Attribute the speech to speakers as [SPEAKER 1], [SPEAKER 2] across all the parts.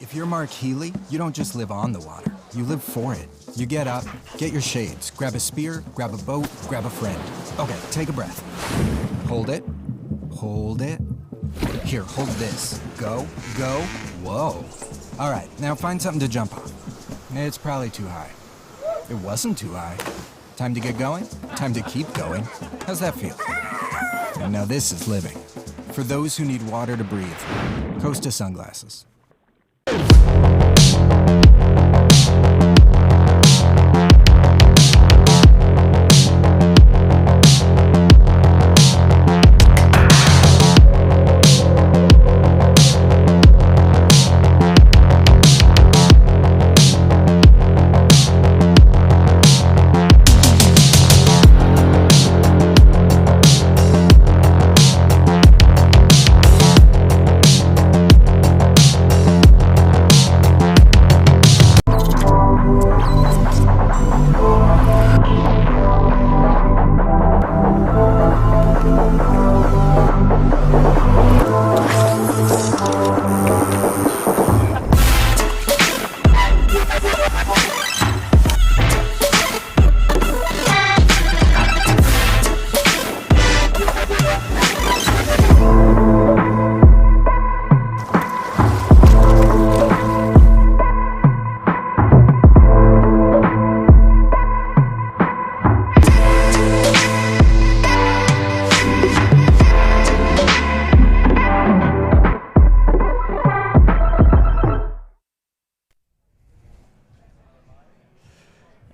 [SPEAKER 1] If you're Mark Healy, you don't just live on the water, you live for it. You get up, get your shades, grab a spear, grab a boat, grab a friend. Okay, take a breath. Hold it. Hold it. Here, hold this. Go, go, whoa. All right, now find something to jump on. It's probably too high. It wasn't too high. Time to get going? Time to keep going. How's that feel? And now this is living. For those who need water to breathe, Costa sunglasses.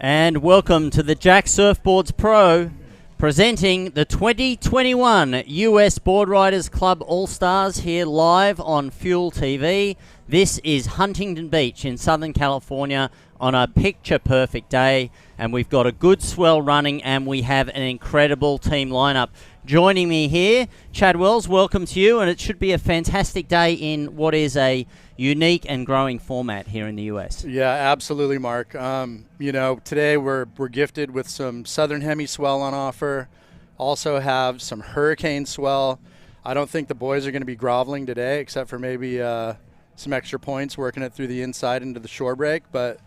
[SPEAKER 2] And welcome to the Jack Surfboards Pro, presenting the 2021 US Board Riders Club All-Stars here live on Fuel TV. This is Huntington Beach in Southern California on a picture-perfect day, and we've got a good swell running, and we have an incredible team lineup. Joining me here, Chad Wells, welcome to you, and it should be a fantastic day in what is a unique and growing format here in the US.
[SPEAKER 3] Yeah, absolutely, Mark. Today we're gifted with some Southern Hemi swell on offer. Also have some Hurricane swell. I don't think the boys are going to be groveling today, except for maybe some extra points working it through the inside into the shore break. But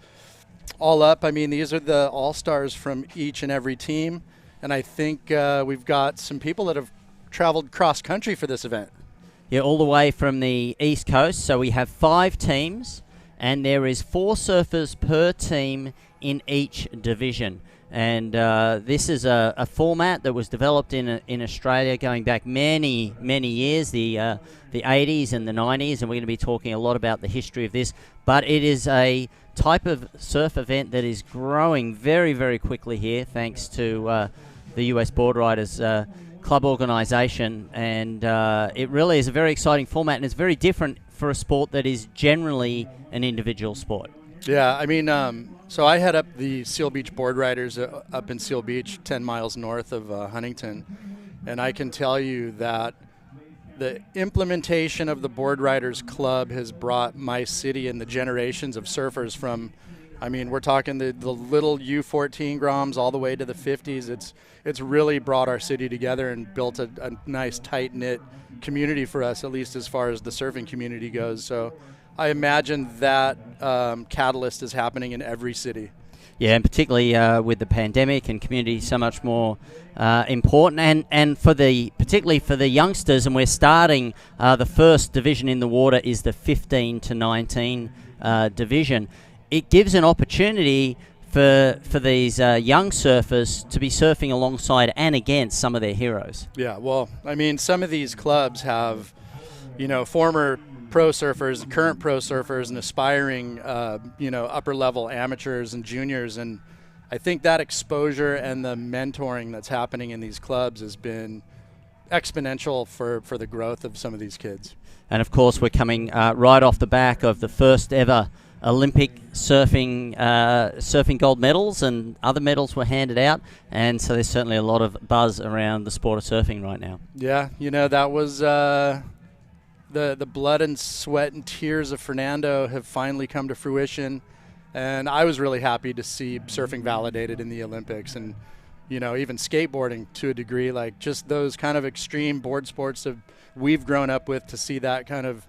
[SPEAKER 3] all up, I mean, these are the all-stars from each and every team. And I think we've got some people that have traveled cross-country for this event.
[SPEAKER 2] Yeah, all the way from the East Coast. So we have 5 teams, and there is 4 surfers per team in each division. And this is a format that was developed in Australia going back many, many years, the 80s and the 90s, and we're going to be talking a lot about the history of this. But it is a type of surf event that is growing very, very quickly here, thanks to the US Board Riders Club organisation, and it really is a very exciting format, and it's very different for a sport that is generally an individual sport.
[SPEAKER 3] Yeah, I mean, so I head up the Seal Beach Board Riders up in Seal Beach, 10 miles north of Huntington, and I can tell you that the implementation of the Board Riders Club has brought my city and the generations of surfers from, I mean, we're talking the little U14 Groms all the way to the 50s. It's really brought our city together and built a nice, tight-knit community for us, at least as far as the surfing community goes. So I imagine that catalyst is happening in every city.
[SPEAKER 2] Yeah, and particularly with the pandemic and community so much more important, and particularly for the youngsters, and we're starting the first division in the water is the 15 to 19 division. It gives an opportunity for these young surfers to be surfing alongside and against some of their heroes.
[SPEAKER 3] Yeah, well, I mean, some of these clubs have, former pro surfers, current pro surfers, and aspiring, upper-level amateurs and juniors. And I think that exposure and the mentoring that's happening in these clubs has been exponential for the growth of some of these kids.
[SPEAKER 2] And, of course, we're coming right off the back of the first ever Olympic surfing gold medals, and other medals were handed out, and so there's certainly a lot of buzz around the sport of surfing right now.
[SPEAKER 3] Yeah, that was the blood and sweat and tears of Fernando have finally come to fruition, and I was really happy to see surfing validated in the Olympics, and even skateboarding to a degree, like just those kind of extreme board sports that we've grown up with, to see that kind of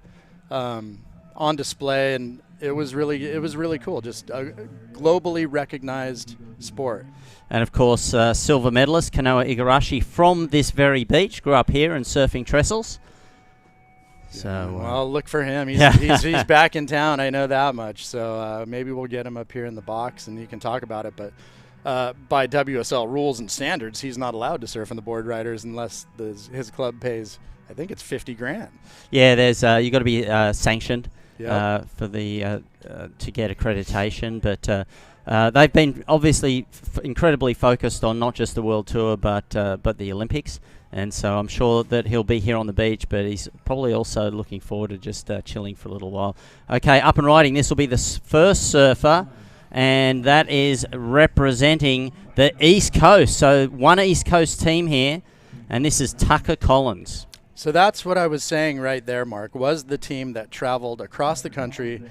[SPEAKER 3] on display, and it was really cool. Just a globally recognized sport.
[SPEAKER 2] And of course, silver medalist Kanoa Igarashi from this very beach, grew up here and surfing trestles. So
[SPEAKER 3] well, look for him. He's back in town. I know that much. So maybe we'll get him up here in the box and he can talk about it. But by WSL rules and standards, he's not allowed to surf on the board riders unless his club pays. I think it's $50,000.
[SPEAKER 2] Yeah, there's you got to be sanctioned
[SPEAKER 3] Yep.
[SPEAKER 2] for the to get accreditation, but. They've been obviously incredibly focused on not just the World Tour, but the Olympics, and so I'm sure that he'll be here on the beach, but he's probably also looking forward to just chilling for a little while. Okay, up and riding. This will be the first surfer, and that is representing the East Coast. So one East Coast team here, and this is Tucker Collins.
[SPEAKER 3] So that's what I was saying right there, Mark, was the team that traveled across the country,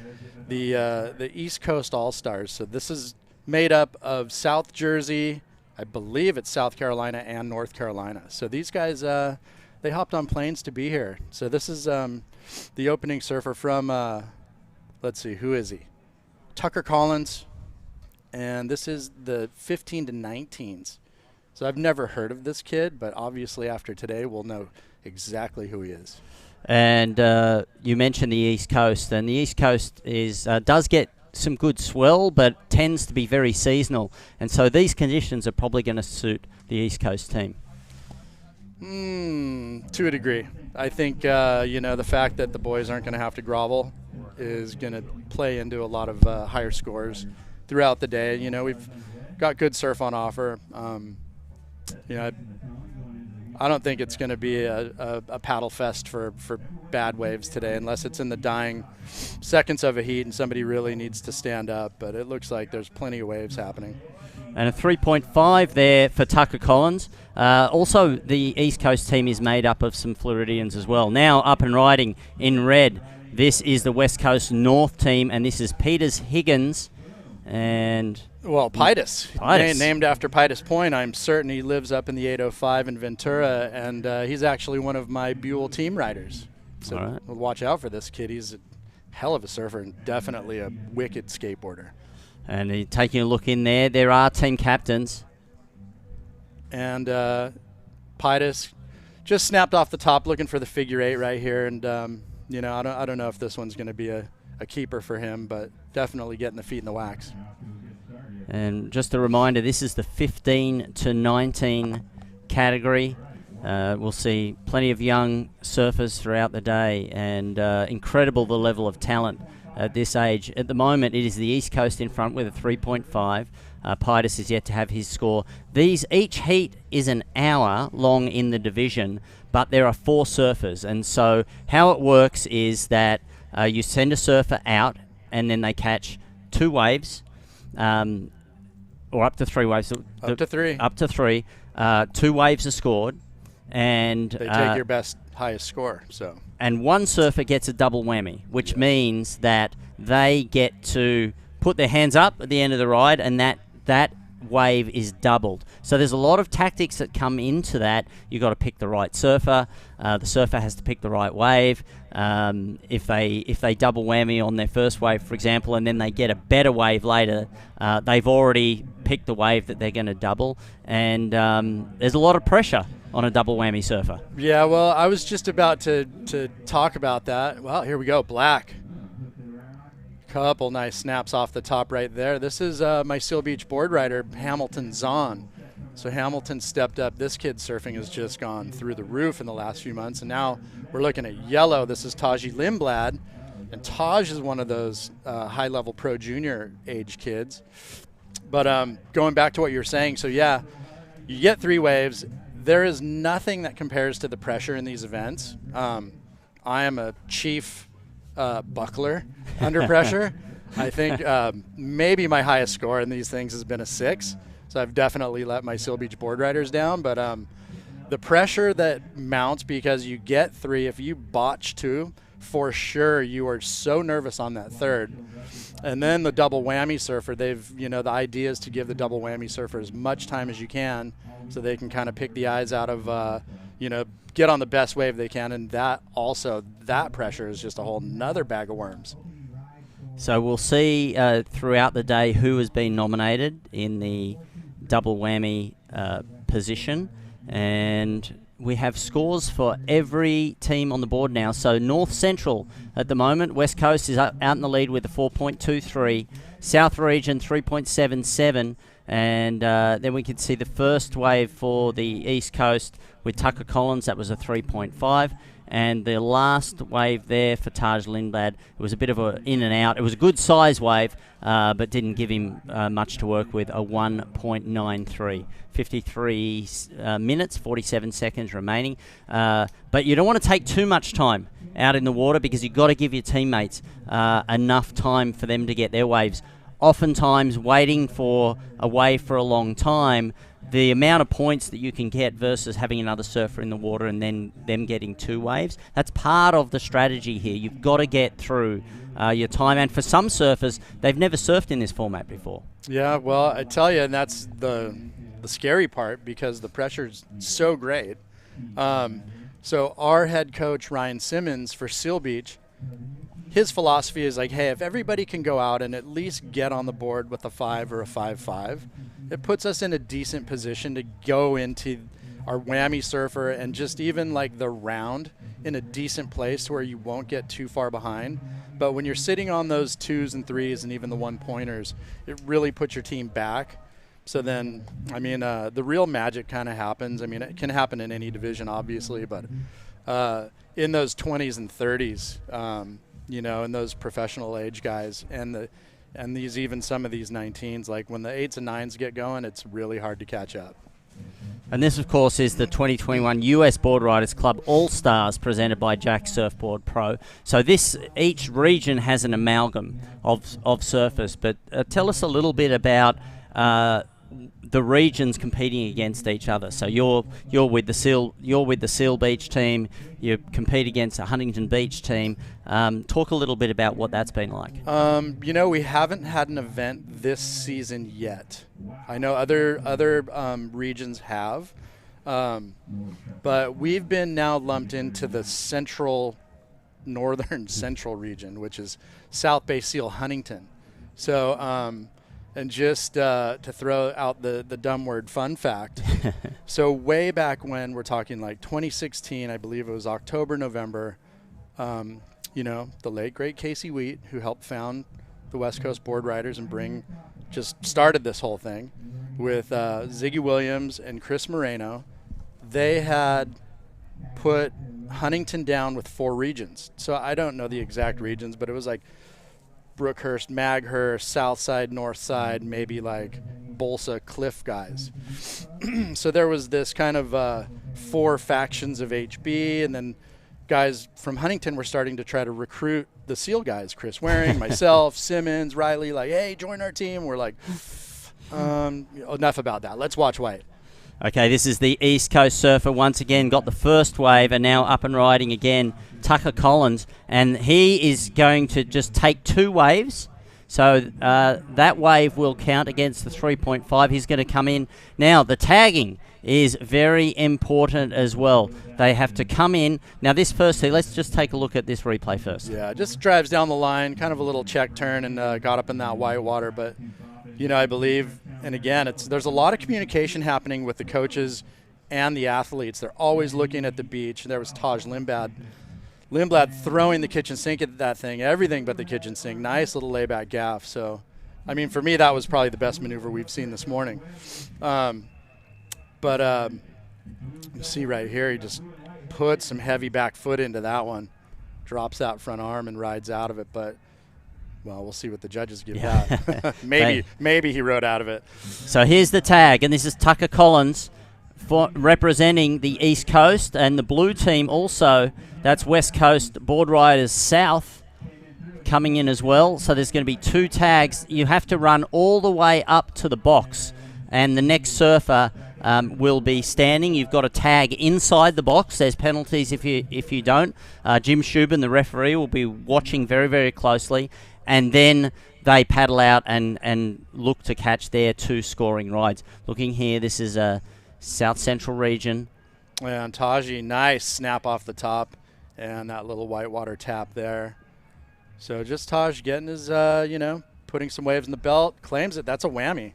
[SPEAKER 3] the East Coast All-Stars. So this is made up of South Jersey, I believe it's South Carolina and North Carolina. So these guys, they hopped on planes to be here. So this is the opening surfer from, let's see, who is he? Tucker Collins, and this is the 15 to 19s. So I've never heard of this kid, but obviously after today we'll know exactly who he is.
[SPEAKER 2] And you mentioned the East Coast, and the East Coast is does get some good swell, but tends to be very seasonal. And so these conditions are probably going to suit the East Coast team.
[SPEAKER 3] To a degree. I think, the fact that the boys aren't going to have to grovel is going to play into a lot of higher scores throughout the day. You know, we've got good surf on offer. I don't think it's going to be a paddle fest for bad waves today, unless it's in the dying seconds of a heat and somebody really needs to stand up. But it looks like there's plenty of waves happening.
[SPEAKER 2] And a 3.5 there for Tucker Collins. Also, the East Coast team is made up of some Floridians as well. Now up and riding in red, this is the West Coast North team, and this is Peters Higgins and...
[SPEAKER 3] Well, Pitus.
[SPEAKER 2] Pitus.
[SPEAKER 3] Named after Pitus Point. I'm certain he lives up in the 805 in Ventura, and he's actually one of my Buell team riders. So
[SPEAKER 2] All right.
[SPEAKER 3] we'll watch out for this kid. He's a hell of a surfer and definitely a wicked skateboarder.
[SPEAKER 2] And taking a look in there are team captains.
[SPEAKER 3] And Pitus just snapped off the top looking for the figure eight right here. And, I don't know if this one's going to be a keeper for him, but definitely getting the feet in the wax.
[SPEAKER 2] And just a reminder, this is the 15 to 19 category. We'll see plenty of young surfers throughout the day, and incredible the level of talent at this age. At the moment, it is the East Coast in front with a 3.5. Pitus is yet to have his score. Each heat is an hour long in the division, but there are 4 surfers. And so how it works is that you send a surfer out, and then they catch 2 waves, or up to 3 waves.
[SPEAKER 3] Up to 3.
[SPEAKER 2] Up to 3. 2 waves are scored, and
[SPEAKER 3] they take your best, highest score. So.
[SPEAKER 2] And one surfer gets a double whammy, which means that they get to put their hands up at the end of the ride, and that wave is doubled. So there's a lot of tactics that come into that. You've got to pick the right surfer. The surfer has to pick the right wave. If they double whammy on their first wave, for example, and then they get a better wave later, they've already picked the wave that they're going to double. And there's a lot of pressure on a double whammy surfer.
[SPEAKER 3] Yeah, well, I was just about to talk about that. Well, here we go, black. Couple nice snaps off the top right there. This is my Seal Beach board rider, Hamilton Zahn. So Hamilton stepped up. This kid's surfing has just gone through the roof in the last few months, and now we're looking at yellow. This is Taji Lindblad, and Taj is one of those high-level pro junior age kids. But going back to what you were saying, so yeah, you get 3 waves. There is nothing that compares to the pressure in these events. I am a chief buckler under pressure. I think maybe my highest score in these things has been a 6. So I've definitely let my Seal Beach board riders down. But the pressure that mounts because you get 3, if you botch 2, for sure you are so nervous on that third. And then the double whammy surfer, the idea is to give the double whammy surfer as much time as you can so they can kind of pick the eyes out of, get on the best wave they can, and that pressure is just a whole nother bag of worms.
[SPEAKER 2] So we'll see throughout the day who has been nominated in the double whammy position, and we have scores for every team on the board now. So North Central at the moment, West Coast is out in the lead with a 4.23, South Region 3.77, and then we can see the first wave for the East Coast with Tucker Collins, that was a 3.5. And the last wave there for Taj Lindblad, it was a bit of a in and out. It was a good size wave, but didn't give him much to work with, a 1.93. 53 minutes, 47 seconds remaining. But you don't want to take too much time out in the water because you've got to give your teammates enough time for them to get their waves. Oftentimes, waiting for a wave for a long time, the amount of points that you can get versus having another surfer in the water and then them getting 2 waves, that's part of the strategy here. You've got to get through your time. And for some surfers, they've never surfed in this format before.
[SPEAKER 3] Yeah, well, I tell you, and that's the scary part because the pressure's so great. So our head coach, Ryan Simmons, for Seal Beach, his philosophy is like, hey, if everybody can go out and at least get on the board with a 5 or a 5.5, it puts us in a decent position to go into our whammy surfer and just even like the round in a decent place where you won't get too far behind. But when you're sitting on those 2s and 3s and even the 1-pointers, it really puts your team back. So then, I mean, the real magic kind of happens. I mean, it can happen in any division, obviously, but in those 20s and 30s, and those professional age guys and these even some of these 19s, like when the 8s and 9s get going, it's really hard to catch up.
[SPEAKER 2] And this, of course, is the 2021 US Board Riders Club All-Stars presented by Jack Surfboard Pro. So each region has an amalgam of surfers. But tell us a little bit about the regions competing against each other. So you're with the Seal Beach team. You compete against a Huntington Beach team. Talk a little bit about what that's been like.
[SPEAKER 3] We haven't had an event this season yet. I know other regions have, but we've been now lumped into the northern central region, which is South Bay Seal Huntington. So. And just to throw out the dumb word fun fact, so way back when, we're talking like 2016, I believe it was October, November, the late, great Casey Wheat, who helped found the West Coast Board Riders and just started this whole thing with Ziggy Williams and Chris Moreno. They had put Huntington down with 4 regions. So I don't know the exact regions, but it was like Brookhurst, Maghurst, South Side, North Side, maybe like Bolsa, Cliff guys. So there was this kind of 4 factions of HB, and then guys from Huntington were starting to try to recruit the SEAL guys, Chris Waring, myself, Simmons, Riley, like, hey, join our team. We're like, enough about that. Let's watch White.
[SPEAKER 2] Okay, this is the East Coast surfer once again, got the first wave and now up and riding again, Tucker Collins, and he is going to just take 2 waves. So that wave will count against the 3.5. He's going to come in. Now, the tagging is very important as well. They have to come in. Now, let's just take a look at this replay first.
[SPEAKER 3] Yeah, just drives down the line, kind of a little check turn, and got up in that white water, but I believe, and again, there's a lot of communication happening with the coaches and the athletes. They're always looking at the beach. There was Taj Lindblad throwing the kitchen sink at that thing, everything but the kitchen sink. Nice little layback gaff. So, I mean, for me, that was probably the best maneuver we've seen this morning. But you see right here, he just puts some heavy back foot into that one, drops that front arm and rides out of it. But well, we'll see what the judges give that. maybe he rode out of it.
[SPEAKER 2] So here's the tag, and this is Tucker Collins representing the East Coast, and the blue team also, that's West Coast Board Riders South coming in as well. So there's going to be 2 tags. You have to run all the way up to the box, and the next surfer will be standing. You've got a tag inside the box. There's penalties if you don't. Jim Shubin, the referee, will be watching very, very closely. And then they paddle out and look to catch their 2 scoring rides. Looking here, this is a South Central region.
[SPEAKER 3] And Taji, nice snap off the top, and that little whitewater tap there. So just Taj getting his, putting some waves in the belt, claims it. That's a whammy.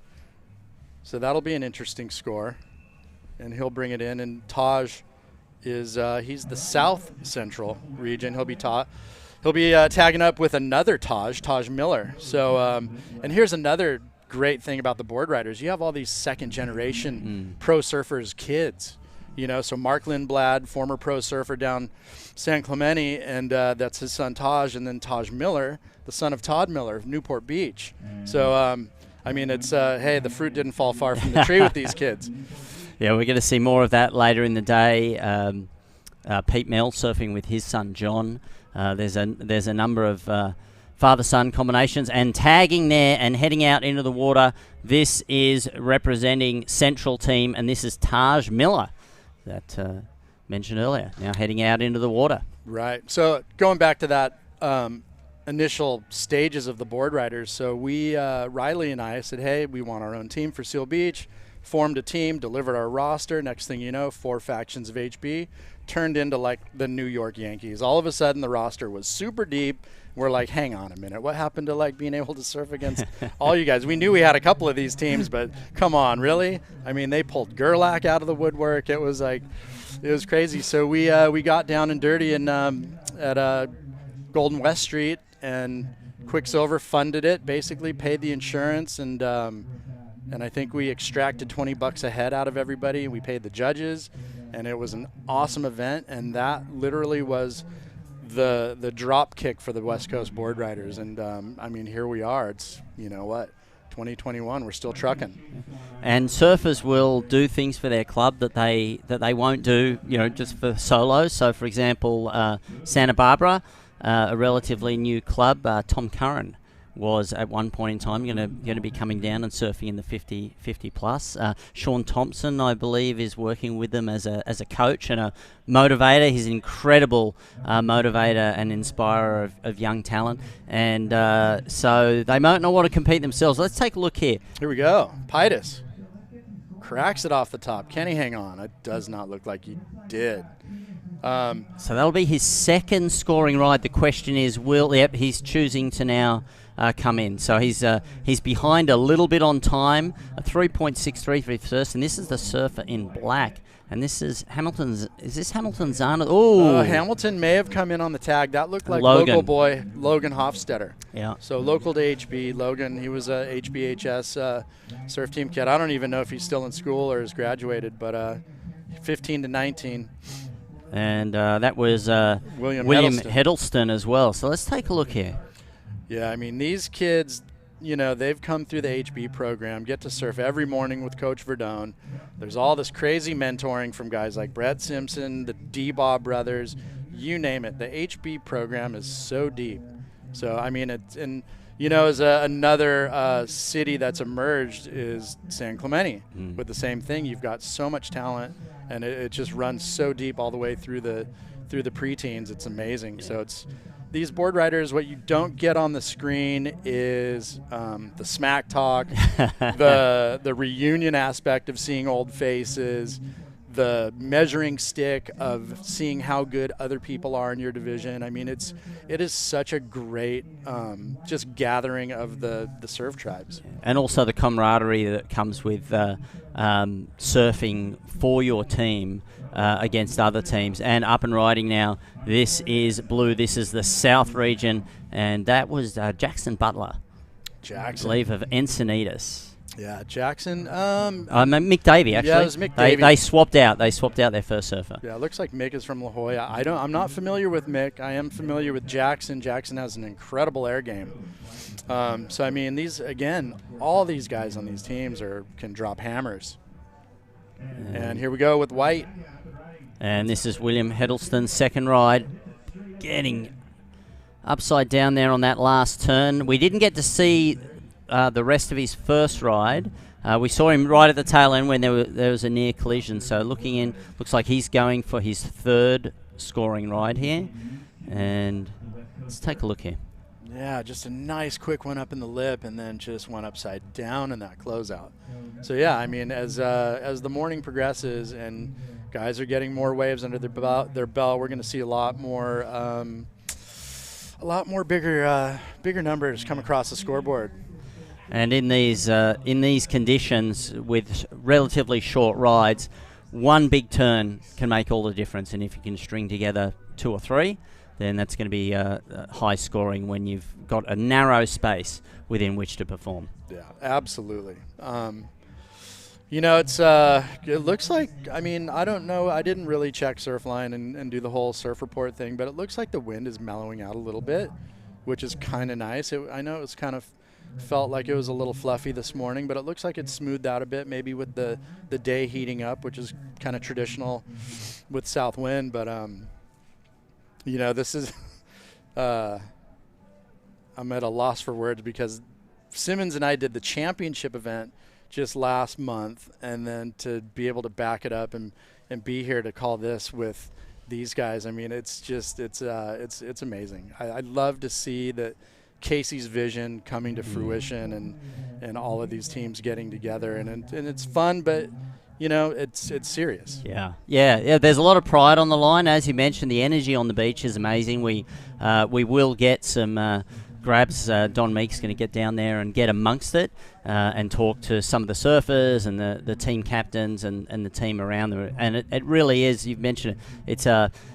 [SPEAKER 3] So that'll be an interesting score, and he'll bring it in. And Taj is he's the South Central region. He'll be tagging up with another Taj Miller. So and here's another great thing about the board riders. You have all these second generation pro surfers kids. So Mark Lindblad, former pro surfer down San Clemente, and that's his son Taj, and then Taj Miller, the son of Todd Miller of Newport Beach. So, it's, hey, the fruit didn't fall far from the tree with these kids.
[SPEAKER 2] Yeah, we're going to see more of that later in the day. Pete Mell surfing with his son John. There's a number of father-son combinations, and tagging there and heading out into the water. This is representing Central Team, and this is Taj Miller that mentioned earlier, now heading out into the water.
[SPEAKER 3] Right. So going back to that initial stages of the board riders, so we, Riley and I said, hey, we want our own team for Seal Beach, formed a team, delivered our roster. Next thing you know, 4 factions of HB turned into like the New York Yankees. All of a sudden the roster was super deep. We're like, hang on a minute, what happened to like being able to surf against all you guys? We knew we had a couple of these teams, but come on, really? They pulled Gerlach out of the woodwork. It was crazy. So we got down and dirty and at Golden West Street, and Quicksilver funded it, basically paid the insurance, and I think we extracted $20 a head out of everybody. We paid the judges, and it was an awesome event, and that literally was the drop kick for the West Coast board riders. And here we are. It's 2021, we're still trucking.
[SPEAKER 2] And surfers will do things for their club that they won't do just for solos. So for example, Santa Barbara, a relatively new club, Tom Curran was at one point in time going to be coming down and surfing in the 50 plus. Sean Thompson, I believe, is working with them as a coach and a motivator. He's an incredible motivator and inspirer of young talent. And so they might not want to compete themselves. Let's take a look here.
[SPEAKER 3] Here we go. Pitus cracks it off the top. Can he hang on? It does not look like he did.
[SPEAKER 2] So that'll be his second scoring ride. The question is, he's choosing to now come in. So he's behind a little bit on time, a 3.63 for first, and this is the surfer in black. And this is Hamilton's. Is this Hamilton Zana? Oh,
[SPEAKER 3] Hamilton may have come in on the tag. That looked like
[SPEAKER 2] Logan.
[SPEAKER 3] local boy Logan Hofstetter.
[SPEAKER 2] Yeah.
[SPEAKER 3] So local to HB. Logan, he was a HBHS surf team kid. I don't even know if he's still in school or has graduated, but 15 to 19.
[SPEAKER 2] And that was
[SPEAKER 3] William
[SPEAKER 2] Heddleston as well. So let's take a look here.
[SPEAKER 3] Yeah, these kids, they've come through the HB program, get to surf every morning with Coach Verdone. There's all this crazy mentoring from guys like Brett Simpson, the D-Bob brothers, you name it. The HB program is so deep. So, as another city that's emerged is San Clemente with the same thing. You've got so much talent, and it just runs so deep all the way through the preteens. It's amazing. Yeah. So these board riders, what you don't get on the screen is the smack talk, the reunion aspect of seeing old faces, the measuring stick of seeing how good other people are in your division. It is such a great just gathering of the surf tribes.
[SPEAKER 2] And also the camaraderie that comes with surfing for your team against other teams. And up and riding now, this is blue. This is the South region, and that was Jackson Butler. I believe of Encinitas.
[SPEAKER 3] Yeah, Jackson.
[SPEAKER 2] Mick Davey, actually.
[SPEAKER 3] Yeah, it was Mick Davey.
[SPEAKER 2] They swapped out. They swapped out their first surfer.
[SPEAKER 3] Yeah, it looks like Mick is from La Jolla. I'm not familiar with Mick. I am familiar with Jackson. Jackson has an incredible air game. These, again, all these guys on these teams can drop hammers. And here we go with White.
[SPEAKER 2] And this is William Heddleston's second ride, getting upside down there on that last turn. We didn't get to see the rest of his first ride. We saw him right at the tail end when there was a near collision. So looking in, looks like he's going for his third scoring ride here. And let's take a look here.
[SPEAKER 3] Yeah, just a nice quick one up in the lip, and then just one upside down in that closeout. So yeah, as the morning progresses and Guys are getting more waves under their belt. We're going to see a lot more bigger numbers come across the scoreboard.
[SPEAKER 2] And in these conditions with relatively short rides, one big turn can make all the difference. And if you can string together 2 or 3, then that's going to be high scoring when you've got a narrow space within which to perform.
[SPEAKER 3] Yeah, absolutely. It looks like, I don't know, I didn't really check Surfline and do the whole surf report thing, but it looks like the wind is mellowing out a little bit, which is kind of nice. I know it was kind of felt like it was a little fluffy this morning, but it looks like it's smoothed out a bit, maybe with the day heating up, which is kind of traditional with south wind. But this is I'm at a loss for words, because Simmons and I did the championship event just last month, and then to be able to back it up and be here to call this with these guys, it's amazing. I love to see that Casey's vision coming to fruition, and all of these teams getting together, and it's fun, but it's serious.
[SPEAKER 2] Yeah. There's a lot of pride on the line, as you mentioned. The energy on the beach is amazing. We will get some grabs. Don Meek's going to get down there and get amongst it and talk to some of the surfers and the team captains and the team around them. And it really is, you've mentioned it,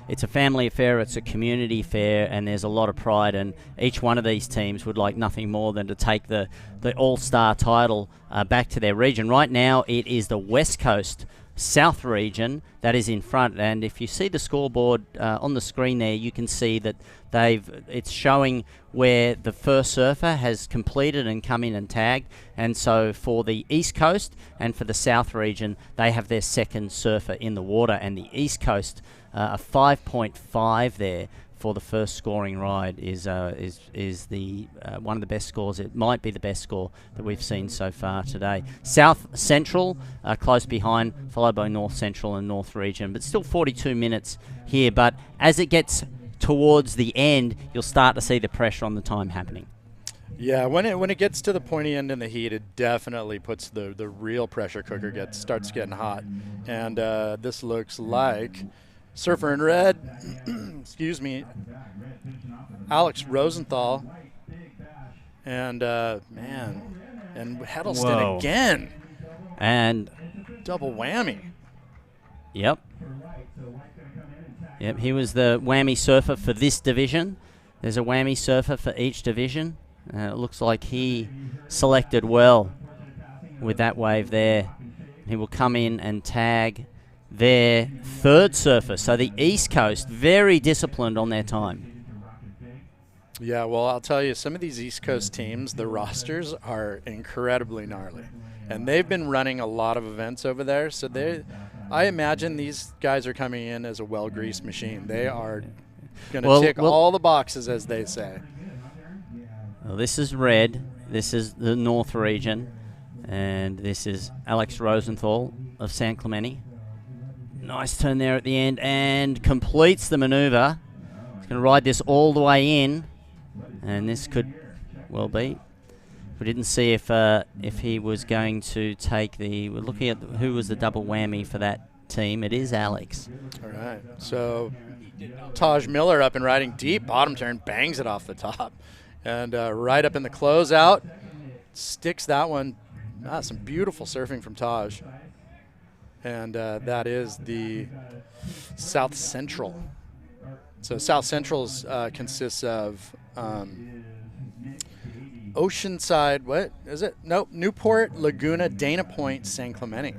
[SPEAKER 2] it's a family affair, it's a community affair, and there's a lot of pride, and each one of these teams would like nothing more than to take the all-star title back to their region. Right now it is the West Coast South region that is in front, and if you see the scoreboard on the screen there, you can see that it's showing where the first surfer has completed and come in and tagged. And so for the East Coast and for the South region, they have their second surfer in the water, and the East Coast a 5.5 there for the first scoring ride is the one of the best scores. It might be the best score that we've seen so far today. South Central close behind, followed by North Central and North Region, but still 42 minutes here. But as it gets towards the end, you'll start to see the pressure on the time happening.
[SPEAKER 3] Yeah, when it gets to the pointy end in the heat, it definitely puts the real pressure cooker starts getting hot. And this looks like surfer in red, excuse me, Alex Rosenthal, and and Heddleston
[SPEAKER 2] Whoa.
[SPEAKER 3] again,
[SPEAKER 2] And
[SPEAKER 3] double whammy.
[SPEAKER 2] Yep, he was the whammy surfer for this division. There's a whammy surfer for each division. It looks like he selected well with that wave there. He will come in and tag their third surfer. So the East Coast, very disciplined on their time.
[SPEAKER 3] Yeah, well, I'll tell you, some of these East Coast teams, the rosters are incredibly gnarly. And they've been running a lot of events over there. So I imagine these guys are coming in as a well-greased machine. They are going to tick all the boxes, as they say.
[SPEAKER 2] Well, this is red. This is the North region. And this is Alex Rosenthal of San Clemente. Nice turn there at the end, and completes the maneuver. He's going to ride this all the way in, and this could well be. We didn't see if he was going to take we're looking at who was the double whammy for that team. It is Alex.
[SPEAKER 3] All right. So Taj Miller up and riding deep, bottom turn, bangs it off the top, and right up in the closeout, sticks that one. Some beautiful surfing from Taj. And that is the South Central. So South Central consists of Oceanside, what is it? Nope, Newport, Laguna, Dana Point, San Clemente.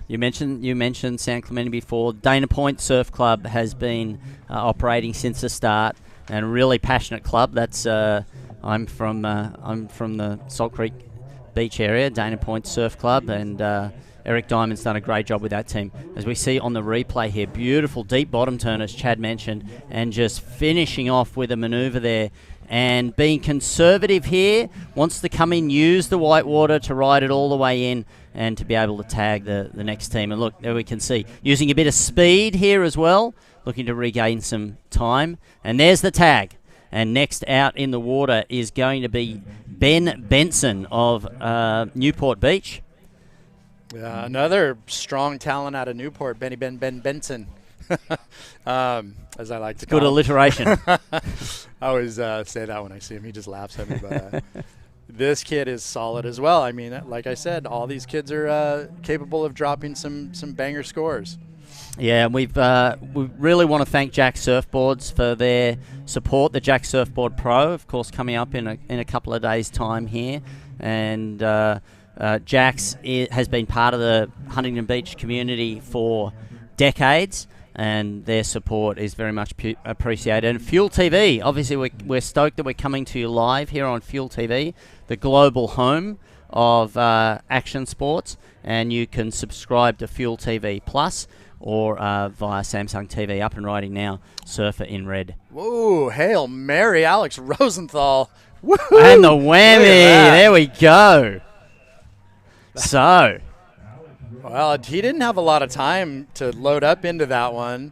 [SPEAKER 2] You mentioned San Clemente before. Dana Point Surf Club has been operating since the start, and a really passionate club. That's I'm from the Salt Creek Beach area, Dana Point Surf Club, and Eric Diamond's done a great job with that team. As we see on the replay here, beautiful deep bottom turn, as Chad mentioned, and just finishing off with a maneuver there. And being conservative here, wants to come in, use the white water to ride it all the way in and to be able to tag the next team. And look, there we can see, using a bit of speed here as well, looking to regain some time. And there's the tag. And next out in the water is going to be Ben Benson of Newport Beach.
[SPEAKER 3] Yeah, another strong talent out of Newport, Ben Benson, as I like to call
[SPEAKER 2] Good
[SPEAKER 3] him.
[SPEAKER 2] alliteration.
[SPEAKER 3] I always say that when I see him. He just laughs at me. But this kid is solid as well. I mean, like I said, all these kids are capable of dropping some banger scores.
[SPEAKER 2] Yeah, and we really want to thank Jack Surfboards for their support. The Jack Surfboard Pro, of course, coming up in a couple of days' time here, and Jack's has been part of the Huntington Beach community for decades, and their support is very much appreciated. And Fuel TV, obviously, we're stoked that we're coming to you live here on Fuel TV, the global home of action sports, and you can subscribe to Fuel TV Plus or via Samsung TV. Up and riding now, Surfer in Red.
[SPEAKER 3] Whoa, Hail Mary, Alex Rosenthal.
[SPEAKER 2] Woo-hoo! And the whammy. There we go. So,
[SPEAKER 3] well, he didn't have a lot of time to load up into that one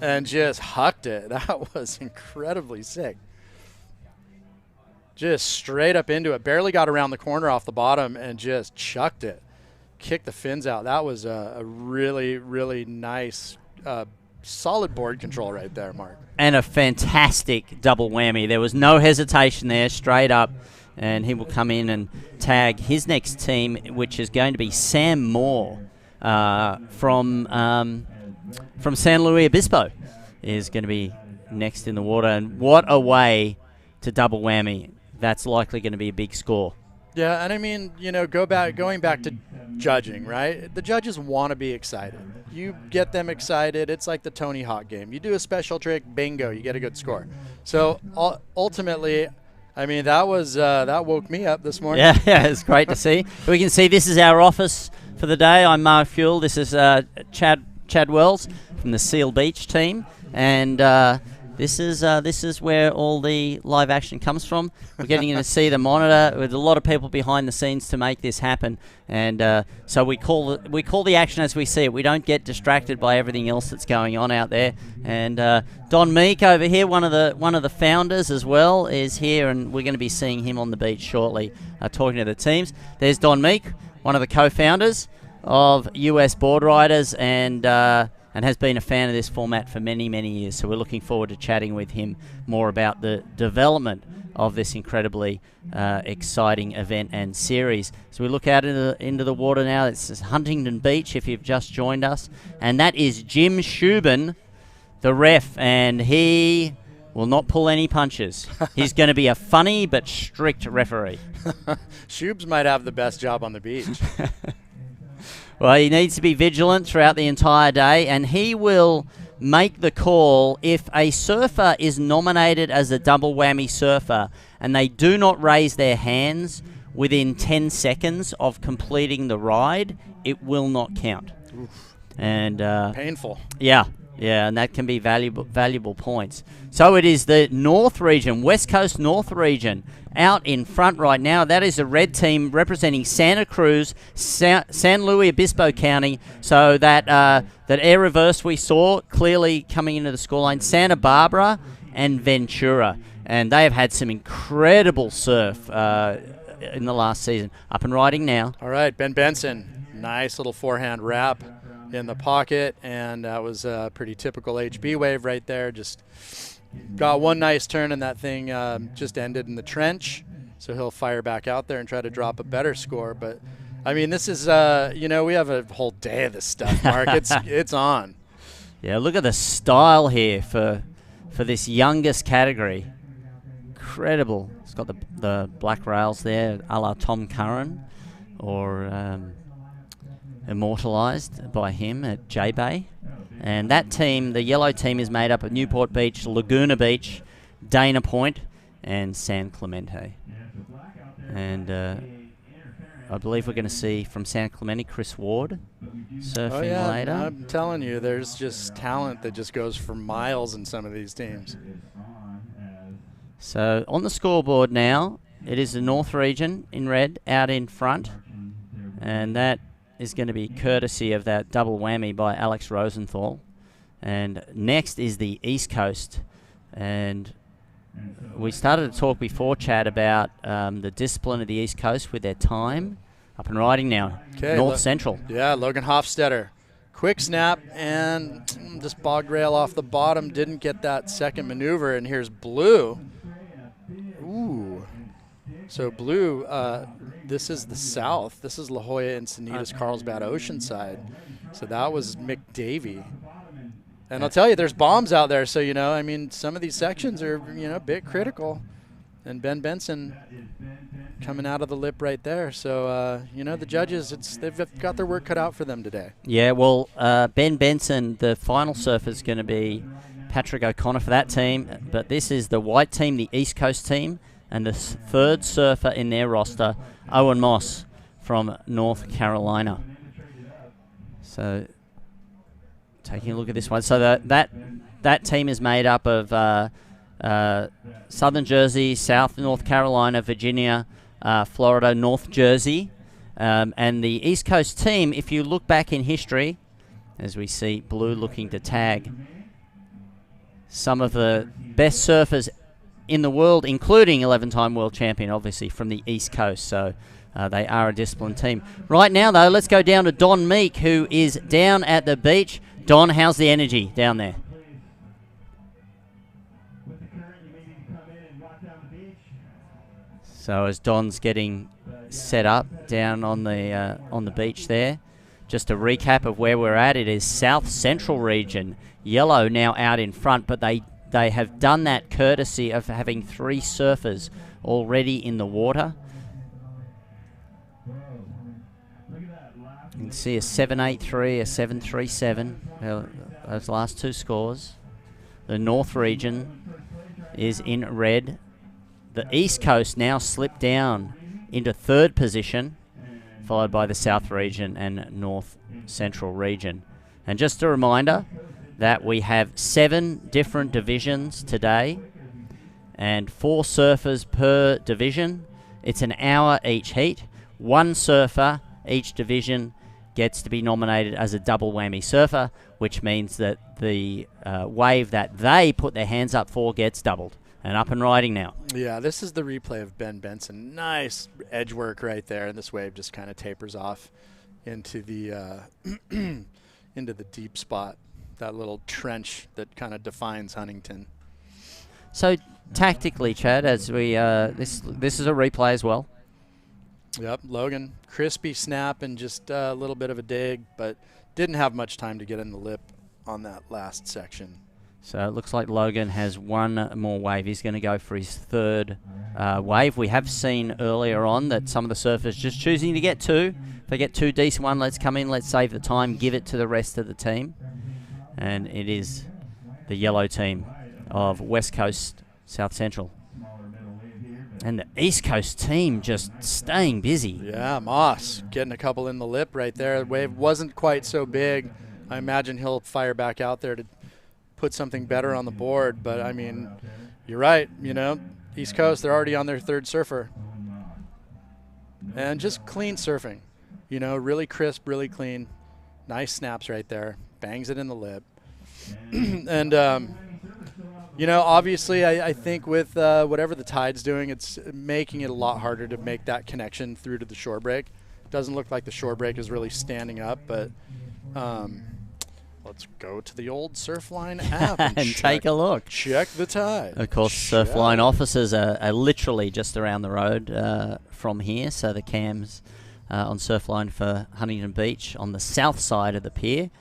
[SPEAKER 3] and just hucked it. That was incredibly sick. Just straight up into it. Barely got around the corner off the bottom and just chucked it. Kicked the fins out. That was a really, really nice, solid board control right there, Mark.
[SPEAKER 2] And a fantastic double whammy. There was no hesitation there, straight up. And he will come in and tag his next team, which is going to be Sam Moore from San Luis Obispo, is going to be next in the water. And what a way to double whammy. That's likely going to be a big score.
[SPEAKER 3] Yeah, and I mean, going back to judging, right? The judges want to be excited. You get them excited. It's like the Tony Hawk game. You do a special trick, bingo, you get a good score. So ultimately, I mean, that woke me up this morning.
[SPEAKER 2] Yeah, it's great to see. We can see this is our office for the day. I'm Mark Fuel. This is Chad Wells from the Seal Beach team, and this is where all the live action comes from. We're getting to see the monitor with a lot of people behind the scenes to make this happen, and so we call the action as we see it. We don't get distracted by everything else that's going on out there. And Don Meek over here, one of the founders as well, is here, and we're going to be seeing him on the beach shortly, talking to the teams. There's Don Meek, one of the co-founders of US Board Riders, and has been a fan of this format for many, many years. So we're looking forward to chatting with him more about the development of this incredibly exciting event and series. So we look out into the water now. It's Huntington Beach, if you've just joined us. And that is Jim Shubin, the ref, and he will not pull any punches. He's going to be a funny but strict referee.
[SPEAKER 3] Shubes might have the best job on the beach.
[SPEAKER 2] Well, he needs to be vigilant throughout the entire day, and he will make the call if a surfer is nominated as a double whammy surfer and they do not raise their hands within 10 seconds of completing the ride, it will not count.
[SPEAKER 3] Oof.
[SPEAKER 2] And
[SPEAKER 3] painful.
[SPEAKER 2] Yeah, and that can be valuable points. So it is the North region, West Coast North region, out in front right now. That is a red team representing Santa Cruz, San Luis Obispo County. So that air reverse we saw clearly coming into the scoreline, Santa Barbara and Ventura. And they have had some incredible surf in the last season. Up and riding now.
[SPEAKER 3] All right, Ben Benson, nice little forehand wrap in the pocket, and that was a pretty typical HB wave right there. Just got one nice turn, and that thing just ended in the trench. So he'll fire back out there and try to drop a better score. But I mean, this is we have a whole day of this stuff, Mark. it's on.
[SPEAKER 2] Yeah, look at the style here for this youngest category. Incredible. It's got the black rails there, a la Tom Curran, or immortalized by him at J-Bay. And that team, the yellow team, is made up of Newport Beach, Laguna Beach, Dana Point, and San Clemente. And I believe we're going to see from San Clemente Chris Ward surfing later.
[SPEAKER 3] I'm telling you, there's just talent that just goes for miles in some of these teams.
[SPEAKER 2] So on the scoreboard now, it is the North region in red out in front. And that is going to be courtesy of that double whammy by Alex Rosenthal. And next is the East Coast. And we started to talk before, Chad, about the discipline of the East Coast with their time. Up and riding now.
[SPEAKER 3] Okay,
[SPEAKER 2] North Central.
[SPEAKER 3] Yeah, Logan Hofstetter. Quick snap and just bog rail off the bottom. Didn't get that second maneuver. And here's Blue. Ooh. So Blue, this is the south. This is La Jolla, Encinitas, Carlsbad, Oceanside. So that was Mick Davey. And I'll tell you, there's bombs out there. So, I mean, some of these sections are, a bit critical. And Ben Benson coming out of the lip right there. So, the judges, they've got their work cut out for them today.
[SPEAKER 2] Yeah, well, Ben Benson, the final surfer is going to be Patrick O'Connor for that team. But this is the white team, the East Coast team, and the third surfer in their roster, Owen Moss from North Carolina. So, taking a look at this one. So that team is made up of Southern Jersey, South North Carolina, Virginia, Florida, North Jersey. And the East Coast team, if you look back in history, as we see Blue looking to tag some of the best surfers in the world, including 11-time world champion, obviously, from the East Coast. So they are a disciplined team. Right now, though, let's go down to Don Meek, who is down at the beach. Don, how's the energy down there? So as Don's getting set up down on the beach there, just a recap of where we're at. It is South Central region. Yellow now out in front, but they have done that courtesy of having 3 surfers already in the water. You can see a 783, a 737, those last 2 scores. The North region is in red. The East Coast now slipped down into 3rd position, followed by the South region and North Central region. And just a reminder that we have 7 different divisions today and 4 surfers per division. It's an hour each heat. 1 surfer each division gets to be nominated as a double whammy surfer, which means that the wave that they put their hands up for gets doubled. And up and riding now. Yeah, this is the replay of Ben Benson. Nice edge work right there, and this wave just kind of tapers off into the into the deep spot, that little trench that kind of defines Huntington. So tactically, Chad, as we this is a replay as well. Yep, Logan, crispy snap and just a little bit of a dig, but didn't have much time to get in the lip on that last section. So it looks like Logan has 1 more wave. He's going to go for his 3rd wave. We have seen earlier on that some of the surfers just choosing to get 2. If they get 2 decent ones, let's come in, let's save the time, give it to the rest of the team. And it is the yellow team of West Coast, South Central. And the East Coast team just staying busy. Yeah, Moss getting a couple in the lip right there. The wave wasn't quite so big. I imagine he'll fire back out there to put something better on the board. But, I mean, you're right. East Coast, they're already on their 3rd surfer. And just clean surfing. Really crisp, really clean. Nice snaps right there. Bangs it in the lip. And, obviously I think with whatever the tide's doing, it's making it a lot harder to make that connection through to the shore break. Doesn't look like the shore break is really standing up, but let's go to the old Surfline app and take a look. Check the tide. Of course, Surfline offices are literally just around the road from here, so the cams on Surfline for Huntington Beach on the south side of the pier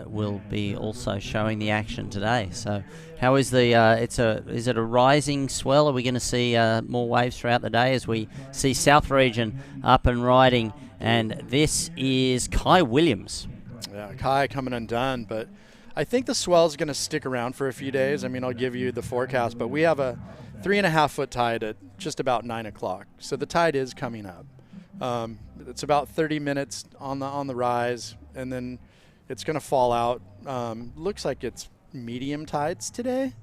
[SPEAKER 2] will be also showing the action today. So how is the is it a rising swell? Are we going to see more waves throughout the day as we see South region up and riding? And this is Kai Williams. Yeah, Kai coming undone, but I think the swell is going to stick around for a few days. I mean, I'll give you the forecast, but we have a 3.5 foot tide at just about 9 o'clock. So the tide is coming up. It's about 30 minutes on the rise, and then it's going to fall out. Looks like it's medium tides today.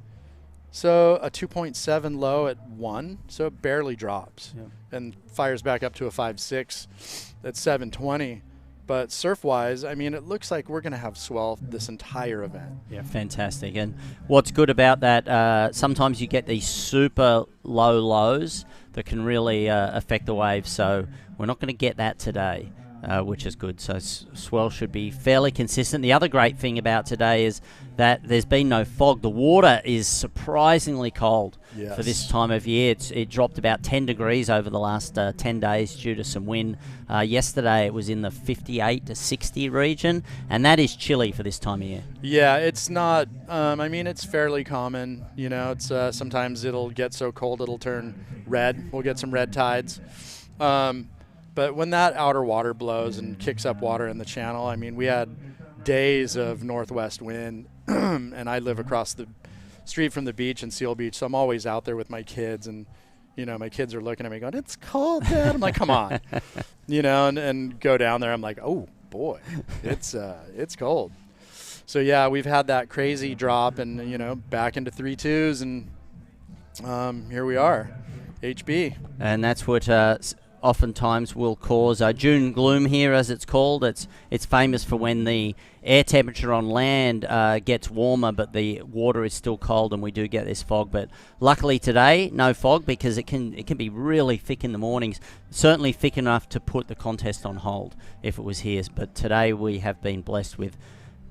[SPEAKER 2] So a 2.7 low at 1, so it barely drops and fires back up to a 5.6 at 7:20.
[SPEAKER 3] But surf-wise, I mean, it looks like we're going to have swell this entire event.
[SPEAKER 2] Yeah, fantastic. And what's good about that, sometimes you get these super low lows that can really affect the waves. So we're not going to get that today, which is good. So swell should be fairly consistent. The other great thing about today is that there's been no fog. The water is surprisingly cold for this time of year. It dropped about 10 degrees over the last 10 days due to some wind. Yesterday it was in the 58 to 60 region, and that is chilly for this time of year.
[SPEAKER 3] Yeah, it's not, I mean, it's fairly common. You know, it's sometimes it'll get so cold it'll turn red. We'll get some red tides. But when that outer water blows and kicks up water in the channel, I mean, we had days of northwest wind, and I live across the street from the beach in Seal Beach, so I'm always out there with my kids, and, you know, my kids are looking at me going, "It's cold, Dad." I'm like, "Come on." You know, and go down there, I'm like, "Oh, boy, it's cold." So, yeah, we've had that crazy drop and, you know, back into 3.2s, and here we are, HB.
[SPEAKER 2] And that's what oftentimes will cause June gloom here, as it's called. It's famous for when the air temperature on land gets warmer, but the water is still cold, and we do get this fog. But luckily today, no fog, because it can be really thick in the mornings. Certainly thick enough to put the contest on hold if it was here. But today we have been blessed with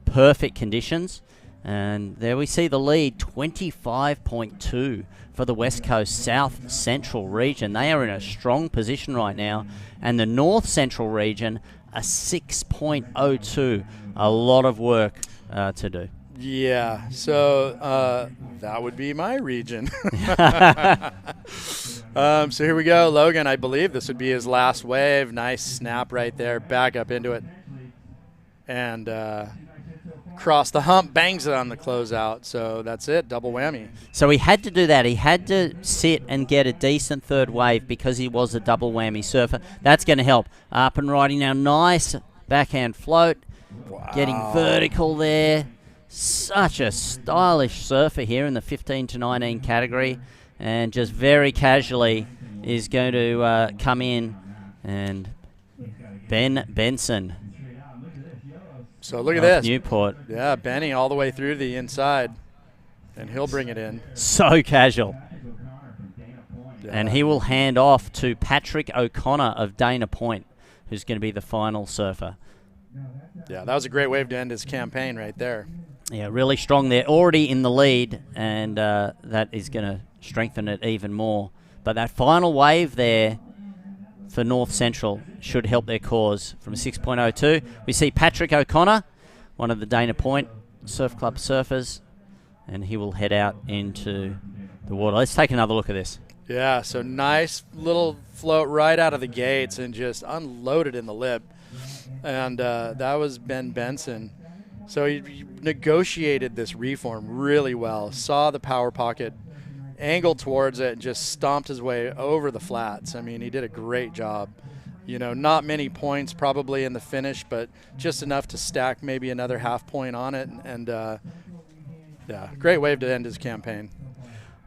[SPEAKER 2] perfect conditions. And there we see the lead, 25.2 for the West Coast South Central region. They are in a strong position right now. And the North Central region, a 6.02. A lot of work to do.
[SPEAKER 3] Yeah, so that would be my region. So here we go. Logan, I believe this would be his last wave. Nice snap right there. Back up into it. And cross the hump, bangs it on the closeout. So that's it, double whammy.
[SPEAKER 2] So he had to do that. He had to sit and get a decent third wave because he was a double whammy surfer. That's going to help. Up and riding now. Nice backhand float.
[SPEAKER 3] Wow.
[SPEAKER 2] Getting vertical there. Such a stylish surfer here in the 15 to 19 category. And just very casually is going to come in. And Ben Benson.
[SPEAKER 3] So look at this.
[SPEAKER 2] Newport.
[SPEAKER 3] Yeah, Benny all the way through the inside, and he'll bring it in.
[SPEAKER 2] So casual.
[SPEAKER 3] Yeah.
[SPEAKER 2] And he will hand off to Patrick O'Connor of Dana Point, who's going to be the final surfer.
[SPEAKER 3] Yeah, that was a great wave to end his campaign right there.
[SPEAKER 2] Yeah, really strong there. Already in the lead, and that is going to strengthen it even more. But that final wave there for North Central should help their cause from 6.02. We see Patrick O'Connor, one of the Dana Point Surf Club surfers, and he will head out into the water. Let's take another look at this.
[SPEAKER 3] Yeah, so nice little float right out of the gates and just unloaded in the lip. And that was Ben Benson. So he negotiated this reform really well, saw the power pocket, angled towards it, and just stomped his way over the flats. I mean, he did a great job. You know, not many points probably in the finish, but just enough to stack maybe another half point on it. And yeah, great wave to end his campaign.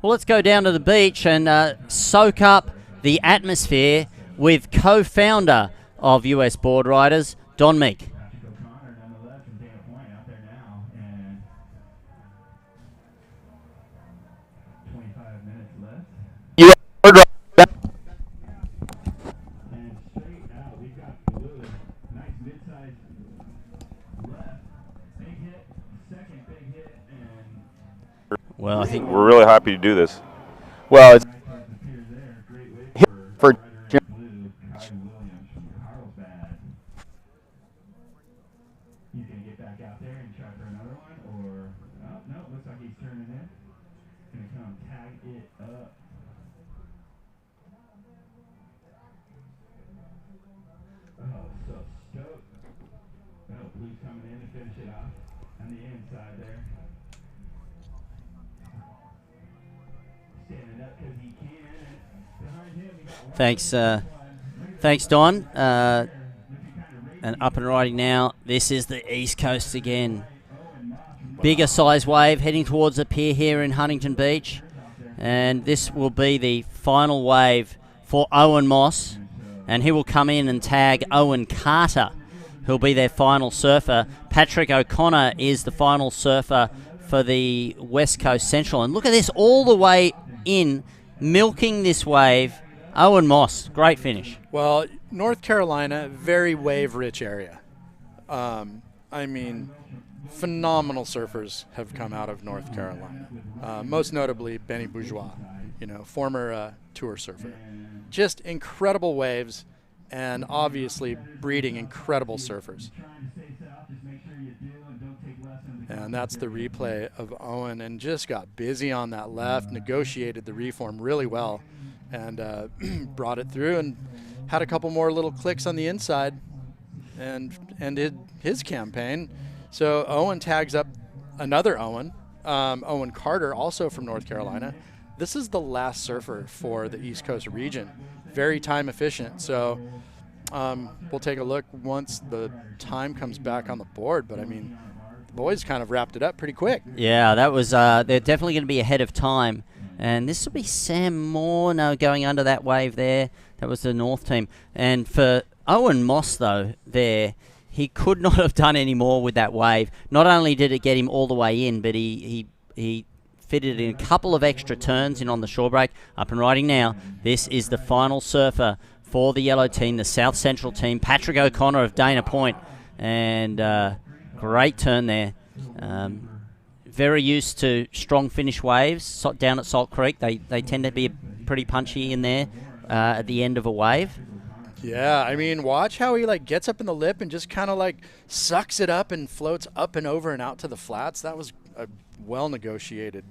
[SPEAKER 2] Well, let's go down to the beach and soak up the atmosphere with co-founder of US Board Riders, Don Meek. Well, I think
[SPEAKER 4] we're really happy to do this. Well, it's for
[SPEAKER 5] He's going to get back out there and try for another one, or, oh, no, looks like he's turning in. Going to come tag it up. Oh, so stoked. Oh, Blue's coming in to finish it off on the inside there. Standing up because he can. Behind him, he got one.
[SPEAKER 2] Thanks, Don. And up and riding now. This is the East Coast again. Bigger size wave heading towards the pier here in Huntington Beach. And this will be the final wave for Owen Moss. And he will come in and tag Owen Carter who'll be their final surfer. Patrick O'Connor is the final surfer for the West Coast Central. And look at this, all the way in, milking this wave. Owen Moss, great finish.
[SPEAKER 3] Well, North Carolina, very wave-rich area. I mean, phenomenal surfers have come out of North Carolina. Most notably, Benny Bourgeois, former tour surfer. Just incredible waves, and obviously breeding incredible surfers. And that's the replay of Owen, and just got busy on that left, negotiated the reform really well, and brought it through and had a couple more little clicks on the inside and ended his campaign. So Owen tags up another Owen, Owen Carter, also from North Carolina. This is the last surfer for the East Coast region. Very time efficient. So we'll take a look once the time comes back on the board. But I mean, the boys kind of wrapped it up pretty quick.
[SPEAKER 2] Yeah, that was, they're definitely going to be ahead of time. And this will be Sam Moore, going under that wave there. That was the North team. And for Owen Moss, though, there, he could not have done any more with that wave. Not only did it get him all the way in, but he fitted in a couple of extra turns in on the shore break. Up and riding now. This is the final surfer for the yellow team, the South Central team, Patrick O'Connor of Dana Point. And great turn there. Very used to strong finish waves down at Salt Creek. They tend to be pretty punchy in there at the end of a wave.
[SPEAKER 3] Yeah, I mean, watch how he gets up in the lip and just kind of sucks it up and floats up and over and out to the flats. That was a well-negotiated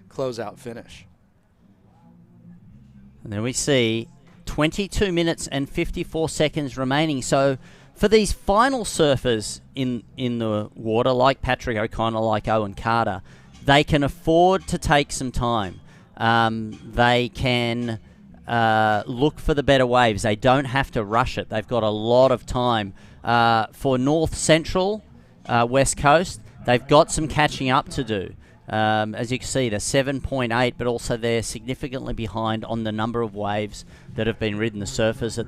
[SPEAKER 3] closeout finish.
[SPEAKER 2] And then we see 22 minutes and 54 seconds remaining. So for these final surfers in the water, like Patrick O'Connor, like Owen Carter, they can afford to take some time. They can look for the better waves. They don't have to rush it. They've got a lot of time. For North Central, West Coast, they've got some catching up to do. As you can see, they're 7.8, but also they're significantly behind on the number of waves that have been ridden, the surfers that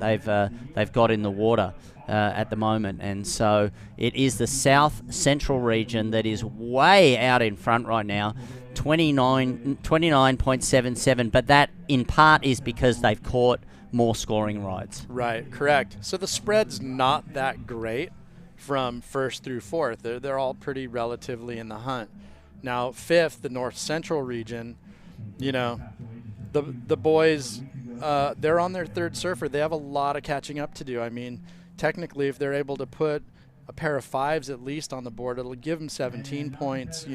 [SPEAKER 2] they've got in the water at the moment. And so it is the South Central region that is way out in front right now, 29.77, but that in part is because they've caught more scoring rides.
[SPEAKER 3] Right, correct. So the spread's not that great from first through fourth. They're all pretty relatively in the hunt. Now, fifth, the North Central region, the boys, they're on their third surfer. They have a lot of catching up to do. I mean, technically, if they're able to put a pair of fives at least on the board, it'll give them 17 points,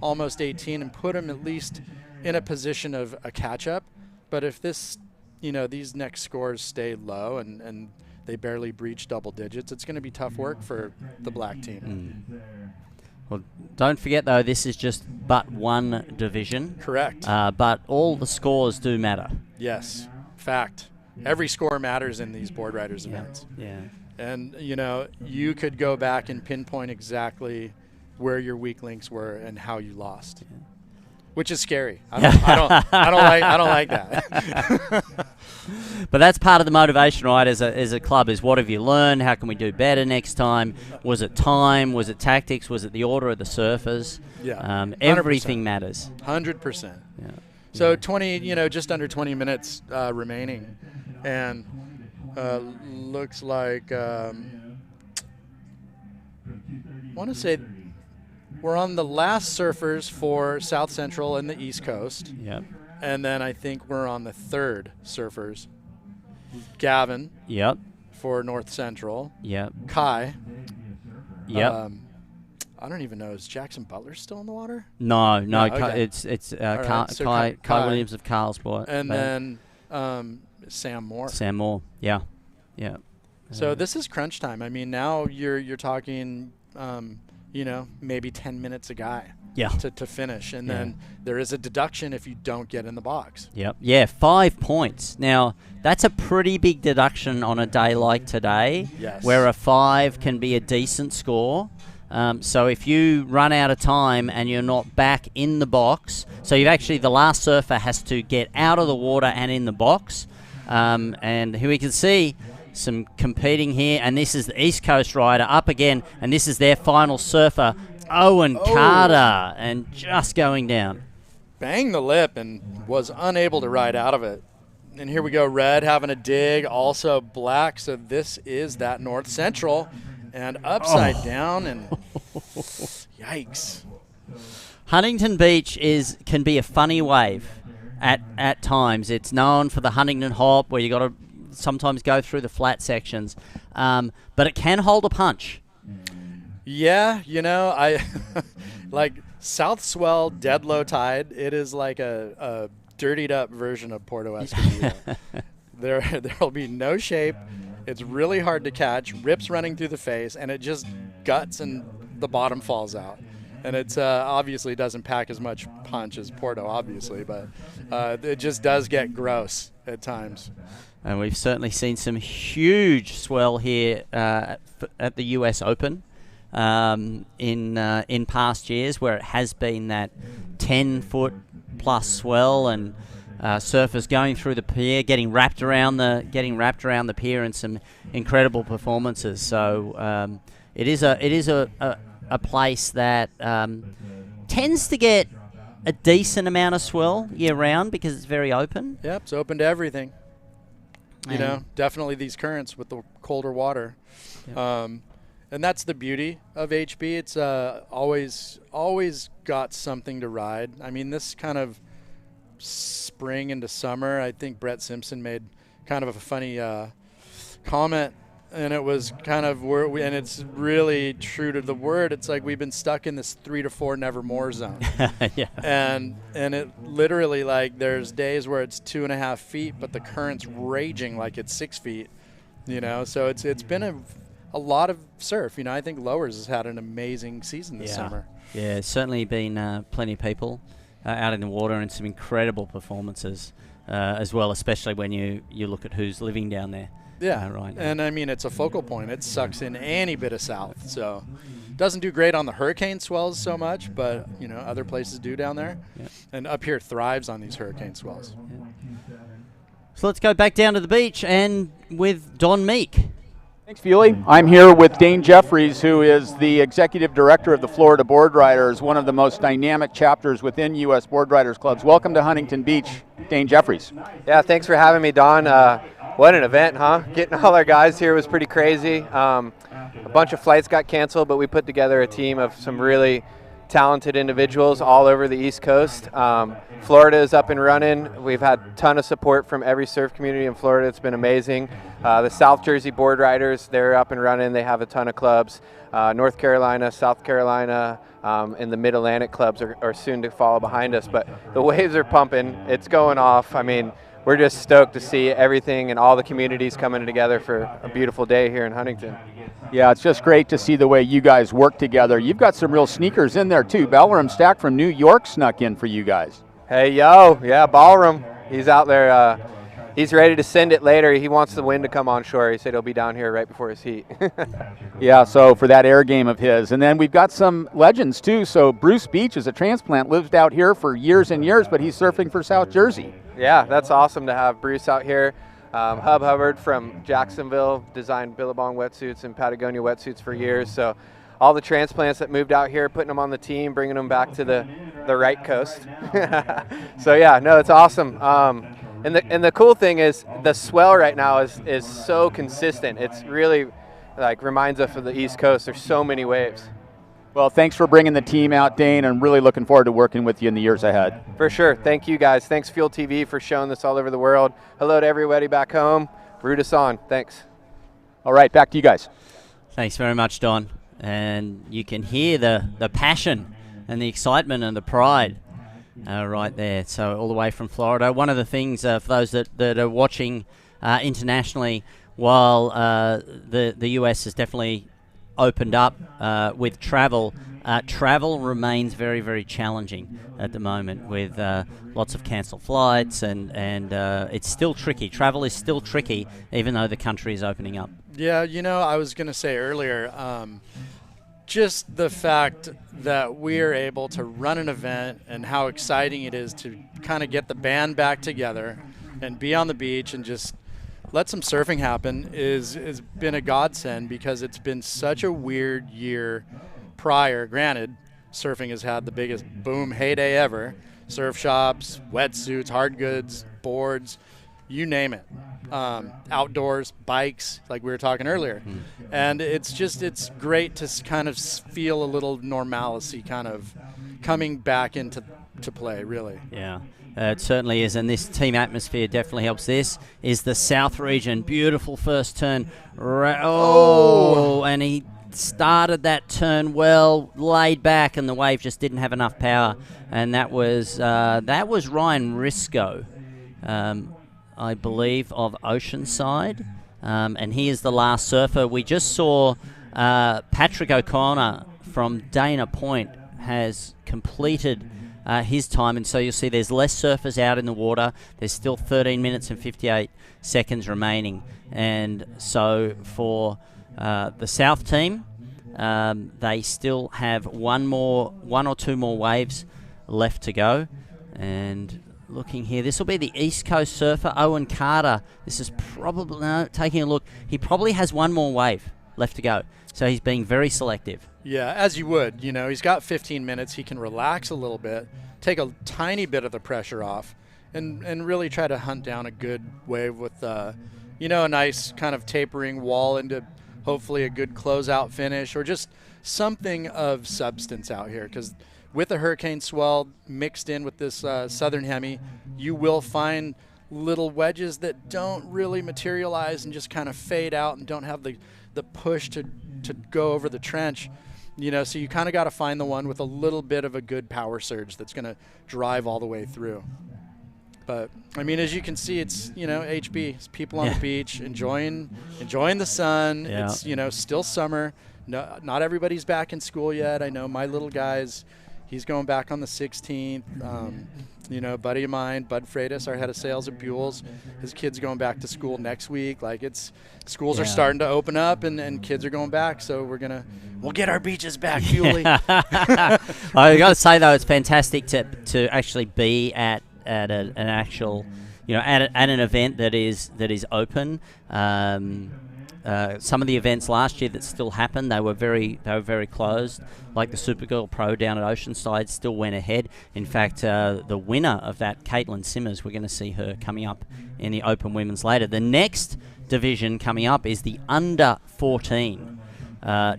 [SPEAKER 3] almost 18, and put them at least in a position of a catch-up. But if this, these next scores stay low and they barely breach double digits, it's going to be tough work for the black team.
[SPEAKER 2] Well, don't forget, though, this is just but one division.
[SPEAKER 3] Correct.
[SPEAKER 2] But all the scores do matter.
[SPEAKER 3] Yes, fact. Every score matters in these board riders events.
[SPEAKER 2] Yeah.
[SPEAKER 3] And, you could go back and pinpoint exactly where your weak links were and how you lost, which is scary. I don't like that.
[SPEAKER 2] But that's part of the motivation, right, as a club, is what have you learned? How can we do better next time? Was it time? Was it tactics? Was it the order of the surfers?
[SPEAKER 3] Yeah.
[SPEAKER 2] Everything matters.
[SPEAKER 3] 100%.
[SPEAKER 2] Yeah.
[SPEAKER 3] So 20, just under 20 minutes remaining. And looks like, I want to say we're on the last surfers for South Central and the East Coast.
[SPEAKER 2] Yep.
[SPEAKER 3] And then I think we're on the third surfers. Gavin.
[SPEAKER 2] Yep.
[SPEAKER 3] For North Central.
[SPEAKER 2] Yep.
[SPEAKER 3] Kai.
[SPEAKER 2] Yep.
[SPEAKER 3] I don't even know. Is Jackson Butler still in the water?
[SPEAKER 2] No.
[SPEAKER 3] Okay.
[SPEAKER 2] It's
[SPEAKER 3] Right, so
[SPEAKER 2] Kai
[SPEAKER 3] Kai
[SPEAKER 2] Williams of Carlsport.
[SPEAKER 3] And then Sam Moore.
[SPEAKER 2] Sam Moore. Yeah.
[SPEAKER 3] So this is crunch time. I mean, now you're talking, maybe 10 minutes a guy.
[SPEAKER 2] Yeah.
[SPEAKER 3] To finish, and then there is a deduction if you don't get in the box.
[SPEAKER 2] Yep. Yeah, 5 points. Now, that's a pretty big deduction on a day like today, where a 5 can be a decent score. So if you run out of time and you're not back in the box, so the last surfer has to get out of the water and in the box. And here we can see some competing here, and this is the East Coast rider up again, and this is their final surfer, Owen Carter, and just going down.
[SPEAKER 3] Banged the lip and was unable to ride out of it. And here we go, Red having a dig, also black, so this is that North Central, and upside down, and yikes.
[SPEAKER 2] Huntington Beach can be a funny wave at times. It's known for the Huntington Hop, where you got to sometimes go through the flat sections, but it can hold a punch.
[SPEAKER 3] Yeah, I like South Swell, dead low tide. It is like a dirtied up version of Porto Escondido. There'll be no shape. It's really hard to catch, rips running through the face, and it just guts and the bottom falls out. And it's obviously doesn't pack as much punch as Porto, obviously, but it just does get gross at times.
[SPEAKER 2] And we've certainly seen some huge swell here at the US Open in past years, where it has been that 10-foot plus swell, and surfers going through the pier, getting wrapped around the pier, and some incredible performances. So it is a place that tends to get a decent amount of swell year round because it's very open.
[SPEAKER 3] Yep, it's open to everything. Definitely these currents with the colder water. Yep. And that's the beauty of HB. It's always got something to ride. I mean, this kind of spring into summer, I think Brett Simpson made kind of a funny comment, and it was kind of and it's really true to the word. It's like we've been stuck in this 3 to 4 nevermore zone.
[SPEAKER 2] Yeah.
[SPEAKER 3] And it literally, like, there's days where it's 2.5 feet, but the current's raging like it's 6 feet. So it's been a lot of surf. I think Lowers has had an amazing season this summer.
[SPEAKER 2] Yeah, it's certainly been plenty of people out in the water, and some incredible performances as well, especially when you look at who's living down there.
[SPEAKER 3] Yeah,
[SPEAKER 2] right now.
[SPEAKER 3] And I mean, it's a focal point. It sucks in any bit of south, so doesn't do great on the hurricane swells so much, but other places do down there.
[SPEAKER 2] Yep.
[SPEAKER 3] And up here thrives on these hurricane swells.
[SPEAKER 2] So let's go back down to the beach and with Don Meek.
[SPEAKER 6] Thanks, Feely. I'm here with Dane Jeffries, who is the executive director of the Florida Board Riders, one of the most dynamic chapters within U.S. Board Riders clubs. Welcome to Huntington Beach, Dane Jeffries.
[SPEAKER 7] Yeah, thanks for having me, Don. What an event, huh? Getting all our guys here was pretty crazy. A bunch of flights got canceled, but we put together a team of some really talented individuals all over the East Coast. Florida is up and running. We've had a ton of support from every surf community in Florida. It's been amazing. The South Jersey Board Riders, they're up and running. They have a ton of clubs. North Carolina, South Carolina, and the Mid-Atlantic clubs are soon to follow behind us. But the waves are pumping. It's going off. I mean, we're just stoked to see everything and all the communities coming together for a beautiful day here in Huntington.
[SPEAKER 6] Yeah, it's just great to see the way you guys work together. You've got some real sneakers in there, too. Ballroom Stack from New York snuck in for you guys.
[SPEAKER 7] Hey, yo, yeah, Ballroom. He's out there. He's ready to send it later. He wants the wind to come on shore. He said he'll be down here right before his heat.
[SPEAKER 6] Yeah, so for that air game of his. And then we've got some legends, too. So Bruce Beach is a transplant, lived out here for years and years, but he's surfing for South Jersey.
[SPEAKER 7] Yeah, that's awesome to have Bruce out here. Hub Hubbard from Jacksonville designed Billabong wetsuits and Patagonia wetsuits for years. So all the transplants that moved out here, putting them on the team, bringing them back to the right coast. So yeah, no, it's awesome. And the cool thing is the swell right now is so consistent. It's really reminds us of the East Coast. There's so many waves.
[SPEAKER 6] Well, thanks for bringing the team out, Dane, and really looking forward to working with you in the years ahead.
[SPEAKER 7] For sure. Thank you, guys. Thanks, Fuel TV, for showing this all over the world. Hello to everybody back home. Root us on. Thanks.
[SPEAKER 6] All right, back to you guys.
[SPEAKER 2] Thanks very much, Don. And you can hear the passion and the excitement and the pride right there. So all the way from Florida. One of the things for those that are watching internationally, while the US has definitely opened up with travel, travel remains very, very challenging at the moment with lots of cancelled flights, and it's still tricky. Travel is still tricky, even though the country is opening up.
[SPEAKER 3] Yeah, I was going to say earlier, just the fact that we are able to run an event and how exciting it is to kind of get the band back together and be on the beach and just let some surfing happen is been a godsend, because it's been such a weird year prior. Granted, surfing has had the biggest boom heyday ever. Surf shops, wetsuits, hard goods, boards, you name it. Outdoors, bikes, like we were talking earlier. And it's great to kind of feel a little normalcy kind of coming back into play, really.
[SPEAKER 2] Yeah. It certainly is, and this team atmosphere definitely helps. This is the South region. Beautiful first turn. And he started that turn well, laid back, and the wave just didn't have enough power. And that was Ryan Risco, I believe, of Oceanside. And he is the last surfer. We just saw Patrick O'Connor from Dana Point has completed his time, and so you'll see there's less surfers out in the water. There's still 13 minutes and 58 seconds remaining, and so for the South team, they still have one or two more waves left to go. And looking here, this will be the East Coast surfer, Owen Carter. This is probably, taking a look, he probably has one more wave left to go, so he's being very selective.
[SPEAKER 3] Yeah, as you would. He's got 15 minutes. He can relax a little bit, take a tiny bit of the pressure off, and really try to hunt down a good wave with, a nice kind of tapering wall into hopefully a good closeout finish, or just something of substance out here. Because with a hurricane swell mixed in with this southern hemi, you will find little wedges that don't really materialize and just kind of fade out and don't have the push to go over the trench. So you kind of got to find the one with a little bit of a good power surge that's going to drive all the way through. But as you can see, it's HB. It's people on the beach enjoying the sun.
[SPEAKER 2] Yeah.
[SPEAKER 3] It's still summer. No, not everybody's back in school yet. I know my little guy's. He's going back on the 16th. Buddy of mine, Bud Freitas, our head of sales at Buell's, his kid's going back to school next week. Schools are starting to open up, and kids are going back. So we'll get our beaches back, Buell.
[SPEAKER 2] I got to say though, it's fantastic to actually be at an actual, at an event that is open. Some of the events last year that still happened, they were very closed. Like the Supergirl Pro down at Oceanside still went ahead. In fact, the winner of that, Caitlin Simmers, we're going to see her coming up in the Open Women's later. The next division coming up is the under 14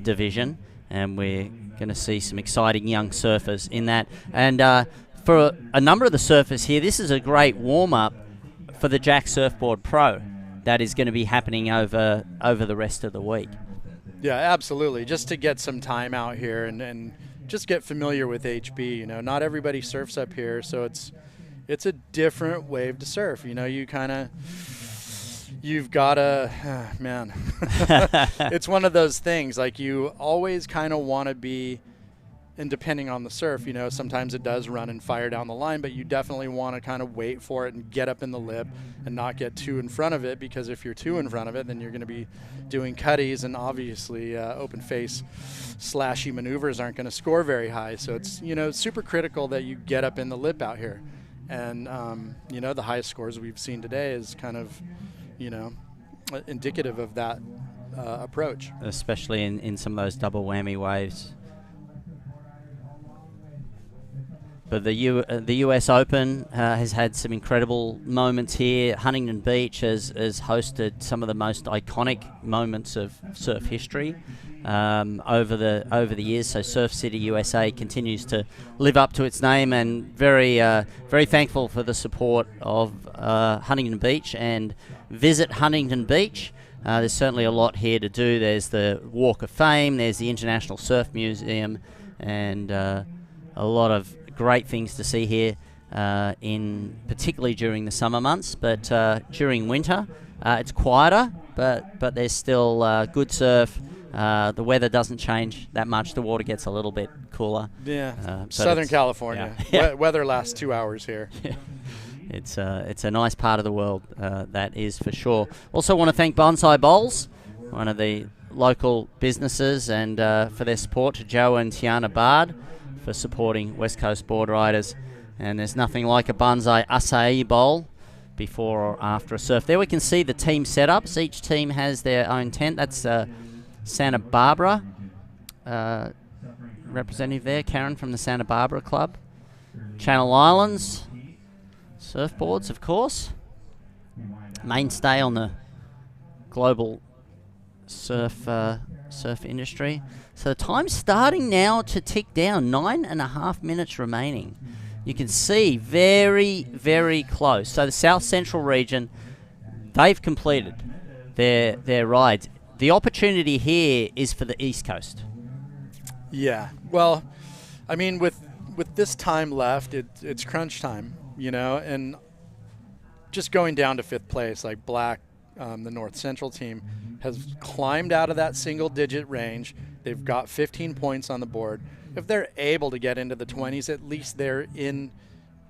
[SPEAKER 2] division, and we're going to see some exciting young surfers in that. And for a number of the surfers here, this is a great warm-up for the Jack Surfboard Pro that is going to be happening over the rest of the week.
[SPEAKER 3] Yeah, absolutely. Just to get some time out here and just get familiar with HB. Not everybody surfs up here, so it's a different wave to surf. You've got to, man. It's one of those things. Like, you always kind of want to be, and depending on the surf, sometimes it does run and fire down the line, but you definitely want to kind of wait for it and get up in the lip and not get too in front of it, because if you're too in front of it, then you're going to be doing cutties, and obviously open face slashy maneuvers aren't going to score very high. So it's, super critical that you get up in the lip out here. And, the highest scores we've seen today is kind of, indicative of that approach.
[SPEAKER 2] Especially in some of those double whammy waves. But the US Open has had some incredible moments here. Huntington Beach has hosted some of the most iconic moments of surf history over the years. So Surf City USA continues to live up to its name, and very thankful for the support of Huntington Beach. And visit Huntington Beach. There's certainly a lot here to do. There's the Walk of Fame. There's the International Surf Museum, and a lot of great things to see here, particularly during the summer months. But during winter, it's quieter, but there's still good surf. The weather doesn't change that much. The water gets a little bit cooler.
[SPEAKER 3] Yeah, Southern California.
[SPEAKER 2] Yeah.
[SPEAKER 3] Weather lasts 2 hours here.
[SPEAKER 2] It's a nice part of the world, that is for sure. Also want to thank Bonsai Bowls, one of the local businesses, and for their support to Joe and Tiana Bard for supporting West Coast Board Riders. And there's nothing like a bonsai acai bowl before or after a surf. There we can see the team setups. Each team has their own tent. That's Santa Barbara representative there, Karen from the Santa Barbara Club. Channel Islands, Surfboards, of course. Mainstay on the global surf industry. So the time's starting now to tick down. 9.5 minutes remaining. You can see very, very close. So the South Central region, they've completed their rides. The opportunity here is for the East Coast.
[SPEAKER 3] Yeah. Well, I mean, with this time left, it's crunch time, and just going down to 5th place, like Black, the North Central team, has climbed out of that single-digit range. They've got 15 points on the board. If they're able to get into the 20s, at least they're in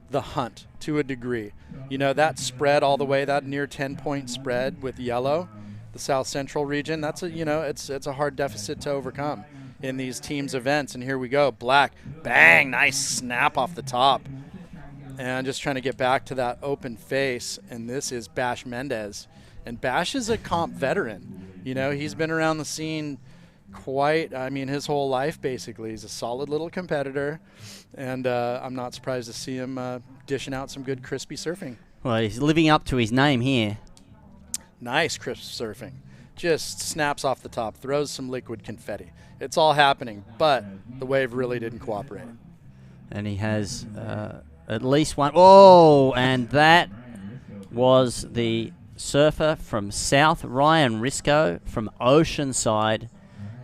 [SPEAKER 3] the hunt to a degree. That spread all the way, that near 10-point spread with yellow, the South Central region, that's it's a hard deficit to overcome in these teams events. And here we go, Black, bang, nice snap off the top. And just trying to get back to that open face, and this is Bash Mendez. And Bash is a comp veteran. He's been around the scene his whole life, basically. He's a solid little competitor, and I'm not surprised to see him dishing out some good crispy surfing.
[SPEAKER 2] Well, he's living up to his name here.
[SPEAKER 3] Nice crisp surfing. Just snaps off the top, throws some liquid confetti. It's all happening, but the wave really didn't cooperate.
[SPEAKER 2] And he has at least one. Oh, and that was the surfer from South, Ryan Risco from Oceanside.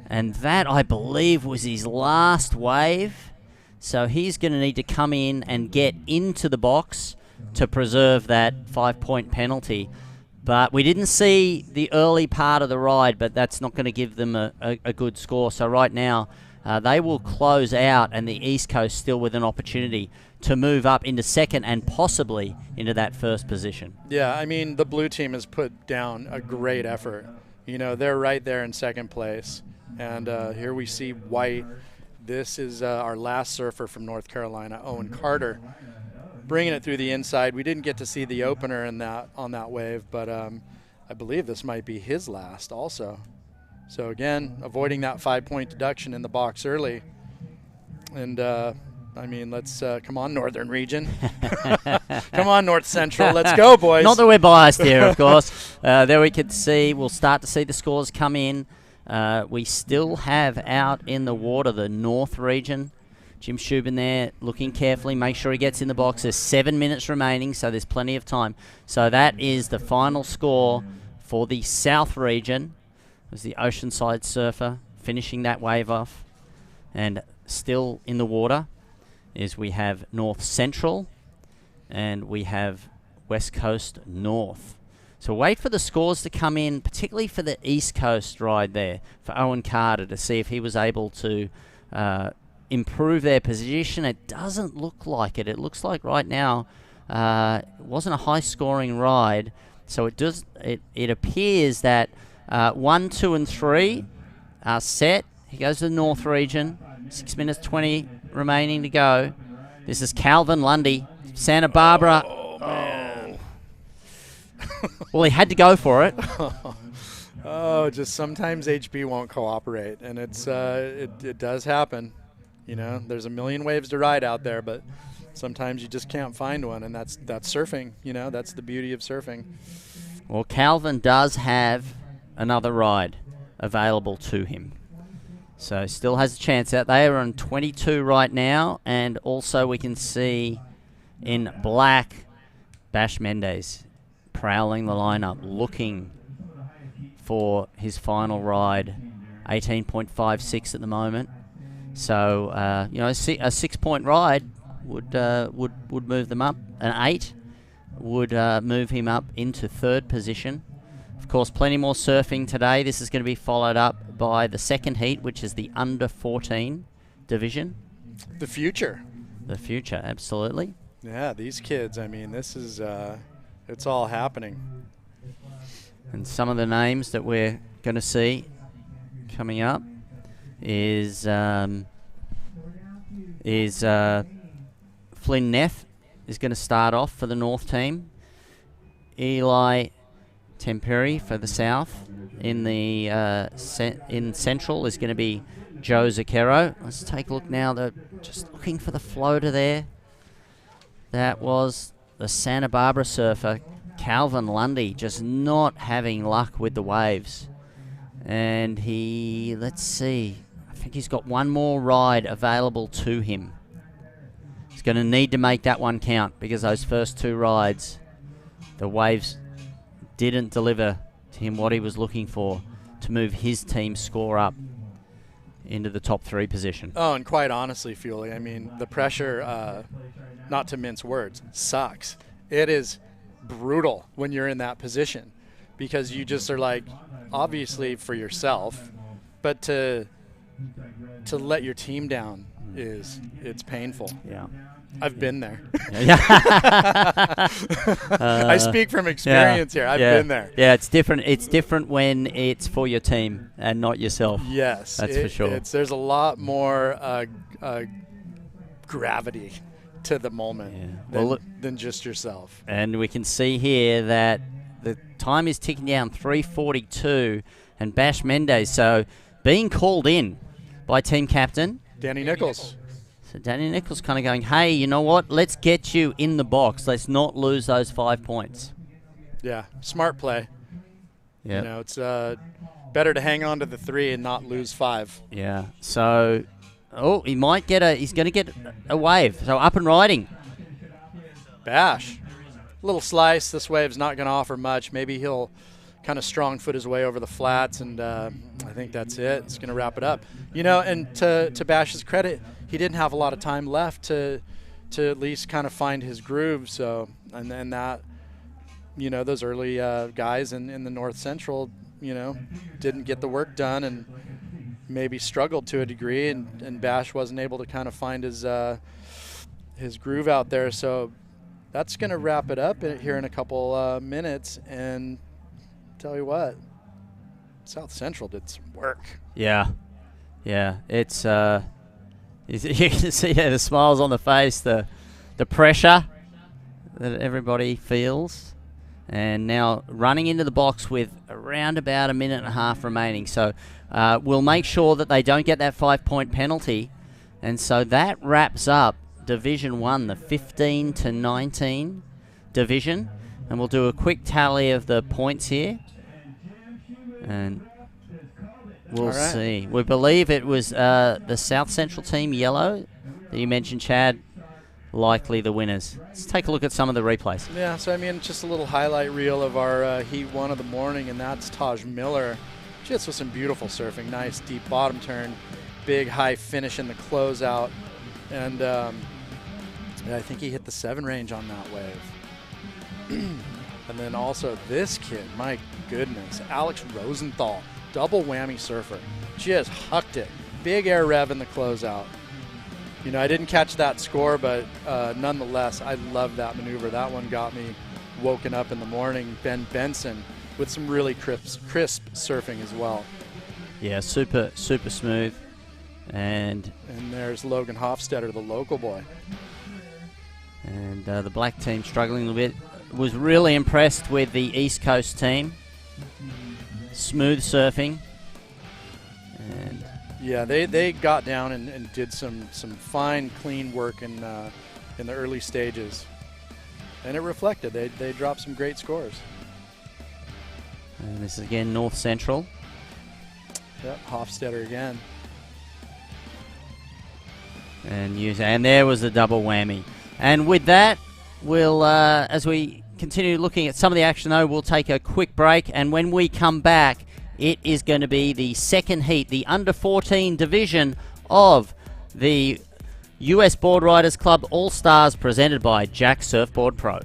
[SPEAKER 2] And that, I believe, was his last wave. So he's going to need to come in and get into the box to preserve that 5-point penalty. But we didn't see the early part of the ride, but that's not going to give them a good score. So right now, they will close out, and the East Coast still with an opportunity to move up into second and possibly into that first position.
[SPEAKER 3] Yeah, I mean, the blue team has put down a great effort. They're right there in second place. And here we see White. This is our last surfer from North Carolina, Owen Carter, bringing it through the inside. We didn't get to see the opener on that wave, but I believe this might be his last also. So again, avoiding that 5-point deduction in the box early. And let's come on, Northern Region. Come on, North Central. Let's go, boys.
[SPEAKER 2] Not that we're biased here, of course. There we could see, we'll start to see the scores come in. We still have out in the water the North Region. Jim Shubin there looking carefully, make sure he gets in the box. There's 7 minutes remaining, so there's plenty of time. So that is the final score for the South Region. It was the Oceanside surfer finishing that wave off. And still in the water is we have North Central and we have West Coast North. So wait for the scores to come in, particularly for the East Coast ride there, for Owen Carter, to see if he was able to improve their position. It doesn't look like it. It looks like right now it wasn't a high-scoring ride. So it appears that 1, 2, and 3 are set. He goes to the North Region. 6 minutes 20 remaining to go. This is Calvin Lundy, Santa Barbara.
[SPEAKER 3] Oh, man.
[SPEAKER 2] Well, he had to go for it.
[SPEAKER 3] Just sometimes HB won't cooperate, and it does happen. There's a million waves to ride out there, but sometimes you just can't find one, and that's surfing. That's the beauty of surfing.
[SPEAKER 2] Well, Calvin does have another ride available to him. So still has a chance out. They are on 22 right now, and also we can see in black Bash Mendez prowling the lineup, looking for his final ride. 18.56 at the moment. So a 6-point ride would move them up. An 8 would move him up into third position. Of course, plenty more surfing today. This is going to be followed up by the second heat, which is the under 14 division.
[SPEAKER 3] The future.
[SPEAKER 2] The future, absolutely.
[SPEAKER 3] Yeah, these kids. This is it's all happening.
[SPEAKER 2] And some of the names that we're going to see coming up is Flynn Neff is going to start off for the North team. Eli Temperi for the South. In the in Central is going to be Joe Zucchero. Let's take a look now. They're just looking for the floater there. That was the Santa Barbara surfer, Calvin Lundy, just not having luck with the waves. And let's see, I think he's got one more ride available to him. He's going to need to make that one count because those first 2 rides, the waves didn't deliver to him what he was looking for to move his team's score up into the top 3 position.
[SPEAKER 3] Oh, and quite honestly, Fuely, I mean, the pressure, not to mince words, sucks. It is brutal when you're in that position because you just are like, obviously for yourself, but to let your team down it's painful.
[SPEAKER 2] Yeah.
[SPEAKER 3] I've been there.
[SPEAKER 2] Yeah.
[SPEAKER 3] I speak from experience here. I've been there.
[SPEAKER 2] Yeah, it's different. It's different when it's for your team and not yourself.
[SPEAKER 3] Yes,
[SPEAKER 2] that's for sure.
[SPEAKER 3] There's a lot more gravity to the moment than just yourself.
[SPEAKER 2] And we can see here that the time is ticking down, 3:42, and Bash Mendez, so being called in by team captain
[SPEAKER 3] Danny Nichols.
[SPEAKER 2] So Danny Nichols kind of going, hey, you know what? Let's get you in the box. Let's not lose those 5 points.
[SPEAKER 3] Yeah, smart play.
[SPEAKER 2] Yeah.
[SPEAKER 3] You know, it's better to hang on to the 3 and not lose 5.
[SPEAKER 2] Yeah. So, he might get he's going to get a wave. So up and riding.
[SPEAKER 3] Bash. Little slice. This wave's not going to offer much. Maybe he'll kind of strong foot his way over the flats, and I think that's it. It's going to wrap it up. You know, and to Bash's credit, he didn't have a lot of time left to at least kind of find his groove. So, and then that, you know, those early guys in the North Central, you know, didn't get the work done and maybe struggled to a degree, and Bash wasn't able to kind of find his groove out there. So that's going to wrap it up here in a couple minutes. And tell you what, South Central did some work.
[SPEAKER 2] Yeah. It's you can see the smiles on the face, the pressure that everybody feels, and now running into the box with around about a minute and a half remaining. So we'll make sure that they don't get that 5-point penalty, and so that wraps up Division 1, the 15 to 19 division, and we'll do a quick tally of the points here, and we'll see. We believe it was the South Central team, yellow, that you mentioned, Chad, likely the winners. Let's take a look at some of the replays.
[SPEAKER 3] Yeah, so I mean, just a little highlight reel of our Heat 1 of the morning, and that's Taj Miller. Just with some beautiful surfing. Nice deep bottom turn, big high finish in the closeout, and I think he hit the 7 range on that wave. And then also this kid, my goodness, Alex Rosenthal. Double whammy surfer. Just hucked it. Big air rev in the closeout. You know, I didn't catch that score, but nonetheless, I love that maneuver. That one got me woken up in the morning. Ben Benson with some really crisp surfing as well.
[SPEAKER 2] Yeah, super smooth. And
[SPEAKER 3] there's Logan Hofstetter, the local boy.
[SPEAKER 2] And the black team struggling a little bit. Was really impressed with the East Coast team. Smooth surfing, and
[SPEAKER 3] yeah, they got down and did some fine, clean work in the early stages, and it reflected. They dropped some great scores.
[SPEAKER 2] And this is again North Central.
[SPEAKER 3] Yep, Hofstetter again.
[SPEAKER 2] And there was the double whammy. And with that, we'll as we continue looking at some of the action, though, we'll take a quick break, and when we come back, it is going to be the second heat, the under-14 division of the US Board Riders Club All-Stars, presented by Jack Surfboard Pro.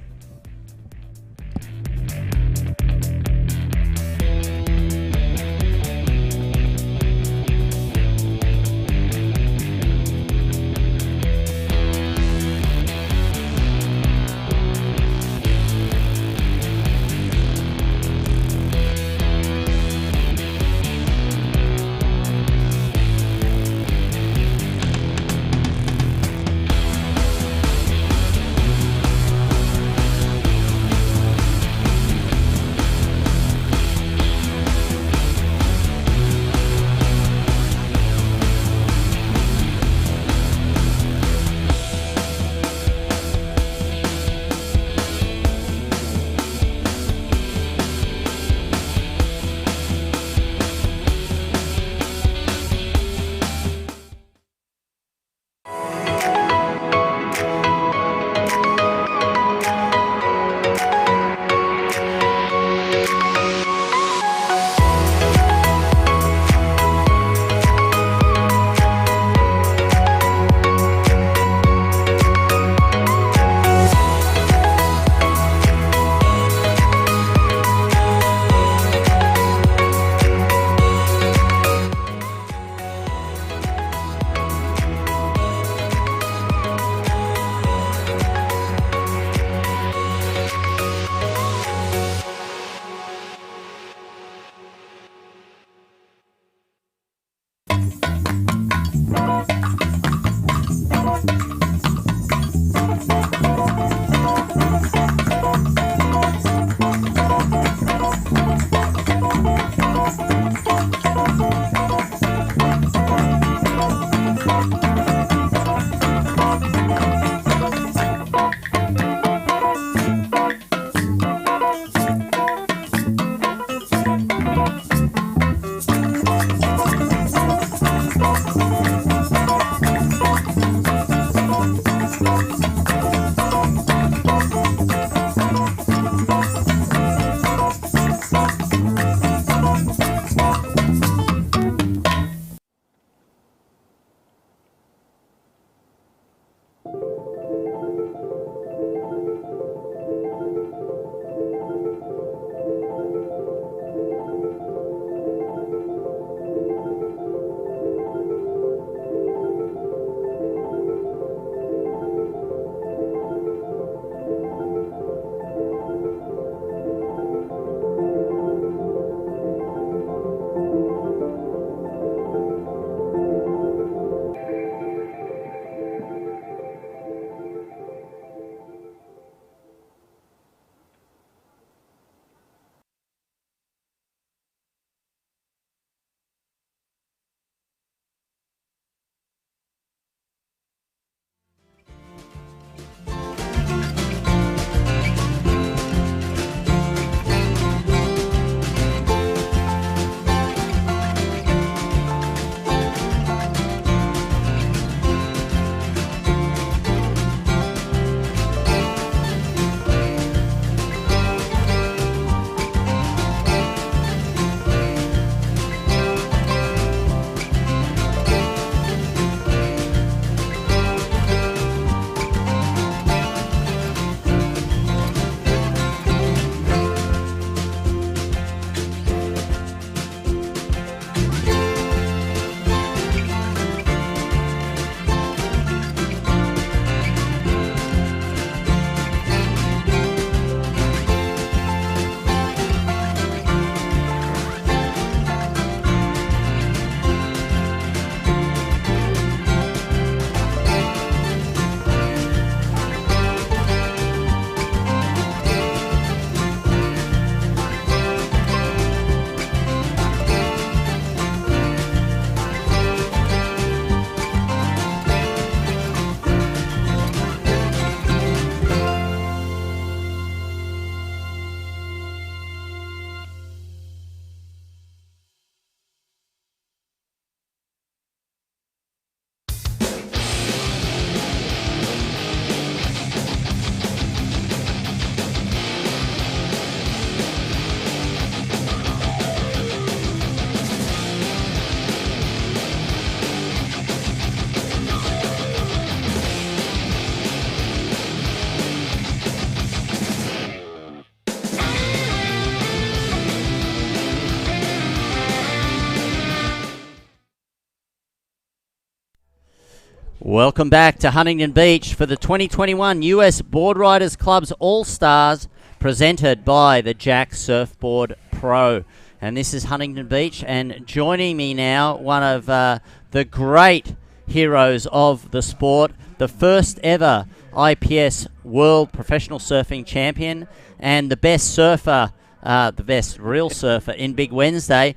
[SPEAKER 2] Welcome back to Huntington Beach for the 2021 US Board Riders Club's All-Stars, presented by the Jack Surfboard Pro. And this is Huntington Beach, and joining me now, one of the great heroes of the sport, the first ever IPS World Professional Surfing Champion, and the best surfer, the best real surfer in Big Wednesday,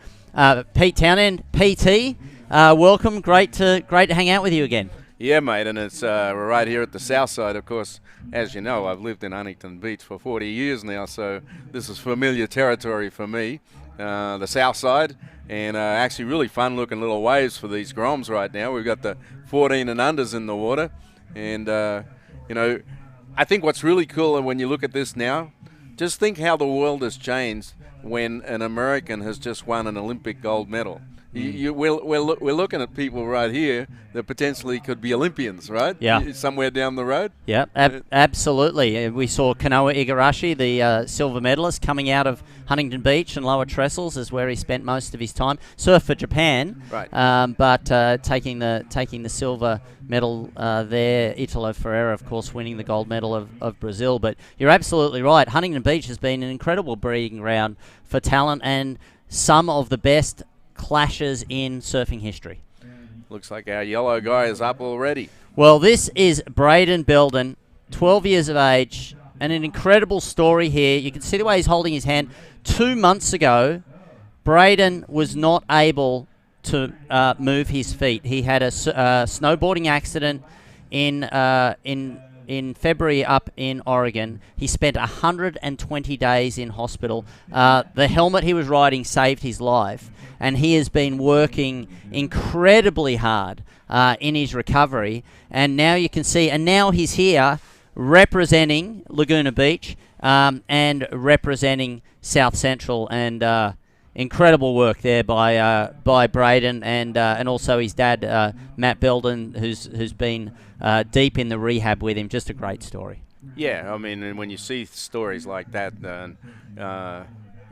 [SPEAKER 2] Pete Townend. PT, welcome. Great to hang out with you again.
[SPEAKER 8] Yeah, mate, and it's we're right here at the south side. Of course, as you know, I've lived in Huntington Beach for 40 years now, so this is familiar territory for me, the south side, and actually really fun-looking little waves for these groms right now. We've got the 14 and unders in the water, and, you know, I think what's really cool when you look at this now, just think how the world has changed when an American has just won an Olympic gold medal. We're looking at people right here that potentially could be Olympians, right?
[SPEAKER 2] Yeah.
[SPEAKER 8] Somewhere down the road.
[SPEAKER 2] Yeah, absolutely. We saw Kanoa Igarashi, the silver medalist, coming out of Huntington Beach, and Lower Trestles is where he spent most of his time. Surf for Japan,
[SPEAKER 8] right?
[SPEAKER 2] But taking the silver medal there. Italo Ferreira, of course, winning the gold medal of Brazil. But you're absolutely right. Huntington Beach has been an incredible breeding ground for talent and some of the best clashes in surfing history.
[SPEAKER 8] Looks like our yellow guy is up already.
[SPEAKER 2] Well, this is Braden Belden, 12 years of age, and an incredible story here. You can see the way he's holding his hand. 2 months ago, Braden was not able to move his feet. He had a snowboarding accident in February up in Oregon. He spent 120 days in hospital. The helmet he was riding saved his life, and he has been working incredibly hard in his recovery. And now you can see, and now he's here representing Laguna Beach and representing South Central, and incredible work there by Braden and also his dad Matt Belden, who's been deep in the rehab with him. Just a great story.
[SPEAKER 8] Yeah, I mean, and when you see stories like that,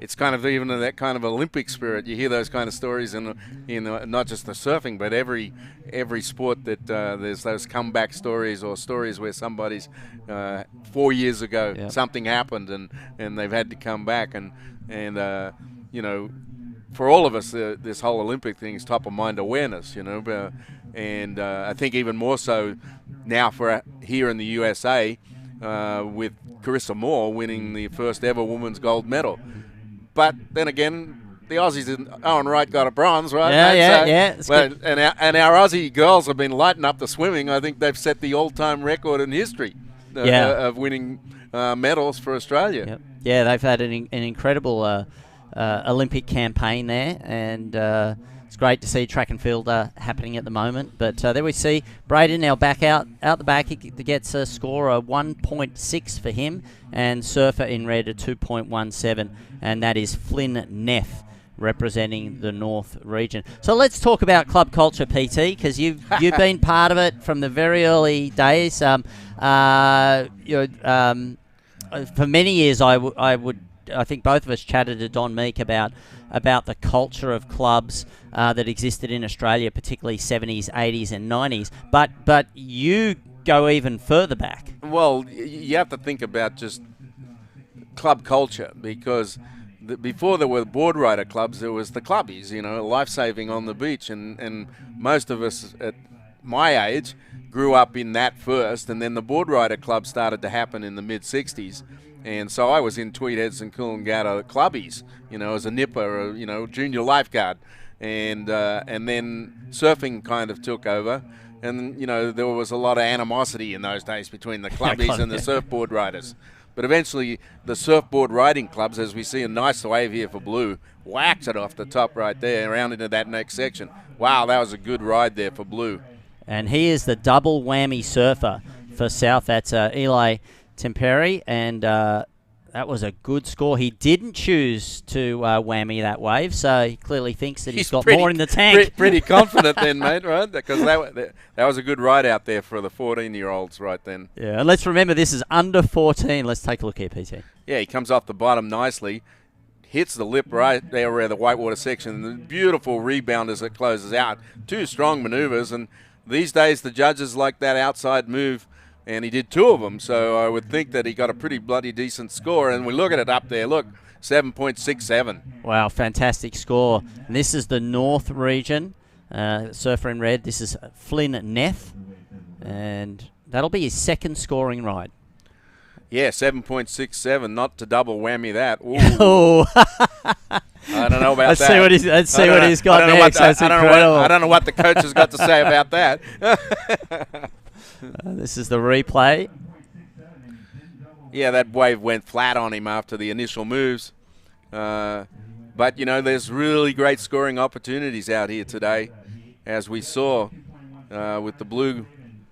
[SPEAKER 8] it's kind of even that kind of Olympic spirit. You hear those kind of stories in not just the surfing, but every sport that there's those comeback stories or stories where somebody's 4 years ago something happened and they've had to come back and you know, for all of us, this whole Olympic thing is top of mind awareness, you know, and I think even more so now for here in the USA with Carissa Moore winning the first ever women's gold medal. But then again, the Aussies in Owen Wright got a bronze, right?
[SPEAKER 2] Yeah.
[SPEAKER 8] Well, and our Aussie girls have been lighting up the swimming. I think they've set the all-time record in history of winning medals for Australia.
[SPEAKER 2] Yep. Yeah, they've had an incredible Olympic campaign there, and it's great to see track and field happening at the moment. But there we see Braden now back out the back. He gets a score of 1.6 for him, and Surfer in red a 2.17, and that is Flynn Neff representing the North region. So let's talk about club culture, PT, because you've been part of it from the very early days. For many years, I think both of us chatted to Don Meek about the culture of clubs that existed in Australia, particularly 70s, 80s, and 90s. But you go even further back.
[SPEAKER 8] Well, you have to think about just club culture, because before there were board rider clubs, there was the clubbies, you know, life-saving on the beach, and most of us at my age grew up in that first, and then the board rider club started to happen in the mid-60s. And so I was in Tweedheads and Coolangatta clubbies, you know, as a nipper, or, you know, junior lifeguard. And then surfing kind of took over. And, you know, there was a lot of animosity in those days between the clubbies and the surfboard riders. But eventually the surfboard riding clubs, as we see a nice wave here for Blue, whacks it off the top right there, around into that next section. Wow, that was a good ride there for Blue.
[SPEAKER 2] And he is the double whammy surfer for South. That's Eli Temperi, and that was a good score. He didn't choose to whammy that wave, so he clearly thinks that he's got more in the tank.
[SPEAKER 8] Pretty confident then, mate, right? Because that was a good ride out there for the 14-year-olds right then.
[SPEAKER 2] Yeah, and let's remember this is under 14. Let's take a look here, PT.
[SPEAKER 8] Yeah, he comes off the bottom nicely, hits the lip right there where the whitewater section, and the beautiful rebound as it closes out. Two strong maneuvers, and these days the judges like that outside move, and he did 2 of them, so I would think that he got a pretty bloody decent score. And we look at it up there, look, 7.67.
[SPEAKER 2] Wow, fantastic score. And this is the North region. Surfer in red, this is Flynn Neff, and that'll be his second scoring ride.
[SPEAKER 8] Yeah, 7.67, not to double whammy that.
[SPEAKER 2] Oh.
[SPEAKER 8] I don't know about
[SPEAKER 2] let's
[SPEAKER 8] that.
[SPEAKER 2] See what he's, let's see what he's got next. That's incredible.
[SPEAKER 8] I don't know what the coach has got to say about that.
[SPEAKER 2] This is the replay.
[SPEAKER 8] Yeah, that wave went flat on him after the initial moves. But, you know, there's really great scoring opportunities out here today, as we saw with the blue,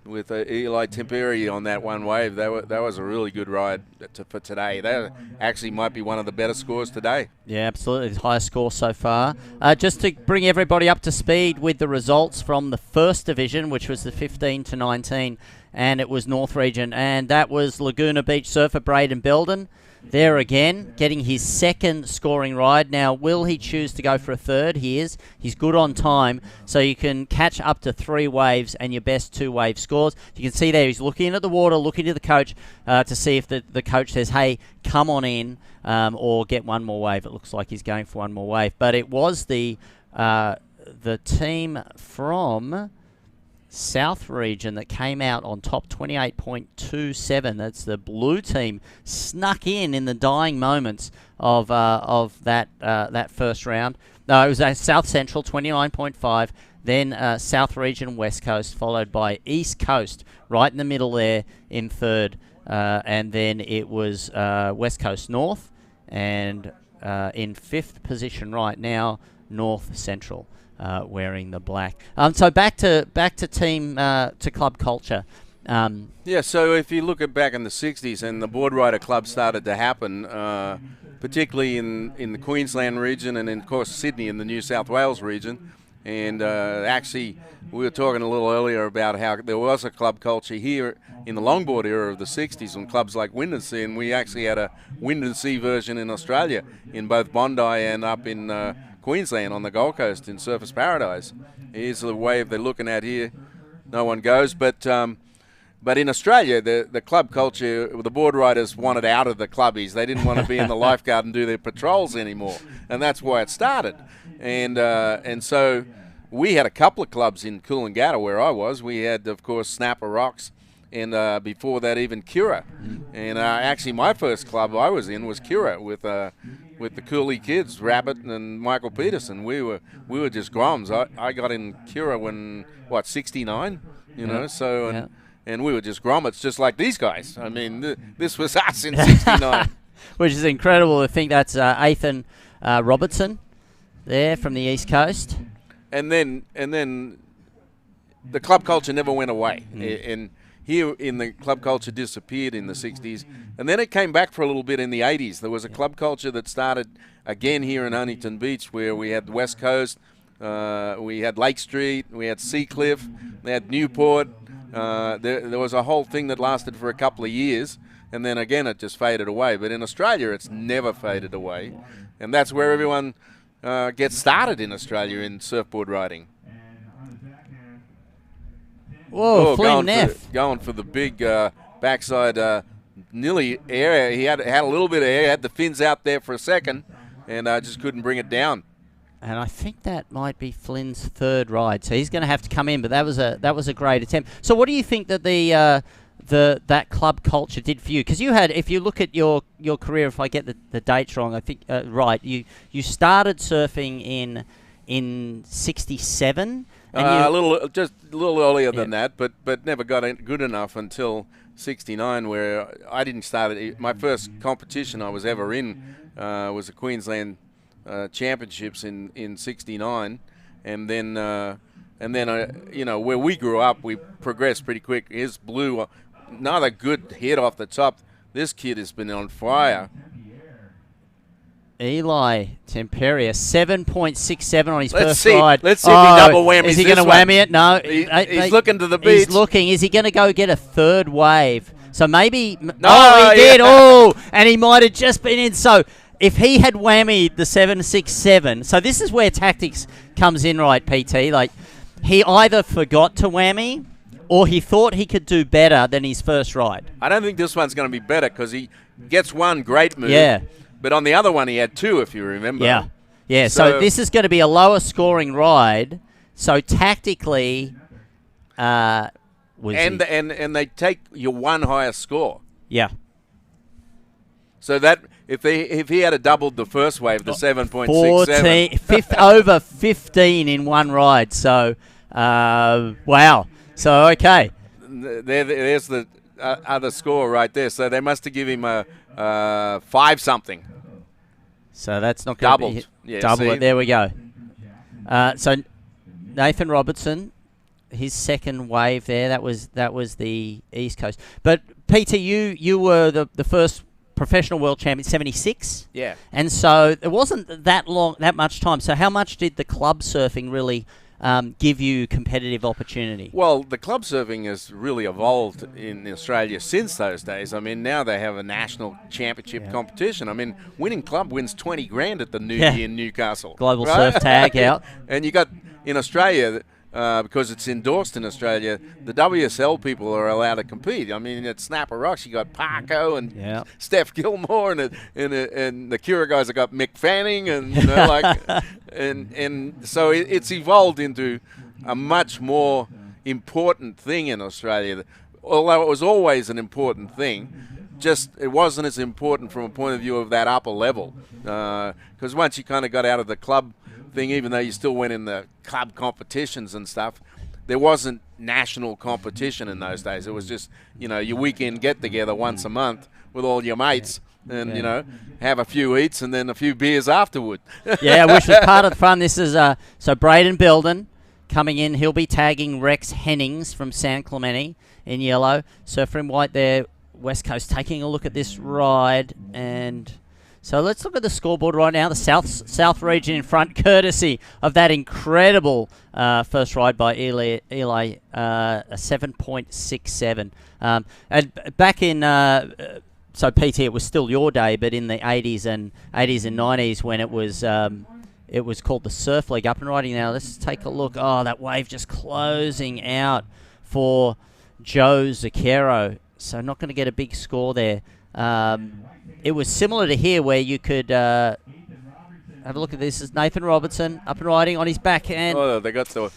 [SPEAKER 8] with Eli Temperi on that one wave. That was a really good ride for today. That actually might be one of the better scores today.
[SPEAKER 2] Yeah, absolutely. The highest score so far. Just to bring everybody up to speed with the results from the first division, which was the 15 to 19, and it was North Region, and that was Laguna Beach surfer Braden Belden. There again, getting his second scoring ride. Now, will he choose to go for a third? He is. He's good on time, so you can catch up to 3 waves and your best 2 wave scores. You can see there he's looking at the water, looking to the coach to see if the coach says, hey, come on in or get one more wave. It looks like he's going for one more wave. But it was the team from South region that came out on top, 28.27. That's the blue team, snuck in the dying moments of that first round. No, it was South Central, 29.5. Then South region, West Coast, followed by East Coast, right in the middle there in third. And then it was West Coast North, and in 5th position right now, North Central. Wearing the black. So back to team to club culture.
[SPEAKER 8] Yeah, so if you look at back in the 60s and the board rider club started to happen, particularly in the Queensland region and, of course, Sydney in the New South Wales region. And actually, we were talking a little earlier about how there was a club culture here in the longboard era of the 60s when clubs like Wind and Sea, and we actually had a Wind and Sea version in Australia in both Bondi and up in Queensland on the Gold Coast in Surfers Paradise. Here's the wave they're looking at here. No one goes, but in Australia, the club culture, the board riders wanted out of the clubbies. They didn't want to be in the lifeguard and do their patrols anymore, and that's why it started. And so we had a couple of clubs in Coolangatta where I was. We had, of course, Snapper Rocks, and before that even Cura. And actually my first club I was in was Cura with the Cooley kids, Rabbit and Michael Peterson. We were just groms. I got in Cura when, 69? You know, so, and we were just grommets just like these guys. I mean, this was us in 69.
[SPEAKER 2] Which is incredible. I think that's Ethan Robertson there from the East Coast.
[SPEAKER 8] And then the club culture never went away. And here in the club culture disappeared in the 60s, and then it came back for a little bit in the 80s. There was a club culture that started again here in Huntington Beach, where we had the West Coast, we had Lake Street, we had Seacliff, we had Newport. There was a whole thing that lasted for a couple of years, and then again it just faded away. But in Australia, it's never faded away, and that's where everyone gets started in Australia in surfboard riding.
[SPEAKER 2] Whoa, Flynn Neff.
[SPEAKER 8] Going for the big backside, nearly air. He had a little bit of air, had the fins out there for a second, and just couldn't bring it down.
[SPEAKER 2] And I think that might be Flynn's third ride, so he's going to have to come in. But that was a great attempt. So, what do you think that that club culture did for you? Because you had, if you look at your career, if I get the dates wrong, I think right, you started surfing in 67.
[SPEAKER 8] A little earlier than that, but never got good enough until 69, where I didn't start it. My first competition I was ever in was the Queensland Championships in 69, and then where we grew up, we progressed pretty quick. Here's Blue, another good hit off the top. This kid has been on fire.
[SPEAKER 2] Eli Temperia, 7.67 on his first ride.
[SPEAKER 8] Let's see if he double whammies.
[SPEAKER 2] Is he going to whammy it? No.
[SPEAKER 8] He's looking to the beach.
[SPEAKER 2] He's looking. Is he going to go get a third wave? So maybe.
[SPEAKER 8] No,
[SPEAKER 2] he did. Oh, and he might have just been in. So if he had whammied the 7.67, so this is where tactics comes in, right, PT? Like, he either forgot to whammy or he thought he could do better than his first ride.
[SPEAKER 8] I don't think this one's going to be better because he gets one great move.
[SPEAKER 2] Yeah.
[SPEAKER 8] But on the other one, he had two, if you remember.
[SPEAKER 2] Yeah. Yeah, so this is going to be a lower scoring ride. So tactically, and
[SPEAKER 8] they take your one highest score.
[SPEAKER 2] Yeah.
[SPEAKER 8] So that if he had doubled the first wave, the 7.67,
[SPEAKER 2] over 15 in one ride. So wow. So okay.
[SPEAKER 8] There's the other score right there. So they must have given him a 5 something.
[SPEAKER 2] So that's not going to be double it. There we go. So Nathan Robertson, his second wave there. That was the East Coast. But Peter, you were the first professional world champion, 76.
[SPEAKER 8] Yeah.
[SPEAKER 2] And so it wasn't that much time. So how much did the club surfing really give you competitive opportunity?
[SPEAKER 8] Well, the club surfing has really evolved in Australia since those days. I mean, now they have a national championship competition. I mean, winning club wins 20 grand at the New Year in Newcastle.
[SPEAKER 2] Global Surf Tag out.
[SPEAKER 8] And you got in Australia, because it's endorsed in Australia, the WSL people are allowed to compete. I mean, at Snapper Rocks, you got Parko and Steph Gilmore, and the Cura guys have got Mick Fanning, and and so it's evolved into a much more important thing in Australia. Although it was always an important thing, just it wasn't as important from a point of view of that upper level. Because once you kind of got out of the club thing, even though you still went in the club competitions and stuff, there wasn't national competition in those days. It was just, your weekend get-together once a month with all your mates and, have a few eats and then a few beers afterward.
[SPEAKER 2] Yeah, which was part of the fun. This is, so Braden Belden coming in. He'll be tagging Rex Hennings from San Clemente in yellow. Surfer in white there, West Coast, taking a look at this ride. And so let's look at the scoreboard right now. The South region in front, courtesy of that incredible first ride by Eli, a 7.67. And back in, so PT, it was still your day, but in the 80s and 90s when it was called the Surf League, up and riding now. Let's take a look. Oh, that wave just closing out for Joe Zucchero. So not going to get a big score there. It was similar to here where you could have a look at this. This is Nathan Robertson up and riding on his backhand.
[SPEAKER 8] Oh, they got the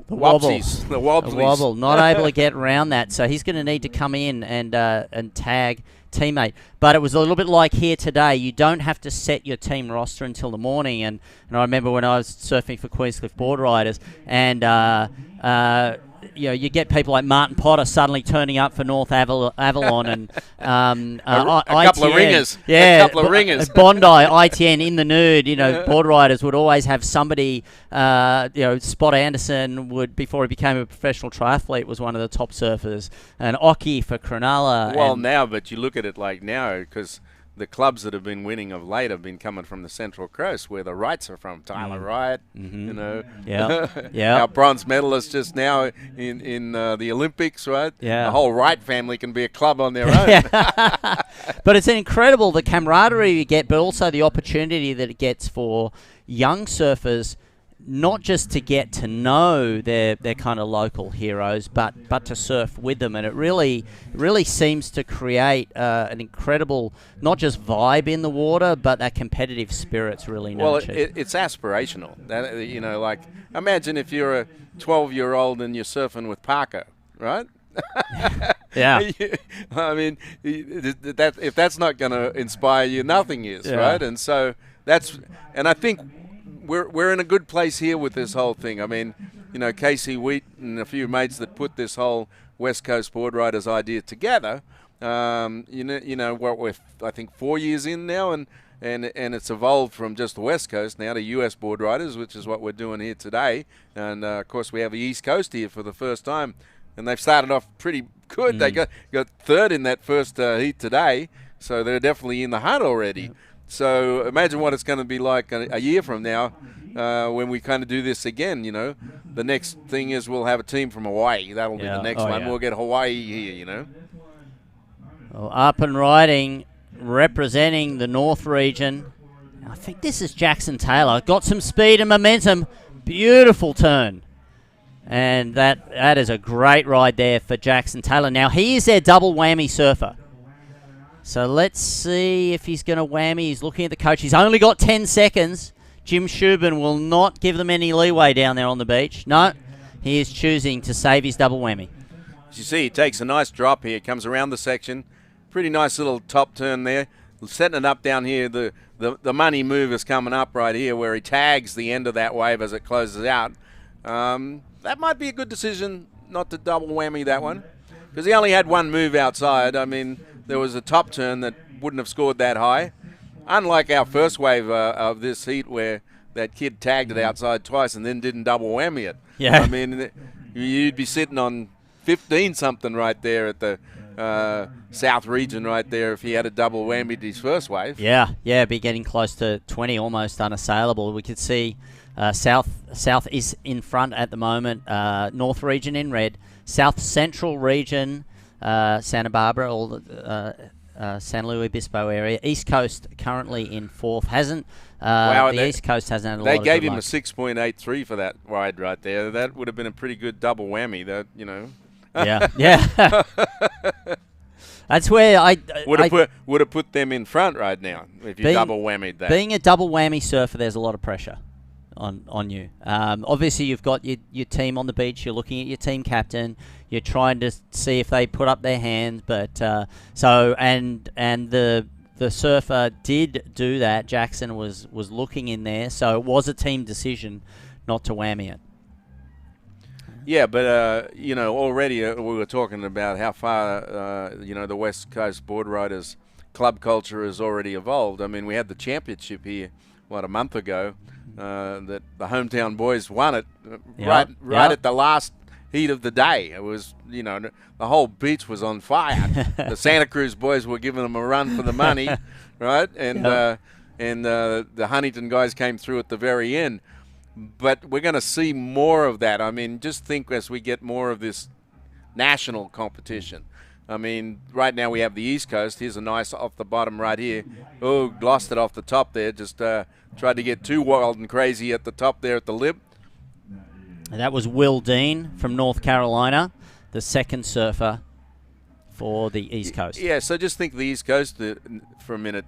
[SPEAKER 2] wobble.
[SPEAKER 8] The wobblies.
[SPEAKER 2] Wobble, not able to get around that. So he's going to need to come in and tag teammate. But it was a little bit like here today. You don't have to set your team roster until the morning. And I remember when I was surfing for Queenscliff Board Riders, and you get people like Martin Potter suddenly turning up for North Avalon and
[SPEAKER 8] a couple of ringers.
[SPEAKER 2] Yeah,
[SPEAKER 8] a couple of ringers.
[SPEAKER 2] Bondi, ITN in the nude. Board riders would always have somebody. Spot Anderson would, before he became a professional triathlete, was one of the top surfers, and Oki for Cronulla.
[SPEAKER 8] Well, now, but you look at it like now, because the clubs that have been winning of late have been coming from the Central Coast, where the Wrights are from. Tyler Wright, our bronze medalist just now in the Olympics, right?
[SPEAKER 2] Yeah.
[SPEAKER 8] The whole Wright family can be a club on their own.
[SPEAKER 2] But it's incredible, the camaraderie you get, but also the opportunity that it gets for young surfers, not just to get to know their kind of local heroes, but to surf with them. And it really seems to create an incredible, not just vibe in the water, but that competitive spirit's really nurtured.
[SPEAKER 8] Well, it's aspirational. That, like, imagine if you're a 12-year-old and you're surfing with Parker, right?
[SPEAKER 2] Yeah.
[SPEAKER 8] I mean, that if that's not going to inspire you, nothing is, right? And so and I think we're in a good place here with this whole thing. I mean, Casey Wheat and a few mates that put this whole West Coast Board Riders idea together. What we're I think 4 years in now, and it's evolved from just the West Coast now to US Board Riders, which is what we're doing here today. And of course, we have the East Coast here for the first time, and they've started off pretty good. They got third in that first heat today, so they're definitely in the hunt already. So imagine what it's going to be like a year from now when we kind of do this again. The next thing is we'll have a team from Hawaii. That'll be the next one. Yeah. We'll get Hawaii here.
[SPEAKER 2] Well, up and riding, representing the North region. I think this is Jackson Taylor. Got some speed and momentum. Beautiful turn. And that is a great ride there for Jackson Taylor. Now, he is their double whammy surfer. So let's see if he's going to whammy. He's looking at the coach. He's only got 10 seconds. Jim Shubin will not give them any leeway down there on the beach. No, he is choosing to save his double whammy.
[SPEAKER 8] As you see, he takes a nice drop here, comes around the section. Pretty nice little top turn there. Setting it up down here. The money move is coming up right here where he tags the end of that wave as it closes out. That might be a good decision not to double whammy that one, because he only had one move outside. I mean, there was a top turn that wouldn't have scored that high. Unlike our first wave of this heat where that kid tagged it outside twice and then didn't double whammy it.
[SPEAKER 2] Yeah.
[SPEAKER 8] I mean, you'd be sitting on 15-something right there at the south region right there if he had a double whammied his first wave.
[SPEAKER 2] Yeah, be getting close to 20, almost unassailable. We could see south is in front at the moment, north region in red, south central region, Santa Barbara, all the San Luis Obispo area. East Coast currently in fourth. East Coast hasn't had a lot of
[SPEAKER 8] They gave
[SPEAKER 2] good
[SPEAKER 8] him
[SPEAKER 2] luck.
[SPEAKER 8] a 6.83 for that ride right there. That would have been a pretty good double whammy. That, you know.
[SPEAKER 2] Yeah. That's where I
[SPEAKER 8] would have put them in front right now if you double whammied that.
[SPEAKER 2] Being a double whammy surfer, there's a lot of pressure on you. Obviously, you've got your team on the beach. You're looking at your team captain. You're trying to see if they put up their hands. But the surfer did do that. Jackson was looking in there, so it was a team decision not to whammy it.
[SPEAKER 8] Yeah, but already we were talking about how far the West Coast board riders club culture has already evolved. I mean, we had the championship here a month ago that the hometown boys won it right at the last heat of the day. It was, the whole beach was on fire. The Santa Cruz boys were giving them a run for the money, right? And the Huntington guys came through at the very end. But we're going to see more of that. I mean, just think as we get more of this national competition. I mean, right now we have the East Coast. Here's a nice off the bottom right here. Oh, lost it off the top there. Just tried to get too wild and crazy at the top there at the lip.
[SPEAKER 2] And that was Will Dean from North Carolina, the second surfer for the East Coast.
[SPEAKER 8] Yeah, so just think the East Coast for a minute.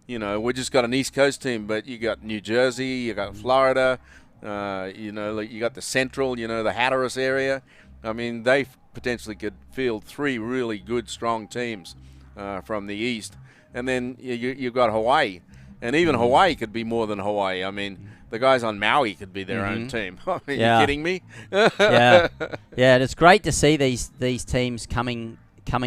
[SPEAKER 8] We just got an East Coast team, but you got New Jersey, you got Florida, you got the Central, the Hatteras area. I mean, they potentially could field three really good, strong teams from the East. And then you've got Hawaii. And even Hawaii could be more than Hawaii. I mean, the guys on Maui could be their own team. Are you kidding me?
[SPEAKER 2] Yeah, it's great to see these teams coming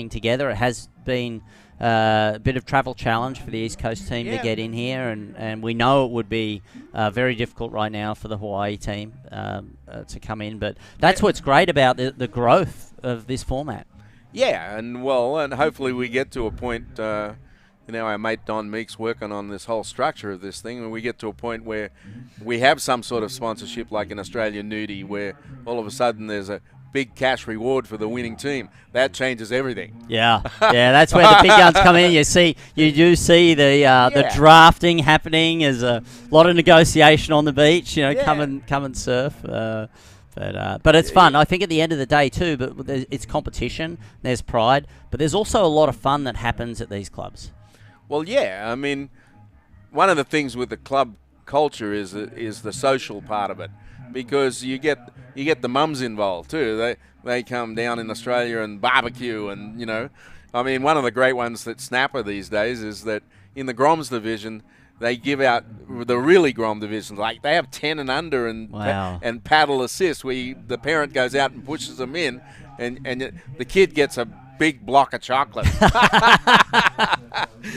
[SPEAKER 2] together. It has been a bit of travel challenge for the East Coast team to get in here, and we know it would be very difficult right now for the Hawaii team to come in. But that's what's great about the growth of this format.
[SPEAKER 8] Yeah, and hopefully we get to a point. Our mate Don Meek's working on this whole structure of this thing, and we get to a point where we have some sort of sponsorship like an Australian Nudie, where all of a sudden there's a big cash reward for the winning team. That changes everything. Yeah,
[SPEAKER 2] that's where the big guns come in. You do see the drafting happening. There's a lot of negotiation on the beach. Come and surf. But it's fun. I think at the end of the day too. But it's competition. There's pride, but there's also a lot of fun that happens at these clubs.
[SPEAKER 8] Well, yeah. I mean, one of the things with the club culture is the social part of it, because you get the mums involved too. They come down in Australia and barbecue, and I mean, one of the great ones that Snapper these days is that in the Groms division they give out the really Grom divisions, like they have 10 and under and paddle assist, where the parent goes out and pushes them in, and the kid gets a big block of chocolate.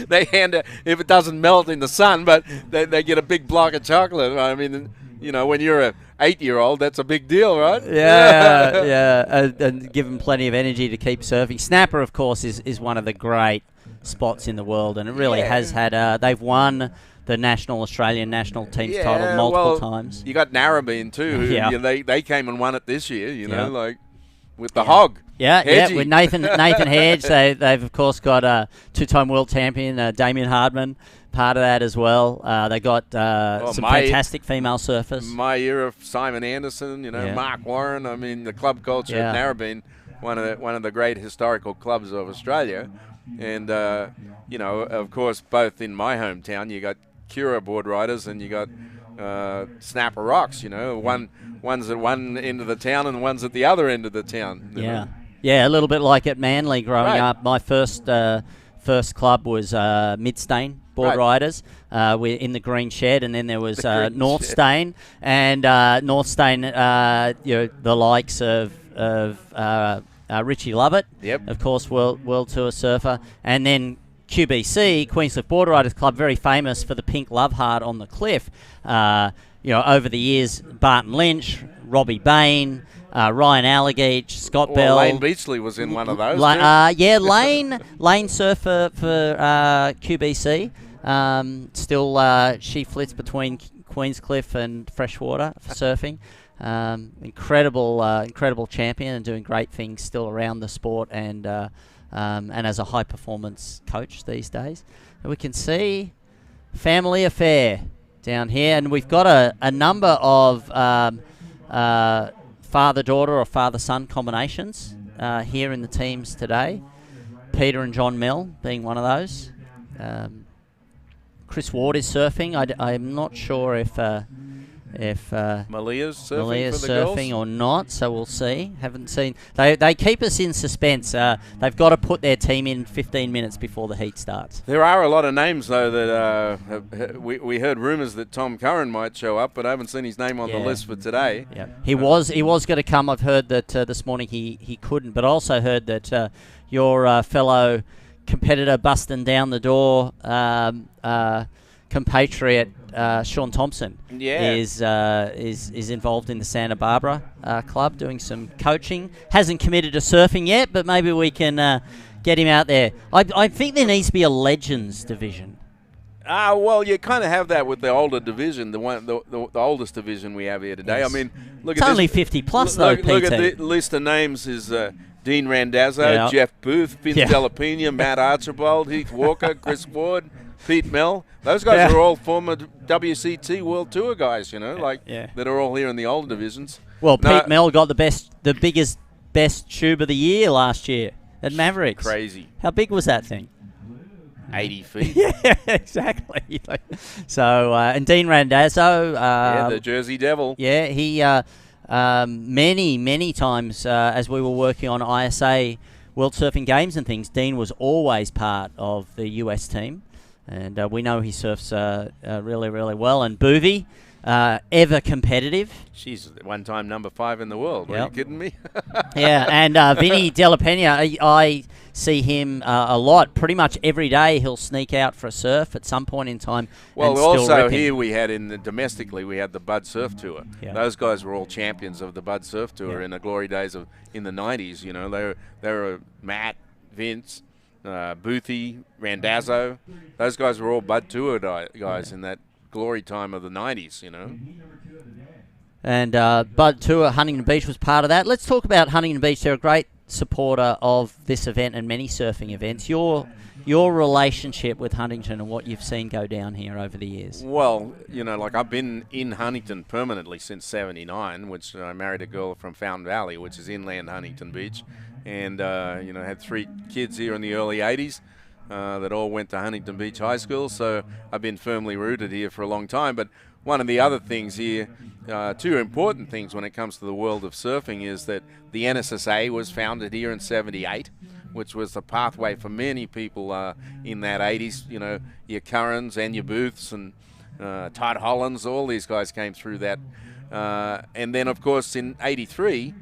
[SPEAKER 8] They hand it, if it doesn't melt in the sun, but they get a big block of chocolate. I mean, when you're a 8-year-old, that's a big deal, right?
[SPEAKER 2] Yeah. And give them plenty of energy to keep surfing. Snapper, of course, is one of the great spots in the world, and it really has had. They've won the Australian national team's title multiple times.
[SPEAKER 8] You got Narrabeen too. Who, they came and won it this year. with the hog.
[SPEAKER 2] Yeah,
[SPEAKER 8] Hedgie.
[SPEAKER 2] with Nathan Hedge. They've of course got a two-time world champion, Damien Hardman, part of that as well. They got some fantastic female surfers.
[SPEAKER 8] My era, Simon Anderson, Mark Warren. I mean, the club culture at Narrabeen, one of the great historical clubs of Australia, and of course, both in my hometown, you got Cura board riders and you got Snapper Rocks. One's at one end of the town and one's at the other end of the town.
[SPEAKER 2] Yeah, a little bit like at Manly growing
[SPEAKER 8] Right.
[SPEAKER 2] up. My first club was Midstain Board Riders. We're in the green shed, and then there was Northstain, and Northstain, the likes of Richie Lovett, of course, world tour surfer, and then QBC, Queensland Board Riders Club, very famous for the pink love heart on the cliff. Over the years, Barton Lynch, Robbie Bain, Ryan Allegeach, Scott Bell.
[SPEAKER 8] Lane Beachley was in one of those.
[SPEAKER 2] Lane surfer for QBC. She flits between Queenscliff and Freshwater for surfing. Incredible champion and doing great things still around the sport and as a high performance coach these days. And we can see family affair down here, and we've got a number of father-daughter or father-son combinations here in the teams today. Peter and John Mill being one of those. Chris Ward is surfing. I'm not sure if
[SPEAKER 8] Malia's surfing,
[SPEAKER 2] Malia's
[SPEAKER 8] for the
[SPEAKER 2] surfing
[SPEAKER 8] girls?
[SPEAKER 2] or not, so we'll see. Haven't seen. They keep us in suspense. They've got to put their team in 15 minutes before the heat starts.
[SPEAKER 8] There are a lot of names, though, that we heard rumours that Tom Curran might show up, but I haven't seen his name on the list for today.
[SPEAKER 2] Yeah, he was going to come. I've heard that this morning he couldn't, but I also heard that your fellow competitor busting down the door compatriot Sean Thompson is involved in the Santa Barbara club doing some coaching. Hasn't committed to surfing yet, but maybe we can get him out there. I think there needs to be a Legends division.
[SPEAKER 8] Well, you kind of have that with the older division, the oldest division we have here today.
[SPEAKER 2] Yes.
[SPEAKER 8] I mean, look
[SPEAKER 2] It's
[SPEAKER 8] at
[SPEAKER 2] only
[SPEAKER 8] this.
[SPEAKER 2] 50 plus though,
[SPEAKER 8] Look
[SPEAKER 2] PT.
[SPEAKER 8] at the list of names is Dean Randazzo, Jeff Booth, Vince Delapena, Matt Archibald, Heath Walker, Chris Ward, Pete Mell. Those guys are all former WCT World Tour guys, that are all here in the older divisions.
[SPEAKER 2] Well, Pete Mell got the biggest, best tube of the year last year at Mavericks.
[SPEAKER 8] Crazy.
[SPEAKER 2] How big was that thing?
[SPEAKER 8] 80 feet.
[SPEAKER 2] Yeah, exactly. So, and Dean Randazzo.
[SPEAKER 8] The Jersey Devil.
[SPEAKER 2] Yeah, he many times as we were working on ISA World Surfing Games and things, Dean was always part of the US team. And we know he surfs really, really well. And Boovy, ever competitive.
[SPEAKER 8] She's one time number 5 in the world. Are you kidding me?
[SPEAKER 2] Yeah, and Vinny Delapena, I see him a lot. Pretty much every day he'll sneak out for a surf at some point in time.
[SPEAKER 8] Well,
[SPEAKER 2] and still
[SPEAKER 8] also
[SPEAKER 2] ripping.
[SPEAKER 8] here we had domestically we had the Bud Surf Tour.
[SPEAKER 2] Yeah.
[SPEAKER 8] Those guys were all champions of the Bud Surf Tour in the glory days in the 90s. They were Matt, Vince, Boothie, Randazzo. Those guys were all Bud Tour guys in that glory time of the 90s.
[SPEAKER 2] And Bud Tour, Huntington Beach was part of that. Let's talk about Huntington Beach. They're a great supporter of this event and many surfing events. Your relationship with Huntington and what you've seen go down here over the years.
[SPEAKER 8] Well, I've been in Huntington permanently since '79, which I married a girl from Fountain Valley, which is inland Huntington Beach, and had 3 kids here in the early '80s. That all went to Huntington Beach High School, so I've been firmly rooted here for a long time. But one of the other things here, 2 important things when it comes to the world of surfing, is that the NSSA was founded here in '78, which was the pathway for many people in that '80s. Your Currans and your Booths and Todd Hollands, all these guys came through that. And then, of course, in '83,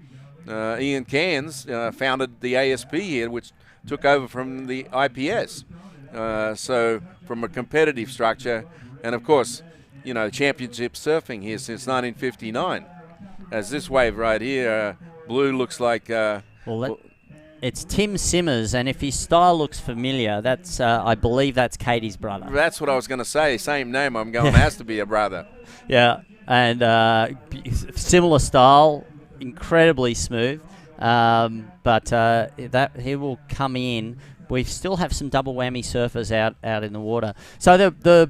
[SPEAKER 8] Ian Cairns founded the ASP here, which took over from the IPS. So from a competitive structure, and of course, championship surfing here since 1959. As this wave right here, blue looks like...
[SPEAKER 2] it's Tim Simmers, and if his style looks familiar, that's I believe that's Katie's brother.
[SPEAKER 8] That's what I was going to say. Same name. I'm going, has to be a brother.
[SPEAKER 2] Yeah, and similar style, incredibly smooth. but that he will come in. We still have some double whammy surfers out in the water. So the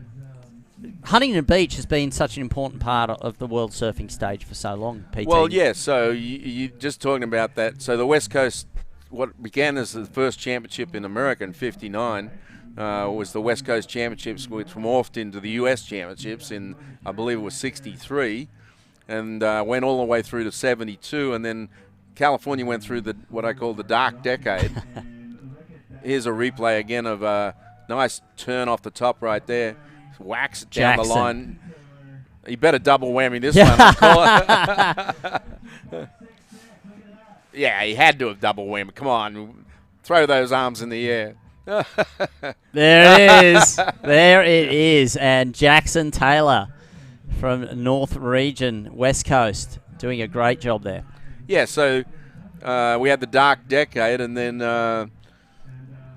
[SPEAKER 2] Huntington Beach has been such an important part of the world surfing stage for so long, PT.
[SPEAKER 8] Well, yeah, so you just talking about that. So the West Coast, what began as the first championship in America in '59, was the West Coast Championships, which morphed into the US Championships in, I believe it was '63, and went all the way through to '72, and then California went through what I call the dark decade. Here's a replay again of a nice turn off the top right there. Whacks it down the line. You better double whammy this one. Yeah, he had to have double whammy. Come on, throw those arms in the air.
[SPEAKER 2] There it is. There it is. And Jackson Taylor from North Region, West Coast, doing a great job there.
[SPEAKER 8] Yeah, so we had the dark decade, and then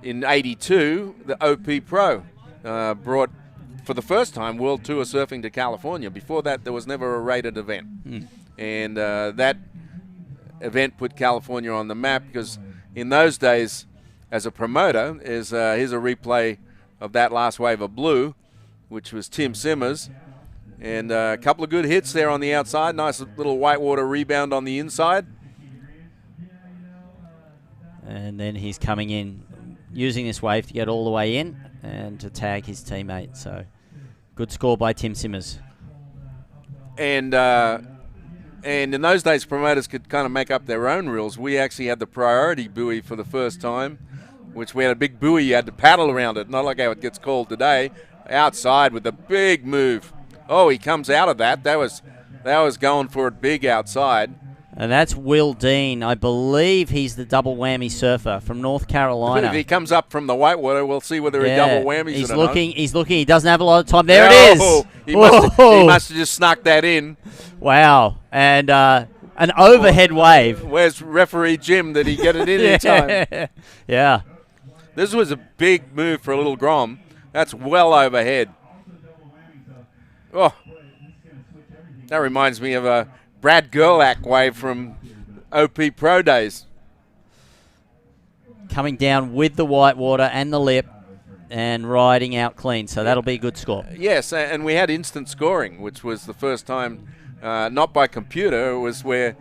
[SPEAKER 8] in '82, the OP Pro brought, for the first time, World Tour Surfing to California. Before that, there was never a rated event. And that event put California on the map, because in those days, as a promoter, here's a replay of that last wave of blue, which was Tim Simmers. And a couple of good hits there on the outside. Nice little whitewater rebound on the inside.
[SPEAKER 2] And then he's coming in, using this wave to get all the way in and to tag his teammate. So good score by Tim Simmers.
[SPEAKER 8] And in those days, promoters could kind of make up their own rules. We actually had the priority buoy for the first time, which we had a big buoy. You had to paddle around it, not like how it gets called today. Outside with a big move. Oh, he comes out of that. That was going for it big outside.
[SPEAKER 2] And that's Will Dean. I believe he's the double whammy surfer from North Carolina.
[SPEAKER 8] If he comes up from the whitewater, we'll see whether he double whammies
[SPEAKER 2] he's
[SPEAKER 8] it or
[SPEAKER 2] looking,
[SPEAKER 8] not.
[SPEAKER 2] He's looking. He doesn't have a lot of time. There it is.
[SPEAKER 8] He must have just snuck that in.
[SPEAKER 2] Wow. And an overhead wave.
[SPEAKER 8] Where's referee Jim? Did he get it in time?
[SPEAKER 2] Yeah.
[SPEAKER 8] This was a big move for a little Grom. That's well overhead. Oh, that reminds me of a Brad Gerlach wave from OP Pro days.
[SPEAKER 2] Coming down with the whitewater and the lip and riding out clean. So that'll be a good score.
[SPEAKER 8] Yes, and we had instant scoring, which was the first time, not by computer. It was where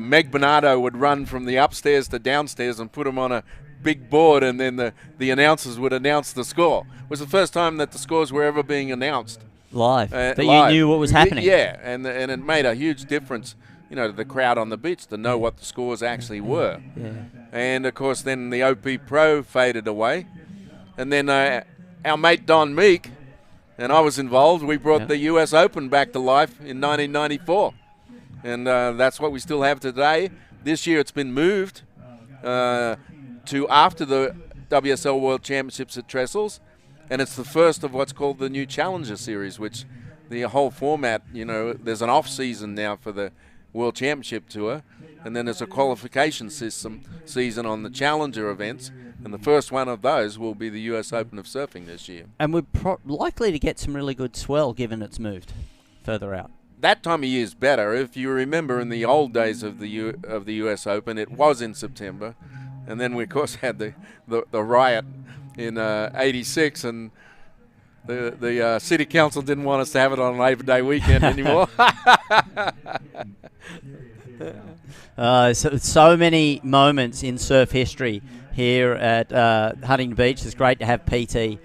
[SPEAKER 8] Meg Bernardo would run from the upstairs to downstairs and put them on a big board, and then the announcers would announce the score. It was the first time that the scores were ever being announced.
[SPEAKER 2] Live. But
[SPEAKER 8] live.
[SPEAKER 2] You knew what was happening.
[SPEAKER 8] Yeah, and it made a huge difference, to the crowd on the beach to know what the scores actually were.
[SPEAKER 2] Yeah.
[SPEAKER 8] And, of course, then the OP Pro faded away. And then our mate Don Meek, and I was involved, we brought the US Open back to life in 1994. And that's what we still have today. This year it's been moved to after the WSL World Championships at Trestles. And it's the first of what's called the new Challenger Series, which the whole format, there's an off-season now for the World Championship Tour, and then there's a qualification season on the Challenger events, and the first one of those will be the US Open of Surfing this year.
[SPEAKER 2] And we're likely to get some really good swell given it's moved further out.
[SPEAKER 8] That time of year is better. If you remember in the old days of the US Open, it was in September, and then we, of course, had the riot in '86, and the city council didn't want us to have it on Labor Day weekend anymore.
[SPEAKER 2] So many moments in surf history here at Huntington Beach. It's great to have PT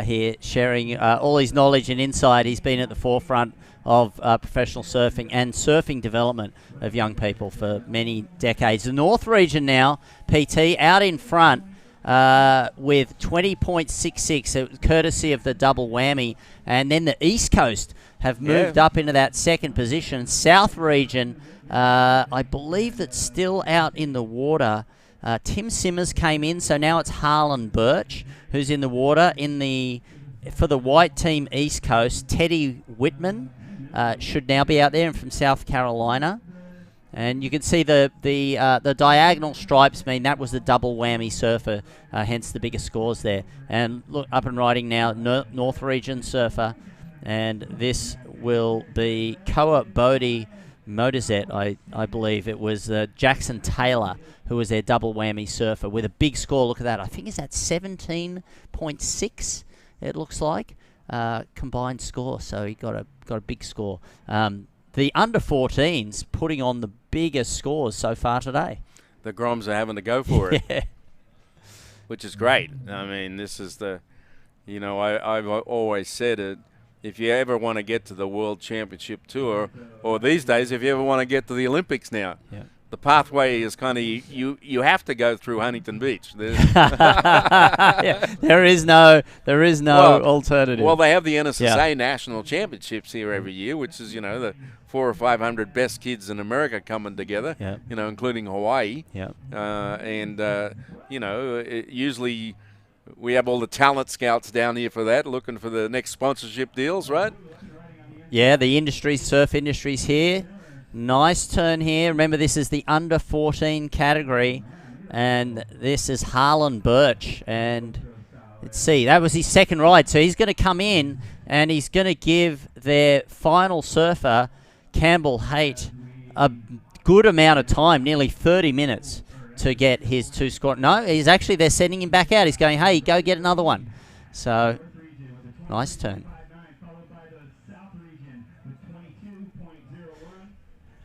[SPEAKER 2] here sharing all his knowledge and insight. He's been at the forefront of professional surfing and surfing development of young people for many decades. The North Region now, PT, out in front with 20.66, courtesy of the double whammy. And then the East Coast have moved up into that second position. South Region, I believe that's still out in the water. Tim Simmers came in, so now it's Harlan Birch who's in the water. For the white team East Coast, Teddy Whitman should now be out there, and from South Carolina. And you can see the diagonal stripes mean that was the double whammy surfer, hence the bigger scores there. And look, up and riding now, North Region surfer, and this will be Koa Bodie Motorzet, I believe it was Jackson Taylor who was their double whammy surfer with a big score. Look at that. I think is that 17.6. It looks like combined score. So he got a big score. The under 14s putting on the biggest scores so far today.
[SPEAKER 8] The Groms are having to go for it,
[SPEAKER 2] Yeah.
[SPEAKER 8] which is great. I mean, this is I've always said it. If you ever want to get to the World Championship Tour, or these days, if you ever want to get to the Olympics now,
[SPEAKER 2] Yeah.
[SPEAKER 8] the pathway is kind of you have to go through Huntington Beach.
[SPEAKER 2] Yeah, there is no alternative.
[SPEAKER 8] Well, they have the NSSA National Championships here every year, which is the 400 or 500 best kids in America coming together.
[SPEAKER 2] Yeah.
[SPEAKER 8] Including Hawaii.
[SPEAKER 2] Yeah.
[SPEAKER 8] Usually we have all the talent scouts down here for that, looking for the next sponsorship deals, right?
[SPEAKER 2] Yeah, the surf industry's here. Nice turn here. Remember, this is the under 14 category, and this is Harlan Birch. And let's see, that was his second ride. So he's going to come in, and he's going to give their final surfer, Campbell Haight, a good amount of time, nearly 30 minutes, to get his 2 score. No, they're sending him back out. He's going, hey, go get another one. So, nice turn.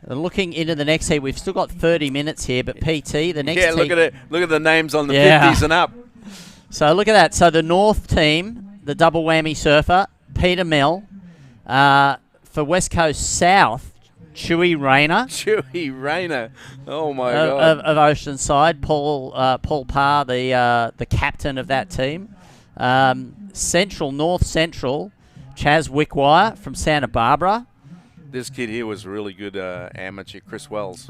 [SPEAKER 2] Looking into the next heat, we've still got 30 minutes here, but PT, the next heat.
[SPEAKER 8] Look at it. Look at the names on the 50s and up.
[SPEAKER 2] So look at that. So the North team, the double whammy surfer, Peter Mill. For West Coast South, Chewy Rayner.
[SPEAKER 8] Chewy Rayner. Oh, my God.
[SPEAKER 2] Of Oceanside. Paul Parr, the captain of that team. North Central, Chaz Wickwire from Santa Barbara.
[SPEAKER 8] This kid here was really good amateur, Chris Wells.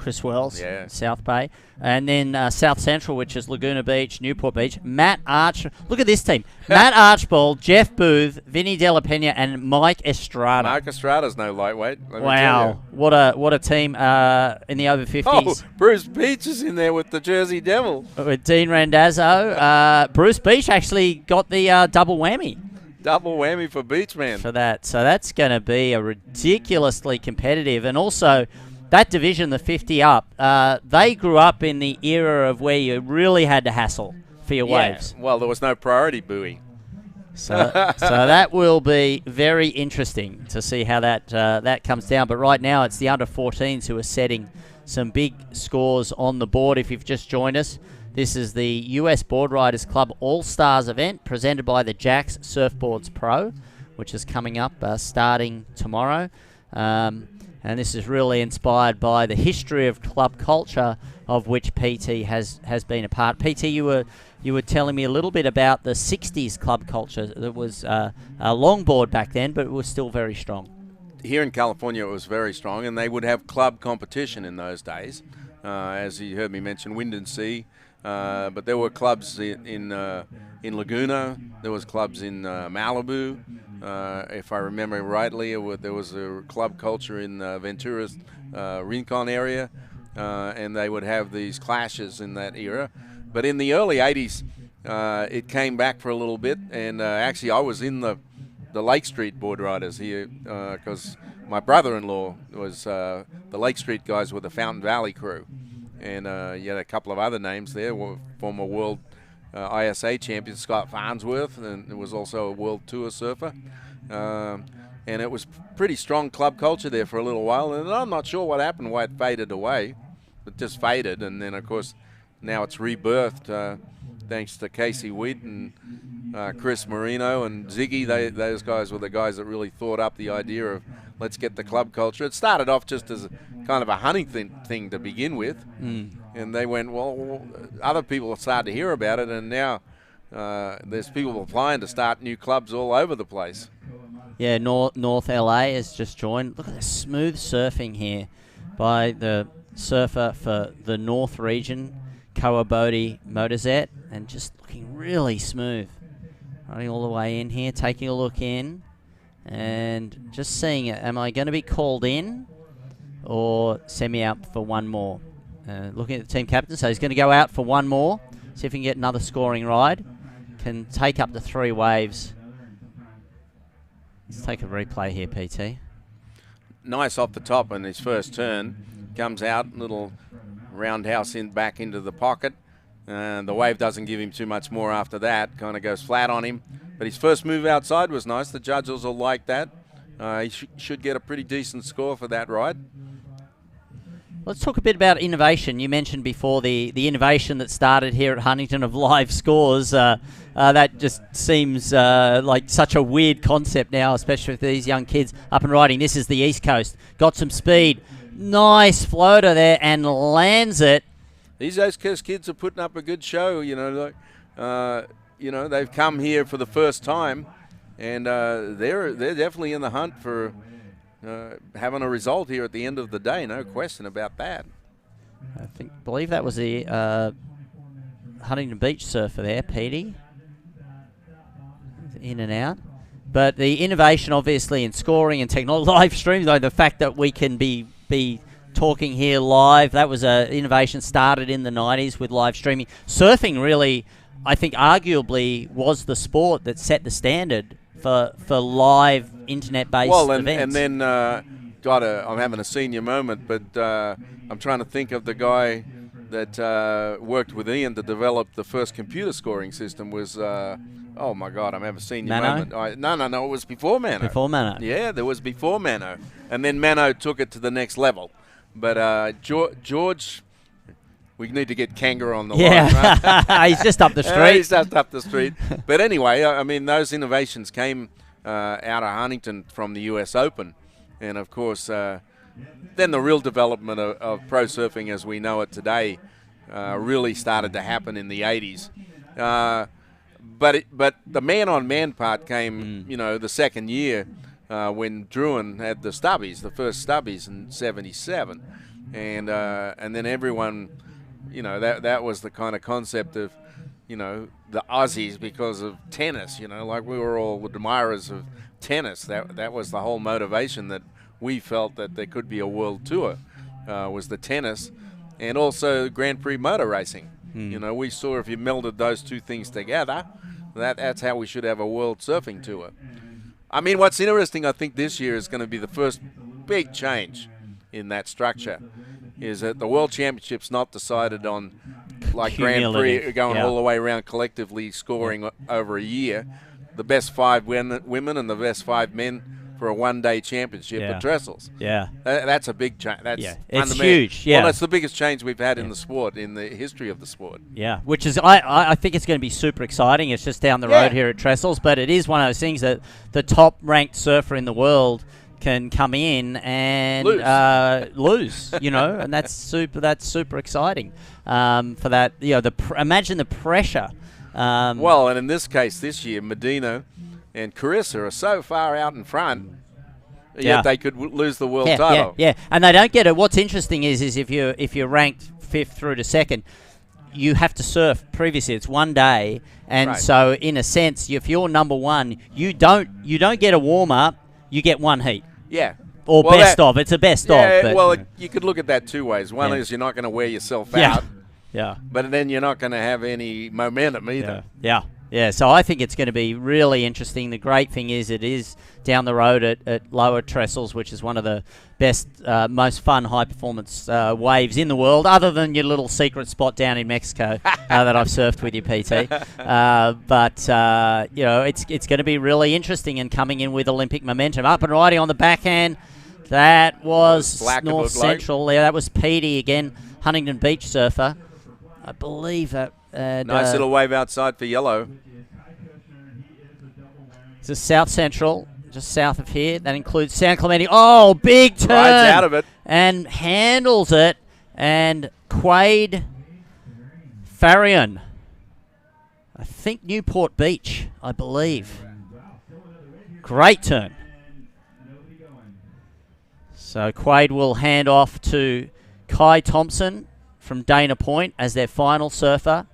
[SPEAKER 2] Yeah. South Bay. And then South Central, which is Laguna Beach, Newport Beach. Matt Arch. Look at this team. Matt Archibald, Jeff Booth, Vinny Della Pena, and Mike Estrada.
[SPEAKER 8] Mike Estrada's no lightweight.
[SPEAKER 2] Wow. What a team in the over 50s.
[SPEAKER 8] Oh, Bruce Beach is in there with the Jersey Devil.
[SPEAKER 2] With Dean Randazzo. Bruce Beach actually got the double whammy.
[SPEAKER 8] Double whammy for Beachman.
[SPEAKER 2] For that. So that's going to be a ridiculously competitive. And also, that division, the 50 up, they grew up in the era of where you really had to hassle for your waves.
[SPEAKER 8] Well, there was no priority buoy.
[SPEAKER 2] So that will be very interesting to see how that comes down. But right now, it's the under 14s who are setting some big scores on the board. If you've just joined us, this is the US Board Riders Club All-Stars event presented by the Jacks Surfboards Pro, which is coming up starting tomorrow. And this is really inspired by the history of club culture of which PT has been a part. PT, you were telling me a little bit about the 60s club culture. That was a longboard back then, but it was still very strong.
[SPEAKER 8] Here in California, it was very strong, and they would have club competition in those days. As you heard me mention, Wind and Sea. But there were clubs in Laguna. There was clubs in Malibu. If I remember rightly, there was a club culture in Ventura's Rincon area, and they would have these clashes in that era. But in the early 80s, it came back for a little bit, and actually I was in the Lake Street Board Riders here because my brother-in-law was the Lake Street guys with the Fountain Valley crew. And you had a couple of other names there, former world ISA champion Scott Farnsworth, and it was also a world tour surfer. And it was pretty strong club culture there for a little while, and I'm not sure what happened, why it faded away. It just faded, and then, of course, now it's rebirthed thanks to Casey Witt and Chris Marino and Ziggy. Those guys were the guys that really thought up the idea of let's get the club culture. It started off just as a kind of a hunting thing to begin with, and they went, well, other people started to hear about it, and now there's people applying to start new clubs all over the place.
[SPEAKER 2] Yeah, North LA has just joined. Look at the smooth surfing here by the surfer for the North region, Kawabodi Motorzet, and just looking really smooth. Running all the way in here, taking a look in, and just seeing it. Am I going to be called in or send me out for one more? Looking at the team captain, so he's going to go out for one more, see if he can get another scoring ride. Can take up to 3 waves. Let's take a replay here, PT.
[SPEAKER 8] nice off the top on his first turn. Comes out, little roundhouse back into the pocket. The wave doesn't give him too much more after that. Kind of goes flat on him. But his first move outside was nice. The judges will like that. He should get a pretty decent score for that ride.
[SPEAKER 2] Let's talk a bit about innovation. You mentioned before the innovation that started here at Huntington of live scores. That just seems like such a weird concept now, especially with these young kids up and riding. This is the East Coast. Got some speed. Nice floater there and lands it.
[SPEAKER 8] These East Coast kids are putting up a good show. They've come here for the first time, and they're definitely in the hunt for having a result here at the end of the day, no question about that.
[SPEAKER 2] I believe that was the Huntington Beach surfer there, Petey. In and out. But the innovation, obviously, in scoring and technology, live stream, though, the fact that we can be talking here live, that was an innovation started in the 90s with live streaming. Surfing really, I think, arguably was the sport that set the standard for live internet-based events.
[SPEAKER 8] And then, I'm having a senior moment, but I'm trying to think of the guy that worked with Ian to develop the first computer scoring system was, oh my God, I'm having a senior
[SPEAKER 2] Mano?
[SPEAKER 8] moment. No, it was before Mano.
[SPEAKER 2] Before Mano.
[SPEAKER 8] Yeah, there was before Mano. And then Mano took it to the next level. But George... We need to get Kanga on the line, right?
[SPEAKER 2] He's just up the street.
[SPEAKER 8] He's just up the street. But anyway, I mean, those innovations came out of Huntington from the US Open. And, of course, then the real development of pro surfing as we know it today really started to happen in the 80s. But the man-on-man part came, the second year when Druin had the stubbies, the first stubbies in 77. And then everyone... that was the kind of concept of, the Aussies because of tennis, like we were all admirers of tennis. That was the whole motivation that we felt that there could be a world tour, was the tennis and also Grand Prix motor racing. We saw if you melded those two things together, that's how we should have a world surfing tour. I mean, what's interesting, I think this year is going to be the first big change in that structure. Is that the World Championship's not decided on like Grand Prix going all the way around collectively scoring over a year. The best 5 women and the best 5 men for a one-day championship at Trestles.
[SPEAKER 2] Yeah.
[SPEAKER 8] That's a big change.
[SPEAKER 2] It's huge. Yeah.
[SPEAKER 8] Well, that's the biggest change we've had in the sport, in the history of the sport.
[SPEAKER 2] Yeah, which is, I think it's going to be super exciting. It's just down the road here at Trestles, but it is one of those things that the top-ranked surfer in the world can come in and lose, and that's super exciting for that. Imagine the pressure.
[SPEAKER 8] Well, and in this case, this year, Medina and Carissa are so far out in front, yet they could lose the world title.
[SPEAKER 2] Yeah, and they don't get it. What's interesting is if you're ranked 5th through to 2nd, you have to surf previously. It's one day, and so in a sense, if you're number 1, you don't get a warm up. You get one heat.
[SPEAKER 8] Yeah.
[SPEAKER 2] Or best of. It's a best of. But,
[SPEAKER 8] well, you could look at that 2 ways. One is you're not going to wear yourself out.
[SPEAKER 2] Yeah.
[SPEAKER 8] But then you're not going to have any momentum either.
[SPEAKER 2] Yeah. So I think it's going to be really interesting. The great thing is it is down the road at Lower Trestles, which is one of the best, most fun high-performance waves in the world, other than your little secret spot down in Mexico that I've surfed with you, PT. It's going to be really interesting and coming in with Olympic momentum. Up and riding on the backhand. That was North Central. Yeah, that was Petey again, Huntington Beach surfer. I believe that.
[SPEAKER 8] Nice little wave outside for yellow.
[SPEAKER 2] This is South Central, just south of here. That includes San Clemente. Oh, big turn.
[SPEAKER 8] Rides out of it.
[SPEAKER 2] And handles it. And Quade Farion. I think Newport Beach, I believe. Great turn. So Quade will hand off to Kai Thompson from Dana Point as their final surfer.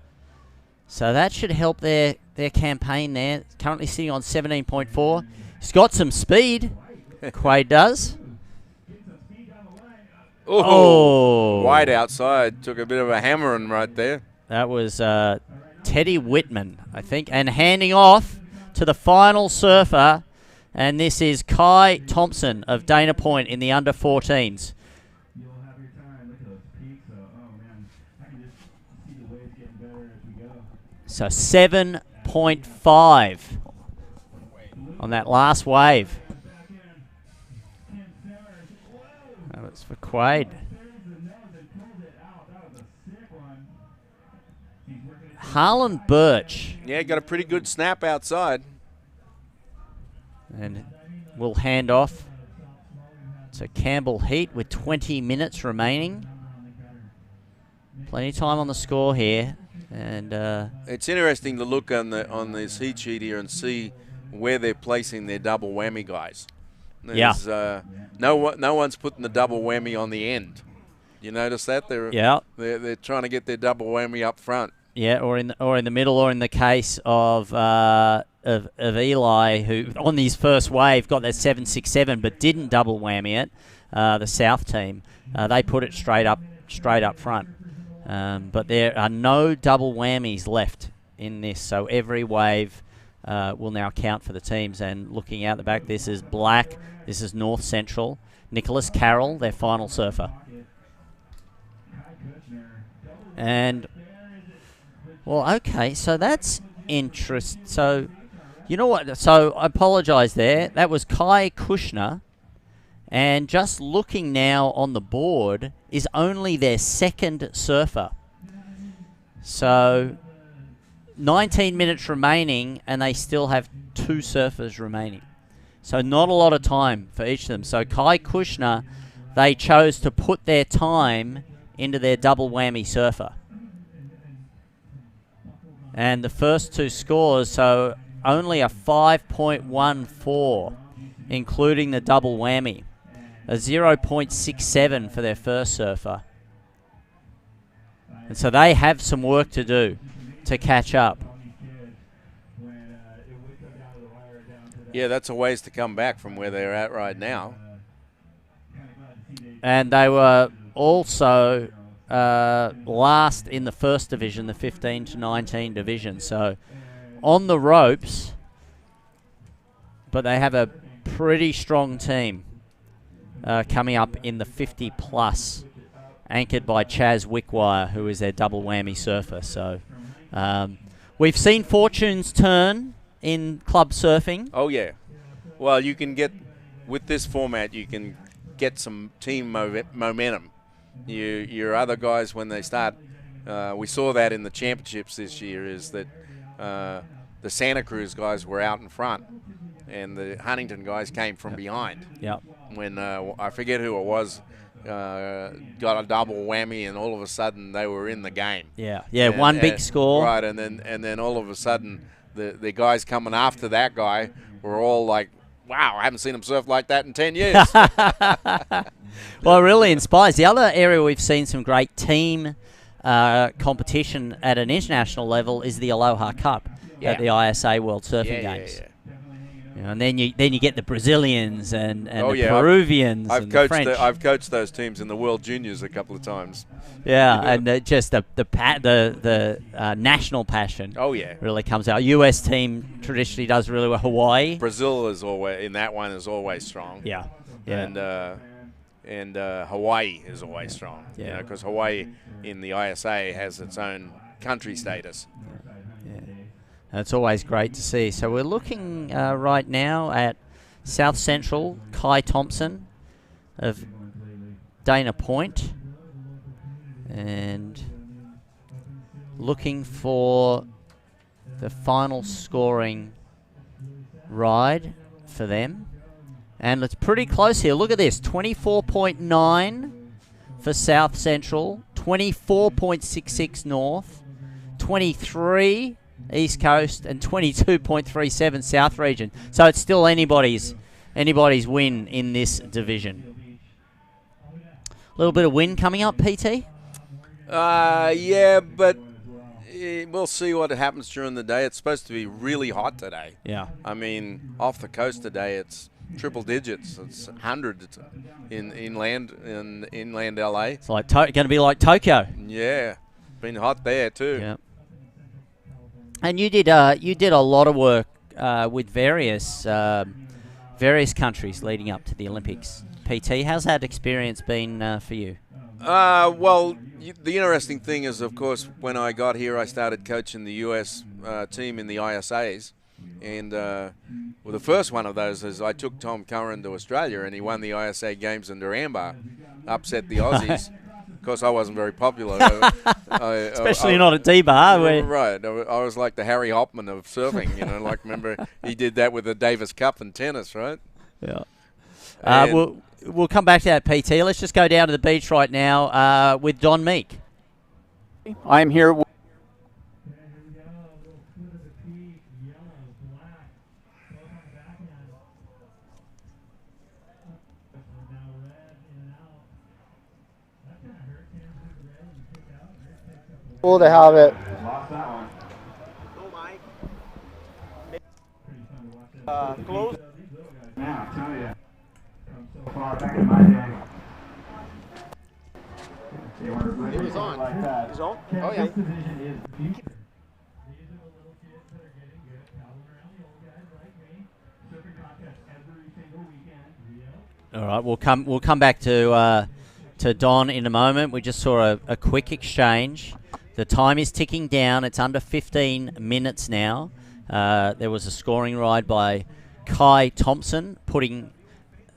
[SPEAKER 2] So that should help their campaign there. Currently sitting on 17.4. He's got some speed. Quade does.
[SPEAKER 8] Wide outside. Took a bit of a hammering right there.
[SPEAKER 2] That was Teddy Whitman, I think. And handing off to the final surfer, And this is Kai Thompson of Dana Point in the under 14s.
[SPEAKER 5] You'll have your time. Look at those peaks. Oh man, I can just see the waves getting better as we go.
[SPEAKER 2] So 7.5 on that last wave. That was for Quaid. Harlan Birch.
[SPEAKER 8] Yeah, got a pretty good snap outside.
[SPEAKER 2] And we'll hand off to Campbell Heat with 20 minutes remaining. Plenty of time on the score here. And
[SPEAKER 8] it's interesting to look on this heat sheet here and see where they're placing their double whammy guys. There's, no one's putting the double whammy on the end. You notice that? They're trying to get their double whammy up front.
[SPEAKER 2] Yeah, or in the middle, or in the case of Eli, who on his first wave got that 7.67 but didn't double whammy it. The South team, they put it straight up front. But there are no double whammies left in this, so every wave will now count for the teams. And looking out the back, this is Black, this is North Central, Nicholas Carroll, their final surfer. And, well, okay, so that's interesting. So, you know what? So, I apologise there. That was Kai Kushner. And just looking now on the board is only their second surfer. So 19 minutes remaining, and they still have 2 surfers remaining. So not a lot of time for each of them. So Kai Kushner, they chose to put their time into their double whammy surfer. And the first 2 scores, so only a 5.14, including the double whammy. A 0.67 for their first surfer. And so they have some work to do to catch up.
[SPEAKER 8] Yeah, that's a ways to come back from where they're at right now.
[SPEAKER 2] And they were also last in the first division, the 15 to 19 division. So on the ropes, but they have a pretty strong team coming up in the 50 plus, anchored by Chaz Wickwire, who is their double whammy surfer. So we've seen fortunes turn in club surfing.
[SPEAKER 8] Oh yeah, well you can get, with this format, you can get some team momentum. Your other guys, when they start, we saw that in the championships this year, is that the Santa Cruz guys were out in front and the Huntington guys came from behind.
[SPEAKER 2] Yep.
[SPEAKER 8] When I forget who it was, got a double whammy, and all of a sudden they were in the game.
[SPEAKER 2] Yeah,
[SPEAKER 8] and,
[SPEAKER 2] one big score.
[SPEAKER 8] Right, and then all of a sudden the guys coming after that guy were all like, wow, I haven't seen him surf like that in 10 years.
[SPEAKER 2] Well, it really inspires. The other area we've seen some great team competition at an international level is the Aloha Cup at the ISA World Surfing Games.
[SPEAKER 8] Yeah.
[SPEAKER 2] You know, and then you get the Brazilians and
[SPEAKER 8] Oh,
[SPEAKER 2] the
[SPEAKER 8] yeah,
[SPEAKER 2] Peruvians and the French.
[SPEAKER 8] I've coached those teams in the World Juniors a couple of times.
[SPEAKER 2] Yeah, and just the national passion.
[SPEAKER 8] Oh yeah,
[SPEAKER 2] really comes out. US team traditionally does really well. Hawaii,
[SPEAKER 8] Brazil is always in that one, is always strong.
[SPEAKER 2] Yeah.
[SPEAKER 8] And Hawaii is always strong.
[SPEAKER 2] Yeah.
[SPEAKER 8] You know, because Hawaii in the ISA has its own country status.
[SPEAKER 2] Yeah. It's always great to see. So we're looking right now at South Central, Kai Thompson of Dana Point, and looking for the final scoring ride for them. And it's pretty close here. Look at this, 24.9 for South Central, 24.66 North, 23 East Coast, and 22.37 South Region. So it's still anybody's win in this division. A little bit of wind coming up, PT?
[SPEAKER 8] Yeah, but we'll see what happens during the day. It's supposed to be really hot today.
[SPEAKER 2] Yeah.
[SPEAKER 8] I mean, off the coast today, it's triple digits. It's 100 in inland LA.
[SPEAKER 2] It's like going to be like Tokyo.
[SPEAKER 8] Yeah, been hot there too.
[SPEAKER 2] Yeah. And you did a lot of work with various various countries leading up to the Olympics. PT, how's that experience been for you?
[SPEAKER 8] Well, the interesting thing is, of course, when I got here, I started coaching the US team in the ISAs. And well, the first one of those is I took Tom Curran to Australia, and he won the ISA games in Duranbah, upset the Aussies. Of course, I wasn't very popular.
[SPEAKER 2] Especially not at D-Bar.
[SPEAKER 8] Right. I was like the Harry Hopman of surfing, you know. Like, remember, he did that with the Davis Cup in tennis, right?
[SPEAKER 2] Yeah. We'll come back to that, PT. Let's just go down to the beach right now with Don Meek.
[SPEAKER 6] I'm here.
[SPEAKER 7] Cool to have it.
[SPEAKER 5] Close. Now, I tell you, from so far back in my day.
[SPEAKER 7] It was on.
[SPEAKER 5] Like that.
[SPEAKER 7] He's on? Oh, yeah.
[SPEAKER 5] This division is the future. These are the little kids that are getting good, paddling around the old guys like me. Surfing contests every single weekend.
[SPEAKER 2] All right, we'll come back to Don in a moment. We just saw a quick exchange. The time is ticking down. It's under 15 minutes now. There was a scoring ride by Kai Thompson, putting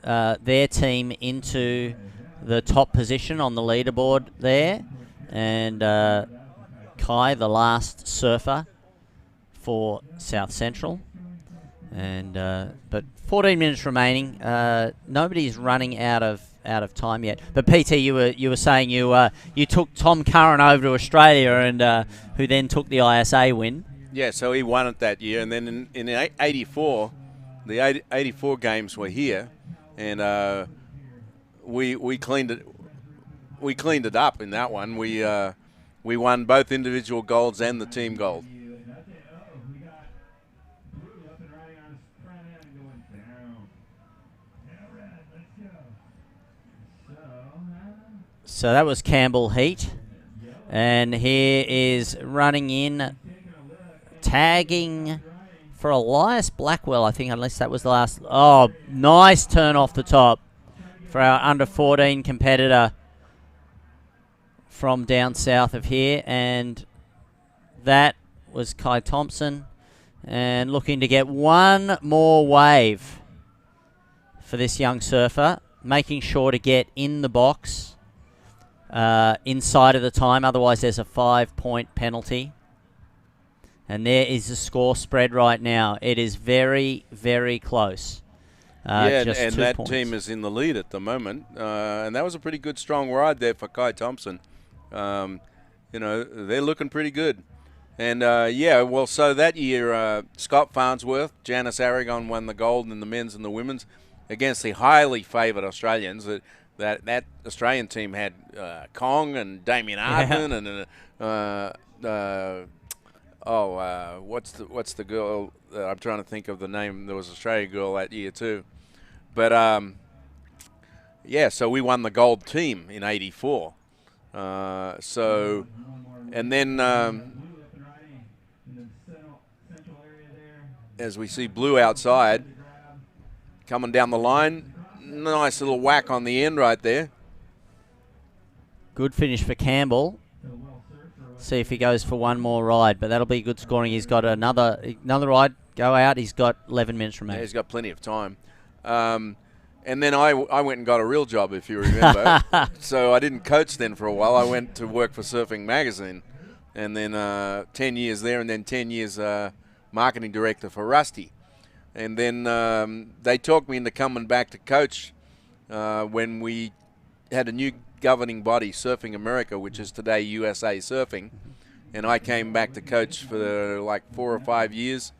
[SPEAKER 2] their team into the top position on the leaderboard there. And Kai, the last surfer for South Central. And but 14 minutes remaining. Nobody's running out of time yet. But PT, you were saying you took Tom Curran over to Australia, and who then took the ISA win.
[SPEAKER 8] Yeah, so he won it that year, and then in '84, the 84 games were here, and we cleaned it. We cleaned it up in that one. We won both individual golds and the team gold.
[SPEAKER 2] So that was Campbell Heat. And here is running in, tagging for Elias Blackwell, I think, unless that was the last. Oh, nice turn off the top for our under 14 competitor from down south of here. And that was Kai Thompson. And looking to get one more wave for this young surfer, making sure to get in the box inside of the time, otherwise there's a 5-point penalty. And there is the score spread right now. It is very, very close.
[SPEAKER 8] Just and
[SPEAKER 2] 2
[SPEAKER 8] that
[SPEAKER 2] points.
[SPEAKER 8] team is in the lead at the moment. And that was a pretty good, strong ride there for Kai Thompson. You know, they're looking pretty good. And, well, so that year, Scott Farnsworth, Janice Aragon won the gold in the men's and the women's against the highly favoured Australians. That Australian team had Kong and Damien Hardman and what's the girl? I'm trying to think of the name. There was an Australian girl that year too. But so we won the gold team in '84. And then as we see blue outside coming down the line. Nice little whack on the end right there.
[SPEAKER 2] Good finish for Campbell. See if he goes for one more ride, but that'll be good scoring. He's got another ride go out. He's got 11 minutes remaining.
[SPEAKER 8] Yeah, he's got plenty of time. And then I went and got a real job, if you remember. So I didn't coach then for a while. I went to work for Surfing Magazine, and then 10 years there, and then 10 years marketing director for Rusty. And then they talked me into coming back to coach when we had a new governing body, Surfing America, which is today USA Surfing. And I came back to coach for like 4 or 5 years.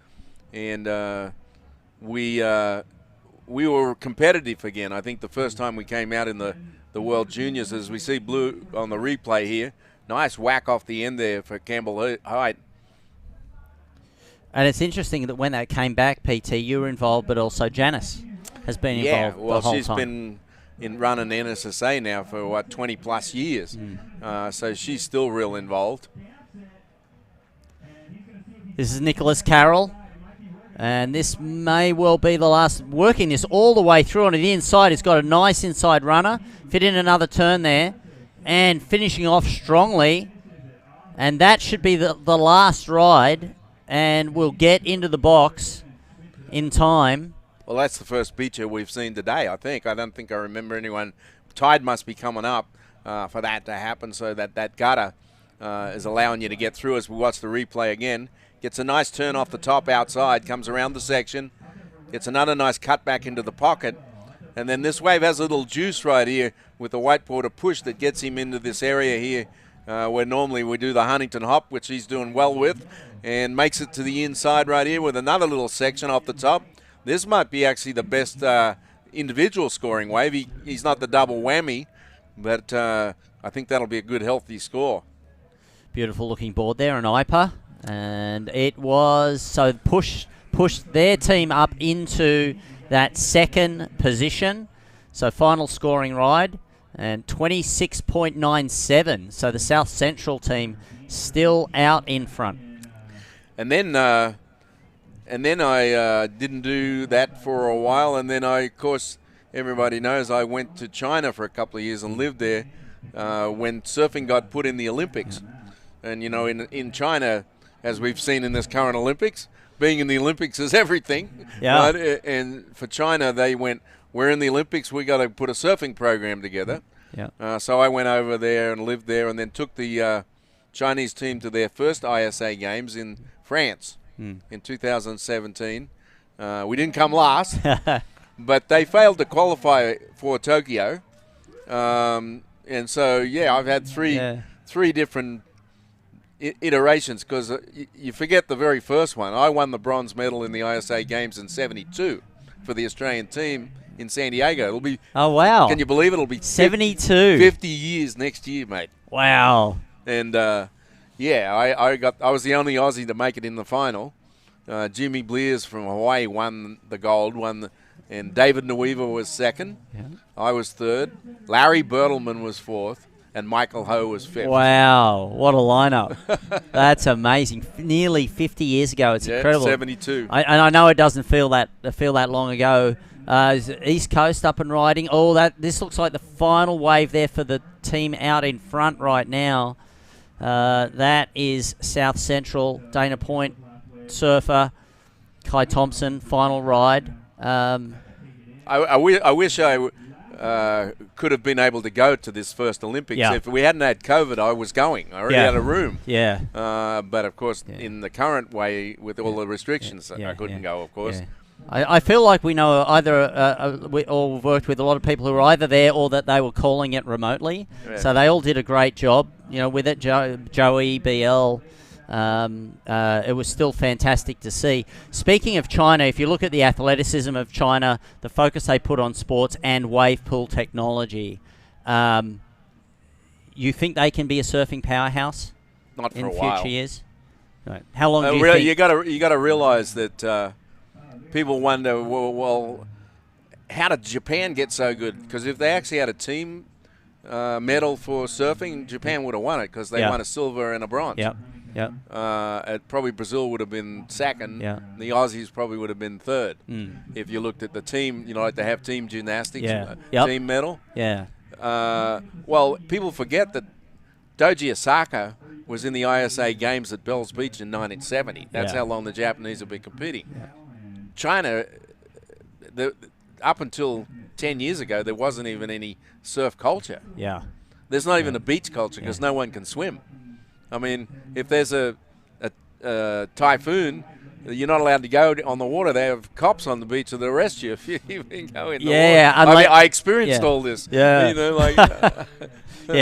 [SPEAKER 8] And we were competitive again. I think the first time we came out in the World Juniors, as we see blue on the replay here. Nice whack off the end there for Campbell Hyde.
[SPEAKER 2] And it's interesting that when that came back, PT, you were involved, but also Janice has been involved the whole time.
[SPEAKER 8] She's been in running NSSA now for, 20 plus years. So she's still real involved.
[SPEAKER 2] This is Nicholas Carroll. And this may well be the last, working this all the way through on the inside. He's got a nice inside runner. Fit in another turn there. And finishing off strongly. And that should be the last ride. And we'll get into the box in time.
[SPEAKER 8] Well, that's the first beacher we've seen today, I think. I don't think I remember anyone. Tide must be coming up for that to happen, so that gutter is allowing you to get through as we watch the replay again. Gets a nice turn off the top outside, comes around the section, gets another nice cut back into the pocket, and then this wave has a little juice right here with the whiteboarder push that gets him into this area here where normally we do the Huntington hop, which he's doing well with, and makes it to the inside right here with another little section off the top. This might be actually the best individual scoring wave. He's not the double whammy, but I think that'll be a good, healthy score.
[SPEAKER 2] Beautiful looking board there, an IPA. And it was, so pushed their team up into that second position. So final scoring ride, and 26.97. So the South Central team still out in front.
[SPEAKER 8] And then I didn't do that for a while, and then of course, everybody knows I went to China for a couple of years and lived there when surfing got put in the Olympics. And, in China, as we've seen in this current Olympics, being in the Olympics is everything.
[SPEAKER 2] Yeah.
[SPEAKER 8] Right? And for China, they went, we're in the Olympics, we got to put a surfing program together.
[SPEAKER 2] Yeah.
[SPEAKER 8] So I went over there and lived there, and then took the Chinese team to their first ISA games in France in 2017. We didn't come last, but they failed to qualify for Tokyo. And so, I've had three different iterations, because you forget the very first one. I won the bronze medal in the ISA games in 72 for the Australian team in San Diego. It'll be,
[SPEAKER 2] oh wow,
[SPEAKER 8] can you believe it? It'll be
[SPEAKER 2] 72
[SPEAKER 8] 50 years next year, mate.
[SPEAKER 2] Wow.
[SPEAKER 8] And I was the only Aussie to make it in the final. Jimmy Blears from Hawaii won the gold, and David Nuiva was second.
[SPEAKER 2] Yeah.
[SPEAKER 8] I was third. Larry Bertelman was fourth, and Michael Ho was fifth.
[SPEAKER 2] Wow, what a lineup. That's amazing. Nearly 50 years ago. It's incredible.
[SPEAKER 8] 72.
[SPEAKER 2] And I know it doesn't feel that long ago. East Coast up and riding. This looks like the final wave there for the team out in front right now. That is South Central, Dana Point surfer, Kai Thompson, final ride.
[SPEAKER 8] I wish I could have been able to go to this first Olympics.
[SPEAKER 2] Yeah.
[SPEAKER 8] If we hadn't had COVID, I was going. I already had a room.
[SPEAKER 2] Yeah.
[SPEAKER 8] But, of course, in the current way, with all the restrictions, I couldn't go, of course.
[SPEAKER 2] Yeah. I feel like we know either we all worked with a lot of people who were either there or that they were calling it remotely.
[SPEAKER 8] Yeah.
[SPEAKER 2] So they all did a great job, with it. Joey, BL. It was still fantastic to see. Speaking of China, if you look at the athleticism of China, the focus they put on sports and wave pool technology, you think they can be a surfing powerhouse?
[SPEAKER 8] Not for
[SPEAKER 2] in
[SPEAKER 8] a while.
[SPEAKER 2] future years? Right. How long do you think?
[SPEAKER 8] You got to realize that people wonder, well, how did Japan get so good? Because if they actually had a team medal for surfing, Japan would have won it, because they won a silver and a bronze.
[SPEAKER 2] Yep. Yep.
[SPEAKER 8] Probably Brazil would have been second.
[SPEAKER 2] Yeah.
[SPEAKER 8] The Aussies probably would have been third. If you looked at the team, like they have team gymnastics, team medal.
[SPEAKER 2] Yeah.
[SPEAKER 8] Well, people forget that Doji Osaka was in the ISA Games at Bells Beach in 1970. That's how long the Japanese have been competing.
[SPEAKER 2] Yeah.
[SPEAKER 8] China, up until 10 years ago, there wasn't even any surf culture.
[SPEAKER 2] Yeah.
[SPEAKER 8] There's not even a beach culture, because no one can swim. I mean, if there's a typhoon, you're not allowed to go on the water. They have cops on the beach that arrest you if you even go in the water. I experienced all this.
[SPEAKER 2] Yeah.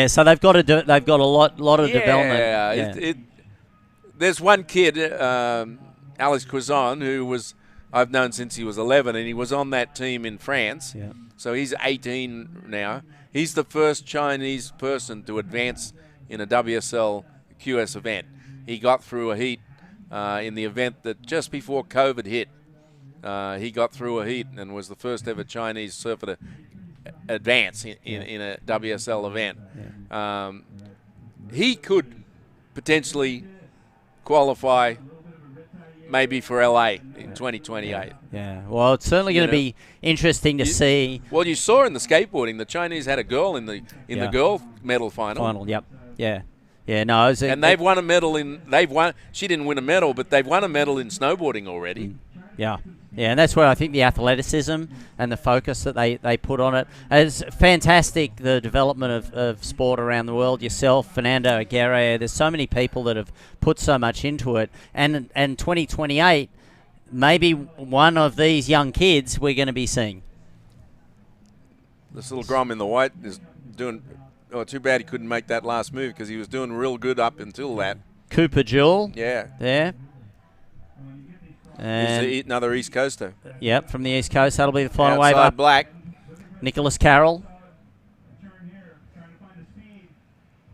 [SPEAKER 2] So they've got a lot of development.
[SPEAKER 8] Yeah. There's one kid, Alex Cuisson, who I've known since he was 11, and he was on that team in France.
[SPEAKER 2] Yeah.
[SPEAKER 8] So he's 18 now. He's the first Chinese person to advance in a WSL QS event. He got through a heat in the event that just before COVID hit. He got through a heat and was the first ever Chinese surfer to advance in a WSL event. Yeah. He could potentially qualify maybe for LA in 2028.
[SPEAKER 2] Yeah. Well, it's certainly going to be interesting to see.
[SPEAKER 8] Well, you saw in the skateboarding, the Chinese had a girl in the girl medal final.
[SPEAKER 2] Yep. Yeah. Yeah. No.
[SPEAKER 8] And they've won a medal in. She didn't win a medal, but they've won a medal in snowboarding already.
[SPEAKER 2] Yeah. Yeah, and that's where I think the athleticism and the focus that they put on it. It's fantastic, the development of sport around the world. Yourself, Fernando Aguirre, there's so many people that have put so much into it. And 2028, maybe one of these young kids we're going to be seeing.
[SPEAKER 8] This little Grom in the white is doing... Oh, too bad he couldn't make that last move because he was doing real good up until that.
[SPEAKER 2] Cooper Jewell.
[SPEAKER 8] Yeah.
[SPEAKER 2] There. And
[SPEAKER 8] he's another East Coaster.
[SPEAKER 2] Yep, from the East Coast. That'll be the final wave
[SPEAKER 8] Outside
[SPEAKER 2] up.
[SPEAKER 8] black.
[SPEAKER 2] Nicholas Carroll.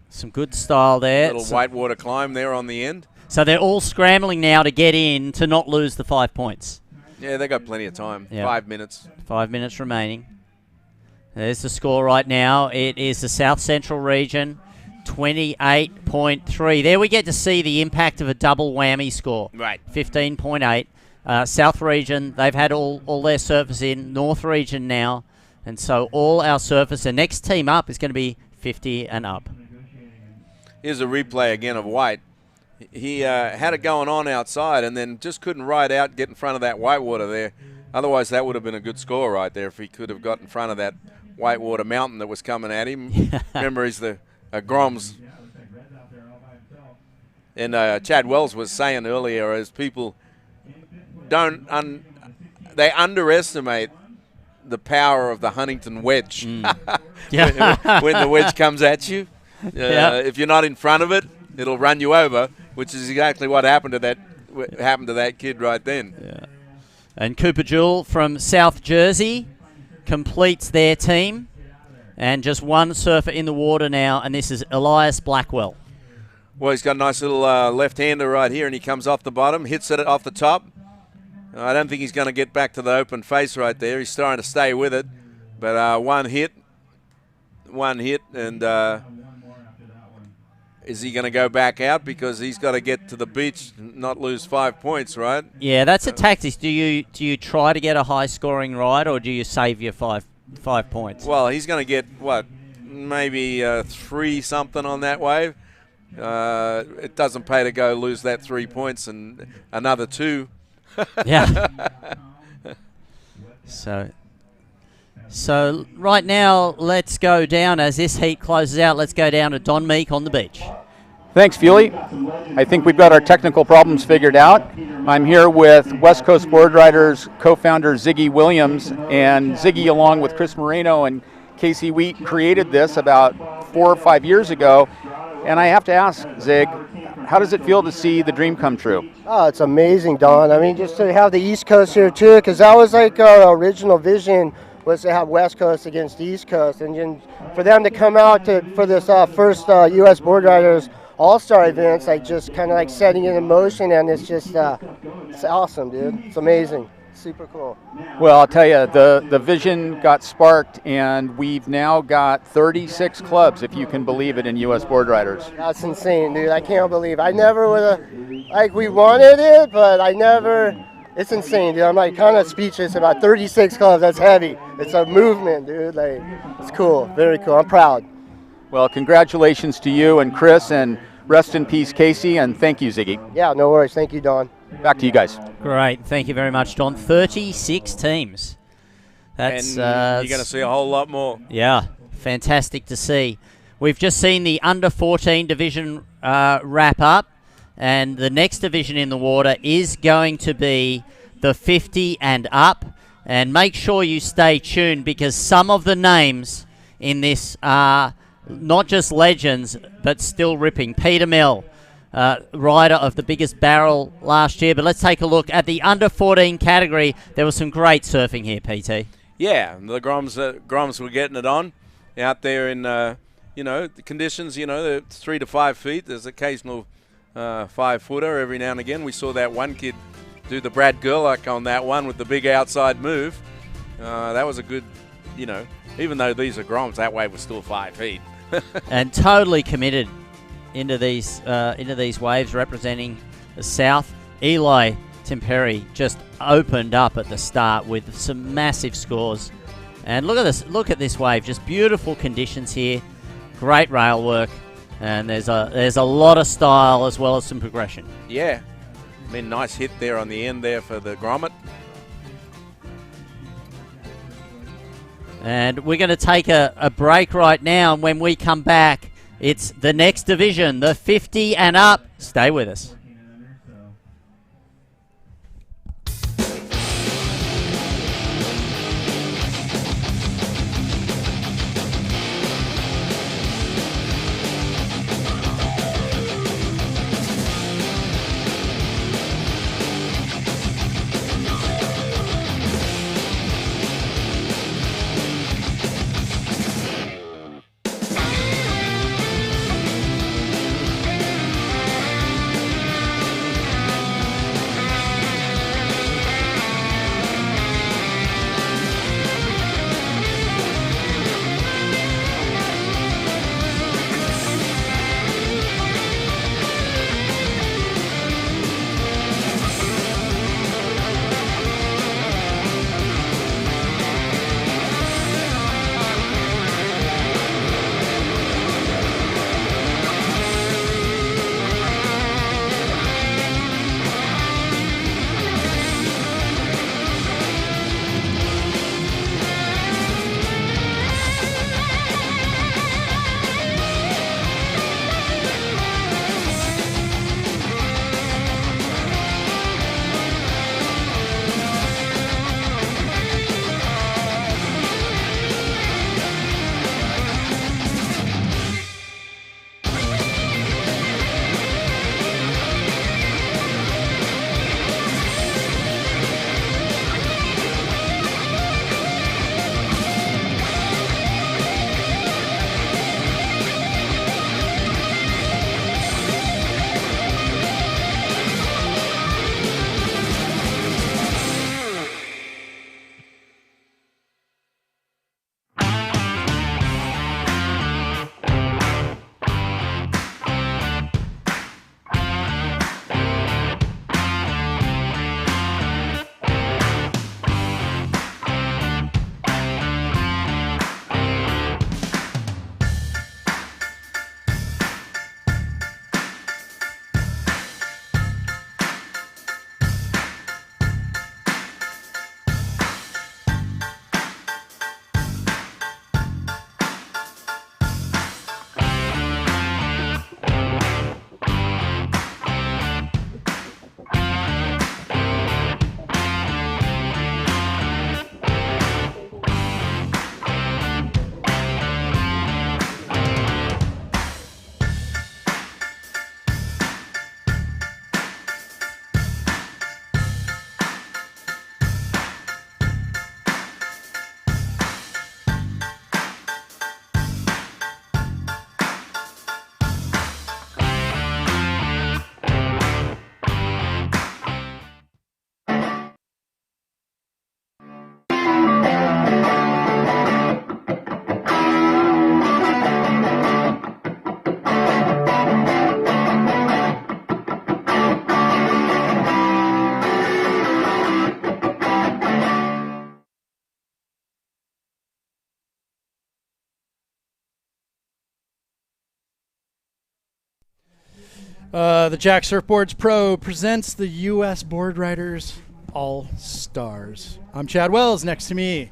[SPEAKER 2] Some good style there.
[SPEAKER 8] Little whitewater climb there on the end.
[SPEAKER 2] So they're all scrambling now to get in to not lose the 5 points.
[SPEAKER 8] Yeah, they got plenty of time.
[SPEAKER 2] Yep.
[SPEAKER 8] 5 minutes.
[SPEAKER 2] 5 minutes remaining. There's the score right now. It is the South Central region, 28.3. There we get to see the impact of a double whammy score.
[SPEAKER 8] Right.
[SPEAKER 2] 15.8. South region, they've had all their surfers in. North region now. And so all our surfers, the next team up is going to be 50 and up.
[SPEAKER 8] Here's a replay again of White. He had it going on outside and then just couldn't ride out, get in front of that whitewater there. Otherwise, that would have been a good score right there if he could have got in front of that whitewater mountain that was coming at him. Remember, he's the Groms. And Chad Wells was saying earlier, as people they underestimate the power of the Huntington wedge. when the wedge comes at you, if you're not in front of it, it'll run you over, which is exactly what happened to that kid right then.
[SPEAKER 2] Yeah. And Cooper Jewell from South Jersey completes their team, and just one surfer in the water now, and this is Elias Blackwell.
[SPEAKER 8] Well, he's got a nice little left-hander right here, and he comes off the bottom, hits it off the top. I don't think he's going to get back to the open face right there. He's trying to stay with it, but one hit, and is he going to go back out because he's got to get to the beach, not lose 5 points, right?
[SPEAKER 2] Yeah, that's a tactic. Do you try to get a high-scoring ride, or do you save your 5 points?
[SPEAKER 8] Well, he's going to get what, maybe 3 something on that wave. It doesn't pay to go lose that 3 points and another 2.
[SPEAKER 2] Yeah. So right now, let's go down as this heat closes out. Let's go down to Don Meek on the beach.
[SPEAKER 6] Thanks, Feely. I think we've got our technical problems figured out. I'm here with West Coast Board Riders co-founder Ziggy Williams, and Ziggy, along with Chris Moreno and Casey Wheat, created this about 4 or 5 years ago. And I have to ask, Zig, how does it feel to see the dream come true?
[SPEAKER 9] Oh, it's amazing, Don. I mean, just to have the East Coast here too, because that was like our original vision, was to have West Coast against East Coast, and then for them to come out for this first U.S. Board Riders All-Star events, like just kind of like setting it in motion, and it's just it's awesome, dude. It's amazing. Super cool.
[SPEAKER 6] Well, I'll tell you, the vision got sparked, and we've now got 36 clubs, if you can believe it, in U.S. Board Riders.
[SPEAKER 9] That's insane, dude. I can't believe. I never would have, like, we wanted it, but I never. It's insane, dude. I'm like kind of speechless about 36 clubs. That's heavy. It's a movement, dude. Like, it's cool. Very cool. I'm proud.
[SPEAKER 6] Well, congratulations to you and Chris, and rest in peace, Casey, and thank you, Ziggy.
[SPEAKER 9] Yeah, no worries. Thank you, Don.
[SPEAKER 6] Back to you guys.
[SPEAKER 2] Great. Thank you very much, Don. 36 teams. That's
[SPEAKER 8] and you're going to see a whole lot more.
[SPEAKER 2] Yeah, fantastic to see. We've just seen the under-14 division wrap up, and the next division in the water is going to be the 50 and up. And make sure you stay tuned, because some of the names in this are not just legends, but still ripping. Peter Mill, rider of the biggest barrel last year. But let's take a look at the under-14 category. There was some great surfing here, PT.
[SPEAKER 8] Yeah, the Groms were getting it on out there in, the conditions, they're 3 to 5 feet. There's occasional 5-footer every now and again. We saw that one kid do the Brad Gerlach on that one with the big outside move. That was a good, even though these are Groms, that wave was still 5 feet.
[SPEAKER 2] And totally committed into these waves, representing the South. Eli Tim Perry just opened up at the start with some massive scores. And look at this! Look at this wave. Just beautiful conditions here. Great rail work, and there's a lot of style as well as some progression.
[SPEAKER 8] Yeah. I mean, nice hit there on the end there for the grommet.
[SPEAKER 2] And we're going to take a break right now, and when we come back, it's the next division, the 50 and up. Stay with us.
[SPEAKER 3] The Jack Surfboards Pro presents the U.S. Board Riders All-Stars. I'm Chad Wells. Next to me,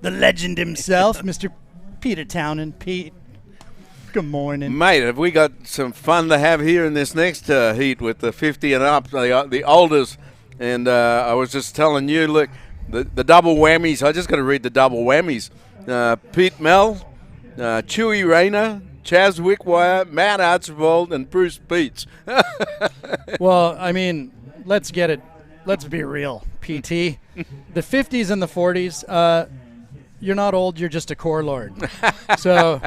[SPEAKER 3] the legend himself, Mr. Peter Townend. Pete, good morning.
[SPEAKER 8] Mate, have we got some fun to have here in this next heat with the 50 and up, the oldest. And I was just telling you, look, the double whammies. I just got to read the double whammies. Pete Mel, Chewy Rayner, Chaz Wickwire, Matt Archibald, and Bruce Beats.
[SPEAKER 3] Well, I mean, let's get it. Let's be real, PT. The 50s and the 40s, you're not old, you're just a core lord. So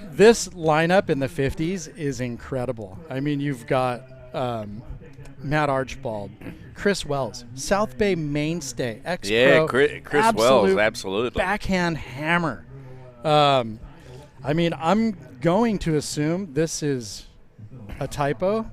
[SPEAKER 3] this lineup in the 50s is incredible. I mean, you've got Matt Archibald, Chris Wells, South Bay mainstay, ex-pro.
[SPEAKER 8] Yeah, Chris Wells, absolutely.
[SPEAKER 3] Backhand hammer. I mean, I'm going to assume this is a typo.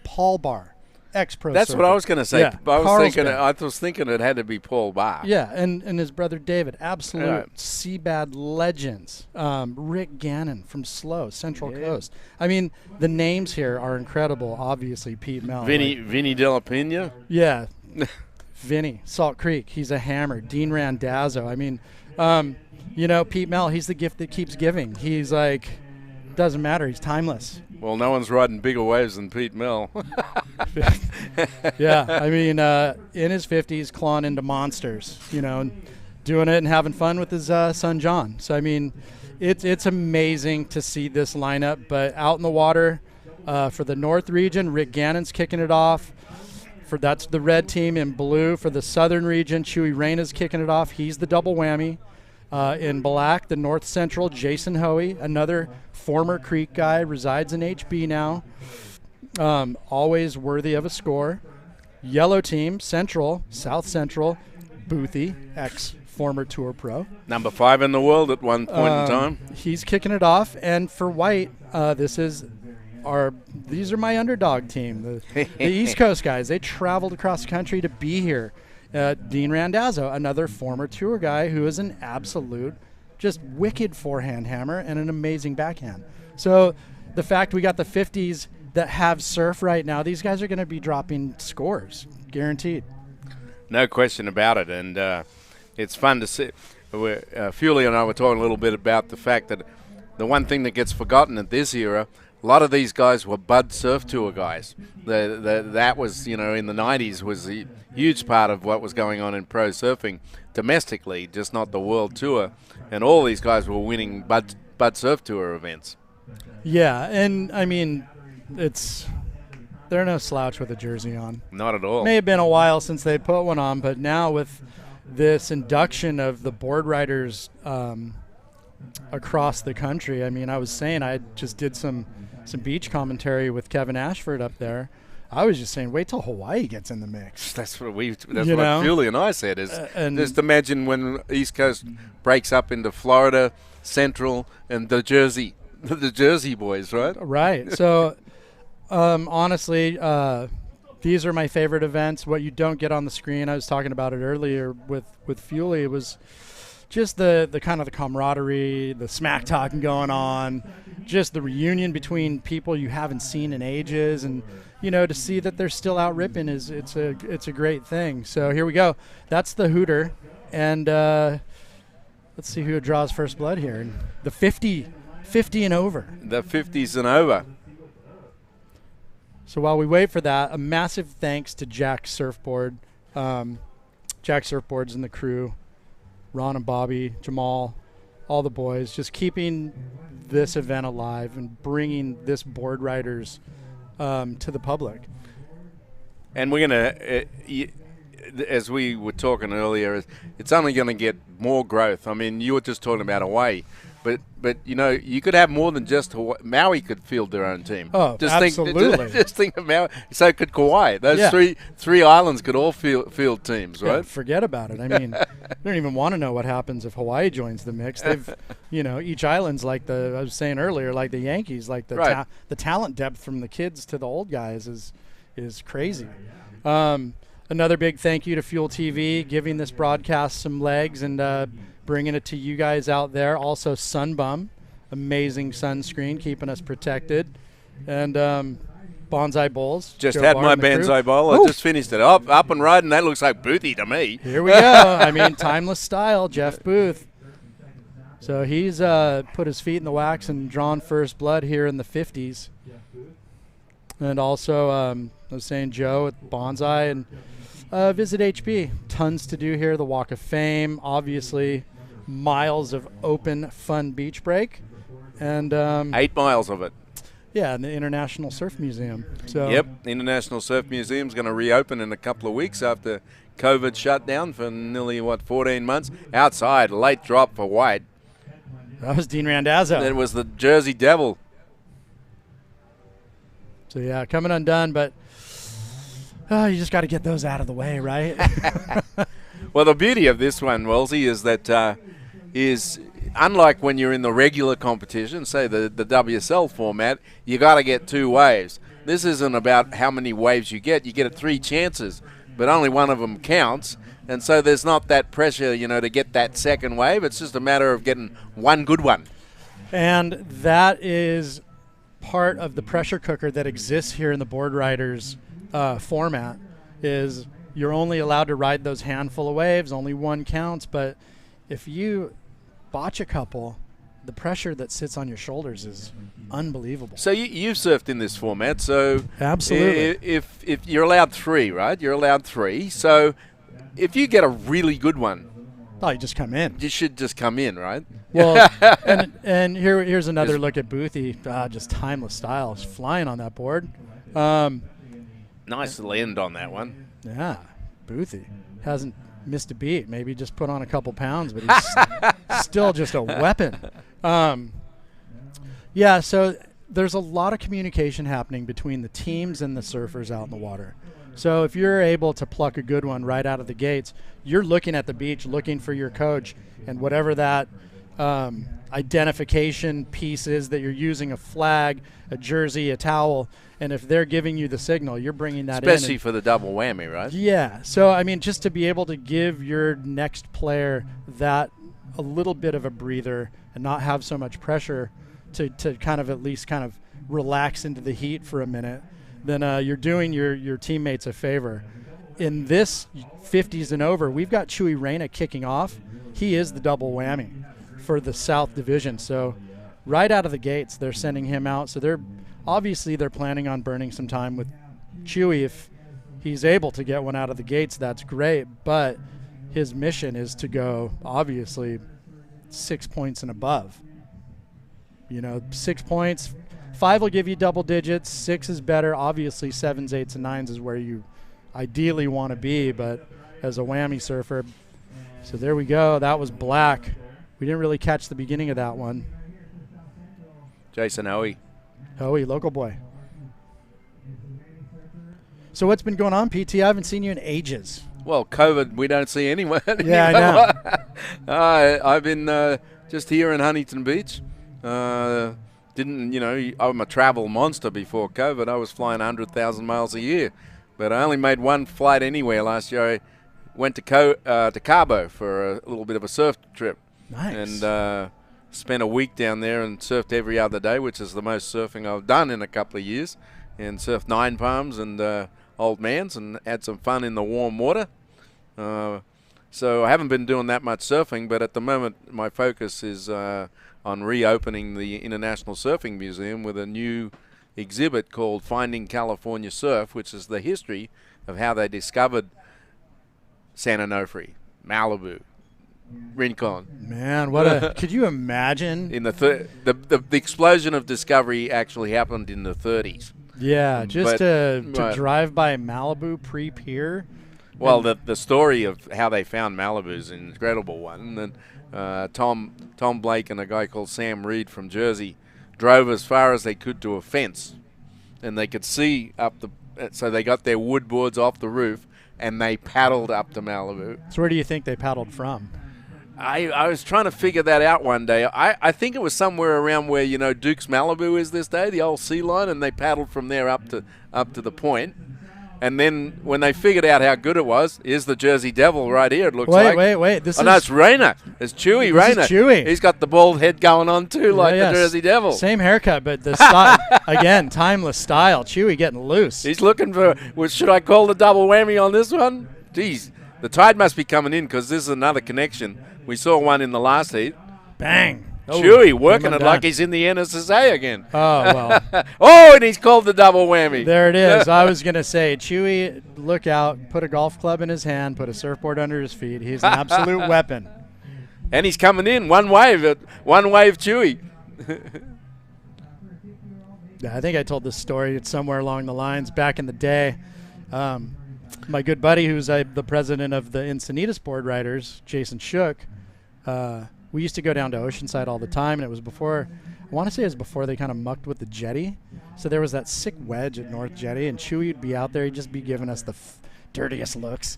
[SPEAKER 3] Paul Bar. ex-pro
[SPEAKER 8] That's
[SPEAKER 3] surfer.
[SPEAKER 8] what I was going to say.
[SPEAKER 3] Yeah,
[SPEAKER 8] I was thinking it had to be Paul Barr.
[SPEAKER 3] Yeah, and his brother David, absolute
[SPEAKER 8] Yeah.
[SPEAKER 3] Seabad legends. Rick Gannon from Slow, Central Coast. I mean, the names here are incredible. Obviously, Pete Mel.
[SPEAKER 8] Vinny De La Pena.
[SPEAKER 3] Yeah. Vinny, Salt Creek, he's a hammer. Dean Randazzo. I mean, Pete Mel, he's the gift that keeps giving. He's like, doesn't matter, he's timeless.
[SPEAKER 8] Well, no one's riding bigger waves than Pete Mel.
[SPEAKER 3] Yeah, I mean, in his 50s, clawing into monsters, doing it and having fun with his son John. So, I mean, it's amazing to see this lineup. But out in the water, for the North region, Rick Gannon's kicking it off. That's the red team. In blue, for the Southern region, Chewy Reyna's kicking it off. He's the double whammy. In black, the North Central, Jason Hoey, another former Creek guy, resides in HB now. Always worthy of a score. Yellow team, Central, South Central, Boothie, ex-former Tour Pro.
[SPEAKER 8] Number 5 in the world at one point in time.
[SPEAKER 3] He's kicking it off. And for white, these are my underdog team, the East Coast guys. They traveled across the country to be here. Dean Randazzo, another former tour guy who is an absolute, just wicked forehand hammer and an amazing backhand. So the fact we got the 50s that have surf right now, these guys are going to be dropping scores, guaranteed.
[SPEAKER 8] No question about it, and it's fun to see. Fuley and I were talking a little bit about the fact that the one thing that gets forgotten at this era, a lot of these guys were Bud Surf Tour guys. That was, in the 90s was a huge part of what was going on in pro surfing domestically, just not the world tour. And all these guys were winning Bud Surf Tour events.
[SPEAKER 3] Yeah, and I mean, they're no slouch with a jersey on.
[SPEAKER 8] Not at all.
[SPEAKER 3] May have been a while since they put one on, but now with this induction of the board riders across the country, I mean, I was saying I just did some beach commentary with Kevin Ashford up there. I was just saying, wait till Hawaii gets in the mix.
[SPEAKER 8] That's what Fuley and I said. Just imagine when East Coast breaks up into Florida, Central, and the Jersey boys, right?
[SPEAKER 3] Right. So, honestly, these are my favorite events. What you don't get on the screen, I was talking about it earlier with Fuley, it was just the kind of the camaraderie, the smack talking going on, just the reunion between people you haven't seen in ages, and to see that they're still out ripping it's a great thing. So here we go. That's the Hooter, and let's see who draws first blood here. The 50 and over.
[SPEAKER 8] The 50s and over.
[SPEAKER 3] So while we wait for that, a massive thanks to Jack Surfboard, Jack Surfboards and the crew, Ron and Bobby, Jamal, all the boys, just keeping this event alive and bringing this board riders to the public.
[SPEAKER 8] And we're going to, as we were talking earlier, it's only going to get more growth. I mean, you were just talking about Hawaii. But you could have more than just Hawaii. Maui could field their own team.
[SPEAKER 3] Oh, absolutely.
[SPEAKER 8] Just think of Maui. So could Kauai. Those three islands could all field teams, right?
[SPEAKER 3] Yeah, forget about it. I mean, I don't even want to know what happens if Hawaii joins the mix. They've, each island's like I was saying earlier, like the Yankees, like the talent depth from the kids to the old guys is crazy. Another big thank you to Fuel TV, giving this broadcast some legs and bringing it to you guys out there. Also Sunbum, amazing sunscreen, keeping us protected. And Bonsai Bowls.
[SPEAKER 8] Just
[SPEAKER 3] Joe
[SPEAKER 8] had
[SPEAKER 3] Barr
[SPEAKER 8] my
[SPEAKER 3] and the crew.
[SPEAKER 8] Bonsai Bowl. I just finished it. Up and riding. That looks like Boothie to me.
[SPEAKER 3] Here we go. I mean, timeless style, Jeff Booth. So he's put his feet in the wax and drawn first blood here in the 50s. And also, I was saying Joe at Bonsai and visit HB. Tons to do here. The Walk of Fame, obviously. Miles of open, fun beach break, and
[SPEAKER 8] 8 miles of it.
[SPEAKER 3] Yeah, and the International Surf Museum. So
[SPEAKER 8] yep, the International Surf Museum is going to reopen in a couple of weeks after COVID shut down for nearly 14 months. Outside, late drop for White.
[SPEAKER 3] That was Dean Randazzo.
[SPEAKER 8] That was the Jersey Devil.
[SPEAKER 3] So yeah, coming undone, but you just got to get those out of the way, right?
[SPEAKER 8] Well, the beauty of this one, Wellesley, is that is unlike when you're in the regular competition, say the WSL format, you got to get 2 waves. This isn't about how many waves you get. You get 3 chances, but only one of them counts. And so there's not that pressure, to get that second wave. It's just a matter of getting one good one.
[SPEAKER 3] And that is part of the pressure cooker that exists here in the Board Riders format. Is you're only allowed to ride those handful of waves, only one counts, but if you botch a couple, the pressure that sits on your shoulders is unbelievable.
[SPEAKER 8] So you've surfed in this format, so
[SPEAKER 3] absolutely.
[SPEAKER 8] If you're allowed 3, right? You're allowed 3. So if you get a really good one,
[SPEAKER 3] you just come in.
[SPEAKER 8] You should just come in, right?
[SPEAKER 3] Well, and here's another look at Boothie. Just timeless style. He's flying on that board.
[SPEAKER 8] Nice end on that one.
[SPEAKER 3] Yeah, Boothie hasn't missed a beat. Maybe just put on a couple pounds, but he's still just a weapon. Yeah, so there's a lot of communication happening between the teams and the surfers out in the water. So if you're able to pluck a good one right out of the gates, you're looking at the beach, looking for your coach, and whatever that identification piece is that you're using, a flag, a jersey, a towel, and if they're giving you the signal, you're bringing that in.
[SPEAKER 8] Especially for the double whammy, right?
[SPEAKER 3] Yeah. So, I mean, just to be able to give your next player that a little bit of a breather and not have so much pressure to kind of at least kind of relax into the heat for a minute, then you're doing your teammates a favor. In this 50s and over, we've got Chewy Reyna kicking off. He is the double whammy for the South Division. So right out of the gates, they're sending him out. So they're planning on burning some time with Chewy. If he's able to get one out of the gates, that's great. But his mission is to go, obviously, 6 points and above. 6 points. 5 will give you double digits. 6 is better. Obviously, 7s, 8s, and 9s is where you ideally want to be, but as a whammy surfer. So there we go. That was black. We didn't really catch the beginning of that one.
[SPEAKER 8] Jason Hoey.
[SPEAKER 3] Hoey, local boy. So what's been going on, PT? I haven't seen you in ages.
[SPEAKER 8] Well, COVID, we don't see anyone.
[SPEAKER 3] Yeah, I
[SPEAKER 8] know. I've been just here in Huntington Beach. I'm a travel monster before COVID. I was flying 100,000 miles a year. But I only made one flight anywhere last year. I went to Cabo for a little bit of a surf trip.
[SPEAKER 3] Nice.
[SPEAKER 8] And spent a week down there and surfed every other day, which is the most surfing I've done in a couple of years. And surfed 9 palms and Old Mans and had some fun in the warm water. So I haven't been doing that much surfing, but at the moment my focus is on reopening the International Surfing Museum with a new exhibit called Finding California Surf, which is the history of how they discovered San Onofre, Malibu, Rincon.
[SPEAKER 3] Man, could you imagine?
[SPEAKER 8] In the explosion of discovery actually happened in the 30s.
[SPEAKER 3] Yeah, just to drive by Malibu pre-pier.
[SPEAKER 8] Well, the story of how they found Malibu is an incredible one. And Tom Blake and a guy called Sam Reed from Jersey drove as far as they could to a fence, and they could see up so they got their wood boards off the roof, and they paddled up to Malibu.
[SPEAKER 3] So where do you think they paddled from?
[SPEAKER 8] I was trying to figure that out one day. I think it was somewhere around where Duke's Malibu is this day, the old sea line, and they paddled from there up to the point. And then when they figured out how good it was, here's the Jersey Devil right here, it looks like.
[SPEAKER 3] Wait.
[SPEAKER 8] No, it's Reyna. It's Chewy Reyna.
[SPEAKER 3] Is Chewy.
[SPEAKER 8] He's got the bald head going on too, the Jersey Devil.
[SPEAKER 3] Same haircut, but the style, again, timeless style. Chewy getting loose.
[SPEAKER 8] He's looking for, should I call the double whammy on this one? Geez, the tide must be coming in because this is another connection. We saw one in the last heat.
[SPEAKER 3] Bang.
[SPEAKER 8] Chewy working it like he's in the NSSA again.
[SPEAKER 3] Oh, well.
[SPEAKER 8] And he's called the double whammy.
[SPEAKER 3] There it is. I was going to say, Chewy, look out, put a golf club in his hand, put a surfboard under his feet. He's an absolute weapon.
[SPEAKER 8] And he's coming in one wave Chewy.
[SPEAKER 3] I think I told this story. It's somewhere along the lines. Back in the day, my good buddy, who's the president of the Encinitas Board Riders, Jason Shook, we used to go down to Oceanside all the time, and it was before, I want to say it was before they kind of mucked with the jetty. So there was that sick wedge at North Jetty, and Chewy would be out there. He'd just be giving us the dirtiest looks.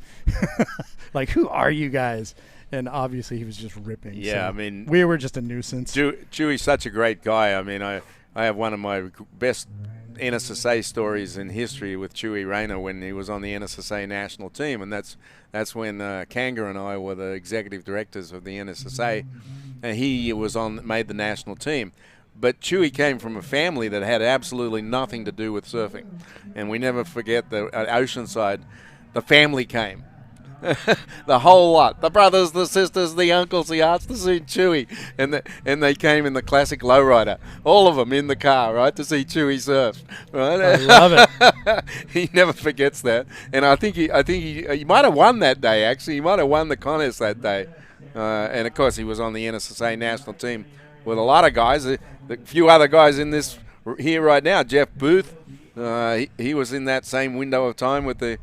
[SPEAKER 3] Like, who are you guys? And obviously he was just ripping.
[SPEAKER 8] Yeah,
[SPEAKER 3] so
[SPEAKER 8] I mean,
[SPEAKER 3] we were just a nuisance.
[SPEAKER 8] Chewy's such a great guy. I mean, I have one of my best NSSA stories in history with Chewy Rayner when he was on the NSSA national team, and that's when Kanga and I were the executive directors of the NSSA, and he made the national team. But Chewy came from a family that had absolutely nothing to do with surfing, and we never forget that at Oceanside, the family came. The whole lot, the brothers, the sisters, the uncles, the aunts, to see Chewy, and they came in the classic lowrider, all of them in the car, right, to see Chewy surf. Right?
[SPEAKER 3] I love it.
[SPEAKER 8] He never forgets that, and I think he might have won that day. Actually, he might have won the contest that day, and of course he was on the NSSA national team with a lot of guys. A few other guys in this here right now. Jeff Booth, he was in that same window of time with the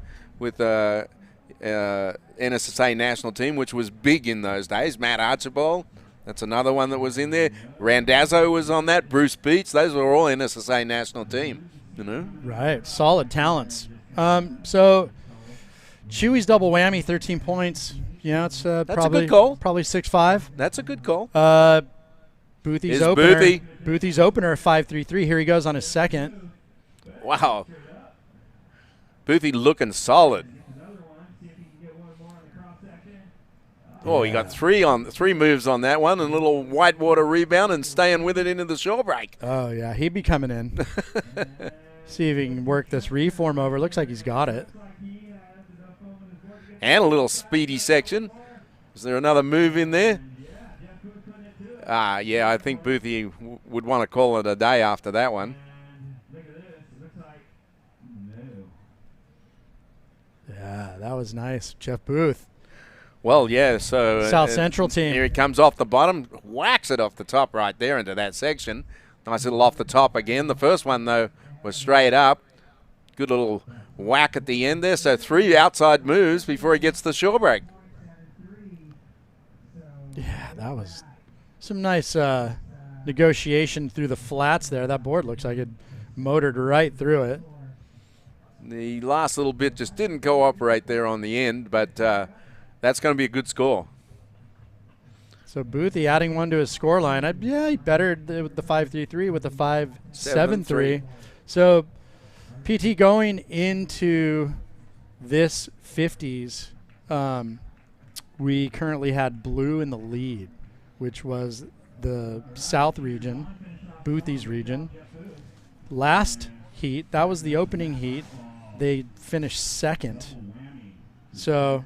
[SPEAKER 8] NSSA national team, which was big in those days. Matt Archibald, that's another one that was in there. Randazzo was on that. Bruce Beach, those were all NSSA national team. You know,
[SPEAKER 3] right? Solid talents. So Chewy's double whammy, 13 points. Yeah, it's
[SPEAKER 8] that's
[SPEAKER 3] probably
[SPEAKER 8] a good call.
[SPEAKER 3] Probably 6'5".
[SPEAKER 8] That's a good call.
[SPEAKER 3] Boothie's
[SPEAKER 8] Is
[SPEAKER 3] opener.
[SPEAKER 8] Boothie.
[SPEAKER 3] Boothie's opener 5.33. Here he goes on his second.
[SPEAKER 8] Wow. Boothie looking solid. Oh, he got three moves on that one, and a little whitewater rebound and staying with it into the shore break.
[SPEAKER 3] Oh, yeah, he'd be coming in. See if he can work this reform over. Looks like he's got it.
[SPEAKER 8] And a little speedy section. Is there another move in there? Yeah, I think Boothie would want to call it a day after that one.
[SPEAKER 3] Yeah, that was nice. Jeff Booth.
[SPEAKER 8] Well, yeah, so
[SPEAKER 3] South Central team.
[SPEAKER 8] Here he comes off the bottom, whacks it off the top right there into that section. Nice little off the top again. The first one, though, was straight up. Good little whack at the end there. So 3 outside moves before he gets the shore break.
[SPEAKER 3] Yeah, that was some nice negotiation through the flats there. That board looks like it motored right through it.
[SPEAKER 8] The last little bit just didn't cooperate there on the end, but that's going to be a good score.
[SPEAKER 3] So Boothie adding one to his score line. Yeah, he bettered with the 5.33 with the 5.73. So PT going into this 50s, we currently had blue in the lead, which was the South region, Boothie's region. Last heat, that was the opening heat. They finished second. So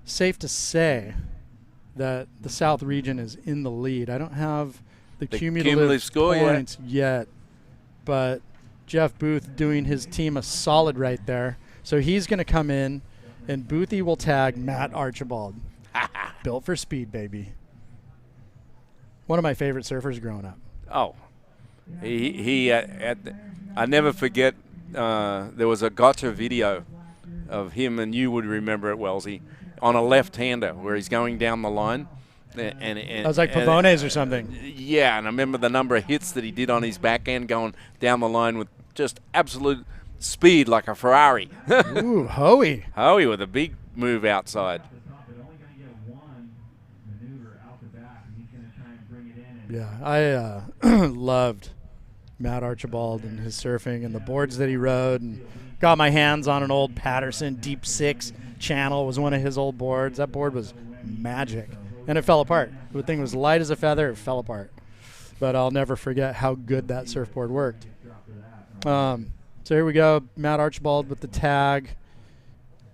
[SPEAKER 3] safe to say that the South region is in the lead. I don't have the cumulative
[SPEAKER 8] score
[SPEAKER 3] points yet, but Jeff Booth doing his team a solid right there. So he's going to come in, and Boothie will tag Matt Archibald. Built for speed, baby. One of my favorite surfers growing up.
[SPEAKER 8] Oh, I never forget. There was a gotcha video of him, and you would remember it, Wellesley, on a left-hander where he's going down the line. And
[SPEAKER 3] that was like Pavones or something.
[SPEAKER 8] Yeah, and I remember the number of hits that he did on his backhand going down the line with just absolute speed like a Ferrari.
[SPEAKER 3] Ooh, Hoey.
[SPEAKER 8] Hoey with a big move outside.
[SPEAKER 3] Yeah, I loved Matt Archibald and his surfing and the boards that he rode, and got my hands on an old Patterson Deep 6 channel. Was one of his old boards. That board was magic, and it fell apart. The thing was light as a feather. It fell apart, but I'll never forget how good that surfboard worked. So here we go, Matt Archibald with the tag.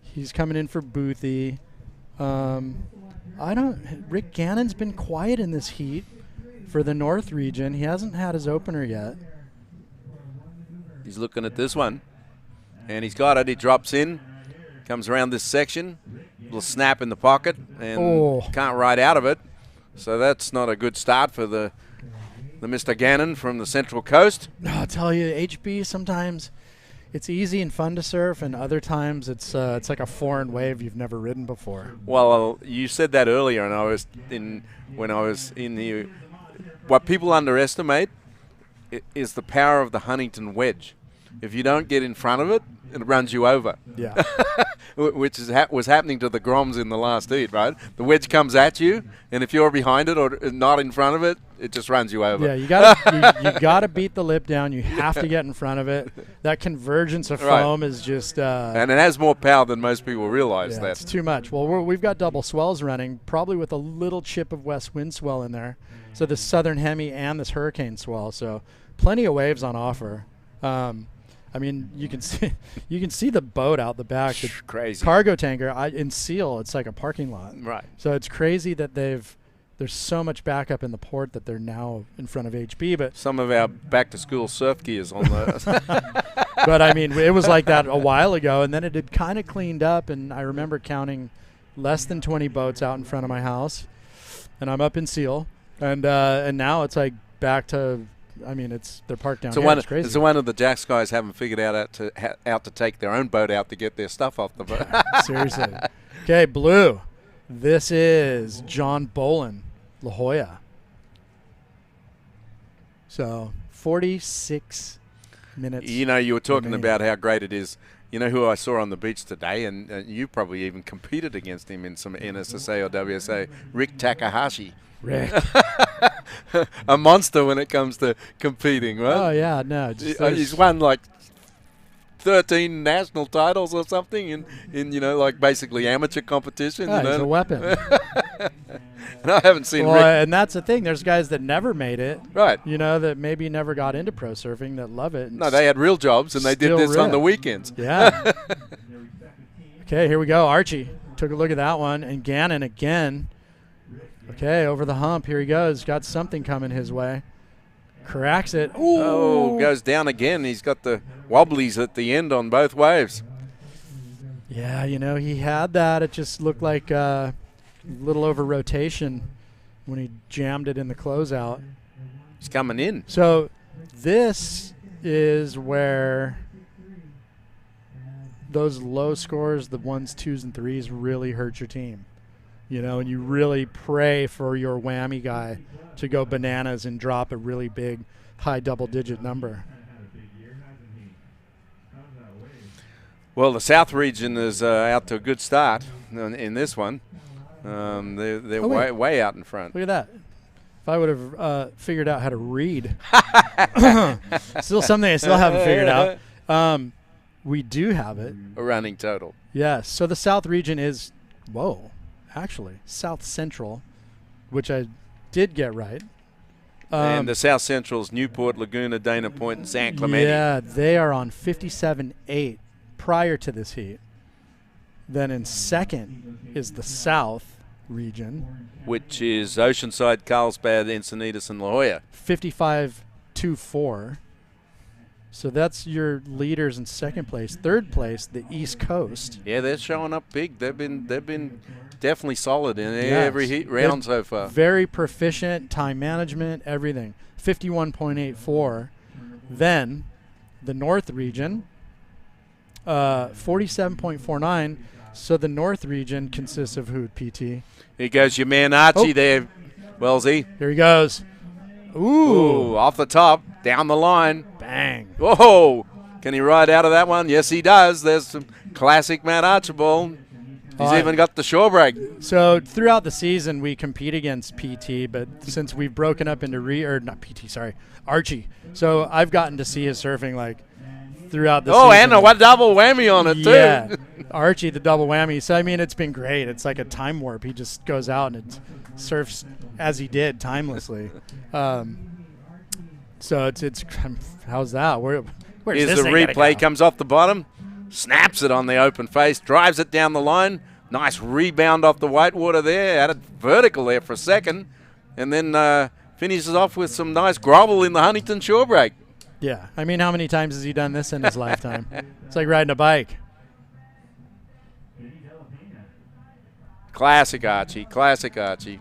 [SPEAKER 3] He's coming in for Boothie. Rick Gannon's been quiet in this heat for the North region. He hasn't had his opener yet.
[SPEAKER 8] He's looking at this one, and he's got it. He drops in, comes around this section, little snap in the pocket, and can't ride out of it. So that's not a good start for the Mr. Gannon from the Central Coast.
[SPEAKER 3] I'll tell you, HB, sometimes it's easy and fun to surf, and other times it's like a foreign wave you've never ridden before.
[SPEAKER 8] Well, you said that earlier, and when I was in the. What people underestimate is the power of the Huntington wedge. If you don't get in front of it, it runs you over.
[SPEAKER 3] Yeah.
[SPEAKER 8] Which is was happening to the Groms in the last heat, right? The wedge comes at you, and if you're behind it or not in front of it, it just runs you over.
[SPEAKER 3] Yeah, you got you got to beat the lip down. You have to get in front of it. That convergence of foam is just
[SPEAKER 8] and it has more power than most people realize.
[SPEAKER 3] Yeah,
[SPEAKER 8] that
[SPEAKER 3] it's too much. Well, we've got double swells running, probably with a little chip of west wind swell in there. So this southern hemi and this hurricane swell. So plenty of waves on offer. I mean, you can see the boat out the back. The
[SPEAKER 8] crazy
[SPEAKER 3] cargo tanker in Seal. It's like a parking lot.
[SPEAKER 8] Right.
[SPEAKER 3] So it's crazy that there's so much backup in the port that they're now in front of HB. But
[SPEAKER 8] some of our back to school surf gears on the.
[SPEAKER 3] But I mean, it was like that a while ago, and then it had kind of cleaned up. And I remember counting less than 20 boats out in front of my house, and I'm up in Seal, and now it's like back to. I mean, they're parked down here. It's crazy.
[SPEAKER 8] It's one of the Jacks guys haven't figured out to take their own boat out to get their stuff off the boat.
[SPEAKER 3] Seriously. Okay, blue. This is John Bolin, La Jolla. So 46 minutes.
[SPEAKER 8] You know, you were talking about how great it is. You know who I saw on the beach today, and you probably even competed against him in some NSSA or WSA, Rick Takahashi.
[SPEAKER 3] Rick.
[SPEAKER 8] A monster when it comes to competing, right?
[SPEAKER 3] Oh, yeah, no.
[SPEAKER 8] He's won like 13 national titles or something in you know, like basically amateur competition.
[SPEAKER 3] He's a weapon.
[SPEAKER 8] And I haven't seen Rick.
[SPEAKER 3] And that's the thing. There's guys that never made it.
[SPEAKER 8] Right.
[SPEAKER 3] You know, that maybe never got into pro surfing that love it.
[SPEAKER 8] No, they had real jobs, and they did this on the weekends.
[SPEAKER 3] Yeah. Okay, here we go. Archie took a look at that one. And Gannon again. Okay, over the hump. Here he goes. Got something coming his way. Cracks it. Ooh.
[SPEAKER 8] Oh, goes down again. He's got the wobblies at the end on both waves.
[SPEAKER 3] Yeah, you know, he had that. It just looked like a little over rotation when he jammed it in the closeout.
[SPEAKER 8] He's coming in.
[SPEAKER 3] So this is where those low scores, the 1s, 2s, and 3s, really hurt your team. You know, and you really pray for your whammy guy to go bananas and drop a really big, high double-digit number.
[SPEAKER 8] Well, the South region is out to a good start in this one. They're way out in front.
[SPEAKER 3] Look at that. If I would have figured out how to read. Still something I still haven't figured out. We do have it.
[SPEAKER 8] A running total.
[SPEAKER 3] Yes. So the South region is, actually, South Central, which I did get right.
[SPEAKER 8] And the South Central's Newport, Laguna, Dana Point, and San Clemente.
[SPEAKER 3] Yeah, they are on 57.8 prior to this heat. Then in second is the South region,
[SPEAKER 8] which is Oceanside, Carlsbad, Encinitas, and La Jolla.
[SPEAKER 3] 55.24. So that's your leaders in second place. Third place, the East Coast.
[SPEAKER 8] Yeah, they're showing up big. They've been definitely solid in every heat round so far.
[SPEAKER 3] Very proficient, time management, everything. 51.84. Then the North region, 47.49. So the North region consists of who, PT?
[SPEAKER 8] Here goes your man Archie there, Wellesley.
[SPEAKER 3] Here he goes. Ooh,
[SPEAKER 8] off the top, down the line.
[SPEAKER 3] Bang.
[SPEAKER 8] Whoa. Can he ride out of that one? Yes, he does. There's some classic Matt Archibald. He's even got the shore break.
[SPEAKER 3] So throughout the season, we compete against PT, but since we've broken up into Archie. So I've gotten to see his surfing like throughout the season.
[SPEAKER 8] And a double whammy on it too.
[SPEAKER 3] Yeah, Archie, the double whammy. So I mean, it's been great. It's like a time warp. He just goes out and it surfs as he did, timelessly. So it's how's that? Where's
[SPEAKER 8] Here's
[SPEAKER 3] this
[SPEAKER 8] the replay. Comes off the bottom, snaps it on the open face, drives it down the line. Nice rebound off the whitewater there. Had it vertical there for a second, and then finishes off with some nice grovel in the Huntington shore break.
[SPEAKER 3] Yeah, I mean, how many times has he done this in his lifetime? It's like riding a bike.
[SPEAKER 8] Classic Archie, classic Archie.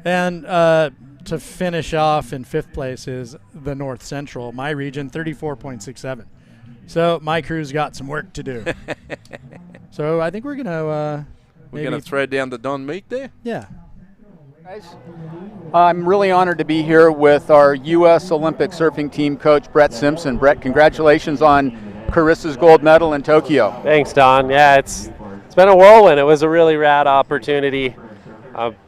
[SPEAKER 3] And to finish off in fifth place is the North Central, my region, 34.67. So my crew's got some work to do. So I think we're gonna
[SPEAKER 8] throw down the Don Meek there.
[SPEAKER 3] Yeah.
[SPEAKER 6] Guys, I'm really honored to be here with our U.S. Olympic surfing team coach, Brett Simpson. Brett, congratulations on Carissa's gold medal in Tokyo.
[SPEAKER 10] Thanks, Don. Yeah, it's been a whirlwind. It was a really rad opportunity.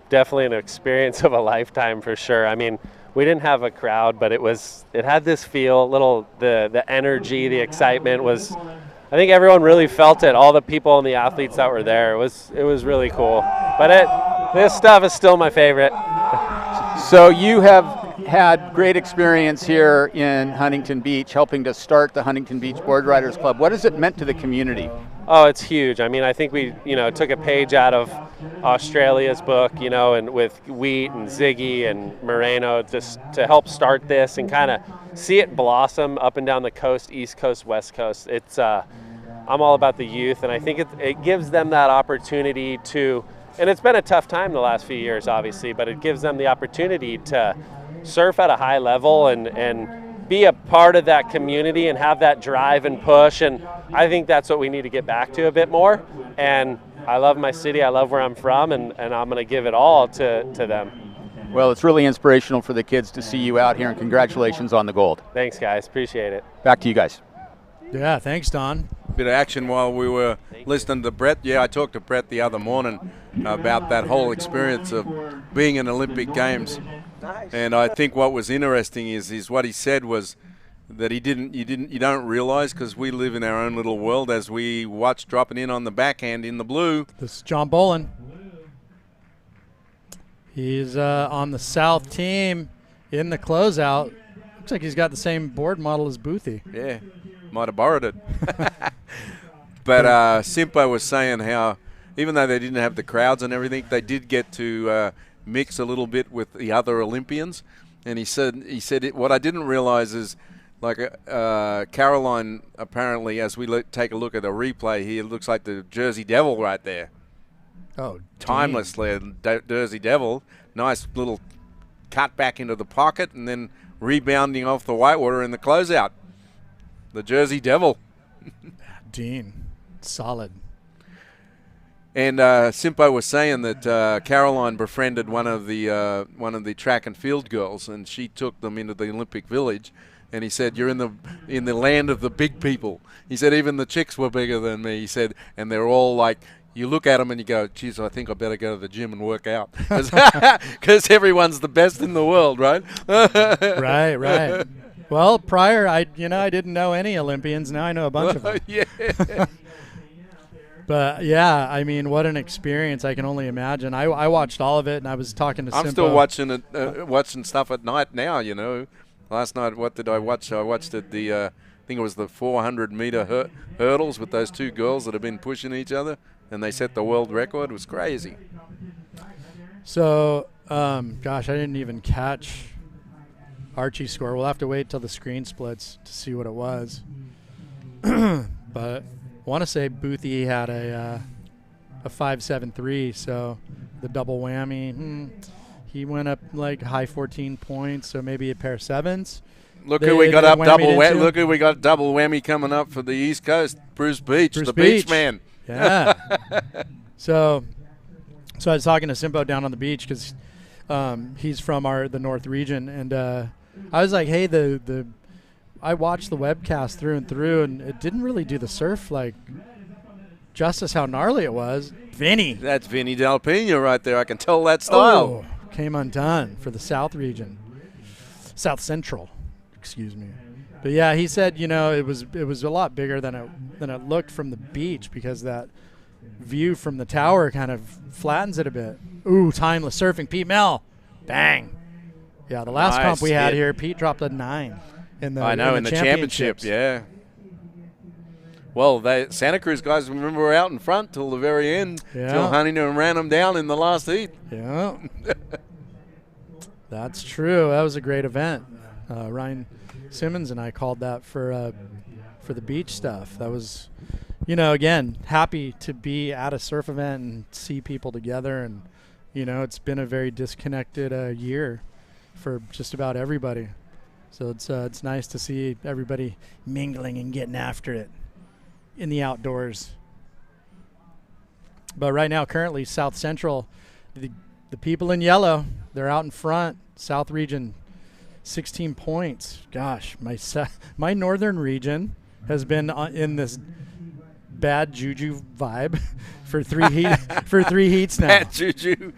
[SPEAKER 10] Definitely an experience of a lifetime for sure. I mean, we didn't have a crowd, but it had this feel, the energy, the excitement was. I think everyone really felt it. All the people and the athletes that were there. It was really cool. But this stuff is still my favorite.
[SPEAKER 6] So you have had great experience here in Huntington Beach, helping to start the Huntington Beach Board Riders Club. What has it meant to the community?
[SPEAKER 10] Oh, it's huge. I mean, I think we, took a page out of Australia's book, and with Wheat and Ziggy and Moreno just to help start this and kind of see it blossom up and down the coast, East Coast, West Coast. It's I'm all about the youth, and I think it gives them that opportunity to, and it's been a tough time the last few years, obviously, but it gives them the opportunity to surf at a high level and be a part of that community and have that drive and push. And I think that's what we need to get back to a bit more. And I love my city. I love where I'm from, and I'm going to give it all to them.
[SPEAKER 6] Well, it's really inspirational for the kids to see you out here, and congratulations on the gold.
[SPEAKER 10] Thanks, guys. Appreciate it.
[SPEAKER 6] Back to you guys.
[SPEAKER 3] Yeah, thanks, Don.
[SPEAKER 8] Bit of action while we were listening to Brett. Yeah, I talked to Brett the other morning about that whole experience of being in Olympic Games. And I think what was interesting is what he said was that you don't realize, because we live in our own little world as we watch dropping in on the backhand in the blue.
[SPEAKER 3] This is John Bolin. He's on the South team in the closeout. Looks like he's got the same board model as Boothie.
[SPEAKER 8] Yeah, might have borrowed it. But Simpo was saying how even though they didn't have the crowds and everything, they did get to mix a little bit with the other Olympians. And he said what I didn't realize is, like Caroline, apparently, as we take a look at a replay here, it looks like the Jersey Devil right there.
[SPEAKER 3] Oh,
[SPEAKER 8] timelessly, Jersey Devil. Nice little cut back into the pocket and then rebounding off the whitewater in the closeout. The Jersey Devil.
[SPEAKER 3] Dean, solid.
[SPEAKER 8] And Simpo was saying that Caroline befriended one of the track and field girls, and she took them into the Olympic Village. And he said, "You're in the land of the big people." He said, "Even the chicks were bigger than me." He said, and they're all like, you look at them and you go, "Geez, I think I better go to the gym and work out," because everyone's the best in the world, right?
[SPEAKER 3] Right. Well, prior, I didn't know any Olympians. Now I know a bunch of them.
[SPEAKER 8] Yeah.
[SPEAKER 3] But yeah, I mean, what an experience! I can only imagine. I watched all of it, and I was talking to.
[SPEAKER 8] I'm
[SPEAKER 3] Simpo.
[SPEAKER 8] still watching it, watching stuff at night now. Last night, what did I watch? I watched it. I think it was the 400-meter hurdles with those two girls that have been pushing each other, and they set the world record. It was crazy.
[SPEAKER 3] So, gosh, I didn't even catch Archie's score. We'll have to wait till the screen splits to see what it was. But I want to say Boothie had a 5.73, so the double whammy. He went up like high 14 points, so maybe a pair of sevens.
[SPEAKER 8] Look who we got up double whammy. Look who we got double whammy coming up for the East Coast. Bruce Beach, the beach man.
[SPEAKER 3] Yeah. So I was talking to Simpo down on the beach because he's from the North region, and I was like, hey, I watched the webcast through and through, and it didn't really do the surf like justice how gnarly it was. Vinny.
[SPEAKER 8] That's Vinny Del Pino right there. I can tell that style.
[SPEAKER 3] Oh, came undone for the South region. South Central, excuse me. But yeah, he said, it was a lot bigger than it looked from the beach because that view from the tower kind of flattens it a bit. Ooh, timeless surfing. Pete Mel. Bang. Yeah, the last comp we had here, Pete dropped a 9 in the
[SPEAKER 8] championship, yeah. Well, Santa Cruz guys, remember, were out in front till the very end, till Huntington ran them down in the last heat.
[SPEAKER 3] Yeah. That's true. That was a great event. Ryan Simmons and I called that for the beach stuff. That was, again, happy to be at a surf event and see people together. And, it's been a very disconnected year for just about everybody. So it's nice to see everybody mingling and getting after it in the outdoors. But right now, currently, South Central, the people in yellow, they're out in front. South region, 16 points. Gosh, my northern region has been in this bad juju vibe for three heats now.
[SPEAKER 8] Bad juju.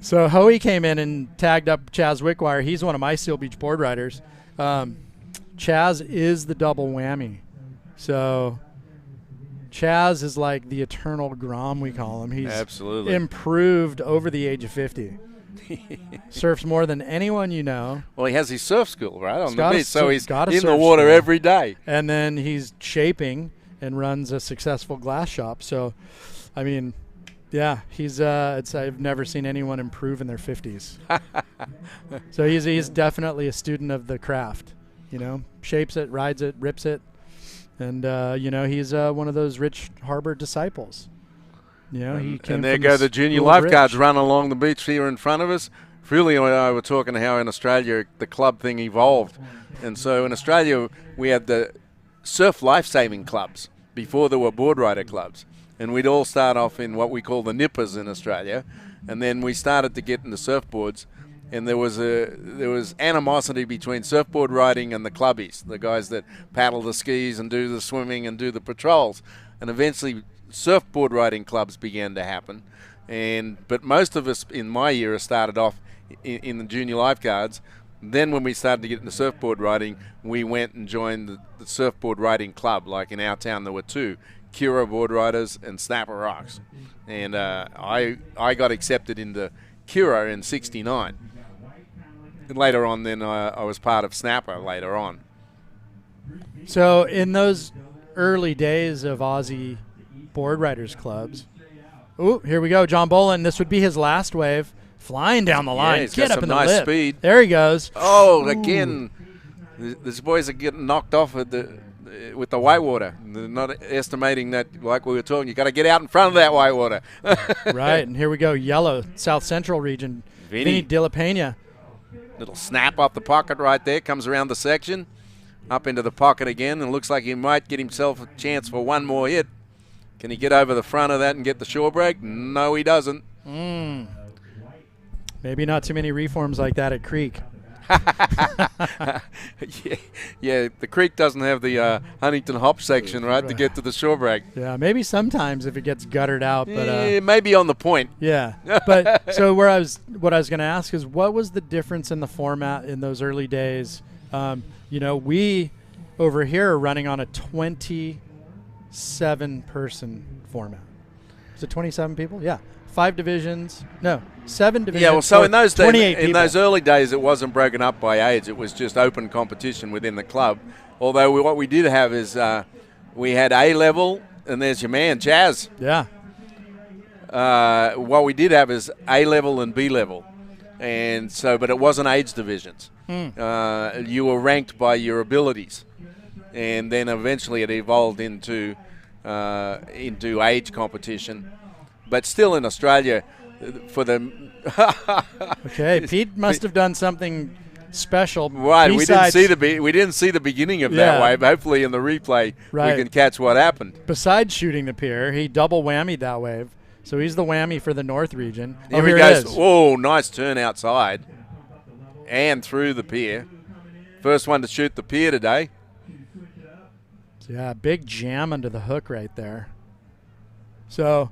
[SPEAKER 3] So Hoey came in and tagged up Chaz Wickwire. He's one of my Seal Beach board riders. Chaz is the double whammy. So Chaz is like the eternal Grom, we call him. He's
[SPEAKER 8] absolutely
[SPEAKER 3] improved over the age of 50. Surfs more than anyone you know.
[SPEAKER 8] Well, he has his surf school, right, on the beach, so he's
[SPEAKER 3] got
[SPEAKER 8] in the water every day.
[SPEAKER 3] And then he's shaping and runs a successful glass shop. So, I mean, yeah, he's I've never seen anyone improve in their 50s. So he's definitely a student of the craft, you know, shapes it, rides it, rips it. And, you know, he's one of those Rich Harbor disciples. You know, he came
[SPEAKER 8] and there
[SPEAKER 3] from
[SPEAKER 8] go the junior
[SPEAKER 3] school of
[SPEAKER 8] lifeguards
[SPEAKER 3] Rich.
[SPEAKER 8] running along the beach here in front of us. Philly and I were talking how in Australia the club thing evolved. And so in Australia we had the surf life-saving clubs before there were board rider clubs. And we'd all start off in what we call the nippers in Australia. And then we started to get into surfboards. And there was animosity between surfboard riding and the clubbies, the guys that paddle the skis and do the swimming and do the patrols. And eventually surfboard riding clubs began to happen. But most of us in my era started off in the junior lifeguards. Then when we started to get into surfboard riding, we went and joined the surfboard riding club. Like in our town there were two, Cura Board Riders and Snapper Rocks. And I got accepted into Cura in '69. And later on then I was part of Snapper later on.
[SPEAKER 3] So in those early days of Aussie board riders clubs, ooh, here we go, John Bolin. This would be his last wave. Flying down the line.
[SPEAKER 8] He's
[SPEAKER 3] Get
[SPEAKER 8] got
[SPEAKER 3] up
[SPEAKER 8] some
[SPEAKER 3] in the
[SPEAKER 8] nice
[SPEAKER 3] lip.
[SPEAKER 8] speed.
[SPEAKER 3] There he goes.
[SPEAKER 8] Oh, again, these boys are getting knocked off with the whitewater. They're not estimating that, like we were talking, you got to get out in front of that whitewater.
[SPEAKER 3] Right, and here we go, yellow, South Central region. Vinny De La Pena.
[SPEAKER 8] Little snap off the pocket right there, comes around the section, up into the pocket again, and looks like he might get himself a chance for one more hit. Can he get over the front of that and get the shore break? No, he doesn't.
[SPEAKER 3] Maybe not too many reforms like that at Creek.
[SPEAKER 8] yeah, the Creek doesn't have the Huntington Hop section, right, to get to the shore break.
[SPEAKER 3] Yeah, maybe sometimes if it gets guttered out, but
[SPEAKER 8] maybe on the point.
[SPEAKER 3] Yeah, but so what I was going to ask is, what was the difference in the format in those early days? You know, we over here are running on a 27-person format. Is it 27 people? Yeah. 5 divisions. No, 7 divisions.
[SPEAKER 8] Yeah, well, so in those
[SPEAKER 3] early
[SPEAKER 8] days, it wasn't broken up by age. It was just open competition within the club. Although what we did have is we had A level, and there's your man Chaz.
[SPEAKER 3] Yeah.
[SPEAKER 8] What we did have is A level and B level, and so, but it wasn't age divisions. You were ranked by your abilities, and then eventually it evolved into age competition. But still in Australia, for the
[SPEAKER 3] okay, Pete must have done something special.
[SPEAKER 8] Right, we didn't see the beginning of that wave. Hopefully, in the replay, we can catch what happened.
[SPEAKER 3] Besides shooting the pier, he double whammied that wave. So he's the whammy for the North region.
[SPEAKER 8] Here he goes. Oh, nice turn outside and through the pier. First one to shoot the pier today.
[SPEAKER 3] Yeah, big jam under the hook right there. So.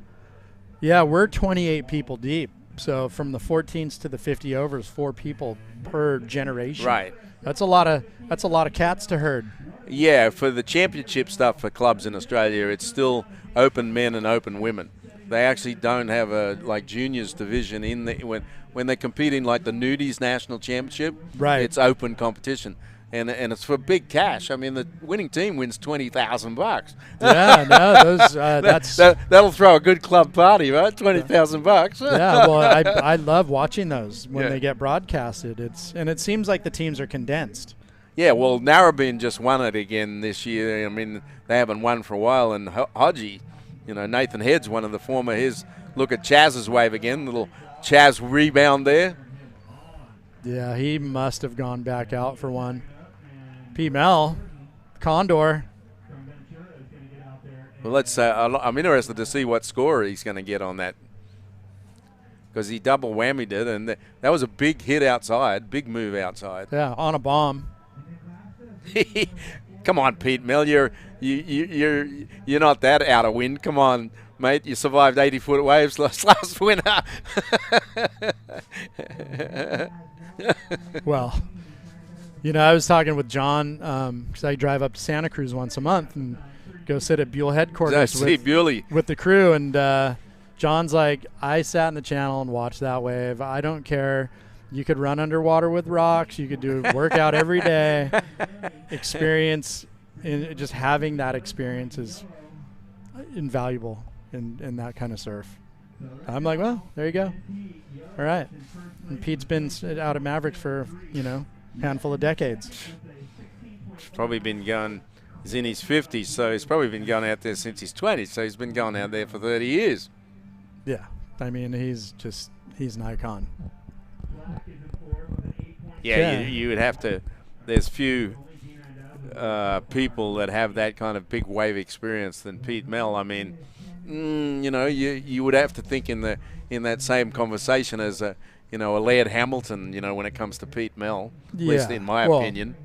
[SPEAKER 3] Yeah, we're 28 people deep. So from the 14s to the 50 overs, 4 people per generation.
[SPEAKER 8] Right.
[SPEAKER 3] That's a lot of cats to herd.
[SPEAKER 8] Yeah, for the championship stuff for clubs in Australia, it's still open men and open women. They actually don't have a juniors division in the when they compete in like the Nudies National Championship.
[SPEAKER 3] Right.
[SPEAKER 8] It's open competition. And it's for big cash. I mean, the winning team wins $20,000.
[SPEAKER 3] Yeah, no, those
[SPEAKER 8] that'll throw a good club party, right? $20,000.
[SPEAKER 3] Yeah, well, I love watching those when they get broadcasted. It seems like the teams are condensed.
[SPEAKER 8] Yeah, well, Narrabeen just won it again this year. I mean, they haven't won for a while, and Hodgie, Nathan Head's one of the former. Look at Chaz's wave again, little Chaz rebound there.
[SPEAKER 3] Yeah, he must have gone back out for one. P. Mel, Condor.
[SPEAKER 8] Well, let's. I'm interested to see what score he's going to get on that, because he double whammied it, and that was a big hit outside, big move outside.
[SPEAKER 3] Yeah, on a bomb.
[SPEAKER 8] Come on, Pete Mel, you're not that out of wind. Come on, mate, you survived 80-foot waves last winter.
[SPEAKER 3] Well, I was talking with John because I drive up to Santa Cruz once a month and go sit at Buell headquarters with the crew, and John's like, I sat in the channel and watched that wave. I don't care. You could run underwater with rocks. You could do a workout every day. Experience, just having that experience is invaluable in that kind of surf. I'm like, well, there you go. All right. And Pete's been out at Mavericks for, handful of decades.
[SPEAKER 8] He's probably been going, he's in his 50s, so he's probably been going out there since his 20s, so he's been going out there for 30 years.
[SPEAKER 3] Yeah. I mean, he's an icon.
[SPEAKER 8] Yeah, you would have to, there's few people that have that kind of big wave experience than Pete Mel. I mean, you would have to think in that same conversation as a Laird Hamilton, when it comes to Pete Mel, at least in my opinion,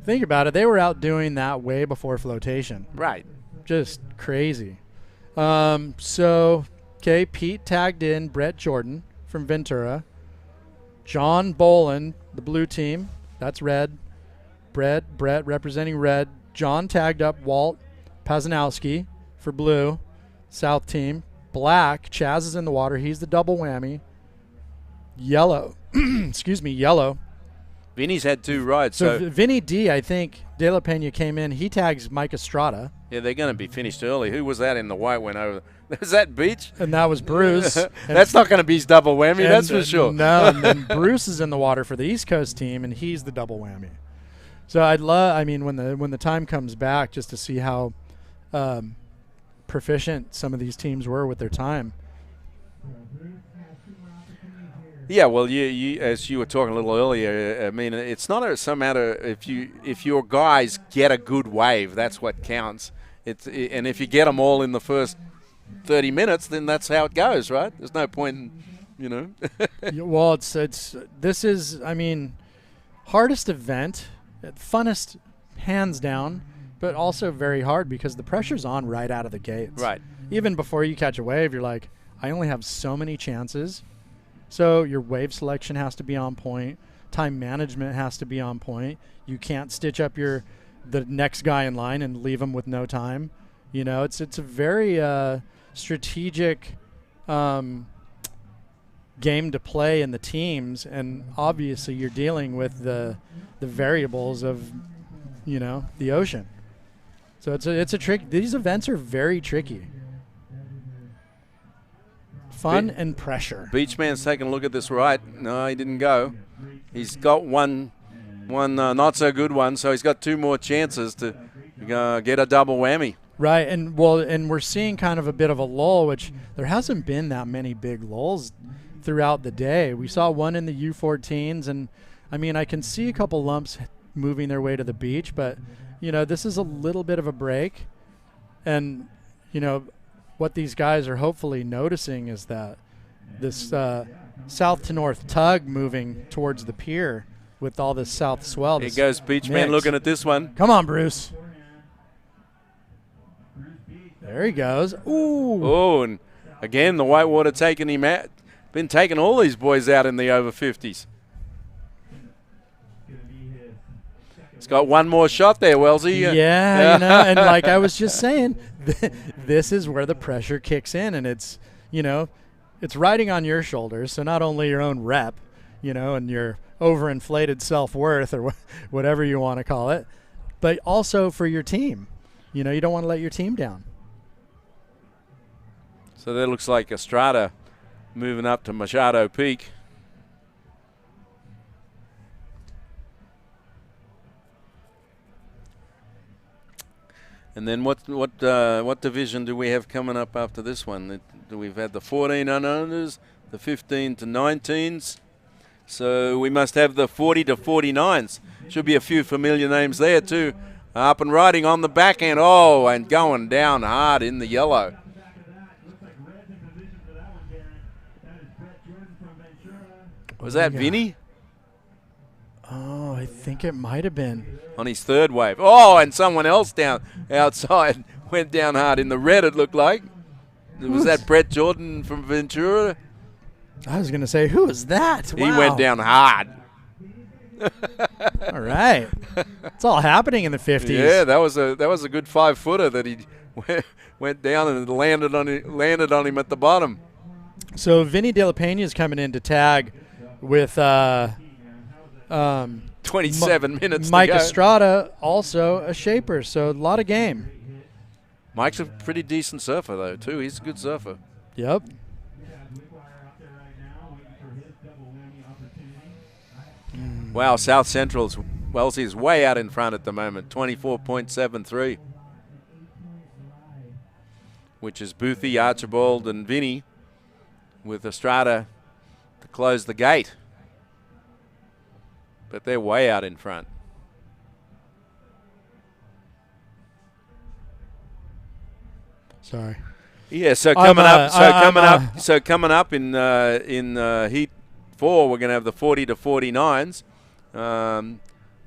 [SPEAKER 3] Think about it. They were out doing that way before flotation.
[SPEAKER 8] Right.
[SPEAKER 3] Just crazy. Pete tagged in Brett Jordan from Ventura. John Boland, the blue team, that's red. Brett representing red. John tagged up Walt Pazanowski for blue, south team. Black, Chaz is in the water. He's the double whammy. Yellow, yellow.
[SPEAKER 8] Vinny's had 2 rides.
[SPEAKER 3] So Vinny D, I think, De La Pena came in. He tags Mike Estrada.
[SPEAKER 8] Yeah, they're going to be finished early. Who was that in the white went over? Was that Beach?
[SPEAKER 3] And that was Bruce.
[SPEAKER 8] That's not going to be his double whammy, that's for sure.
[SPEAKER 3] No, and then Bruce is in the water for the East Coast team, and he's the double whammy. So when the time comes back, just to see how proficient some of these teams were with their time.
[SPEAKER 8] Yeah, well, you as you were talking a little earlier, I mean, it's not so matter if your guys get a good wave, that's what counts. And if you get them all in the first 30 minutes, then that's how it goes, right? There's no point in,
[SPEAKER 3] Well, this is, hardest event, funnest hands down, but also very hard because the pressure's on right out of the gates.
[SPEAKER 8] Right.
[SPEAKER 3] Even before you catch a wave, you're like, I only have so many chances. So your wave selection has to be on point. Time management has to be on point. You can't stitch up the next guy in line and leave him with no time. It's a very strategic game to play in the teams, and obviously you're dealing with the variables of the ocean. So it's a trick. These events are very tricky. Fun and pressure.
[SPEAKER 8] Beachman's taking a look at this right. No, he didn't go. He's got one not so good one, so he's got 2 more chances to get a double whammy.
[SPEAKER 3] Right, and we're seeing kind of a bit of a lull, which there hasn't been that many big lulls throughout the day. We saw one in the U14s, and I can see a couple lumps moving their way to the beach, but this is a little bit of a break, and what these guys are hopefully noticing is that this south to north tug moving towards the pier with all this south swell.
[SPEAKER 8] Here goes Beachman looking at this one.
[SPEAKER 3] Come on, Bruce. There he goes. Ooh.
[SPEAKER 8] Oh, and again, the whitewater taking him out. Been taking all these boys out in the over 50s. He's got one more shot there, Wellesley.
[SPEAKER 3] Yeah, and like I was just saying, this is where the pressure kicks in, and it's riding on your shoulders. So not only your own rep, and your overinflated self-worth or whatever you want to call it, but also for your team. You don't want to let your team down.
[SPEAKER 8] So that looks like Estrada moving up to Machado Peak. And then what division do we have coming up after this one? We've had the 14 unowners, the 15 to 19s. So we must have the 40 to 49s. Should be a few familiar names there too. Up and riding on the back end. Oh, and going down hard in the yellow. Was that Vinny?
[SPEAKER 11] Oh, I think it might have been.
[SPEAKER 8] On his third wave. Oh, and someone else down outside went down hard. In the red, it looked like. Was that Brett Jordan from Ventura?
[SPEAKER 11] I was going to say, who is that?
[SPEAKER 8] He went down hard.
[SPEAKER 11] All right. It's all happening in the 50s.
[SPEAKER 8] Yeah, that was a good 5-footer that he went down and landed on him at the bottom.
[SPEAKER 11] So Vinny De La Pena is coming in to tag with
[SPEAKER 8] 27 minutes
[SPEAKER 11] Mike
[SPEAKER 8] to go.
[SPEAKER 11] Estrada, also a shaper, so a lot of game.
[SPEAKER 8] Mike's a pretty decent surfer, though, too. He's a good surfer.
[SPEAKER 11] Yep.
[SPEAKER 8] Wow, South Central's Wellsie's way out in front at the moment, 24.73, which is Boothie, Archibald, and Vinny, with Estrada to close the gate. But they're way out in front.
[SPEAKER 11] Sorry.
[SPEAKER 8] Yeah, so coming up in Heat 4, we're going to have the 40 to 49s.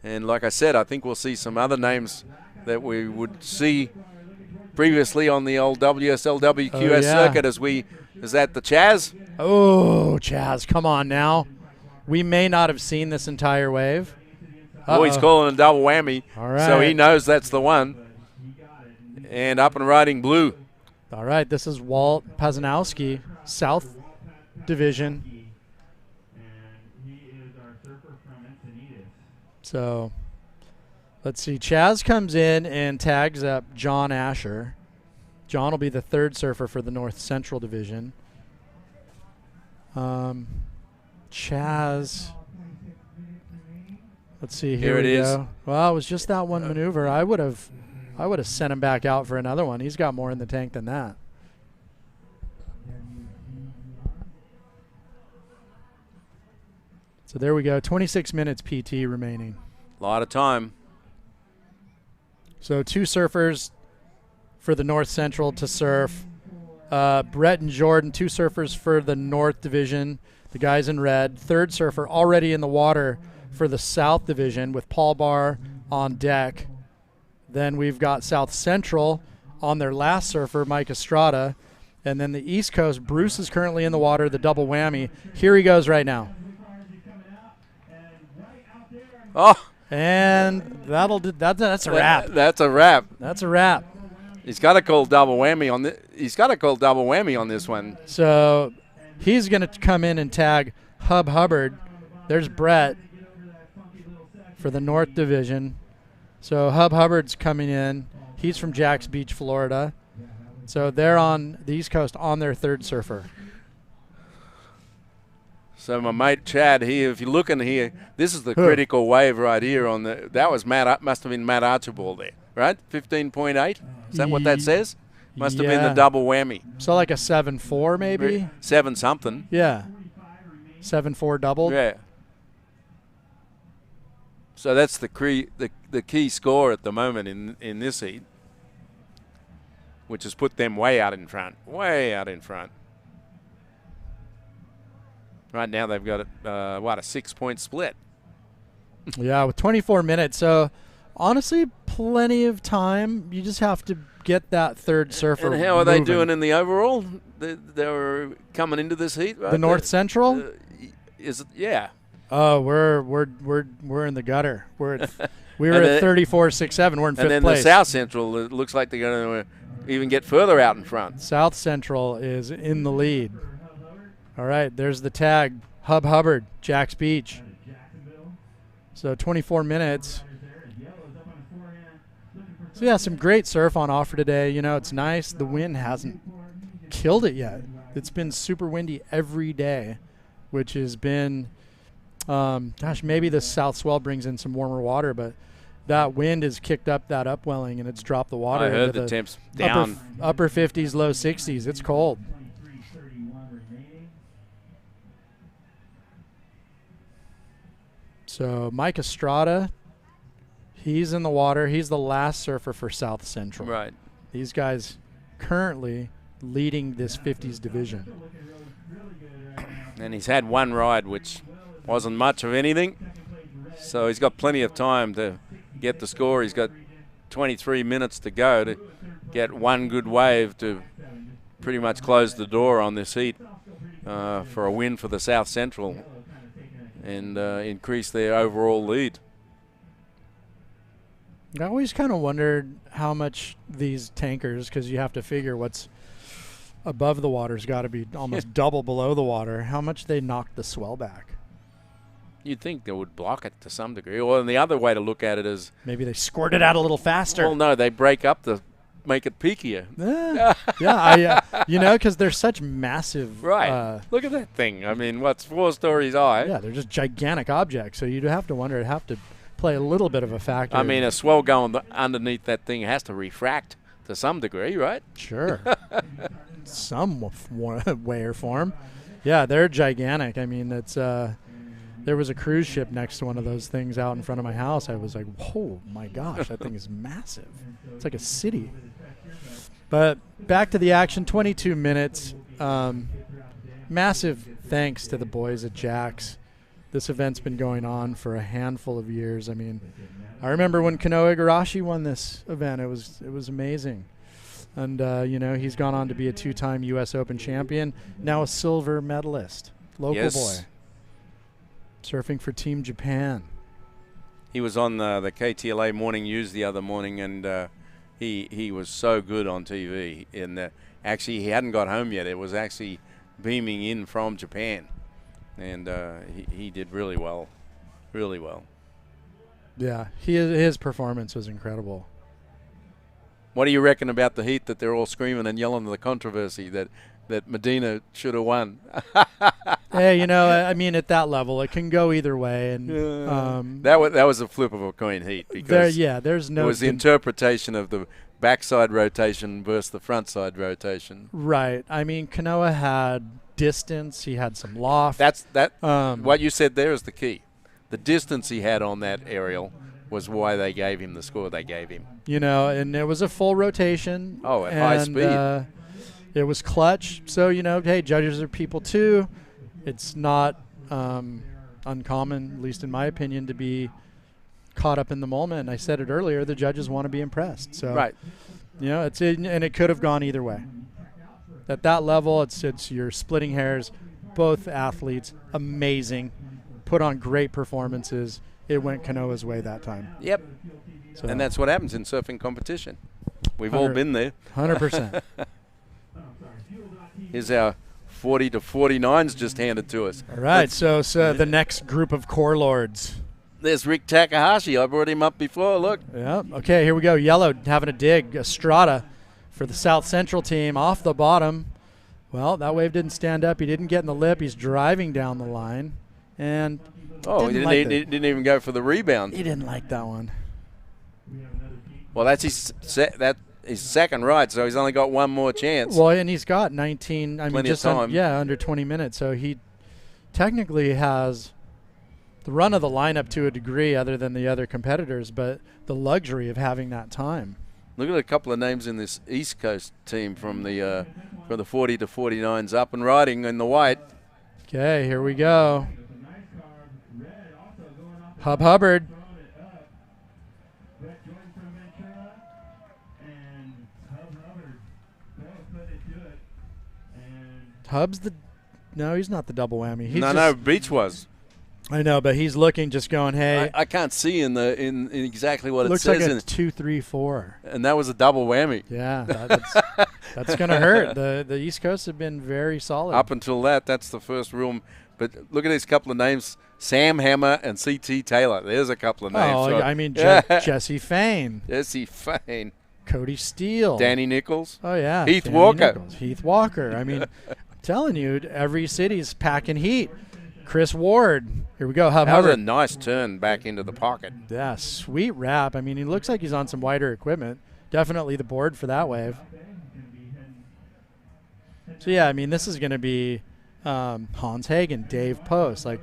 [SPEAKER 8] And like I said, I think we'll see some other names that we would see previously on the old WSL-WQS circuit is that the Chaz?
[SPEAKER 11] Oh, Chaz, come on now. We may not have seen this entire wave.
[SPEAKER 8] Oh, he's calling a double whammy.
[SPEAKER 11] All right.
[SPEAKER 8] So he knows that's the one. And up and riding blue.
[SPEAKER 11] All right, this is Walt Pazanowski, South Division. So let's see. Chaz comes in and tags up John Asher. John will be the third surfer for the North Central Division. Chaz. Let's see. Here
[SPEAKER 8] it
[SPEAKER 11] we
[SPEAKER 8] is.
[SPEAKER 11] go. Well, it was just that one maneuver. I would have sent him back out for another one. He's got more in the tank than that. So there we go. 26 minutes PT remaining.
[SPEAKER 8] A lot of time.
[SPEAKER 11] So 2 surfers for the North Central to surf. Brett and Jordan, 2 surfers for the North Division, the guys in red. Third surfer already in the water for the South Division with Paul Barr on deck. Then we've got South Central on their last surfer, Mike Estrada. And then the East Coast, Bruce is currently in the water, the double whammy. Here he goes right now.
[SPEAKER 8] Oh.
[SPEAKER 11] And that's a wrap.
[SPEAKER 8] That's a wrap.
[SPEAKER 11] That's a wrap.
[SPEAKER 8] He's got to call double whammy on this one.
[SPEAKER 11] So he's going to come in and tag Hub Hubbard. There's Brett for the North Division. So Hub Hubbard's coming in. He's from Jacks Beach, Florida. So they're on the East Coast on their third surfer.
[SPEAKER 8] So my mate Chad here, if you look in here, this is the critical wave right here on the. That was must have been Matt Archibald there, right? 15.8. Is that what that says? Must have been the double whammy.
[SPEAKER 11] So like a 7.4 maybe.
[SPEAKER 8] 7 something.
[SPEAKER 11] Yeah. 7.4 doubled.
[SPEAKER 8] Yeah. So that's the key score at the moment in this heat, which has put them way out in front. Way out in front. Right now they've got a 6-point split.
[SPEAKER 11] Yeah, with 24 minutes. So honestly, plenty of time. You just have to get that third surfer.
[SPEAKER 8] And how are they doing in the overall? They were coming into this heat, right?
[SPEAKER 11] The North Central?
[SPEAKER 8] Is it? Yeah.
[SPEAKER 11] Oh, we're in the gutter. We were at 34.67. We're in 5th place.
[SPEAKER 8] And then the South Central, it looks like they're going to even get further out in front.
[SPEAKER 11] South Central is in the lead. All right, there's the tag. Hub Hubbard, Jacks Beach. So 24 minutes. So yeah, some great surf on offer today. You know, it's nice. The wind hasn't killed it yet. It's been super windy every day, which has been, maybe the south swell brings in some warmer water, but that wind has kicked up that upwelling and it's dropped the water.
[SPEAKER 8] I heard the temps down.
[SPEAKER 11] Upper 50s, low 60s. It's cold. So Mike Estrada, he's in the water. He's the last surfer for South Central.
[SPEAKER 8] Right.
[SPEAKER 11] These guys currently leading this 50s division.
[SPEAKER 8] And he's had one ride, which wasn't much of anything. So he's got plenty of time to get the score. He's got 23 minutes to go to get one good wave to pretty much close the door on this heat for a win for the South Central and increase their overall lead.
[SPEAKER 11] I always kind of wondered how much these tankers, because you have to figure what's above the water's got to be almost double below the water, how much they knocked the swell back.
[SPEAKER 8] You'd think they would block it to some degree. Or the other way to look at it is
[SPEAKER 11] maybe they squirt it out a little faster.
[SPEAKER 8] Well, no, they break up to make it peakier.
[SPEAKER 11] Because they're such massive.
[SPEAKER 8] Right. Look at that thing. I mean, what's 4 stories high?
[SPEAKER 11] Yeah, they're just gigantic objects. So you'd have to wonder, it'd have to play a little bit of a factor.
[SPEAKER 8] I mean, a swell going underneath that thing has to refract to some degree, right?
[SPEAKER 11] Sure. Some way or form. Yeah, they're gigantic. I mean, it's there was a cruise ship next to one of those things out in front of my house. I was like, oh my gosh, that thing is massive. It's like a city. But back to the action, 22 minutes. Massive thanks to the boys at Jack's. This event's been going on for a handful of years. I mean, I remember when Kanoa Igarashi won this event. It was amazing. And, he's gone on to be a 2-time U.S. Open champion, now a silver medalist, local boy, surfing for Team Japan.
[SPEAKER 8] He was on the KTLA Morning News the other morning, and he was so good on TV. Actually, he hadn't got home yet. It was actually beaming in from Japan, and he did really well, really well.
[SPEAKER 11] Yeah, his performance was incredible.
[SPEAKER 8] What do you reckon about the heat that they're all screaming and yelling the controversy that Medina should have won?
[SPEAKER 11] Hey, I mean, at that level, it can go either way, and
[SPEAKER 8] that was a flip of a coin heat because
[SPEAKER 11] there's no.
[SPEAKER 8] It was the interpretation of the backside rotation versus the front side rotation.
[SPEAKER 11] Right. I mean, Kanoa had distance. He had some loft.
[SPEAKER 8] What you said there is the key. The distance he had on that aerial was why they gave him the score they gave him.
[SPEAKER 11] And it was a full rotation.
[SPEAKER 8] Oh, at high speed.
[SPEAKER 11] It was clutch. So, hey, judges are people too. It's not uncommon, at least in my opinion, to be caught up in the moment. I said it earlier, the judges want to be impressed. So,
[SPEAKER 8] right.
[SPEAKER 11] And it could have gone either way. At that level, it's you're splitting hairs. Both athletes, amazing, put on great performances. It went Kanoa's way that time.
[SPEAKER 8] Yep. So. And that's what happens in surfing competition. We've all been there.
[SPEAKER 11] 100%.
[SPEAKER 8] Here's our 40 to 49s just handed to us.
[SPEAKER 11] All right, so the next group of core lords.
[SPEAKER 8] There's Rick Takahashi. I brought him up before. Look.
[SPEAKER 11] Yeah. Okay, here we go. Yellow having a dig. Estrada for the South Central team off the bottom. Well, that wave didn't stand up. He didn't get in the lip. He's driving down the line. And
[SPEAKER 8] he didn't even go for the rebound.
[SPEAKER 11] He didn't like that one.
[SPEAKER 8] Well, that's his second ride, so he's only got one more chance.
[SPEAKER 11] Well, and he's got 19. I mean, just
[SPEAKER 8] time.
[SPEAKER 11] Under 20 minutes. So he technically has the run of the lineup to a degree, other than the other competitors, but the luxury of having that time.
[SPEAKER 8] Look at a couple of names in this East Coast team from the 40 to 49s up and riding in the white.
[SPEAKER 11] Okay, here we go. Hubbard. Hub's no, he's not the double whammy.
[SPEAKER 8] No, Beach was.
[SPEAKER 11] I know, but he's looking, just going, hey.
[SPEAKER 8] I can't see in exactly what it
[SPEAKER 11] looks
[SPEAKER 8] says.
[SPEAKER 11] Looks like
[SPEAKER 8] in
[SPEAKER 11] a 2, 3, 4.
[SPEAKER 8] And that was a double whammy.
[SPEAKER 11] Yeah, that's going to hurt. The East Coast have been very solid.
[SPEAKER 8] Up until that's the first room. But look at these couple of names, Sam Hammer and C.T. Taylor. There's a couple of names.
[SPEAKER 11] Oh, I mean, Jesse Fain.
[SPEAKER 8] Jesse Fain.
[SPEAKER 11] Cody Steele.
[SPEAKER 8] Danny Nichols.
[SPEAKER 11] Oh, yeah.
[SPEAKER 8] Heath Walker.
[SPEAKER 11] Heath Walker. I mean, I'm telling you, every city's packing heat. Chris Ward. Here we go.
[SPEAKER 8] That was a nice turn back into the pocket.
[SPEAKER 11] Yeah, sweet wrap. I mean, he looks like he's on some wider equipment. Definitely the board for that wave. So, yeah, I mean, this is going to be Hans Hagen, Dave Post. Like,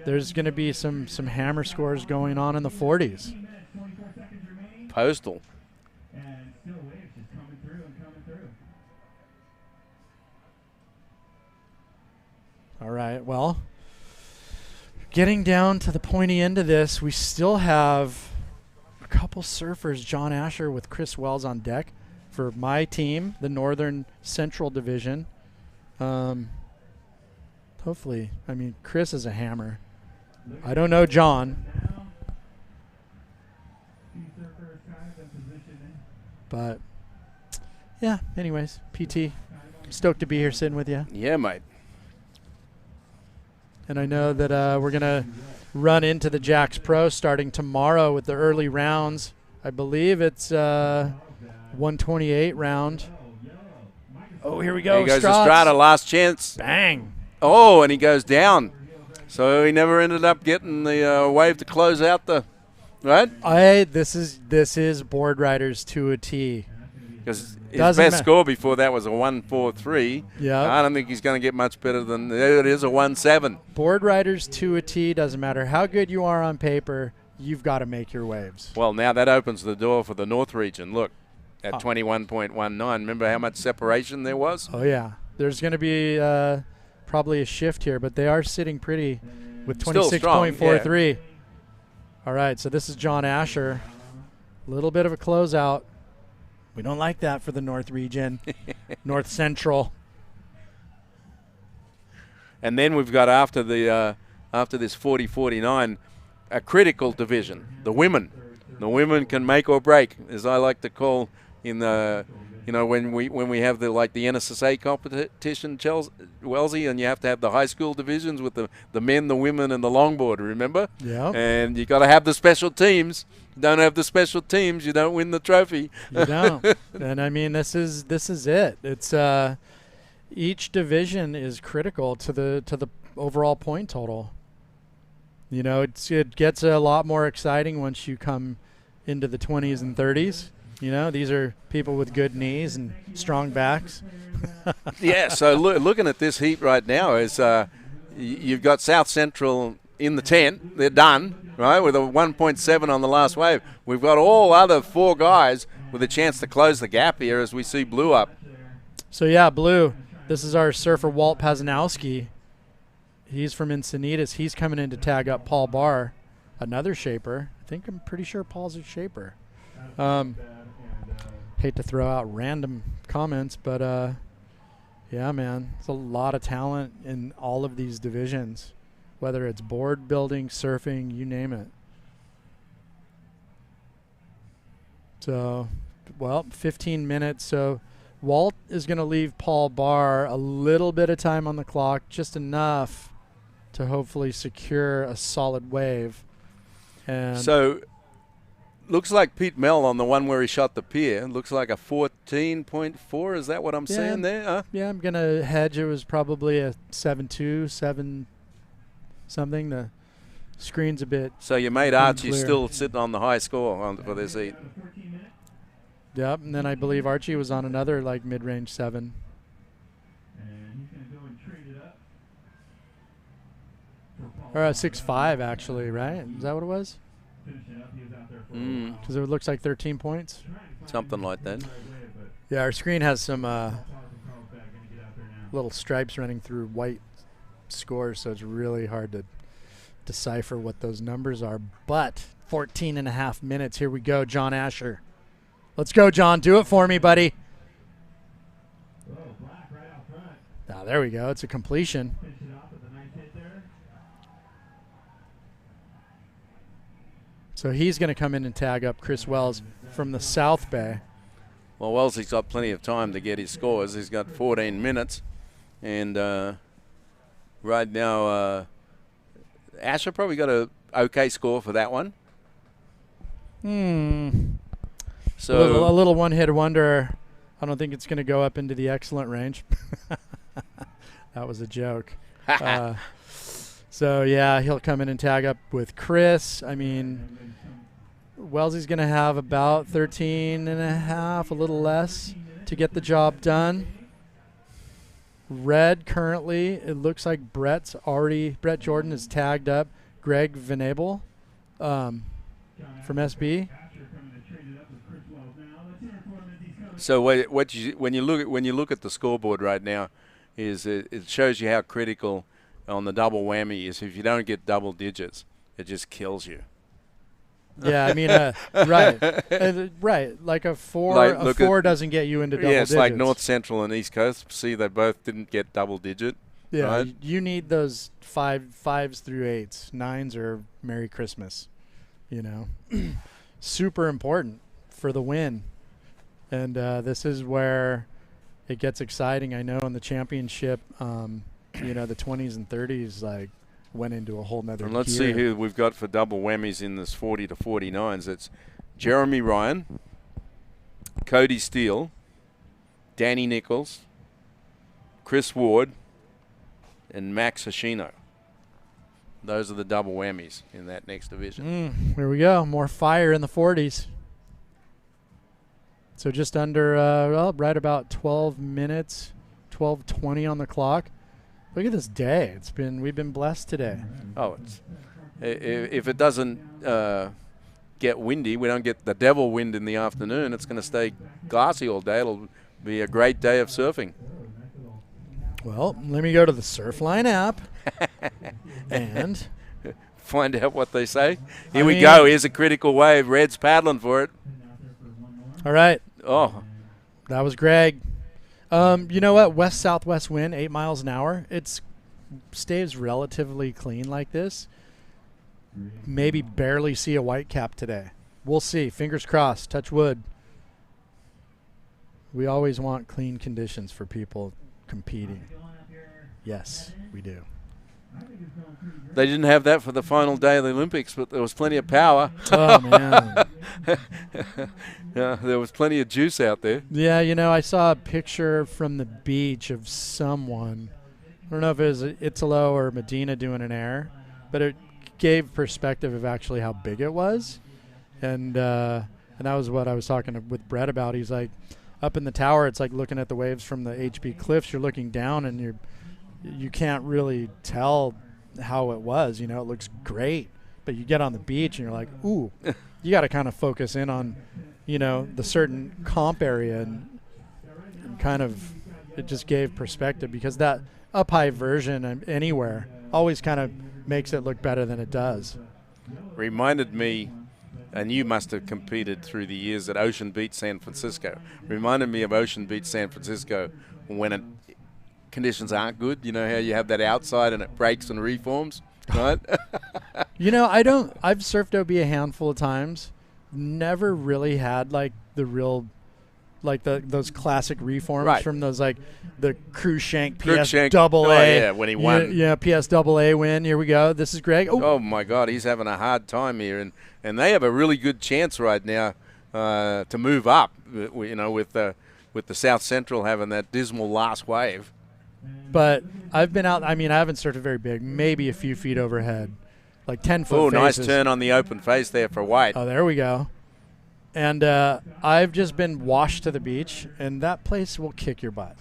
[SPEAKER 11] there's going to be some hammer scores going on in the 40s.
[SPEAKER 8] Postal.
[SPEAKER 11] All right. Well, getting down to the pointy end of this, we still have a couple surfers. John Asher with Chris Wells on deck for my team, the Northern Central Division. Hopefully, I mean, Chris is a hammer. I don't know John, but yeah. Anyways, PT, stoked to be here sitting with you.
[SPEAKER 8] Yeah, mate.
[SPEAKER 11] And I know that we're going to run into the Jacks Pro starting tomorrow with the early rounds. I believe it's 128 round. Oh, here we go.
[SPEAKER 8] There goes
[SPEAKER 11] Strauss.
[SPEAKER 8] Estrada, last chance.
[SPEAKER 11] Bang.
[SPEAKER 8] Oh, and he goes down. So he never ended up getting the wave to close out the, right?
[SPEAKER 11] This is board riders to a T.
[SPEAKER 8] Because his best score before that was a 1.43.
[SPEAKER 11] Yeah.
[SPEAKER 8] I don't think he's going to get much better than it is a 1.7.
[SPEAKER 11] Board riders to a T. Doesn't matter how good you are on paper. You've got to make your waves.
[SPEAKER 8] Well, now that opens the door for the North region. Look, at 21.19. Remember how much separation there was?
[SPEAKER 11] Oh, yeah. There's going to be probably a shift here, but they are sitting pretty with 26.43. Yeah. All right, so this is John Asher. A little bit of a closeout. We don't like that for the North region, North Central.
[SPEAKER 8] And then we've got after this 40-49, a critical division, the women. The women can make or break, as I like to call in the, when we have the NSSA competition, Wellesley, and you have to have the high school divisions with the men, the women, and the longboard. Remember?
[SPEAKER 11] Yeah.
[SPEAKER 8] And you got to have the special teams. Don't have the special teams, you don't win the trophy.
[SPEAKER 11] You don't. And I mean, this is it. It's each division is critical to the overall point total. It gets a lot more exciting once you come into the 20s and 30s. These are people with good knees and strong backs.
[SPEAKER 8] Yeah, so looking at this heat right now is you've got South Central in the 10. They're done, right, with a 1.7 on the last wave. We've got all other 4 guys with a chance to close the gap here as we see Blue up.
[SPEAKER 11] So, yeah, Blue, this is our surfer Walt Pazanowski. He's from Encinitas. He's coming in to tag up Paul Barr, another shaper. I'm pretty sure Paul's a shaper. Hate to throw out random comments, but yeah, man, there's a lot of talent in all of these divisions, whether it's board building, surfing, you name it. So, 15 minutes. So Walt is going to leave Paul Barr a little bit of time on the clock, just enough to hopefully secure a solid wave. And
[SPEAKER 8] so looks like Pete Mell on the one where he shot the pier. Looks like a 14.4. Is that what I'm saying there? Huh?
[SPEAKER 11] Yeah, I'm going to hedge. It was probably a 7.2, 7 something. The screen's a bit.
[SPEAKER 8] So your mate Archie's still sitting on the high score for this heat.
[SPEAKER 11] Yep, and then I believe Archie was on another mid-range 7. Or a 6.5 actually, right? Is that what it was? Because it looks like 13 points.
[SPEAKER 8] Something like that.
[SPEAKER 11] Yeah, our screen has some little stripes running through white scores, so it's really hard to decipher what those numbers are. But 14 and a half minutes. Here we go, John Asher. Let's go, John. Do it for me, buddy. Ah, there we go. It's a completion. So he's going to come in and tag up Chris Wells from the South Bay.
[SPEAKER 8] Well, Wellesley's got plenty of time to get his scores. He's got 14 minutes. And right now, Asher probably got a okay score for that one. So
[SPEAKER 11] a little one-hit wonder. I don't think it's going to go up into the excellent range. That was a joke. So, yeah, he'll come in and tag up with Chris. I mean, Wellesley's going to have about 13 and a half, a little less, to get the job done. Red currently, it looks like Brett Jordan is tagged up. Greg Venable from SB.
[SPEAKER 8] So when you look at the scoreboard right now, is it shows you how critical on the double whammy is if you don't get double digits, it just kills you.
[SPEAKER 11] Yeah, I mean, right, right. Like a four doesn't get you into double digits.
[SPEAKER 8] Yeah, it's like North Central and East Coast. See, they both didn't get double digit.
[SPEAKER 11] Yeah,
[SPEAKER 8] right?
[SPEAKER 11] You need those fives through eights. Nines are Merry Christmas, you know. Super important for the win. And this is where it gets exciting. I know in the championship, you know, the 20s and 30s, like, went into a whole nother
[SPEAKER 8] And let's
[SPEAKER 11] gear.
[SPEAKER 8] see who we've got for double whammies in this 40 to 49s. It's Jeremy Ryan, Cody Steele, Danny Nichols, Chris Ward, and Max Hoshino. Those are the double whammies in that next division.
[SPEAKER 11] Here we go. More fire in the 40s. So just under, right about 12 minutes, 12:20 on the clock. Look at this day. We've been blessed today.
[SPEAKER 8] Oh, if it doesn't get windy, we don't get the devil wind in the afternoon, it's going to stay glassy all day. It'll be a great day of surfing.
[SPEAKER 11] Well, let me go to the Surfline app and
[SPEAKER 8] find out what they say. Here we go. Here's a critical wave. Red's paddling for it.
[SPEAKER 11] All right.
[SPEAKER 8] Oh.
[SPEAKER 11] That was Greg. You know what? West-southwest wind, 8 miles an hour. It stays relatively clean like this. Maybe barely see a white cap today. We'll see. Fingers crossed. Touch wood. We always want clean conditions for people competing. Yes, we do.
[SPEAKER 8] They didn't have that for the final day of the Olympics, but there was plenty of power.
[SPEAKER 11] Oh, man.
[SPEAKER 8] Yeah, there was plenty of juice out there.
[SPEAKER 11] Yeah, you know, I saw a picture from the beach of someone. I don't know if it was Italo or Medina doing an air, but it gave perspective of actually how big it was. And that was what I was talking with Brett about. He's like, up in the tower, it's like looking at the waves from the HB cliffs. You're looking down and you can't really tell how it was. You know, it looks great, but you get on the beach and you're like, ooh, you got to kind of focus in on, you know, the certain comp area and kind of it just gave perspective because that up high version anywhere always kind of makes it look better than it does.
[SPEAKER 8] Reminded me, and you must have competed through the years at Ocean Beach, San Francisco. Reminded me of Ocean Beach, San Francisco when conditions aren't good. You know how you have that outside and it breaks and reforms, right?
[SPEAKER 11] You know, I've surfed OB a handful of times. Never really had like the real, like those classic reforms from those like the Cruikshank PS double A.
[SPEAKER 8] Oh, yeah, when he won.
[SPEAKER 11] Yeah, PS double A win. Here we go. This is Greg.
[SPEAKER 8] Oh my God, he's having a hard time here, and they have a really good chance right now to move up. You know, with the South Central having that dismal last wave.
[SPEAKER 11] But I've been out. I mean, I haven't surfed very big. Maybe a few feet overhead, like 10-foot.
[SPEAKER 8] Oh, nice
[SPEAKER 11] faces.
[SPEAKER 8] turn on the open face there for White.
[SPEAKER 11] Oh, there we go. And I've just been washed to the beach, and that place will kick your butt.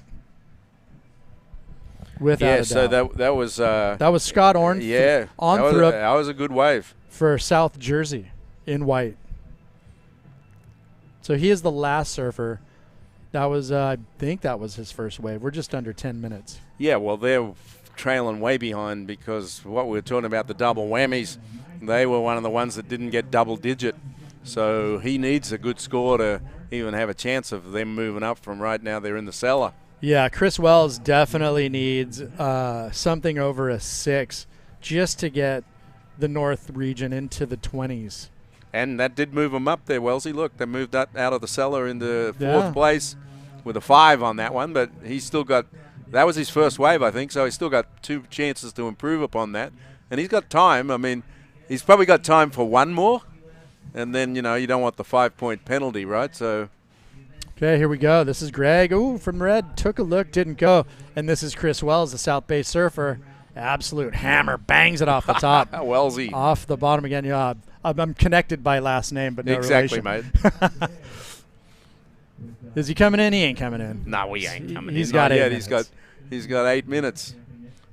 [SPEAKER 11] Without a
[SPEAKER 8] so
[SPEAKER 11] doubt.
[SPEAKER 8] that was
[SPEAKER 11] Scott Orn.
[SPEAKER 8] Yeah, that was a good wave
[SPEAKER 11] for South Jersey in White. So he is the last surfer. That was, I think that was his first wave. We're just under 10 minutes.
[SPEAKER 8] Yeah, well, they're trailing way behind because what we were talking about, the double whammies, they were one of the ones that didn't get double digit. So he needs a good score to even have a chance of them moving up from right now they're in the cellar.
[SPEAKER 11] Yeah, Chris Wells definitely needs something over a 6 just to get the North region into the 20s.
[SPEAKER 8] And that did move them up there, Wellesley. Look, they moved that out of the cellar into fourth place with a 5 on that one. But he's still got – that was his first wave, I think, so he's still got 2 chances to improve upon that. And he's got time. I mean, he's probably got time for one more. And then, you know, you don't want the 5-point penalty, right? So –
[SPEAKER 11] okay, here we go. This is Greg. Ooh, from red. Took a look, didn't go. And this is Chris Wells, the South Bay surfer. Absolute hammer. Bangs it off the top.
[SPEAKER 8] Wellsy.
[SPEAKER 11] Off the bottom again. Yeah, I'm connected by last name, but no
[SPEAKER 8] exactly,
[SPEAKER 11] relation.
[SPEAKER 8] Mate.
[SPEAKER 11] Is he coming in? He ain't coming in.
[SPEAKER 8] No, he ain't coming in.
[SPEAKER 11] He's got 8 minutes.
[SPEAKER 8] He's got 8 minutes.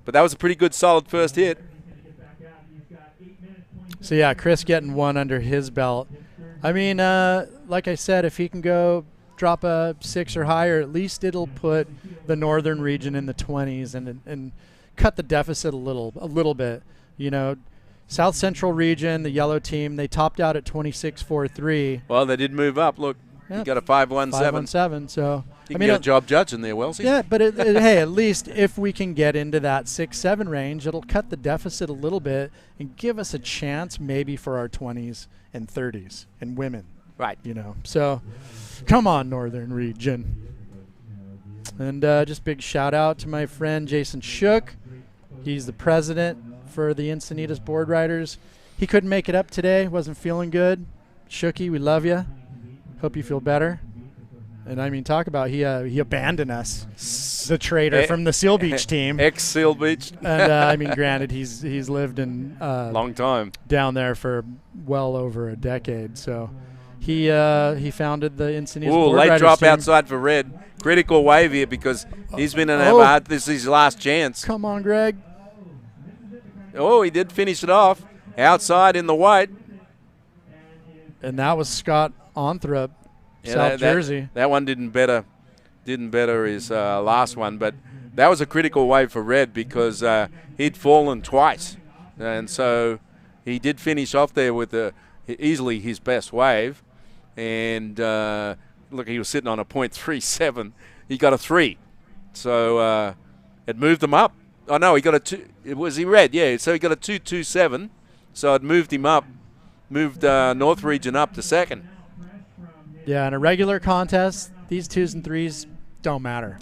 [SPEAKER 8] But that was a pretty good, solid first hit.
[SPEAKER 11] So, yeah, Chris getting 1 under his belt. I mean, like I said, if he can go drop a 6 or higher, at least it'll put the northern region in the 20s and cut the deficit a little bit. You know, South Central region, the yellow team, they topped out at 26-4-3.
[SPEAKER 8] Well, they did move up. Look, you got a 5-1-7.
[SPEAKER 11] 5-1-7. So
[SPEAKER 8] you can get a job judging there, Wellesley.
[SPEAKER 11] Yeah, but hey, at least if we can get into that 6-7 range, it'll cut the deficit a little bit and give us a chance maybe for our 20s and 30s and women.
[SPEAKER 8] Right.
[SPEAKER 11] You know, so come on, Northern Region. And just big shout out to my friend Jason Shook. He's the president for the Encinitas Board Riders. He couldn't make it up today, wasn't feeling good. Shooky, we love you. Hope you feel better. And I mean, talk about he abandoned us, the traitor from the Seal Beach team,
[SPEAKER 8] ex-Seal Beach.
[SPEAKER 11] And I mean, granted, he's lived in
[SPEAKER 8] long time
[SPEAKER 11] down there for well over a decade. So he founded the Encinitas Board
[SPEAKER 8] late
[SPEAKER 11] Riders
[SPEAKER 8] drop
[SPEAKER 11] team.
[SPEAKER 8] outside for Red. Critical wave here because he's been in a this is his last chance.
[SPEAKER 11] Come on, Greg.
[SPEAKER 8] Oh, he did finish it off outside in the white.
[SPEAKER 11] And that was Scott Onthrop, South Jersey.
[SPEAKER 8] That one didn't better his last one, but that was a critical wave for Red because he'd fallen twice, and so he did finish off there with easily his best wave. And look, he was sitting on a .37. He got a 3, so it moved him up. Oh no, he got a 2. Was he Red? Yeah, so he got a 2.27. So it moved him up, moved North Region up to second.
[SPEAKER 11] Yeah, in a regular contest, these 2s and 3s don't matter.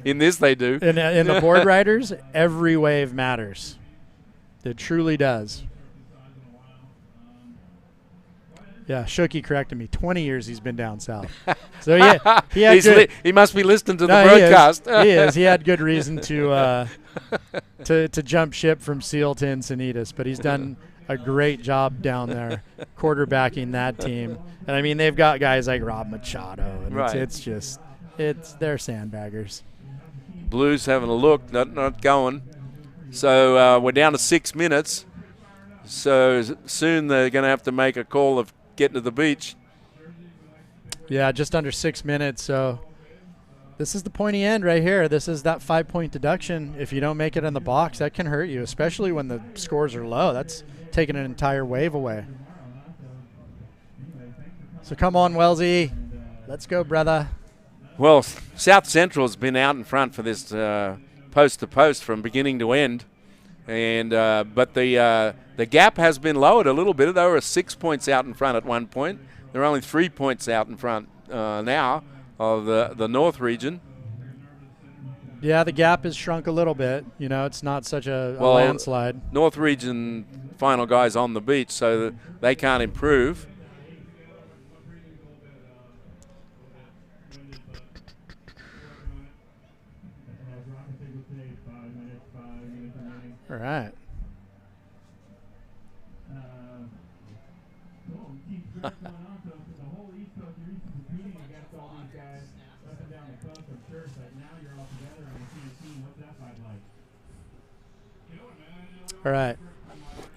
[SPEAKER 8] In this, they do.
[SPEAKER 11] In the board riders, every wave matters. It truly does. Yeah, Shooky corrected me. 20 years he's been down south. So yeah,
[SPEAKER 8] he must be listening to the broadcast.
[SPEAKER 11] He is. He had good reason to jump ship from Seal to Encinitas, but he's done a great job down there quarterbacking that team. And I mean, they've got guys like Rob Machado, and it's they're sandbaggers.
[SPEAKER 8] Blues having a look, not going. So we're down to 6 minutes. So soon they're going to have to make a call of getting to the beach.
[SPEAKER 11] Yeah, just under 6 minutes. So this is the pointy end right here. This is that 5-point deduction. If you don't make it in the box, that can hurt you, especially when the scores are low. That's taking an entire wave away. So come on, Wellesley. Let's go, brother.
[SPEAKER 8] Well, South Central's been out in front for this post to post from beginning to end. And but the gap has been lowered a little bit. They were 6 points out in front at one point. They're only 3 points out in front now of the North Region.
[SPEAKER 11] Yeah, the gap has shrunk a little bit. You know, it's not such a landslide.
[SPEAKER 8] North Region final guys on the beach, so they can't improve.
[SPEAKER 11] All right. All right.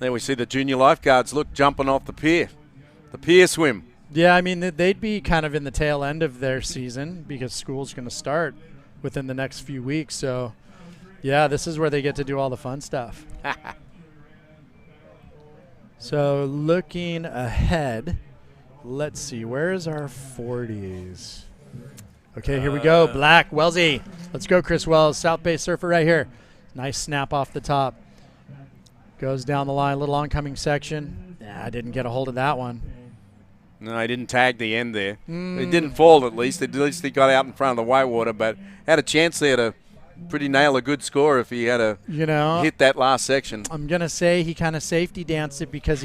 [SPEAKER 8] There we see the junior lifeguards jumping off the pier swim.
[SPEAKER 11] Yeah, I mean, they'd be kind of in the tail end of their season because school's going to start within the next few weeks. So, yeah, this is where they get to do all the fun stuff. So, looking ahead, let's see. Where is our 40s? Okay, here we go. Black, Wellesley. Let's go, Chris Wells. South Bay Surfer right here. Nice snap off the top. Goes down the line, little oncoming section. I didn't get a hold of that one.
[SPEAKER 8] No, I didn't tag the end there. It didn't fall at least. At least he got out in front of the whitewater, but had a chance there to pretty nail a good score if he had hit that last section.
[SPEAKER 11] I'm going to say he kind of safety danced it because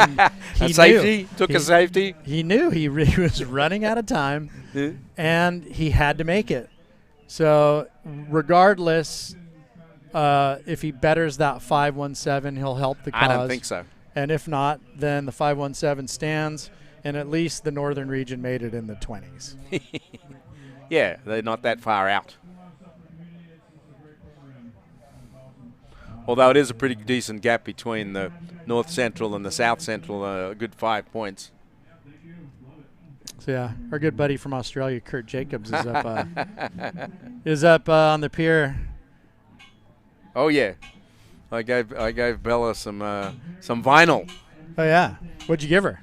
[SPEAKER 11] he
[SPEAKER 8] safety? Took a safety?
[SPEAKER 11] He knew he was running out of time, and he had to make it. So regardless, if he betters that 5-1-7, he'll help the cause.
[SPEAKER 8] I don't think so.
[SPEAKER 11] And if not, then the 5-1-7 stands, and at least the Northern Region made it in the 20s.
[SPEAKER 8] Yeah, they're not that far out. Although it is a pretty decent gap between the North Central and the South Central, a good 5 points.
[SPEAKER 11] So yeah, our good buddy from Australia, Kurt Jacobs, is up on the pier.
[SPEAKER 8] Oh yeah, I gave Bella some vinyl.
[SPEAKER 11] Oh yeah, what'd you give her?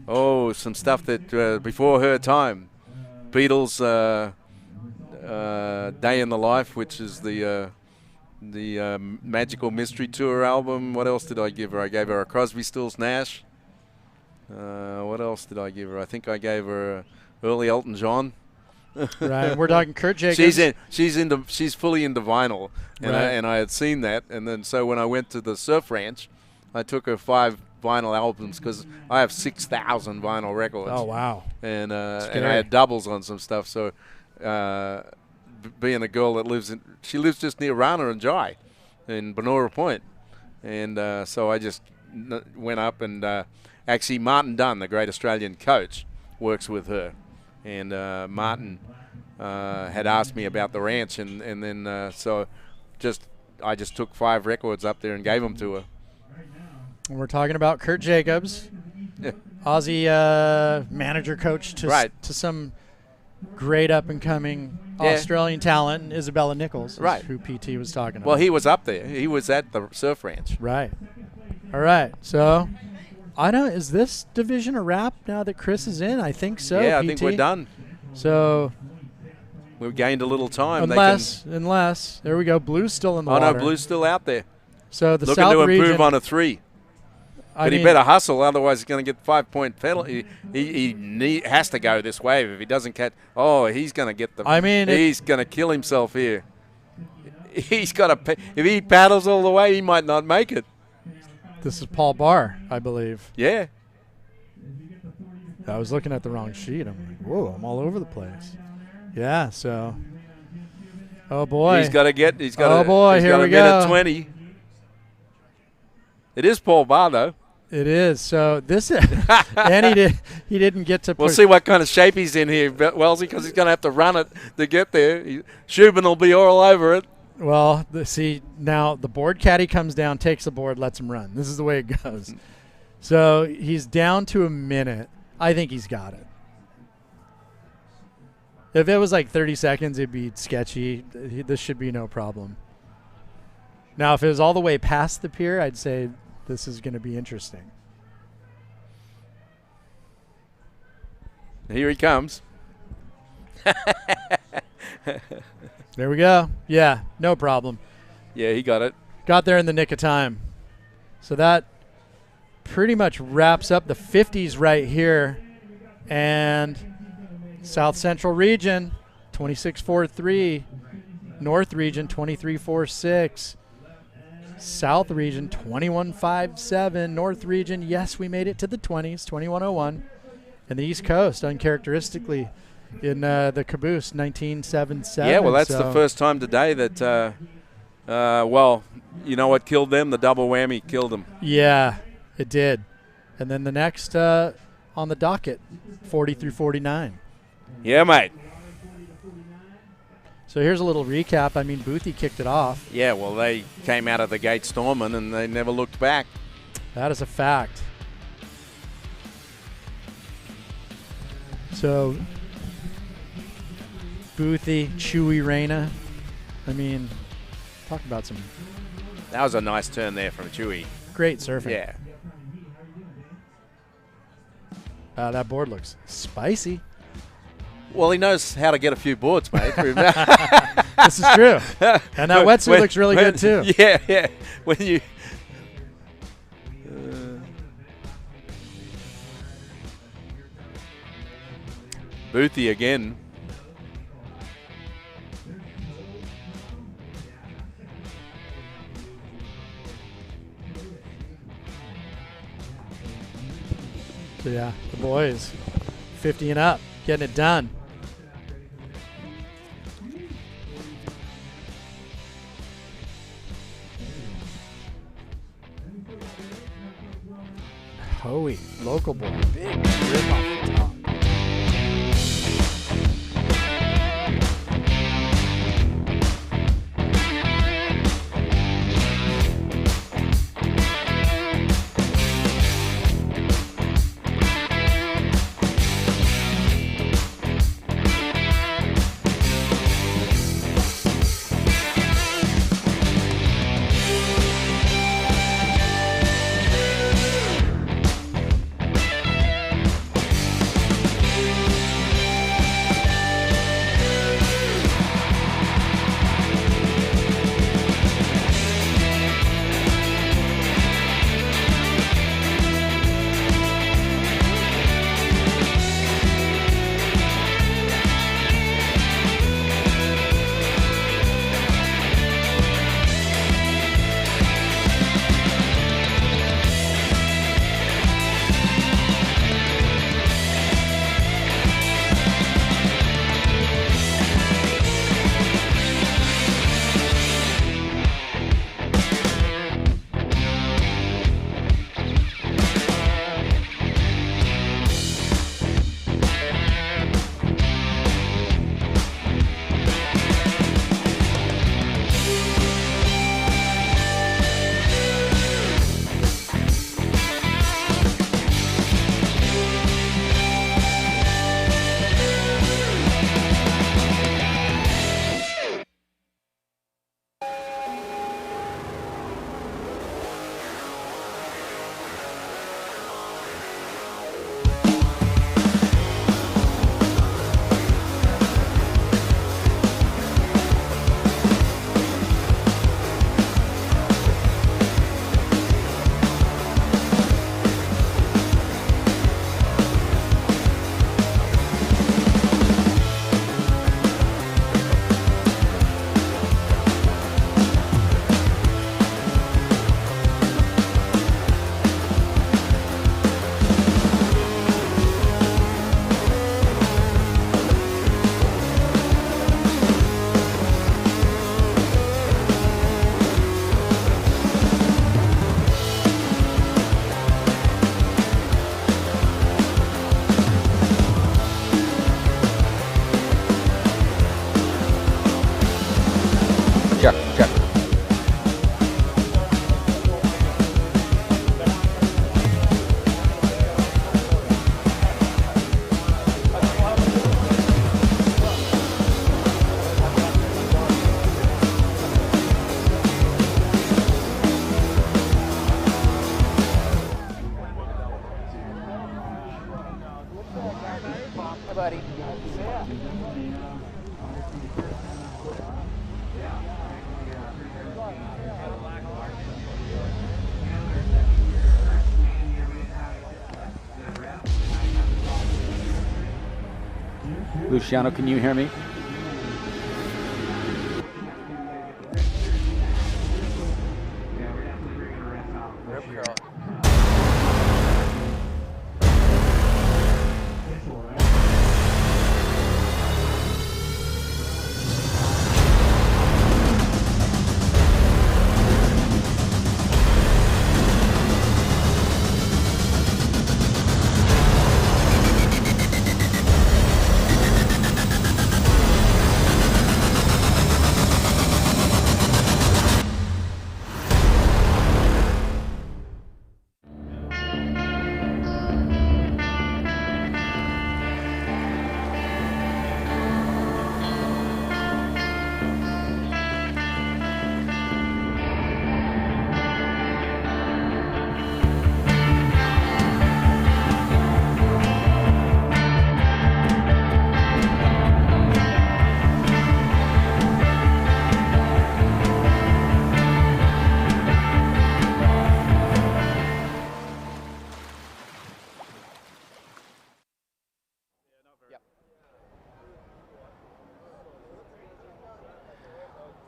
[SPEAKER 8] Oh, some stuff that before her time. Beatles Day in the Life, which is the Magical Mystery Tour album. What else did I give her? I gave her a Crosby, Stills, Nash. What else did I give her? I think I gave her early Elton John.
[SPEAKER 11] Right, we're talking Kurt Jacobs.
[SPEAKER 8] She's fully into vinyl, and I had seen that, and then so when I went to the surf ranch, I took her 5 vinyl albums because I have 6,000 vinyl records.
[SPEAKER 11] Oh wow!
[SPEAKER 8] And I had doubles on some stuff. So being a girl that she lives just near Rana and Jai, in Benora Point, and so I just went up and actually Martin Dunn, the great Australian coach, works with her. And Martin had asked me about the ranch, and then so I just took 5 records up there and gave them to her.
[SPEAKER 11] And we're talking about Kurt Jacobs, Aussie manager coach to some great up and coming Australian talent, and Isabella Nichols, who PT was talking about.
[SPEAKER 8] Well, he was up there. He was at the surf ranch.
[SPEAKER 11] Right. All right. So. Is this division a wrap now that Chris is in? I think so.
[SPEAKER 8] Yeah,
[SPEAKER 11] PT.
[SPEAKER 8] I think we're done.
[SPEAKER 11] So
[SPEAKER 8] we've gained a little time.
[SPEAKER 11] Unless there we go. Blue's still in the water.
[SPEAKER 8] Oh no, Blue's still out there.
[SPEAKER 11] So the
[SPEAKER 8] looking
[SPEAKER 11] South
[SPEAKER 8] to improve
[SPEAKER 11] region,
[SPEAKER 8] on a 3. But he better hustle, otherwise he's going to get 5-point penalty. He has to go this way. If he doesn't catch, he's going to get the. He's going to kill himself here. He's got to. If he paddles all the way, he might not make it.
[SPEAKER 11] This is Paul Barr, I believe.
[SPEAKER 8] Yeah.
[SPEAKER 11] I was looking at the wrong sheet. I'm like, whoa, I'm all over the place. Yeah, so. Oh, boy.
[SPEAKER 8] He's got to get. He's got.
[SPEAKER 11] Oh, boy, here we go.
[SPEAKER 8] Minute 20. It is Paul Barr, though.
[SPEAKER 11] It is. So this is. And he didn't get to.
[SPEAKER 8] We'll see what kind of shape he's in here, Wellesley, because he's going to have to run it to get there. Shubin will be all over it.
[SPEAKER 11] Well, now the board caddy comes down, takes the board, lets him run. This is the way it goes. So he's down to a minute. I think he's got it. If it was like 30 seconds, it'd be sketchy. This should be no problem. Now, if it was all the way past the pier, I'd say this is going to be interesting.
[SPEAKER 8] Here he comes.
[SPEAKER 11] There we go. Yeah, no problem.
[SPEAKER 8] Yeah, he got it.
[SPEAKER 11] Got there in the nick of time. So that pretty much wraps up the 50s right here. And South Central region, 26.43. North region, 23.46. South region, 21.57. North region, yes, we made it to the 20s, 21.01. And the East Coast, uncharacteristically, in the caboose, 19.77.
[SPEAKER 8] Yeah, well, that's the first time today that, you know what killed them? The double whammy killed them.
[SPEAKER 11] Yeah, it did. And then the next on the docket, 40 through 49.
[SPEAKER 8] Yeah, mate.
[SPEAKER 11] So here's a little recap. I mean, Boothie kicked it off.
[SPEAKER 8] Yeah, well, they came out of the gate storming, and they never looked back.
[SPEAKER 11] That is a fact. So Boothie, Chewy Reyna. I mean, talk about some.
[SPEAKER 8] That was a nice turn there from Chewy.
[SPEAKER 11] Great surfing.
[SPEAKER 8] Yeah.
[SPEAKER 11] That board looks spicy.
[SPEAKER 8] Well, he knows how to get a few boards, mate.
[SPEAKER 11] This is true. And that wetsuit looks really good, too.
[SPEAKER 8] Yeah, yeah. When you. Boothie again.
[SPEAKER 11] So, yeah, the boys, 50 and up, getting it done. Hoey, local boy, big rip off the top.
[SPEAKER 7] buddy.
[SPEAKER 6] Luciano, can you hear me?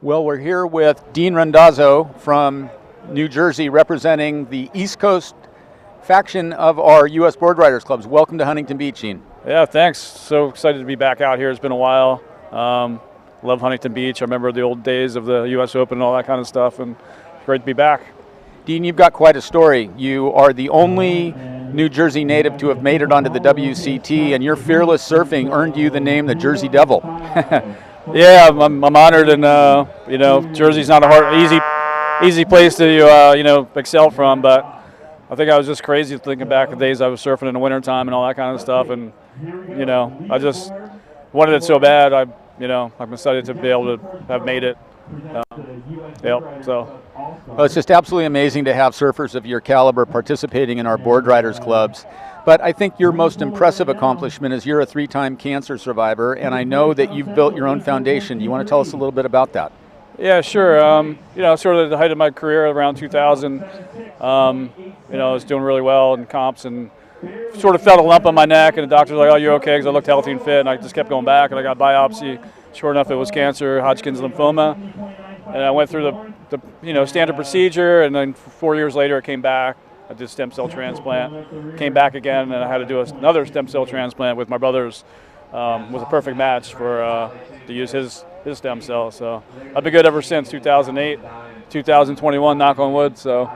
[SPEAKER 6] Well, we're here with Dean Randazzo from New Jersey representing the East Coast faction of our U.S. Board Riders Clubs. Welcome to Huntington Beach, Dean.
[SPEAKER 12] Yeah, thanks. So excited to be back out here. It's been a while. Love Huntington Beach. I remember the old days of the U.S. Open and all that kind of stuff, and it's great to be back.
[SPEAKER 6] Dean, you've got quite a story. You are the only New Jersey native to have made it onto the WCT, and your fearless surfing earned you the name the Jersey Devil.
[SPEAKER 12] Yeah, I'm honored, and Jersey's not a easy place to excel from. But I think I was just crazy thinking back the days I was surfing in the wintertime and all that kind of stuff, and I just wanted it so bad. I'm excited to be able to have made it.
[SPEAKER 6] Well, it's just absolutely amazing to have surfers of your caliber participating in our Board Riders Clubs. But I think your most impressive accomplishment is you're a 3-time cancer survivor, and I know that you've built your own foundation. Do you want to tell us a little bit about that?
[SPEAKER 12] Yeah, sure. Sort of at the height of my career around 2000, I was doing really well in comps and sort of felt a lump on my neck, and the doctor was like, "Oh, you're okay," because I looked healthy and fit, and I just kept going back, and I got biopsy. Sure enough, it was cancer, Hodgkin's lymphoma, and I went through the standard procedure, and then 4 years later it came back. I did stem cell transplant, came back again, and I had to do another stem cell transplant with my brother's. Was a perfect match for to use his stem cell. So I've been good ever since 2008, 2021, knock on wood. So.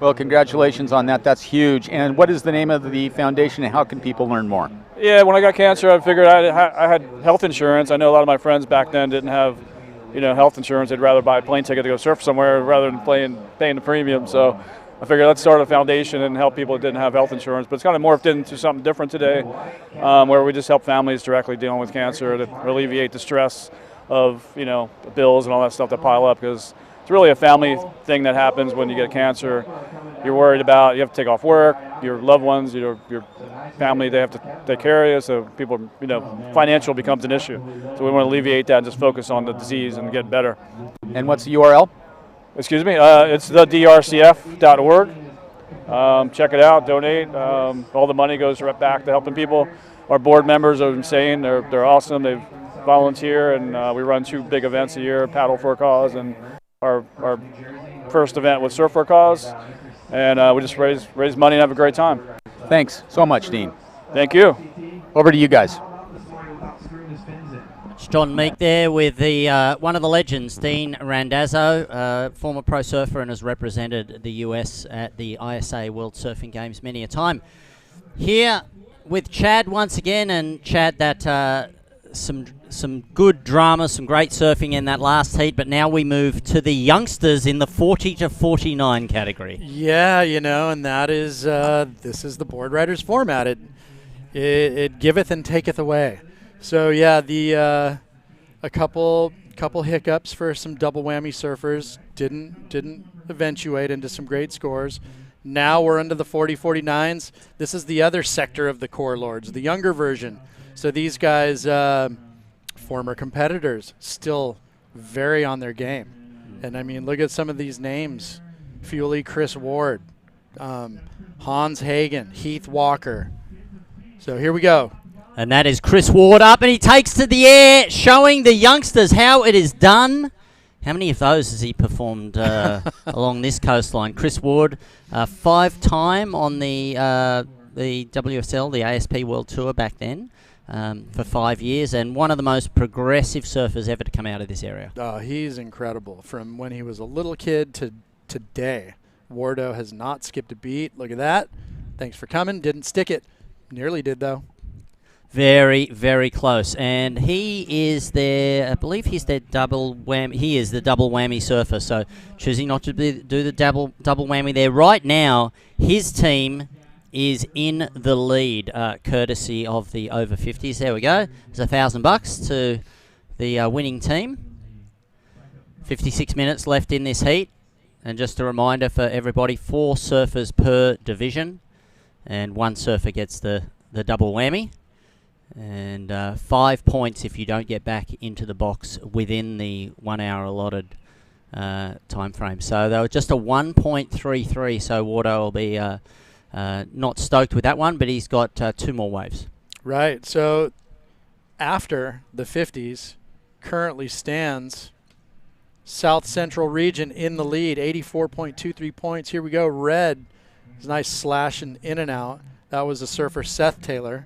[SPEAKER 6] Well, congratulations on that. That's huge. And what is the name of the foundation, and how can people learn more?
[SPEAKER 12] Yeah, when I got cancer, I figured I had health insurance. I know a lot of my friends back then didn't have health insurance. They'd rather buy a plane ticket to go surf somewhere rather than paying the premium. So I figured let's start a foundation and help people that didn't have health insurance. But it's kind of morphed into something different today, where we just help families directly dealing with cancer to alleviate the stress of the bills and all that stuff that pile up, because it's really a family thing that happens when you get cancer. You're worried about, you have to take off work, your loved ones, your family, they have to take care of you, so people, financial becomes an issue. So we want to alleviate that and just focus on the disease and get better.
[SPEAKER 6] And what's the URL?
[SPEAKER 12] Excuse me, it's the drcf.org. Check it out, donate. All the money goes right back to helping people. Our board members are insane, they're awesome, they volunteer, and we run 2 big events a year, Paddle for a Cause, and our first event was Surf for a Cause, and we just raise money and have a great time.
[SPEAKER 6] Thanks so much, Dean.
[SPEAKER 12] Thank you.
[SPEAKER 6] Over to you guys.
[SPEAKER 2] It's John Meek there with the one of the legends, Dean Randazzo, former pro surfer and has represented the US at the ISA World Surfing Games many a time. Here with Chad once again, and Chad, that some good drama, some great surfing in that last heat, but now we move to the youngsters in the 40 to 49 category.
[SPEAKER 11] Yeah, and that is this is the Board Riders format. It giveth and taketh away. So yeah, a couple hiccups for some double whammy surfers didn't eventuate into some great scores. Now we're into the 40-49s. This is the other sector of the core lords, the younger version. So these guys, former competitors, still very on their game. And I mean, look at some of these names: Fuely, Chris Ward, Hans Hagen, Heath Walker. So here we go.
[SPEAKER 2] And that is Chris Ward up, and he takes to the air, showing the youngsters how it is done. How many of those has he performed along this coastline? Chris Ward, 5-time on the WSL, the ASP World Tour back then, for 5 years, and one of the most progressive surfers ever to come out of this area.
[SPEAKER 11] Oh, he's incredible. From when he was a little kid to today, Wardo has not skipped a beat. Look at that. Thanks for coming. Didn't stick it. Nearly did, though.
[SPEAKER 2] Very, very close. And he is their, I believe he's their double whammy. He is the double whammy surfer, so choosing not to do the double whammy there. Right now, his team is in the lead, courtesy of the over 50s. There we go. There's $1,000 to the winning team. 56 minutes left in this heat. And just a reminder for everybody, 4 surfers per division. And 1 surfer gets the double whammy. And 5 points if you don't get back into the box within the 1 hour allotted time frame. So they were just a 1.33, so Wardo will be not stoked with that one, but he's got 2 more waves.
[SPEAKER 11] Right. So after the 50s, currently stands South Central region in the lead, 84.23 points. Here we go. Red. It's a nice slash in and out. That was the surfer Seth Taylor.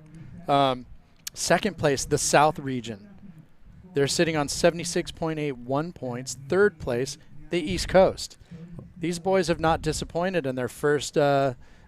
[SPEAKER 11] Second place, the South region. They're sitting on 76.81 points. Third place, the East Coast. These boys have not disappointed in their first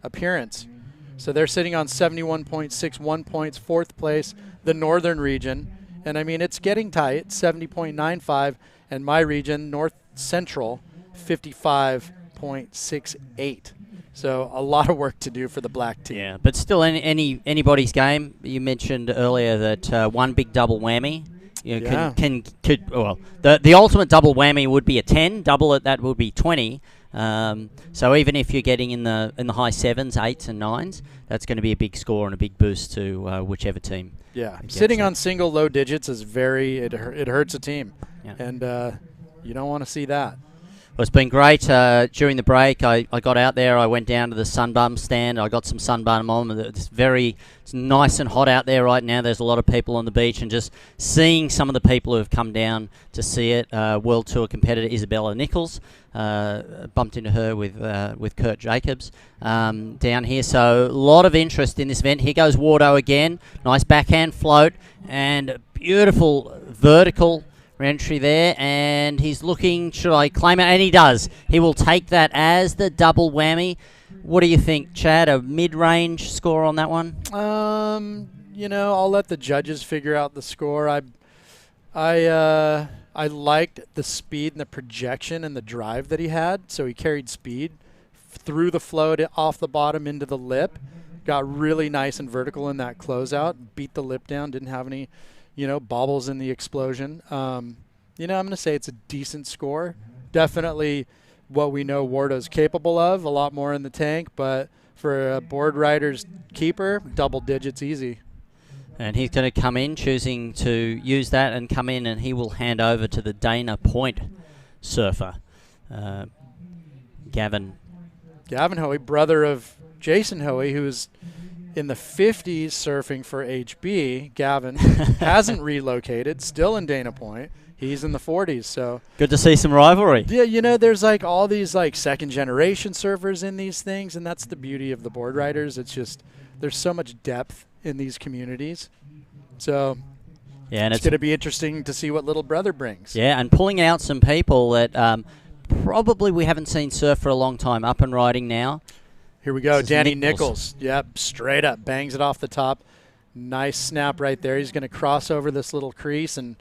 [SPEAKER 11] appearance. So they're sitting on 71.61 points. Fourth place, the Northern region. And I mean, it's getting tight, 70.95. And my region, North Central, 55.68. So a lot of work to do for the black team.
[SPEAKER 2] Yeah, but still anybody's game. You mentioned earlier that one big double whammy. You know, well, the ultimate double whammy would be a 10. Double it, that would be 20. So even if you're getting in the high 7s, 8s, and 9s, that's going to be a big score and a big boost to whichever team.
[SPEAKER 11] Yeah, sitting on single low digits is it hurts a team, and you don't want to see that.
[SPEAKER 2] Well, it's been great. During the break, I got out there. I went down to the Sunbum stand. I got some Sunbum on. It's nice and hot out there right now. There's a lot of people on the beach, and just seeing some of the people who have come down to see it. World Tour competitor Isabella Nichols, bumped into her with Kurt Jacobs down here. So a lot of interest in this event. Here goes Wardo again. Nice backhand float and beautiful vertical entry there, and he's looking, should I claim it? And he does. He will take that as the double whammy. What do you think, Chad? A mid-range score on that one?
[SPEAKER 11] You know, I'll let the judges figure out the score. I liked the speed and the projection and the drive that he had. So he carried speed through the float off the bottom into the lip. Got really nice and vertical in that closeout. Beat the lip down. Didn't have any bobbles in the explosion. I'm going to say it's a decent score. Definitely what we know Wardo's capable of, a lot more in the tank, but for a board rider's keeper, double digits easy.
[SPEAKER 2] And he's going to come in, choosing to use that and come in, and he will hand over to the Dana Point surfer, Gavin.
[SPEAKER 11] Gavin Hoey, brother of Jason Hoey, who's in the 50s surfing for HB. Gavin hasn't relocated, still in Dana Point. He's in the 40s, so
[SPEAKER 2] good to see some rivalry.
[SPEAKER 11] Yeah, there's like all these like second generation surfers in these things, and that's the beauty of the board riders. It's just there's so much depth in these communities. So
[SPEAKER 2] yeah, and
[SPEAKER 11] it's going to be interesting to see what little brother brings.
[SPEAKER 2] Yeah, and pulling out some people that probably we haven't seen surf for a long time, up and riding now.
[SPEAKER 11] Here we go, Danny Nichols. Yep, straight up, bangs it off the top. Nice snap right there. He's going to cross over this little crease and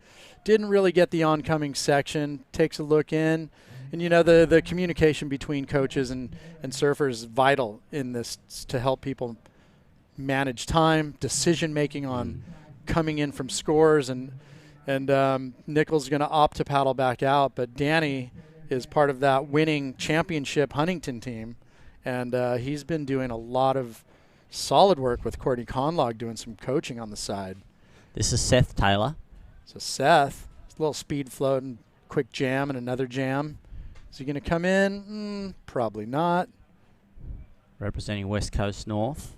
[SPEAKER 11] didn't really get the oncoming section. Takes a look in. And, the communication between coaches and surfers is vital in this to help people manage time, decision-making on coming in from scores. And Nichols is going to opt to paddle back out. But Danny is part of that winning championship Huntington team. And he's been doing a lot of solid work with Courtney Conlog, doing some coaching on the side.
[SPEAKER 2] This is Seth Taylor.
[SPEAKER 3] So Seth, a little speed float and quick jam and another jam. Is he going to come in? Probably not.
[SPEAKER 2] Representing West Coast North.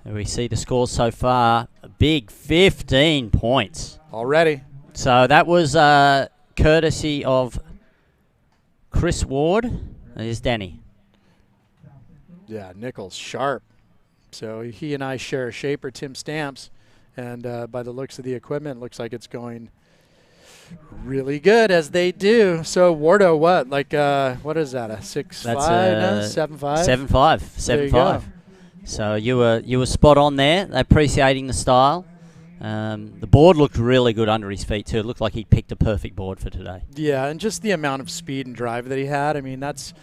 [SPEAKER 2] And we see the scores so far. A big 15 points.
[SPEAKER 3] Already.
[SPEAKER 2] So that was courtesy of Chris Ward. There's Danny.
[SPEAKER 3] Yeah, Nichols sharp. So he and I share a shaper, Tim Stamps. And by the looks of the equipment, looks like it's going really good, as they do. So Wardo, what? Like, what is that, a 6'5", no? 7'5"?
[SPEAKER 2] 7'5", 7'5". So you were spot on there, appreciating the style. The board looked really good under his feet too. It looked like he picked a perfect board for today.
[SPEAKER 3] Yeah, and just the amount of speed and drive that he had. I mean, that's,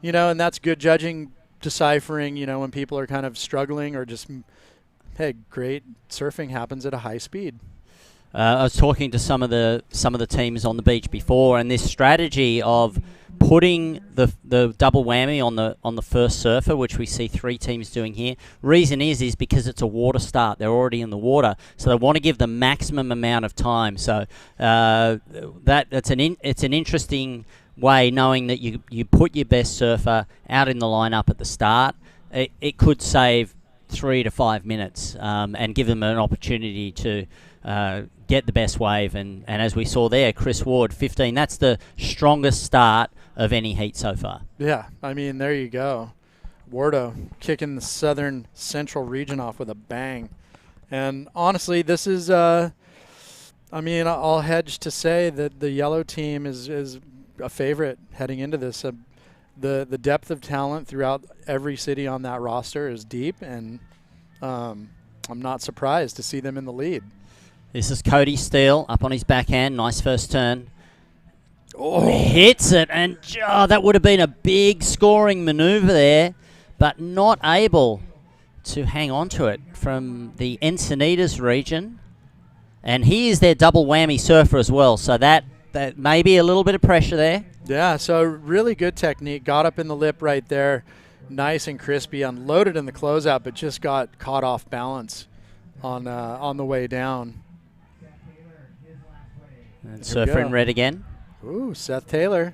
[SPEAKER 3] and that's good judging, deciphering, when people are kind of struggling or just, hey, great surfing happens at a high speed.
[SPEAKER 2] I was talking to some of the teams on the beach before, and this strategy of putting the double whammy on the first surfer, which we see 3 teams doing here. Reason is because it's a water start. They're already in the water, so they want to give the maximum amount of time. So it's an interesting way, knowing that you put your best surfer out in the lineup at the start. It could save 3 to 5 minutes and give them an opportunity to get the best wave. And as we saw there, Chris Ward, 15. That's the strongest start of any heat so far.
[SPEAKER 3] Yeah, I mean, there you go. Wardo kicking the southern central region off with a bang. And honestly, this is, I'll hedge to say that the yellow team is a favorite heading into this. The depth of talent throughout every city on that roster is deep, and I'm not surprised to see them in the lead.
[SPEAKER 2] This is Cody Steele up on his backhand. Nice first turn. Oh, hits it, and that would have been a big scoring maneuver there, but not able to hang on to it from the Encinitas region. And he is their double whammy surfer as well, so that may be a little bit of pressure there.
[SPEAKER 3] Yeah, so really good technique. Got up in the lip right there. Nice and crispy. Unloaded in the closeout, but just got caught off balance on the way down.
[SPEAKER 2] And surfer in red again.
[SPEAKER 3] Ooh, Seth Taylor.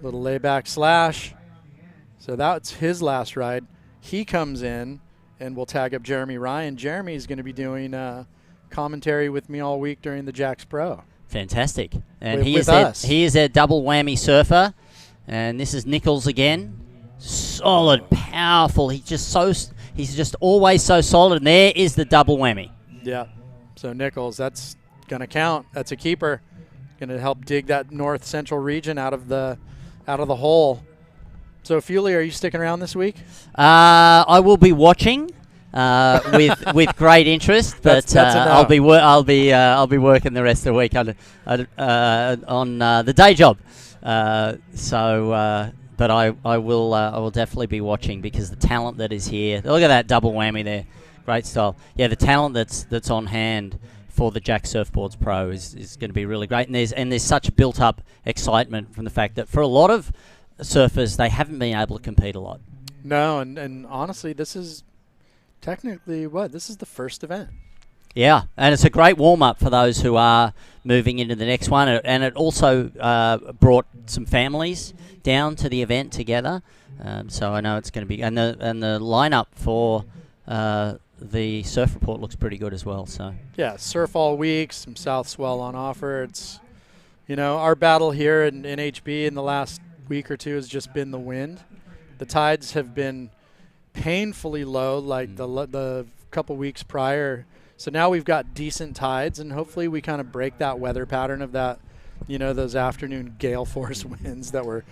[SPEAKER 3] Little layback slash. So that's his last ride. He comes in, and we'll tag up Jeremy Ryan. Jeremy's going to be doing commentary with me all week during the Jacks Pro.
[SPEAKER 2] Fantastic. And
[SPEAKER 3] With us.
[SPEAKER 2] He is their double whammy surfer. And this is Nichols again. Solid, powerful. He's just always so solid. And there is the double whammy.
[SPEAKER 3] Yeah. So Nichols, that's going to count. That's a keeper. Going to help dig that north central region out of the hole. So Fuley, are you sticking around this week?
[SPEAKER 2] I will be watching with great interest, but
[SPEAKER 3] that's
[SPEAKER 2] I'll be working the rest of the week on the day job. But I will definitely be watching, because the talent that is here. Look at that double whammy there, great style. Yeah, the talent that's on hand for the Jack Surfboards Pro is going to be really great, and there's such built up excitement from the fact that for a lot of surfers, they haven't been able to compete a lot.
[SPEAKER 3] No, and honestly, this is technically this is the first event.
[SPEAKER 2] Yeah, and it's a great warm-up for those who are moving into the next one, and it also brought some families down to the event together. So I know it's going to be, and the lineup for the Surf Report looks pretty good as well. So
[SPEAKER 3] yeah, surf all week, some South Swell on offer. It's, our battle here in NHB in the last week or two has just been the wind. The tides have been painfully low, like the couple weeks prior. So now we've got decent tides, and hopefully we kind of break that weather pattern of that, those afternoon gale force winds that were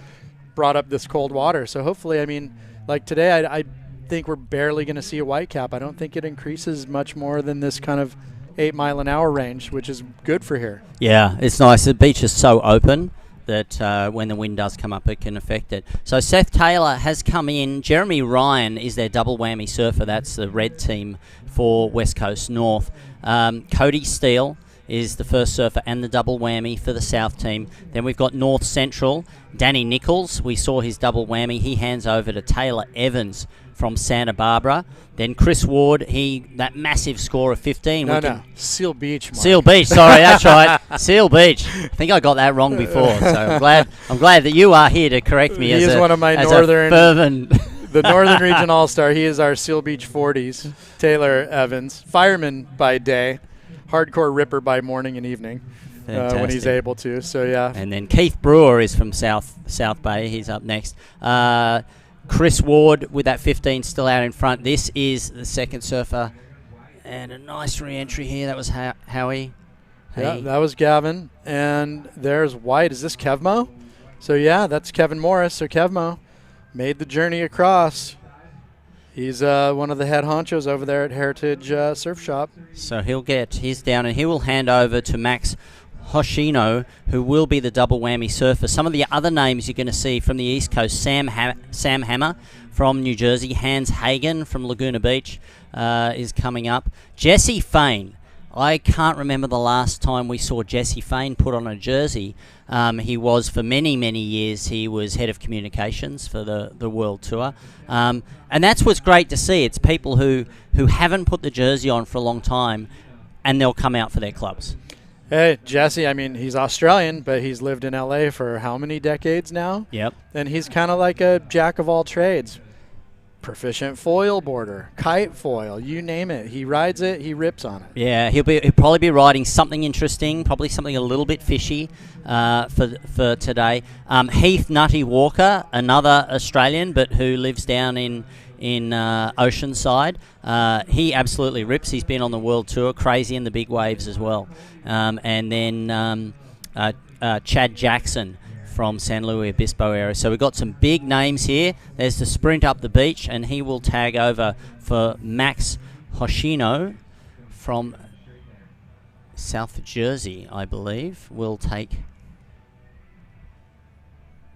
[SPEAKER 3] brought up this cold water. So hopefully, like today, I think we're barely going to see a white cap. I don't think it increases much more than this kind of 8 mile an hour range, which is good for here.
[SPEAKER 2] Yeah, it's nice. The beach is so open that when the wind does come up, it can affect it. So Seth Taylor has come in. Jeremy Ryan is their double whammy surfer. That's the red team for West Coast North. Cody Steele is the first surfer and the double whammy for the South team. Then we've got North Central, Danny Nichols. We saw his double whammy. He hands over to Taylor Evans from Santa Barbara. Then Chris Ward, that massive score of 15.
[SPEAKER 11] No. Seal Beach, Mark.
[SPEAKER 2] Seal Beach, sorry, that's right. Seal Beach. I think I got that wrong before, so I'm glad that you are here to correct me.
[SPEAKER 11] He is one of my the Northern Region All-Star. He is our Seal Beach 40s, Taylor Evans. Fireman by day, hardcore ripper by morning and evening when he's able to. So, yeah.
[SPEAKER 2] And then Keith Brewer is from South Bay. He's up next. Chris Ward with that 15 still out in front. This is the second surfer. And a nice re-entry here. That was Howie.
[SPEAKER 11] Yeah, that was Gavin. And there's White. Is this Kevmo? So, yeah, that's Kevin Morris. So, Kevmo made the journey across. He's one of the head honchos over there at Heritage Surf Shop.
[SPEAKER 2] So he'll get his down, and he will hand over to Max Hoshino, who will be the double whammy surfer. Some of the other names you're going to see from the East Coast: Sam Hammer from New Jersey, Hans Hagen from Laguna Beach is coming up. Jesse Fain. I can't remember the last time we saw Jesse Fain put on a jersey. He was, for many, many years, he was head of communications for the World Tour. And that's what's great to see. It's people who haven't put the jersey on for a long time, and they'll come out for their clubs.
[SPEAKER 11] Hey, Jesse, I mean, he's Australian, but he's lived in L.A. for how many decades now?
[SPEAKER 2] Yep.
[SPEAKER 11] And he's kind of like a jack of all trades. Proficient foil boarder, kite foil, you name it. He rides it, he rips on it.
[SPEAKER 2] Yeah, he'll probably be riding something interesting, probably something a little bit fishy for today. Heath Nutty Walker, another Australian, but who lives down in Oceanside. He absolutely rips. He's been on the World Tour, crazy in the big waves as well. And then Chad Jackson from San Luis Obispo area. So we've got some big names here. There's the sprint up the beach, and he will tag over for Max Hoshino from South Jersey, I believe, will take.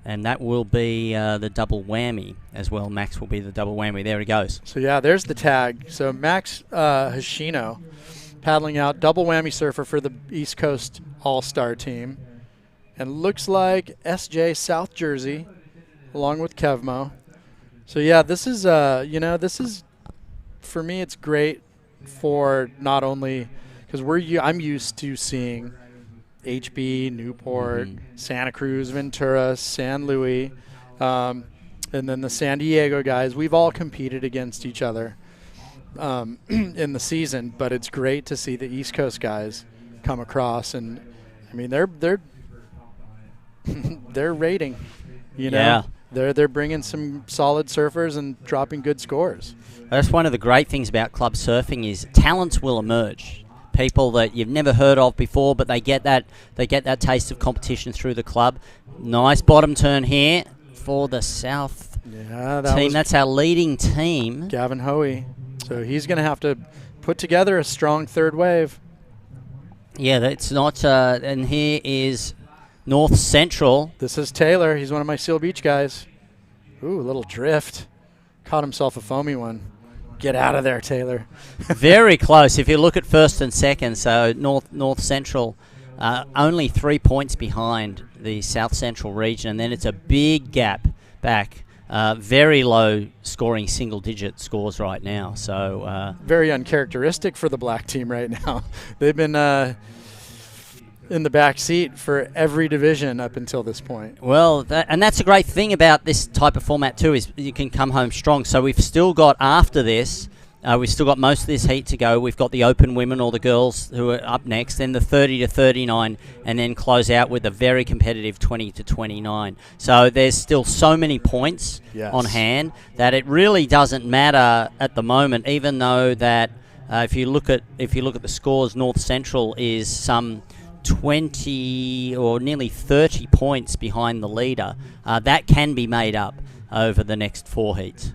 [SPEAKER 2] And that will be the double whammy as well. Max will be the double whammy. There he goes.
[SPEAKER 11] So, yeah, there's the tag. So Max Hoshino paddling out, double whammy surfer for the East Coast All-Star team. And looks like SJ South Jersey, along with Kevmo. So yeah, this is for me. It's great for not only because I'm used to seeing HB, Newport, Santa Cruz, Ventura, San Luis, and then the San Diego guys. We've all competed against each other in the season, but it's great to see the East Coast guys come across, and I mean they're rating,
[SPEAKER 2] Yeah.
[SPEAKER 11] They're bringing some solid surfers and dropping good scores.
[SPEAKER 2] That's one of the great things about club surfing is talents will emerge. People that you've never heard of before, but they get that taste of competition through the club. Nice bottom turn here for the South team. That's our leading team.
[SPEAKER 11] Gavin Hoey. So he's going to have to put together a strong third wave.
[SPEAKER 2] Yeah, that's not. And here is North Central.
[SPEAKER 11] This is Taylor. He's one of my Seal Beach guys. Ooh, a little drift. Caught himself a foamy one. Get out of there, Taylor.
[SPEAKER 2] Very close. If you look at first and second, so North Central only 3 points behind the South Central region, and then it's a big gap back. Very low scoring single-digit scores right now. So
[SPEAKER 11] very uncharacteristic for the black team right now. They've been in the back seat for every division up until this point.
[SPEAKER 2] Well, and that's a great thing about this type of format too, is you can come home strong. So we've still got, after this, we've still got most of this heat to go. We've got the open women or the girls who are up next, then the 30 to 39, and then close out with a very competitive 20 to 29. So there's still so many points on hand that it really doesn't matter at the moment, even though that if you look at the scores, North Central is some 20 or nearly 30 points behind the leader. That can be made up over the next 4 heats.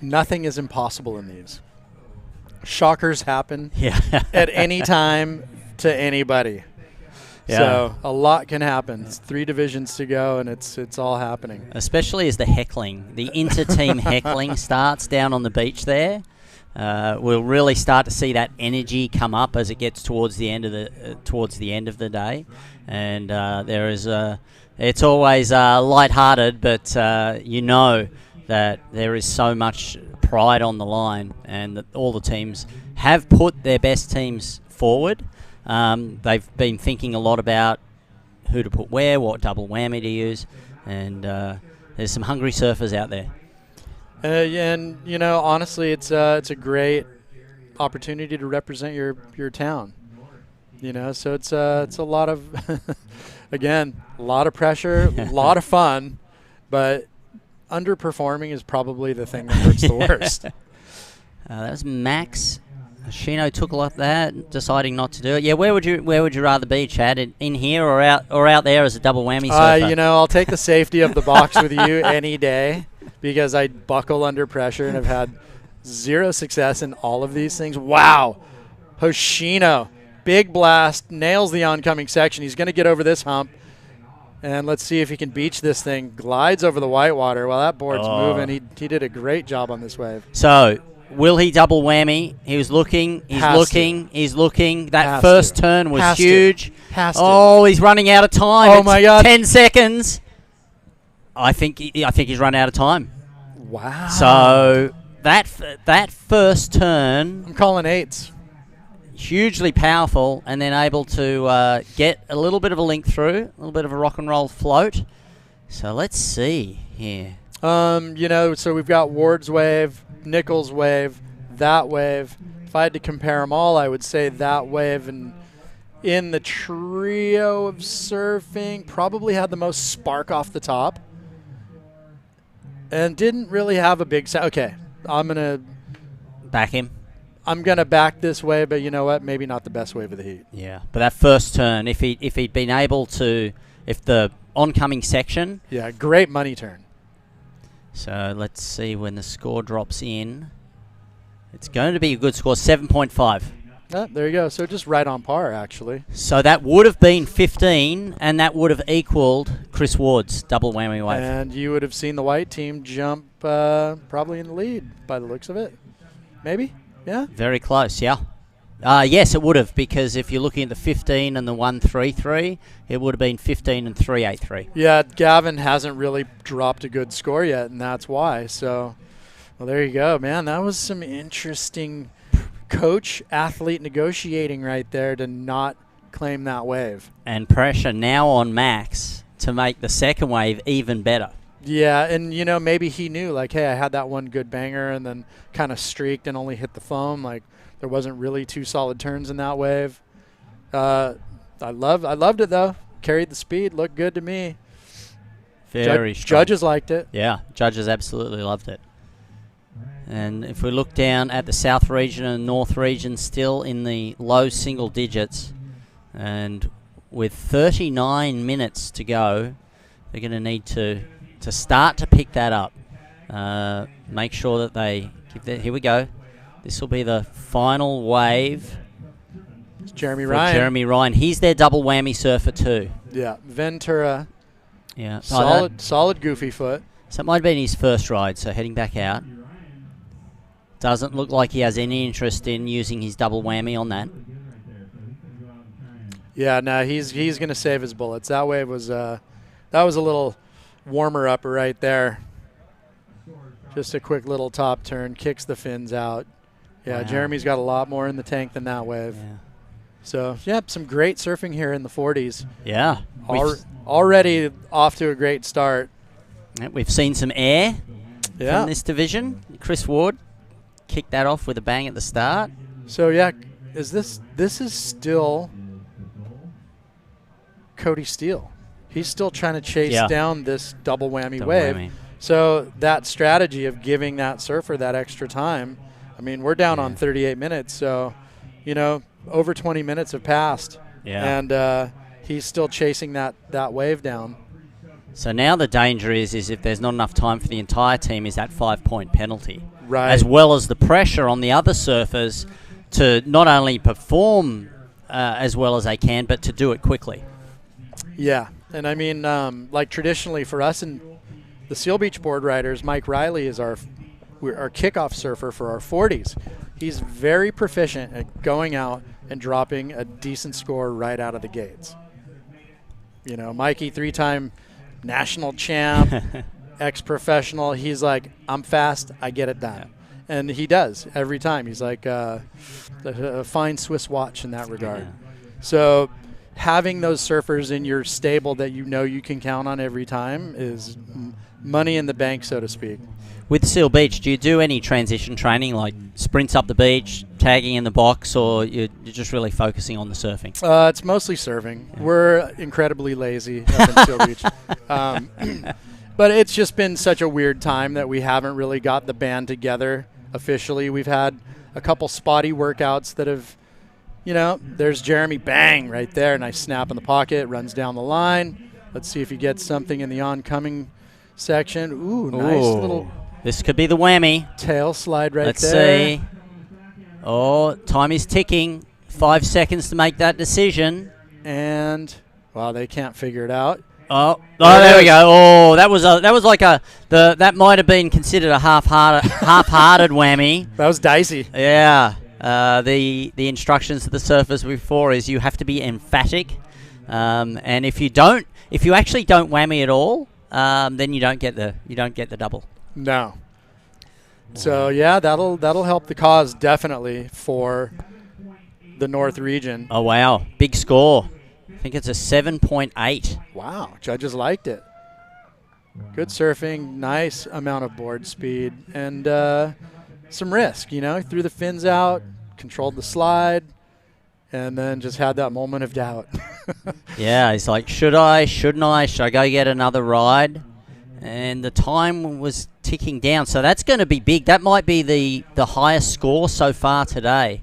[SPEAKER 11] Nothing is impossible in these. Shockers happen at any time to anybody.
[SPEAKER 2] Yeah.
[SPEAKER 11] So a lot can happen. It's 3 divisions to go, and it's all happening.
[SPEAKER 2] Especially as the inter-team heckling starts down on the beach there. we'll really start to see that energy come up as it gets towards the end of the day, and there is it's always lighthearted, but you know that there is so much pride on the line, and that all the teams have put their best teams forward. They've been thinking a lot about who to put where, what double whammy to use, and there's some hungry surfers out there.
[SPEAKER 11] And you know, honestly, it's a great opportunity to represent your town. You know, so it's a lot of again, a lot of pressure, a lot of fun, but underperforming is probably the thing that hurts the worst.
[SPEAKER 2] That was Max. Shino took a lot of that, deciding not to do it. Yeah, where would you rather be, Chad? In here or out there as a double whammy surfer?
[SPEAKER 11] You know, I'll take the safety of the box with you any day, because I buckle under pressure and have had zero success in all of these things. Wow, Hoshino, big blast, nails the oncoming section. He's going to get over this hump, and let's see if he can beach this thing. Glides over the whitewater while that board's moving. He did a great job on this wave.
[SPEAKER 2] So, will he double whammy? He was looking. He's looking. That first turn was huge. Oh, he's running out of time.
[SPEAKER 11] Oh, my God.
[SPEAKER 2] 10 seconds. I think he's run out of time.
[SPEAKER 11] Wow.
[SPEAKER 2] So that first turn,
[SPEAKER 11] I'm calling 8s.
[SPEAKER 2] Hugely powerful, and then able to get a little bit of a link through, a little bit of a rock and roll float. So let's see here.
[SPEAKER 11] You know, so we've got Ward's wave, Nichols' wave, that wave. If I had to compare them all, I would say that wave and in the trio of surfing probably had the most spark off the top and didn't really have a big okay, I'm going to
[SPEAKER 2] back him.
[SPEAKER 11] I'm going to back this wave, but you know what? Maybe not the best wave of the heat.
[SPEAKER 2] Yeah, but that first turn, if he'd been able to, if the oncoming section.
[SPEAKER 11] Yeah, great money turn.
[SPEAKER 2] So let's see when the score drops in. It's going to be a good score, 7.5.
[SPEAKER 11] There you go. So just right on par, actually.
[SPEAKER 2] So that would have been 15, and that would have equaled Chris Ward's double whammy wave.
[SPEAKER 11] And you would have seen the white team jump probably in the lead by the looks of it. Maybe? Yeah?
[SPEAKER 2] Very close, yeah. Yes, it would have, because if you're looking at the 15 and the 133, it would have been 15 and 383.
[SPEAKER 11] Yeah, Gavin hasn't really dropped a good score yet, and that's why. So, well, there you go, man. That was some interesting coach-athlete negotiating right there to not claim that wave.
[SPEAKER 2] And pressure now on Max to make the second wave even better.
[SPEAKER 11] Yeah, and, you know, maybe he knew, like, hey, I had that one good banger and then kind of streaked and only hit the foam. Like, there wasn't really two solid turns in that wave. I loved it, though. Carried the speed. Looked good to me.
[SPEAKER 2] Very strong.
[SPEAKER 11] Judges liked it.
[SPEAKER 2] Yeah, judges absolutely loved it. And if we look down at the South region and North region, still in the low single digits. And with 39 minutes to go, they're going to need to start to pick that up. Make sure that they give that. Here we go. This will be the final wave.
[SPEAKER 11] It's Jeremy Ryan.
[SPEAKER 2] Jeremy Ryan. He's their double whammy surfer too.
[SPEAKER 11] Yeah, Ventura.
[SPEAKER 2] Yeah.
[SPEAKER 11] Solid goofy foot.
[SPEAKER 2] So it might have been his first ride, so heading back out. Doesn't look like he has any interest in using his double whammy on that.
[SPEAKER 11] Yeah, no, he's going to save his bullets. That wave was a little warmer up right there. Just a quick little top turn, kicks the fins out. Yeah, wow. Jeremy's got a lot more in the tank than that wave. Yeah. So, yeah, some great surfing here in the 40s.
[SPEAKER 2] Yeah.
[SPEAKER 11] Already off to a great start.
[SPEAKER 2] We've seen some air from this division. Chris Ward kicked that off with a bang at the start.
[SPEAKER 11] So, yeah, this is still Cody Steele. He's still trying to chase down this double whammy wave. So that strategy of giving that surfer that extra time, I mean, we're down on 38 minutes. So, you know, over 20 minutes have passed.
[SPEAKER 2] Yeah.
[SPEAKER 11] And he's still chasing that wave down.
[SPEAKER 2] So now the danger is if there's not enough time for the entire team, is that 5-point penalty.
[SPEAKER 11] Right.
[SPEAKER 2] As well as the pressure on the other surfers to not only perform as well as they can, but to do it quickly.
[SPEAKER 11] Yeah. And I mean, like traditionally for us in the Seal Beach board riders, Mike Riley is our kickoff surfer for our 40s. He's very proficient at going out and dropping a decent score right out of the gates. You know, Mikey, 3-time national champ, ex-professional. He's like, I'm fast, I get it done. And he does every time. He's like a fine Swiss watch in that regard. So having those surfers in your stable that you know you can count on every time is money in the bank, so to speak.
[SPEAKER 2] With Seal Beach, do you do any transition training, like sprints up the beach, tagging in the box, or you're just really focusing on the surfing?
[SPEAKER 11] It's mostly serving. Yeah. We're incredibly lazy up in Seal Beach. But it's just been such a weird time that we haven't really got the band together officially. We've had a couple spotty workouts that have, you know, there's Jeremy, bang, right there. Nice snap in the pocket, runs down the line. Let's see if he gets something in the oncoming section. Ooh, nice little...
[SPEAKER 2] This could be the whammy.
[SPEAKER 11] Tail slide right
[SPEAKER 2] Let's
[SPEAKER 11] there.
[SPEAKER 2] See. Oh, time is ticking. 5 seconds to make that decision.
[SPEAKER 11] And, well, they can't figure it out.
[SPEAKER 2] Oh, there we go. Oh, that was like that might have been considered a half-hearted whammy.
[SPEAKER 11] That was dicey.
[SPEAKER 2] Yeah. The instructions to the surfers before is you have to be emphatic, and if you actually don't whammy at all, then you don't get the double.
[SPEAKER 11] No. So yeah, that'll help the cause definitely for the North region.
[SPEAKER 2] Oh wow, big score. I think it's a 7.8.
[SPEAKER 11] Wow, judges liked it. Good surfing, nice amount of board speed, and some risk. You know, threw the fins out, controlled the slide, and then just had that moment of doubt.
[SPEAKER 2] Yeah, he's like, should I? Shouldn't I? Should I go get another ride? And the time was ticking down, so that's going to be big. That might be the highest score so far today.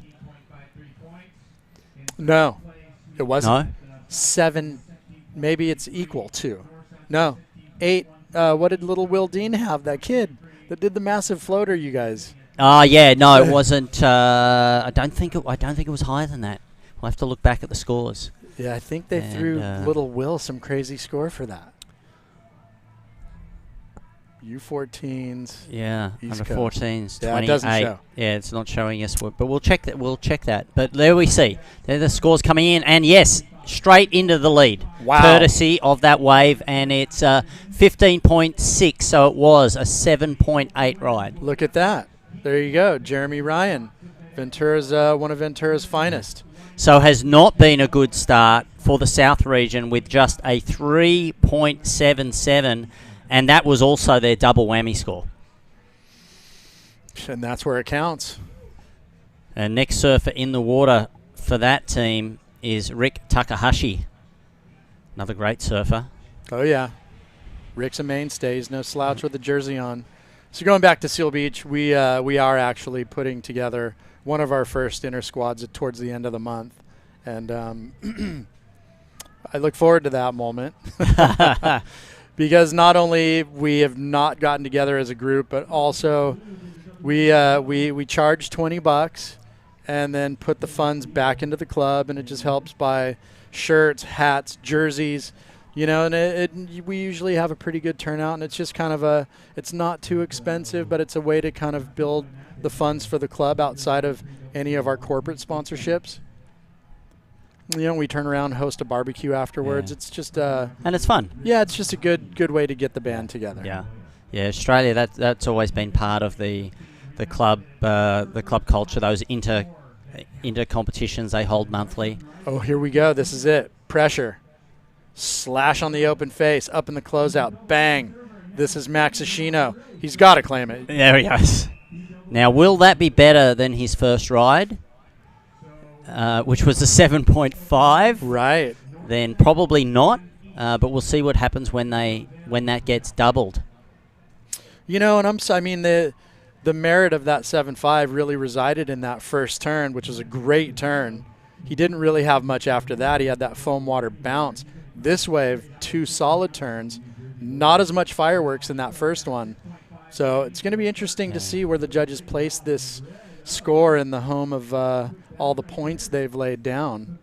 [SPEAKER 11] No, it wasn't.
[SPEAKER 2] No?
[SPEAKER 11] 7, maybe it's equal to. No, 8. What did little Will Dean have, that kid that did the massive floater, you guys?
[SPEAKER 2] Yeah, no, it wasn't. I don't think it was higher than that. We'll have to look back at the scores.
[SPEAKER 11] Yeah, I think they threw little Will some crazy score for that. U14s.
[SPEAKER 2] Yeah,
[SPEAKER 11] East
[SPEAKER 2] under
[SPEAKER 11] Coast.
[SPEAKER 2] 14s.
[SPEAKER 11] Yeah,
[SPEAKER 2] 28.
[SPEAKER 11] it doesn't show.
[SPEAKER 2] Yeah, it's not showing us, but we'll check that. We'll check that. But there we see. There the scores coming in, and yes, straight into the lead.
[SPEAKER 11] Wow.
[SPEAKER 2] Courtesy of that wave, and it's 15.6, so it was a 7.8 ride.
[SPEAKER 11] Look at that. There you go, Jeremy Ryan, Ventura's one of Ventura's finest.
[SPEAKER 2] So has not been a good start for the South region with just a 3.77. And that was also their double whammy score.
[SPEAKER 11] And that's where it counts.
[SPEAKER 2] And next surfer in the water for that team is Rick Takahashi. Another great surfer.
[SPEAKER 11] Oh, yeah. Rick's a mainstay. He's no slouch with the jersey on. So going back to Seal Beach, we are actually putting together one of our first inter squads towards the end of the month. And I look forward to that moment. Because not only we have not gotten together as a group, but also we charge $20 and then put the funds back into the club, and it just helps buy shirts, hats, jerseys, you know, and we usually have a pretty good turnout, and it's just kind of it's not too expensive, but it's a way to kind of build the funds for the club outside of any of our corporate sponsorships. You know, we turn around and host a barbecue afterwards. Yeah. It's just
[SPEAKER 2] and it's fun.
[SPEAKER 11] Yeah, it's just a good way to get the band together.
[SPEAKER 2] Yeah, Australia. That's always been part of the club culture. Those inter competitions they hold monthly.
[SPEAKER 11] Oh, here we go. This is it. Pressure, slash on the open face, up in the closeout, bang. This is Max Ashino. He's got to claim it.
[SPEAKER 2] There he goes. Now, will that be better than his first ride? Which was a 7.5.
[SPEAKER 11] Right.
[SPEAKER 2] Then probably not. But we'll see what happens when that gets doubled.
[SPEAKER 11] You know, and the merit of that 7.5 really resided in that first turn, which was a great turn. He didn't really have much after that. He had that foam water bounce. This wave, 2 solid turns, not as much fireworks in that first one. So it's going to be interesting to see where the judges place this score in the home of all the points they've laid down.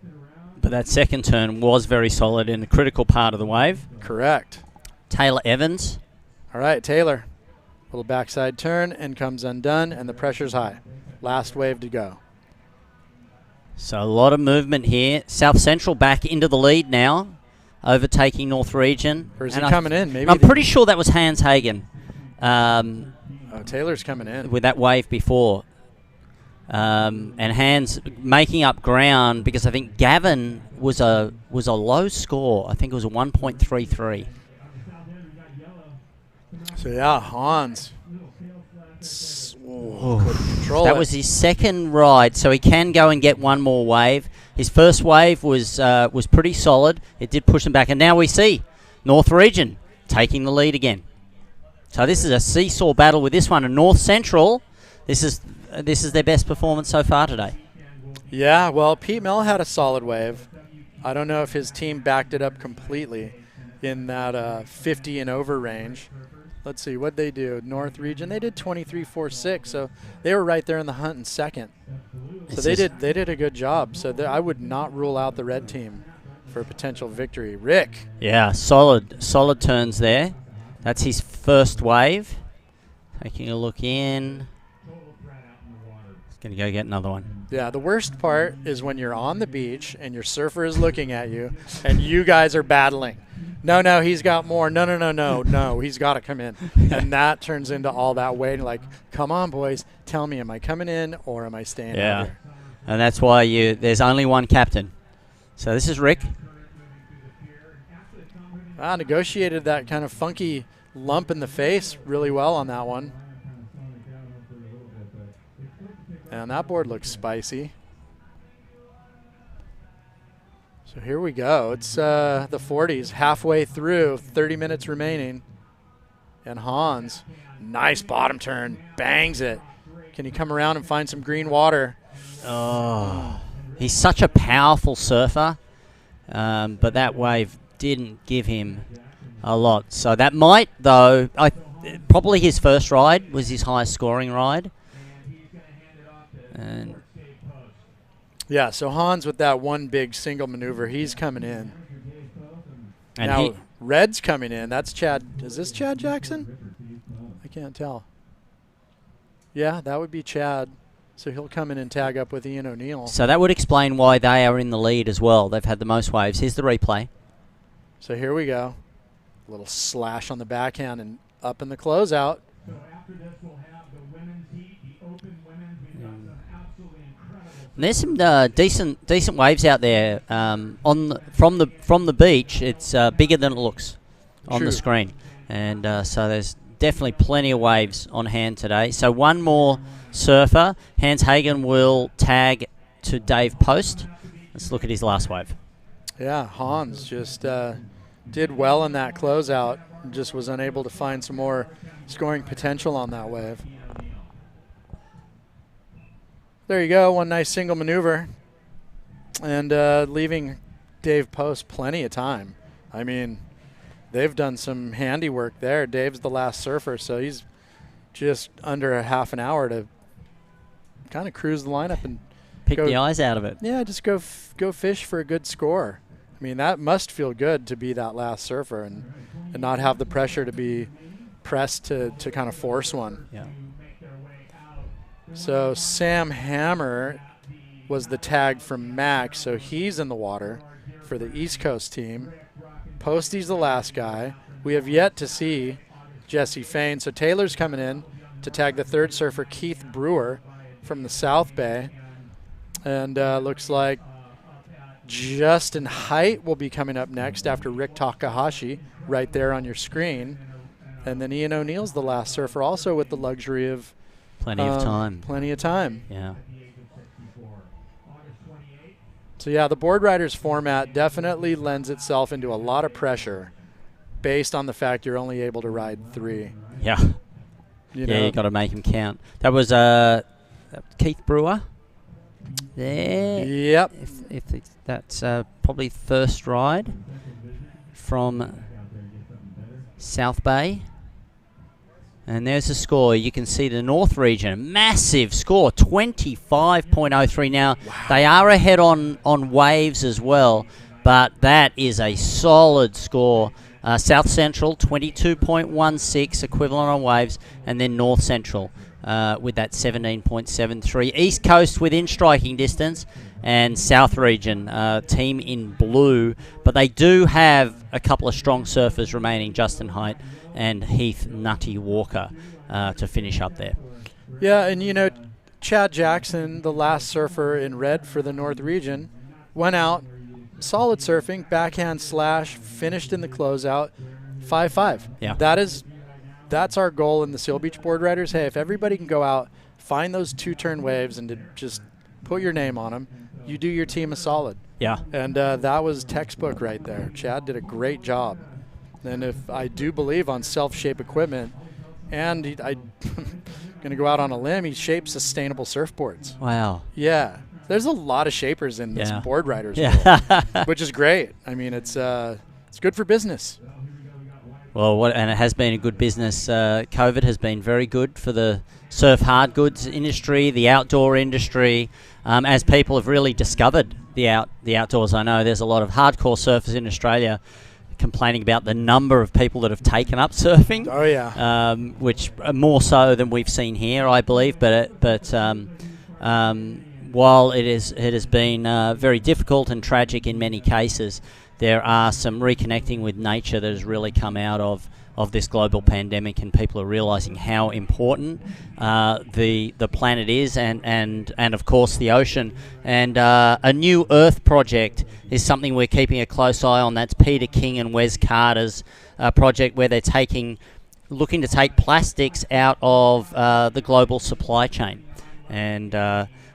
[SPEAKER 2] But that second turn was very solid in the critical part of the wave.
[SPEAKER 11] Correct.
[SPEAKER 2] Taylor Evans.
[SPEAKER 11] All right, Taylor. Little backside turn and comes undone, and the pressure's high.
[SPEAKER 3] Last wave to go.
[SPEAKER 2] So a lot of movement here. South Central back into the lead now, overtaking North Region.
[SPEAKER 3] Or is he coming in? Maybe
[SPEAKER 2] I'm pretty sure that was Hans Hagen.
[SPEAKER 3] Taylor's coming in.
[SPEAKER 2] With that wave before. And Hans making up ground because I think Gavin was a low score. I think it was a 1.33.
[SPEAKER 3] So yeah, Hans.
[SPEAKER 2] That was his second ride, so he can go and get one more wave. His first wave was pretty solid. It did push him back, and now we see North Region taking the lead again. So this is a seesaw battle with this one, and North Central. This is their best performance so far today.
[SPEAKER 3] Yeah, well, Pete Mell had a solid wave. I don't know if his team backed it up completely in that 50 and over range. Let's see, what'd they do? North Region, they did 23.46, so they were right there in the hunt in second. So they did a good job. So I would not rule out the red team for a potential victory. Rick.
[SPEAKER 2] Yeah, solid turns there. That's his first wave. Taking a look in. He's going to go get another one.
[SPEAKER 3] Yeah, the worst part is when you're on the beach and your surfer is looking at you and you guys are battling. No, he's got more. No, he's got to come in. And that turns into all that waiting, like, come on, boys, tell me, am I coming in or am I staying out here?
[SPEAKER 2] And that's why there's only one captain. So this is Rick.
[SPEAKER 3] Negotiated that kind of funky lump in the face really well on that one. And that board looks spicy. So here we go. It's the 40s, halfway through, 30 minutes remaining. And Hans, nice bottom turn, bangs it. Can he come around and find some green water?
[SPEAKER 2] Oh, he's such a powerful surfer, but that wave didn't give him a lot. So that might, though, probably his first ride was his highest scoring ride. And
[SPEAKER 3] yeah, so Hans with that one big single maneuver, he's coming in. And now Red's coming in. That's Chad. Is this Chad Jackson? I can't tell. Yeah, that would be Chad. So he'll come in and tag up with Ian O'Neill.
[SPEAKER 2] So that would explain why they are in the lead as well. They've had the most waves. Here's the replay.
[SPEAKER 3] So here we go. A little slash on the backhand and up in the closeout.
[SPEAKER 5] So after this, we'll have the women's heat, the open women's. We've got some absolutely incredible.
[SPEAKER 2] And there's some decent waves out there from the beach. It's bigger than it looks on the screen, and so there's definitely plenty of waves on hand today. So one more surfer. Hans Hagen will tag to Dave Post. Let's look at his last wave.
[SPEAKER 3] Yeah, Hans just did well in that closeout. Just was unable to find some more scoring potential on that wave. There you go, one nice single maneuver. And leaving Dave Post plenty of time. I mean, they've done some handiwork there. Dave's the last surfer, so he's just under a half an hour to kind of cruise the lineup and
[SPEAKER 2] pick the eyes out of it.
[SPEAKER 3] Yeah, just go fish for a good score. I mean, that must feel good to be that last surfer and not have the pressure to be pressed to kind of force one.
[SPEAKER 2] Yeah.
[SPEAKER 3] So Sam Hammer was the tag from Max, so he's in the water for the East Coast team. Posty's the last guy. We have yet to see Jesse Fain. So Taylor's coming in to tag the third surfer, Keith Brewer, from the South Bay. And looks like Justin Height will be coming up next after Rick Takahashi, right there on your screen. And then Ian O'Neill's the last surfer, also with the luxury of
[SPEAKER 2] plenty of time.
[SPEAKER 3] Plenty of time.
[SPEAKER 2] Yeah.
[SPEAKER 3] So yeah, the board riders format definitely lends itself into a lot of pressure based on the fact you're only able to ride 3.
[SPEAKER 2] Yeah.
[SPEAKER 3] You know?
[SPEAKER 2] Yeah, you got to make them count. That was Keith Brewer. There.
[SPEAKER 3] Yep.
[SPEAKER 2] If that's probably first ride from South Bay. And there's the score. You can see the North Region, massive score, 25.03. Now, they are ahead on waves as well, but that is a solid score. South Central, 22.16 equivalent on waves, and then North Central with that 17.73. East Coast within striking distance, and South Region, team in blue. But they do have a couple of strong surfers remaining, Justin Height and Heath Nutty Walker, to finish up there.
[SPEAKER 11] Yeah, and you know, Chad Jackson, the last surfer in red for the North Region, went out, solid surfing, backhand slash, finished in the closeout, 5-5.
[SPEAKER 2] Yeah.
[SPEAKER 11] That's our goal in the Seal Beach Board Riders. Hey, if everybody can go out, find those two-turn waves and to just put your name on them, you do your team a solid.
[SPEAKER 2] Yeah.
[SPEAKER 11] And that was textbook right there. Chad did a great job. And if I do believe on self-shape equipment, and I'm going to go out on a limb, he shapes sustainable surfboards.
[SPEAKER 2] Wow.
[SPEAKER 11] Yeah. There's a lot of shapers in this board riders world, which is great. I mean, it's good for business.
[SPEAKER 2] Well, and it has been a good business. COVID has been very good for the surf hard goods industry, the outdoor industry, as people have really discovered the outdoors. I know there's a lot of hardcore surfers in Australia complaining about the number of people that have taken up surfing.
[SPEAKER 11] Oh yeah.
[SPEAKER 2] Which more so than we've seen here, I believe. But while it has been very difficult and tragic in many cases, there are some reconnecting with nature that has really come out of this global pandemic, and people are realizing how important the planet is, and of course the ocean. And a New Earth project is something we're keeping a close eye on. That's Peter King and Wes Carter's project, where they're looking to take plastics out of the global supply chain. And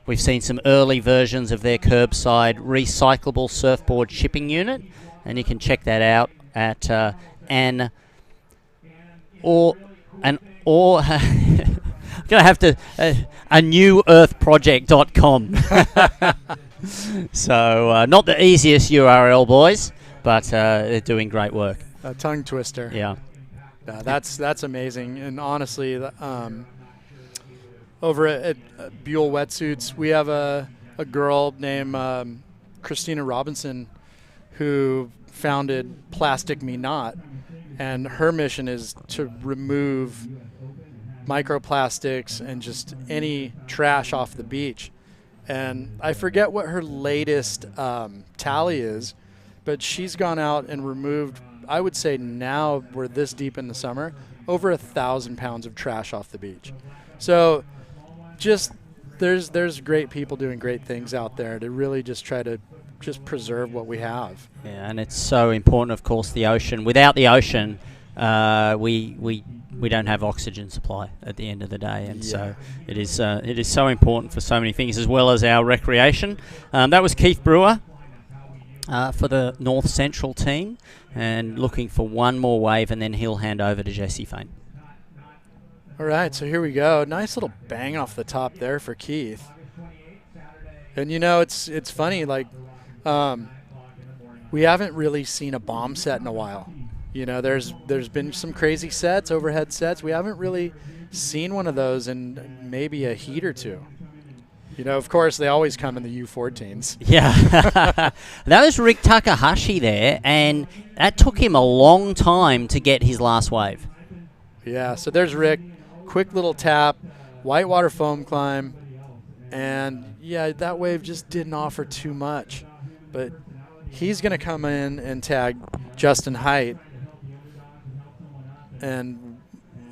[SPEAKER 2] we've seen some early versions of their curbside recyclable surfboard shipping unit, and you can check that out at I'm gonna have to anewearthproject.com. So not the easiest URL, boys, but they're doing great work.
[SPEAKER 11] A tongue twister.
[SPEAKER 2] Yeah.
[SPEAKER 11] That's amazing. And honestly, over at Buell Wetsuits, we have a girl named Christina Robinson who founded Plastic Me Not, and her mission is to remove microplastics and just any trash off the beach. And I forget what her latest tally is, but she's gone out and removed, I would say now we're this deep in the summer, over 1,000 pounds of trash off the beach. So just there's great people doing great things out there to really just try to just preserve what we have.
[SPEAKER 2] Yeah, and it's so important, of course, the ocean. Without the ocean, we don't have oxygen supply at the end of the day, and so it is so important for so many things, as well as our recreation. That was Keith Brewer for the North Central team, and looking for one more wave, and then he'll hand over to Jesse Fain.
[SPEAKER 11] All right, so here we go. Nice little bang off the top there for Keith. And you know, it's funny, like we haven't really seen a bomb set in a while. You know, there's been some crazy sets, overhead sets. We haven't really seen one of those in maybe a heat or two. You know, of course, they always come in the U-14s.
[SPEAKER 2] Yeah. That was Rick Takahashi there, and that took him a long time to get his last wave.
[SPEAKER 11] Yeah, so there's Rick. Quick little tap, whitewater foam climb, and yeah, that wave just didn't offer too much. But he's going to come in and tag Justin Height. And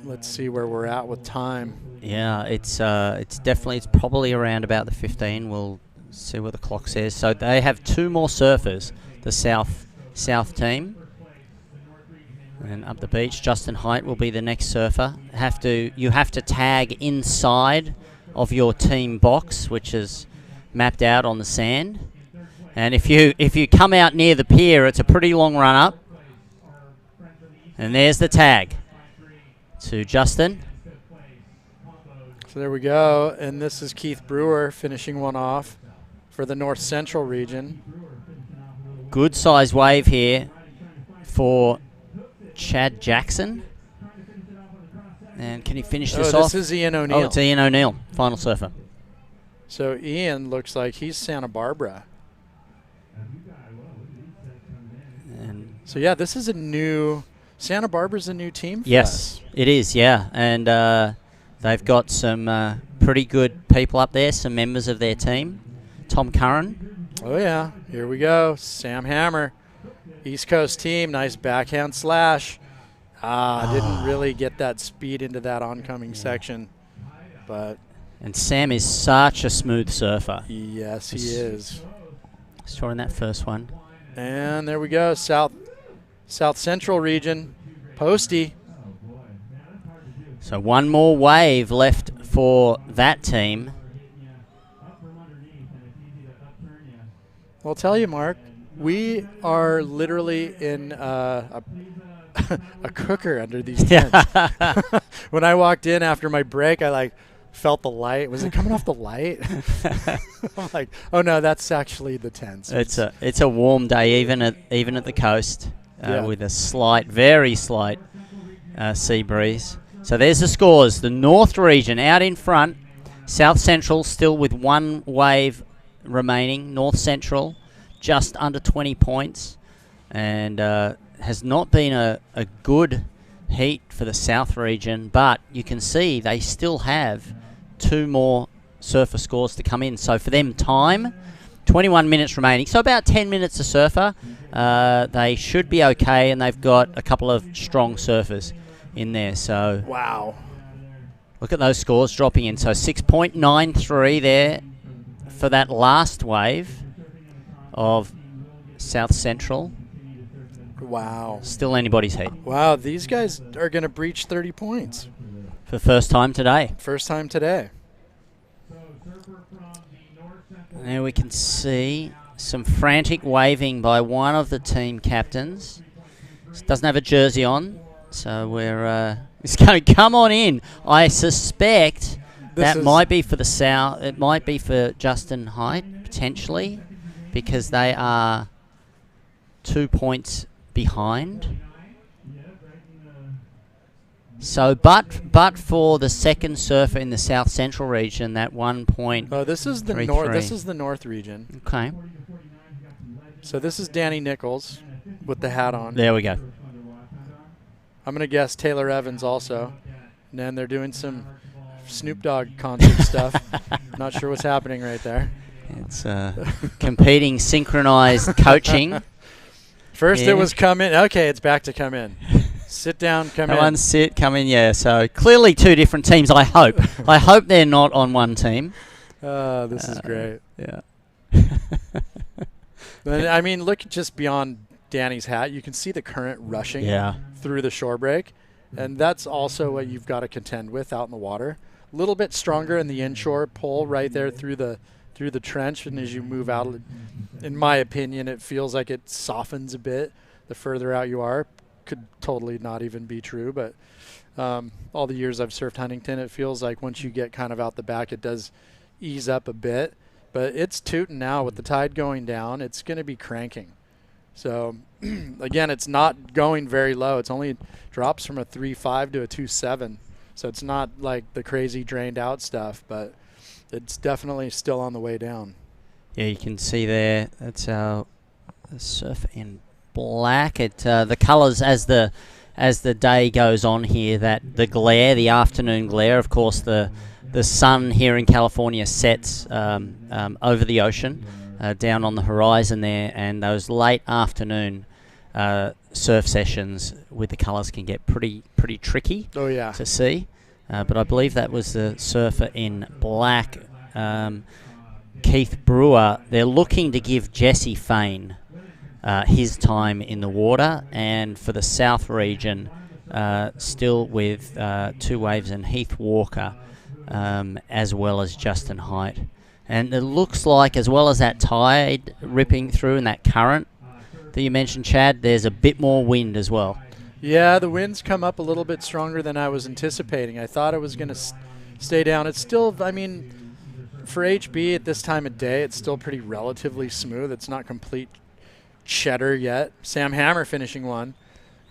[SPEAKER 11] let's see where we're at with time.
[SPEAKER 2] Yeah, it's probably around about the 15. We'll see what the clock says. So they have two more surfers, the South team. And up the beach, Justin Height will be the next surfer. You have to tag inside of your team box, which is mapped out on the sand. And if you come out near the pier, it's a pretty long run up. And there's the tag to Justin.
[SPEAKER 11] So there we go. And this is Keith Brewer finishing one off for the North Central region.
[SPEAKER 2] Good size wave here for Chad Jackson. And can he finish this off?
[SPEAKER 11] This is Ian O'Neill.
[SPEAKER 2] Oh, it's Ian O'Neill, final surfer.
[SPEAKER 11] So Ian looks like he's Santa Barbara.
[SPEAKER 2] And
[SPEAKER 11] So yeah, this is a new Santa Barbara's a new team for
[SPEAKER 2] Yes,
[SPEAKER 11] us.
[SPEAKER 2] it is, yeah. And they've got some pretty good people up there, some members of their team. Tom Curran.
[SPEAKER 11] Oh yeah, here we go. Sam Hammer, East Coast team, nice backhand slash. Didn't really get that speed into that oncoming section, but.
[SPEAKER 2] And Sam is such a smooth surfer.
[SPEAKER 11] Yes, he is.
[SPEAKER 2] Saw in that first one.
[SPEAKER 11] And there we go, South Central region, Posty.
[SPEAKER 2] So one more wave left for that team.
[SPEAKER 11] Well, I'll tell you, Mark, we are literally in a cooker under these tents. When I walked in after my break, I felt the light. Was it coming off the light? I'm like, oh no, that's actually the tents.
[SPEAKER 2] It's a warm day, even at the coast, with a very slight sea breeze. So there's the scores. The North region out in front. South Central still with one wave remaining. North Central just under 20 points, and has not been a good heat for the South region, but you can see they still have 2 more surfer scores to come in. So for them, time, 21 minutes remaining. So about 10 minutes a surfer. They should be okay, and they've got a couple of strong surfers in there. So
[SPEAKER 11] wow,
[SPEAKER 2] look at those scores dropping in. So 6.93 there for that last wave of South Central.
[SPEAKER 11] Wow.
[SPEAKER 2] Still anybody's heat.
[SPEAKER 11] Wow, these guys are going to breach 30 points.
[SPEAKER 2] For the first time today.
[SPEAKER 11] First time today.
[SPEAKER 2] There we can see some frantic waving by one of the team captains. Doesn't have a jersey on, so it's going to come on in. I suspect that might be for the South. It might be for Justin Height, potentially, because they are 2 points behind. So, but for the second surfer in the South Central region, that 1 point.
[SPEAKER 11] Oh, this is the north. This is the North region.
[SPEAKER 2] Okay.
[SPEAKER 11] So this is Danny Nichols with the hat on.
[SPEAKER 2] There we go.
[SPEAKER 11] I'm gonna guess Taylor Evans also, and then they're doing some Snoop Dogg concert stuff. Not sure what's happening right there.
[SPEAKER 2] It's competing synchronized coaching.
[SPEAKER 11] First it was come in. Okay, it's back to come in. Sit down, come in.
[SPEAKER 2] One sit, come in, yeah. So clearly 2 different teams, I hope. I hope they're not on one team.
[SPEAKER 11] This is great.
[SPEAKER 2] Yeah.
[SPEAKER 11] I mean, look just beyond Danny's hat. You can see the current rushing through the shore break. And that's also what you've got to contend with out in the water. A little bit stronger in the inshore pull right there through the trench. And as you move out, in my opinion, it feels like it softens a bit the further out you are. Could totally not even be true, but all the years I've surfed Huntington, it feels like once you get kind of out the back, it does ease up a bit. But it's tooting now with the tide going down. It's going to be cranking. So, again, it's not going very low. It's only drops from a 3.5 to a 2.7. So it's not like the crazy drained out stuff, but it's definitely still on the way down.
[SPEAKER 2] Yeah, you can see there. That's our surf in black. It the colours as the day goes on here. That the glare, the afternoon glare. Of course, the sun here in California sets over the ocean, down on the horizon there, and those late afternoon surf sessions with the colours can get pretty tricky.
[SPEAKER 11] Oh yeah.
[SPEAKER 2] To see, but I believe that was the surfer in black, Keith Brewer. They're looking to give Jesse Fain his time in the water, and for the South region, still with 2 waves and Heath Walker, as well as Justin Height. And it looks like, as well as that tide ripping through and that current that you mentioned, Chad, there's a bit more wind as well.
[SPEAKER 11] Yeah, the wind's come up a little bit stronger than I was anticipating. I thought it was going to stay down. It's still, I mean, for HB at this time of day, it's still pretty relatively smooth. It's not complete cheddar yet. Sam Hammer finishing one,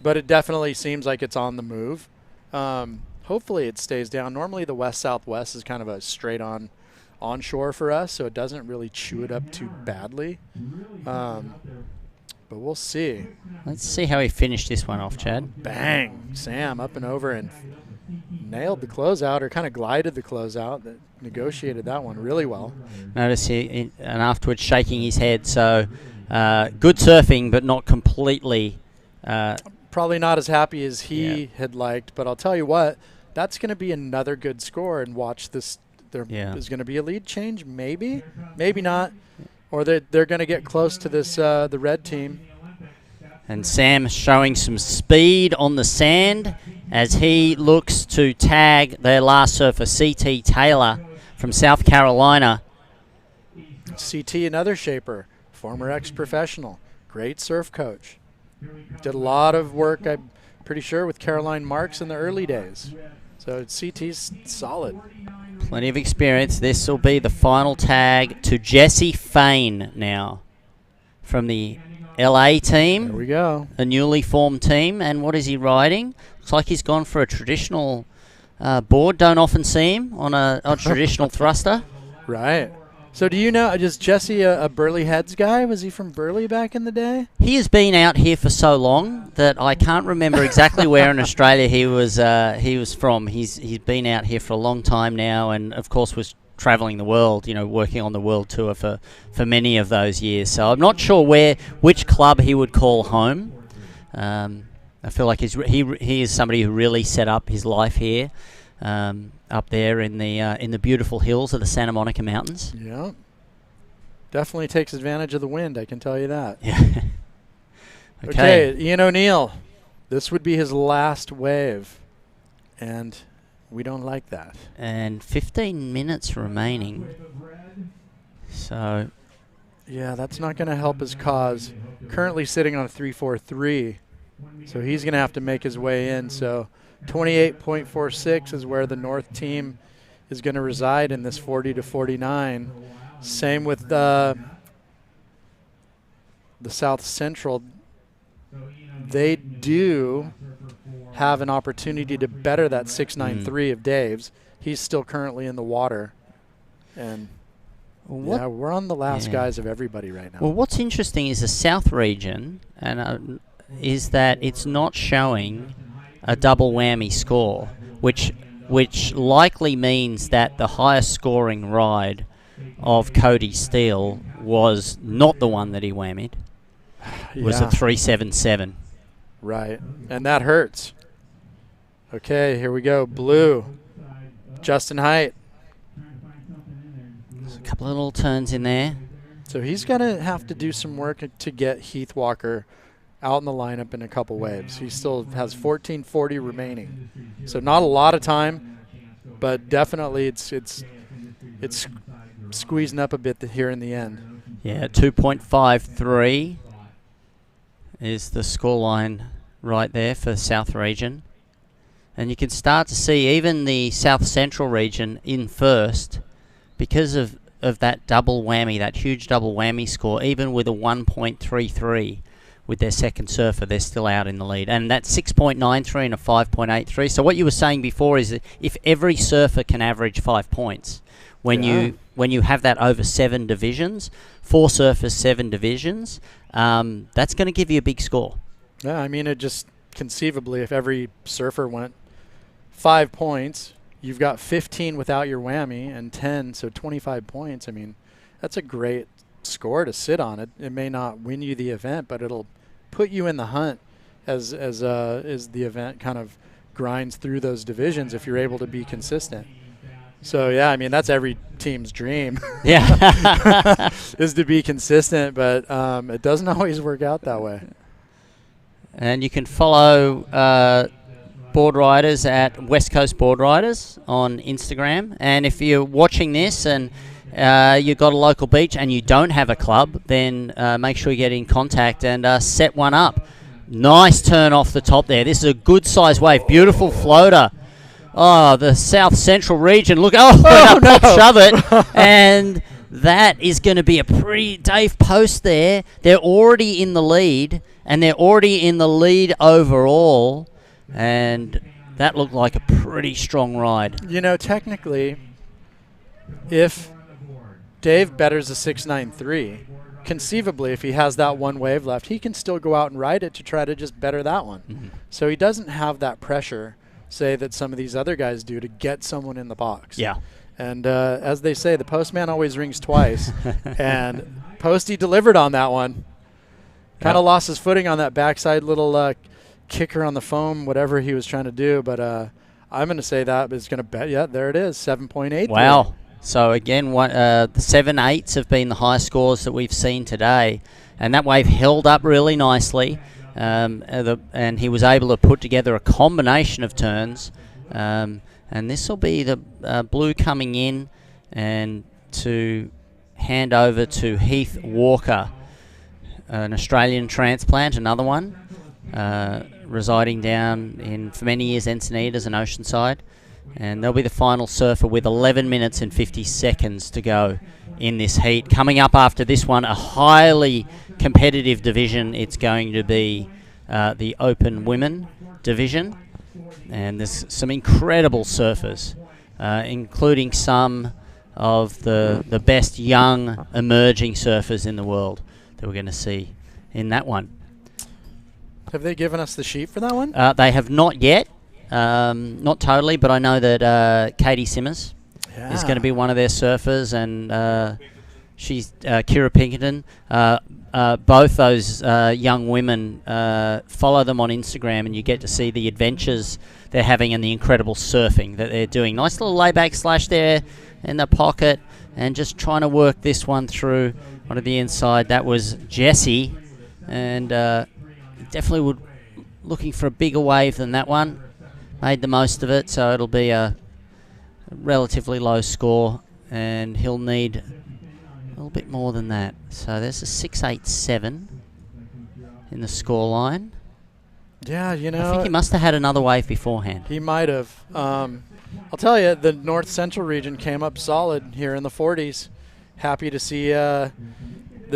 [SPEAKER 11] but it definitely seems like it's on the move. Hopefully it stays down. Normally the west-southwest is kind of a straight-on onshore for us, so it doesn't really chew it up too badly. but we'll see.
[SPEAKER 2] Let's see how he finished this one off, Chad.
[SPEAKER 11] Bang! Sam up and over and nailed the closeout, or kind of glided the closeout. That negotiated that one really well.
[SPEAKER 2] Notice he and afterwards shaking his head. So good surfing, but not completely.
[SPEAKER 11] Probably not as happy as he had liked. But I'll tell you what, that's going to be another good score. And watch this. There is going to be a lead change, maybe, maybe not, or they're going to get close to this the red team.
[SPEAKER 2] And Sam showing some speed on the sand as he looks to tag their last surfer, C.T. Taylor from South Carolina.
[SPEAKER 11] C.T., another shaper, former ex-professional, great surf coach. Did a lot of work, I'm pretty sure, with Caroline Marks in the early days. So C.T.'s solid.
[SPEAKER 2] Plenty of experience. This will be the final tag to Jesse Fain now from the LA team.
[SPEAKER 11] There we go.
[SPEAKER 2] A newly formed team. And what is he riding? Looks like he's gone for a traditional board. Don't often see him on a traditional thruster.
[SPEAKER 11] Right. So do you know, is Jesse a Burley Heads guy? Was he from Burley back in the day?
[SPEAKER 2] He has been out here for so long that I can't remember exactly where in Australia he was from. He's been out here for a long time now, and of course was traveling the world, working on the world tour for many of those years. So I'm not sure which club he would call home. I feel like he is somebody who really set up his life here. Up there in the beautiful hills of the Santa Monica Mountains.
[SPEAKER 11] Yeah. Definitely takes advantage of the wind, I can tell you that.
[SPEAKER 2] Yeah.
[SPEAKER 11] Okay, Ian O'Neill. This would be his last wave, and we don't like that.
[SPEAKER 2] And 15 minutes remaining. So...
[SPEAKER 11] yeah, that's not going to help his cause. Currently sitting on a 3.43, so he's going to have to make his way in. So 28.46 is where the North team is going to reside in this 40 to 49. Same with the South Central. They do have an opportunity to better that 6.93 of Dave's. He's still currently in the water. And yeah, we're on the last guys of everybody right now.
[SPEAKER 2] Well, what's interesting is the South region, and is that it's not showing a double whammy score, which likely means that the highest scoring ride of Cody Steele was not the one that he whammied. It was a 3.77.
[SPEAKER 11] Right, and that hurts. Okay, here we go. Blue, Justin Haidt.
[SPEAKER 2] There's a couple of little turns in there.
[SPEAKER 11] So he's going to have to do some work to get Heath Walker out in the lineup in a couple waves. He still has 14:40 remaining, so not a lot of time, but definitely it's squeezing up a bit here in the end.
[SPEAKER 2] Yeah, 2.53 is the scoreline right there for the South region, and you can start to see even the South Central region in first because of that double whammy, that huge double whammy score. Even with a 1.33. With their second surfer, they're still out in the lead. And that's 6.93 and a 5.83. So what you were saying before is that if every surfer can average 5 points, when you have that over 7 divisions, 4 surfers, 7 divisions, that's going to give you a big score.
[SPEAKER 11] Yeah, I mean, it just conceivably, if every surfer went 5 points, you've got 15 without your whammy and 10, so 25 points. I mean, that's a great score to sit on. It may not win you the event, but it'll put you in the hunt as the event kind of grinds through those divisions if you're able to be consistent. So yeah, I mean that's every team's dream.
[SPEAKER 2] Yeah,
[SPEAKER 11] is to be consistent, but it doesn't always work out that way.
[SPEAKER 2] And you can follow board riders at West Coast Board Riders on Instagram. And if you're watching this and you've got a local beach and you don't have a club, then make sure you get in contact and set one up. Nice turn off the top there. This is a good size wave. Beautiful floater. Oh, the South Central region. Look, shove it. And that is going to be a pretty... Dave Post there. They're already in the lead, and they're already in the lead overall. And that looked like a pretty strong ride.
[SPEAKER 11] You know, technically, if Dave betters a 6.93, conceivably, if he has that one wave left, he can still go out and ride it to try to just better that one.
[SPEAKER 2] Mm-hmm.
[SPEAKER 11] So he doesn't have that pressure, say, that some of these other guys do to get someone in the box.
[SPEAKER 2] Yeah.
[SPEAKER 11] And as they say, the postman always rings twice. And Posty delivered on that one. Kind of lost his footing on that backside little kicker on the foam, whatever he was trying to do. But I'm going to say that is going to bet. Yeah, there it is, 7.8.
[SPEAKER 2] Wow. So again, the 7.8s have been the high scores that we've seen today. And that wave held up really nicely. And he was able to put together a combination of turns. And this will be the blue coming in and to hand over to Heath Walker, an Australian transplant, another one, residing down in, for many years, Encinitas and Oceanside. And they'll be the final surfer with 11 minutes and 50 seconds to go in this heat. Coming up after this one, a highly competitive division. It's going to be the Open Women division. And there's some incredible surfers, including some of the best young emerging surfers in the world that we're going to see in that one.
[SPEAKER 11] Have they given us the sheet for that one?
[SPEAKER 2] They have not yet, not totally, but I know that Katie Simmers is going to be one of their surfers, and she's Kira Pinkerton. Both those young women, follow them on Instagram, and you get to see the adventures they're having and the incredible surfing that they're doing. Nice little layback slash there in the pocket, and just trying to work this one through onto the inside. That was Jesse, and definitely looking for a bigger wave than that one. Made the most of it, so it'll be a relatively low score, and he'll need a little bit more than that. So there's a 6.87 in the scoreline.
[SPEAKER 11] Yeah, you know,
[SPEAKER 2] I think he must have had another wave beforehand.
[SPEAKER 11] He might have. I'll tell you, the North Central region came up solid here in the 40s. Happy to see the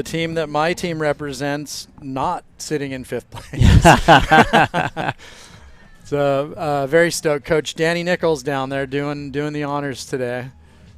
[SPEAKER 11] team that my team represents not sitting in 5th place. So very stoked. Coach Danny Nichols down there doing the honors today.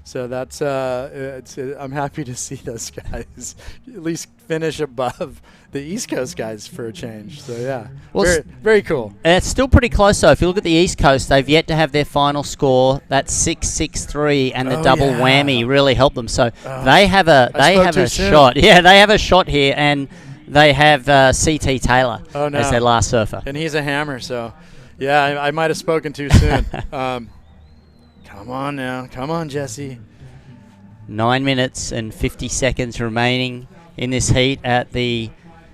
[SPEAKER 11] So that's I'm happy to see those guys at least finish above the East Coast guys for a change. So yeah, well, very cool.
[SPEAKER 2] It's still pretty close though. If you look at the East Coast, they've yet to have their final score. That's 6.63, and the double whammy really helped them. So they have a shot. Yeah, they have a shot here, and they have CT Taylor as their last surfer.
[SPEAKER 11] And he's a hammer. So yeah, I might have spoken too soon. Come on now. Come on, Jesse.
[SPEAKER 2] 9 minutes and 50 seconds remaining in this heat at the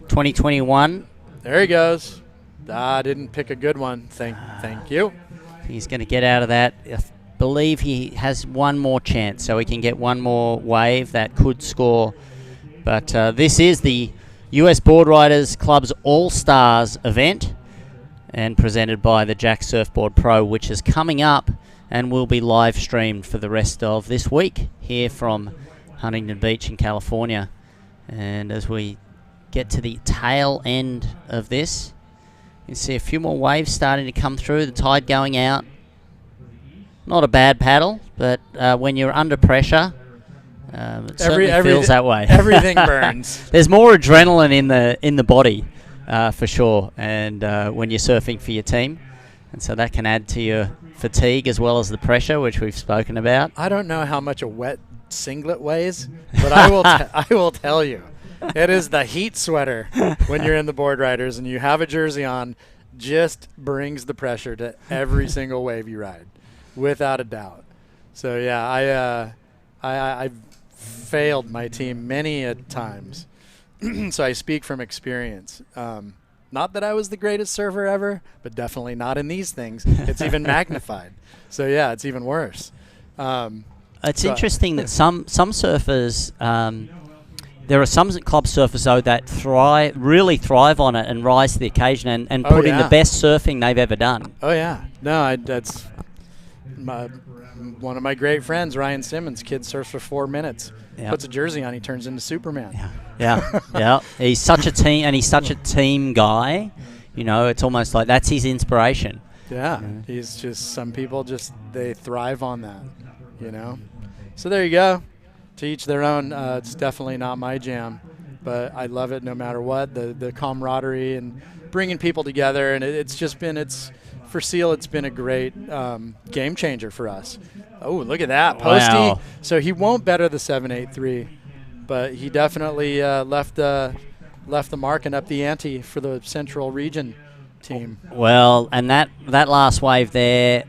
[SPEAKER 2] 2021.
[SPEAKER 11] There he goes. Didn't pick a good one. Thank you.
[SPEAKER 2] He's going to get out of that. I believe he has one more chance, so he can get one more wave that could score. But this is the US Board Riders Club's All-Stars event, and presented by the Jack Surfboard Pro, which is coming up and will be live streamed for the rest of this week here from Huntington Beach in California. And as we get to the tail end of this, you can see a few more waves starting to come through, the tide going out. Not a bad paddle, but when you're under pressure, it certainly feels that way.
[SPEAKER 11] Everything burns.
[SPEAKER 2] There's more adrenaline in the body, for sure, and when you're surfing for your team. And so that can add to your fatigue as well as the pressure, which we've spoken about.
[SPEAKER 11] I don't know how much a wet singlet weighs, but I will tell you, it is the heat sweater when you're in the Board Riders and you have a jersey on. Just brings the pressure to every single wave you ride, without a doubt. So yeah, I've failed my team many a times, so I speak from experience. Not that I was the greatest surfer ever, but definitely not in these things. It's even magnified. So yeah, it's even worse.
[SPEAKER 2] It's interesting that some surfers, there are some club surfers though that really thrive on it and rise to the occasion and put in the best surfing they've ever done.
[SPEAKER 11] Oh yeah, no, that's one of my great friends, Ryan Simmons. Kid surfs for 4 minutes. Yep. Puts a jersey on, he turns into Superman.
[SPEAKER 2] Yeah. He's such a team, and he's such a team guy. You know, it's almost like that's his inspiration.
[SPEAKER 11] Yeah, he's just, some people they thrive on that, you know. So there you go. To each their own. It's definitely not my jam, but I love it no matter what. The camaraderie and bringing people together, and for Seal, it's been a great game changer for us. Oh, look at that, Posty.
[SPEAKER 2] Wow.
[SPEAKER 11] So he won't better the 7.83, but he definitely left the mark and up the ante for the Central Region team.
[SPEAKER 2] Well, and that last wave there,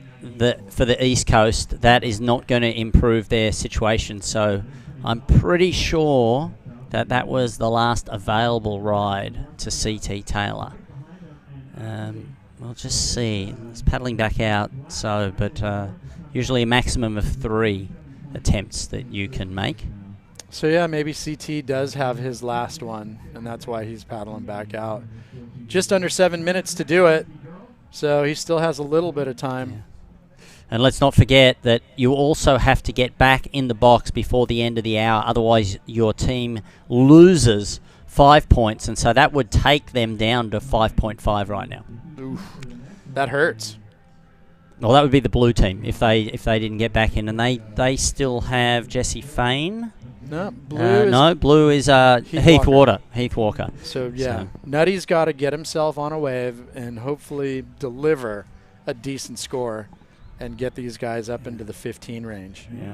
[SPEAKER 2] for the East Coast, that is not going to improve their situation. So I'm pretty sure that was the last available ride to CT Taylor. We'll just see. It's paddling back out. So, but usually a maximum of 3 attempts that you can make.
[SPEAKER 11] So yeah, maybe CT does have his last one, and that's why he's paddling back out. Just under 7 minutes to do it, so he still has a little bit of time.
[SPEAKER 2] Yeah. And let's not forget that you also have to get back in the box before the end of the hour, otherwise your team loses 5 points, and so that would take them down to 5.5 right now.
[SPEAKER 11] Oof, that hurts.
[SPEAKER 2] Well, that would be the blue team if they didn't get back in, and they still have Jesse Fain.
[SPEAKER 11] No,
[SPEAKER 2] blue is Heath Walker.
[SPEAKER 11] So yeah, Nutty's got to get himself on a wave and hopefully deliver a decent score and get these guys up into the 15 range.
[SPEAKER 2] Yeah,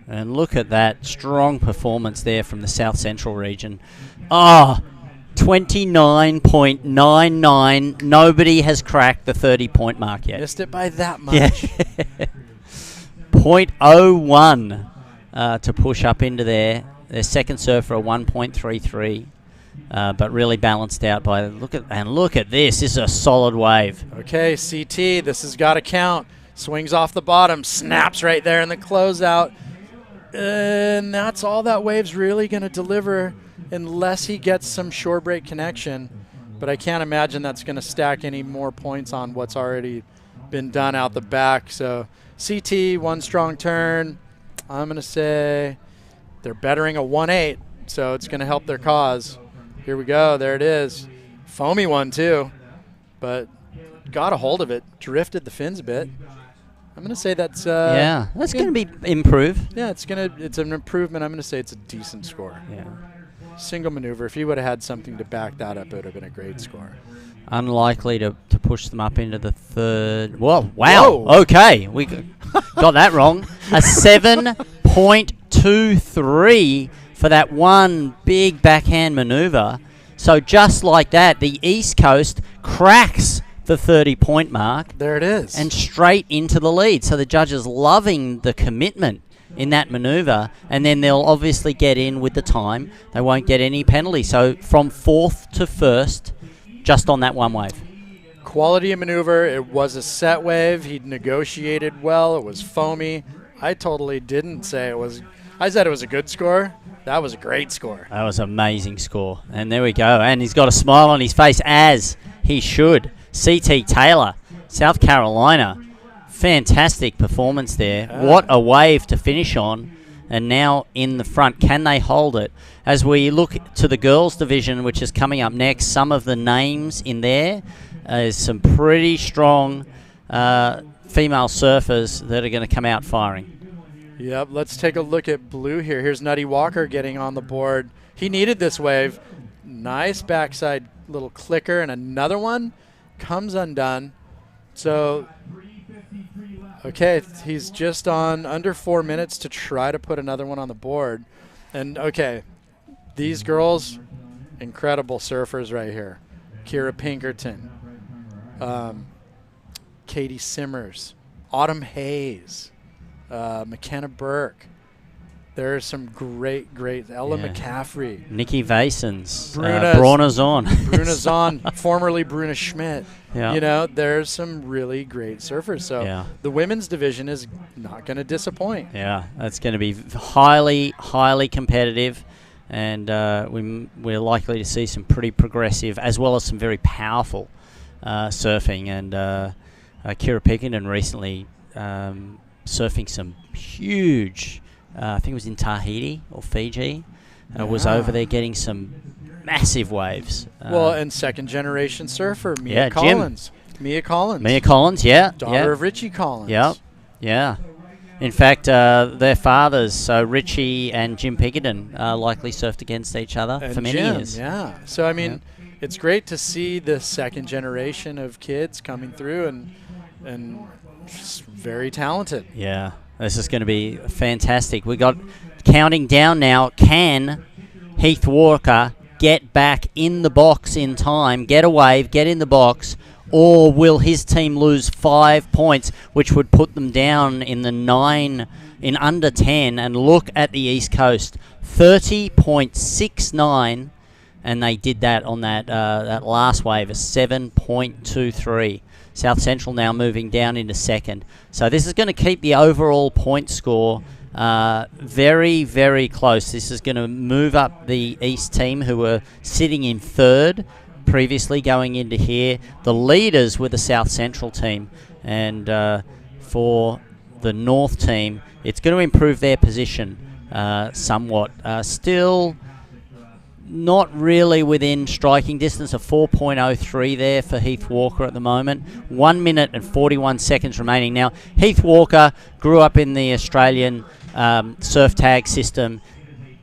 [SPEAKER 2] and look at that strong performance there from the South Central region. 29.99. Nobody has cracked the 30-point mark yet.
[SPEAKER 11] Missed it by that much.
[SPEAKER 2] Yeah. 0.01 to push up into there. Their second surfer, a 1.33, but really balanced out by look at this. This is a solid wave.
[SPEAKER 11] Okay, CT. This has got to count. Swings off the bottom, snaps right there in the closeout, and that's all that wave's really going to deliver, unless he gets some shore break connection. But I can't imagine that's going to stack any more points on what's already been done out the back. So CT, one strong turn. I'm going to say they're bettering a 1.8, so it's going to help their cause. Here we go. There it is. Foamy one, too, but got a hold of it. Drifted the fins a bit. I'm going to say that's
[SPEAKER 2] that's going to be improved.
[SPEAKER 11] Yeah, it's an improvement. I'm going to say it's a decent score.
[SPEAKER 2] Yeah.
[SPEAKER 11] Single maneuver. If he would have had something to back that up, it would have been a great score.
[SPEAKER 2] Unlikely to push them up into the third. Whoa, wow.
[SPEAKER 11] Whoa.
[SPEAKER 2] Okay, we got that wrong. A 7.23 for that one big backhand maneuver. So just like that, the East Coast cracks the 30-point mark.
[SPEAKER 11] There it is.
[SPEAKER 2] And straight into the lead. So the judges loving the commitment in that maneuver, and then they'll obviously get in with the time. They won't get any penalty. So from 4th to 1st, just on that one wave.
[SPEAKER 11] Quality of maneuver. It was a set wave. He negotiated well. It was foamy. I totally didn't say it was. I said it was a good score. That was a great score.
[SPEAKER 2] That was an amazing score. And there we go. And he's got a smile on his face, as he should. CT Taylor, South Carolina. Fantastic performance there. What a wave to finish on. And now in the front, can they hold it? As we look to the girls division, which is coming up next, some of the names in there is some pretty strong female surfers that are going to come out firing.
[SPEAKER 11] Yep, let's take a look at blue here. Here's Nutty Walker getting on the board. He needed this wave. Nice backside little clicker, and another one comes undone. So, okay, he's just on under 4 minutes to try to put another one on the board. And, okay, these girls, incredible surfers right here. Kira Pinkerton, Katie Simmers, Autumn Hayes, McKenna Burke. There are some great, Ella McCaffrey.
[SPEAKER 2] Nikki Vasens, Bruna Zahn.
[SPEAKER 11] Bruna Zahn, formerly Bruna Schmidt.
[SPEAKER 2] Yeah.
[SPEAKER 11] You know, there's some really great surfers. So the women's division is not going to disappoint.
[SPEAKER 2] Yeah, it's going to be highly, highly competitive. And we're likely to see some pretty progressive as well as some very powerful surfing. And Kira Pinkerton recently surfing some huge... I think it was in Tahiti or Fiji. Was over there getting some massive waves.
[SPEAKER 11] Well, and second-generation surfer, Mia Collins.
[SPEAKER 2] Mia Collins, yeah.
[SPEAKER 11] Daughter of Richie Collins.
[SPEAKER 2] Yep, yeah. In fact, their fathers, so Richie and Jim Pickerdon, likely surfed against each other
[SPEAKER 11] And
[SPEAKER 2] for many
[SPEAKER 11] Jim,
[SPEAKER 2] years.
[SPEAKER 11] Yeah. So, I mean, it's great to see the second generation of kids coming through and just very talented.
[SPEAKER 2] Yeah, this is going to be fantastic. We got counting down now. Can Heath Walker get back in the box in time, get a wave, get in the box, or will his team lose 5 points, which would put them down in the 9, in under 10? And look at the East Coast, 30.69, and they did that on that last wave, a 7.23. South Central now moving down into second. So this is going to keep the overall point score very, very close. This is going to move up the East team, who were sitting in third previously going into here. The leaders were the South Central team, and for the North team, it's going to improve their position somewhat. Still not really within striking distance, of 4.03 there for Heath Walker at the moment. 1 minute and 41 seconds remaining. Now, Heath Walker grew up in the Australian surf tag system.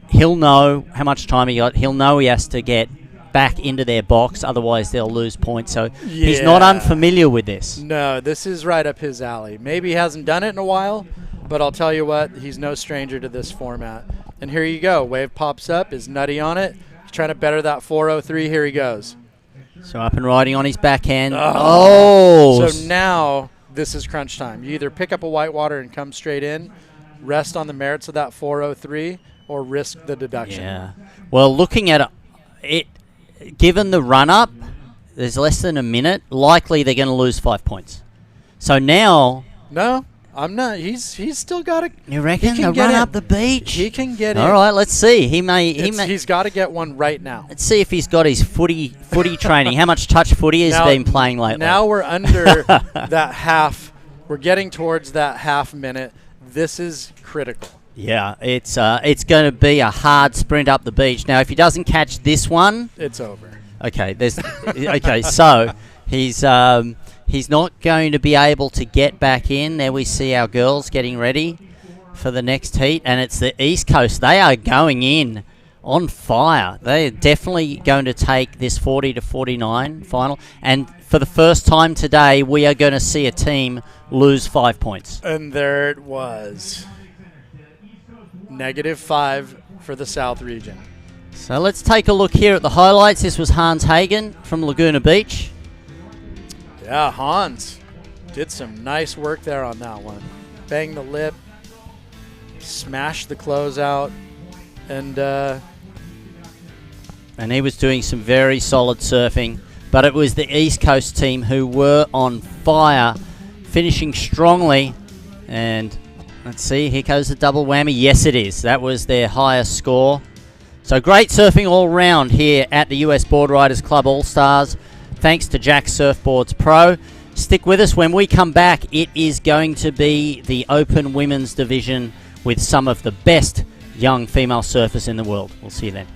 [SPEAKER 2] He'll know how much time he got. He'll know he has to get back into their box, otherwise they'll lose points. So he's not unfamiliar with this.
[SPEAKER 11] No, this is right up his alley. Maybe he hasn't done it in a while, but I'll tell you what, he's no stranger to this format. And here you go. Wave pops up, is Nutty on it. He's trying to better that 403. Here he goes.
[SPEAKER 2] So up and riding on his backhand. Oh!
[SPEAKER 11] So now this is crunch time. You either pick up a whitewater and come straight in, rest on the merits of that 403, or risk the deduction.
[SPEAKER 2] Yeah. Well, looking at it, given the run-up, there's less than a minute, likely they're going to lose 5 points. So now...
[SPEAKER 11] No, I'm not. He's still got to...
[SPEAKER 2] You reckon? They'll run up the beach?
[SPEAKER 11] He can get in.
[SPEAKER 2] All right, let's see.
[SPEAKER 11] He's got to get one right now.
[SPEAKER 2] Let's see if he's got his footy training. How much touch footy has he been playing lately?
[SPEAKER 11] Now we're under that half. We're getting towards that half minute. This is critical.
[SPEAKER 2] Yeah, it's going to be a hard sprint up the beach. Now, if he doesn't catch this one,
[SPEAKER 11] it's over.
[SPEAKER 2] Okay, so he's not going to be able to get back in. There we see our girls getting ready for the next heat, and it's the East Coast. They are going in on fire. They're definitely going to take this 40-49 final, and for the first time today, we are going to see a team lose 5 points.
[SPEAKER 11] And there it was. -5 for the South region.
[SPEAKER 2] So let's take a look here at the highlights. This was Hans Hagen from Laguna Beach.
[SPEAKER 11] Yeah, Hans did some nice work there on that one. Banged the lip, smashed the closeout, and
[SPEAKER 2] he was doing some very solid surfing. But it was the East Coast team who were on fire, finishing strongly. And let's see, here goes the double whammy. Yes, it is. That was their highest score. So great surfing all round here at the US Board Riders Club All-Stars. Thanks to Jack Surfboards Pro. Stick with us. When we come back, it is going to be the Open Women's Division with some of the best young female surfers in the world. We'll see you then.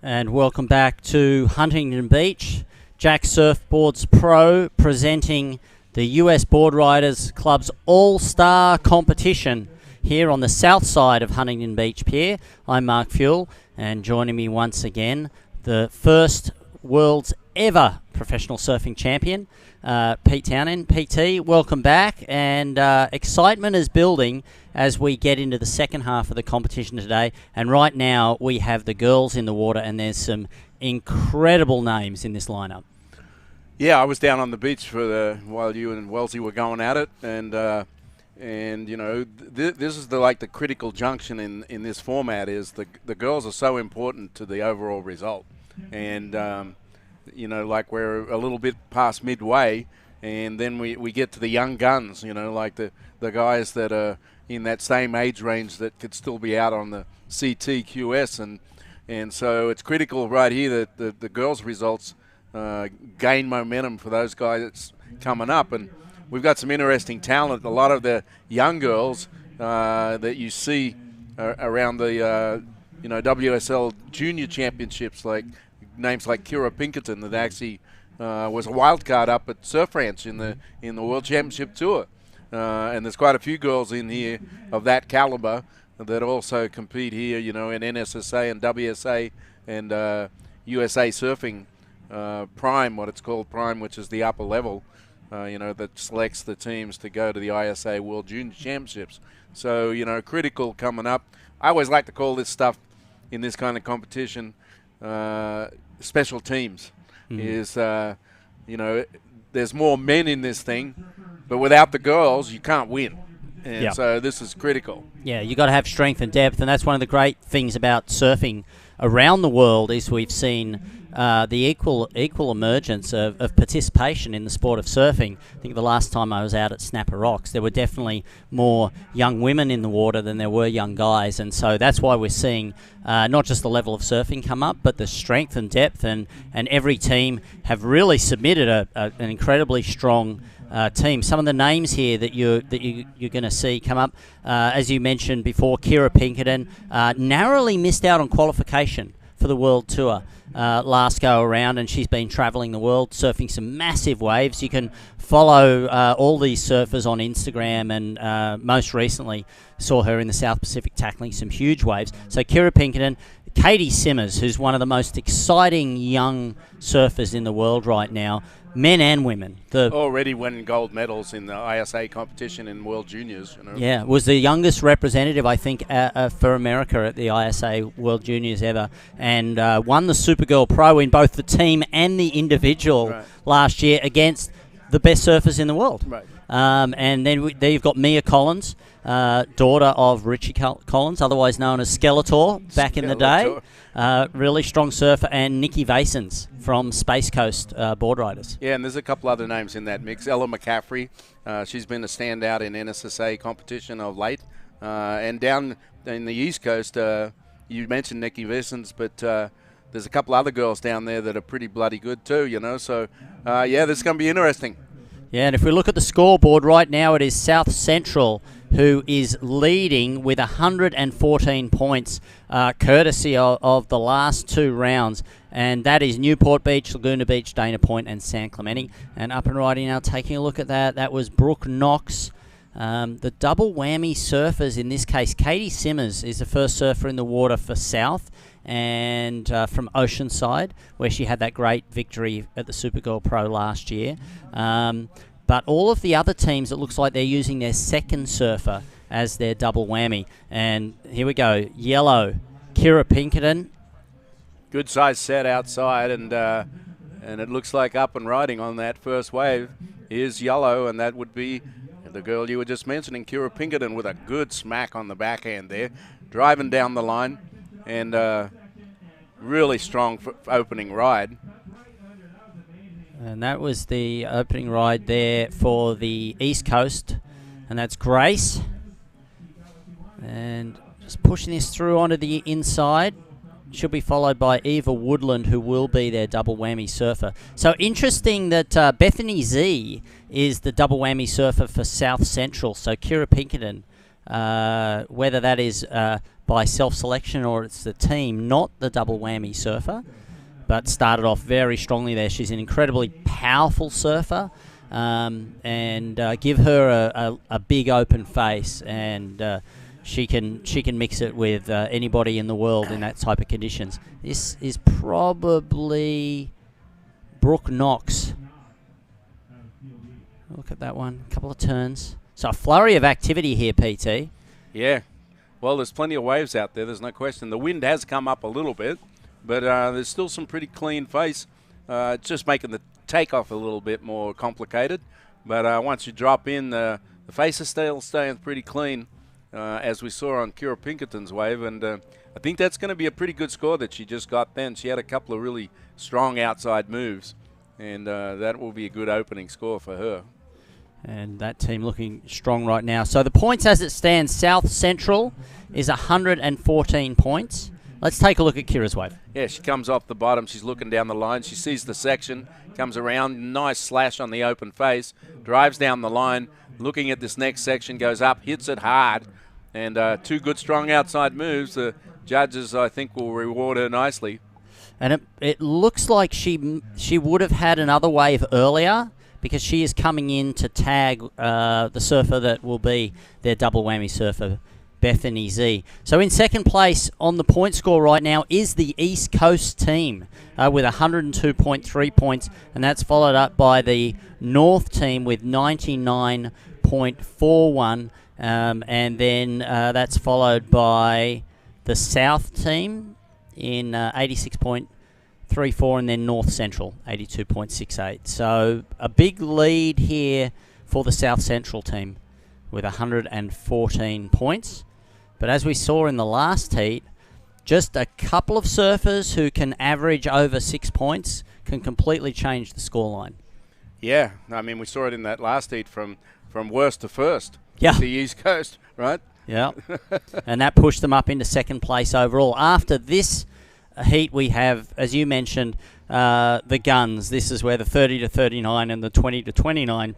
[SPEAKER 2] And welcome back to Huntington Beach. Jack Surfboards Pro presenting the US Board Riders Club's All-Star Competition here on the south side of Huntington Beach Pier. I'm Mark Fuel, and joining me once again, the first world's ever professional surfing champion, Pete Townend. PT, welcome back, and excitement is building as we get into the second half of the competition today. And right now we have the girls in the water, and there's some incredible names in this lineup.
[SPEAKER 8] Yeah, I was down on the beach while you and Wellesley were going at it, and you know, this is the critical junction in this format. Is the girls are so important to the overall result, and you know, like we're a little bit past midway, and then we get to the young guns, you know, like the guys that are in that same age range that could still be out on the CTQS, and so it's critical right here that the girls' results gain momentum for those guys that's coming up. And we've got some interesting talent. A lot of the young girls that you see around the WSL Junior Championships, like names like Kira Pinkerton, that actually was a wild card up at Surf Ranch in the World Championship Tour. And there's quite a few girls in here of that caliber that also compete here, you know, in NSSA and WSA and USA Surfing Prime, what it's called Prime, which is the upper level, you know, that selects the teams to go to the ISA World Junior Championships. So, you know, critical coming up. I always like to call this stuff in this kind of competition special teams. Is, you know, there's more men in this thing, but without the girls, you can't win. And so this is critical. Yeah, you got to have strength and depth, and that's one of the great things about surfing around the world is we've seen the equal emergence of participation in the sport of surfing. I think the last time I was out at Snapper Rocks, there were definitely more young women in the water than there were young guys, and so that's why we're seeing not just the level of surfing come up, but the strength and depth, and every team have really submitted an incredibly strong team. Some of the names here that you're going to see come up, as you mentioned before, Kira Pinkerton narrowly missed out on qualification for the World Tour last go around, and she's been traveling the world surfing some massive waves. You can follow all these surfers on Instagram, and most recently saw her in the South Pacific tackling some huge waves. So Kira Pinkerton, Katie Simmers, who's one of the most exciting young surfers in the world right now, men and women. Already winning gold medals in the ISA competition in World Juniors. You know? Yeah, was the youngest representative, I think, for America at the ISA World Juniors ever, and won the Supergirl Pro in both the team and the individual last year against the best surfers in the world. Right. And then there you've got Mia Collins, daughter of Richie Collins, otherwise known as Skeletor back in the day. Really strong surfer, and Nikki Vasens from Space Coast Board Riders. Yeah, and there's a couple other names in that mix. Ella McCaffrey, she's been a standout in NSSA competition of late. And down in the East Coast, you mentioned Nikki Vasens, but there's a couple other girls down there that are pretty bloody good too, you know. So, yeah, this is going to be interesting. Yeah, and if we look at the scoreboard right now, it is South Central who is leading with 114 points, courtesy of the last two rounds. And that is Newport Beach, Laguna Beach, Dana Point, and San Clemente. And up and riding now, taking a look at that, that was Brooke Knox. The double whammy surfers in this case, Katie Simmers is the first surfer in the water for South, and from Oceanside, where she had that great victory at the Supergirl Pro last year. But all of the other teams, it looks like they're using their second surfer as their double whammy. And here we go, yellow, Kira Pinkerton. Good size set outside, and it looks like up and riding on that first wave is yellow, and that would be the girl you were just mentioning, Kira Pinkerton, with a good smack on the backhand there, driving down the line, and really strong opening ride. And that was the opening ride there for the East Coast, and that's Grace. And just pushing this through onto the inside. She'll be followed by Eva Woodland, who will be their double whammy surfer. So interesting that Bethany Z is the double whammy surfer for South Central. So Kira Pinkerton, whether that is
[SPEAKER 2] by self-selection, or it's the team, not the double whammy surfer, but started off very strongly there. She's an incredibly powerful surfer, and give her a big open face, and she can mix it with anybody in the world in that type of conditions. This is probably Brooke Knox. Look at that one, a couple of turns. So a flurry of activity here, PT.
[SPEAKER 8] Yeah. Well, there's plenty of waves out there, there's no question. The wind has come up a little bit, but there's still some pretty clean face. It's just making the takeoff a little bit more complicated. But once you drop in, the face is still staying pretty clean, as we saw on Kira Pinkerton's wave. And I think that's going to be a pretty good score that she just got then. She had a couple of really strong outside moves, and that will be a good opening score for her.
[SPEAKER 2] And that team looking strong right now. So the points as it stands, South Central is 114 points. Let's take a look at Kira's wave.
[SPEAKER 8] Yeah, she comes off the bottom. She's looking down the line. She sees the section, comes around, nice slash on the open face, drives down the line, looking at this next section, goes up, hits it hard, and two good, strong outside moves. The judges, I think, will reward her nicely.
[SPEAKER 2] And it looks like she would have had another wave earlier, because she is coming in to tag the surfer that will be their double whammy surfer, Bethany Z. So in second place on the point score right now is the East Coast team with 102.3 points, and that's followed up by the North team with 99.41, and then that's followed by the South team in 86.34, and then North Central 82.68. So a big lead here for the South Central team with 114 points. But as we saw in the last heat, just a couple of surfers who can average over 6 points can completely change the scoreline.
[SPEAKER 8] Yeah, I mean, we saw it in that last heat from worst to first.
[SPEAKER 2] Yeah.
[SPEAKER 8] The East Coast, right?
[SPEAKER 2] Yeah. And that pushed them up into second place overall. After this heat, we have, as you mentioned, the guns. This is where the 30 to 39 and the 20 to 29.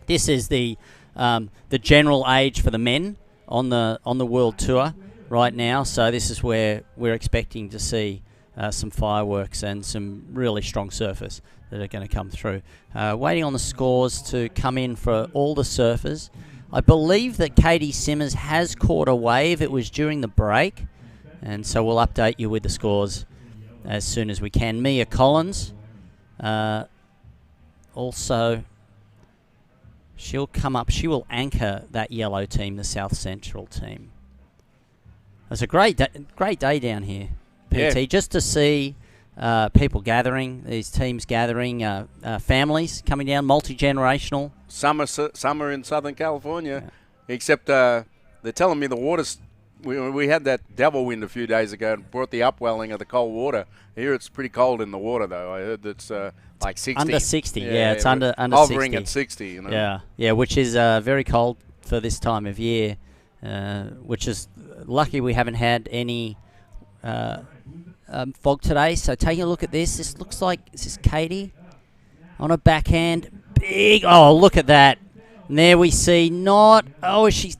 [SPEAKER 2] This is the general age for the men on the world tour right now. So this is where we're expecting to see some fireworks and some really strong surfers that are going to come through. Waiting on the scores to come in for all the surfers. I believe that Katie Simmers has caught a wave. It was during the break. And so we'll update you with the scores as soon as we can. Mia Collins, also, she'll come up. She will anchor that yellow team, the South Central team. It's a great day down here, PT,
[SPEAKER 8] Yeah.
[SPEAKER 2] just to see people gathering, these teams gathering, families coming down, multi-generational.
[SPEAKER 8] Summer in Southern California, except they're telling me the water's. We had that devil wind a few days ago and brought the upwelling of the cold water. Here it's pretty cold in the water, though. I heard it's like 60.
[SPEAKER 2] Under 60, yeah, it's under
[SPEAKER 8] hovering
[SPEAKER 2] 60.
[SPEAKER 8] at 60, you know.
[SPEAKER 2] Yeah, which is very cold for this time of year, which is lucky we haven't had any fog today. So taking a look at this looks like, is this Katie on a backhand? Big, oh, look at that. And there we see she's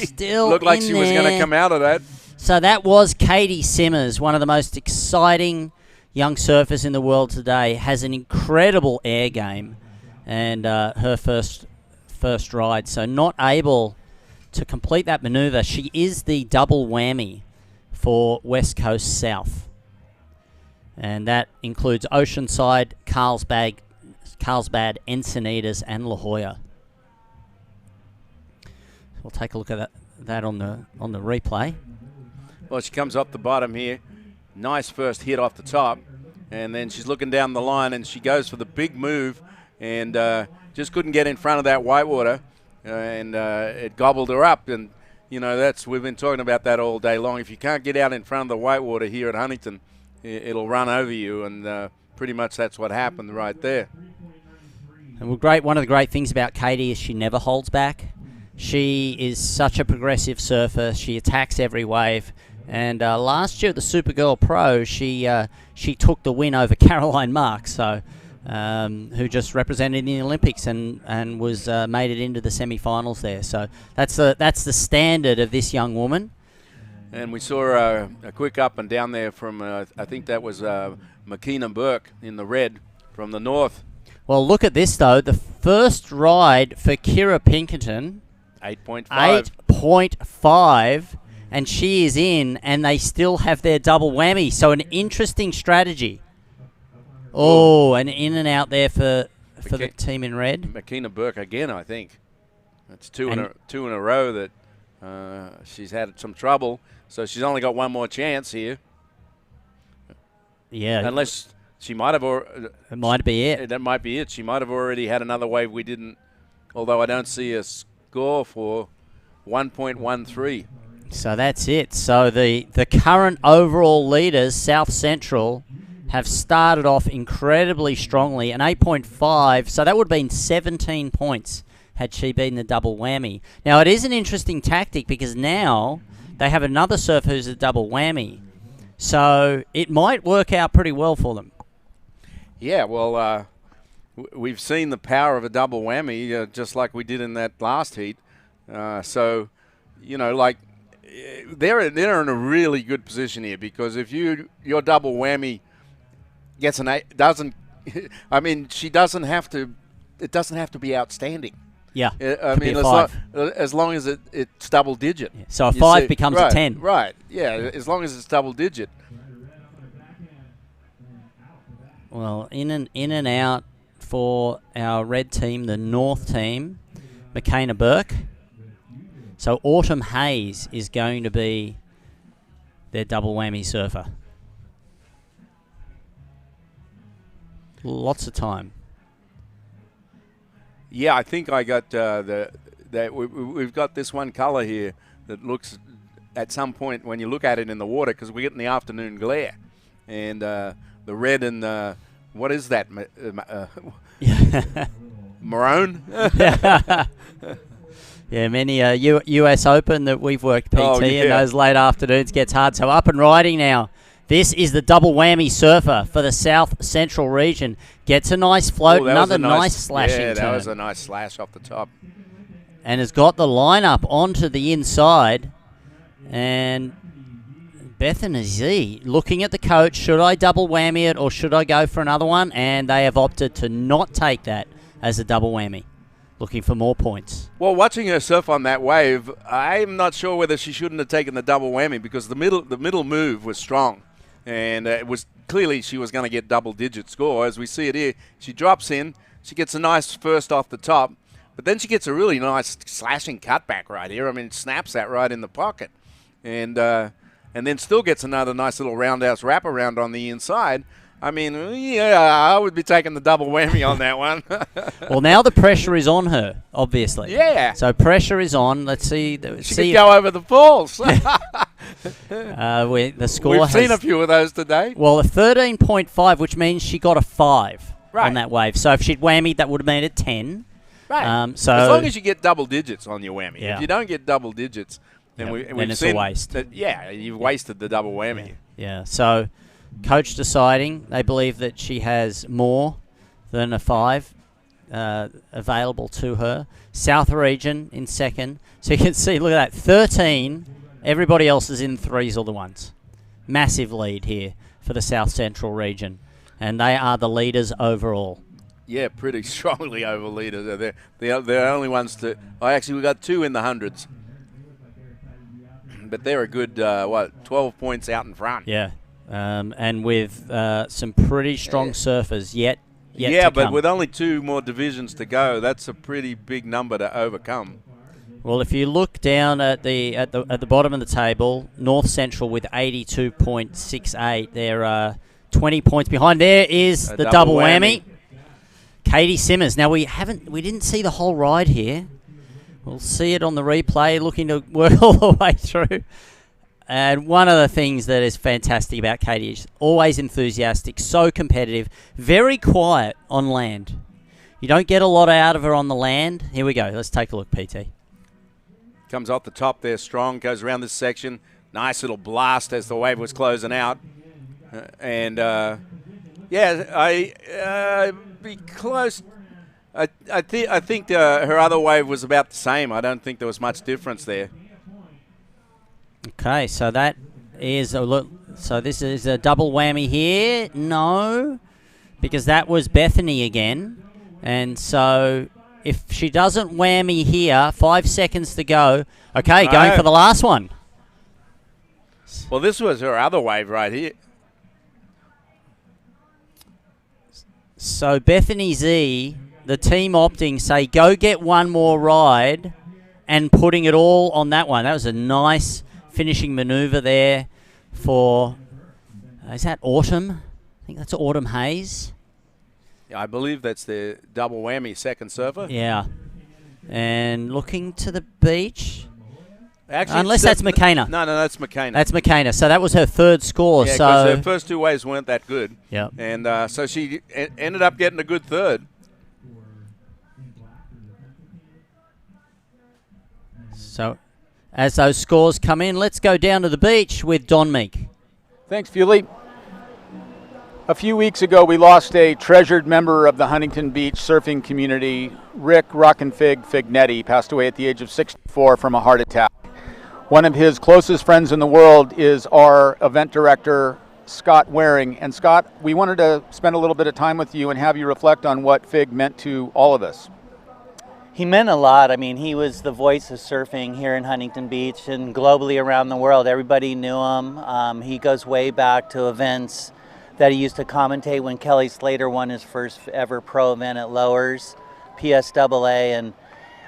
[SPEAKER 2] still
[SPEAKER 8] looked like
[SPEAKER 2] in
[SPEAKER 8] she was going to come out of that.
[SPEAKER 2] So that was Katie Simmers, one of the most exciting young surfers in the world today. Has an incredible air game, and her first ride. So not able to complete that maneuver. She is the double whammy for West Coast South, and that includes Oceanside, Carlsbad, Encinitas, and La Jolla. We'll take a look at that on the replay.
[SPEAKER 8] Well, she comes up the bottom here. Nice first hit off the top. And then she's looking down the line, and she goes for the big move and just couldn't get in front of that whitewater. And it gobbled her up. And, you know, we've been talking about that all day long. If you can't get out in front of the whitewater here at Huntington, it'll run over you. And pretty much that's what happened right there.
[SPEAKER 2] And one of the great things about Katie is she never holds back. She is such a progressive surfer. She attacks every wave. And last year at the Supergirl Pro, she took the win over Caroline Marks, who just represented the Olympics and was made it into the semi-finals there. So that's the standard of this young woman.
[SPEAKER 8] And we saw a quick up and down there from, I think that was Makina Burke in the red from the north.
[SPEAKER 2] Well, look at this, though. The first ride for Kira Pinkerton,
[SPEAKER 8] 8.5.
[SPEAKER 2] 8.5, and she is in, and they still have their double whammy. So an interesting strategy. Oh, an in and out there for the team in red.
[SPEAKER 8] Makina Burke again, I think. That's two in a row that she's had some trouble. So she's only got one more chance here.
[SPEAKER 2] Yeah.
[SPEAKER 8] Unless she might have already.
[SPEAKER 2] It might be it.
[SPEAKER 8] That might be it. She might have already had another wave we didn't. Although I don't see a score for 1.13.
[SPEAKER 2] So that's it. So the current overall leaders, South Central, have started off incredibly strongly. An 8.5. So that would have been 17 points had she been the double whammy. Now, it is an interesting tactic because now they have another surfer who's a double whammy. So it might work out pretty well for them.
[SPEAKER 8] Yeah, well, we've seen the power of a double whammy just like we did in that last heat. So, you know, like they're in a really good position here because if your double whammy gets an 8, doesn't, I mean, she doesn't have to, it doesn't have to be outstanding.
[SPEAKER 2] Yeah,
[SPEAKER 8] I mean, as long as it's double digit.
[SPEAKER 2] Yeah. So a 5 becomes a 10.
[SPEAKER 8] Right, yeah, as long as it's double digit.
[SPEAKER 2] Well, in and out for our red team, the North team, Makina Burke. So Autumn Hayes is going to be their double whammy surfer. Lots of time.
[SPEAKER 8] Yeah, I think I got we've got this one color here that looks at some point when you look at it in the water because we're getting the afternoon glare, and the red and what is that? Maroon.
[SPEAKER 2] Yeah, many US Open that we've worked PT in those late afternoons gets hard. So up and riding now. This is the double whammy surfer for the South Central region. Gets a nice float, another nice slashing turn.
[SPEAKER 8] Yeah, that was a nice slash off the top.
[SPEAKER 2] And has got the lineup onto the inside. And Bethany Z looking at the coach. Should I double whammy it or should I go for another one? And they have opted to not take that as a double whammy. Looking for more points.
[SPEAKER 8] Well, watching her surf on that wave, I'm not sure whether she shouldn't have taken the double whammy because the middle move was strong. And it was clearly she was going to get double-digit score. As we see it here, she drops in. She gets a nice first off the top. But then she gets a really nice slashing cutback right here. I mean, it snaps that right in the pocket. And then still gets another nice little roundhouse wraparound on the inside. I mean, yeah, I would be taking the double whammy on that one.
[SPEAKER 2] Well, now the pressure is on her, obviously.
[SPEAKER 8] Yeah.
[SPEAKER 2] So pressure is on. Let's see.
[SPEAKER 8] She could go over the falls.
[SPEAKER 2] The score
[SPEAKER 8] We've seen a few of those today.
[SPEAKER 2] Well, a 13.5, which means she got a 5 on that wave. So if she'd whammied, that would have made a 10.
[SPEAKER 8] Right.
[SPEAKER 2] So
[SPEAKER 8] as long as you get double digits on your whammy.
[SPEAKER 2] Yeah.
[SPEAKER 8] If you don't get double digits, then
[SPEAKER 2] then it's a waste.
[SPEAKER 8] You've wasted the double whammy.
[SPEAKER 2] Yeah. So coach deciding they believe that she has more than a 5 available to her. South region in second. So you can see, look at that, 13. Everybody else is in 3s or the 1s. Massive lead here for the South Central region. And they are the leaders overall.
[SPEAKER 8] Yeah, pretty strongly over leaders. They're the only ones to... we got 2 in the hundreds. But they're a good, 12 points out in front.
[SPEAKER 2] Yeah. And with some pretty strong surfers yet
[SPEAKER 8] yeah,
[SPEAKER 2] to
[SPEAKER 8] but
[SPEAKER 2] come.
[SPEAKER 8] with only 2 more divisions to go, that's a pretty big number to overcome.
[SPEAKER 2] Well, if you look down at the bottom of the table, North Central with 82.68, they're 20 points behind. There is the double whammy. Katie Simmers. Now we didn't see the whole ride here. We'll see it on the replay, looking to work all the way through. And one of the things that is fantastic about Katie is always enthusiastic, so competitive, very quiet on land. You don't get a lot out of her on the land. Here we go. Let's take a look, PT.
[SPEAKER 8] Comes off the top there strong, goes around this section. Nice little blast as the wave was closing out. Be close. I think her other wave was about the same. I don't think there was much difference there.
[SPEAKER 2] Okay, so that is a look. So this is a double whammy here. No, because that was Bethany again. And so if she doesn't whammy here, 5 seconds to go. Okay, going for the last one.
[SPEAKER 8] Well, this was her other wave right here.
[SPEAKER 2] So Bethany Z, the team opting, say go get one more ride and putting it all on that one. That was a nice finishing maneuver there for, is that Autumn? I think that's Autumn Hayes.
[SPEAKER 8] Yeah, I believe that's the double whammy second surfer.
[SPEAKER 2] Yeah. And looking to the beach.
[SPEAKER 8] Actually,
[SPEAKER 2] Unless that's McKenna.
[SPEAKER 8] No, that's McKenna.
[SPEAKER 2] That's McKenna. So that was her third score.
[SPEAKER 8] Yeah,
[SPEAKER 2] so
[SPEAKER 8] because her first two waves weren't that good.
[SPEAKER 2] Yeah.
[SPEAKER 8] And so she ended up getting a good third.
[SPEAKER 2] So as those scores come in, let's go down to the beach with Don Meek.
[SPEAKER 6] Thanks, Fuley. A few weeks ago, we lost a treasured member of the Huntington Beach surfing community. Rick Rockenfig Fignetti passed away at the age of 64 from a heart attack. One of his closest friends in the world is our event director, Scott Waring. And Scott, we wanted to spend a little bit of time with you and have you reflect on what Fig meant to all of us.
[SPEAKER 13] He meant a lot. I mean, he was the voice of surfing here in Huntington Beach and globally around the world. Everybody knew him. He goes way back to events that he used to commentate when Kelly Slater won his first ever pro event at Lowers, PSAA,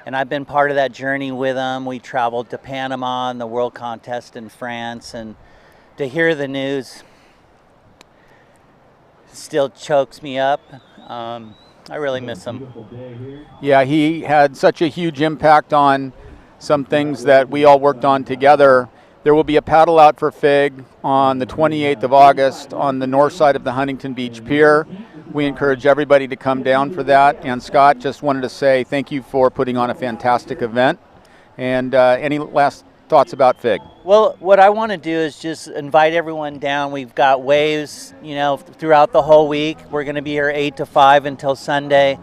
[SPEAKER 13] and I've been part of that journey with him. We traveled to Panama and the World Contest in France, and to hear the news still chokes me up. I really miss him.
[SPEAKER 6] Yeah, he had such a huge impact on some things that we all worked on together. There will be a paddle out for Fig on the 28th of August on the north side of the Huntington Beach Pier. We encourage everybody to come down for that. And Scott, just wanted to say thank you for putting on a fantastic event. And any last thoughts about Fig?
[SPEAKER 13] Well, what I want to do is just invite everyone down. We've got waves, throughout the whole week. We're going to be here 8 to 5 until Sunday.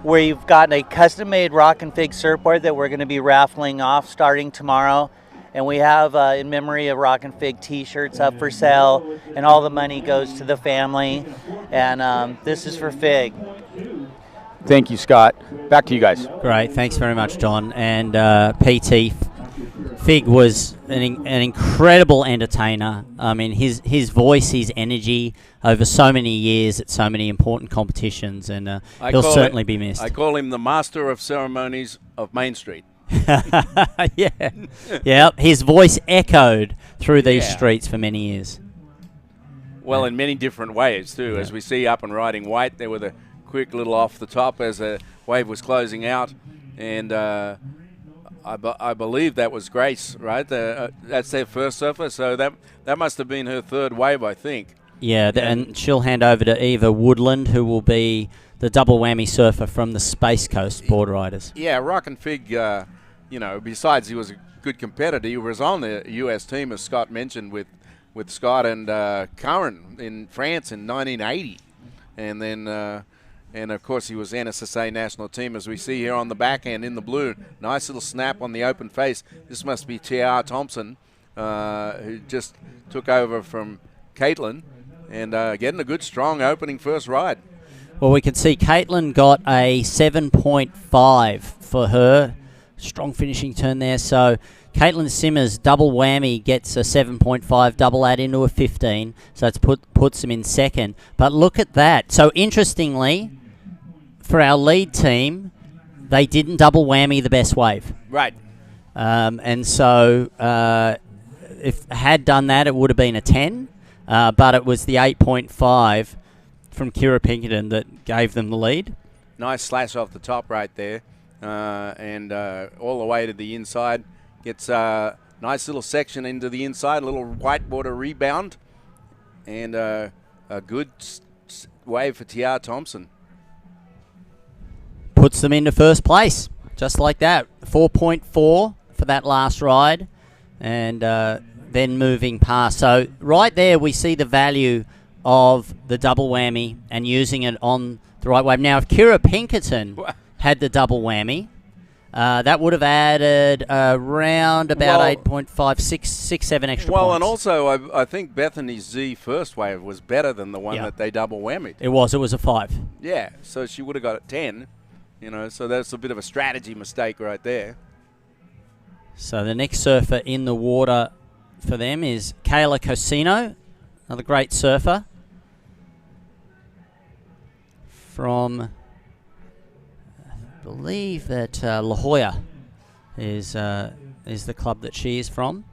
[SPEAKER 13] We've got a custom-made Rock and Fig surfboard that we're going to be raffling off starting tomorrow. And we have, in memory of Rock and Fig t-shirts up for sale, and all the money goes to the family. And this is for Fig.
[SPEAKER 6] Thank you, Scott. Back to you guys.
[SPEAKER 2] Great. Thanks very much, Don. And PT, Fig was an incredible entertainer. I mean, his voice, his energy over so many years at so many important competitions, and he'll certainly be missed.
[SPEAKER 8] I call him the master of ceremonies of Main Street.
[SPEAKER 2] Yeah. His voice echoed through these streets for many years.
[SPEAKER 8] Well, in many different ways too, as we see up and riding white. There with a quick little off the top as the wave was closing out, and I believe that was Grace, right? That's their first surfer, so that must have been her third wave, I think.
[SPEAKER 2] Yeah, and she'll hand over to Eva Woodland, who will be the double whammy surfer from the Space Coast Board Riders.
[SPEAKER 8] Yeah, Rock and Fig, besides he was a good competitor, he was on the U.S. team, as Scott mentioned, with Scott and Curran in France in 1980. And then, and of course, he was NSSA national team, as we see here on the back end in the blue. Nice little snap on the open face. This must be T.R. Thompson, who just took over from Caitlin, and getting a good, strong opening first ride.
[SPEAKER 2] Well, we can see Caitlin got a 7.5 for her. Strong finishing turn there. So Caitlin Simmers, double whammy, gets a 7.5, double add into a 15. So it's puts them in second. But look at that. So interestingly, for our lead team, they didn't double whammy the best wave.
[SPEAKER 8] Right.
[SPEAKER 2] And so if had done that, it would have been a 10. But it was the 8.5 from Kira Pinkerton that gave them the lead.
[SPEAKER 8] Nice slash off the top right there. And all the way to the inside. Gets a nice little section into the inside, a little whitewater rebound. And a good wave for T.R. Thompson.
[SPEAKER 2] Puts them into first place, just like that. 4.4 for that last ride. And then moving past. So right there we see the value of the double whammy and using it on the right wave. Now, if Kira Pinkerton had the double whammy, That would have added around about
[SPEAKER 8] Well-
[SPEAKER 2] 8.5, 6, 7 extra
[SPEAKER 8] Well,
[SPEAKER 2] points.
[SPEAKER 8] and also I think Bethany's Z first wave was better than the one that they double whammied.
[SPEAKER 2] It was a 5.
[SPEAKER 8] Yeah, so she would have got it 10, so that's a bit of a strategy mistake right there.
[SPEAKER 2] So the next surfer in the water for them is Kayla Cosino, another great surfer from, I believe that La Jolla is the club that she is from.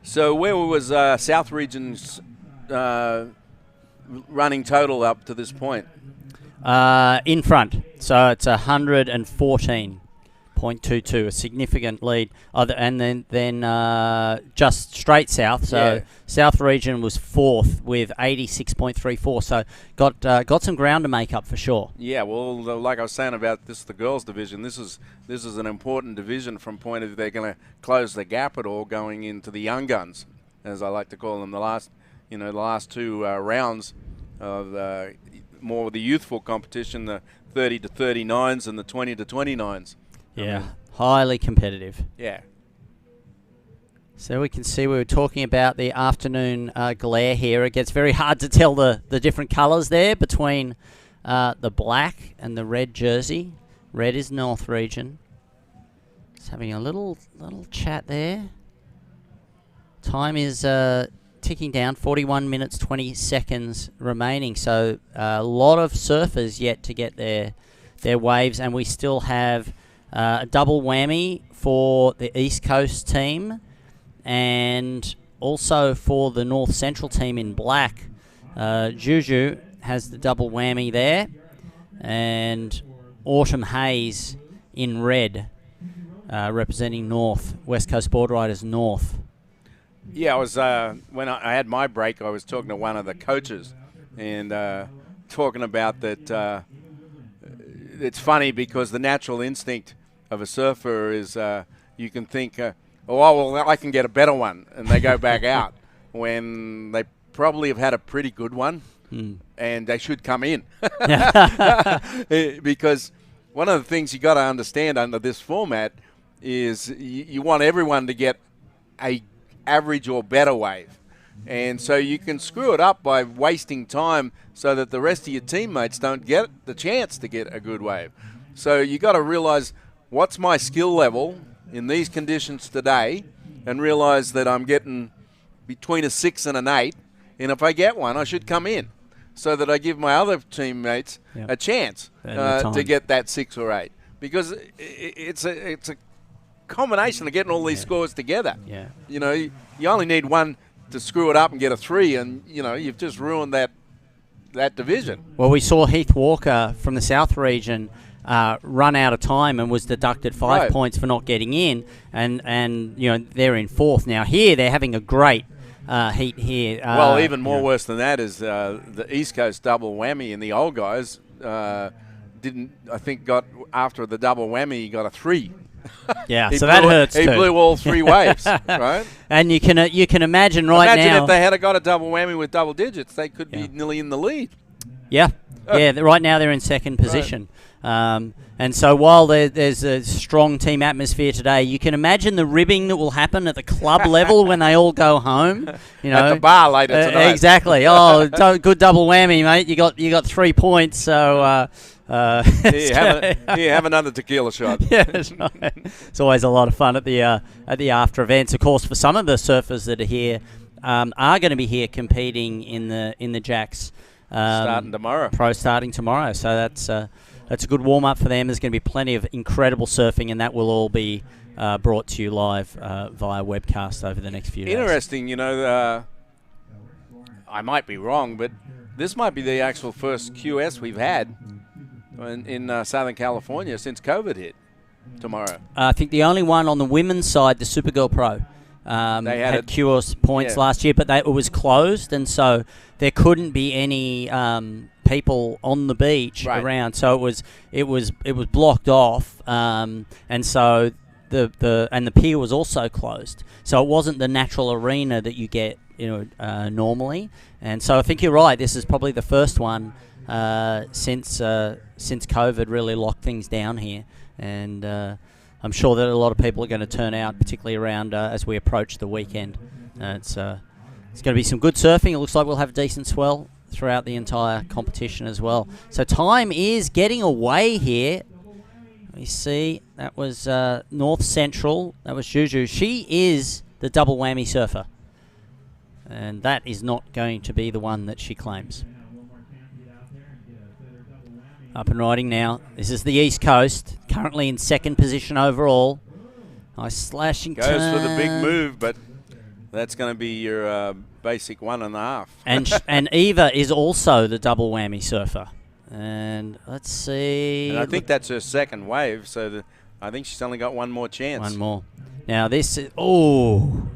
[SPEAKER 8] So where was South Region's running total up to this point?
[SPEAKER 2] In front, so it's 114.22, a significant lead. And then just straight south, so South Region was 4th with 86.34. So got some ground to make up for sure.
[SPEAKER 8] Yeah, well, like I was saying about the girls' division, this is an important division from point of view they're going to close the gap at all going into the young guns, as I like to call them. The last 2 rounds of more of the youthful competition, the 30 to 39s and the 20 to 29s.
[SPEAKER 2] Yeah, highly competitive.
[SPEAKER 8] Yeah.
[SPEAKER 2] So we can see we were talking about the afternoon glare here. It gets very hard to tell the different colours there between the black and the red jersey. Red is North Region. Just having a little chat there. Time is ticking down, 41 minutes, 20 seconds remaining. So a lot of surfers yet to get their waves, and we still have a double whammy for the East Coast team and also for the North Central team in black. Juju has the double whammy there, and Autumn Hayes in red, representing North, West Coast Board Riders North.
[SPEAKER 8] Yeah, I was when I had my break, I was talking to one of the coaches and talking about that. It's funny because the natural instinct of a surfer is you can think, oh, well, I can get a better one, and they go back out when they probably have had a pretty good one, and they should come in. Because one of the things you got to understand under this format is you want everyone to get a average or better wave. And so you can screw it up by wasting time so that the rest of your teammates don't get the chance to get a good wave. So you got to realize what's my skill level in these conditions today and realize that I'm getting between a 6 and an 8. And if I get one, I should come in so that I give my other teammates a chance to get that 6 or 8. Because it's a combination of getting all these scores together.
[SPEAKER 2] Yeah.
[SPEAKER 8] You only need one to screw it up and get a 3, and you've just ruined that division.
[SPEAKER 2] Well, we saw Heath Walker from the South Region run out of time and was deducted 5 points for not getting in, and they're in 4th now. Here they're having a great heat here.
[SPEAKER 8] Well, even more worse than that is the East Coast double whammy, and the old guys got after the double whammy, he got a 3.
[SPEAKER 2] Yeah, so that hurts too.
[SPEAKER 8] He blew all 3 waves, right?
[SPEAKER 2] And you can imagine now.
[SPEAKER 8] Imagine if they had got a double whammy with double digits, they could be nearly in the lead.
[SPEAKER 2] Yeah, right now they're in 2nd position. And so while there's a strong team atmosphere today, you can imagine the ribbing that will happen at the club level when they all go home.
[SPEAKER 8] At the bar later tonight.
[SPEAKER 2] Exactly. Oh, good double whammy, mate. You got 3 points. So
[SPEAKER 8] have another tequila shot.
[SPEAKER 2] Yeah, that's right. It's always a lot of fun at the after events. Of course, for some of the surfers that are here, are going to be here competing in the Jacks.
[SPEAKER 8] Starting tomorrow.
[SPEAKER 2] Pro starting tomorrow. So that's a good warm-up for them. There's going to be plenty of incredible surfing, and that will all be brought to you live via webcast over the next few days.
[SPEAKER 8] Interesting, I might be wrong, but this might be the actual first QS we've had in Southern California since COVID hit tomorrow.
[SPEAKER 2] I think the only one on the women's side, the Supergirl Pro, they had QS points last year, but it was closed, and so there couldn't be any people on the beach around. So it was blocked off, and so the pier was also closed. So it wasn't the natural arena that you get normally. And so I think you're right. This is probably the first one since COVID really locked things down here. and I'm sure that a lot of people are going to turn out, particularly around as we approach the weekend. It's going to be some good surfing. It looks like we'll have a decent swell throughout the entire competition as well. So time is getting away here. We see that was North Central. That was Juju. She is the double whammy surfer, and that is not going to be the one that she claims. Up and riding now. This is the East Coast, currently in second position overall. Nice slashing
[SPEAKER 8] Goes
[SPEAKER 2] turn.
[SPEAKER 8] for the big move, but that's going to be your basic 1.5.
[SPEAKER 2] And Eva is also the double whammy surfer. And let's see.
[SPEAKER 8] And I think that's her second wave, so I think she's only got one more chance.
[SPEAKER 2] One more. Now this is,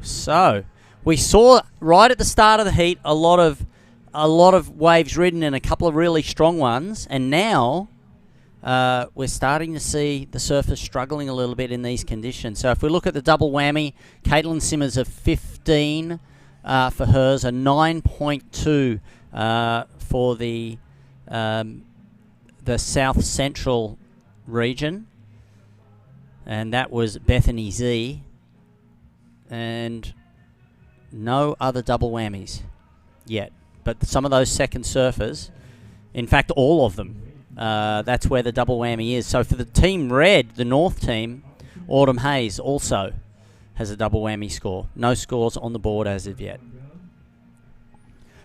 [SPEAKER 2] so we saw right at the start of the heat a lot of waves ridden and a couple of really strong ones, and now we're starting to see the surfers struggling a little bit in these conditions. So if we look at the double whammy, Caitlin Simmers a 15 for hers, a 9.2 for the South Central region, and that was Bethany Z, and no other double whammies yet. But some of those second surfers, in fact all of them, that's where the double whammy is. So for the Team Red, the North team, Autumn Hayes also has a double whammy score. No scores on the board as of yet.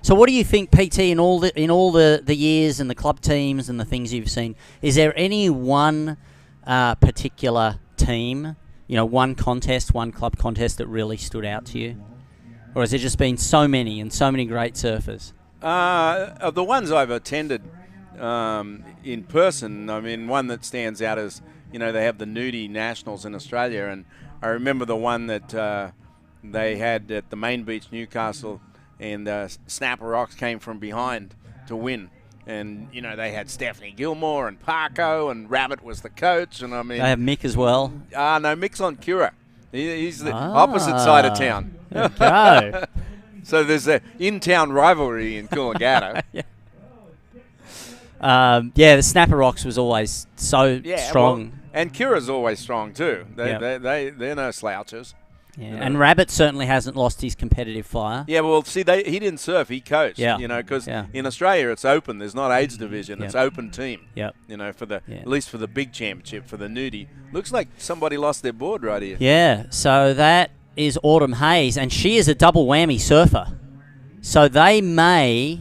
[SPEAKER 2] So what do you think, PT, in all the years and the club teams and the things you've seen, is there any one particular team, one contest, one club contest that really stood out to you? Or has there just been so many and so many great surfers?
[SPEAKER 8] Of the ones I've attended in person, I mean, one that stands out is, they have the Nudie Nationals in Australia, and I remember the one that they had at the main beach, Newcastle, and Snapper Rocks came from behind to win. And, they had Stephanie Gilmore and Parko, and Rabbit was the coach. And I mean,
[SPEAKER 2] they have Mick as well.
[SPEAKER 8] No, Mick's on Cura. He's the opposite side of town.
[SPEAKER 2] Okay.
[SPEAKER 8] So there's an in-town rivalry in Coolangatta.
[SPEAKER 2] The Snapper Rocks was always so strong.
[SPEAKER 8] Well, and Cura's always strong too. They're no slouches.
[SPEAKER 2] Yeah, and Rabbit certainly hasn't lost his competitive fire.
[SPEAKER 8] Yeah, well, see, he didn't surf; he coached.
[SPEAKER 2] Yeah.
[SPEAKER 8] Because in Australia it's open. There's not age division; it's open team.
[SPEAKER 2] Yeah.
[SPEAKER 8] For the at least for the big championship for the nudie. Looks like somebody lost their board right here.
[SPEAKER 2] Yeah. So that is Autumn Hayes, and she is a double whammy surfer. So they may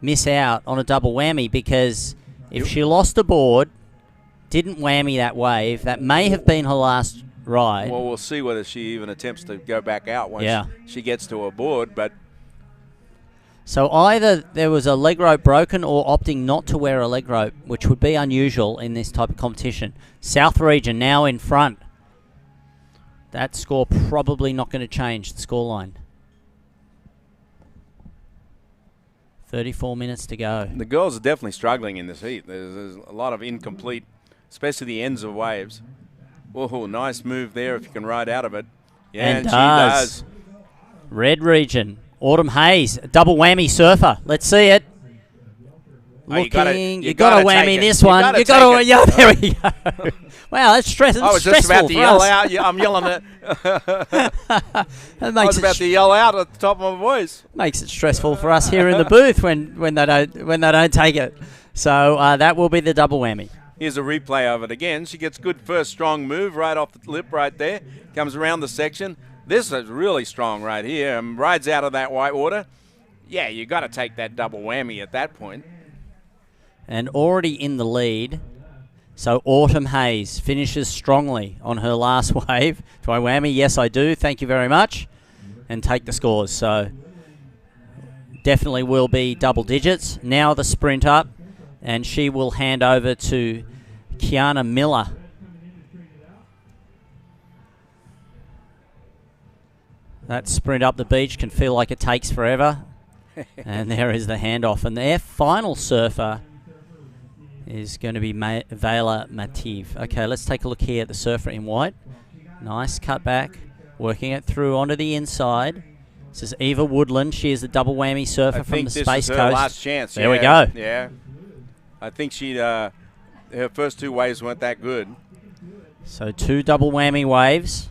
[SPEAKER 2] miss out on a double whammy because if she lost a board, didn't whammy that wave, that may have been her last ride.
[SPEAKER 8] Well, we'll see whether she even attempts to go back out once she gets to her board. But
[SPEAKER 2] so either there was a leg rope broken or opting not to wear a leg rope, which would be unusual in this type of competition. South region now in front. That score probably not going to change the scoreline. 34 minutes to go.
[SPEAKER 8] The girls are definitely struggling in this heat. There's a lot of incomplete, especially the ends of waves. Oh, nice move there if you can ride out of it. Yeah, and she does.
[SPEAKER 2] Red region. Autumn Hayes, a double whammy surfer. Let's see it. Looking, you got to whammy this one. You got to. Yeah, there we go. Wow, that's stressful.
[SPEAKER 8] I was just about to yell out. Yeah, I'm yelling it. I was about to yell out at the top of my voice.
[SPEAKER 2] Makes it stressful for us here in the booth when they don't take it. So that will be the double whammy.
[SPEAKER 8] Here's a replay of it again. She gets good first strong move right off the lip right there. Comes around the section. This is really strong right here. And rides out of that white water. Yeah, you got to take that double whammy at that point.
[SPEAKER 2] And already in the lead. So Autumn Hayes finishes strongly on her last wave. Do I whammy? Yes, I do. Thank you very much. And take the scores. So definitely will be double digits. Now the sprint up. And she will hand over to Kiana Miller. That sprint up the beach can feel like it takes forever. And there is the handoff. And their final surfer is going to be Vela Mativ. Okay, let's take a look here at the surfer in white. Nice cut back. Working it through onto the inside. This is Eva Woodland. She is the double whammy surfer from the Space Coast.
[SPEAKER 8] I think this is her last chance.
[SPEAKER 2] There we go.
[SPEAKER 8] Yeah. I think her first two waves weren't that good.
[SPEAKER 2] So 2 double whammy waves.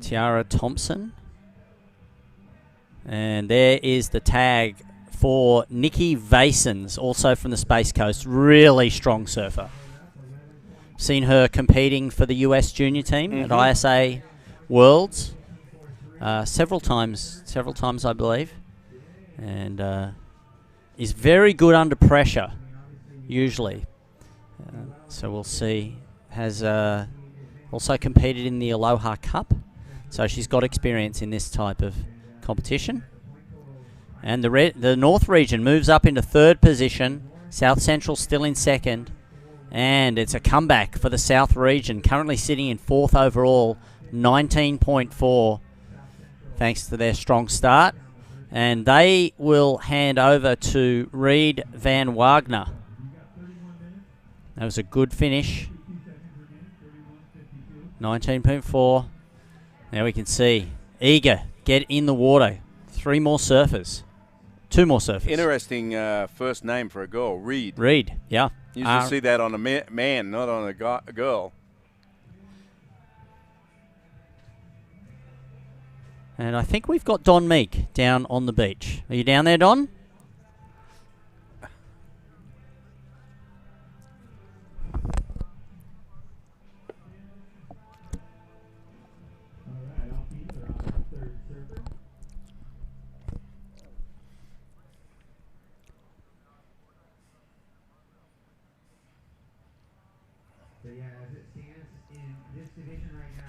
[SPEAKER 2] Tiara Thompson. And there is the tag for Nikki Vasens, also from the Space Coast. Really strong surfer. Seen her competing for the US junior team at ISA Worlds several times I believe. And is very good under pressure, usually. So we'll see. Has also competed in the Aloha Cup. So she's got experience in this type of competition. And the North region moves up into 3rd position. South Central still in 2nd. And it's a comeback for the South region, currently sitting in 4th overall, 19.4, thanks to their strong start. And they will hand over to Reed Van Wagner. That was a good finish. 19.4. Now we can see. Eager, get in the water. 3 more surfers. 2 more surfers.
[SPEAKER 8] Interesting first name for a girl, Reed.
[SPEAKER 2] Reed, yeah.
[SPEAKER 8] You usually see that on a man, not on a girl.
[SPEAKER 2] And I think we've got Don Meek down on the beach. Are you down there, Don?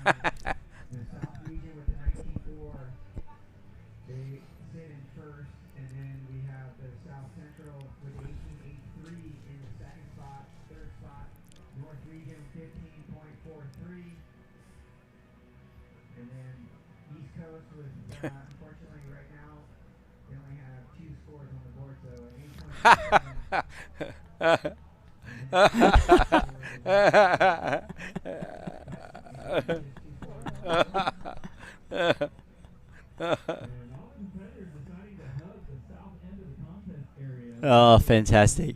[SPEAKER 5] The South region with the 19.4, they sit in 1st, and then we have the South Central with 18.83 in the 2nd spot, 3rd spot, North region 15.43, and then East Coast with, unfortunately right now, they only have 2 scores on the board, so
[SPEAKER 2] Oh, fantastic.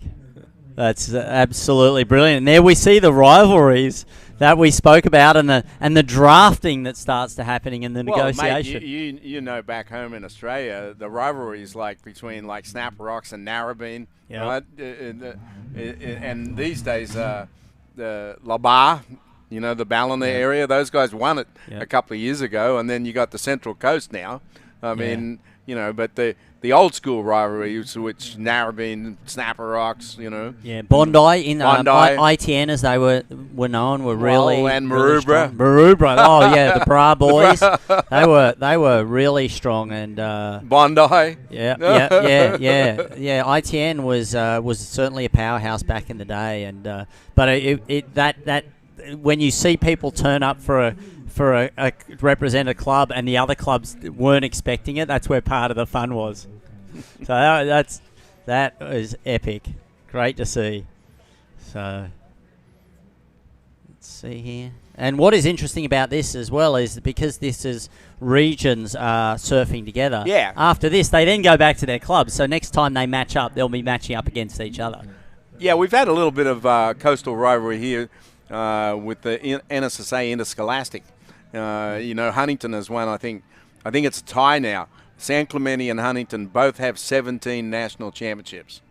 [SPEAKER 2] That's absolutely brilliant. And there we see the rivalries that we spoke about and the drafting that starts to happening in the negotiation.
[SPEAKER 8] Mate, you know back home in Australia, the rivalries like between like Snap Rocks and Narrabeen, right? And these days, the La Bar, you know, the Ballina area, those guys won it a couple of years ago, and then you got the Central Coast now. I mean, you know, but the old school rivalries, which Narrabeen, Snapper Rocks, you know.
[SPEAKER 2] Yeah, Bondi in ITN as they were known were really
[SPEAKER 8] and
[SPEAKER 2] Maroubra.
[SPEAKER 8] Maroubra.
[SPEAKER 2] Maroubra. Oh yeah, the Bra boys. They were really strong and
[SPEAKER 8] Bondi.
[SPEAKER 2] Yeah. ITN was certainly a powerhouse back in the day, and but that when you see people turn up for a represent a club and the other clubs weren't expecting it, that's where part of the fun was. So that was epic. Great to see. So let's see here. And what is interesting about this as well is because this is regions surfing together.
[SPEAKER 8] Yeah.
[SPEAKER 2] After this, they then go back to their clubs. So next time they match up, they'll be matching up against each other.
[SPEAKER 8] Yeah, we've had a little bit of coastal rivalry here with the NSSA Interscholastic. You know, Huntington has won, I think it's a tie now. San Clemente and Huntington both have 17 national championships,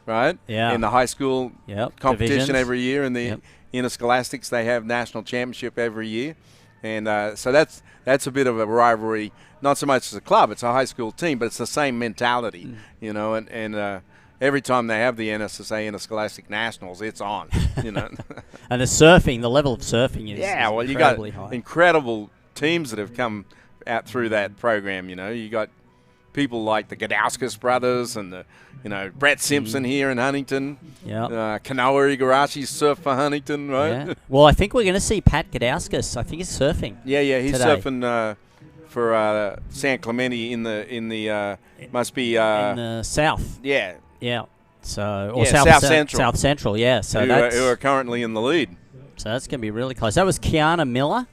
[SPEAKER 8] right?
[SPEAKER 2] Yeah.
[SPEAKER 8] In the high school competition
[SPEAKER 2] Divisions.
[SPEAKER 8] every year, and the Interscholastics, they have national championship every year. And so that's a bit of a rivalry, not so much as a club, it's a high school team, but it's the same mentality, you know, and every time they have the NSSA Interscholastic Nationals, it's on, you know.
[SPEAKER 2] And the level of surfing is incredibly
[SPEAKER 8] you got
[SPEAKER 2] high.
[SPEAKER 8] incredible teams that have come out through that program, you know. You got people like the Gadauskas brothers and Brett Simpson here in Huntington.
[SPEAKER 2] Yeah.
[SPEAKER 8] Kanoa Igarashi surf for Huntington, right?
[SPEAKER 2] Yeah. Well, I think we're going to see Pat Gadauskas. I think he's surfing.
[SPEAKER 8] Yeah, he's
[SPEAKER 2] today.
[SPEAKER 8] surfing for San Clemente in the must be
[SPEAKER 2] in the south.
[SPEAKER 8] Yeah.
[SPEAKER 2] Yeah. So
[SPEAKER 8] South Central.
[SPEAKER 2] South Central, yeah. So
[SPEAKER 8] who are currently in the lead.
[SPEAKER 2] So that's going to be really close. That was Kiana Miller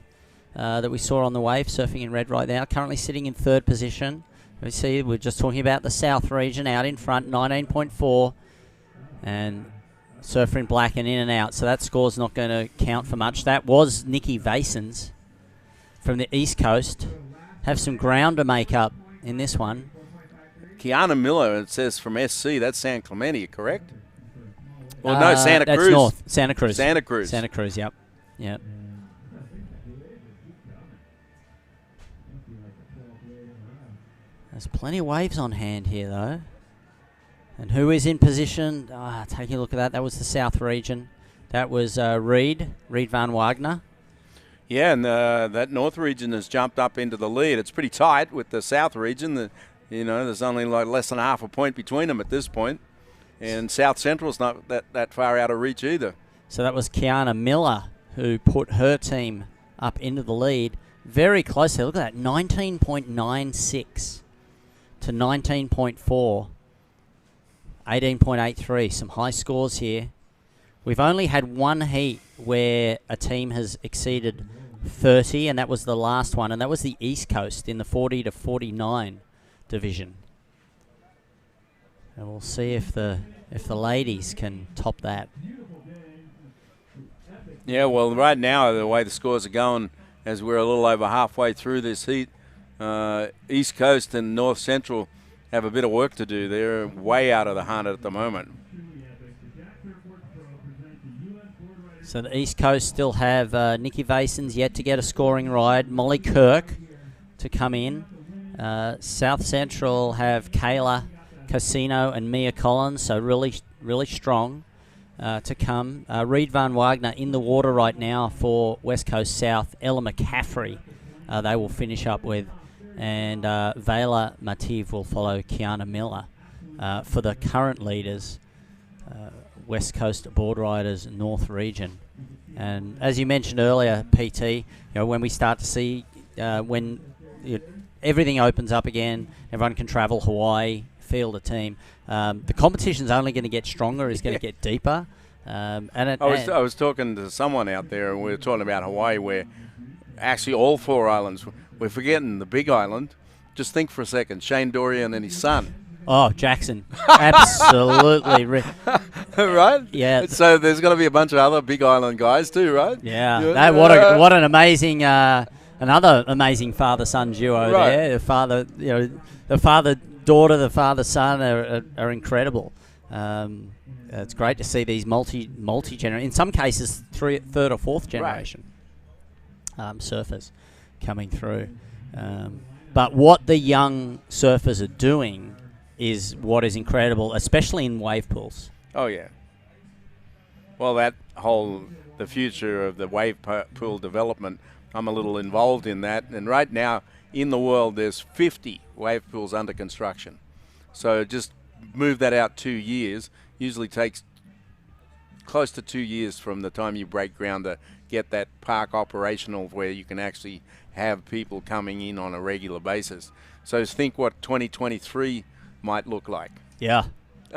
[SPEAKER 2] that we saw on the wave surfing in red right now. Currently sitting in 3rd position. We see we're just talking about the South region out in front, 19.4, and surfer in black and in and out, so that score's not going to count for much. That was Nikki Vasens from the East Coast. Have some ground to make up in this one.
[SPEAKER 8] Kiana Miller, it says from SC, that's San Clemente, correct? Well, no, Santa Cruz.
[SPEAKER 2] That's north. Santa Cruz.
[SPEAKER 8] Santa Cruz.
[SPEAKER 2] Santa Cruz, yep. Yep. There's plenty of waves on hand here, though. And who is in position? Taking a look at that. That was the South region. That was Reed van Wagner.
[SPEAKER 8] Yeah, and that North region has jumped up into the lead. It's pretty tight with the South region. There's only like less than half a point between them at this point. And South Central's not that far out of reach either.
[SPEAKER 2] So that was Kiana Miller who put her team up into the lead. Very closely. Look at that, 19.96 to 19.4. 18.83. Some high scores here. We've only had one heat where a team has exceeded 30, and that was the last one, and that was the East Coast in the 40 to 49 division. And we'll see if the ladies can top that.
[SPEAKER 8] Yeah, well, right now, the way the scores are going, as we're a little over halfway through this heat, East Coast and North Central have a bit of work to do. They're way out of the hunt at the moment.
[SPEAKER 2] So the East Coast still have Nikki Vasens yet to get a scoring ride. Molly Kirk to come in. South Central have Kayla Casino and Mia Collins, so really, really strong to come. Reed van Wagner in the water right now for West Coast South. Ella McCaffrey they will finish up with. And Vela Mativ will follow Kiana Miller for the current leaders. West Coast Board Riders North Region. And as you mentioned earlier, PT, when we start to see everything opens up again, everyone can travel Hawaii, field a team. The competition's only going to get stronger, is going to get deeper.
[SPEAKER 8] I was talking to someone out there, and we were talking about Hawaii, where actually all 4 islands, we're forgetting the big island. Just think for a second, Shane Dorian and his son.
[SPEAKER 2] Oh, Jackson. Absolutely.
[SPEAKER 8] Right?
[SPEAKER 2] Yeah.
[SPEAKER 8] So there's going to be a bunch of other Big Island guys too, right?
[SPEAKER 2] Yeah. What an amazing, another amazing father-son duo there. The father-daughter, the father-son are incredible. It's great to see these multi-generation, in some cases, third or fourth generation surfers coming through. But what the young surfers are doing is what is incredible, especially in wave pools.
[SPEAKER 8] Oh, yeah. Well, the future of the wave pool development, I'm a little involved in that. And right now, in the world, there's 50 wave pools under construction. So just move that out 2 years. Usually takes close to 2 years from the time you break ground to get that park operational where you can actually have people coming in on a regular basis. So think what 2023 might look like.
[SPEAKER 2] Yeah.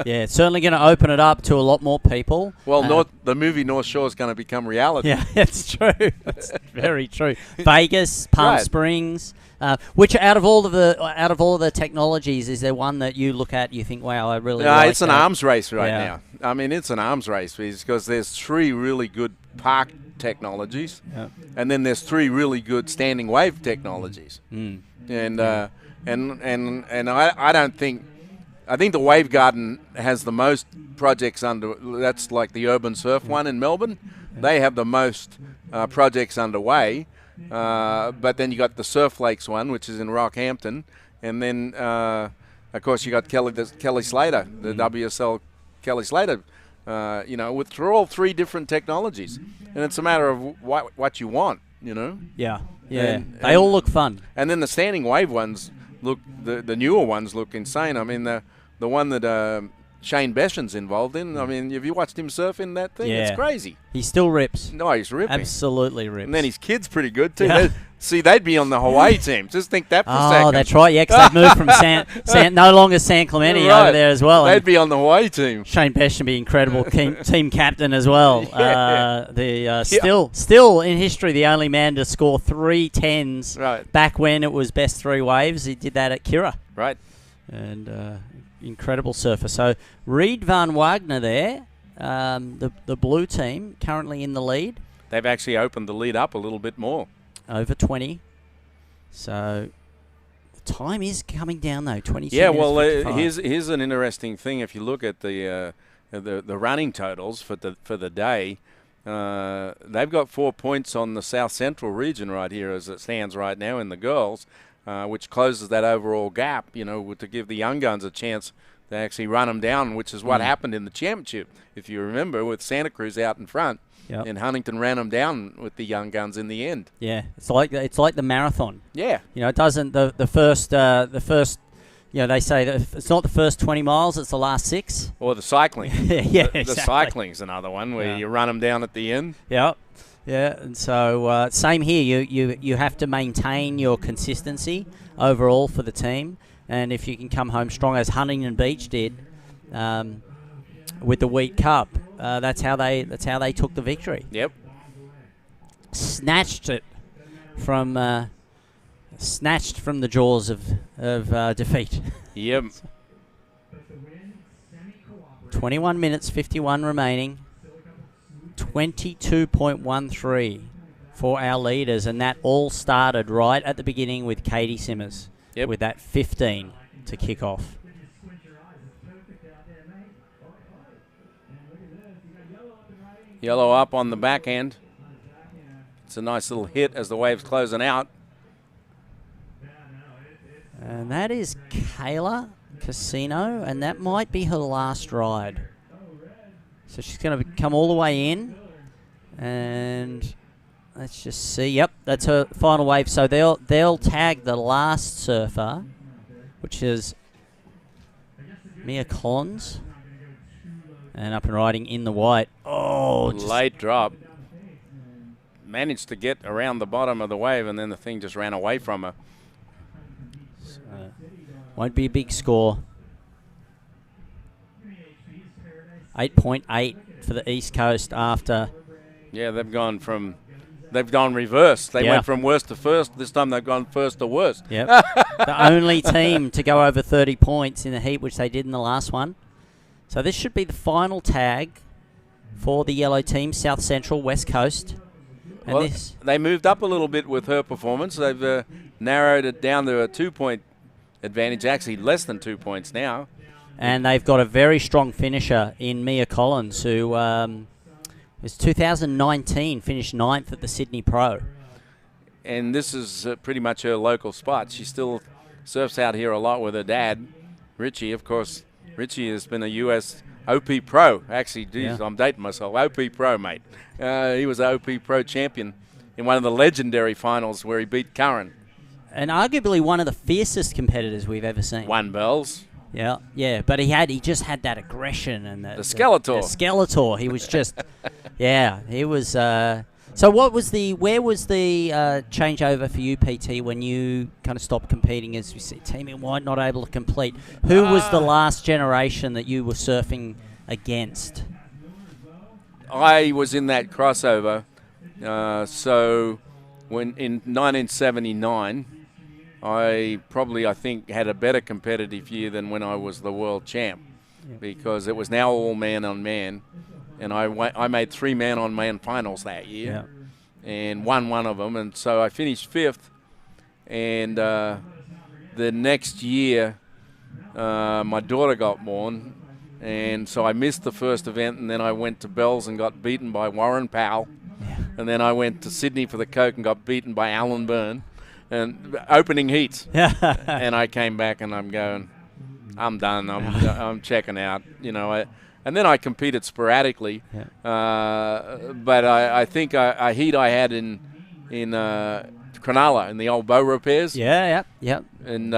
[SPEAKER 2] Yeah, it's certainly going to open it up to a lot more people.
[SPEAKER 8] Well, the movie North Shore is going to become reality.
[SPEAKER 2] Yeah, it's true. That's very true. Vegas, Palm Springs, which out of all of the technologies, is there one that you look at, you think, wow, I really like
[SPEAKER 8] it's an arms race right now. I mean, it's an arms race because there's 3 really good park technologies, and then there's 3 really good standing wave technologies. And I don't think. I think the Wave Garden has the most projects under. That's like the Urban Surf one in Melbourne. They have the most projects underway. But then you got the Surf Lakes one, which is in Rockhampton, and then of course you got Kelly Slater, the WSL Kelly Slater. Through all 3 different technologies, and it's a matter of what you want.
[SPEAKER 2] Yeah. And they all look fun.
[SPEAKER 8] And then the standing wave ones look. The newer ones look insane. I mean the one that Shane Beshan's involved in. I mean, have you watched him surf in that thing?
[SPEAKER 2] Yeah.
[SPEAKER 8] It's crazy.
[SPEAKER 2] He still rips.
[SPEAKER 8] No, he's ripping.
[SPEAKER 2] Absolutely rips.
[SPEAKER 8] And then his kid's pretty good too. Yeah. They'd be on the Hawaii team. Just think that for a second.
[SPEAKER 2] Oh, that's right. Yeah, because they've moved from no longer San Clemente over there as well.
[SPEAKER 8] They'd be on the Hawaii team.
[SPEAKER 2] Shane Besh would be incredible team captain as well.
[SPEAKER 8] Yeah.
[SPEAKER 2] Still in history, the only man to score 3 10s.
[SPEAKER 8] Right.
[SPEAKER 2] Back when it was best 3 waves, he did that at Kira.
[SPEAKER 8] Right.
[SPEAKER 2] And incredible surfer. So Reed van Wagner there the blue team currently in the lead.
[SPEAKER 8] They've actually opened the lead up a little bit more.
[SPEAKER 2] Over 20. So the time is coming down though. 22.
[SPEAKER 8] Yeah, well,
[SPEAKER 2] minutes,
[SPEAKER 8] here's an interesting thing. If you look at the running totals for the day, they've got 4 points on the South Central region right here as it stands right now in the girls, which closes that overall gap. You know, to give the young guns a chance to actually run them down, which is what happened in the championship, if you remember, with Santa Cruz out in front.
[SPEAKER 2] Yep.
[SPEAKER 8] And Huntington ran them down with the young guns in the end.
[SPEAKER 2] Yeah, it's like the marathon.
[SPEAKER 8] Yeah,
[SPEAKER 2] you know, it doesn't the first. You know, they say that it's not the first 20 miles; it's the last 6.
[SPEAKER 8] Or the cycling.
[SPEAKER 2] Yeah,
[SPEAKER 8] the
[SPEAKER 2] exactly.
[SPEAKER 8] cycling's another one where you run them down at the end.
[SPEAKER 2] Yep. Yeah, and so same here. You have to maintain your consistency overall for the team, and if you can come home strong as Huntington Beach did with the Wheat Cup, that's how they took the victory.
[SPEAKER 8] Yep.
[SPEAKER 2] Snatched from the jaws of defeat.
[SPEAKER 8] Yep.
[SPEAKER 2] 21 minutes 51 remaining. 22.13 for our leaders, and that all started right at the beginning with Katie Simmers.
[SPEAKER 8] Yep.
[SPEAKER 2] With that 15 to kick off.
[SPEAKER 8] Yellow up on the backhand. It's a nice little hit as the wave's closing out.
[SPEAKER 2] And that is Kayla Casino, and that might be her last ride. So she's going to come all the way in, and let's just see. Yep, that's her final wave. So they'll tag the last surfer, which is Mia Collins, and up and riding in the white. Oh,
[SPEAKER 8] late drop. Managed to get around the bottom of the wave, and then the thing just ran away from her.
[SPEAKER 2] So, won't be a big score. 8.8 for the East Coast after.
[SPEAKER 8] Yeah, they've gone reverse. They
[SPEAKER 2] Yeah.
[SPEAKER 8] went from worst to first. This time they've gone first to worst.
[SPEAKER 2] Yep. The only team to go over 30 points in the heat, which they did in the last one. So this should be the final tag for the yellow team, South Central, West Coast. And
[SPEAKER 8] Well, they moved up a little bit with her performance. They've narrowed it down to a 2-point advantage, actually less than 2 points now.
[SPEAKER 2] And they've got a very strong finisher in Mia Collins, who was 2019, finished 9th at the Sydney Pro.
[SPEAKER 8] And this is pretty much her local spot. She still surfs out here a lot with her dad, Richie. Of course, Richie has been a U.S. OP Pro. Actually, geez, I'm dating myself. OP Pro, mate. He was an OP Pro champion in one of the legendary finals where he beat Curran.
[SPEAKER 2] And arguably one of the fiercest competitors we've ever seen.
[SPEAKER 8] Won bells.
[SPEAKER 2] Yeah, but he just had that aggression and the
[SPEAKER 8] Skeletor.
[SPEAKER 2] The Skeletor. He was just, he was. So where was the changeover for you, PT, when you kind of stopped competing as we see Team in White not able to complete? Who was the last generation that you were surfing against?
[SPEAKER 8] I was in that crossover. So when in 1979, I think had a better competitive year than when I was the world champ, because it was now all man on man, and I made 3 man on man finals that year, and won one of them, and so I finished 5th. And the next year, my daughter got born, and so I missed the first event, and then I went to Bells and got beaten by Warren Powell, and then I went to Sydney for the Coke and got beaten by Alan Byrne. And opening heats, and I came back and I'm going, I'm done. I'm checking out, and then I competed sporadically, but I think a heat I had in Cronulla in the old bow repairs.
[SPEAKER 2] Yep.
[SPEAKER 8] And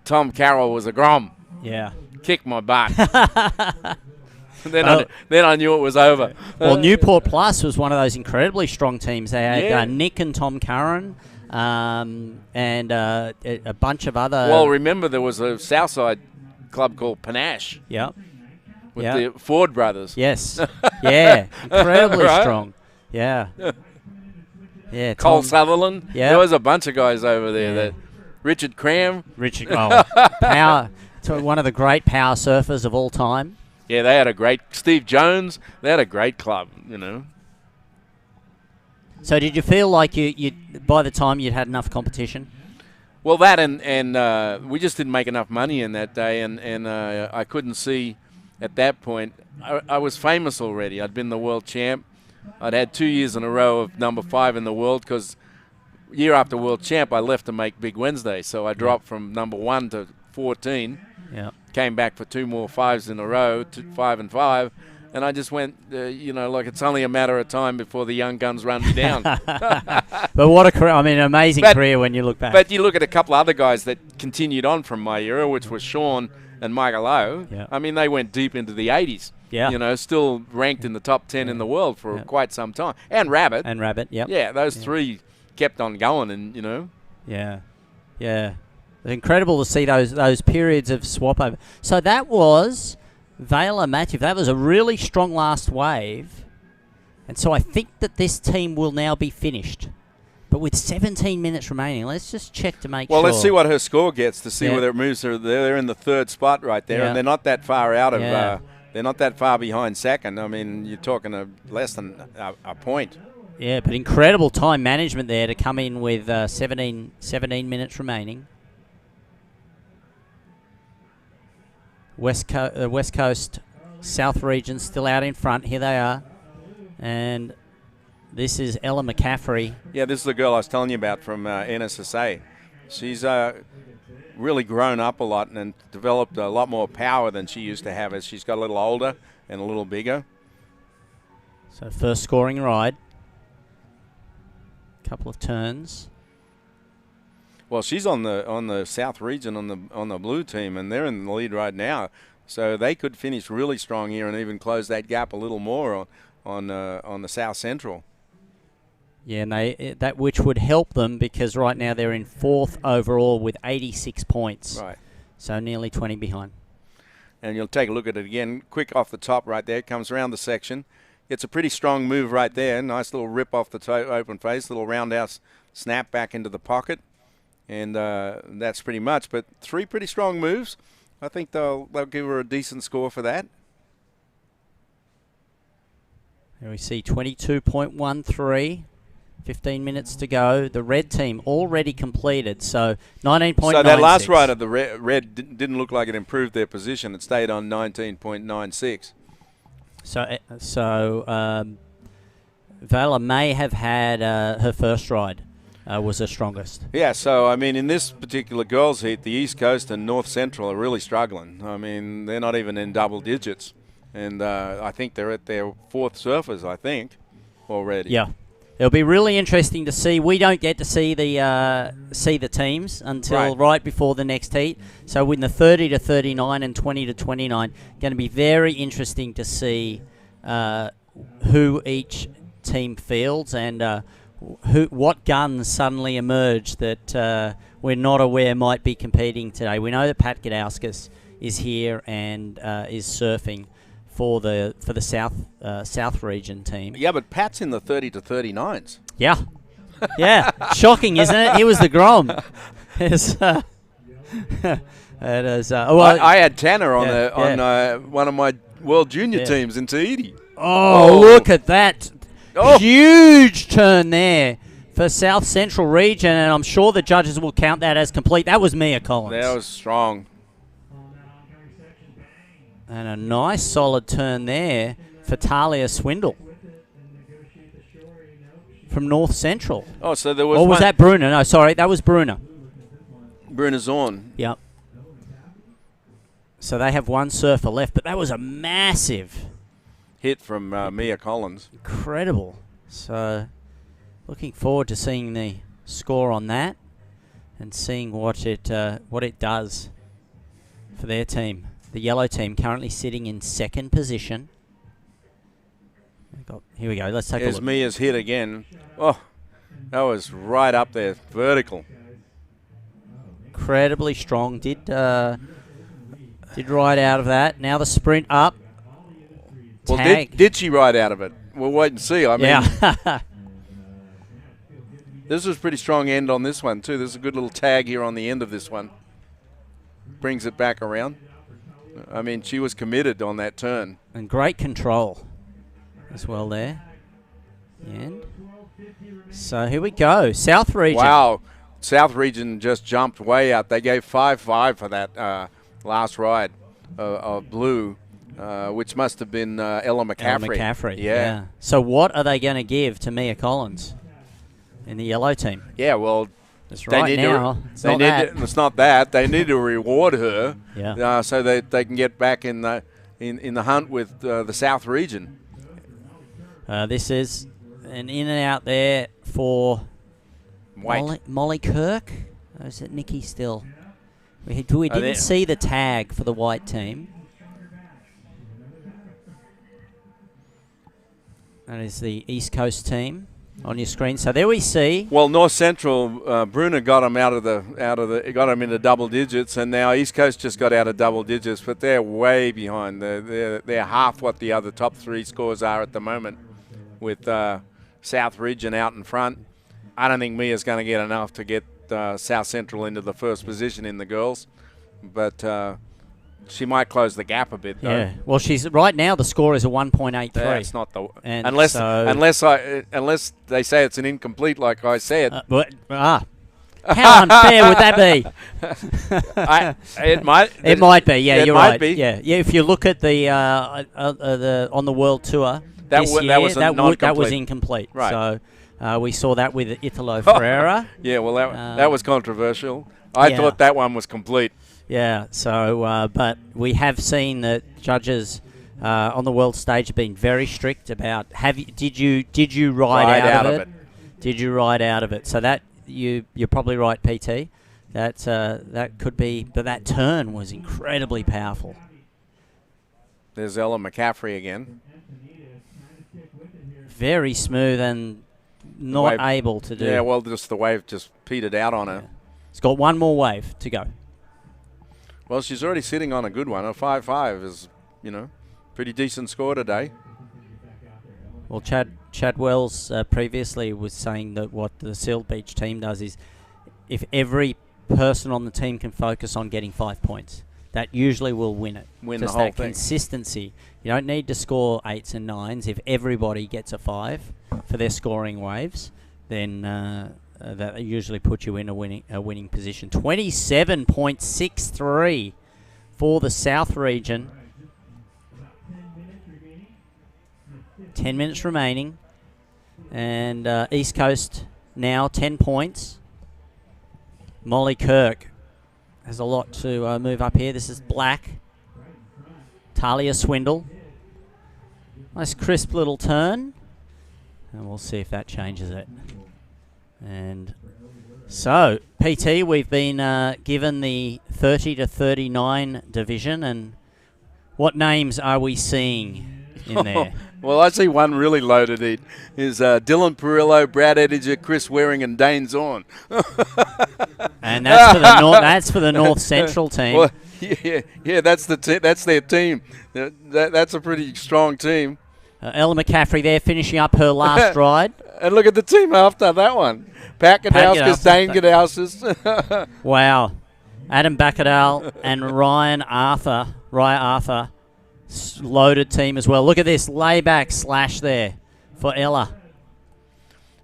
[SPEAKER 8] Tom Carroll was a grom.
[SPEAKER 2] Yeah,
[SPEAKER 8] kicked my butt. Then I knew it was over.
[SPEAKER 2] Well, Newport Plus was one of those incredibly strong teams. They had Nick and Tom Curran. And a bunch of other.
[SPEAKER 8] Well, remember there was a Southside club called Panache.
[SPEAKER 2] Yep.
[SPEAKER 8] With the Ford brothers.
[SPEAKER 2] Yes. Yeah. Incredibly strong. Yeah. Yeah.
[SPEAKER 8] Cole Sutherland.
[SPEAKER 2] Yeah.
[SPEAKER 8] There was a bunch of guys over there. That Richard Cram.
[SPEAKER 2] One of the great power surfers of all time.
[SPEAKER 8] Yeah, they had a great Steve Jones. They had a great club,
[SPEAKER 2] So did you feel like you by the time you'd had enough competition?
[SPEAKER 8] Well, that and we just didn't make enough money in that day, and I couldn't see at that point. I was famous already. I'd been the world champ. I'd had 2 years in a row of number 5 in the world because year after world champ, I left to make Big Wednesday. So I dropped from number 1 to 14.
[SPEAKER 2] Yeah.
[SPEAKER 8] Came back for 2 more 5s in a row, 5 and 5. And I just went, like it's only a matter of time before the young guns run me down.
[SPEAKER 2] But what a career. I mean, an amazing career when you look back.
[SPEAKER 8] But you look at a couple other guys that continued on from my era, which was Sean and Michael O.
[SPEAKER 2] Yeah.
[SPEAKER 8] I mean, they went deep into the 80s.
[SPEAKER 2] Yeah.
[SPEAKER 8] Still ranked in the top 10 in the world for quite some time. And Rabbit.
[SPEAKER 2] Yep.
[SPEAKER 8] Yeah, those three kept on going, and
[SPEAKER 2] Yeah. Yeah. Incredible to see those periods of swap over. So that was Vela Matthew. That was a really strong last wave. And so I think that this team will now be finished. But with 17 minutes remaining, let's just check to make sure.
[SPEAKER 8] Well, let's see what her score gets to see whether it moves her. They're in the 3rd spot right there, and they're not that far out of. They're not that far behind second. I mean, you're talking less than a point.
[SPEAKER 2] Yeah, but incredible time management there to come in with 17 minutes remaining. West Coast South region still out in front. Here they are. And this is Ella McCaffrey.
[SPEAKER 8] Yeah, this is the girl I was telling you about from NSSA. She's really grown up a lot and developed a lot more power than she used to have as she's got a little older and a little bigger.
[SPEAKER 2] So first scoring ride. Couple of turns.
[SPEAKER 8] Well, she's on the South region on the blue team, and they're in the lead right now. So they could finish really strong here and even close that gap a little more on the South Central.
[SPEAKER 2] Yeah, and that which would help them because right now they're in 4th overall with 86 points.
[SPEAKER 8] Right.
[SPEAKER 2] So nearly 20 behind.
[SPEAKER 8] And you'll take a look at it again. Quick off the top right there. Comes around the section. It's a pretty strong move right there. Nice little rip off the open face. Little roundhouse snap back into the pocket. And that's pretty much. But 3 pretty strong moves. I think they'll give her a decent score for that.
[SPEAKER 2] Here we see 22.13. 15 minutes to go. The red team already completed, so 19.96.
[SPEAKER 8] So that last ride of the red didn't look like it improved their position. It stayed on 19.96.
[SPEAKER 2] So Vela may have had her first ride was her strongest.
[SPEAKER 8] Yeah, so, I mean, in this particular girls' heat, the East Coast and North Central are really struggling. I mean, they're not even in double digits. And I think they're at their 4th surfers, I think, already.
[SPEAKER 2] Yeah. It'll be really interesting to see. We don't get to see the teams until right before the next heat. So in the 30 to 39 and 20 to 29, going to be very interesting to see who each team fields and what guns suddenly emerge that we're not aware might be competing today. We know that Pat Gadauskas is here and is surfing for the South region team.
[SPEAKER 8] Yeah, but Pat's in the 30 to 39s.
[SPEAKER 2] Yeah. Yeah. Shocking, isn't it? He was the Grom. It is,
[SPEAKER 8] I had Tanner on one of my World Junior teams in Tahiti.
[SPEAKER 2] Oh, look at that. Huge turn there for South Central region, and I'm sure the judges will count that as complete. That was Mia Collins.
[SPEAKER 8] That was strong.
[SPEAKER 2] And a nice solid turn there for Talia Swindle from North Central.
[SPEAKER 8] Oh, so there was.
[SPEAKER 2] Or was that Bruna? No, sorry, that was Bruna.
[SPEAKER 8] Bruna Zorn.
[SPEAKER 2] Yep. So they have one surfer left, but that was a massive
[SPEAKER 8] hit from Mia Collins.
[SPEAKER 2] Incredible. So looking forward to seeing the score on that and seeing what it does for their team. The yellow team currently sitting in 2nd position. Here we go. Let's take a look.
[SPEAKER 8] There's Mia's hit again. Oh, that was right up there, vertical.
[SPEAKER 2] Incredibly strong. Did ride out of that. Now the sprint up.
[SPEAKER 8] Well,
[SPEAKER 2] Tag.
[SPEAKER 8] did she ride out of it? We'll wait and see. I mean,
[SPEAKER 2] yeah.
[SPEAKER 8] This was a pretty strong end on this one too. There's a good little tag here on the end of this one. Brings it back around. I mean, she was committed on that turn.
[SPEAKER 2] And great control as well there. The end. So here we go. South region.
[SPEAKER 8] Wow. South region just jumped way out. They gave 5-5 for that last ride of blue, which must have been Ella McCaffrey.
[SPEAKER 2] Ella McCaffrey.
[SPEAKER 8] Yeah.
[SPEAKER 2] So what are they going to give to Mia Collins in the yellow team?
[SPEAKER 8] Yeah, well,
[SPEAKER 2] it's right now. It's not that.
[SPEAKER 8] It's not that. They need to reward her,
[SPEAKER 2] Yeah.
[SPEAKER 8] so that they can get back in the hunt with the South region.
[SPEAKER 2] This is an in and out there for Molly Kirk. Or is it Nikki still? We didn't see the tag for the white team. That is the East Coast team on your screen. So there we see.
[SPEAKER 8] Well, North Central, Bruner got them got them into double digits, and now East Coast just got out of double digits, but they're way behind. They're half what the other top three scores are at the moment, with South region out in front. I don't think Mia's going to get enough to get South Central into the first position in the girls, but she might close the gap a bit, though.
[SPEAKER 2] Yeah. Well, she's right now. The score is a 1.83.
[SPEAKER 8] That's not the unless they say it's an incomplete, like I said.
[SPEAKER 2] How unfair would that be?
[SPEAKER 8] It might.
[SPEAKER 2] It might be. Yeah, you're right.
[SPEAKER 8] Be.
[SPEAKER 2] Yeah. If you look at the on the World Tour
[SPEAKER 8] that
[SPEAKER 2] was incomplete.
[SPEAKER 8] Right.
[SPEAKER 2] So we saw that with Italo Ferreira.
[SPEAKER 8] Yeah. Well, that was controversial. I thought that one was complete.
[SPEAKER 2] Yeah. So, but we have seen that judges on the world stage have been very strict about did you ride out of it? Did you ride out of it? So that you're probably right, PT. That could be, but that turn was incredibly powerful.
[SPEAKER 8] There's Ella McCaffrey again.
[SPEAKER 2] Very smooth and not able to do.
[SPEAKER 8] Yeah, well, just the wave just petered out on her.
[SPEAKER 2] Yeah. It's got one more wave to go.
[SPEAKER 8] Well, she's already sitting on a good one. A 5.5 is, pretty decent score today.
[SPEAKER 2] Well, Chad Wells previously was saying that what the Seal Beach team does is if every person on the team can focus on getting 5 points, that usually will win it.
[SPEAKER 8] Win
[SPEAKER 2] Just
[SPEAKER 8] the whole
[SPEAKER 2] that
[SPEAKER 8] thing.
[SPEAKER 2] Consistency. You don't need to score 8s and 9s. If everybody gets a 5 for their scoring waves, then that usually puts you in a winning position. 27.63 for the South region. 10 minutes remaining. And East Coast now 10 points. Molly Kirk has a lot to move up here. This is Black. Talia Swindle. Nice crisp little turn. And we'll see if that changes it. And so, PT, we've been given the 30 to 39 division. And what names are we seeing in there?
[SPEAKER 8] Well, I see one really loaded. It is Dylan Perillo, Brad Ediger, Chris Waring, and Dane Zorn.
[SPEAKER 2] And that's for the North Central team.
[SPEAKER 8] Well, yeah, that's their team. That's a pretty strong team.
[SPEAKER 2] Ella McCaffrey there finishing up her last ride.
[SPEAKER 8] And look at the team after that one. Pat Gadauskas, Dane Gadauskas.
[SPEAKER 2] Wow. Adam Bacadal and Ryan Arthur. Loaded team as well. Look at this layback slash there for Ella.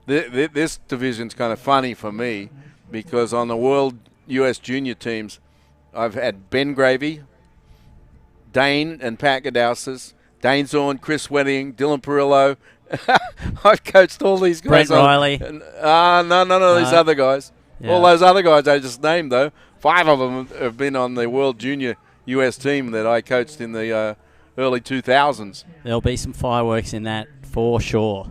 [SPEAKER 8] This division's kind of funny for me because on the World US Junior teams, I've had Ben Gravy, Dane and Pat Gadauskas, Dane Zorn, Chris Wedding, Dylan Perillo. I've coached all these guys.
[SPEAKER 2] Brent Riley.
[SPEAKER 8] None of these other guys.
[SPEAKER 2] Yeah.
[SPEAKER 8] All those other guys I just named, though, 5 of them have been on the World Junior US team that I coached in the early 2000s.
[SPEAKER 2] There'll be some fireworks in that for sure.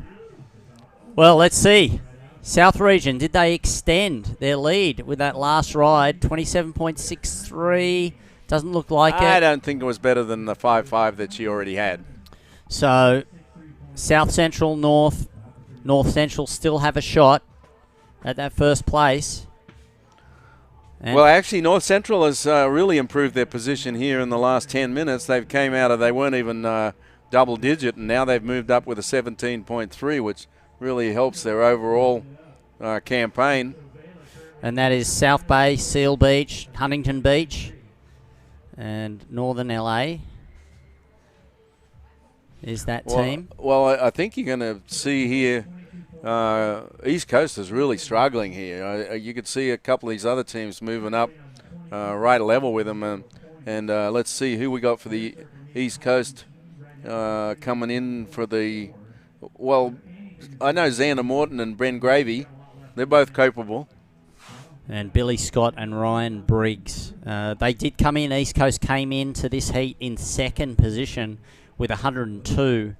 [SPEAKER 2] Well, let's see. South region, did they extend their lead with that last ride? 27.63. Doesn't look like it.
[SPEAKER 8] I don't think it was better than the 5.5 that she already had.
[SPEAKER 2] So, South Central, North Central still have a shot at that first place. And
[SPEAKER 8] well, actually, North Central has really improved their position here in the last 10 minutes. They weren't even double digit, and now they've moved up with a 17.3, which really helps their overall campaign.
[SPEAKER 2] And that is South Bay, Seal Beach, Huntington Beach. And Northern LA is that team.
[SPEAKER 8] Well, I think you're going to see here, East Coast is really struggling here. You could see a couple of these other teams moving up right level with them. And let's see who we got for the East Coast coming in for the, well, I know Xander Morton and Brent Gravy. They're both capable.
[SPEAKER 2] And Billy Scott and Ryan Briggs. They did come in. East Coast came into this heat in second position with 102.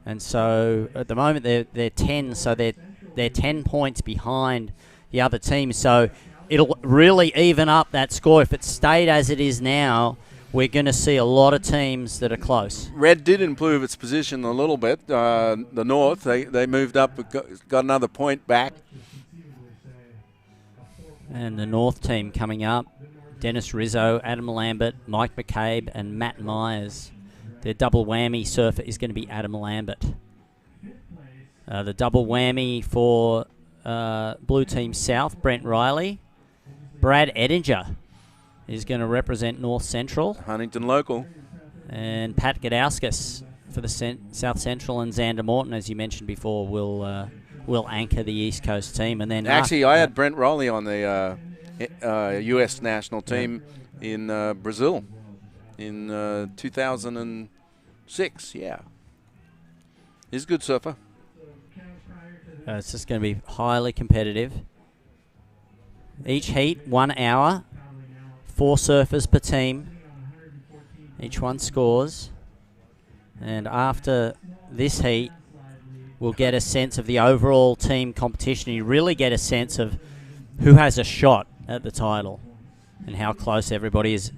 [SPEAKER 2] And so at the moment they're 10, so they're 10 points behind the other team. So it'll really even up that score. If it stayed as it is now, we're going to see a lot of teams that are close.
[SPEAKER 8] Red did improve its position a little bit. The North, they moved up, got another point back.
[SPEAKER 2] And the North team coming up, Dennis Rizzo, Adam Lambert, Mike McCabe, and Matt Myers. Their double whammy surfer is going to be Adam Lambert. The double whammy for Blue Team South, Brent Riley. Brad Edinger is going to represent North Central.
[SPEAKER 8] Huntington local.
[SPEAKER 2] And Pat Gadauskas for the South Central, and Xander Morton, as you mentioned before, will anchor the East Coast team. And then
[SPEAKER 8] actually, I had Brent Riley on the U.S. national team in Brazil in 2006. Yeah, he's a good surfer.
[SPEAKER 2] It's just going to be highly competitive. Each heat, 1 hour, 4 surfers per team. Each one scores. And after this heat, we'll get a sense of the overall team competition. You really get a sense of who has a shot at the title and how close everybody is.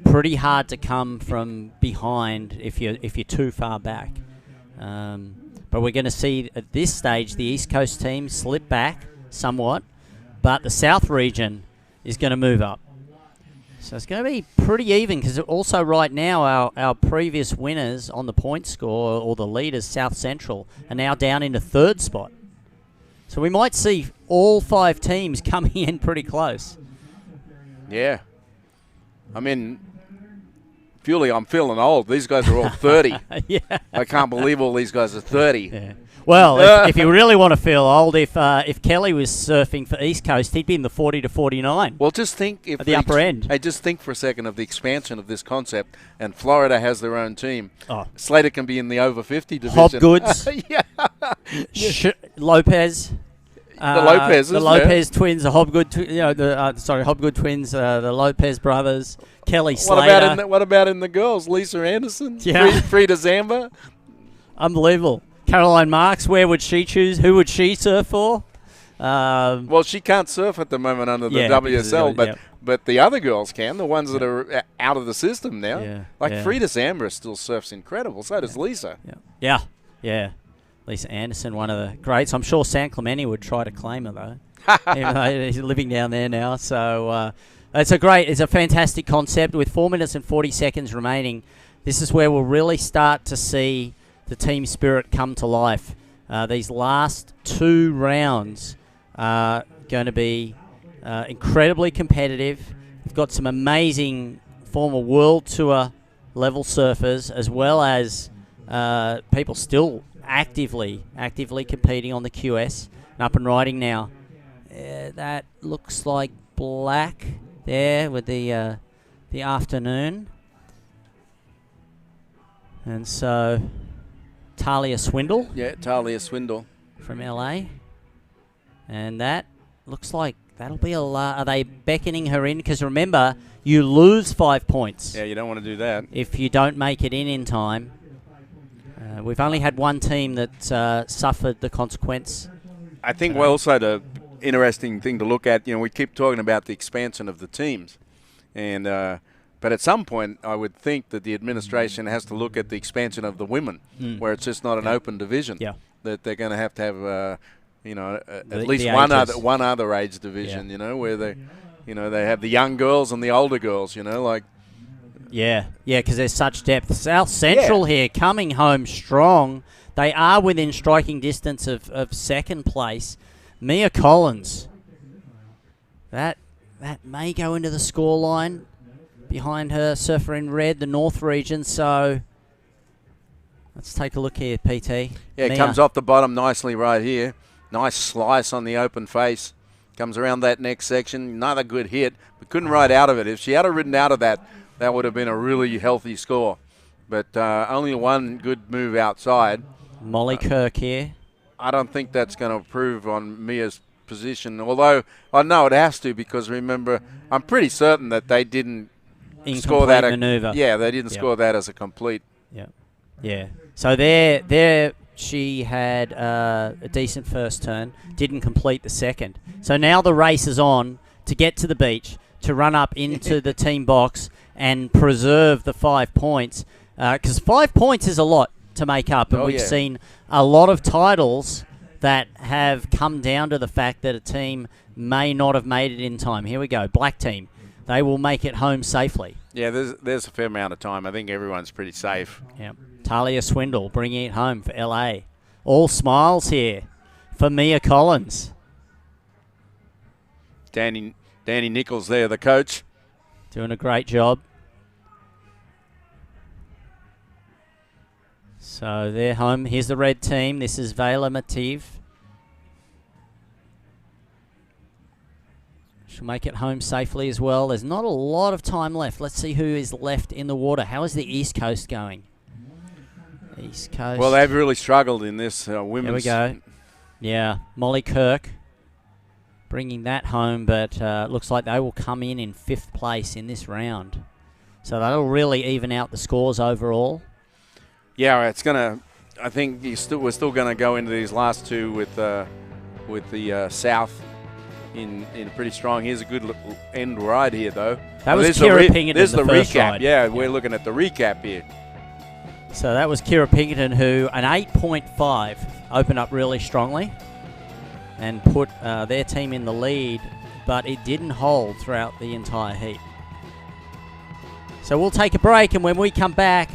[SPEAKER 2] Pretty hard to come from behind if you're too far back. But we're going to see at this stage the East Coast team slip back somewhat, but the South region is going to move up. So it's going to be pretty even, because also right now our previous winners on the point score, or the leaders, South Central, are now down into third spot. So we might see all 5 teams coming in pretty close.
[SPEAKER 8] Yeah. I mean, Fuley, I'm feeling old. These guys are all 30.
[SPEAKER 2] Yeah.
[SPEAKER 8] I can't believe all these guys are 30.
[SPEAKER 2] Yeah. Well, if you really want to feel old, if Kelly was surfing for East Coast, he'd be in the 40 to 49.
[SPEAKER 8] Well, just think if
[SPEAKER 2] at the upper end.
[SPEAKER 8] Hey, just think for a second of the expansion of this concept, and Florida has their own team.
[SPEAKER 2] Oh.
[SPEAKER 8] Slater can be in the over 50 division.
[SPEAKER 2] Hobgoods.
[SPEAKER 8] Yeah.
[SPEAKER 2] Lopez.
[SPEAKER 8] The Lopez,
[SPEAKER 2] the Lopez twins, the Hobgood, Hobgood twins, the Lopez brothers, Kelly Slater.
[SPEAKER 8] What about in the girls? Lisa Anderson,
[SPEAKER 2] yeah.
[SPEAKER 8] Frida Zamba,
[SPEAKER 2] unbelievable. Caroline Marks, where would she choose? Who would she surf for?
[SPEAKER 8] Well, she can't surf at the moment under the WSL, but the other girls can. The ones that are out of the system now, Frida Zamba still surfs incredible. So does Lisa.
[SPEAKER 2] Yeah. Lisa Anderson, one of the greats. I'm sure San Clemente would try to claim her, though. Even though he's living down there now. So it's a fantastic concept. With 4 minutes and 40 seconds remaining, this is where we'll really start to see the team spirit come to life. These last 2 rounds are going to be incredibly competitive. We've got some amazing former World Tour level surfers, as well as people still actively competing on the QS and up and riding now. That looks like black there with the afternoon. And so Talia Swindle.
[SPEAKER 8] Yeah, Talia Swindle.
[SPEAKER 2] From LA. And that looks like that'll be a lot. Are they beckoning her in? Because remember, you lose 5 points.
[SPEAKER 8] Yeah, you don't want to do that.
[SPEAKER 2] If you don't make it in time. We've only had one team that suffered the consequence.
[SPEAKER 8] I think also the interesting thing to look at, we keep talking about the expansion of the teams. And but at some point, I would think that the administration has to look at the expansion of the women, where it's just not an open division.
[SPEAKER 2] Yeah.
[SPEAKER 8] That they're going to have at least one other age division, where they have the young girls and the older girls,
[SPEAKER 2] Yeah, because there's such depth. South Central here coming home strong. They are within striking distance of second place. Mia Collins. That may go into the scoreline. Be behind her, surfer in red, the North region. So let's take a look here, PT.
[SPEAKER 8] Yeah, it
[SPEAKER 2] Mia.
[SPEAKER 8] comes off the bottom nicely right here. Nice slice on the open face. Comes around that next section. Another good hit, but couldn't ride out of it. If she had ridden out of that, that would have been a really healthy score. But only one good move outside.
[SPEAKER 2] Molly Kirk here.
[SPEAKER 8] I don't think that's going to improve on Mia's position, although I know it has to, because remember, I'm pretty certain that they didn't score that
[SPEAKER 2] maneuver.
[SPEAKER 8] Yeah, they didn't score that as a complete.
[SPEAKER 2] Yeah. So there she had a decent first turn, didn't complete the second. So now the race is on to get to the beach, to run up into the team box and preserve the 5 points, because 5 points is a lot to make up, and we've seen a lot of titles that have come down to the fact that a team may not have made it in time. Here we go, black team. They will make it home safely.
[SPEAKER 8] Yeah, there's a fair amount of time. I think everyone's pretty safe.
[SPEAKER 2] Yeah. Talia Swindle bringing it home for LA. All smiles here for Mia Collins.
[SPEAKER 8] Danny Nichols there, the coach.
[SPEAKER 2] Doing a great job. So they're home. Here's the red team. This is Vela Mativ. She'll make it home safely as well. There's not a lot of time left. Let's see who is left in the water. How is the East Coast going? East Coast.
[SPEAKER 8] Well, they've really struggled in this women's.
[SPEAKER 2] Here we go. Yeah, Molly Kirk bringing that home, but looks like they will come in 5th place in this round. So that'll really even out the scores overall.
[SPEAKER 8] Yeah, it's gonna. I think we're still going to go into these last two with the South in pretty strong. Here's a good end ride here, though.
[SPEAKER 2] That was Kira Pinkerton.
[SPEAKER 8] There's the
[SPEAKER 2] first
[SPEAKER 8] recap.
[SPEAKER 2] ride.
[SPEAKER 8] Yeah, we're looking at the recap here.
[SPEAKER 2] So that was Kira Pinkerton, who an 8.5 opened up really strongly and put their team in the lead, but it didn't hold throughout the entire heat. So we'll take a break, and when we come back,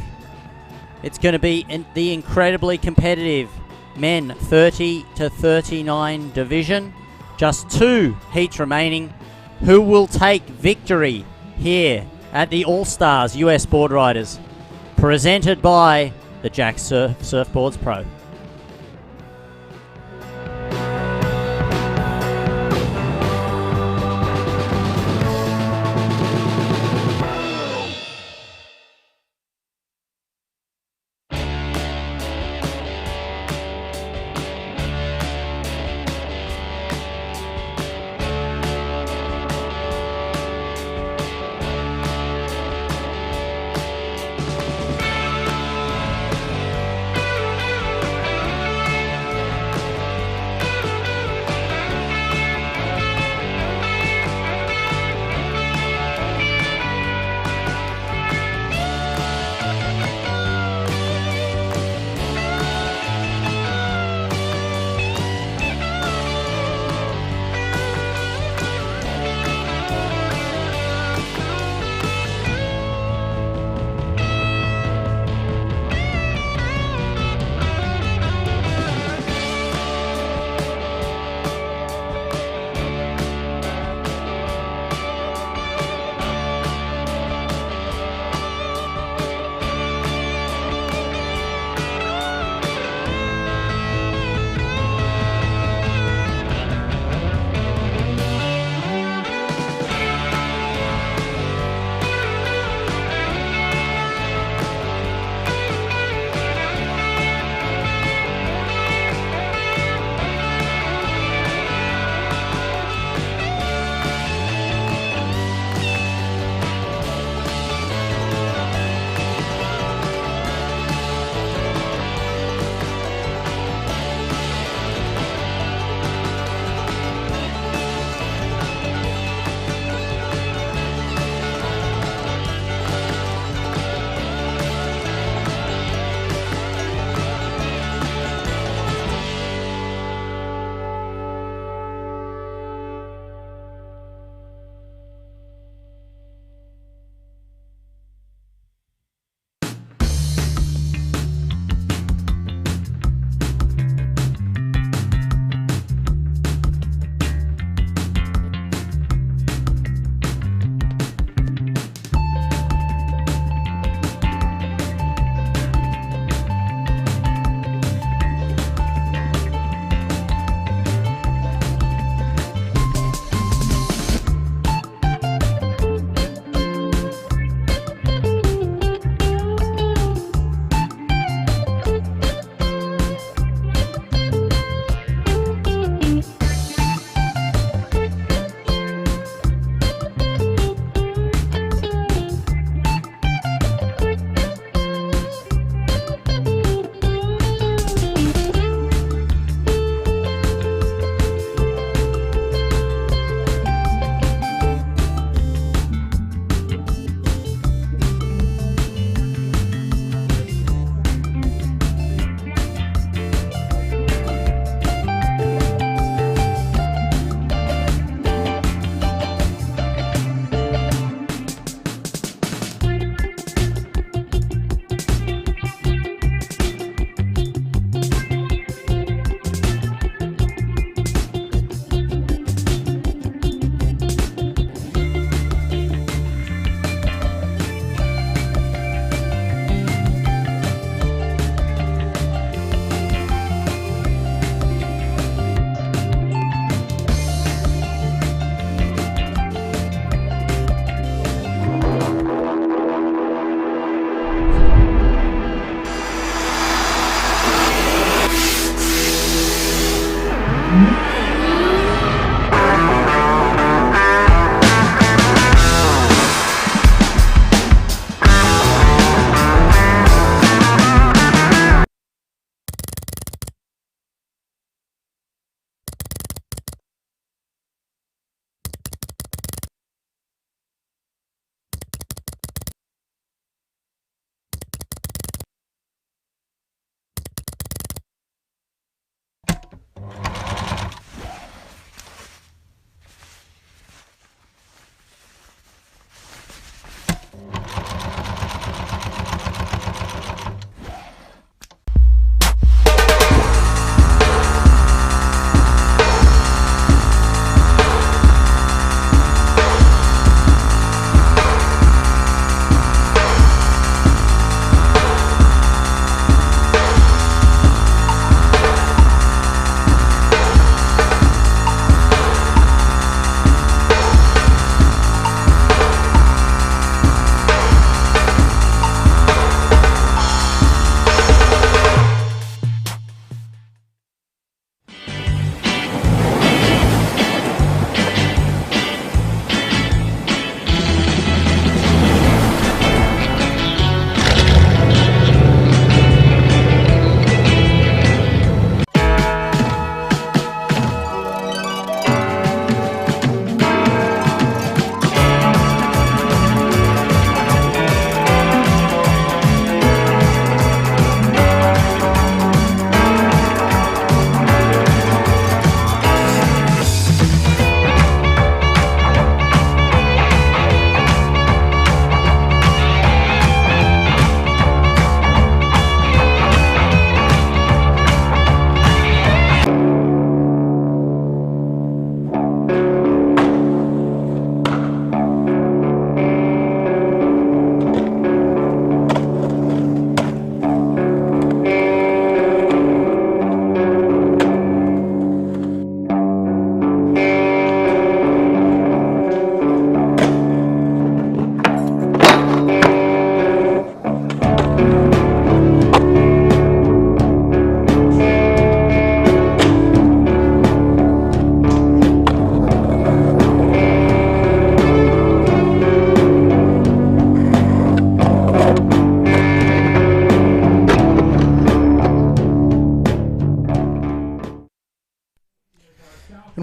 [SPEAKER 2] it's going to be the incredibly competitive men 30 to 39 division. Just 2 heats remaining. Who will take victory here at the All-Stars US Board Riders? Presented by the Jack Surfboards Pro.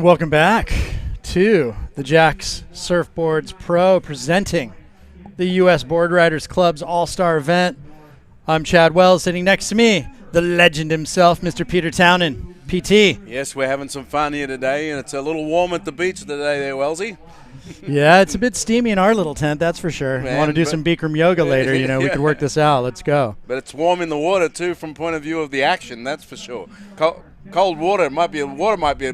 [SPEAKER 11] Welcome back to the Jack's Surfboards Pro presenting the U.S. Board Riders Club's All-Star event. I'm Chad Wells. Sitting next to me, the legend himself, Mr. Peter Townend, PT.
[SPEAKER 8] Yes, we're having some fun here today, and it's a little warm at the beach today there, Wellsy.
[SPEAKER 11] Yeah, it's a bit steamy in our little tent, that's for sure.
[SPEAKER 8] Man,
[SPEAKER 11] Want to do some Bikram yoga later, you know, we could work this out. Let's go.
[SPEAKER 8] But it's warm in the water, too, from point of view of the action, that's for sure. Cold water might be a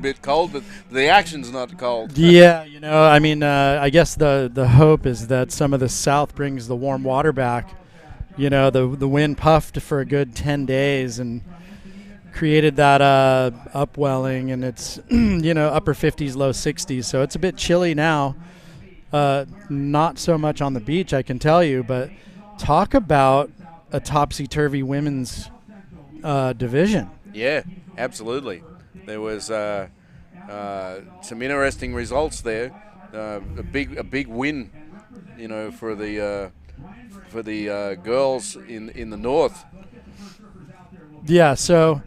[SPEAKER 8] bit cold, but the action's not cold.
[SPEAKER 11] Yeah, you know, I mean, I guess the hope is that some of the south brings the warm water back. You know, the wind puffed for a good 10 days and created that upwelling, and it's, you know, upper 50s, low 60s. So it's a bit chilly now. Not so much on the beach, I can tell you, but talk about a topsy-turvy women's division.
[SPEAKER 8] Yeah, absolutely. There was some interesting results there. A big win, you know, for the girls in the north.
[SPEAKER 11] Yeah, so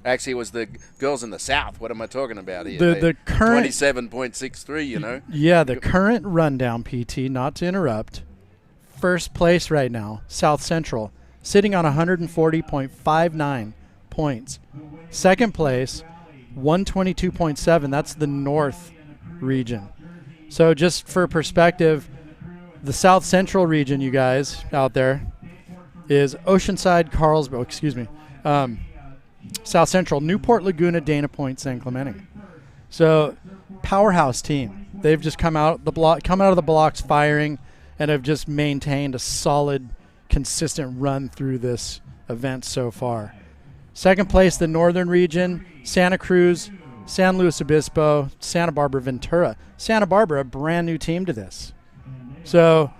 [SPEAKER 8] actually it was the girls in the south. What am I talking about here?
[SPEAKER 11] The current
[SPEAKER 8] 27.63, you know.
[SPEAKER 11] Yeah, the current rundown, PT, not to interrupt. First place right now, South Central, sitting on 140.59 points. Second place, 122.7. That's the North region. So just for perspective, the South Central region, you guys out there, is Oceanside, Carlsbad, South Central, Newport, Laguna, Dana Point, San Clemente. So powerhouse team. They've just come out of the blocks firing and have just maintained a solid, consistent run through this event so far. Second place, the Northern region, Santa Cruz, San Luis Obispo, Santa Barbara, Ventura. Santa Barbara, a brand new team to this. So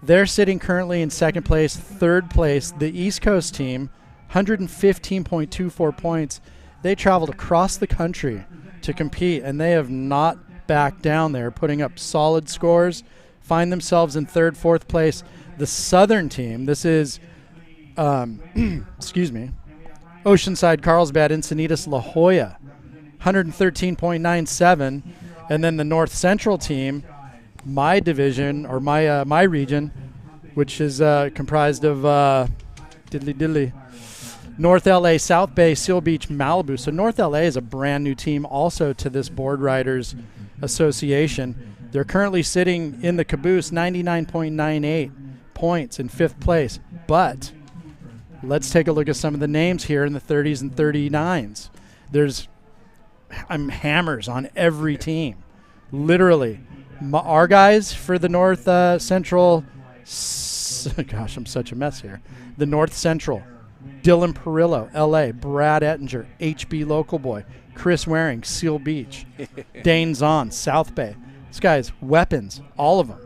[SPEAKER 11] they're sitting currently in second place. Third place, the East Coast team, 115.24 points. They traveled across the country to compete, and they have not backed down there, putting up solid scores, find themselves in third, fourth place. The Southern team, this is, Oceanside, Carlsbad, Encinitas, La Jolla, 113.97. And then the North Central team, my division, or my region, which is comprised of North LA, South Bay, Seal Beach, Malibu. So North LA is a brand new team also to this Board Riders Association. They're currently sitting in the caboose, 99.98 points in fifth place. But let's take a look at some of the names here in the 30s and 39s. There's hammers on every team, literally. Our guys for the North Central, gosh, I'm such a mess here. The North Central, Dylan Perillo, LA, Brad Ettinger, HB Local Boy, Chris Waring, Seal Beach, Dane Zahn, South Bay. This guy's weapons, all of them.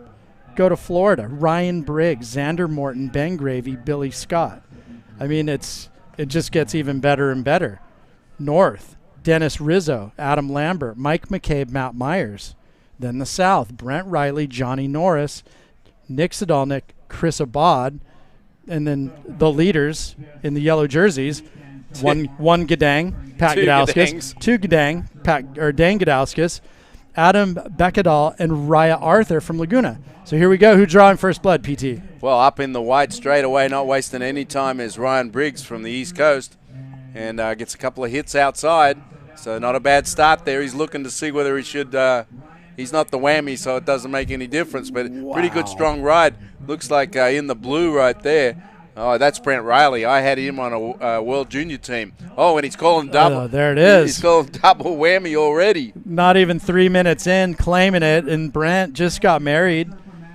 [SPEAKER 11] Go to Florida, Ryan Briggs, Xander Morton, Ben Gravy, Billy Scott. I mean, it just gets even better and better. North, Dennis Rizzo, Adam Lambert, Mike McCabe, Matt Myers. Then the South, Brent Riley, Johnny Norris, Nick Sadalnik, Chris Abad, and then the leaders in the yellow jerseys, one Gadang, Pat Gadauskas, two Gadang, Dan Gadauskas, Adam Beckadal, and Raya Arthur from Laguna. So here we go. Who's drawing first blood, PT?
[SPEAKER 8] Well, up in the white straight away, not wasting any time, is Ryan Briggs from the East Coast, and gets a couple of hits outside. So not a bad start there. He's looking to see whether he should. He's not the whammy, so it doesn't make any difference. But pretty good, strong ride. Looks like in the blue right there. Oh, that's Brent Riley. I had him on a World Junior team. Oh, and he's calling double.
[SPEAKER 11] Oh, there it is.
[SPEAKER 8] He's calling double whammy already.
[SPEAKER 11] Not even 3 minutes in, claiming it, and Brent just got married.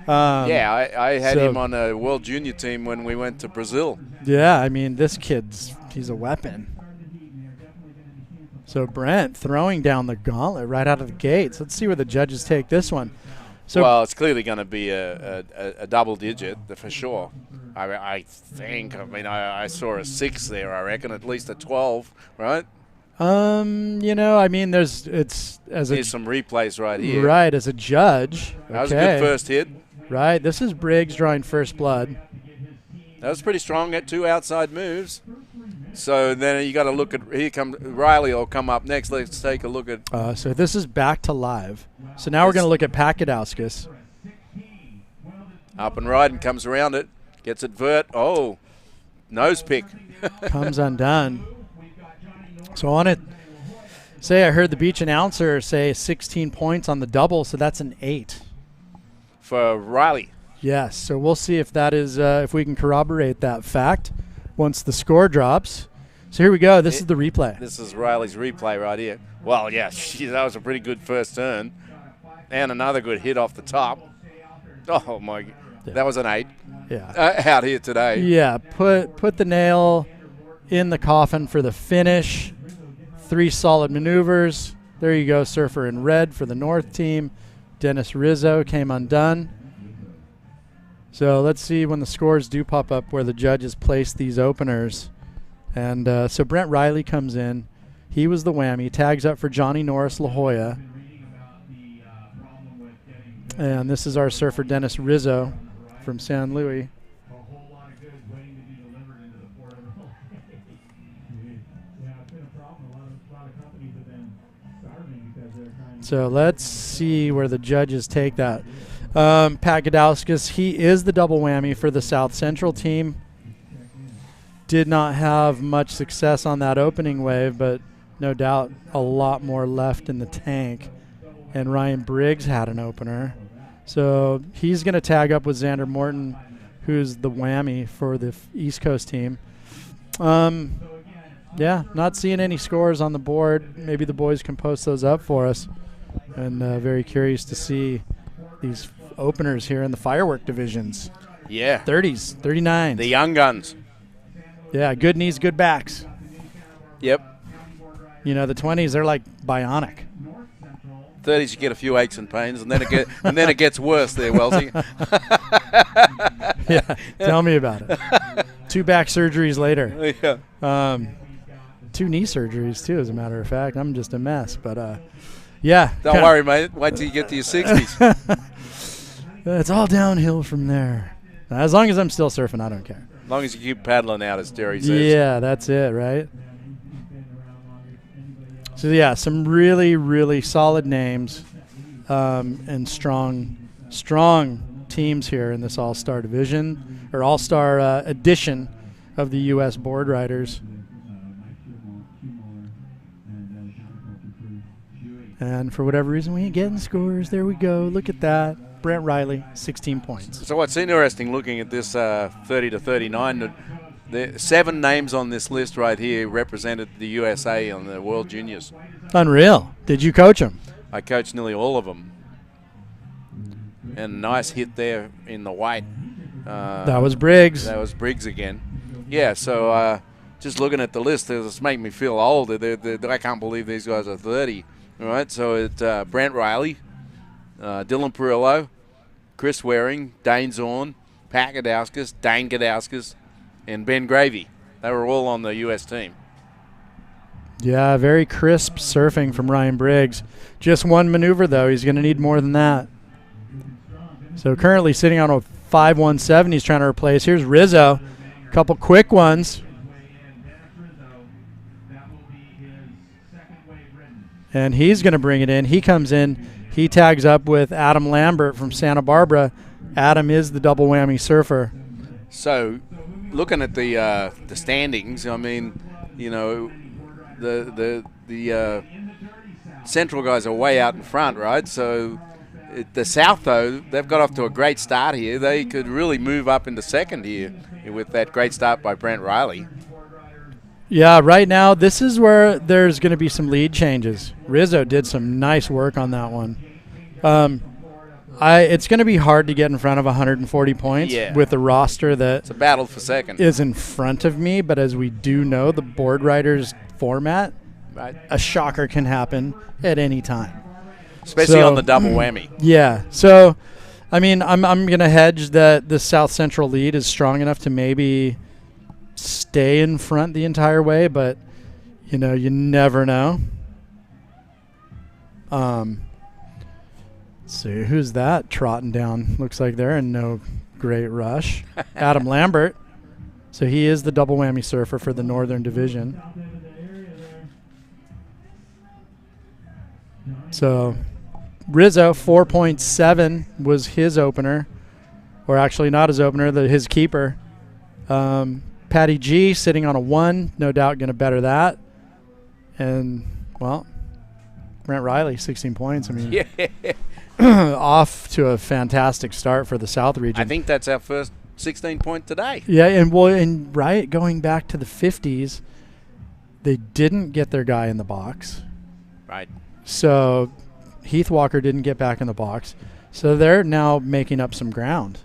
[SPEAKER 8] Yeah, I had him on a World Junior team when we went to Brazil.
[SPEAKER 11] Yeah, I mean, this he's a weapon. So Brent throwing down the gauntlet right out of the gates. Let's see where the judges take this one. So
[SPEAKER 8] well, it's clearly going to be a double digit for sure. I think. I mean, I saw a 6 there. I reckon at least a 12, right?
[SPEAKER 11] You know, I mean, here's
[SPEAKER 8] some replays right here.
[SPEAKER 11] Right, as a judge.
[SPEAKER 8] That was a good first hit.
[SPEAKER 11] Right, this is Briggs drawing first blood.
[SPEAKER 8] That was pretty strong at 2 outside moves. So then you got to look at, here comes Riley will come up next. Let's take a look at.
[SPEAKER 11] So this is back to live. So now we're going to look at Pakadauskas.
[SPEAKER 8] Up and riding, comes around it, gets it vert. Oh, nose pick.
[SPEAKER 11] Comes undone. So on it, say I heard the beach announcer say 16 points on the double, so that's an 8.
[SPEAKER 8] For Riley.
[SPEAKER 11] Yes, so we'll see if that is, if we can corroborate that fact once the score drops. So here we go. This is the replay.
[SPEAKER 8] This is Riley's replay right here. Well, yeah, that was a pretty good first turn. And another good hit off the top. Oh, my. Yeah. That was an 8.
[SPEAKER 11] Yeah.
[SPEAKER 8] Out here today.
[SPEAKER 11] Yeah, put the nail in the coffin for the finish. 3 solid maneuvers. There you go, surfer in red for the North team. Dennis Rizzo came undone. So let's see when the scores do pop up where the judges place these openers. And so Brent Riley comes in. He was the whammy. Tags up for Johnny Norris La Jolla. And this is our surfer Dennis Rizzo from San Luis. So let's see where the judges take that. Pakadauskas, he is the double whammy for the South Central team. Did not have much success on that opening wave, but no doubt a lot more left in the tank. And Ryan Briggs had an opener. So he's going to tag up with Xander Morton, who's the whammy for the East Coast team. Yeah, not seeing any scores on the board. Maybe the boys can post those up for us. And very curious to see these openers here in the firework divisions.
[SPEAKER 8] Yeah.
[SPEAKER 11] 30s, 39s.
[SPEAKER 8] The young guns.
[SPEAKER 11] Yeah, good knees, good backs.
[SPEAKER 8] Yep.
[SPEAKER 11] You know, the 20s, they're like bionic.
[SPEAKER 8] 30s, you get a few aches and pains, and then it gets worse there, Wellesley.
[SPEAKER 11] Yeah, tell me about it. 2 back surgeries later.
[SPEAKER 8] Yeah.
[SPEAKER 11] 2 knee surgeries, too, as a matter of fact. I'm just a mess, but yeah.
[SPEAKER 8] Don't worry, mate. Wait till you get to your 60s.
[SPEAKER 11] It's all downhill from there. As long as I'm still surfing, I don't care.
[SPEAKER 8] As long as you keep paddling out, as Terry says.
[SPEAKER 11] Yeah, that's it, right? So, yeah, some really, really solid names and strong teams here in this All-Star division, or All-Star edition of the U.S. Board Riders. And for whatever reason, we ain't getting scores. There we go. Look at that. Brent Riley, 16 points.
[SPEAKER 8] So what's interesting looking at this 30 to 39, the 7 names on this list right here represented the USA on the World Juniors.
[SPEAKER 11] Unreal. Did you coach them?
[SPEAKER 8] I coached nearly all of them. And nice hit there in the white.
[SPEAKER 11] That was Briggs.
[SPEAKER 8] That was Briggs again. Yeah, so just looking at the list, it's making me feel old. I can't believe these guys are 30. All right, so it's Brent Riley, Dylan Perillo, Chris Waring, Dane Zorn, Pat Gadauskas, Dane Gadauskas, and Ben Gravy. They were all on the U.S. team.
[SPEAKER 11] Yeah, very crisp surfing from Ryan Briggs. Just 1 maneuver, though. He's going to need more than that. So currently sitting on a 5.17 he's trying to replace. Here's Rizzo. A couple quick ones. And he's going to bring it in. He comes in. He tags up with Adam Lambert from Santa Barbara. Adam is the double whammy surfer.
[SPEAKER 8] So looking at the standings, I mean, you know, the Central guys are way out in front, right? So the South, though, they've got off to a great start here. They could really move up into second here with that great start by Brent Riley.
[SPEAKER 11] Yeah, right now, this is where there's going to be some lead changes. Rizzo did some nice work on that one. It's going to be hard to get in front of 140 points with the roster that
[SPEAKER 8] it's a battle for second
[SPEAKER 11] is in front of me. But as we do know, the Board Riders format, a shocker can happen at any time.
[SPEAKER 8] Especially on the double whammy.
[SPEAKER 11] Yeah. So, I mean, I'm going to hedge that the South Central lead is strong enough to maybe stay in front the entire way, but you know, you never know. Let's see, who's that trotting down? Looks like they're in no great rush. Adam Lambert, So he is the double whammy surfer for the Northern Division. So Rizzo, 4.7 was his opener. Or actually not his opener, his keeper. Patty G sitting on a 1, no doubt going to better that. And, well, Brent Riley, 16 points. I mean, off to a fantastic start for the South region.
[SPEAKER 8] I think that's our first 16-point today.
[SPEAKER 11] Yeah, and right, going back to the 50s, they didn't get their guy in the box.
[SPEAKER 8] Right.
[SPEAKER 11] So Heath Walker didn't get back in the box. So they're now making up some ground.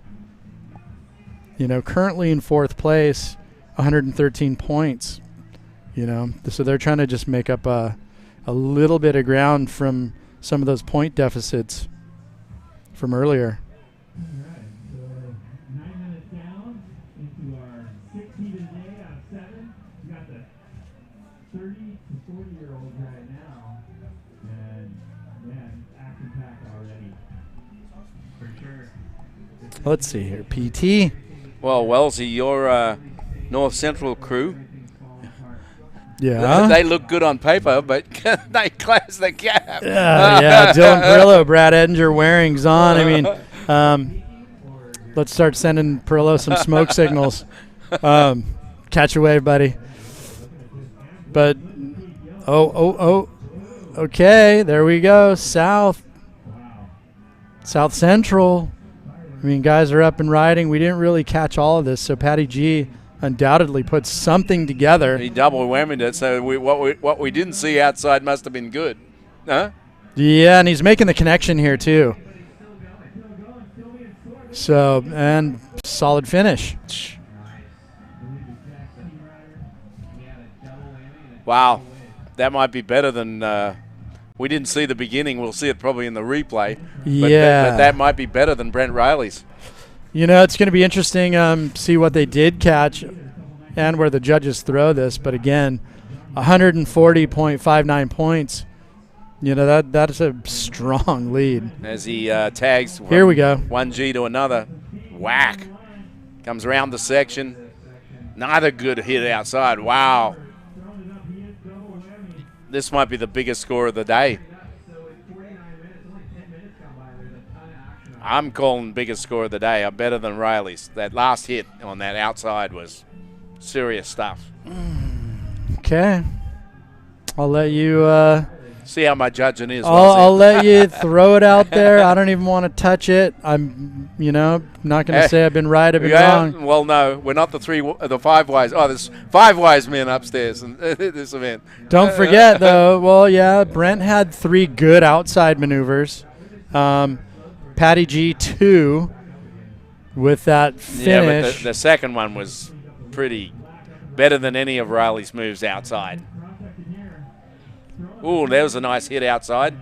[SPEAKER 11] You know, currently in 4th place, 113 points. You know, so they're trying to just make up a little bit of ground from some of those point deficits from earlier.
[SPEAKER 5] All right, so 9 minutes down into our 16 today out of 7. We got the 30 to 40-year-olds right now, and man, action-packed already, for sure.
[SPEAKER 11] Let's see here, PT.
[SPEAKER 8] Well, Wellesley, your North Central crew.
[SPEAKER 11] Yeah.
[SPEAKER 8] They look good on paper, but they close the gap.
[SPEAKER 11] Yeah, Dylan Perillo, Brad Edinger wearing Zahn. I mean, let's start sending Perillo some smoke signals. Catch a wave, buddy. But, okay, there we go. South Central. I mean, guys are up and riding. We didn't really catch all of this, so Patty G undoubtedly put something together.
[SPEAKER 8] He double whammied it, so what we didn't see outside must have been good. Huh?
[SPEAKER 11] Yeah, and he's making the connection here too. So, and solid finish.
[SPEAKER 8] Wow, that might be better than we didn't see the beginning. We'll see it probably in the replay.
[SPEAKER 11] Yeah.
[SPEAKER 8] But that might be better than Brent Riley's.
[SPEAKER 11] You know, it's going to be interesting see what they did catch and where the judges throw this. But again, 140.59 points. You know, that's a strong lead.
[SPEAKER 8] As he tags
[SPEAKER 11] Here we go.
[SPEAKER 8] 1G to another. Whack. Comes around the section. Another good hit outside. Wow. This might be the biggest score of the day. I'm calling biggest score of the day. I'm better than Riley's. That last hit on that outside was serious stuff.
[SPEAKER 11] Okay. I'll let you
[SPEAKER 8] see how my judging is.
[SPEAKER 11] I'll let you throw it out there. I don't even want to touch it. I'm, not going to say I've been right, I've been wrong.
[SPEAKER 8] Well, no, we're not the 5 wise. Oh, there's 5 wise men upstairs in this event.
[SPEAKER 11] Don't forget, though, Brent had 3 good outside maneuvers. Patty G 2 with that finish.
[SPEAKER 8] Yeah, but the second one was pretty better than any of Riley's moves outside. Ooh, there was a nice hit outside.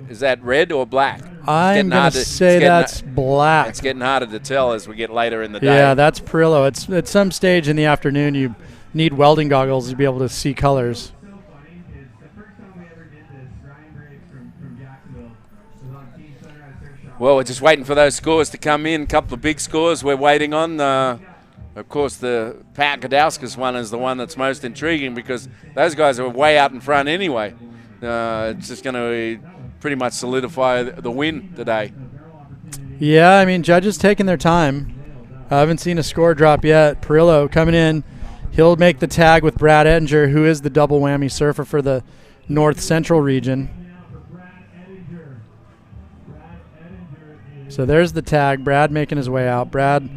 [SPEAKER 8] Is that red or black?
[SPEAKER 11] I'm going to say that's black.
[SPEAKER 8] It's getting harder to tell as we get later in the day.
[SPEAKER 11] Yeah, that's Perillo. It's at some stage in the afternoon you need welding goggles to be able to see colors.
[SPEAKER 8] Well, we're just waiting for those scores to come in. A couple of big scores we're waiting on. Of course, the Pat Gadauskas one is the one that's most intriguing because those guys are way out in front anyway. It's just going to pretty much solidify the win today.
[SPEAKER 11] Yeah, I mean, judges taking their time. I haven't seen a score drop yet. Perillo coming in. He'll make the tag with Brad Edinger, who is the double whammy surfer for the North Central region. So there's the tag. Brad making his way out. Brad,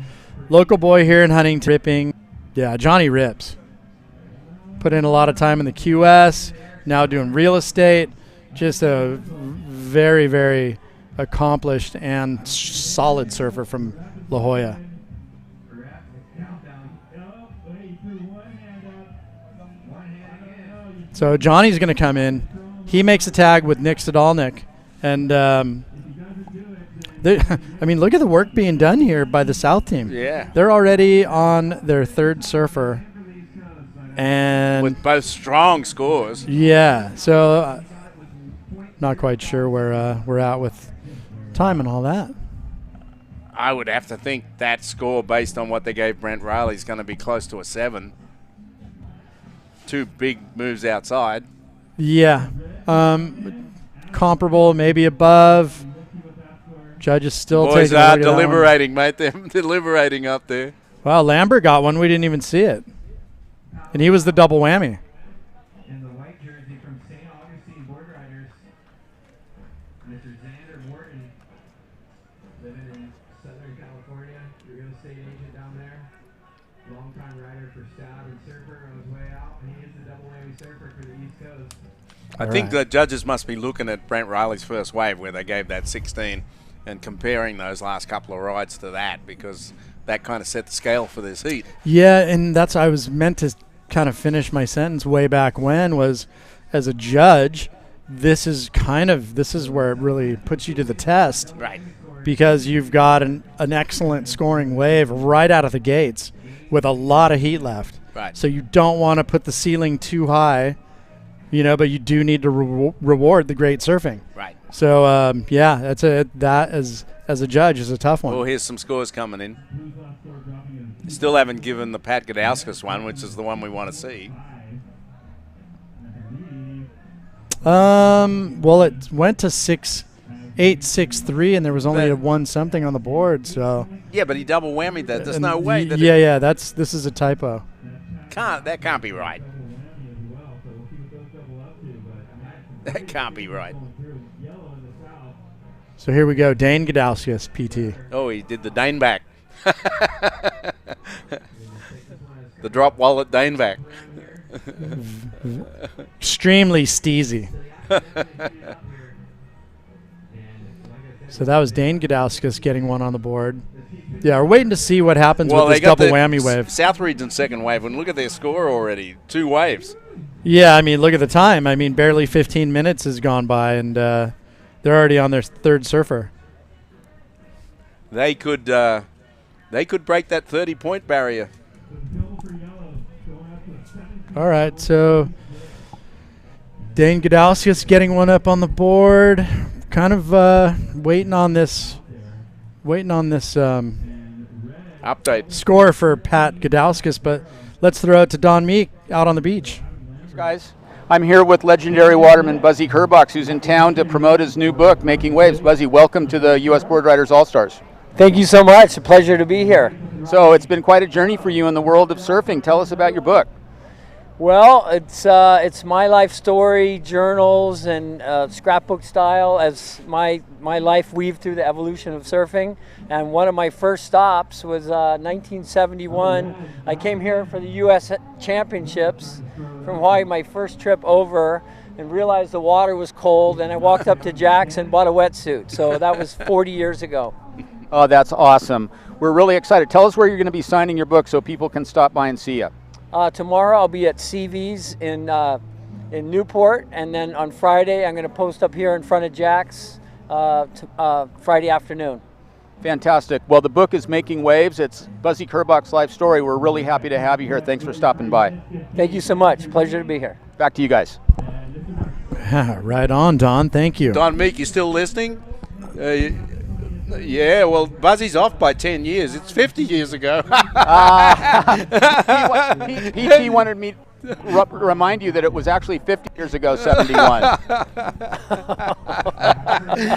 [SPEAKER 11] local boy here in Huntington, ripping. Yeah, Johnny rips. Put in a lot of time in the QS. Now doing real estate. Just a very, very accomplished and solid surfer from La Jolla. So Johnny's going to come in. He makes a tag with Nick Sadalnik. And, I mean, look at the work being done here by the South team.
[SPEAKER 8] Yeah.
[SPEAKER 11] They're already on their 3rd surfer. And
[SPEAKER 8] with both strong scores.
[SPEAKER 11] Yeah. So not quite sure where we're at with time and all that.
[SPEAKER 8] I would have to think that score based on what they gave Brent Riley is going to be close to a 7. 2 big moves outside.
[SPEAKER 11] Yeah. Comparable, maybe above. Judges still
[SPEAKER 8] Boys
[SPEAKER 11] taking a
[SPEAKER 8] are
[SPEAKER 11] look at that one.
[SPEAKER 8] deliberating, mate. They're deliberating up there.
[SPEAKER 11] Well, Lambert got one. We didn't even see it. And he was the double whammy.
[SPEAKER 5] In the white jersey from St. Augustine Board Riders, Mr. Xander Morton, living in Southern California, real estate agent down there, longtime rider for Stab and Surfer on his way out, and he is the double whammy surfer for the East Coast.
[SPEAKER 8] I think the judges must be looking at Brent Riley's first wave where they gave that 16 and comparing those last couple of rides to that, because that kind of set the scale for this heat.
[SPEAKER 11] Yeah, and that's I was meant to kind of finish my sentence way back when was, as a judge, this is where it really puts you to the test.
[SPEAKER 8] Right.
[SPEAKER 11] Because you've got an excellent scoring wave right out of the gates with a lot of heat left.
[SPEAKER 8] Right.
[SPEAKER 11] So you don't want to put the ceiling too high, but you do need to reward the great surfing.
[SPEAKER 8] Right.
[SPEAKER 11] So, that as a judge is a tough one.
[SPEAKER 8] Well, here's some scores coming in. Still haven't given the Pat Gadauskas one, which is the one we want to see.
[SPEAKER 11] Well, it went to 6.863, and there was only a 1 something on the board. So
[SPEAKER 8] Yeah, but he double whammied that. There's no way. That
[SPEAKER 11] this is a typo.
[SPEAKER 8] That can't be right. That can't be right.
[SPEAKER 11] So here we go, Dane Gadauskas, PT.
[SPEAKER 8] Oh, he did the Dane back. The drop wallet Dane back.
[SPEAKER 11] Extremely steezy. So that was Dane Gadauskas getting one on the board. Yeah, we're waiting to see what happens with this double whammy wave.
[SPEAKER 8] South Region second wave, and look at their score already. 2 waves.
[SPEAKER 11] Yeah, look at the time. Barely 15 minutes has gone by, and they're already on their 3rd surfer.
[SPEAKER 8] They could break that 30-point barrier.
[SPEAKER 11] All right, so Dane Gadauskas getting one up on the board. Kind of waiting on this
[SPEAKER 8] update
[SPEAKER 11] score for Pat Gadauskas, but let's throw it to Don Meek out on the beach.
[SPEAKER 6] Thanks, guys. I'm here with legendary waterman Buzzy Kerbox, who's in town to promote his new book, Making Waves. Buzzy, welcome to the U.S. Board Riders All-Stars.
[SPEAKER 14] Thank you so much. A pleasure to be here.
[SPEAKER 6] So it's been quite a journey for you in the world of surfing. Tell us about your book.
[SPEAKER 14] Well, it's my life story, journals, and scrapbook style as my life weaved through the evolution of surfing. And one of my first stops was 1971. I came here for the U.S. Championships from Hawaii, my first trip over, and realized the water was cold. And I walked up to Jack's and bought a wetsuit. So that was 40 years ago.
[SPEAKER 6] Oh, that's awesome. We're really excited. Tell us where you're going to be signing your book so people can stop by and see you.
[SPEAKER 14] Tomorrow I'll be at CV's in Newport, and then on Friday I'm going to post up here in front of Jack's Friday afternoon.
[SPEAKER 6] Fantastic. Well, the book is Making Waves. It's Buzzy Kerbox's life story. We're really happy to have you here. Thanks for stopping by.
[SPEAKER 14] Thank you so much. Pleasure to be here.
[SPEAKER 6] Back to you guys.
[SPEAKER 11] Right on, Don. Thank you.
[SPEAKER 8] Don Meek, you still listening? Yeah, well, Buzzy's off by 10 years. It's 50 years ago.
[SPEAKER 6] PT wanted me to remind you that it was actually 50 years ago, 71.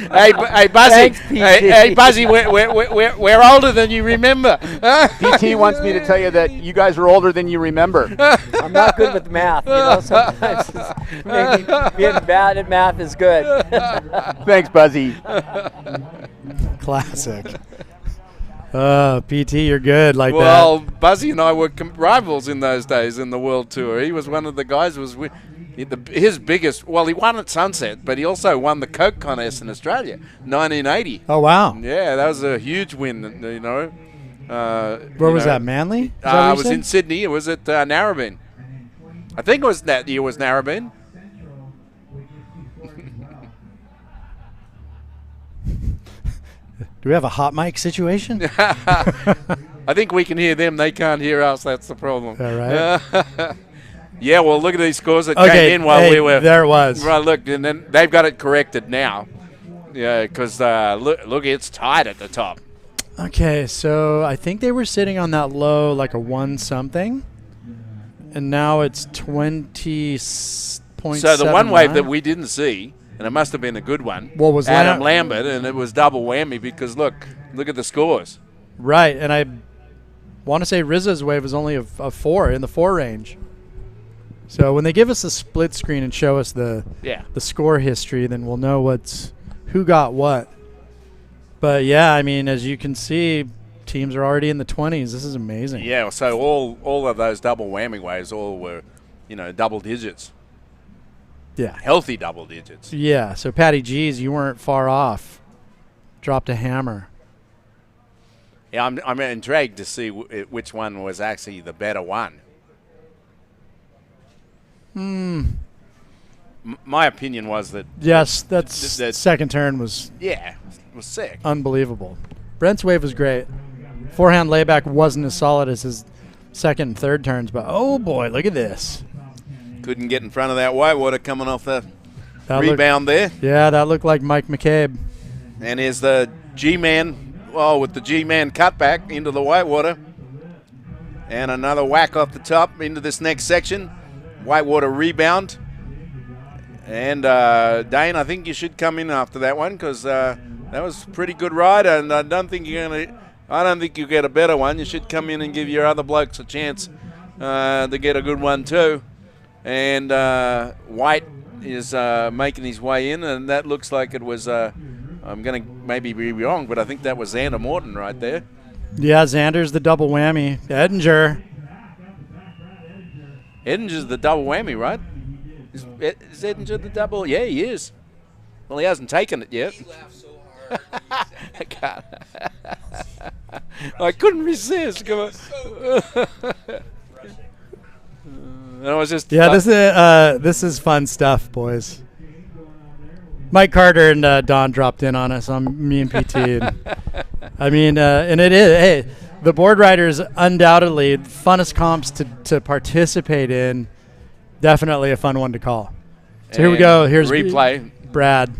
[SPEAKER 8] Hey, Buzzy.
[SPEAKER 14] Thanks,
[SPEAKER 8] hey, Buzzy, we're older than you remember.
[SPEAKER 6] PT wants me to tell you that you guys are older than you remember.
[SPEAKER 14] I'm not good with math. Sometimes maybe being bad at math is good.
[SPEAKER 6] Thanks, Buzzy.
[SPEAKER 11] Classic. PT, you're good like that.
[SPEAKER 8] Well, Buzzy and I were rivals in those days in the World Tour. He was one of the guys who was his biggest. Well, he won at Sunset, but he also won the Coke contest in Australia, 1980.
[SPEAKER 11] Oh wow!
[SPEAKER 8] Yeah, that was a huge win.
[SPEAKER 11] Where was that? Manly? Is that
[SPEAKER 8] it was in Sydney. It was at Narrabeen. I think it was that year was Narrabeen.
[SPEAKER 11] Do we have a hot mic situation?
[SPEAKER 8] I think we can hear them. They can't hear us. That's the problem.
[SPEAKER 11] All right.
[SPEAKER 8] Yeah, well, look at these scores that came in while we were.
[SPEAKER 11] There it was.
[SPEAKER 8] Right, look, and then they've got it corrected now. Yeah, because look, it's tight at the top.
[SPEAKER 11] Okay, so I think they were sitting on that low like a 1 something, and now it's 20.7.
[SPEAKER 8] So the one wave that we didn't see, and it must have been a good one,
[SPEAKER 11] was
[SPEAKER 8] Adam Lambert, and it was double whammy because look at the scores.
[SPEAKER 11] Right, and I want to say Rizzo's wave was only a 4 in the 4 range. So when they give us a split screen and show us the score history, then we'll know who got what. But yeah, I mean, as you can see, teams are already in the 20s. This is amazing.
[SPEAKER 8] Yeah, so all of those double whammy waves all were, double digits.
[SPEAKER 11] Yeah.
[SPEAKER 8] Healthy double digits.
[SPEAKER 11] Yeah, so Patty G's, you weren't far off. Dropped a hammer.
[SPEAKER 8] Yeah, I'm intrigued to see which one was actually the better one. My opinion was that...
[SPEAKER 11] Yes, that second turn was...
[SPEAKER 8] Yeah, it was sick.
[SPEAKER 11] Unbelievable. Brent's wave was great. Forehand layback wasn't as solid as his second and third turns, but oh boy, look at this.
[SPEAKER 8] Couldn't get in front of that whitewater coming off the rebound there.
[SPEAKER 11] Yeah, that looked like Mike McCabe.
[SPEAKER 8] And here's the G-Man, with the G-Man cutback into the whitewater. And another whack off the top into this next section. Whitewater rebound. And Dane, I think you should come in after that one because that was a pretty good ride, and I don't think you get a better one. You should come in and give your other blokes a chance to get a good one too. And White is making his way in, and that looks like it was. I'm going to maybe be wrong, but I think that was Xander Morton right there.
[SPEAKER 11] Yeah, Xander's the double whammy.
[SPEAKER 8] Edinger's the double whammy, right? Is Edinger the double? Yeah, he is. Well, he hasn't taken it yet.
[SPEAKER 15] He laughed so hard.
[SPEAKER 8] I couldn't resist. Come on. I was just
[SPEAKER 11] this is fun stuff, boys. Mike Carter and Don dropped in on us on me and PT. And it is. Hey, the board riders undoubtedly funnest comps to participate in. Definitely a fun one to call. So here we go. Here's
[SPEAKER 8] replay.
[SPEAKER 11] Brad.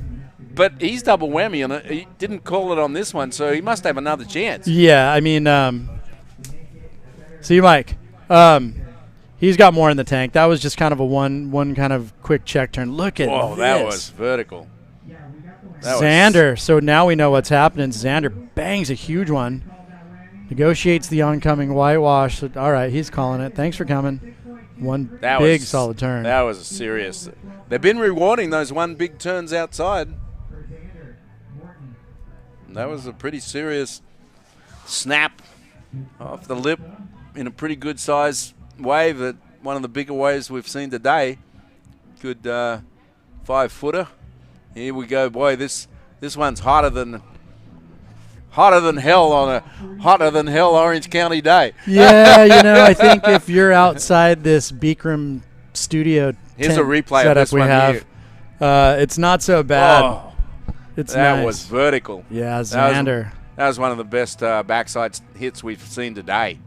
[SPEAKER 8] But he's double whammy on it. He didn't call it on this one, so he must have another chance.
[SPEAKER 11] Yeah, I mean, see, Mike. He's got more in the tank. That was just kind of a one kind of quick check turn. Look at this.
[SPEAKER 8] That was vertical.
[SPEAKER 11] Xander. So now we know what's happening. Xander bangs a huge one. Negotiates the oncoming whitewash. All right, he's calling it. Thanks for coming. One big solid turn.
[SPEAKER 8] That was a serious. They've been rewarding those one big turns outside. That was a pretty serious snap off the lip in a pretty good size wave. At one of the bigger waves we've seen today. Good 5-footer. Here we go, boy. This one's hotter than hell on a hotter than hell Orange County day.
[SPEAKER 11] Yeah, I think if you're outside this Beekram studio
[SPEAKER 8] here's a replay
[SPEAKER 11] setup
[SPEAKER 8] of this
[SPEAKER 11] we
[SPEAKER 8] one
[SPEAKER 11] have,
[SPEAKER 8] here.
[SPEAKER 11] It's not so bad.
[SPEAKER 8] Oh,
[SPEAKER 11] it's
[SPEAKER 8] that
[SPEAKER 11] nice.
[SPEAKER 8] was vertical.
[SPEAKER 11] Yeah, Xander.
[SPEAKER 8] That was one of the best backside hits we've seen today.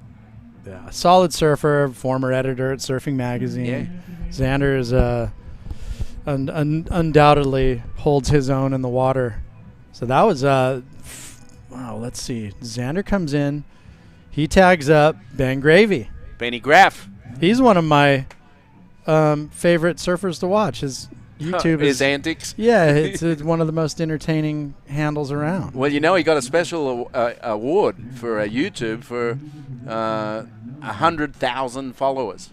[SPEAKER 11] Yeah, solid surfer, former editor at Surfing Magazine.
[SPEAKER 8] Yeah.
[SPEAKER 11] Xander is undoubtedly holds his own in the water. So that was wow, let's see. Xander comes in. He tags up Ben Gravy.
[SPEAKER 8] Benny Graff.
[SPEAKER 11] He's one of my favorite surfers to watch. His YouTube
[SPEAKER 8] his antics.
[SPEAKER 11] Yeah, it's one of the most entertaining handles around.
[SPEAKER 8] Well, he got a special award for YouTube for 100,000 followers.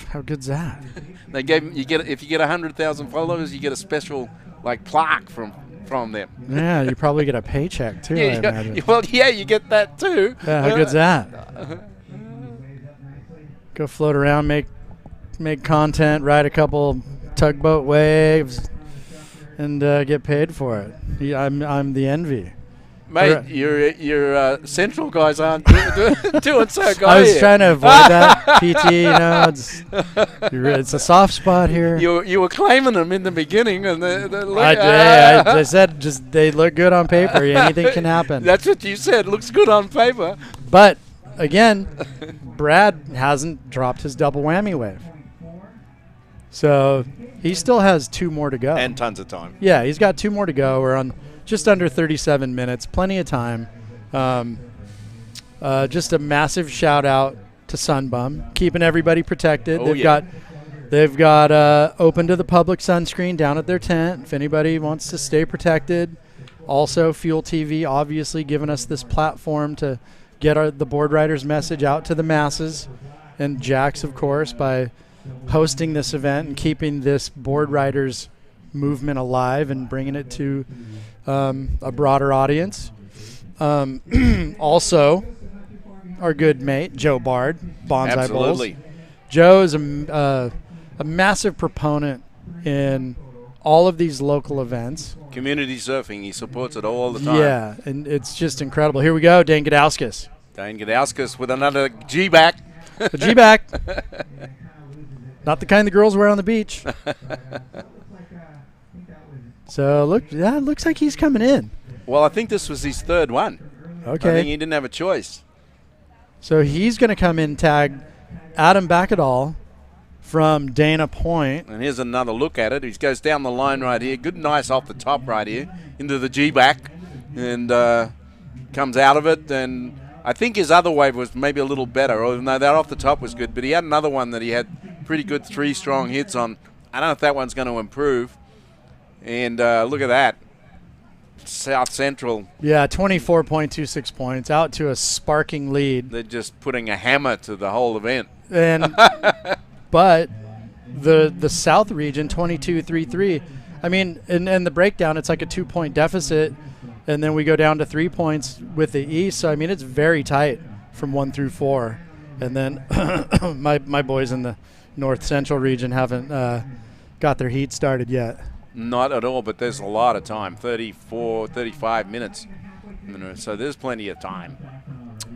[SPEAKER 11] How good's that?
[SPEAKER 8] They gave if you get 100,000 followers, you get a special plaque from them.
[SPEAKER 11] Yeah, you probably get a paycheck too. I imagine.
[SPEAKER 8] Well, yeah, you get that too.
[SPEAKER 11] Yeah, how good's that? Go float around, make content, ride a couple tugboat waves, and get paid for it. I'm the envy.
[SPEAKER 8] Mate, your central guys aren't doing so good.
[SPEAKER 11] I was trying to avoid that, PT. It's a soft spot here.
[SPEAKER 8] You were claiming them in the beginning, and
[SPEAKER 11] I said just they look good on paper. Anything can happen.
[SPEAKER 8] That's what you said. Looks good on paper.
[SPEAKER 11] But again, Brad hasn't dropped his double whammy wave, so he still has 2 more to go
[SPEAKER 8] and tons of time.
[SPEAKER 11] Yeah, he's got 2 more to go. We're on just under 37 minutes, plenty of time. Just a massive shout out to Sunbum, keeping everybody protected.
[SPEAKER 8] Oh,
[SPEAKER 11] They've got open to the public sunscreen down at their tent if anybody wants to stay protected. Also, Fuel TV obviously giving us this platform to get the board riders' message out to the masses, and Jax, of course, by hosting this event and keeping this board riders movement alive and bringing it to a broader audience. Also, our good mate Joe Bard, Bonsai
[SPEAKER 8] Absolutely.
[SPEAKER 11] Bowls. Joe is a massive proponent in all of these local events.
[SPEAKER 8] Community surfing, he supports it all the time.
[SPEAKER 11] Yeah, and it's just incredible. Here we go, Dane Gadauskas.
[SPEAKER 8] Dane Gadauskas with another G-back.
[SPEAKER 11] The G-back. Not the kind the girls wear on the beach. So, it looks like he's coming in.
[SPEAKER 8] Well, I think this was his third one.
[SPEAKER 11] Okay.
[SPEAKER 8] I think he didn't have a choice.
[SPEAKER 11] So he's going to come in tag Adam Backadall from Dana Point.
[SPEAKER 8] And here's another look at it. He goes down the line right here. Good, nice off the top right here into the G-back and comes out of it. And I think his other wave was maybe a little better, even though that off the top was good. But he had another one that he had pretty good 3 strong hits on. I don't know if that one's going to improve. And look at that. South Central.
[SPEAKER 11] Yeah, 24.26 points, out to a sparking lead.
[SPEAKER 8] They're just putting a hammer to the whole event.
[SPEAKER 11] And but the South region, 22.33. I mean, in the breakdown, it's like a 2-point deficit, and then we go down to 3 points with the East. So I mean, it's very tight from 1 through 4. And then my boys in the North Central region haven't got their heat started yet.
[SPEAKER 8] Not at all, but there's a lot of time, 34, 35 minutes. So there's plenty of time.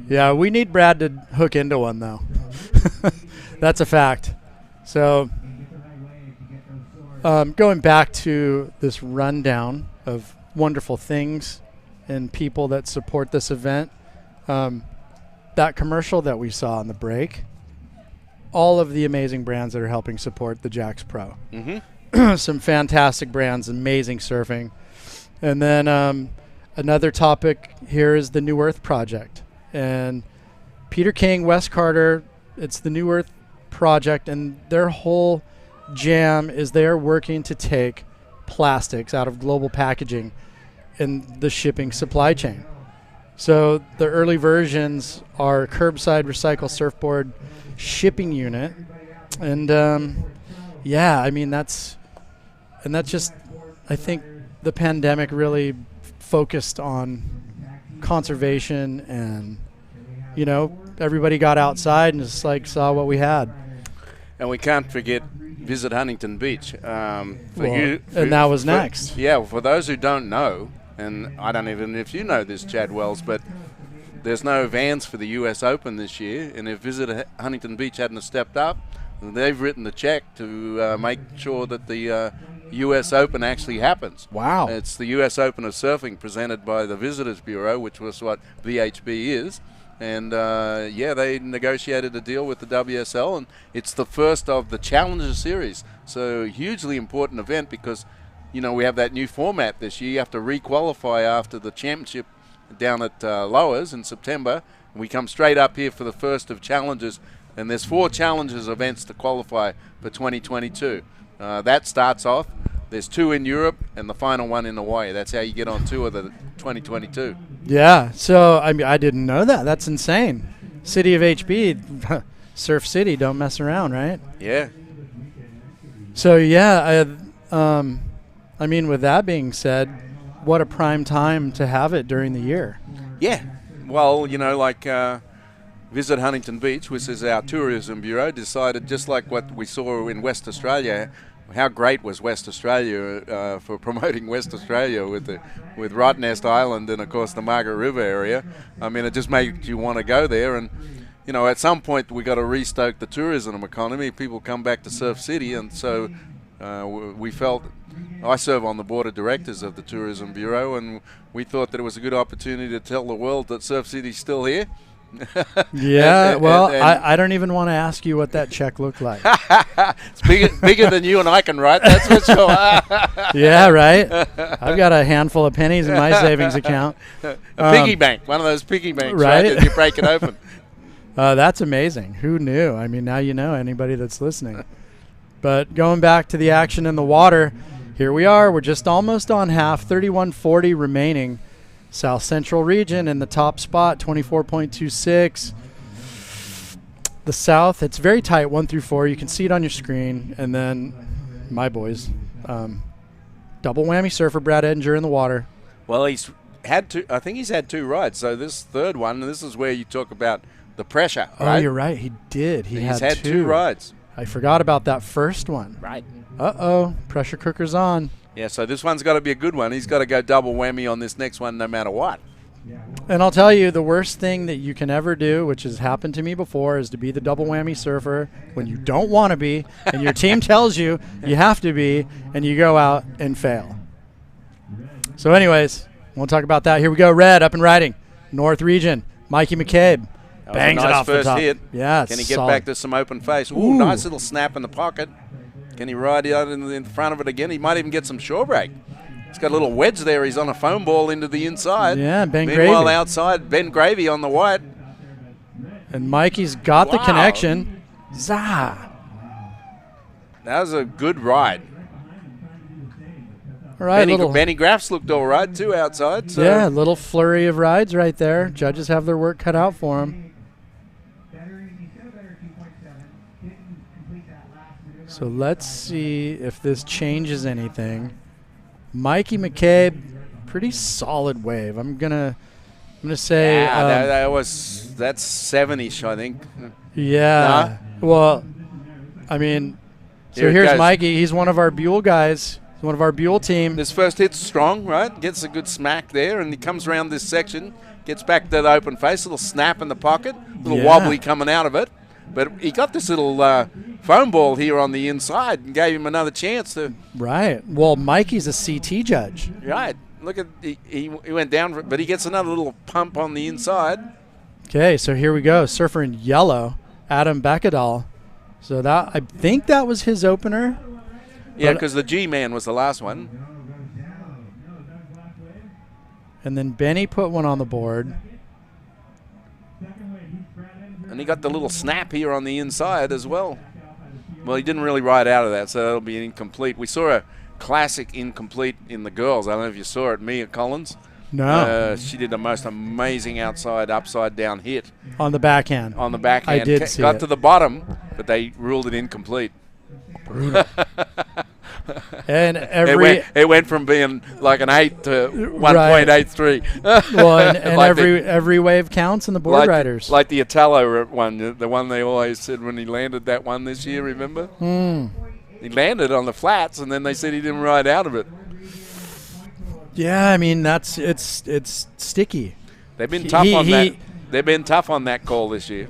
[SPEAKER 11] Yeah, we need Brad to hook into one, though. That's a fact. So going back to this rundown of wonderful things and people that support this event, that commercial that we saw on the break, all of the amazing brands that are helping support the Jax Pro.
[SPEAKER 8] Mm-hmm.
[SPEAKER 11] Some fantastic brands, amazing surfing. And then another topic here is the New Earth Project. And Peter King, Wes Carter, it's the New Earth Project, and their whole jam is they are working to take plastics out of global packaging in the shipping supply chain. So the early versions are curbside recycle surfboard shipping unit. And yeah, I mean, that's just, I think the pandemic really focused on conservation, and, you know, everybody got outside and just like saw what we had.
[SPEAKER 8] And we can't forget Visit Huntington Beach.
[SPEAKER 11] And that was next.
[SPEAKER 8] Yeah, for those who don't know, and I don't even know if you know this, Chad Wells, but there's no Vans for the U.S. Open this year, and if Visit Huntington Beach hadn't have stepped up, they've written the check to make sure that the U.S. Open actually happens.
[SPEAKER 11] Wow.
[SPEAKER 8] It's the U.S. Open of Surfing presented by the Visitors Bureau, which was what VHB is. And, yeah, they negotiated a deal with the WSL, and it's the first of the Challenger Series. So hugely important event because, you know, we have that new format this year. You have to re-qualify after the championship down at Lowers in September. And we come straight up here for the first of Challengers. And there's 4 Challengers events to qualify for 2022. That starts off. There's 2 in Europe and the final one in Hawaii. That's how you get on tour the 2022.
[SPEAKER 11] Yeah, so I mean, I didn't know that. That's insane. City of HB, Surf City, don't mess around, right?
[SPEAKER 8] Yeah.
[SPEAKER 11] So yeah, I mean, with that being said, what a prime time to have it during the year.
[SPEAKER 8] Yeah. Well, you know, like Visit Huntington Beach, which is our tourism bureau, decided just like what we saw in West Australia. How great was West Australia for promoting West Australia with Rottnest Island and, of course, the Margaret River area. I mean, it just made you want to go there. And, you know, at some point we got to restoke the tourism economy. People come back to Surf City, and so we felt, I serve on the board of directors of the Tourism Bureau, and we thought that it was a good opportunity to tell the world that Surf City's still here.
[SPEAKER 11] Yeah, well, I don't even want to ask you what that check looked like.
[SPEAKER 8] It's bigger than you and I can write, that's for sure.
[SPEAKER 11] Yeah, right? I've got a handful of pennies in my savings account.
[SPEAKER 8] A piggy bank, one of those piggy banks, right? As you break it open.
[SPEAKER 11] That's amazing. Who knew? I mean, now you know, anybody that's listening. But going back to the action in the water, here we are. We're just almost on half, 31:40 remaining. South Central region in the top spot, 24.26. The South, it's very tight, 1 through 4. You can see it on your screen. And then my boys, double whammy surfer, Brad Edinger in the water.
[SPEAKER 8] Well, I think he's had 2 rides. So this third one, this is where you talk about the pressure, right?
[SPEAKER 11] Oh, you're right. He did.
[SPEAKER 8] He's had 2 rides.
[SPEAKER 11] I forgot about that first one.
[SPEAKER 8] Right.
[SPEAKER 11] Uh-oh, pressure cooker's on.
[SPEAKER 8] Yeah, so this one's got to be a good one. He's got to go double whammy on this next one no matter what.
[SPEAKER 11] And I'll tell you, the worst thing that you can ever do, which has happened to me before, is to be the double whammy surfer when you don't want to be, and your team tells you you have to be, and you go out and fail. So anyways, we'll talk about that. Here we go, red, up and riding. North region, Mikey McCabe. Bangs
[SPEAKER 8] nice
[SPEAKER 11] it off
[SPEAKER 8] first
[SPEAKER 11] the top.
[SPEAKER 8] hit.
[SPEAKER 11] Yeah,
[SPEAKER 8] Can he get
[SPEAKER 11] solid.
[SPEAKER 8] back to some open face? Ooh, nice little snap in the pocket. Can he ride out in front of it again? He might even get some shore break. He's got a little wedge there. He's on a foam ball into the inside.
[SPEAKER 11] Yeah, Ben
[SPEAKER 8] Meanwhile,
[SPEAKER 11] Gravy.
[SPEAKER 8] outside, Ben Gravy on the white.
[SPEAKER 11] And Mikey's got the connection. Zah.
[SPEAKER 8] That was a good ride.
[SPEAKER 11] All right,
[SPEAKER 8] Benny Graffs looked all right, too, outside. So.
[SPEAKER 11] Yeah, a little flurry of rides right there. Judges have their work cut out for them. So let's see if this changes anything. Mikey McCabe, pretty solid wave. I'm gonna say
[SPEAKER 8] that's 7-ish, I think.
[SPEAKER 11] Yeah.
[SPEAKER 8] Nah?
[SPEAKER 11] Well, I mean, so here's Mikey. He's one of our Buell guys. He's one of our Buell team.
[SPEAKER 8] This first hit's strong, right? Gets a good smack there, and he comes around this section, gets back to the open face, little snap in the pocket, little wobbly coming out of it. But he got this little foam ball here on the inside and gave him another chance to.
[SPEAKER 11] Right. Well, Mikey's a CT judge.
[SPEAKER 8] Right. Look at he went down, but he gets another little pump on the inside.
[SPEAKER 11] Okay, so here we go. Surfer in yellow, Adam Beckadal. So that I think that was his opener.
[SPEAKER 8] Yeah, because the G-Man was the last one.
[SPEAKER 11] And then Benny put one on the board.
[SPEAKER 8] And he got the little snap here on the inside as well. Well, he didn't really ride out of that, so that'll be an incomplete. We saw a classic incomplete in the girls. I don't know if you saw it, Mia Collins.
[SPEAKER 11] No.
[SPEAKER 8] She did the most amazing outside, upside-down hit.
[SPEAKER 11] On the backhand.
[SPEAKER 8] On the backhand.
[SPEAKER 11] I did see
[SPEAKER 8] got
[SPEAKER 11] it.
[SPEAKER 8] to the bottom, but they ruled it incomplete.
[SPEAKER 11] Brutal. And
[SPEAKER 8] it went from being like an 8 to 1.83.
[SPEAKER 11] Well, and
[SPEAKER 8] like
[SPEAKER 11] every wave counts in the board riders.
[SPEAKER 8] Like the Italo one, the one they always said when he landed that one this year, remember? He landed on the flats, and then they said he didn't ride out of it.
[SPEAKER 11] Yeah, I mean it's sticky.
[SPEAKER 8] They've been tough on that. They've been tough on that call this year.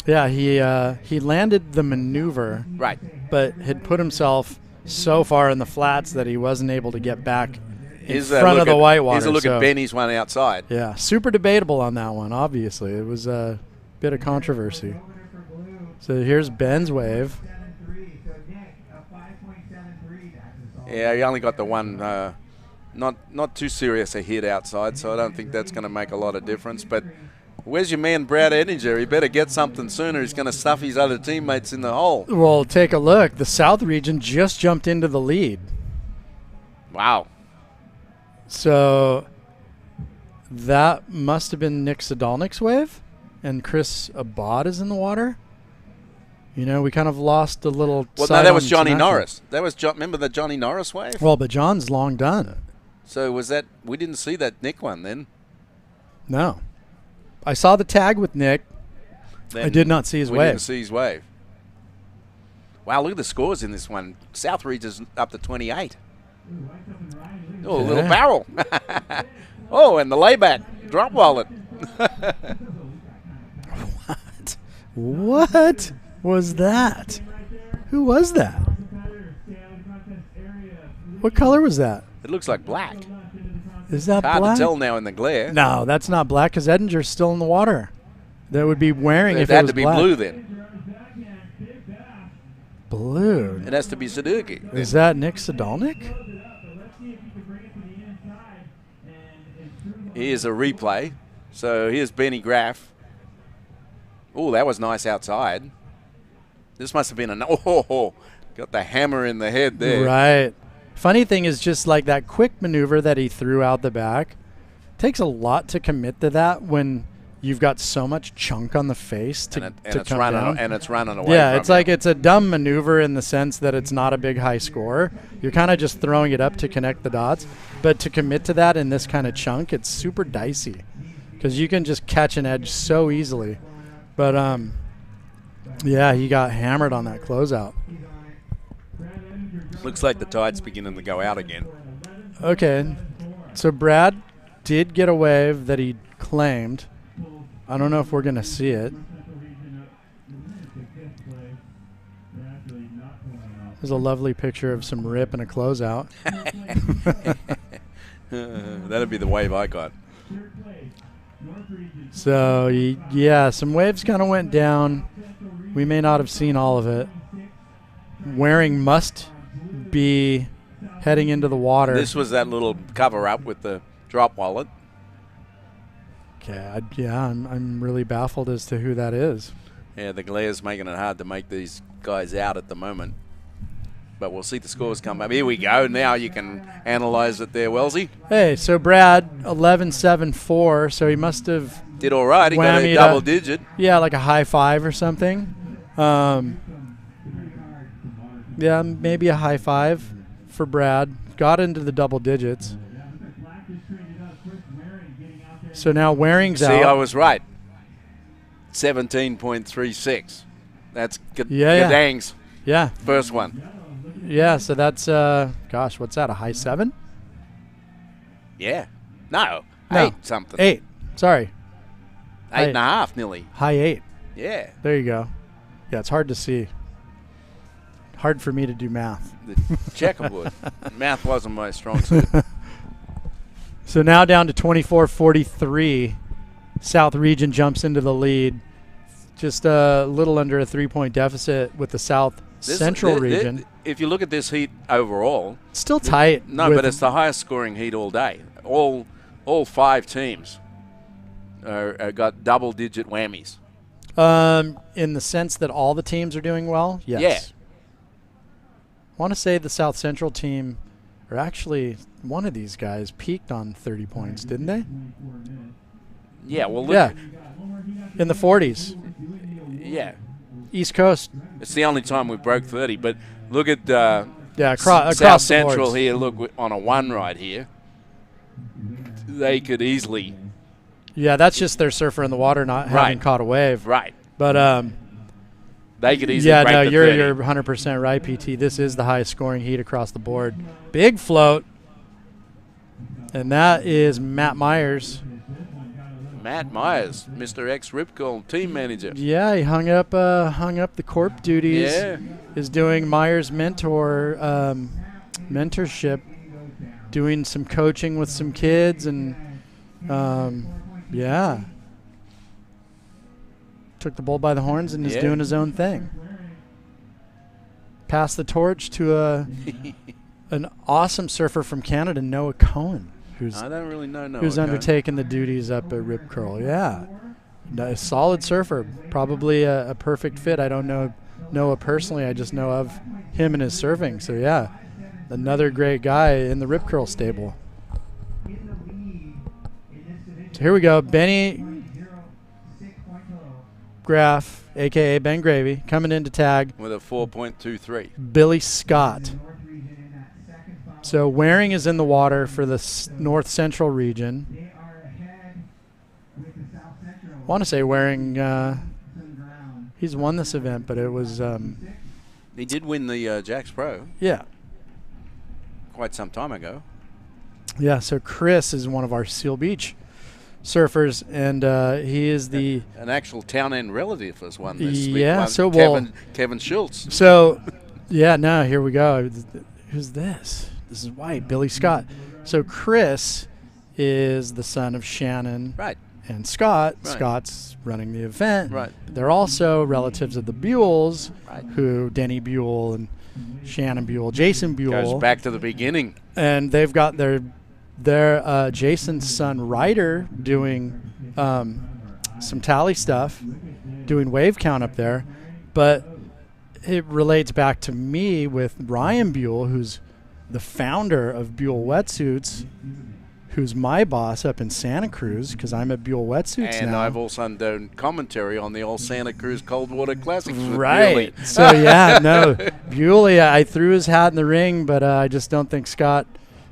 [SPEAKER 11] Yeah, he landed the maneuver,
[SPEAKER 8] right,
[SPEAKER 11] but had put himself so far in the flats that he wasn't able to get back in front of the whitewater.
[SPEAKER 8] Here's a look at Benny's one outside.
[SPEAKER 11] Yeah, super debatable on that one. Obviously, it was a bit of controversy. So here's Ben's wave.
[SPEAKER 8] Yeah, he only got the one, not too serious a hit outside, so I don't think that's going to make a lot of difference. But where's your man Brad Edinger? He better get something sooner. He's going to stuff his other teammates in the hole.
[SPEAKER 11] Well, take a look. The South region just jumped into the lead.
[SPEAKER 8] Wow.
[SPEAKER 11] So that must have been Nick Sadalnik's wave, and Chris Abad is in the water. You know, we kind of lost a little.
[SPEAKER 8] Well, no, that was Johnny Norris. That was remember the Johnny Norris wave?
[SPEAKER 11] Well, but John's long done.
[SPEAKER 8] So was that? We didn't see that Nick one then.
[SPEAKER 11] No, I saw the tag with Nick.
[SPEAKER 8] Then
[SPEAKER 11] I did not see his wave.
[SPEAKER 8] We didn't see his wave. Wow, look at the scores in this one. South Region's up to 28. Oh, a little barrel. Oh, and the layback drop wallet.
[SPEAKER 11] What was that? Who was that? What color was that?
[SPEAKER 8] It looks like black.
[SPEAKER 11] Is that
[SPEAKER 8] Hard
[SPEAKER 11] black?
[SPEAKER 8] to tell now in the glare.
[SPEAKER 11] No, that's not black because Edinger's still in the water. That would be Waring
[SPEAKER 8] It
[SPEAKER 11] if it
[SPEAKER 8] had
[SPEAKER 11] was
[SPEAKER 8] to be
[SPEAKER 11] black.
[SPEAKER 8] blue then.
[SPEAKER 11] Blue.
[SPEAKER 8] It has to be Suzuki.
[SPEAKER 11] Is that Nick Sadolnik?
[SPEAKER 8] Here's a replay. So here's Benny Graff. Oh, that was nice outside. This must have been got the hammer in the head there.
[SPEAKER 11] Right. Funny thing is just like that quick maneuver that he threw out the back. Takes a lot to commit to that when you've got so much chunk on the face to,
[SPEAKER 8] and
[SPEAKER 11] to
[SPEAKER 8] it's
[SPEAKER 11] come
[SPEAKER 8] running
[SPEAKER 11] down.
[SPEAKER 8] and it's running away.
[SPEAKER 11] Yeah,
[SPEAKER 8] from
[SPEAKER 11] it's
[SPEAKER 8] you.
[SPEAKER 11] like it's a dumb maneuver in the sense that it's not a big high score. You're kind of just throwing it up to connect the dots. But to commit to that in this kind of chunk, it's super dicey because you can just catch an edge so easily. But, yeah, he got hammered on that closeout.
[SPEAKER 8] Looks like the tide's beginning to go out again.
[SPEAKER 11] Okay, so Brad did get a wave that he claimed. I don't know if we're going to see it. There's a lovely picture of some rip and a closeout.
[SPEAKER 8] That'd be the wave I got.
[SPEAKER 11] So, yeah, some waves kind of went down. We may not have seen all of it. Waring must be heading into the water.
[SPEAKER 8] This was that little cover-up with the drop wallet.
[SPEAKER 11] Okay, I'm really baffled as to who that is.
[SPEAKER 8] Yeah, the glare's making it hard to make these guys out at the moment. But we'll see the scores come up. Here we go. Now you can analyze it there, Wellesley.
[SPEAKER 11] Hey, so Brad, 11.74, so he must have...
[SPEAKER 8] Did all right. He got a
[SPEAKER 11] whammied
[SPEAKER 8] double digit.
[SPEAKER 11] Yeah, like a high five or something. Yeah, maybe a high five for Brad. Got into the double digits. So now Waring's out.
[SPEAKER 8] See, I was right. 17.36. That's
[SPEAKER 11] Gadangs. Yeah.
[SPEAKER 8] First one.
[SPEAKER 11] Yeah, so that's, gosh, what's that, a high 7?
[SPEAKER 8] Yeah. No.
[SPEAKER 11] No.
[SPEAKER 8] 8 something.
[SPEAKER 11] 8. Sorry.
[SPEAKER 8] 8.5 nearly.
[SPEAKER 11] High 8.
[SPEAKER 8] Yeah.
[SPEAKER 11] There you go. Yeah, it's hard to see. Hard for me to do math.
[SPEAKER 8] The checkerboard. Math wasn't my strong suit.
[SPEAKER 11] So now down to 24.43. South region jumps into the lead. Just a little under a 3-point deficit with the South Central region.
[SPEAKER 8] If you look at this heat overall,
[SPEAKER 11] it's still tight.
[SPEAKER 8] No, but it's the highest scoring heat all day. All 5 teams got double-digit whammies.
[SPEAKER 11] In the sense that all the teams are doing well? Yes.
[SPEAKER 8] Yeah.
[SPEAKER 11] I want to say the South Central team, or actually one of these guys, peaked on 30 points, didn't they?
[SPEAKER 8] Yeah, well, look.
[SPEAKER 11] Yeah. In the 40s.
[SPEAKER 8] Yeah.
[SPEAKER 11] East Coast.
[SPEAKER 8] It's the only time we broke 30, but look at
[SPEAKER 11] across
[SPEAKER 8] South
[SPEAKER 11] the
[SPEAKER 8] Central
[SPEAKER 11] boards.
[SPEAKER 8] here. Look on a 1 right here. They could easily.
[SPEAKER 11] Yeah, that's just their surfer in the water not having caught a wave.
[SPEAKER 8] Right.
[SPEAKER 11] But
[SPEAKER 8] they could easily.
[SPEAKER 11] Yeah,
[SPEAKER 8] break
[SPEAKER 11] no,
[SPEAKER 8] the
[SPEAKER 11] you're
[SPEAKER 8] 30.
[SPEAKER 11] 100% right, PT. This is the highest scoring heat across the board. Big float, and that is Matt Myers.
[SPEAKER 8] Matt Myers, Mr. X Rip Curl team manager.
[SPEAKER 11] Yeah, he hung up the corp duties.
[SPEAKER 8] Yeah.
[SPEAKER 11] Is doing Myers mentorship, doing some coaching with some kids, and yeah, took the bull by the horns and is doing his own thing. Passed the torch to an awesome surfer from Canada, Noah Cohen.
[SPEAKER 8] I don't really know Noah
[SPEAKER 11] Who's
[SPEAKER 8] Cohen.
[SPEAKER 11] undertaking the duties up at Rip Curl. Yeah. A solid surfer. Probably a perfect fit. I don't know Noah personally. I just know of him and his surfing. So, yeah, another great guy in the Rip Curl stable. So here we go. Benny Graff, a.k.a. Ben Gravy, coming in to tag.
[SPEAKER 8] With a 4.23.
[SPEAKER 11] Billy Scott. So Waring is in the water for the North Central region. I want to say Waring, he's won this event, but it was...
[SPEAKER 8] He did win the Jacks Pro.
[SPEAKER 11] Yeah.
[SPEAKER 8] Quite some time ago.
[SPEAKER 11] Yeah, so Chris is one of our Seal Beach surfers, and he is the...
[SPEAKER 8] An actual town end relative has won this week.
[SPEAKER 11] Yeah,
[SPEAKER 8] One
[SPEAKER 11] so
[SPEAKER 8] Kevin Schultz.
[SPEAKER 11] So, yeah, no, here we go. Who's this? This is white, Billy Scott. So Chris is the son of Shannon.
[SPEAKER 8] Right.
[SPEAKER 11] and Scott.
[SPEAKER 8] Right.
[SPEAKER 11] Scott's running the event.
[SPEAKER 8] Right.
[SPEAKER 11] They're also relatives of the Buells,
[SPEAKER 8] Right.
[SPEAKER 11] who Denny Buell and Shannon Buell, Jason Buell.
[SPEAKER 8] Goes back to the beginning.
[SPEAKER 11] And they've got their Jason's son Ryder doing some tally stuff, doing wave count up there. But it relates back to me with Ryan Buell, who's the founder of Buell Wetsuits, who's my boss up in Santa Cruz, because I'm at Buell Wetsuits
[SPEAKER 8] And
[SPEAKER 11] now.
[SPEAKER 8] I've also done commentary on the old Santa Cruz Cold Water Classics with
[SPEAKER 11] Right.
[SPEAKER 8] Bewley.
[SPEAKER 11] So, yeah, no. Bewley, I threw his hat in the ring, but I just don't think Scott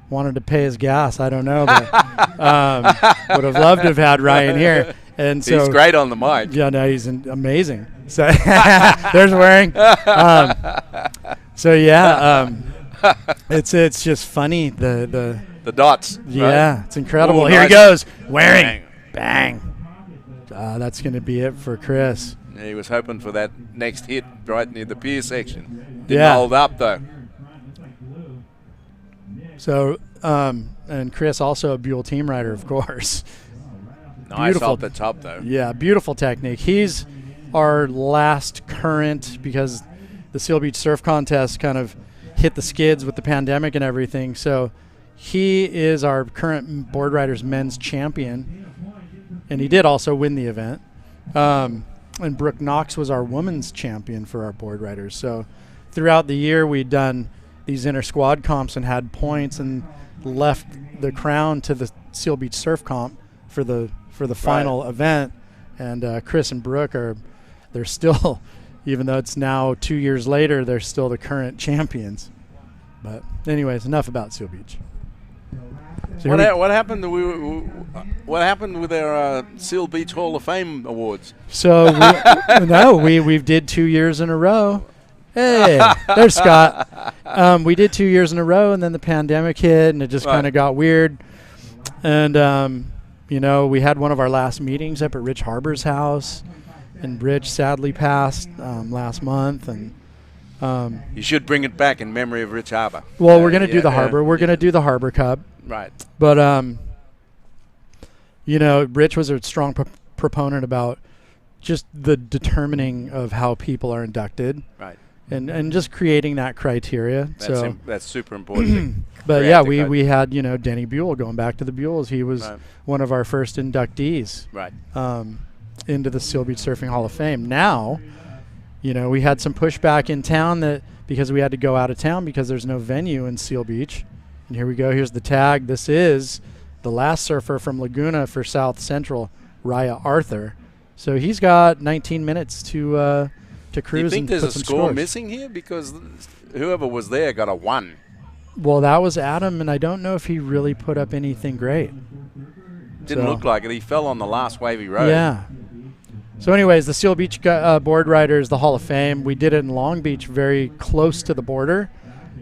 [SPEAKER 11] wanted to pay his gas. I don't know. But would have loved to have had Ryan here. And so,
[SPEAKER 8] he's great on the mic.
[SPEAKER 11] Yeah, no, he's amazing. So there's Waring. It's just funny the
[SPEAKER 8] dots.
[SPEAKER 11] Yeah,
[SPEAKER 8] right?
[SPEAKER 11] it's incredible.
[SPEAKER 8] Ooh,
[SPEAKER 11] Here
[SPEAKER 8] nice.
[SPEAKER 11] he goes, Waring, bang. That's going to be it for Chris.
[SPEAKER 8] He was hoping for that next hit right near the pier section. Didn't
[SPEAKER 11] Yeah.
[SPEAKER 8] hold up though.
[SPEAKER 11] So, and Chris also a Buell team rider, of course.
[SPEAKER 8] Nice off the top though.
[SPEAKER 11] Yeah, beautiful technique. He's our last current, because the Seal Beach Surf Contest kind of hit the skids with the pandemic and everything. So he is our current board riders men's champion, and he did also win the event. And Brooke Knox was our women's champion for our board riders. So throughout the year, we'd done these inter squad comps and had points, and left the crown to the Seal Beach Surf Comp for the final event. And Chris and Brooke they're still, even though it's now 2 years later, they're still the current champions. But anyways, enough about Seal Beach. So
[SPEAKER 8] What happened? What happened with our Seal Beach Hall of Fame awards?
[SPEAKER 11] So we did 2 years in a row. Hey, there's Scott. We did 2 years in a row, and then the pandemic hit, and it just kind of got weird. And we had one of our last meetings up at Rich Harbor's house, and Rich sadly passed last month. And
[SPEAKER 8] you should bring it back in memory of Rich Harbor.
[SPEAKER 11] well, we're gonna do the Harbor. We're gonna do the Harbor Cup.
[SPEAKER 8] Right.
[SPEAKER 11] But Rich was a strong proponent about just the determining of how people are inducted.
[SPEAKER 8] Right.
[SPEAKER 11] And just creating that criteria.
[SPEAKER 8] That's super important.
[SPEAKER 11] But yeah, we had Denny Buell, going back to the Buells. He was one of our first inductees.
[SPEAKER 8] Right.
[SPEAKER 11] Into the Seal Beach Surfing Hall of Fame. Now, we had some pushback in town because we had to go out of town because there's no venue in Seal Beach. And here we go. Here's the tag. This is the last surfer from Laguna for South Central, Raya Arthur. So he's got 19 minutes to cruise.
[SPEAKER 8] Do you think
[SPEAKER 11] and
[SPEAKER 8] there's
[SPEAKER 11] put
[SPEAKER 8] a
[SPEAKER 11] some
[SPEAKER 8] score
[SPEAKER 11] scores.
[SPEAKER 8] missing here? Because whoever was there got a 1.
[SPEAKER 11] Well, that was Adam, and I don't know if he really put up anything great.
[SPEAKER 8] Didn't look like it. He fell on the last wavy road.
[SPEAKER 11] Yeah. So anyways, the Seal Beach board riders, the Hall of Fame, we did it in Long Beach, very close to the border.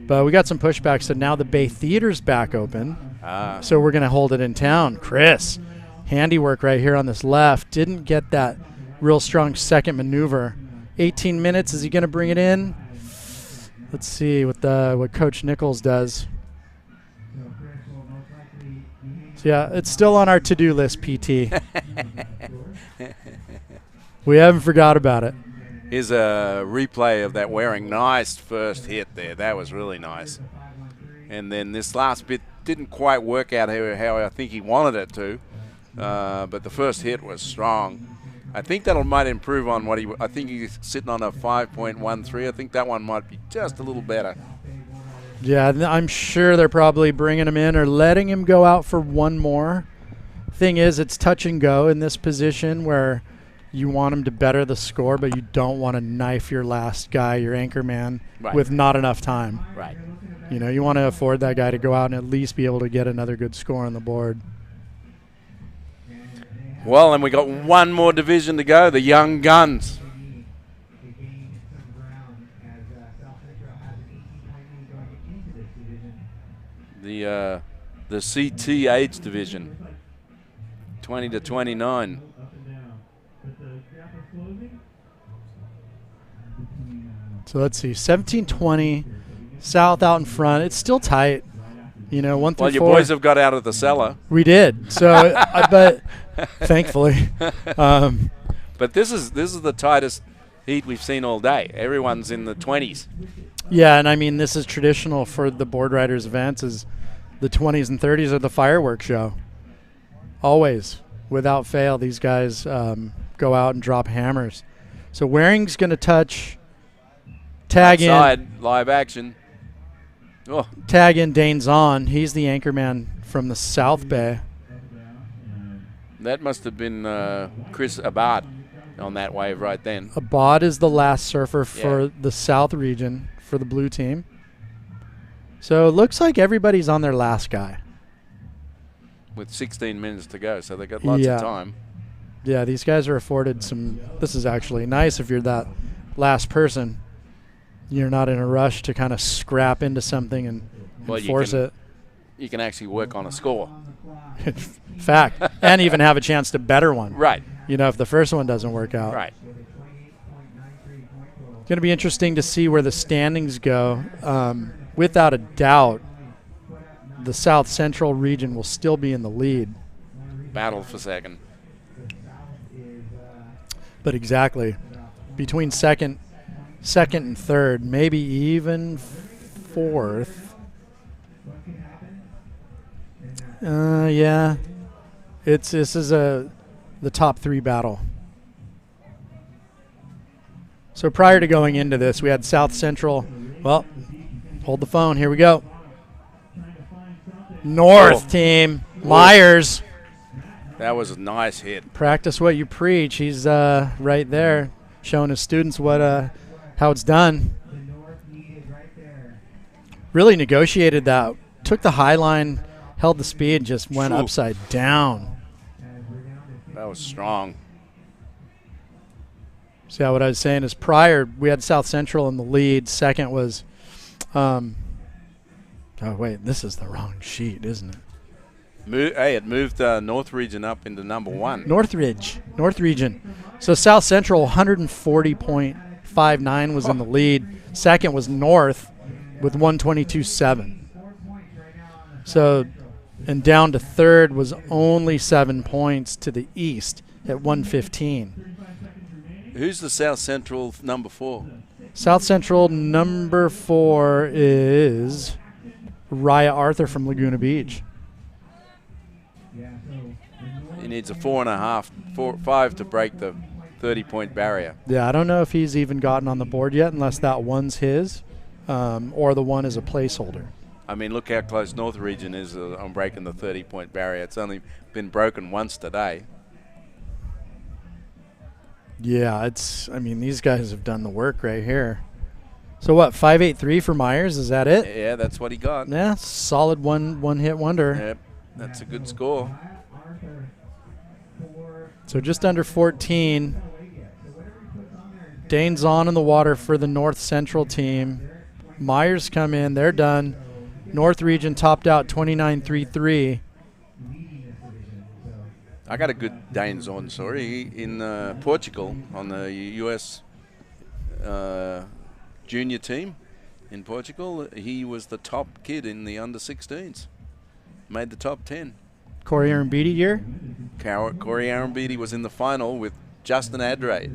[SPEAKER 11] But we got some pushback, so now the Bay Theater's back open. So we're going to hold it in town. Chris, handiwork right here on this left. Didn't get that real strong second maneuver. 18 minutes, is he going to bring it in? Let's see what Coach Nichols does. So yeah, it's still on our to-do list, PT. We haven't forgot about it.
[SPEAKER 8] Here's a replay of that Waring. Nice first hit there. That was really nice. And then this last bit didn't quite work out how I think he wanted it to. But the first hit was strong. I think that might improve on I think he's sitting on a 5.13. I think that one might be just a little better.
[SPEAKER 11] Yeah, I'm sure they're probably bringing him in or letting him go out for one more. Thing is, it's touch and go in this position where you want him to better the score, but you don't want to knife your last guy, your anchor man, with not enough time.
[SPEAKER 8] Right.
[SPEAKER 11] You want to afford that guy to go out and at least be able to get another good score on the board.
[SPEAKER 8] Well, and we got one more division to go, the Young Guns. The CTH division, 20 to 29.
[SPEAKER 11] So let's see, 17-20, South out in front. It's still tight. 1 through 4.
[SPEAKER 8] Well, your boys have got out of the cellar.
[SPEAKER 11] We did. So, but thankfully.
[SPEAKER 8] But this is the tightest heat we've seen all day. Everyone's in the 20s.
[SPEAKER 11] Yeah, and I mean, this is traditional for the board riders events, is the 20s and 30s are the fireworks show. Always, without fail, these guys go out and drop hammers. So Waring's going to touch, tag
[SPEAKER 8] Outside, live action. Oh.
[SPEAKER 11] Tag in Dane Zahn. He's the anchorman from the South Bay.
[SPEAKER 8] That must have been Chris Abad on that wave right then.
[SPEAKER 11] Abad is the last surfer for the South region for the blue team. So it looks like everybody's on their last guy.
[SPEAKER 8] With 16 minutes to go, so they got lots of time.
[SPEAKER 11] Yeah, these guys are afforded some. This is actually nice if you're that last person. You're not in a rush to kind of scrap into something and force it.
[SPEAKER 8] You can actually work on a score.
[SPEAKER 11] Fact. And even have a chance to better one.
[SPEAKER 8] Right.
[SPEAKER 11] You know, if the first one doesn't work out.
[SPEAKER 8] Right.
[SPEAKER 11] It's going to be interesting to see where the standings go. Without a doubt, the South Central region will still be in the lead.
[SPEAKER 8] Battle for second.
[SPEAKER 11] But exactly. Between second and third, maybe even fourth. Yeah. This is the top three battle. So prior to going into this, we had South Central. Well, hold the phone. Here we go. North team. Myers.
[SPEAKER 8] That was a nice hit.
[SPEAKER 11] Practice what you preach. He's right there showing his students what how it's done. Really negotiated that. Took the high line, held the speed, and just went upside down.
[SPEAKER 8] That was strong.
[SPEAKER 11] See, what I was saying is prior, we had South Central in the lead. Second was, oh, wait, this is the wrong sheet, isn't it?
[SPEAKER 8] Hey, it moved North Region up into number one.
[SPEAKER 11] North Region. So South Central, 140.59 was in the lead. Second was North with 122.7. So, and down to third was only 7 points to the east at 115.
[SPEAKER 8] Who's the South Central number 4?
[SPEAKER 11] South Central number 4 is Raya Arthur from Laguna Beach.
[SPEAKER 8] He needs a 4.5, 5 to break the 30-point barrier.
[SPEAKER 11] Yeah, I don't know if he's even gotten on the board yet, unless that one's his, or the one is a placeholder.
[SPEAKER 8] I mean, look how close North Region is on breaking the 30-point barrier. It's only been broken once today.
[SPEAKER 11] Yeah, I mean, these guys have done the work right here. So what, 5.83 for Myers, is that it?
[SPEAKER 8] Yeah, that's what he got.
[SPEAKER 11] Yeah, solid one-hit wonder.
[SPEAKER 8] Yep, that's a good score.
[SPEAKER 11] So just under 14. Dane's on in the water for the North Central team. Myers come in, they're done. North Region topped out 29.33.
[SPEAKER 8] I got a good Danes on, in Portugal on the U.S. Junior team in Portugal. He was the top kid in the under-16s. Made the top 10.
[SPEAKER 11] Corey Arambidi year?
[SPEAKER 8] Corey Arambidi was in the final with Judson Adray.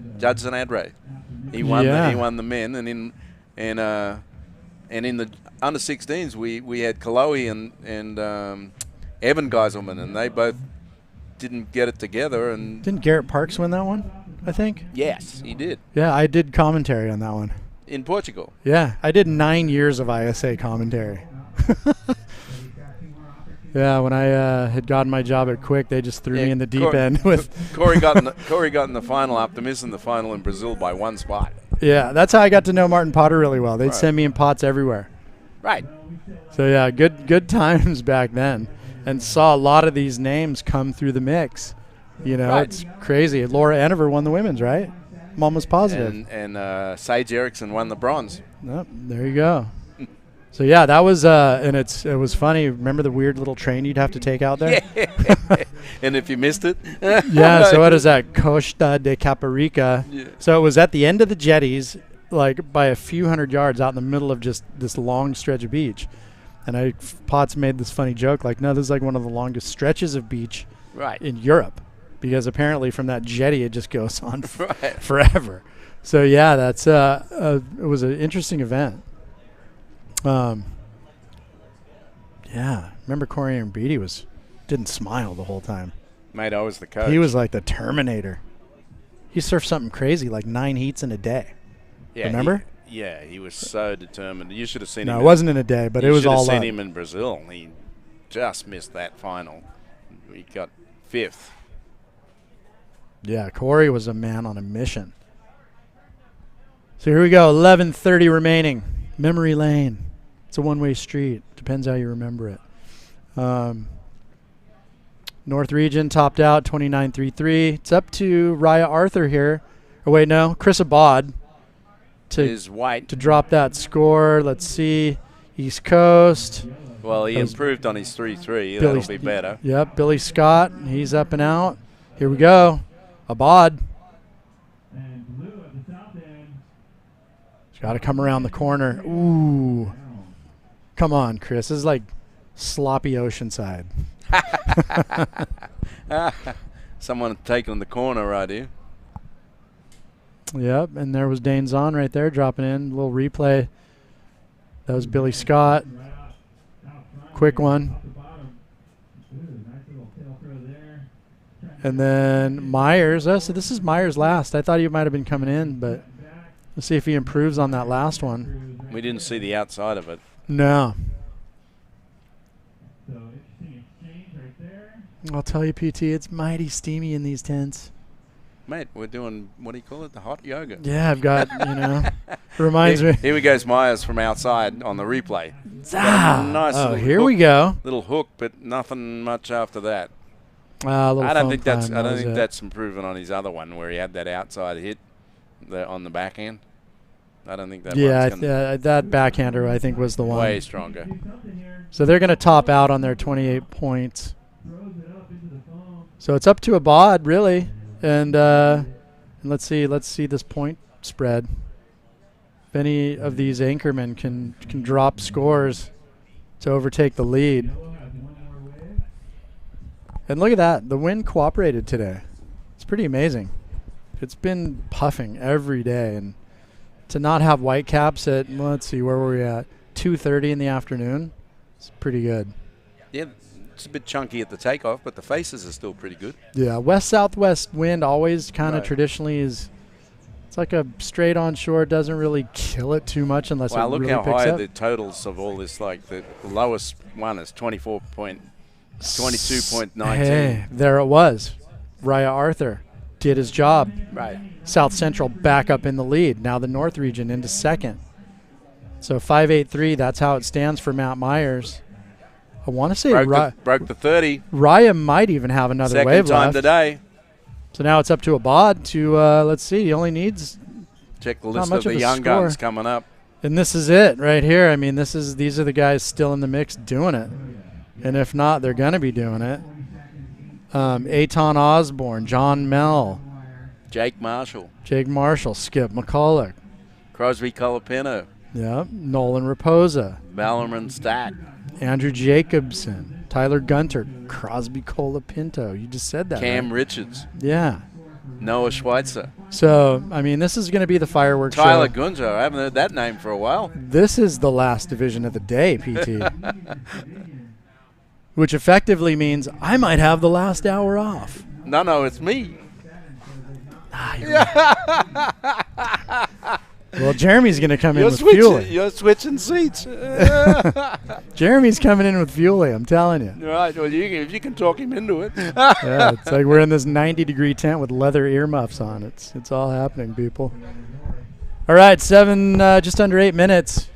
[SPEAKER 8] He won the men, and in the under-16s we had Kaloe and Evan Geiselman, and they both didn't get it together. And
[SPEAKER 11] didn't Garrett Parks win that one, I think?
[SPEAKER 8] Yes, he did.
[SPEAKER 11] Yeah, I did commentary on that one.
[SPEAKER 8] In Portugal?
[SPEAKER 11] Yeah, I did 9 years of ISA commentary. Yeah, when I had gotten my job at Quick, they just threw me in the deep end with
[SPEAKER 8] Corey got in the final after missing the final in Brazil by 1 spot.
[SPEAKER 11] Yeah, that's how I got to know Martin Potter really well. They'd send me in pots everywhere.
[SPEAKER 8] Right.
[SPEAKER 11] So yeah, good times back then, and saw a lot of these names come through the mix. You know, It's crazy. Laura Enever won the women's, right? I'm almost positive.
[SPEAKER 8] And Sage Erickson won the bronze.
[SPEAKER 11] Oh, there you go. So yeah, that was and it was funny. Remember the weird little train you'd have to take out there?
[SPEAKER 8] Yeah. And if you missed it?
[SPEAKER 11] Yeah, so what is that? Costa de Caparica. Yeah. So it was at the end of the jetties, like by a few hundred yards out in the middle of just this long stretch of beach. And Potts made this funny joke, like, no, this is like one of the longest stretches of beach in Europe. because apparently from that jetty it just goes on forever. So yeah, that's it was an interesting event. Yeah, remember Corey and Beatty didn't smile the whole time.
[SPEAKER 8] Mate, I was the coach.
[SPEAKER 11] He was like the Terminator. He surfed something crazy, like 9 heats in a day.
[SPEAKER 8] Yeah,
[SPEAKER 11] remember?
[SPEAKER 8] He was so determined. You should have seen him.
[SPEAKER 11] No, it wasn't in a day, but it was all
[SPEAKER 8] You should have
[SPEAKER 11] up.
[SPEAKER 8] seen him in Brazil. He just missed that final. He got 5th.
[SPEAKER 11] Yeah, Corey was a man on a mission. So here we go, 11:30 remaining. Memory lane. It's a one-way street. Depends how you remember it. North region topped out 29.33. It's up to Raya Arthur here. Oh, wait, no. Chris Abad to drop that score. Let's see. East Coast.
[SPEAKER 8] Well, he improved on his 3-3. That'll be better.
[SPEAKER 11] Yep, Billy Scott. He's up and out. Here we go. Abad. He's got to come around the corner. Ooh. Come on, Chris. This is like sloppy Oceanside.
[SPEAKER 8] Someone taking the corner right here.
[SPEAKER 11] Yep, and there was Dane Zahn right there dropping in. A little replay. That was Billy Scott. Quick one. And then Myers. Oh, so this is Myers last. I thought he might have been coming in, but let's see if he improves on that last one.
[SPEAKER 8] We didn't see the outside of it.
[SPEAKER 11] No. I'll tell you, PT, it's mighty steamy in these tents.
[SPEAKER 8] Mate, we're doing, what do you call it, the hot yoga.
[SPEAKER 11] Yeah, I've got, it reminds me.
[SPEAKER 8] Here we goes Myers from outside on the replay.
[SPEAKER 11] Nice here we go.
[SPEAKER 8] Little hook, but nothing much after that.
[SPEAKER 11] I
[SPEAKER 8] don't think that's improving on his other one where he had that outside hit on the backhand. I don't think that.
[SPEAKER 11] That backhander I think was the one.
[SPEAKER 8] Way stronger.
[SPEAKER 11] So they're going to top out on their 28 points. So it's up to Abad really, and let's see this point spread. If any of these anchormen can drop scores to overtake the lead. And look at that, the wind cooperated today. It's pretty amazing. It's been puffing every day, and to not have white caps at, let's see, where were we at? 2:30 in the afternoon. It's pretty good.
[SPEAKER 8] Yeah, it's a bit chunky at the takeoff, but the faces are still pretty good.
[SPEAKER 11] Yeah, west-southwest wind always kind of traditionally is, it's like a straight on shore, doesn't really kill it too much unless it really picks up.
[SPEAKER 8] Look how high the totals of all this, like the lowest one is 22.19.
[SPEAKER 11] Hey, there it was. Raya Arthur did his job.
[SPEAKER 8] Right.
[SPEAKER 11] South Central back up in the lead. Now the North region into second. So 5.83, that's how it stands for Matt Myers. I want to say
[SPEAKER 8] broke the 30.
[SPEAKER 11] Raya might even have another
[SPEAKER 8] Second
[SPEAKER 11] wave
[SPEAKER 8] time
[SPEAKER 11] left.
[SPEAKER 8] today.
[SPEAKER 11] So now it's up to Abad to, let's see, he only needs
[SPEAKER 8] check the list of the young guns coming up.
[SPEAKER 11] And this is it right here. I mean, these are the guys still in the mix doing it. And if not, they're going to be doing it. Eitan Osborne, John Mell.
[SPEAKER 8] Jake Marshall,
[SPEAKER 11] Skip McCulloch.
[SPEAKER 8] Crosby Colapinto.
[SPEAKER 11] Yep, Nolan Raposa.
[SPEAKER 8] Ballerman Stack.
[SPEAKER 11] Andrew Jacobson. Tyler Gunter. Crosby Colapinto. You just said that,
[SPEAKER 8] Cam
[SPEAKER 11] right?
[SPEAKER 8] Richards.
[SPEAKER 11] Yeah.
[SPEAKER 8] Noah Schweitzer.
[SPEAKER 11] So, I mean, this is going to be the fireworks show.
[SPEAKER 8] Tyler Gunter. I haven't heard that name for a while.
[SPEAKER 11] This is the last division of the day, PT. Which effectively means I might have the last hour off.
[SPEAKER 8] No, it's me.
[SPEAKER 11] Well, Jeremy's going to come in with Fuelie.
[SPEAKER 8] You're switching seats.
[SPEAKER 11] Jeremy's coming in with Fuelie, I'm telling you.
[SPEAKER 8] Right. Well, if you can talk him into it.
[SPEAKER 11] Yeah, it's like we're in this 90-degree tent with leather earmuffs on. It's all happening, people. All right, just under 8 minutes.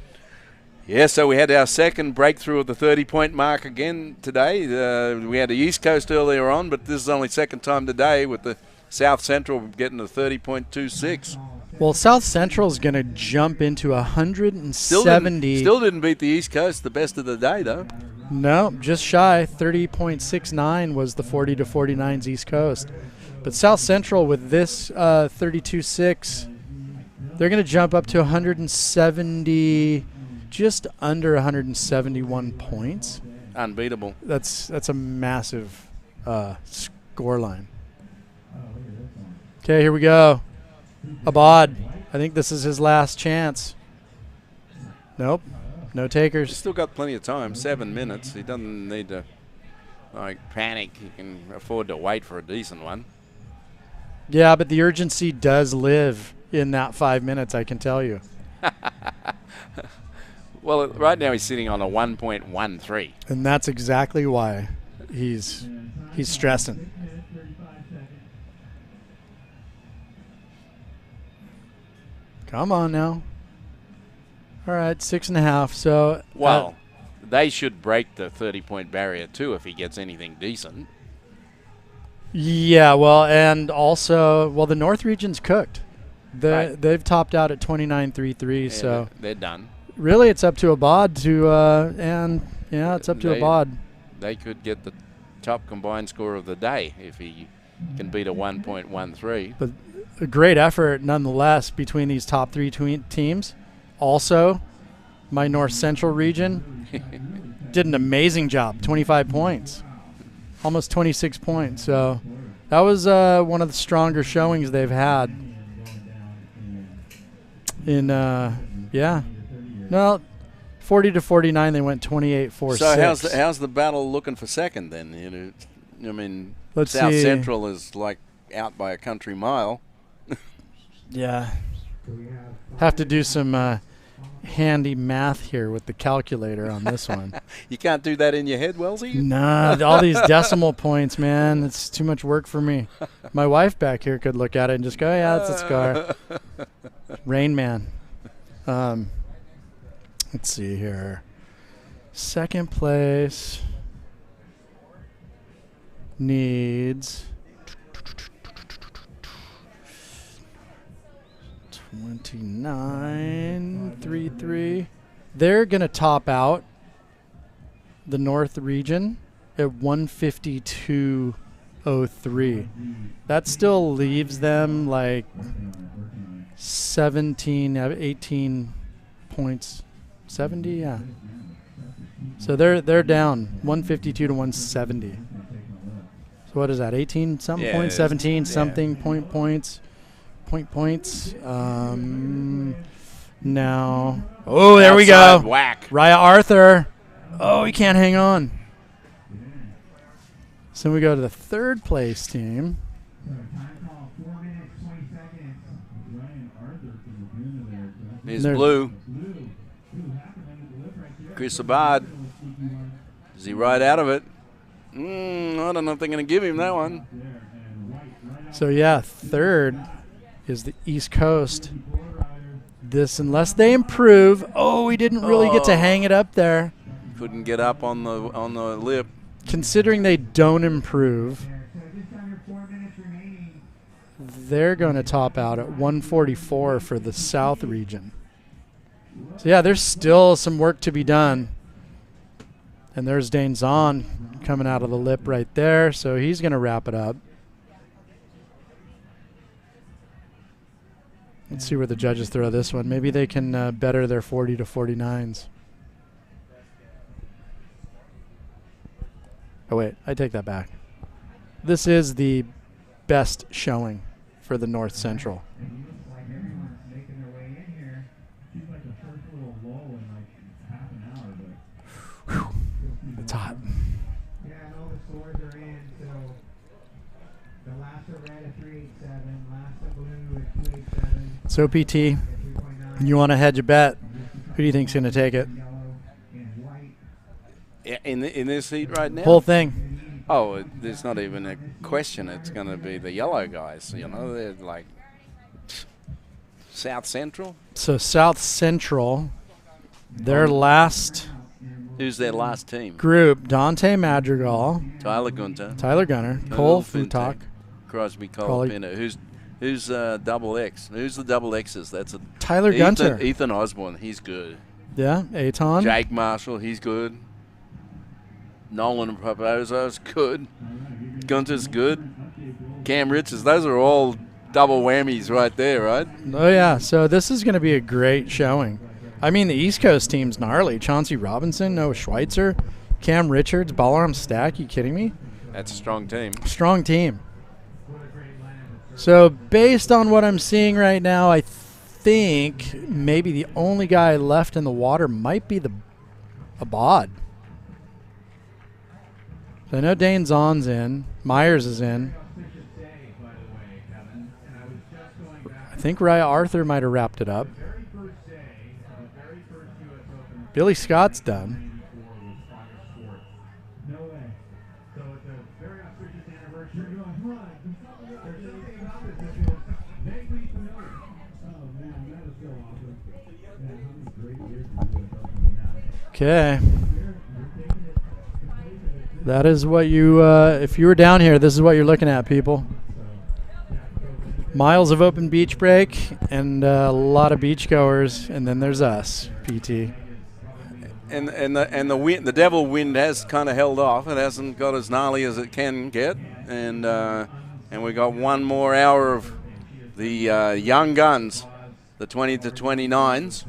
[SPEAKER 8] Yeah, so we had our second breakthrough of the 30-point mark again today. We had the East Coast earlier on, but this is only second time today with the South Central getting a 30.26.
[SPEAKER 11] Well, South Central's going to jump into 170.
[SPEAKER 8] Still didn't beat the East Coast, the best of the day, though.
[SPEAKER 11] No, just shy. 30.69 was the 40 to 49's East Coast. But South Central with this 32.6, they're going to jump up to 170, just under 171 points.
[SPEAKER 8] Unbeatable.
[SPEAKER 11] That's a massive score line. Okay, here we go. Abad. I think this is his last chance. Nope. No takers.
[SPEAKER 8] He's still got plenty of time. 7 minutes. He doesn't need to panic. He can afford to wait for a decent one.
[SPEAKER 11] Yeah, but the urgency does live in that 5 minutes, I can tell you.
[SPEAKER 8] Well, right now he's sitting on a 1.13.
[SPEAKER 11] And that's exactly why he's stressing. Come on now. All right, 6.5. So
[SPEAKER 8] well, they should break the 30-point barrier too if he gets anything decent.
[SPEAKER 11] Yeah, well, and also, the North region's cooked.
[SPEAKER 8] Right.
[SPEAKER 11] They've topped out at 29.33,
[SPEAKER 8] Yeah,
[SPEAKER 11] so
[SPEAKER 8] they're done.
[SPEAKER 11] Really, it's up to Abad to, it's up to Abad.
[SPEAKER 8] They could get the top combined score of the day if he can beat a 1.13.
[SPEAKER 11] But a great effort, nonetheless, between these top three teams. Also, my North Central region did an amazing job, 25 points, almost 26 points. So that was one of the stronger showings they've had. No, 40-49, they went 28-4-6.
[SPEAKER 8] So how's the battle looking for second then? I mean,
[SPEAKER 11] Let's
[SPEAKER 8] South
[SPEAKER 11] see.
[SPEAKER 8] Central is like out by a country mile.
[SPEAKER 11] Yeah. Have to do some handy math here with the calculator on this one.
[SPEAKER 8] You can't do that in your head, Wellesley?
[SPEAKER 11] Nah, all these decimal points, man. It's too much work for me. My wife back here could look at it and just go, yeah, that's a scar. Rain Man. Let's see here. Second place needs 29.33. They're going to top out the North region at 152.03. That still leaves them like 18 points. 70, yeah. So they're down 152 to 170. So what is that? 18 something points, 17 something points. Now, oh, there we go.
[SPEAKER 8] Whack.
[SPEAKER 11] Raya Arthur. Oh, he can't hang on. So we go to the third place team.
[SPEAKER 8] Here's blue. Chris Abad. Is he right out of it? I don't know if they're going to give him that one.
[SPEAKER 11] So, yeah, third is the East Coast. This, unless they improve. Oh, he didn't really get to hang it up there.
[SPEAKER 8] Couldn't get up on the lip.
[SPEAKER 11] Considering they don't improve, they're going to top out at 144 for the South region. So, yeah, there's still some work to be done. And there's Dane Zahn coming out of the lip right there, so he's going to wrap it up. Let's see where the judges throw this one. Maybe they can better their 40 to 49s. Oh, wait, I take that back. This is the best showing for the North Central. Whew. It's hot.
[SPEAKER 5] Yeah, and all the scores are in, so the last are red at 387, last are blue at 287.
[SPEAKER 11] So, PT, you want to hedge a bet? Who do you think's going to take it?
[SPEAKER 8] In this heat right now?
[SPEAKER 11] Whole thing.
[SPEAKER 8] Oh, there's not even a question. It's going to be the yellow guys. They're like South Central.
[SPEAKER 11] So, South Central, their last
[SPEAKER 8] Who's their last team?
[SPEAKER 11] group, Dante Madrigal,
[SPEAKER 8] Tyler Gunter,
[SPEAKER 11] Cole Futak,
[SPEAKER 8] Crosby, Cole
[SPEAKER 11] Crowley.
[SPEAKER 8] Pinner. Who's double X? Who's the double X's? That's a
[SPEAKER 11] Tyler Gunter.
[SPEAKER 8] Ethan Osborne, he's good.
[SPEAKER 11] Yeah, Aton.
[SPEAKER 8] Jake Marshall, he's good. Nolan Proposo's good. Gunter's good. Cam Richards, those are all double whammies right there, right?
[SPEAKER 11] Oh, yeah. So this is going to be a great showing. I mean, the East Coast team's gnarly. Chauncey Robinson, Noah Schweitzer, Cam Richards, Balaram Stack. You kidding me?
[SPEAKER 8] That's a strong team.
[SPEAKER 11] Strong team. So based on what I'm seeing right now, I think maybe the only guy left in the water might be a bod. So I know Dane Zahn's in. Myers is in. I think Raya Arthur might have wrapped it up. Billy Scott's done. Okay. That is what you, if you were down here, this is what you're looking at, people. Miles of open beach break and a lot of beachgoers, and then there's us, PT.
[SPEAKER 8] And the devil wind has kind of held off. It hasn't got as gnarly as it can get, and we got one more hour of the young guns, the 20 to 29s,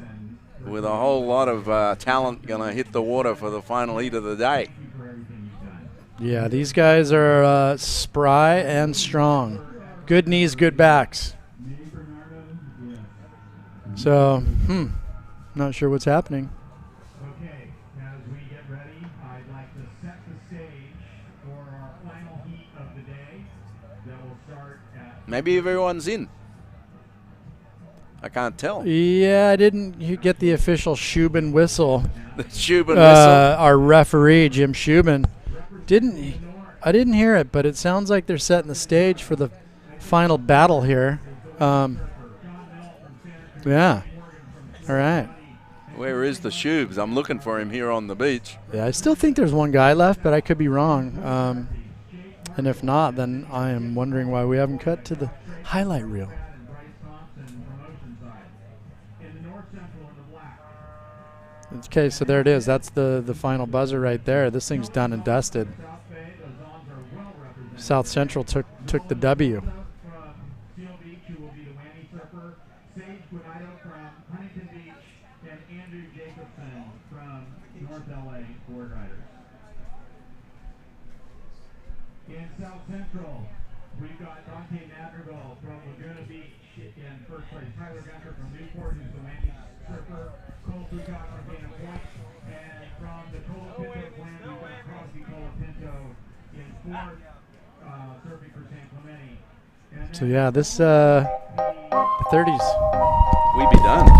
[SPEAKER 8] with a whole lot of talent going to hit the water for the final heat of the day.
[SPEAKER 11] Yeah, these guys are spry and strong. Good knees, good backs. So, not sure what's happening.
[SPEAKER 5] Okay, as we get ready, I'd like to set the stage for our final heat of the day that will start at...
[SPEAKER 8] Maybe everyone's in. I can't tell.
[SPEAKER 11] Yeah, I didn't get the official Shubin whistle.
[SPEAKER 8] The Shubin whistle.
[SPEAKER 11] Our referee, Jim Shubin, I didn't hear it, but it sounds like they're setting the stage for the final battle here. Yeah. All right.
[SPEAKER 8] Where is the Shubes? I'm looking for him here on the beach.
[SPEAKER 11] Yeah, I still think there's one guy left, but I could be wrong. And if not, then I am wondering why we haven't cut to the highlight reel. Okay, so there it is. That's the final buzzer right there. This thing's done and dusted. South Central took the W.
[SPEAKER 5] In South Central, we've got Dante Madrigal from Laguna Beach in first place. Tyler Gunter from Newport, who's the Wendy surfer. Cole Peacock from Dana Point. And from the Colapinto clan, we've got Crosby Colapinto in fourth, surfing for San Clemente.
[SPEAKER 11] So yeah, this the 30s.
[SPEAKER 8] We be done.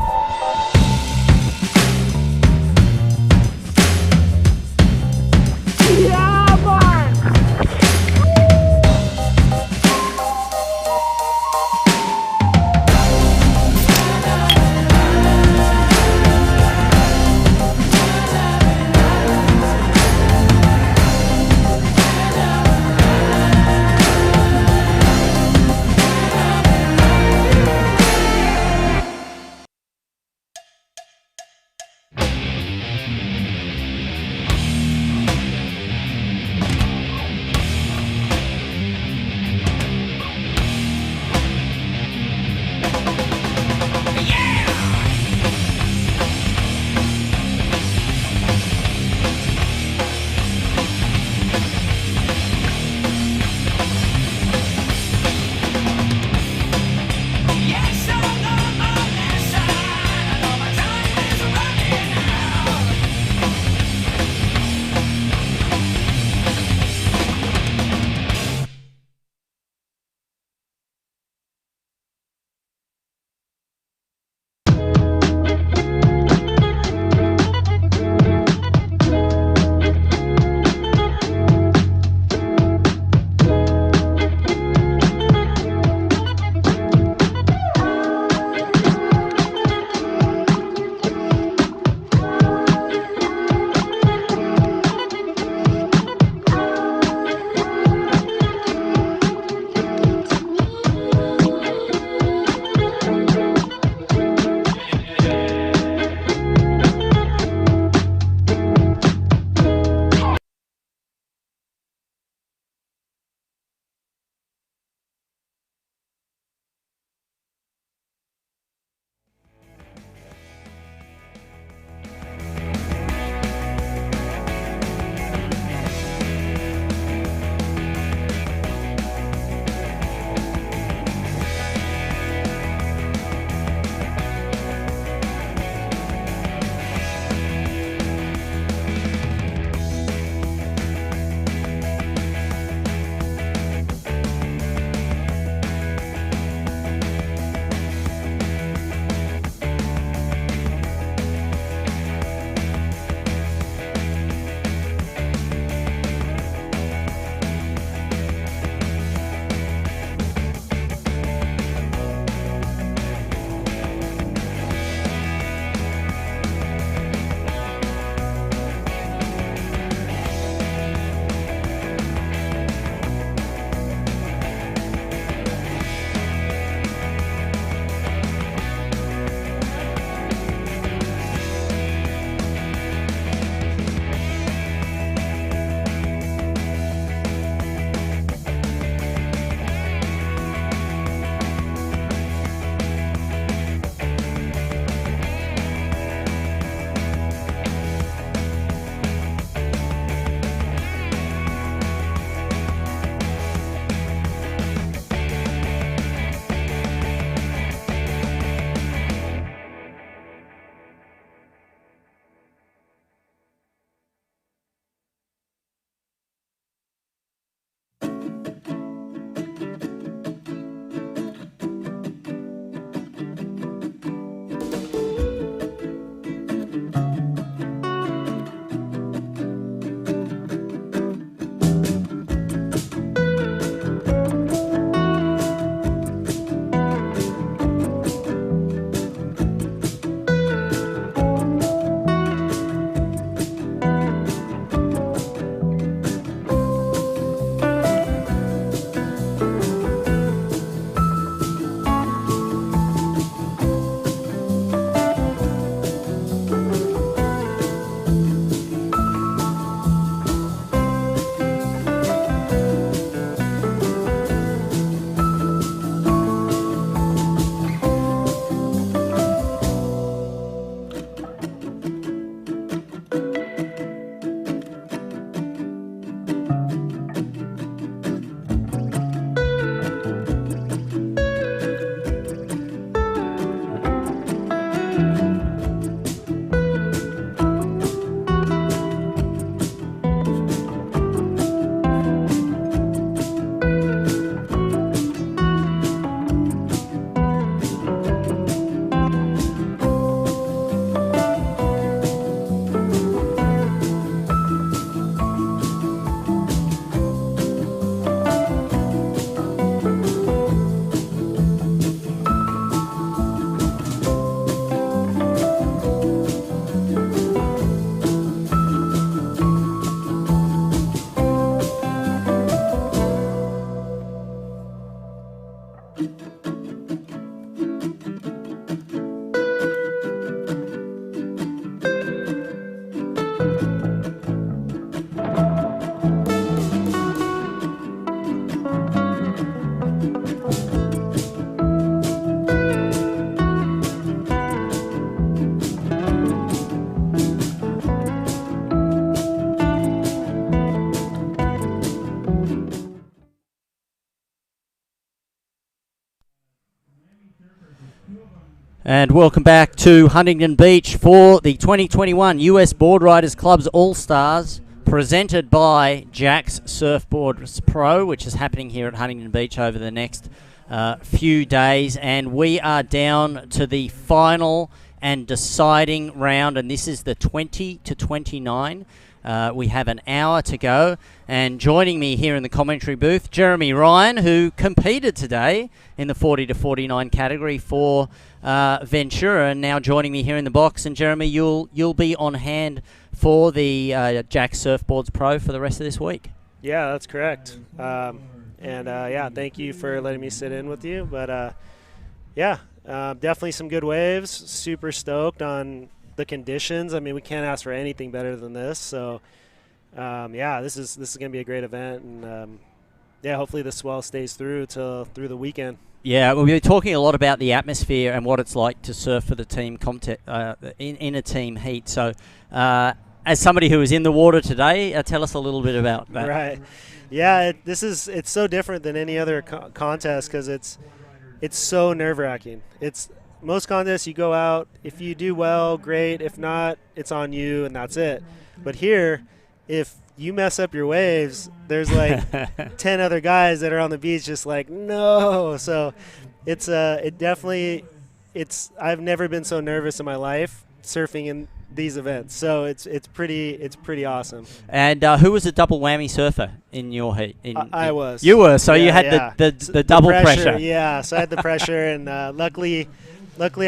[SPEAKER 2] And welcome back to Huntington Beach for the 2021 US Board Riders Clubs All-Stars, presented by Jack's Surfboards Pro, which is happening here at Huntington Beach over the next few days. And we are down to the final and deciding round, and this is the 20 to 29. We have an hour to go, and joining me here in the commentary booth, Jeremy Ryan, who competed today in the 40 to 49 category for Ventura, and now joining me here in the box. And Jeremy, you'll be on hand for the Jack Surfboards Pro for the rest of this week.
[SPEAKER 16] Yeah, that's correct. Yeah, thank you for letting me sit in with you. But definitely some good waves. Super stoked on the conditions. I mean, we can't ask for anything better than this. So, this is going to be a great event, and hopefully the swell stays through the weekend.
[SPEAKER 2] Yeah, well, we're talking a lot about the atmosphere and what it's like to surf for the team in a team heat. So, as somebody who was in the water today, tell us a little bit about that.
[SPEAKER 16] Right. Yeah, it's so different than any other contest because it's so nerve-wracking. It's most contests you go out, if you do well, great. If not, it's on you and that's it. But here, if you mess up your waves, there's like 10 other guys that are on the beach just like, no. So I've never been so nervous in my life surfing in these events. So it's pretty awesome.
[SPEAKER 2] And who was the double whammy surfer in your heat?
[SPEAKER 16] I was.
[SPEAKER 2] You were, so you had the double pressure.
[SPEAKER 16] Yeah, so I had the pressure, and luckily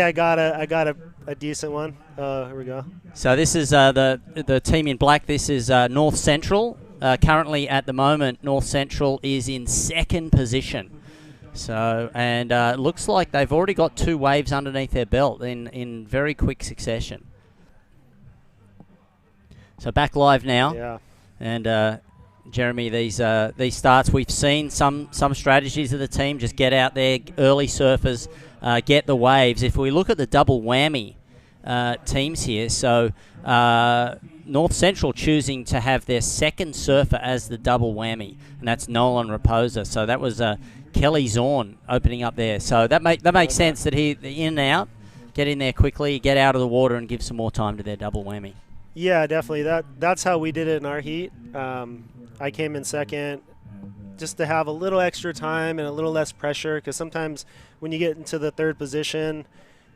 [SPEAKER 16] I got a decent one. Here we go.
[SPEAKER 2] So this is the team in black. This is North Central. Currently at the moment, North Central is in second position. So, and it looks like they've already got 2 waves underneath their belt in very quick succession. So back live now.
[SPEAKER 16] Yeah.
[SPEAKER 2] And Jeremy, these starts, we've seen some strategies of the team. Just get out there, early surfers, get the waves. If we look at the double whammy teams here, so North Central choosing to have their second surfer as the double whammy, and that's Nolan Raposa. So that was Kelly Zorn opening up there. So that makes sense that he in and out, get in there quickly, get out of the water, and give some more time to their double whammy.
[SPEAKER 16] Yeah, definitely. That's how we did it in our heat. I came in second just to have a little extra time and a little less pressure, because sometimes when you get into the third position,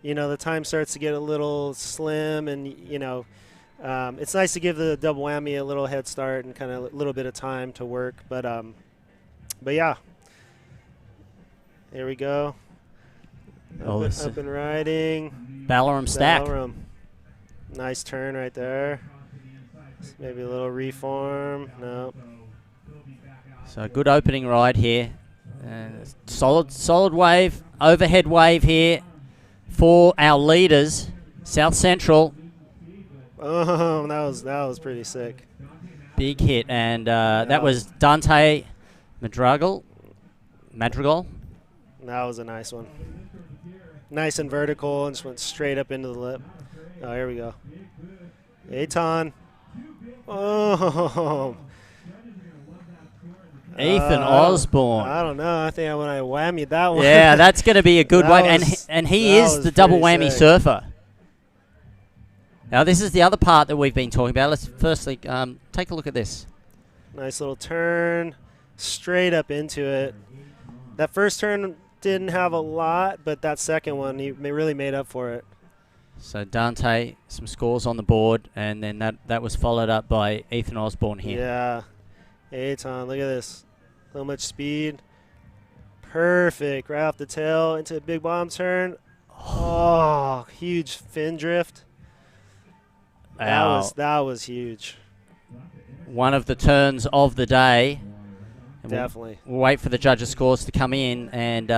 [SPEAKER 16] the time starts to get a little slim, and it's nice to give the double whammy a little head start and kind of a little bit of time to work. But yeah, here we go. Up and riding.
[SPEAKER 2] Ballaram stack.
[SPEAKER 16] Ballaram. Nice turn right there. Maybe a little reform. No.
[SPEAKER 2] So good opening ride here. Solid wave, overhead wave here for our leaders, South Central.
[SPEAKER 16] Oh, that was pretty sick.
[SPEAKER 2] Big hit, and that was Dante Madrigal.
[SPEAKER 16] That was a nice one. Nice and vertical, and just went straight up into the lip. Oh, here we go. Aton. Oh.
[SPEAKER 2] Ethan Osborne.
[SPEAKER 16] I don't know. I think when I whammied that one.
[SPEAKER 2] Yeah, that's going to be a good wave. And he is the double whammy surfer. Now, this is the other part that we've been talking about. Let's firstly take a look at this.
[SPEAKER 16] Nice little turn. Straight up into it. That first turn didn't have a lot, but that second one, he really made up for it.
[SPEAKER 2] So Dante, some scores on the board, and then that was followed up by Ethan Osborne here.
[SPEAKER 16] Yeah. Aton, look at this. So much speed. Perfect. Right off the tail into a big bomb turn. Oh, huge fin drift. That was huge.
[SPEAKER 2] One of the turns of the day.
[SPEAKER 16] Definitely.
[SPEAKER 2] We'll wait for the judges' scores to come in, and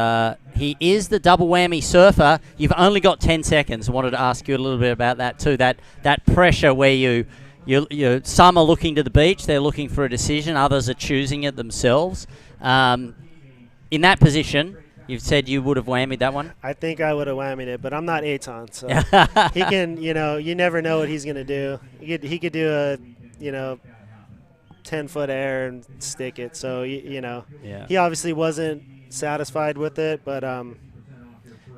[SPEAKER 2] he is the double whammy surfer. You've only got 10 seconds. I wanted to ask you a little bit about that too. That pressure where you some are looking to the beach, they're looking for a decision. Others are choosing it themselves. In that position, you've said you would have whammied that one.
[SPEAKER 16] I think I would have whammied it, but I'm not Aton, so he can. You never know what he's gonna do. He could do a 10-foot air and stick it. So
[SPEAKER 2] Yeah.
[SPEAKER 16] he obviously wasn't satisfied with it, but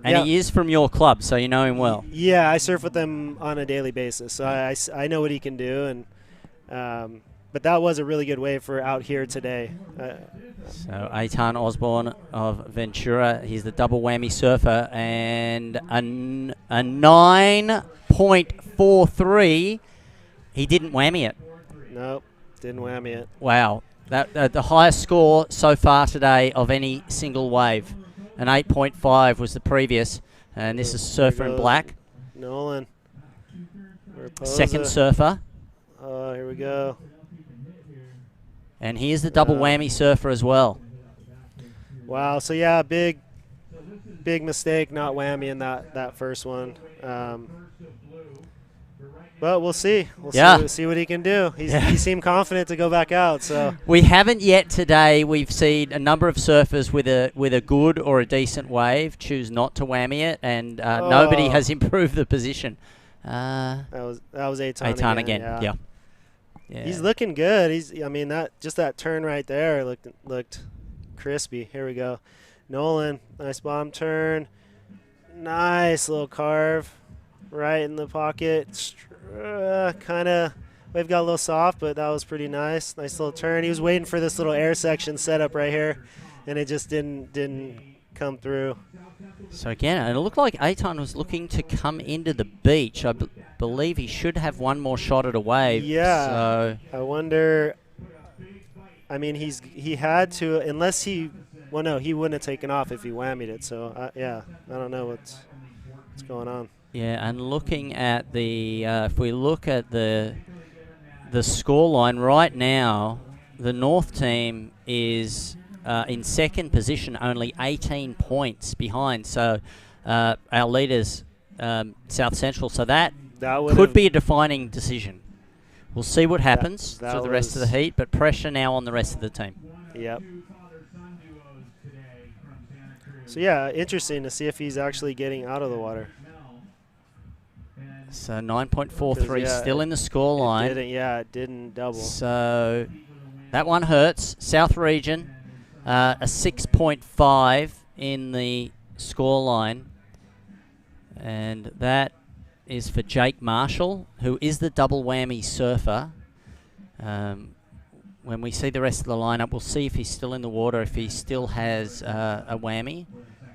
[SPEAKER 2] And he is from your club, so you know him well.
[SPEAKER 16] Yeah, I surf with him on a daily basis, so I know what he can do. And but that was a really good wave for out here today.
[SPEAKER 2] So Eitan Osborne of Ventura, he's the double whammy surfer, and a 9.43. He didn't whammy it.
[SPEAKER 16] Nope, didn't whammy it.
[SPEAKER 2] Wow, that the highest score so far today of any single wave. An 8.5 was the previous, and this is surfer in black.
[SPEAKER 16] Nolan.
[SPEAKER 2] Second surfer.
[SPEAKER 16] Oh, here we go.
[SPEAKER 2] And he is the double whammy surfer as well.
[SPEAKER 16] Wow, so yeah, big mistake not whammying that first one. But we'll see. We'll see what he can do. He seemed confident to go back out. So
[SPEAKER 2] we haven't yet today. We've seen a number of surfers with a good or a decent wave choose not to whammy it, and nobody has improved the position.
[SPEAKER 16] That was Eitan
[SPEAKER 2] again. Yeah.
[SPEAKER 16] He's looking good. That turn right there looked crispy. Here we go. Nolan, nice bomb turn. Nice little carve right in the pocket. Kind of wave got a little soft, but that was pretty nice. Nice little turn. He was waiting for this little air section setup right here, and it just didn't come through.
[SPEAKER 2] So again, it looked like Eitan was looking to come into the beach. I believe he should have one more shot at a wave.
[SPEAKER 16] Yeah.
[SPEAKER 2] So
[SPEAKER 16] I wonder. I mean, he had to, unless he. Well, no, he wouldn't have taken off if he whammied it. So I don't know what's going on.
[SPEAKER 2] Yeah, and looking at the, if we look at the score line right now, the North team is in second position, only 18 points behind. So our leaders, South Central. So that could be a defining decision. We'll see what happens through the rest of the heat, but pressure now on the rest of the team.
[SPEAKER 16] Yep. So yeah, interesting to see if he's actually getting out of the water.
[SPEAKER 2] So 9.43 still in the score line.
[SPEAKER 16] It didn't double.
[SPEAKER 2] So that one hurts. South region, a 6.5 in the score line. And that is for Jake Marshall, who is the double whammy surfer. When we see the rest of the lineup, we'll see if he's still in the water, if he still has a whammy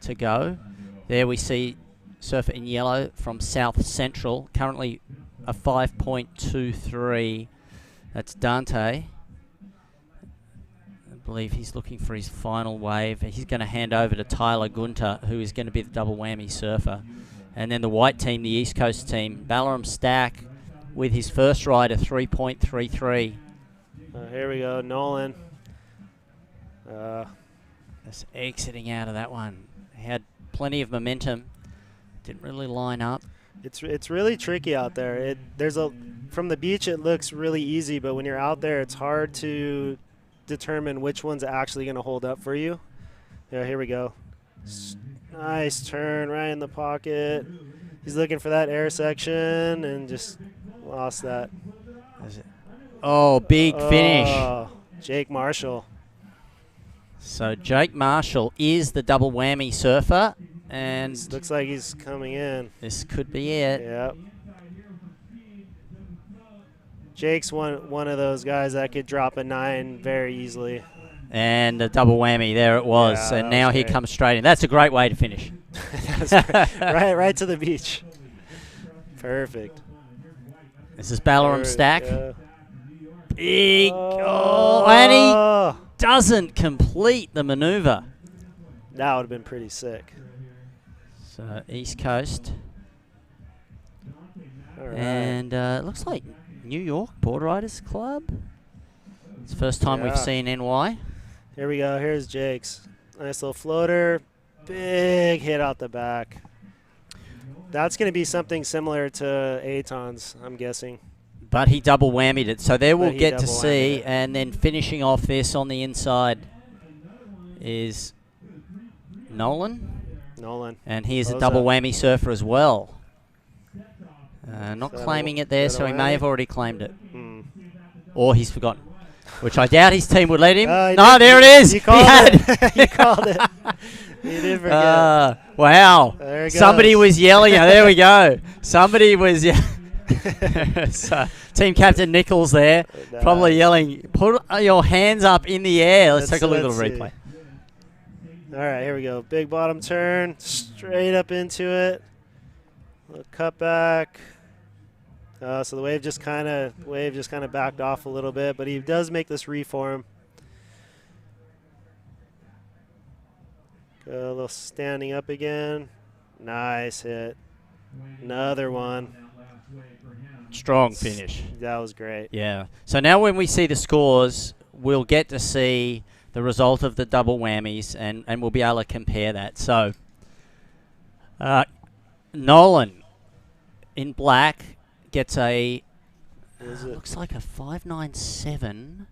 [SPEAKER 2] to go. There we see surfer in yellow from South Central, currently a 5.23. That's Dante. I believe he's looking for his final wave. He's going to hand over to Tyler Gunter, who is going to be the double whammy surfer. And then the white team, the East Coast team, Ballaram Stack with his first ride, a 3.33.
[SPEAKER 16] Here we go, Nolan.
[SPEAKER 2] Just exiting out of that one. He had plenty of momentum. Didn't really line up.
[SPEAKER 16] It's really tricky out there. From the beach it looks really easy, but when you're out there it's hard to determine which one's actually going to hold up for you. Yeah, here we go. Nice turn right in the pocket. He's looking for that air section and just lost that.
[SPEAKER 2] Oh, big finish.
[SPEAKER 16] Jake Marshall.
[SPEAKER 2] So Jake Marshall is the double whammy surfer. And
[SPEAKER 16] looks like he's coming in.
[SPEAKER 2] This could be it.
[SPEAKER 16] Yep. Jake's one of those guys that could drop a 9 very easily.
[SPEAKER 2] And a double whammy. There it was.
[SPEAKER 16] Yeah,
[SPEAKER 2] and now he comes straight in. That's a great way to finish.
[SPEAKER 16] right to the beach. Perfect.
[SPEAKER 2] This is Ballaram Stack. Big. And he doesn't complete the maneuver.
[SPEAKER 16] That would have been pretty sick.
[SPEAKER 2] So East Coast.
[SPEAKER 16] Right.
[SPEAKER 2] And it looks like New York Board Riders Club. It's the first time we've seen NY.
[SPEAKER 16] Here we go. Here's Jake's. Nice little floater. Big hit out the back. That's going to be something similar to Eitan's, I'm guessing.
[SPEAKER 2] But he double whammied it. So there we'll get to see. And then finishing off this on the inside is Nolan. And he is a double whammy surfer as well. Not claiming it there, so he may have already claimed it. Or he's forgotten. which I doubt his team would let him.
[SPEAKER 16] He
[SPEAKER 2] No,
[SPEAKER 16] did-
[SPEAKER 2] there it is.
[SPEAKER 16] You called it. You called it. You did forget.
[SPEAKER 2] Wow.
[SPEAKER 16] There it
[SPEAKER 2] Somebody
[SPEAKER 16] goes.
[SPEAKER 2] was yelling. There we go. Somebody was so, team captain Nichols there, probably yelling, put your hands up in the air. Let's take a little
[SPEAKER 16] see.
[SPEAKER 2] replay.
[SPEAKER 16] All right, here we go. Big bottom turn, straight up into it. Little cut back. So the wave just kind of backed off a little bit, but he does make this reform. Go a little standing up again. Nice hit. Another one.
[SPEAKER 2] Strong finish.
[SPEAKER 16] That was great.
[SPEAKER 2] Yeah. So now when we see the scores, we'll get to see the result of the double whammies, and we'll be able to compare that. So Nolan in black gets a looks like a 597.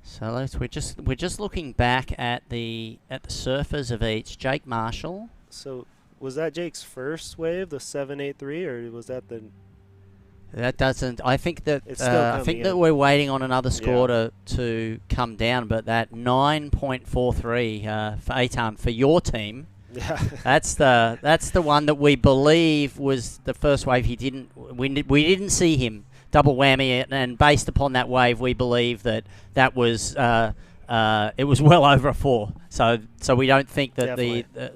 [SPEAKER 2] So we're just looking back at the surfers of each. Jake Marshall.
[SPEAKER 16] So was that Jake's first wave, the 783, or was that the?
[SPEAKER 2] That doesn't. I think that
[SPEAKER 16] in.
[SPEAKER 2] we're waiting on another score to come down. But that 9.43 for Eitan for your team.
[SPEAKER 16] Yeah.
[SPEAKER 2] That's the one that we believe was the first wave. We didn't see him double whammy, and based upon that wave, we believe that was it was well over a 4. So we don't think that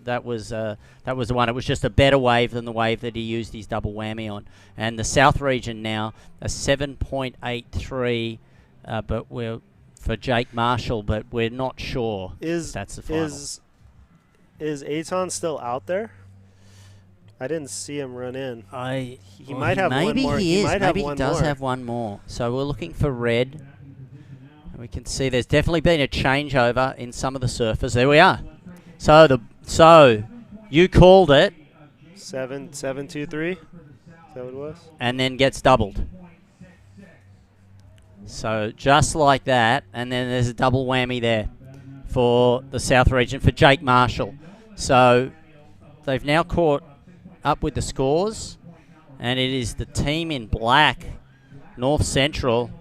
[SPEAKER 2] that was the one. It was just a better wave than the wave that he used his double whammy on. And the South region now a 7.83, but we're for Jake Marshall, but we're not sure if that's the final.
[SPEAKER 16] Is Eitan still out there? I didn't see him run in. He might have
[SPEAKER 2] maybe
[SPEAKER 16] one more.
[SPEAKER 2] He is.
[SPEAKER 16] Might
[SPEAKER 2] maybe
[SPEAKER 16] have
[SPEAKER 2] he does
[SPEAKER 16] more.
[SPEAKER 2] have one more. So we're looking for red. We can see there's definitely been a changeover in some of the surfers. There we are. So you called it.
[SPEAKER 16] 7.23. Is that what it was?
[SPEAKER 2] And then gets doubled. So just like that, and then there's a double whammy there for the South region for Jake Marshall. So they've now caught up with the scores, and it is the team in black, North Central,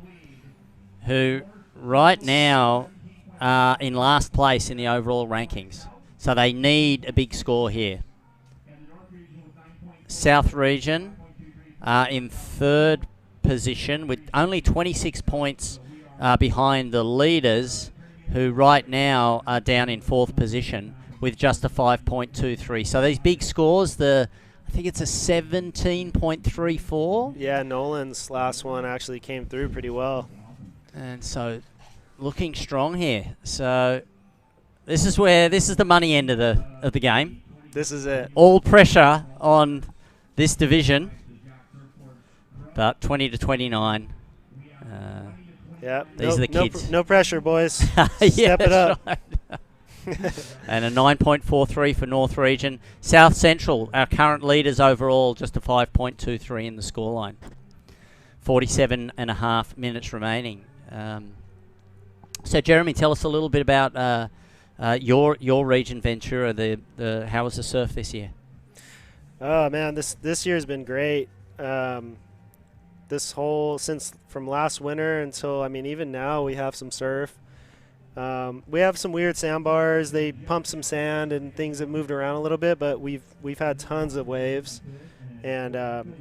[SPEAKER 2] who right now are in last place in the overall rankings. So they need a big score here. South region are in third position with only 26 points behind the leaders, who right now are down in fourth position with just a 5.23. So these big scores, I think it's a 17.34.
[SPEAKER 16] Yeah, Nolan's last one actually came through pretty well.
[SPEAKER 2] And so looking strong here. So this is the money end of the game.
[SPEAKER 16] This is it.
[SPEAKER 2] All pressure on this division. But 20 to 29.
[SPEAKER 16] Yeah,
[SPEAKER 2] these are the kids.
[SPEAKER 16] No pressure, boys.
[SPEAKER 2] Yeah,
[SPEAKER 16] Step it up.
[SPEAKER 2] Right. And a 9.43 for North Region. South Central, our current leaders overall, just a 5.23 in the scoreline. 47.5 minutes remaining. So, Jeremy, tell us a little bit about your region, Ventura. How was the surf this year?
[SPEAKER 16] Oh man, this year's been great. Since from last winter until even now we have some surf. We have some weird sandbars. They pump some sand and things have moved around a little bit, but we've had tons of waves, and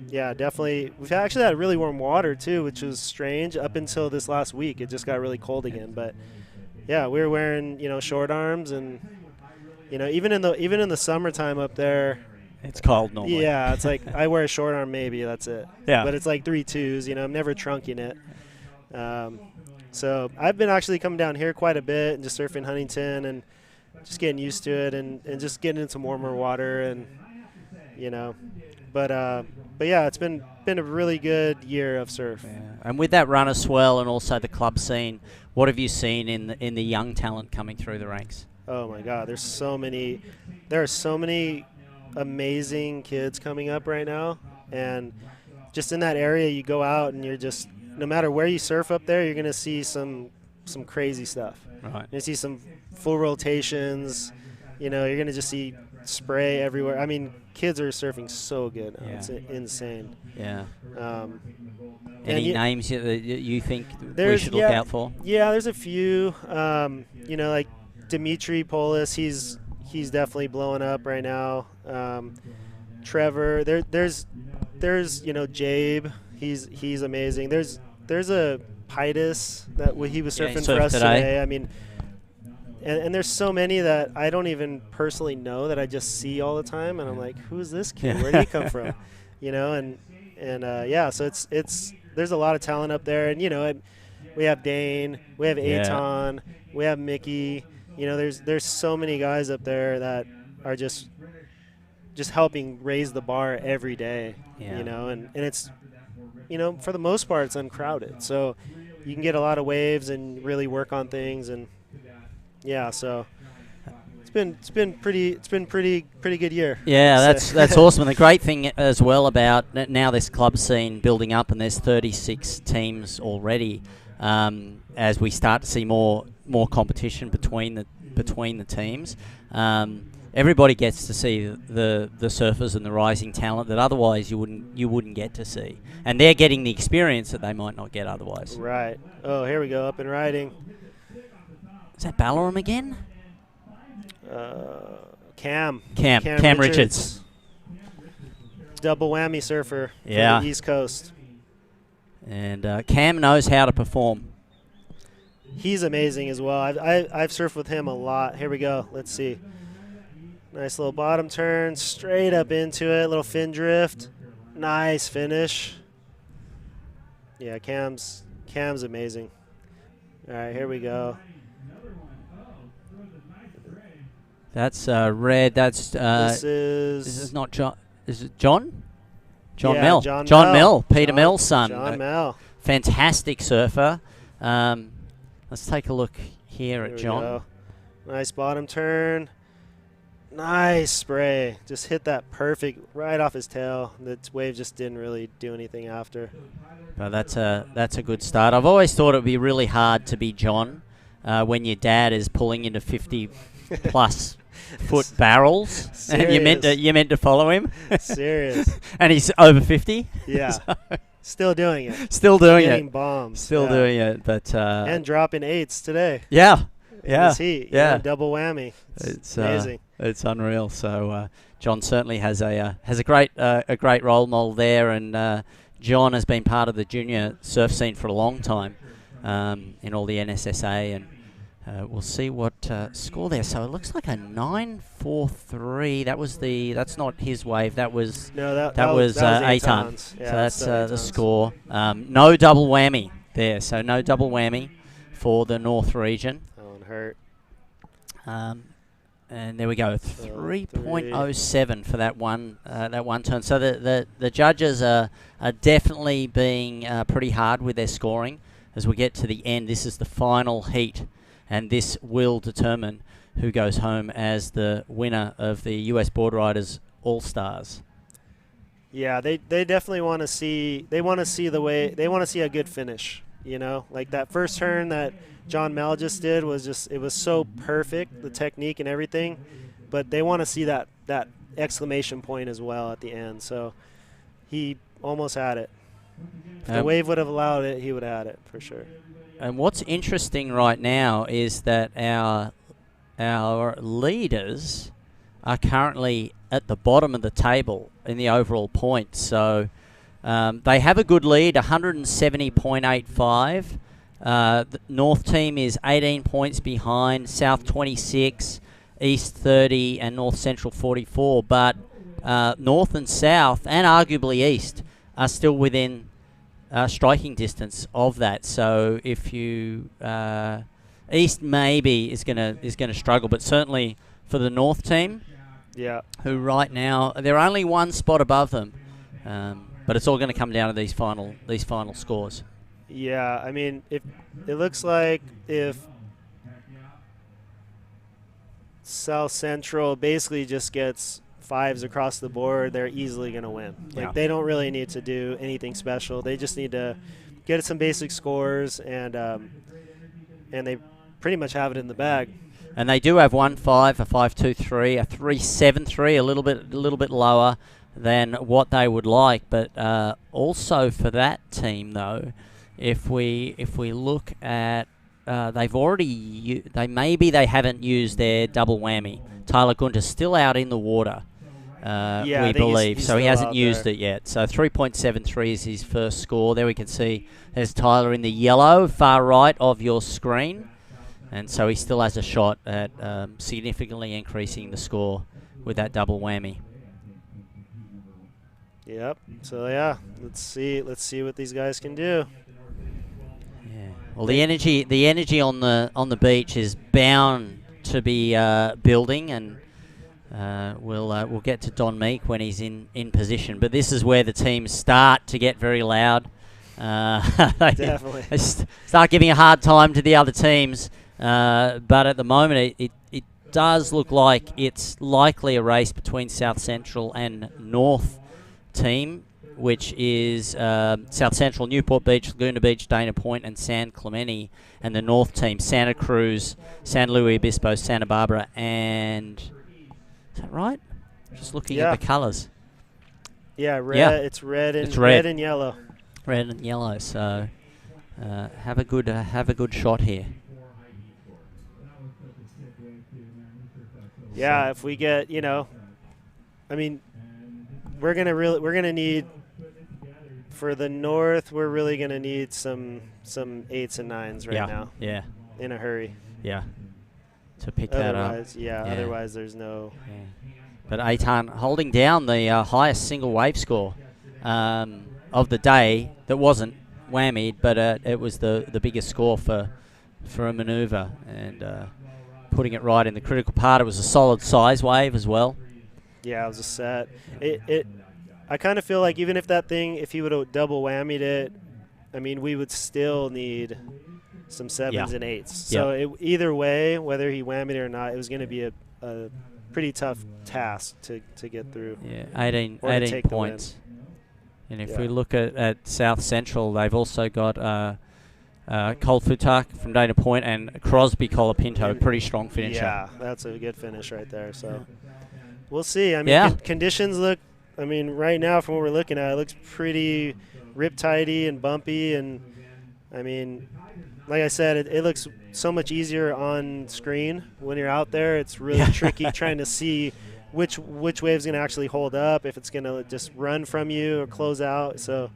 [SPEAKER 16] yeah, definitely we've actually had really warm water too, which was strange up until this last week. It just got really cold again, but yeah, we were wearing short arms, and even in the summertime up there.
[SPEAKER 2] It's cold normally.
[SPEAKER 16] Yeah, it's like I wear a short arm maybe, that's it.
[SPEAKER 2] Yeah.
[SPEAKER 16] But it's like 3.2s, I'm never trunking it. So I've been actually coming down here quite a bit and just surfing Huntington and just getting used to it and just getting in some warmer water and but yeah, it's been a really good year of surf.
[SPEAKER 2] Yeah. And with that run of swell and also the club scene, what have you seen in the young talent coming through the ranks?
[SPEAKER 16] Oh my God, there are so many amazing kids coming up right now, and just in that area you go out and you're just, no matter where you surf up there, you're gonna see some crazy stuff.
[SPEAKER 2] Right.
[SPEAKER 16] You're gonna see some full rotations, you're gonna just see spray everywhere. I mean, kids are surfing so good now.
[SPEAKER 2] Yeah.
[SPEAKER 16] It's insane.
[SPEAKER 2] Yeah.
[SPEAKER 16] And
[SPEAKER 2] Any names that you think we
[SPEAKER 16] there's
[SPEAKER 2] should look out for?
[SPEAKER 16] Yeah, there's a few. You know, like Dimitri Polis, he's definitely blowing up right now. Trevor, there's you know, Jabe, he's amazing. There's a Pitus that he was surfing for us today. I mean, and there's so many that I don't even personally know that I just see all the time, and I'm like, who's this kid? Where did he come from? You know, and yeah, so it's there's a lot of talent up there, and you know, we have Dane, we have Aton, we have Mickey. You know, there's so many guys up there that are just helping raise the bar every day. You know, and it's, you know, for the most part it's uncrowded, so you can get a lot of waves and really work on things, and yeah, so it's been pretty good year.
[SPEAKER 2] Yeah, that's awesome. And the great thing as well about now this club scene building up, and there's 36 teams already. As we start to see more competition between the teams, everybody gets to see the surfers and the rising talent that otherwise you wouldn't get to see, and they're getting the experience that they might not get otherwise.
[SPEAKER 16] Right. Oh, here we go, up and riding.
[SPEAKER 2] Is that Ballaram again?
[SPEAKER 16] Cam
[SPEAKER 2] Richards.
[SPEAKER 16] Double whammy surfer from the East Coast.
[SPEAKER 2] And Cam knows how to perform.
[SPEAKER 16] He's amazing as well. I've surfed with him a lot. Here we go. Let's see. Nice little bottom turn, straight up into it. Little fin drift. Nice finish. Yeah, Cam's amazing. All right, here we go.
[SPEAKER 2] That's red. That's
[SPEAKER 16] this is
[SPEAKER 2] not John. Is it John? John
[SPEAKER 16] yeah,
[SPEAKER 2] Mell.
[SPEAKER 16] John
[SPEAKER 2] Mell. Peter Mell's son.
[SPEAKER 16] John Mell.
[SPEAKER 2] Fantastic surfer. Let's take a look here at John.
[SPEAKER 16] Go. Nice bottom turn. Nice spray. Just hit that perfect right off his tail. The wave just didn't really do anything after.
[SPEAKER 2] Well, that's a good start. I've always thought it would be really hard to be John when your dad is pulling into 50+ foot barrels.
[SPEAKER 16] Serious.
[SPEAKER 2] And you meant to follow him.
[SPEAKER 16] Serious.
[SPEAKER 2] And he's over 50.
[SPEAKER 16] Yeah.
[SPEAKER 2] So
[SPEAKER 16] still doing it.
[SPEAKER 2] Still doing
[SPEAKER 16] Getting
[SPEAKER 2] it.
[SPEAKER 16] bombs.
[SPEAKER 2] Still doing it. But
[SPEAKER 16] and dropping 8s today.
[SPEAKER 2] Yeah.
[SPEAKER 16] In this heat.
[SPEAKER 2] Yeah.
[SPEAKER 16] You know, double whammy. It's amazing.
[SPEAKER 2] It's unreal. So John certainly has a great role model there, and John has been part of the junior surf scene for a long time in all the NSSA, and we'll see what score there. So it looks like a 9.43. That's not his wave. That was that was Aton's.
[SPEAKER 16] Yeah,
[SPEAKER 2] so that's the
[SPEAKER 16] Aton's.
[SPEAKER 2] score. No double whammy there. So no double whammy for the North region.
[SPEAKER 16] That one hurt.
[SPEAKER 2] And there we go, 3.07 for that one turn. So the judges are definitely being pretty hard with their scoring as we get to the end. This is the final heat, and this will determine who goes home as the winner of the US Board Riders All-Stars.
[SPEAKER 16] Yeah, they definitely want to see. They want to see a good finish. You know, like that first turn that John Mell just did it was so perfect, the technique and everything, but they want to see that exclamation point as well at the end. So he almost had it. If the wave would have allowed it, he would have had it for sure.
[SPEAKER 2] And what's interesting right now is that our leaders are currently at the bottom of the table in the overall points. So they have a good lead, 170.85. The North team is 18 points behind, South 26, East 30, and North Central 44. But North and South, and arguably East, are still within striking distance of that. So if you East maybe is gonna struggle, but certainly for the North team, who right now they're only one spot above them. But it's all going to come down to these final scores.
[SPEAKER 16] Yeah, I mean, if it looks like if South Central basically just gets 5s across the board, they're easily going to win. Like they don't really need to do anything special. They just need to get some basic scores, and they pretty much have it in the bag.
[SPEAKER 2] And they do have 1.5, a 5.23, a 3.73, a little bit lower than what they would like. But also for that team, though, if we look at they haven't used their double whammy. Tyler Gunter's still out in the water. We believe. So he hasn't used it yet. So 3.73 is his first score. There we can see there's Tyler in the yellow, far right of your screen. And so he still has a shot at significantly increasing the score with that double whammy.
[SPEAKER 16] Yep. So yeah, let's see what these guys can do.
[SPEAKER 2] Yeah. Well, the energy on the beach is bound to be building, and we'll get to Don Meek when he's in position. But this is where the teams start to get very loud.
[SPEAKER 16] Definitely.
[SPEAKER 2] They start giving a hard time to the other teams. But at the moment, it does look like it's likely a race between South Central and North team, which is South Central, Newport Beach, Laguna Beach, Dana Point, and San Clemente, and the North team, Santa Cruz, San Luis Obispo, Santa Barbara, and is that right? Just looking at the colours.
[SPEAKER 16] Yeah, red. It's red and yellow.
[SPEAKER 2] Red and yellow. So have a good shot here.
[SPEAKER 16] Yeah, if we get, I mean, we're gonna need for the North. We're really gonna need some 8s and 9s right now.
[SPEAKER 2] Yeah.
[SPEAKER 16] In a hurry.
[SPEAKER 2] Yeah. To pick that up.
[SPEAKER 16] Yeah. Otherwise, there's no.
[SPEAKER 2] Yeah. But Eitan holding down the highest single wave score of the day. That wasn't whammied, but it was the biggest score for a manoeuvre, and putting it right in the critical part. It was a solid size wave as well.
[SPEAKER 16] Yeah, it was a set. I kind of feel like even if he would have double whammied it, I mean, we would still need some 7s and 8s. So either way, whether he whammied it or not, it was going to be a pretty tough task to get through.
[SPEAKER 2] Yeah, 18 points. And if we look at South Central, they've also got Cole Futak from Dana Point and Crosby Colapinto, pretty strong finisher.
[SPEAKER 16] Yeah, that's a good finish right there. So we'll see. I mean, conditions look, I mean, right now from what we're looking at, it looks pretty riptidey and bumpy. And, I mean, like I said, it looks so much easier on screen. When you're out there, it's really tricky trying to see which wave's going to actually hold up, if it's going to just run from you or close out. So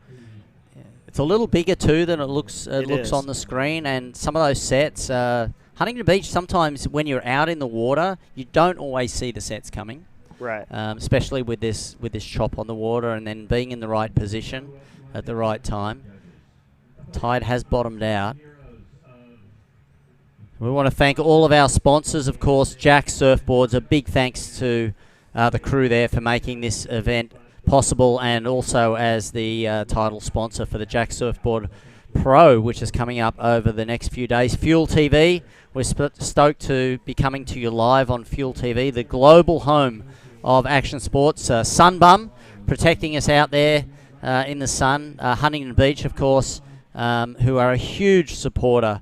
[SPEAKER 2] it's a little bigger too than it looks on the screen, and some of those sets, Huntington Beach, sometimes when you're out in the water, you don't always see the sets coming.
[SPEAKER 16] Right.
[SPEAKER 2] Especially with this chop on the water, and then being in the right position at the right time. Tide has bottomed out. We want to thank all of our sponsors, of course, Jack Surfboards. A big thanks to the crew there for making this event possible, and also as the title sponsor for the Jack Surfboard Pro, which is coming up over the next few days. Fuel TV, we're stoked to be coming to you live on Fuel TV, the global home of action sports. Sunbum, protecting us out there in the sun. Huntington Beach, of course, who are a huge supporter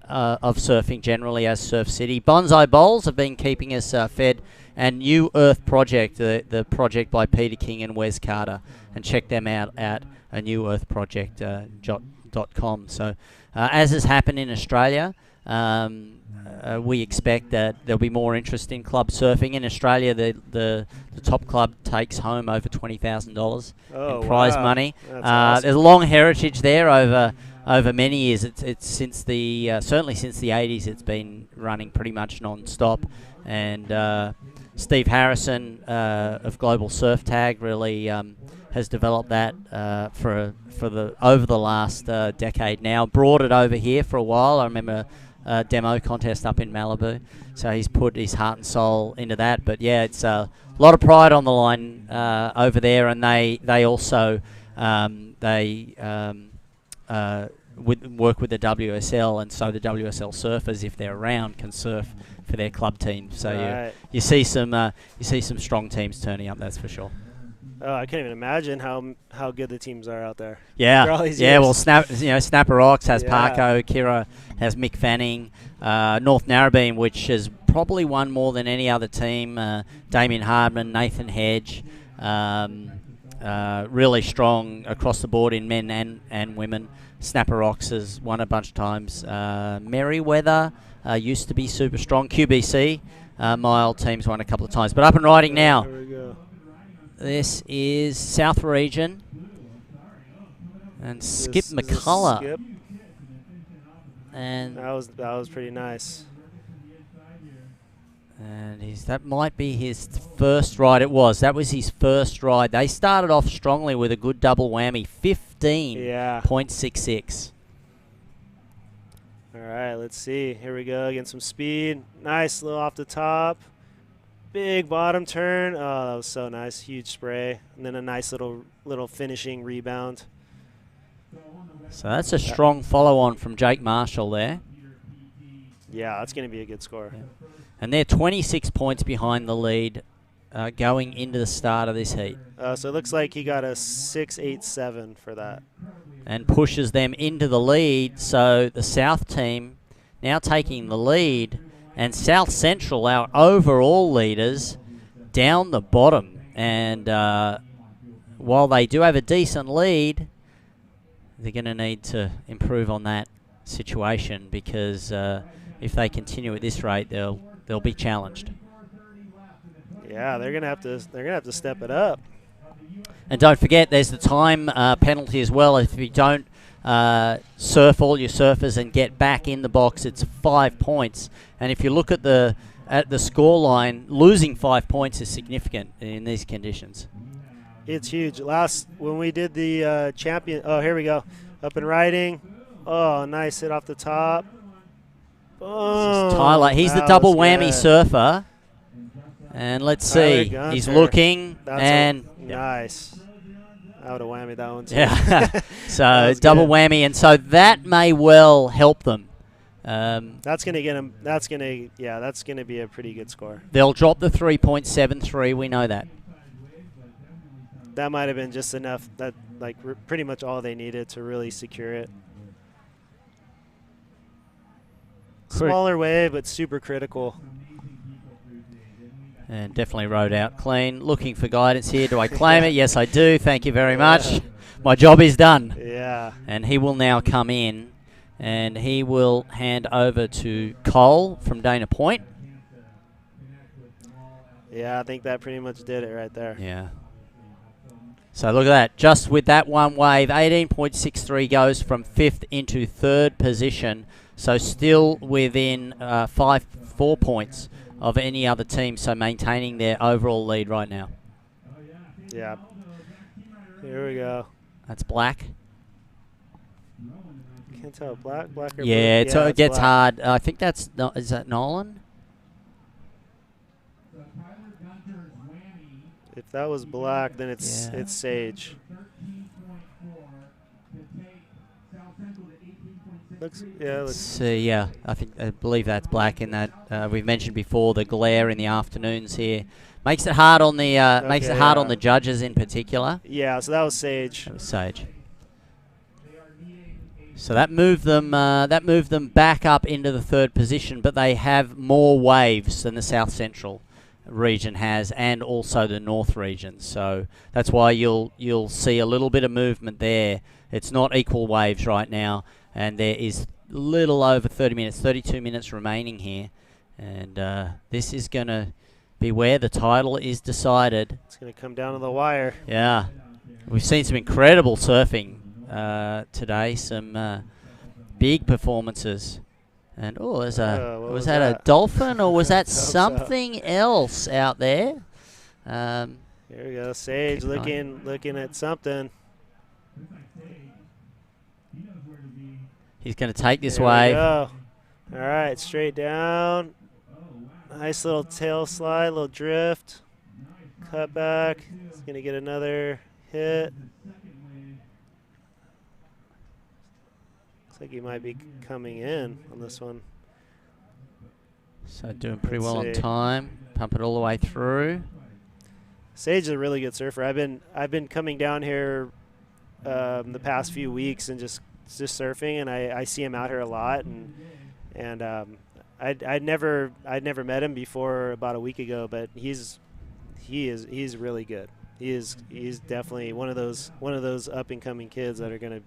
[SPEAKER 2] of surfing generally as Surf City. Bonsai Bowls have been keeping us fed, and New Earth Project, the project by Peter King and Wes Carter, and check them out at newearthproject.com. So as has happened in Australia, we expect that there'll be more interest in club surfing. In Australia, the top club takes home over $20,000 in prize money.
[SPEAKER 16] Awesome.
[SPEAKER 2] There's a long heritage there over many years. It's since certainly since the 80s, it's been running pretty much non-stop. And Steve Harrison of Global Surf Tag really has developed that over the last decade now. Brought it over here for a while. I remember a demo contest up in Malibu, so he's put his heart and soul into that. But yeah, it's a lot of pride on the line over there, and they also work with the WSL, and so the WSL surfers, if they're around, can surf for their club team. So you see some strong teams turning up. That's for sure.
[SPEAKER 16] Oh, I can't even imagine how good the teams are out there.
[SPEAKER 2] Yeah,
[SPEAKER 16] all these
[SPEAKER 2] yeah.
[SPEAKER 16] years.
[SPEAKER 2] Well, Snapper Rocks has Parko, Kira has Mick Fanning, North Narrabeen, which has probably won more than any other team. Damien Hardman, Nathan Hedge, really strong across the board in men and women. Snapper Rocks has won a bunch of times. Merriweather used to be super strong. QBC, my old team's won a couple of times. But up and riding now.
[SPEAKER 16] There we go.
[SPEAKER 2] This is South Region. And Skip McCullough.
[SPEAKER 16] Skip.
[SPEAKER 2] And
[SPEAKER 16] that was pretty nice.
[SPEAKER 2] And that might be his first ride. It was. That was his first ride. They started off strongly with a good double whammy. 15.66.
[SPEAKER 16] All right, let's see. Here we go. Getting some speed. Nice little off the top. Big bottom turn. Oh, that was so nice. Huge spray. And then a nice little finishing rebound.
[SPEAKER 2] So that's a strong follow-on from Jake Marshall there.
[SPEAKER 16] Yeah, that's going to be a good score.
[SPEAKER 2] Yeah. And they're 26 points behind the lead going into the start of this heat.
[SPEAKER 16] So it looks like he got a 6.87 for that.
[SPEAKER 2] And pushes them into the lead. So the South team now taking the lead. And South Central, our overall leaders, down the bottom. And while they do have a decent lead, they're going to need to improve on that situation because if they continue at this rate, they'll be challenged.
[SPEAKER 16] Yeah, they're gonna have to step it up.
[SPEAKER 2] And don't forget, there's the time penalty as well. If you don't surf all your surfers and get back in the box, it's 5 points. And if you look at the score line, losing 5 points is significant in these conditions.
[SPEAKER 16] It's huge. When we did the champion, oh, here we go. Up and riding. Oh, nice hit off the top. Oh,
[SPEAKER 2] Tyler, he's the double whammy surfer. And let's see. He's looking.
[SPEAKER 16] Nice. I would have whammied that one too.
[SPEAKER 2] Yeah. So double whammy. And so that may well help them.
[SPEAKER 16] That's going to get him. That's going to be a pretty good score.
[SPEAKER 2] They'll drop the 3.73. We know that.
[SPEAKER 16] That might have been just enough. That pretty much all they needed to really secure it. Smaller wave, but super critical.
[SPEAKER 2] And definitely rode out clean. Looking for guidance here. Do I claim it? Yes, I do. Thank you very much. My job is done.
[SPEAKER 16] Yeah.
[SPEAKER 2] And he will now come in, and he will hand over to Cole from Dana Point.
[SPEAKER 16] Yeah, I think that pretty much did it right there.
[SPEAKER 2] Yeah. So look at that. Just with that one wave, 18.63 goes from 5th into 3rd position. So still within 4 points of any other team. So maintaining their overall lead right now.
[SPEAKER 16] Yeah. Here we go.
[SPEAKER 2] That's black.
[SPEAKER 16] Can't tell black or blue.
[SPEAKER 2] Yeah, it gets
[SPEAKER 16] black.
[SPEAKER 2] hard. I think that's is that Nolan?
[SPEAKER 16] If that was black, then it's Sage.
[SPEAKER 2] Let's see. Yeah, I believe that's black. In that we've mentioned before, the glare in the afternoons here makes it hard on the on the judges in particular.
[SPEAKER 16] Yeah, so that was Sage.
[SPEAKER 2] That was Sage. So that moved them back up into the 3rd position, but they have more waves than the South Central region has, and also the North region. So that's why you'll see a little bit of movement there. It's not equal waves right now, and there is little over 30 minutes, 32 minutes remaining here, and this is going to be where the title is decided.
[SPEAKER 16] It's going to come down to the wire.
[SPEAKER 2] Yeah, we've seen some incredible surfing today, some big performances. And was that a dolphin or was that something else out there?
[SPEAKER 16] Here we go, Sage looking at something.
[SPEAKER 2] He's going to take this
[SPEAKER 16] there
[SPEAKER 2] wave.
[SPEAKER 16] We go. All right, straight down. Nice little tail slide, little drift. Cut back. He's going to get another hit. Looks like he might be coming in on this one.
[SPEAKER 2] So doing pretty well on time. Pump it all the way through.
[SPEAKER 16] Sage is a really good surfer. I've been coming down here the past few weeks and just surfing, and I see him out here a lot, and I'd never met him before about a week ago, but he's really good. He's definitely one of those up and coming kids that are gonna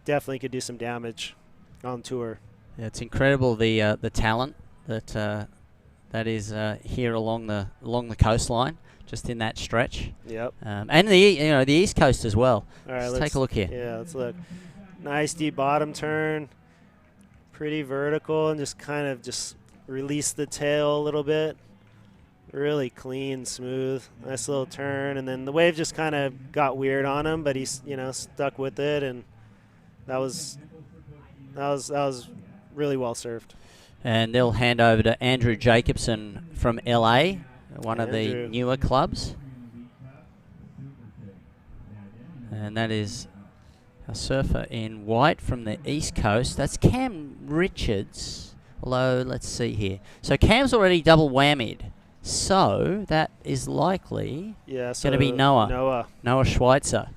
[SPEAKER 16] definitely could do some damage on tour.
[SPEAKER 2] Yeah, it's incredible the talent that is here along the coastline, just in that stretch.
[SPEAKER 16] Yep.
[SPEAKER 2] And the East Coast as well.
[SPEAKER 16] All right,
[SPEAKER 2] let's take a look here.
[SPEAKER 16] Yeah, let's look. Nice deep bottom turn, pretty vertical, and just kind of just release the tail a little bit. Really clean, smooth, nice little turn, and then the wave just kind of got weird on him, but he's stuck with it, and that was really well served.
[SPEAKER 2] And they'll hand over to Andrew Jacobson from LA, one of the newer clubs. And that is a surfer in white from the East Coast. That's Cam Richards. Although, let's see here. So Cam's already double whammied. So that is likely going to be Noah Schweitzer.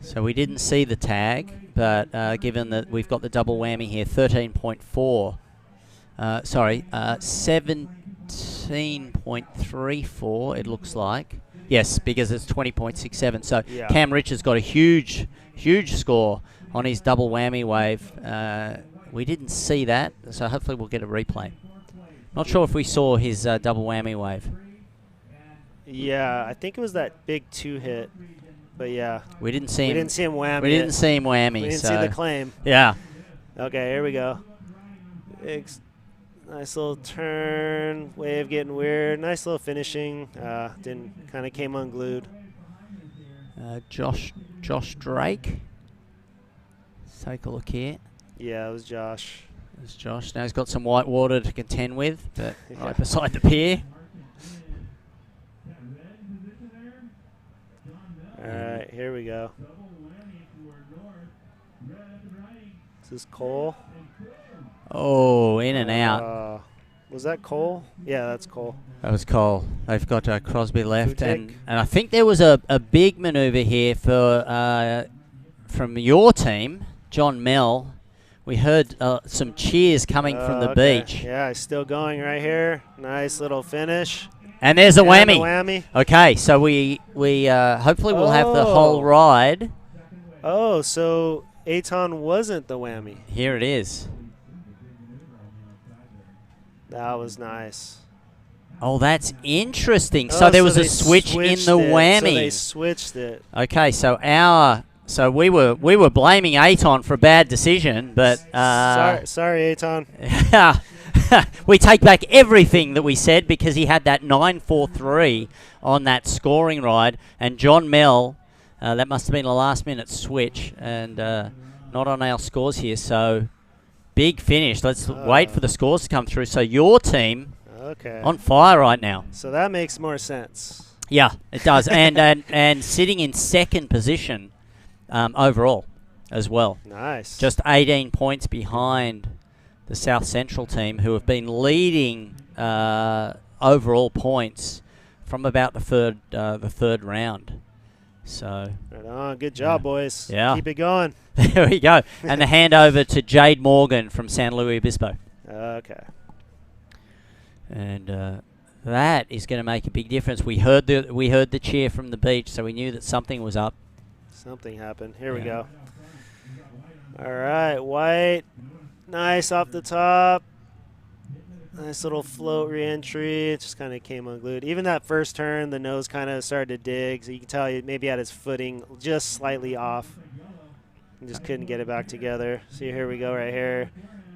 [SPEAKER 2] So we didn't see the tag, but given that we've got the double whammy here, 13.4. 17.34 it looks like. Yes, because it's 20.67. So Cam Richards got a huge score on his double whammy wave. We didn't see that, so hopefully we'll get a replay. Not sure if we saw his double whammy wave.
[SPEAKER 16] Yeah, I think it was that big 2 hit. But yeah,
[SPEAKER 2] we didn't see him whammy.
[SPEAKER 16] We didn't see
[SPEAKER 2] So
[SPEAKER 16] the claim.
[SPEAKER 2] Yeah.
[SPEAKER 16] Okay, here we go. Nice little turn, wave getting weird. Nice little finishing. Kind of came unglued.
[SPEAKER 2] Josh Drake. Let's take a look here.
[SPEAKER 16] Yeah, it was Josh.
[SPEAKER 2] It was Josh. Now he's got some white water to contend with, but right beside the pier.
[SPEAKER 16] All right, here we go. Is this Cole?
[SPEAKER 2] Oh, in and out.
[SPEAKER 16] Was that Cole? Yeah, that's Cole.
[SPEAKER 2] That was Cole. They've got Crosby left, and I think there was a big manoeuvre here for from your team, John Mell. We heard some cheers coming from the beach.
[SPEAKER 16] Yeah, he's still going right here. Nice little finish.
[SPEAKER 2] And there's a whammy.
[SPEAKER 16] The whammy.
[SPEAKER 2] Okay, so we hopefully we'll have the whole ride.
[SPEAKER 16] Oh, so Aton wasn't the whammy.
[SPEAKER 2] Here it is.
[SPEAKER 16] That was nice.
[SPEAKER 2] Oh, that's interesting. So there was a switch in the whammy.
[SPEAKER 16] So they switched it.
[SPEAKER 2] Okay, so we were blaming Aton for a bad decision, but
[SPEAKER 16] sorry, Aton.
[SPEAKER 2] We take back everything that we said because he had that 9.43 on that scoring ride, and John Mell, that must have been a last-minute switch, and not on our scores here. So big finish. Let's wait for the scores to come through. So your team, on fire right now.
[SPEAKER 16] So that makes more sense.
[SPEAKER 2] Yeah, it does, and sitting in second position overall as well.
[SPEAKER 16] Nice.
[SPEAKER 2] Just 18 points behind the South Central team, who have been leading overall points from about the third round. So
[SPEAKER 16] right on. Good job, boys.
[SPEAKER 2] Yeah.
[SPEAKER 16] Keep it going.
[SPEAKER 2] There we go. And the handover to Jade Morgan from San Luis Obispo.
[SPEAKER 16] Okay.
[SPEAKER 2] And that is going to make a big difference. We heard the cheer from the beach, so we knew that something was up.
[SPEAKER 16] Something happened. Here we go. All right, white. Nice off the top. Nice little float re-entry. It just kind of came unglued. Even that first turn, the nose kind of started to dig, so you can tell he maybe had his footing just slightly off. And just couldn't get it back together. So here we go right here.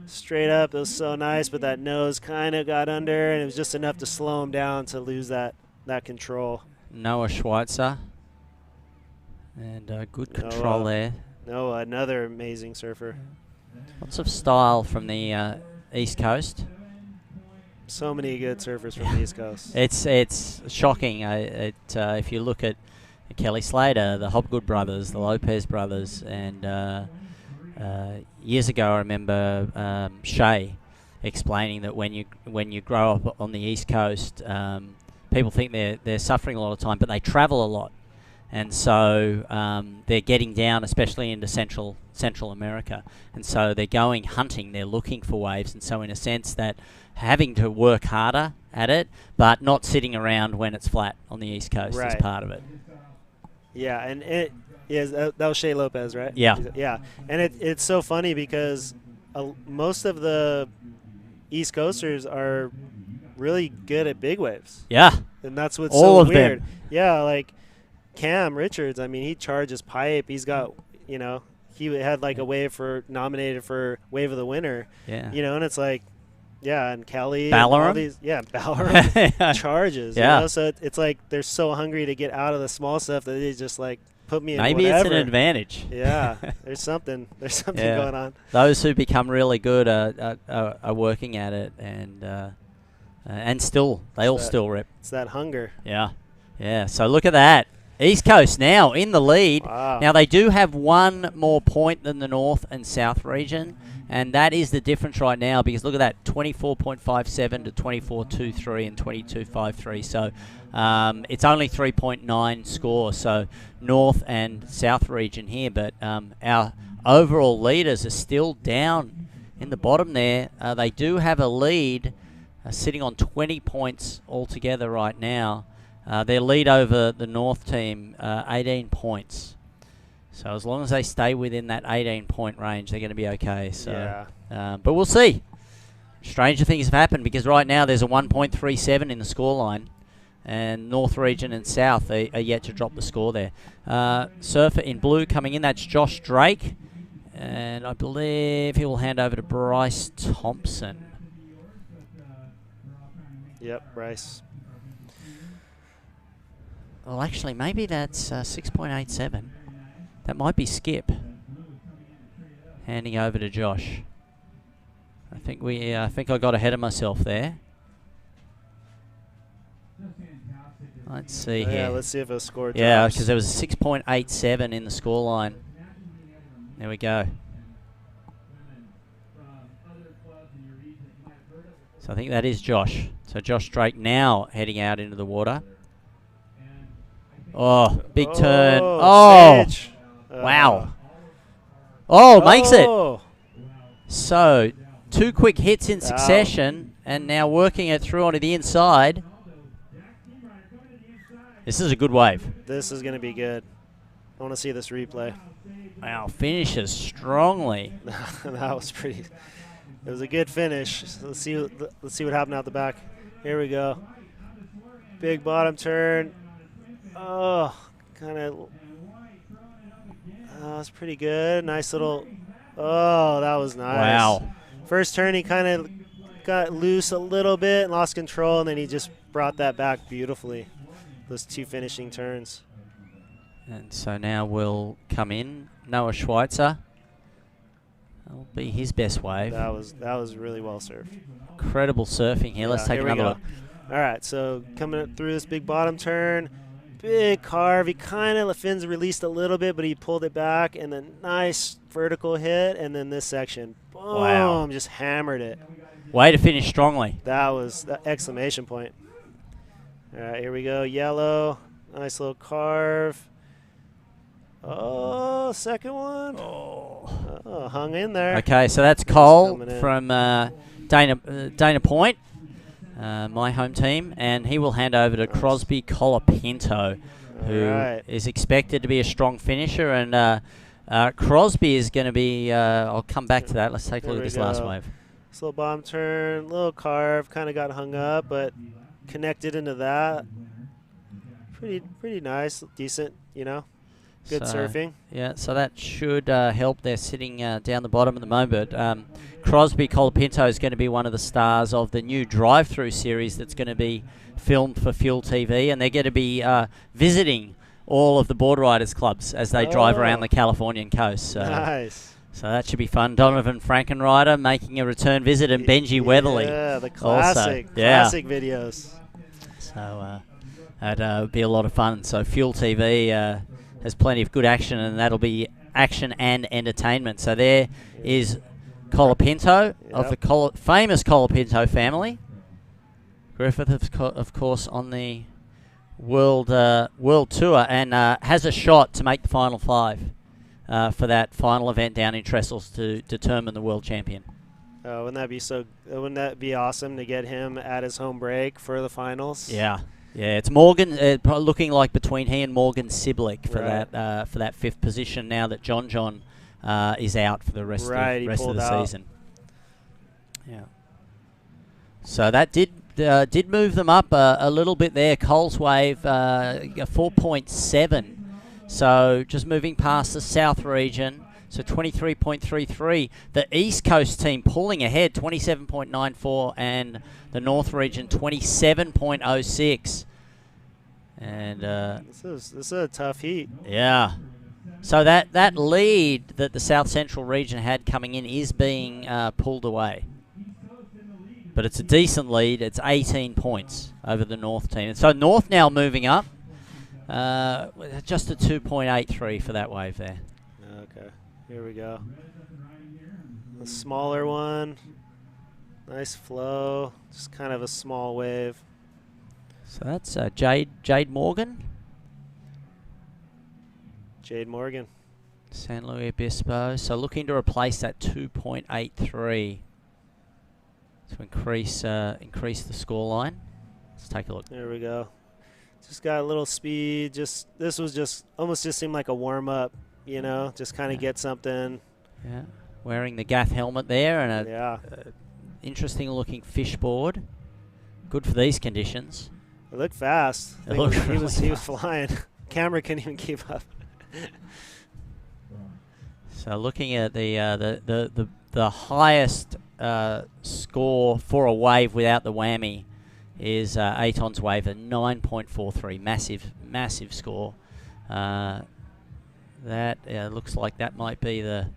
[SPEAKER 16] Straight up, it was so nice, but that nose kind of got under, and it was just enough to slow him down to lose that control.
[SPEAKER 2] Noah Schweitzer. And good control there.
[SPEAKER 16] Noah, another amazing surfer.
[SPEAKER 2] Lots of style from the East Coast.
[SPEAKER 16] So many good surfers from the East Coast.
[SPEAKER 2] It's shocking. If you look at Kelly Slater, the Hobgood brothers, the Lopez brothers, and years ago I remember Shay explaining that when you grow up on the East Coast, people think they're suffering a lot of time, but they travel a lot. and so they're getting down, especially into Central America, and so they're going hunting. They're looking for waves, and so in a sense that having to work harder at it, but not sitting around when it's flat on the East Coast is part of it.
[SPEAKER 16] Yeah, and it is that was Shea Lopez, right?
[SPEAKER 2] Yeah.
[SPEAKER 16] Yeah, and it's so funny because most of the East Coasters are really good at big waves.
[SPEAKER 2] Yeah.
[SPEAKER 16] And that's what's
[SPEAKER 2] all
[SPEAKER 16] so
[SPEAKER 2] of
[SPEAKER 16] weird.
[SPEAKER 2] them.
[SPEAKER 16] Yeah, like Cam Richards, I mean, he charges pipe. He's got, you know, he had like a wave nominated for Wave of the Winter.
[SPEAKER 2] Yeah.
[SPEAKER 16] You know, and it's like, yeah, and Kelly.
[SPEAKER 2] Ballaram?
[SPEAKER 16] And all these, Ballaram charges.
[SPEAKER 2] Yeah.
[SPEAKER 16] You know? So it's like they're so hungry to get out of the small stuff that they just like put me in
[SPEAKER 2] Maybe
[SPEAKER 16] whatever.
[SPEAKER 2] it's an advantage.
[SPEAKER 16] Yeah. There's something
[SPEAKER 2] Yeah.
[SPEAKER 16] going on.
[SPEAKER 2] Those who become really good are working at it, and still, they all still rip.
[SPEAKER 16] It's that hunger.
[SPEAKER 2] Yeah. Yeah. So look at that. East Coast now in the lead.
[SPEAKER 16] Wow.
[SPEAKER 2] Now they do have one more point than the North and South region, and that is the difference right now, because look at that, 24.57 to 24.23 and 22.53. So it's only 3.9 score. So North and South region here, but our overall leaders are still down in the bottom there. They do have a lead sitting on 20 points altogether right now. Their lead over the North team, 18 points. So as long as they stay within that 18-point range, they're going to be okay. So, but we'll see. Stranger things have happened, because right now there's a 1.37 in the scoreline, and North region and South are yet to drop the score there. Surfer in blue coming in, that's Josh Drake, and I believe he will hand over to Bryce Thompson.
[SPEAKER 16] Yep, Bryce.
[SPEAKER 2] Well, actually, maybe that's 6.87. That might be Skip. Handing over to Josh. I think I got ahead of myself there. Let's see here.
[SPEAKER 16] Yeah, let's see if a score drops.
[SPEAKER 2] Yeah, because there was a 6.87 in the scoreline. There we go. So I think that is Josh. So Josh Drake now heading out into the water. Oh, big turn. Oh, wow. Oh, makes it. So 2 quick hits in succession, and now working it through onto the inside. This is a good wave.
[SPEAKER 16] This is going to be good. I want to see this replay.
[SPEAKER 2] Wow, finishes strongly.
[SPEAKER 16] That was pretty. It was a good finish. So let's see what happened out the back. Here we go. Big bottom turn. Oh, kind of. That was pretty good. Nice little. Oh, that was nice.
[SPEAKER 2] Wow.
[SPEAKER 16] First turn, he kind of got loose a little bit and lost control, and then he just brought that back beautifully. Those 2 finishing turns.
[SPEAKER 2] And so now will come in Noah Schweitzer. That'll be his best wave.
[SPEAKER 16] That was really well served.
[SPEAKER 2] Incredible surfing here. Let's take another look.
[SPEAKER 16] All right, so coming up through this big bottom turn, big carve. He kind of, the fins released a little bit, but he pulled it back, and then nice vertical hit, and then this section, boom,
[SPEAKER 2] wow,
[SPEAKER 16] just hammered it.
[SPEAKER 2] Way to finish strongly.
[SPEAKER 16] That was the exclamation point. All right, here we go. Yellow, nice little carve. Oh, second one. Oh, hung in there.
[SPEAKER 2] Okay, so that's Cole from Dana Point, my home team, and he will hand over to Crosby Colapinto, who is expected to be a strong finisher. And Crosby is going to be, I'll come back to that. Let's take a look at this last wave.
[SPEAKER 16] Slow bomb turn, little carve, kind of got hung up, but connected into that. Pretty nice, decent, you know. Good surfing.
[SPEAKER 2] Yeah, so that should help. They're sitting down the bottom at the moment. Crosby Colapinto is going to be one of the stars of the new drive-through series that's going to be filmed for Fuel TV, and they're going to be visiting all of the board riders clubs as they drive around the Californian coast. So,
[SPEAKER 16] nice.
[SPEAKER 2] So that should be fun. Donovan Frankenrider making a return visit, and Benji Weatherly.
[SPEAKER 16] Yeah, the classic videos.
[SPEAKER 2] So that would be a lot of fun. So Fuel TV has plenty of good action, and that'll be action and entertainment. So there is Colapinto of the famous Colapinto family. Griffith, of course, on the World Tour and has a shot to make the final 5 for that final event down in Trestles to determine the world champion.
[SPEAKER 16] Wouldn't that be awesome to get him at his home break for the finals?
[SPEAKER 2] Yeah, it's Morgan looking like between he and Morgan Siblick for
[SPEAKER 16] Right.
[SPEAKER 2] that 5th position now that John is out for the rest of the season. Yeah. So that did move them up a little bit there. Coles Wave a 4.7. So just moving past the South region. So 23.33. The East Coast team pulling ahead, 27.94, and the North region 27.06. And
[SPEAKER 16] this is a tough heat.
[SPEAKER 2] Yeah. So that lead that the South Central region had coming in is being pulled away. But it's a decent lead. It's 18 points over the North team. And so North now moving up. Just a 2.83 for that wave there.
[SPEAKER 16] Okay, here we go. A smaller one. Nice flow. Just kind of a small wave.
[SPEAKER 2] So that's Jade Morgan.
[SPEAKER 16] Jade Morgan.
[SPEAKER 2] San Luis Obispo. So looking to replace that 2.83 to increase the scoreline. Let's take a look.
[SPEAKER 16] There we go. Just got a little speed. This was almost seemed like a warm up, just kind of get something.
[SPEAKER 2] Yeah. Wearing the gaff helmet there and
[SPEAKER 16] a
[SPEAKER 2] interesting looking fish board. Good for these conditions.
[SPEAKER 16] It looked fast.
[SPEAKER 2] He was
[SPEAKER 16] flying. Camera couldn't even keep up.
[SPEAKER 2] So looking at the highest score for a wave without the whammy is Aton's wave at 9.43. Massive score. That looks like that might be the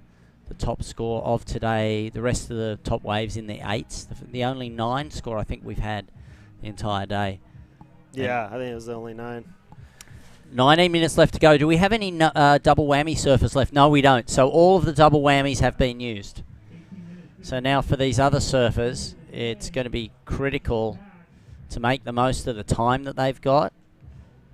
[SPEAKER 2] top score of today. The rest of the top waves in the 8s. The only 9 score I think we've had the entire day.
[SPEAKER 16] Yeah, I think it was the only 9.
[SPEAKER 2] 19 minutes left to go. Do we have any double whammy surfers left? No, we don't. So all of the double whammies have been used. So now for these other surfers, it's going to be critical to make the most of the time that they've got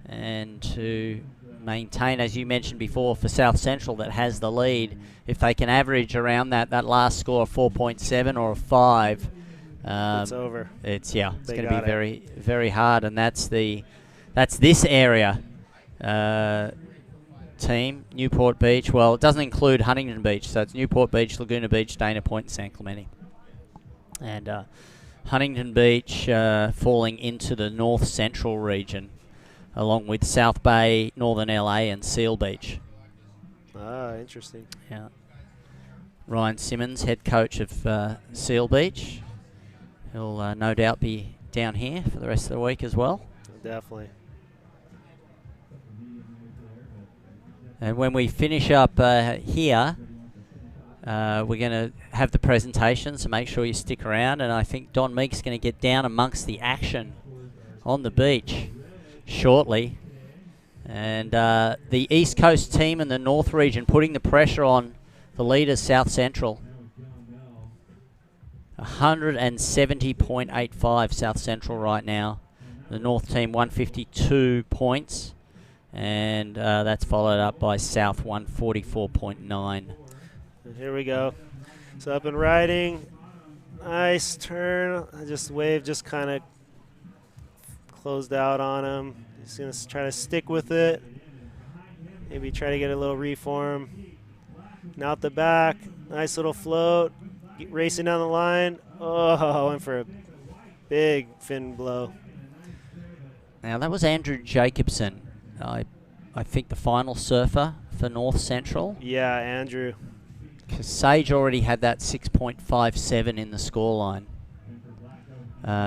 [SPEAKER 2] and to maintain, as you mentioned before, for South Central that has the lead. If they can average around that last score of 4.7 or a 5,
[SPEAKER 16] it's over.
[SPEAKER 2] It's going to be very, very hard, and that's this area team, Newport Beach. Well, it doesn't include Huntington Beach, so it's Newport Beach, Laguna Beach, Dana Point, and San Clemente. And Huntington Beach falling into the North Central region, along with South Bay, Northern LA, and Seal Beach.
[SPEAKER 16] Ah, interesting.
[SPEAKER 2] Yeah. Ryan Simmons, head coach of Seal Beach. He'll no doubt be down here for the rest of the week as well.
[SPEAKER 16] Definitely.
[SPEAKER 2] And when we finish up here, we're going to have the presentation, so make sure you stick around. And I think Don Meek's going to get down amongst the action on the beach shortly. And the East Coast team and the North region putting the pressure on the leaders, South Central. 170.85 South Central right now. The North team 152 points. And that's followed up by South 144.9.
[SPEAKER 16] Here we go. So up and riding. Nice turn. Wave just kind of closed out on him. He's going to try to stick with it. Maybe try to get a little reform. And out the back. Nice little float. Racing down the line. Oh, went for a big fin blow.
[SPEAKER 2] Now that was Andrew Jacobson. I think the final surfer for North Central.
[SPEAKER 16] Yeah, Andrew.
[SPEAKER 2] Because Sage already had that 6.57 in the scoreline.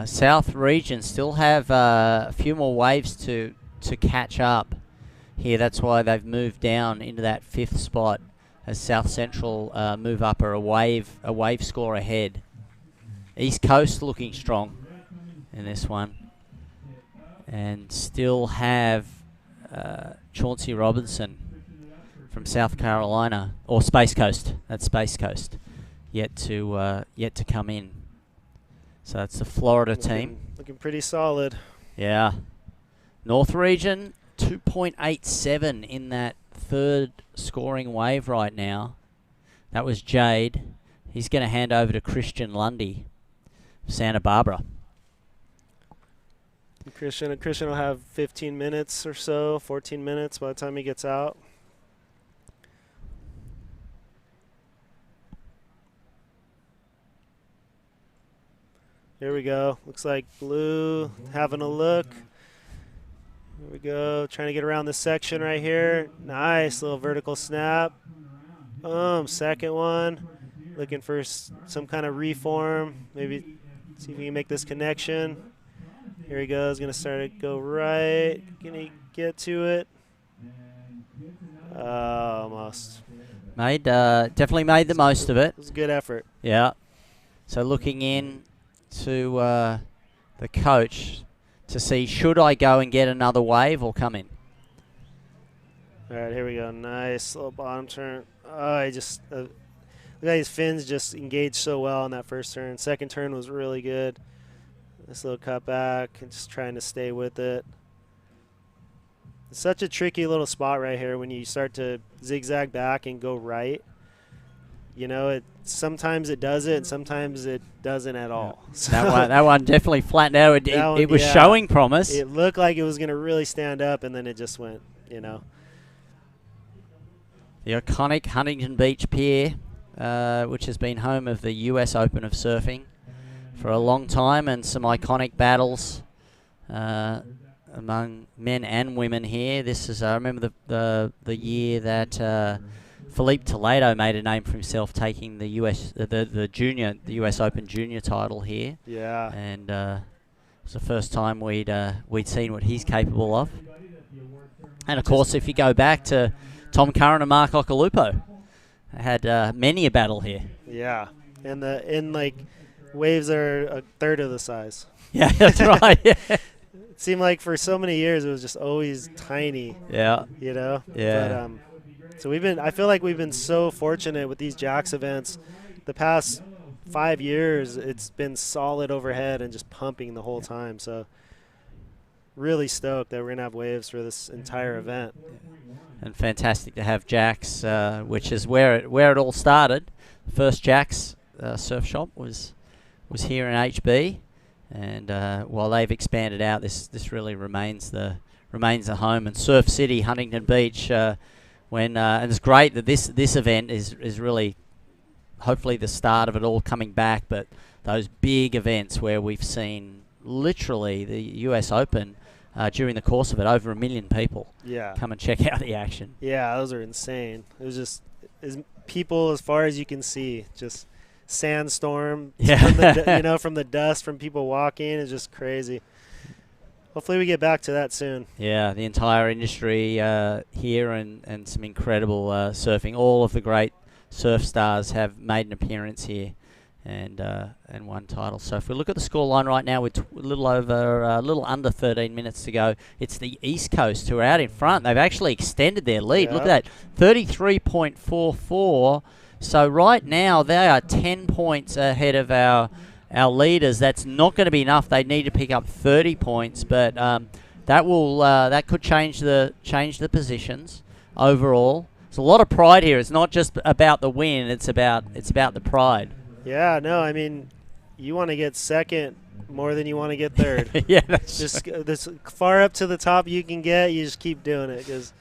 [SPEAKER 2] South region still have a few more waves to catch up here. That's why they've moved down into that 5th spot as South Central move up or a wave score ahead. East Coast looking strong in this one. And still have Chauncey Robinson from South Carolina, or Space Coast. That's Space Coast, yet to come in. So that's the Florida team.
[SPEAKER 16] Looking pretty solid.
[SPEAKER 2] Yeah, North region, 2.87 in that third scoring wave right now. That was Jade. He's going to hand over to Christian Lundy, Santa Barbara.
[SPEAKER 16] Christian will have 15 minutes or so, 14 minutes by the time he gets out. Here we go. Looks like Blue having a look. Here we go. Trying to get around this section right here. Nice little vertical snap. Boom. Second one. Looking for some kind of reform. Maybe see if we can make this connection. Here he goes. Going to start to go right. Can he get to it? Almost.
[SPEAKER 2] Definitely made the most of it.
[SPEAKER 16] It was a good effort.
[SPEAKER 2] Yeah. So looking in to the coach to see, should I go and get another wave or come in?
[SPEAKER 16] All right, here we go. Nice little bottom turn. Oh, he just look at his fins just engaged so well on that first turn. Second turn was really good. This little cut back and just trying to stay with it. It's such a tricky little spot right here when you start to zigzag back and go right. You know, sometimes it does it, and sometimes it doesn't at all. So
[SPEAKER 2] that one definitely flattened out. It was showing promise.
[SPEAKER 16] It looked like it was going to really stand up, and then it just went, you know.
[SPEAKER 2] The iconic Huntington Beach Pier, which has been home of the US Open of Surfing for a long time, and some iconic battles among men and women here. This is, I remember the year that Felipe Toledo made a name for himself, taking the the US Open Junior title here.
[SPEAKER 16] Yeah.
[SPEAKER 2] And it was the first time we'd seen what he's capable of. And of course, if you go back to Tom Curran and Mark Occhilupo, had many a battle here.
[SPEAKER 16] Yeah, and like waves are a third of the size.
[SPEAKER 2] Yeah, that's right. Yeah.
[SPEAKER 16] It seemed like for so many years it was just always tiny.
[SPEAKER 2] Yeah.
[SPEAKER 16] You know.
[SPEAKER 2] Yeah.
[SPEAKER 16] But, so I feel like we've been so fortunate with these Jacks events. The past 5 years, it's been solid overhead and just pumping the whole time. So really stoked that we're going to have waves for this entire event.
[SPEAKER 2] And fantastic to have Jacks, which is where it all started. First Jacks surf shop was here in HB, and while they've expanded out, this really remains the home. And Surf City, Huntington Beach. And it's great that this event is really hopefully the start of it all coming back, but those big events where we've seen literally the US Open during the course of it, over 1 million people come and check out the action.
[SPEAKER 16] Yeah, those are insane. It was just people as far as you can see, just sandstorm from the dust from people walking. It's just crazy. Hopefully we get back to that soon.
[SPEAKER 2] Yeah, the entire industry here and some incredible surfing. All of the great surf stars have made an appearance here and won titles. So if we look at the scoreline right now, with a little under 13 minutes to go, it's the East Coast who are out in front. They've actually extended their lead. Look at that, 33.44. So right now they are 10 points ahead of our leaders. That's not going to be enough. They need to pick up 30 points, but that could change the positions overall. There's a lot of pride here. It's not just about the win. It's about the pride.
[SPEAKER 16] Yeah, no, I mean, you want to get second more than you want to get third.
[SPEAKER 2] Yeah, that's
[SPEAKER 16] just this far up to the top you can get. You just keep doing it because,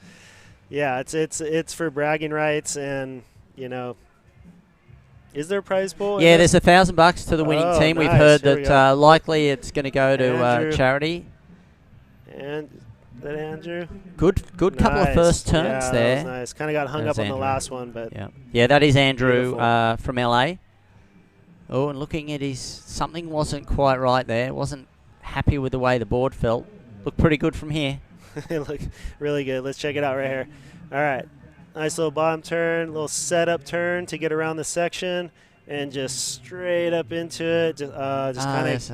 [SPEAKER 16] yeah, it's for bragging rights, and you know. Is there a prize pool?
[SPEAKER 2] Yeah, there's $1,000 to the winning team.
[SPEAKER 16] Nice.
[SPEAKER 2] We've heard that likely it's going to go to charity.
[SPEAKER 16] And is that Andrew?
[SPEAKER 2] Good couple of first turns there.
[SPEAKER 16] That was nice. Kind of got hung up on the last one, but
[SPEAKER 2] yeah, that is Andrew from LA. Oh, and looking at something wasn't quite right there. Wasn't happy with the way the board felt. Looked pretty good from here.
[SPEAKER 16] It looked really good. Let's check it out right here. All right. Nice little bottom turn, little setup turn to get around the section, and just straight up into it. Just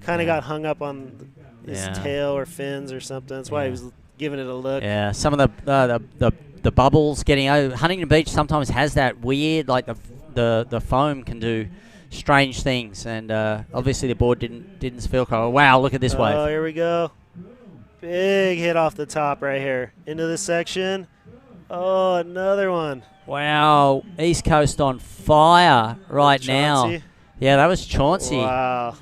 [SPEAKER 16] kind of got hung up on his tail or fins or something. That's why he was giving it a look.
[SPEAKER 2] Yeah, some of the bubbles getting over. Huntington Beach sometimes has that weird, like the foam can do strange things, and obviously the board didn't feel correct. Wow, look at this wave.
[SPEAKER 16] Oh, here we go. Big hit off the top right here. Into this section. Oh, another one.
[SPEAKER 2] Wow, East Coast on fire right now.
[SPEAKER 16] Chauncey.
[SPEAKER 2] Yeah, that was Chauncey.
[SPEAKER 16] Wow.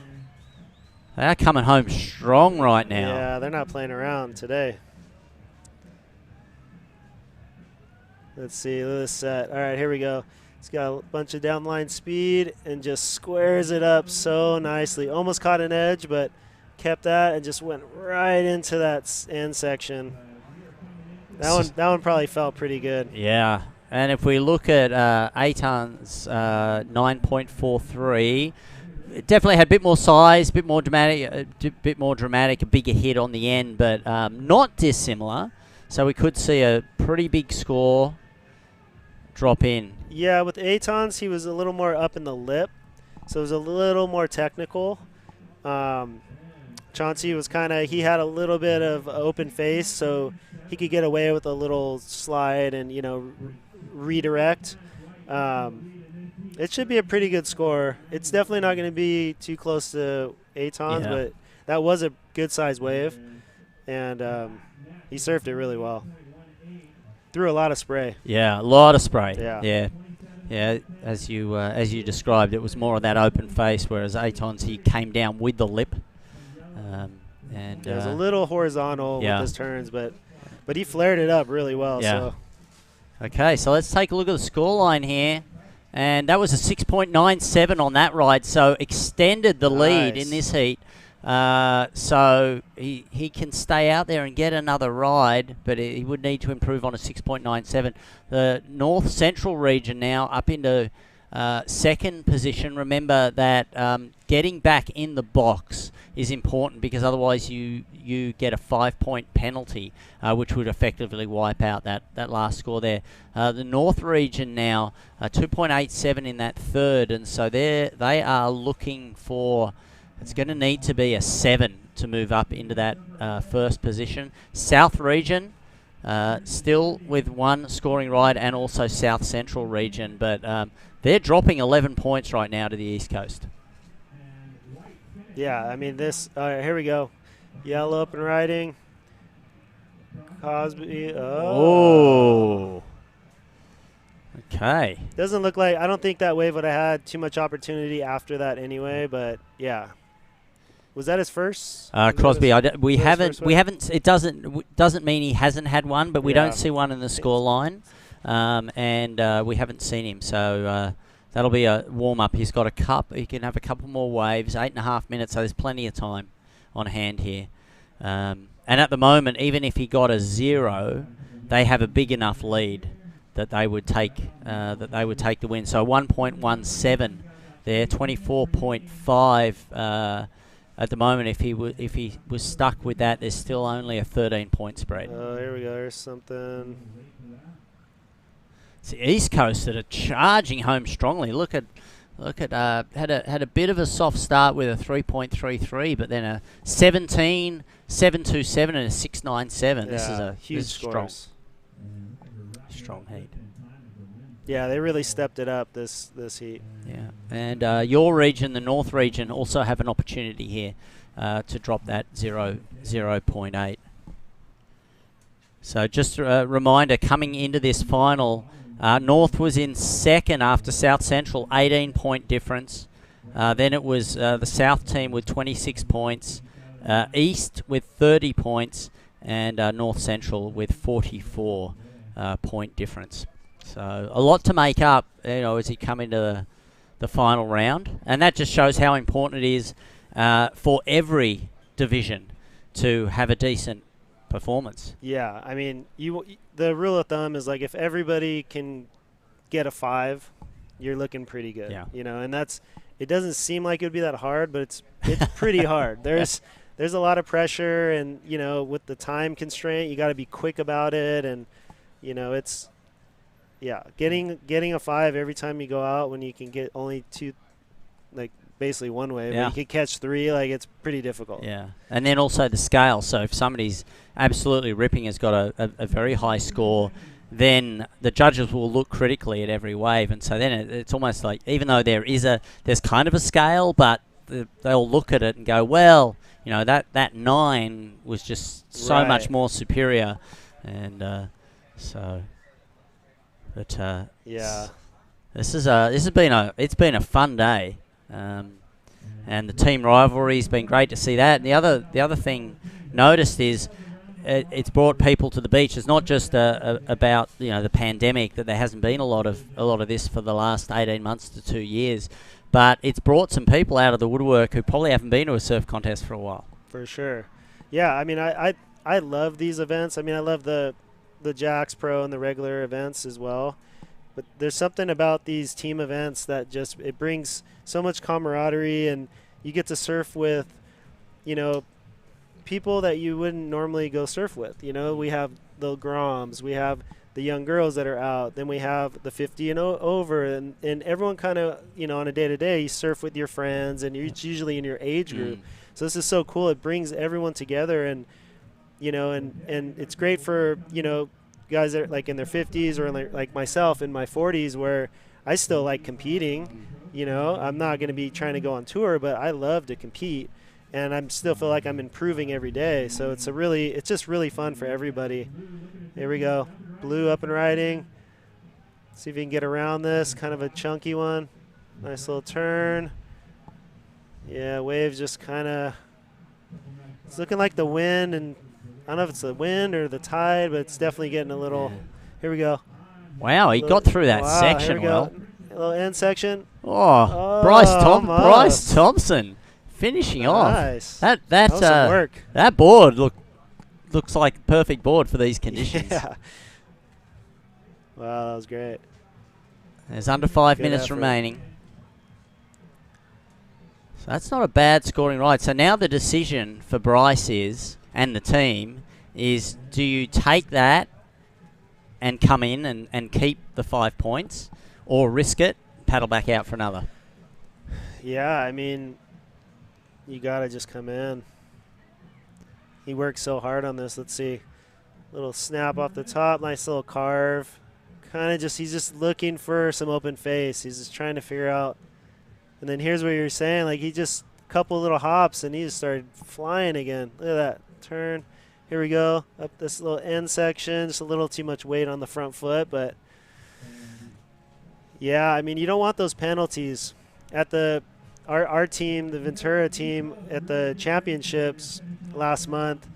[SPEAKER 2] They're coming home strong right now.
[SPEAKER 16] Yeah, they're not playing around today. Let's see, look at this set. All right, here we go. It's got a bunch of downline speed and just squares it up so nicely. Almost caught an edge, but kept that and just went right into that end section. That one probably felt pretty good.
[SPEAKER 2] Yeah, and if we look at Aton's 9.43, it definitely had a bit more size, a bit more dramatic, a bigger hit on the end, but not dissimilar. So we could see a pretty big score drop in.
[SPEAKER 16] Yeah, with Aton's, he was a little more up in the lip, so it was a little more technical. Chauncey was he had a little bit of open face, so he could get away with a little slide and, redirect. It should be a pretty good score. It's definitely not going to be too close to Aton's, but that was a good-sized wave, and he surfed it really well. Threw a lot of spray.
[SPEAKER 2] Yeah, a lot of spray.
[SPEAKER 16] Yeah.
[SPEAKER 2] Yeah. As you described, it was more of that open face, whereas Aton's, he came down with the lip. And
[SPEAKER 16] it was a little horizontal with his turns, but he flared it up really well.
[SPEAKER 2] Yeah.
[SPEAKER 16] So.
[SPEAKER 2] Okay, so let's take a look at the scoreline here. And that was a 6.97 on that ride, so extended the lead in this heat. So he can stay out there and get another ride, but he would need to improve on a 6.97. The North Central region now up into second position. Remember that getting back in the box is important, because otherwise you get a 5-point penalty, which would effectively wipe out that last score there. The North region now 2.87 in that third, and so they are looking for. It's going to need to be a 7 to move up into that first position. South region, still with one scoring ride, and also South Central region, but they're dropping 11 points right now to the East Coast.
[SPEAKER 16] Yeah, I mean this. All right, here we go. Yellow open riding. Cosby.
[SPEAKER 2] Oh. Okay.
[SPEAKER 16] Doesn't look like. I don't think that wave would have had too much opportunity after that anyway. But yeah. Was that his first?
[SPEAKER 2] Crosby, we haven't. It doesn't mean he hasn't had one, but we don't see one in the score line, and we haven't seen him. So that'll be a warm up. He's got a cup. He can have a couple more waves. 8.5 minutes. So there's plenty of time on hand here. And at the moment, even if he got a 0, they have a big enough lead that they would take the win. So 1.17 there, 24.5. At the moment, if he was stuck with that, there's still only a 13-point spread.
[SPEAKER 16] Oh, here we go. Here's something.
[SPEAKER 2] It's the East Coast that are charging home strongly. Look at had a bit of a soft start with a 3.33, but then a 17, 7.27, and a 6.97. This is a
[SPEAKER 16] huge
[SPEAKER 2] strong heat.
[SPEAKER 16] Yeah, they really stepped it up this heat.
[SPEAKER 2] Yeah, and your region, the North region, also have an opportunity here to drop that 0.8. So just a reminder, coming into this final, North was in second after South Central, 18-point difference. Then it was the South team with 26 points, East with 30 points, and North Central with 44 point difference. So a lot to make up, as you come into the final round, and that just shows how important it is for every division to have a decent performance.
[SPEAKER 16] Yeah, I mean, the rule of thumb is like if everybody can get a 5, you're looking pretty good.
[SPEAKER 2] Yeah.
[SPEAKER 16] And it doesn't seem like it would be that hard, but it's pretty hard. There's a lot of pressure, and with the time constraint, you got to be quick about it, and it's. Yeah, getting a 5 every time you go out when you can get only 2, like basically one wave.
[SPEAKER 2] Yeah.
[SPEAKER 16] You can catch 3, like it's pretty difficult.
[SPEAKER 2] Yeah, and then also the scale. So if somebody's absolutely ripping, has got a very high score, then the judges will look critically at every wave, and so then it's almost like, even though there's kind of a scale, but they'll look at it and go, well, you know, that 9 was just so much
[SPEAKER 16] Right.
[SPEAKER 2] more superior, and so. But
[SPEAKER 16] Yeah.
[SPEAKER 2] this has been a fun day, and the team rivalry's been great to see that. And the other thing noticed is it's brought people to the beach. It's not just about the pandemic, that there hasn't been a lot of this for the last 18 months to 2 years, but it's brought some people out of the woodwork who probably haven't been to a surf contest for a while.
[SPEAKER 16] For sure. Yeah, I mean, I love these events. I mean, I love the Jacks Pro and the regular events as well. But there's something about these team events that just, it brings so much camaraderie, and you get to surf with, people that you wouldn't normally go surf with. We have the Groms, we have the young girls that are out, then we have the 50 and over, and everyone kind of, on a day-to-day, you surf with your friends, and it's usually in your age group. So this is so cool. It brings everyone together, and and it's great for, guys that are like in their 50s or like myself in my 40s, where I still like competing. I'm not going to be trying to go on tour, but I love to compete, and I still feel like I'm improving every day. So it's just really fun for everybody. Here we go. Blue up and riding. See if you can get around this. Kind of a chunky one. Nice little turn. Yeah, waves just kind of, it's looking like the wind, and I don't know if it's the wind or the tide, but it's definitely getting a little. Here we go.
[SPEAKER 2] Wow, he got through that section
[SPEAKER 16] here we
[SPEAKER 2] well.
[SPEAKER 16] go. A little end section.
[SPEAKER 2] Oh, Bryce Thompson finishing
[SPEAKER 16] Nice.
[SPEAKER 2] off.
[SPEAKER 16] That was some work.
[SPEAKER 2] That board looks like a perfect board for these conditions.
[SPEAKER 16] Yeah. Wow, that was great.
[SPEAKER 2] There's under 5
[SPEAKER 16] Good
[SPEAKER 2] minutes
[SPEAKER 16] effort.
[SPEAKER 2] remaining. So that's not a bad scoring ride. So now the decision for Bryce and the team is, do you take that and come in and keep the 5 points, or risk it, paddle back out for another?
[SPEAKER 16] Yeah, I mean, you got to just come in. He worked so hard on this. Let's see. Little snap off the top, nice little carve. He's just looking for some open face. He's just trying to figure out. And then here's what you're saying, like he just a couple little hops and he just started flying again. Look at that turn. Here we go, up this little end section. Just a little too much weight on the front foot, but yeah, I mean, you don't want those penalties. At our team, the Ventura team, at the championships last month,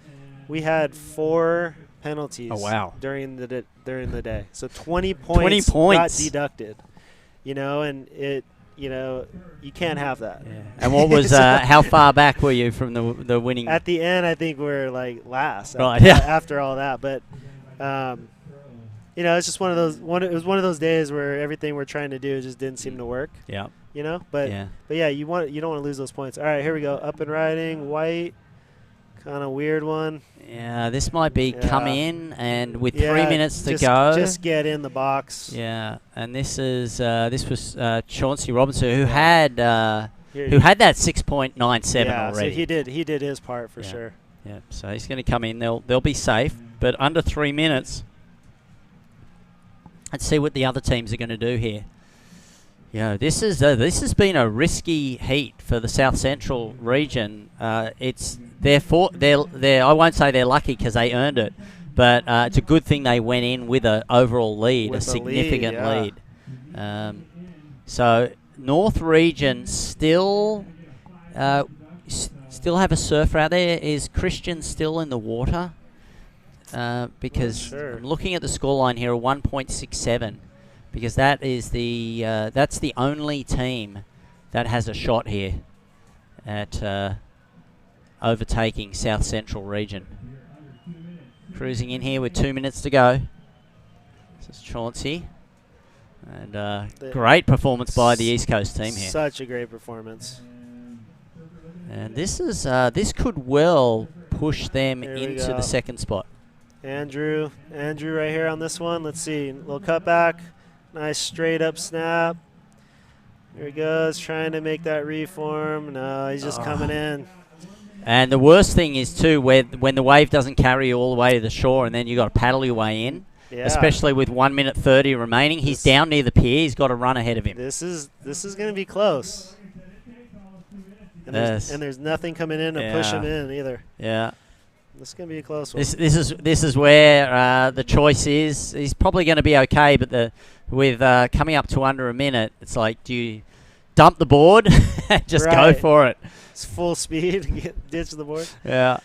[SPEAKER 16] we had 4 penalties.
[SPEAKER 2] Oh, wow.
[SPEAKER 16] During the day. So 20 points got deducted. And it, you can't have that.
[SPEAKER 2] Yeah. And what was how far back were you from the winning?
[SPEAKER 16] At the end, I think we're like last.
[SPEAKER 2] Right. Yeah.
[SPEAKER 16] After all that, but it's just one of those. It was one of those days where everything we're trying to do just didn't seem to work.
[SPEAKER 2] Yeah.
[SPEAKER 16] But yeah, you don't want to lose those points. All right, here we go. Up and riding, white, kind of weird one.
[SPEAKER 2] Yeah, this might be come in, and with 3 minutes to go,
[SPEAKER 16] just get in the box.
[SPEAKER 2] Yeah, and this was Chauncey Robinson, who had that 6.97 already.
[SPEAKER 16] So he did his part for sure.
[SPEAKER 2] Yeah, so he's going to come in. They'll be safe, but under 3 minutes. Let's see what the other teams are going to do here. This has been a risky heat for the South Central region. They're I won't say they're lucky because they earned it, but it's a good thing they went in with an overall lead, a significant lead. So North region still have a surfer out there. Is Christian still in the water? Because I'm looking at the scoreline here, 1.67. Because that is that's the only team that has a shot here at overtaking South Central region. Cruising in here with 2 minutes to go. This is Chauncey. And great performance by the East Coast team here.
[SPEAKER 16] Such a great performance.
[SPEAKER 2] And this could well push them into the second spot.
[SPEAKER 16] Andrew right here on this one. Let's see, little cutback. Nice straight up snap. Here he goes, trying to make that reform. No, he's just coming in.
[SPEAKER 2] And the worst thing is, too, when the wave doesn't carry you all the way to the shore and then you got to paddle your way in, especially with 1 minute 30 remaining. He's down near the pier. He's got to run ahead of him.
[SPEAKER 16] This is going to be close. And there's nothing coming in to push him in either.
[SPEAKER 2] Yeah.
[SPEAKER 16] This is going to be a close one.
[SPEAKER 2] This is where the choice is. He's probably going to be okay, but with coming up to under a minute, it's like, do you dump the board and just go for it?
[SPEAKER 16] It's full speed, ditch the board.
[SPEAKER 2] Yeah.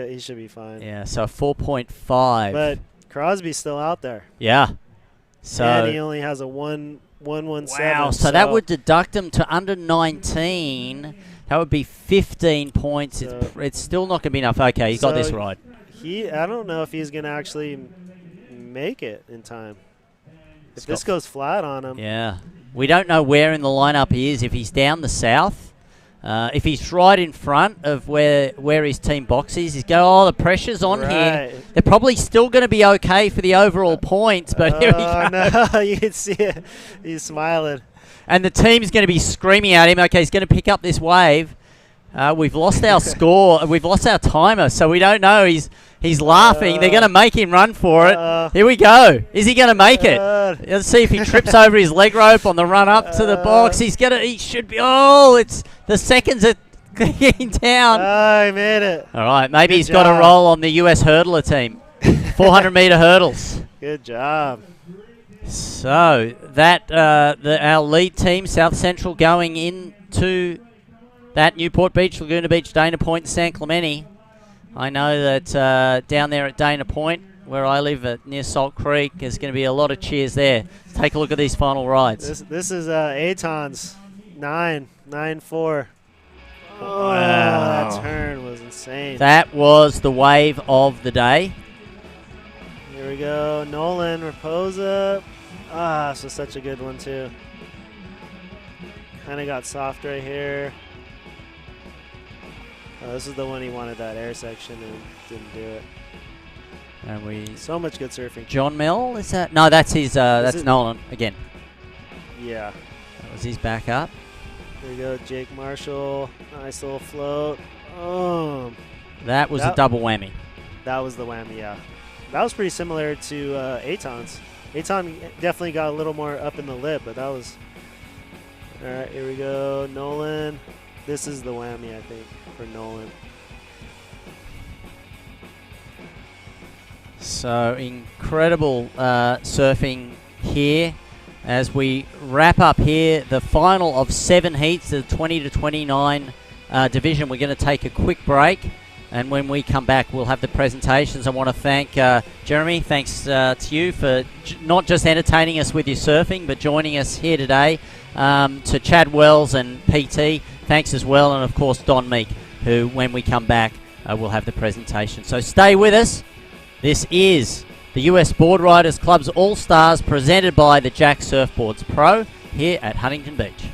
[SPEAKER 16] He should be fine.
[SPEAKER 2] Yeah, so 4.5.
[SPEAKER 16] But Crosby's still out there.
[SPEAKER 2] Yeah. So
[SPEAKER 16] and he only has a 1.117.
[SPEAKER 2] Wow, so that would deduct him to under 19. That would be 15 points. It's still not going to be enough. Okay, you got this right.
[SPEAKER 16] I don't know if he's going to actually make it in time. If this goes flat on him.
[SPEAKER 2] Yeah. We don't know where in the lineup he is. If he's down the south, if he's right in front of where his team box is, he's going, the pressure's on here. They're probably still going to be okay for the overall points, but here he goes.
[SPEAKER 16] No, you can see it. He's smiling.
[SPEAKER 2] And the team's going to be screaming at him. Okay, he's going to pick up this wave. We've lost our score. We've lost our timer, so we don't know. He's laughing. They're going to make him run for it. Here we go. Is he going to make it? Let's see if he trips over his leg rope on the run up to the box. He should be. Oh, it's the seconds are getting down.
[SPEAKER 16] Oh, he made it.
[SPEAKER 2] All right, maybe he's got a role on the US hurdler team. 400-meter hurdles.
[SPEAKER 16] Good job.
[SPEAKER 2] So that our lead team, South Central, going into that Newport Beach, Laguna Beach, Dana Point, San Clemente. I know that down there at Dana Point, where I live near Salt Creek, there's going to be a lot of cheers there. Take a look at these final rides.
[SPEAKER 16] This is Aton's 9.4. Oh,
[SPEAKER 2] wow.
[SPEAKER 16] That turn was insane.
[SPEAKER 2] That was the wave of the day.
[SPEAKER 16] Here we go. Nolan, Raposa. This was such a good one, too. Kind of got soft right here. This is the one he wanted that air section and didn't do it.
[SPEAKER 2] And
[SPEAKER 16] so much good surfing.
[SPEAKER 2] John Mill, is that? No, that's his. That's Nolan again.
[SPEAKER 16] Yeah.
[SPEAKER 2] That was his backup.
[SPEAKER 16] There we go, Jake Marshall. Nice little float.
[SPEAKER 2] That was a double whammy.
[SPEAKER 16] That was the whammy, yeah. That was pretty similar to Aton's. Aton definitely got a little more up in the lip, but that was... All right, here we go. Nolan. This is the whammy, I think, for Nolan.
[SPEAKER 2] So incredible surfing here as we wrap up here the final of 7 heats, the 20 to 29 division. We're going to take a quick break, and when we come back, we'll have the presentations. I want to thank Jeremy. Thanks to you for not just entertaining us with your surfing, but joining us here today. To Chad Wells and PT, thanks as well, and of course Don Meek, who when we come back will have the presentation. So stay with us. This is the US Board Riders Club's All-Stars presented by the Jack Surfboards Pro here at Huntington Beach.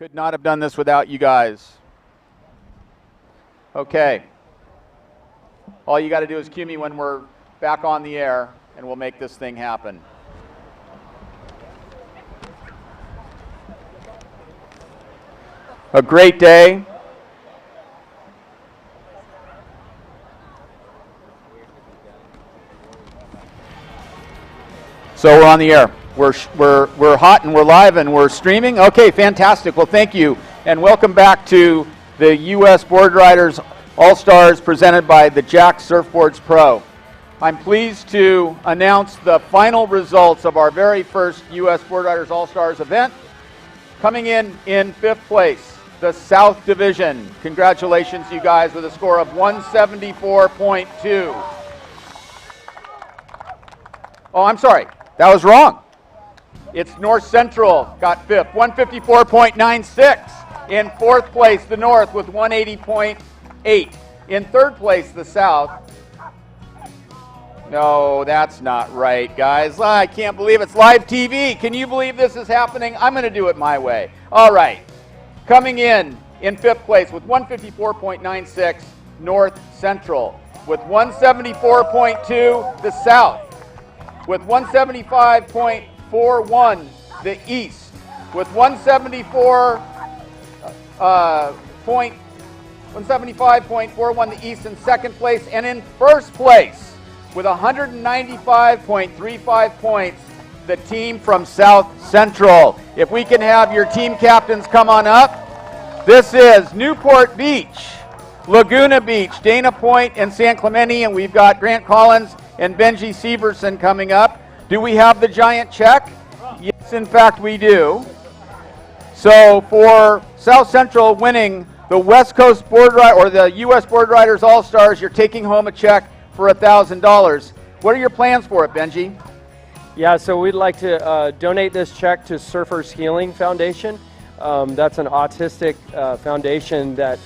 [SPEAKER 6] Could not have done this without you guys. Okay. All you got to do is cue me when we're back on the air, and we'll make this thing happen. A great day. So we're on the air. We're hot and we're live and we're streaming. Okay, fantastic. Well, thank you, and welcome back to the U.S. Board Riders All-Stars presented by the Jack Surfboards Pro. I'm pleased to announce the final results of our very first U.S. Board Riders All-Stars event. Coming in fifth place, the South Division. Congratulations, you guys, with a score of 174.2. Oh, I'm sorry. That was wrong. It's North Central got fifth, 154.96. In fourth place, the North with 180.8. In third place, the South. No, that's not right, guys. I can't believe it's live TV. Can you believe this is happening? I'm going to do it my way. All right. Coming in fifth place with 154.96, North Central. With 174.2, the South. With 175.41, the East. With 175.41, the East in second place. And in first place, with 195.35 points, the team from South Central. If we can have your team captains come on up. This is Newport Beach, Laguna Beach, Dana Point, and San Clemente, and we've got Grant Collins and Benji Severson coming up. Do we have the giant check? Yes, in fact, we do. So for South Central winning the West Coast Board Rider or the U.S. Board Riders All-Stars, you're taking home a check for $1,000. What are your plans for it, Benji?
[SPEAKER 17] Yeah, so we'd like to donate this check to Surfers Healing Foundation. That's an autistic foundation that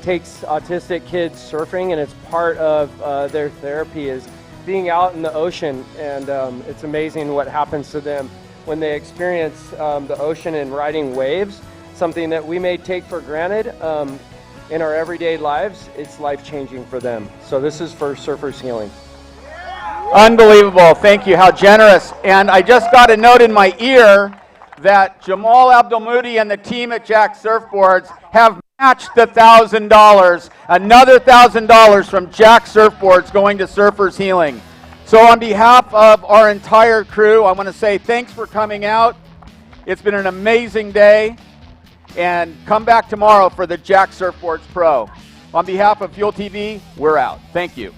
[SPEAKER 17] takes autistic kids surfing, and it's part of their therapy is being out in the ocean, and it's amazing what happens to them when they experience the ocean and riding waves, something that we may take for granted in our everyday lives. It's life-changing for them. So this is for Surfers Healing.
[SPEAKER 6] Unbelievable. Thank you. How generous. And I just got a note in my ear that Jamal Abdelmoudi and the team at Jack Surfboards have matched the $1,000. Another $1,000 from Jack Surfboards going to Surfers Healing. So on behalf of our entire crew, I want to say thanks for coming out. It's been an amazing day. And come back tomorrow for the Jack Surfboards Pro. On behalf of Fuel TV, we're out. Thank you.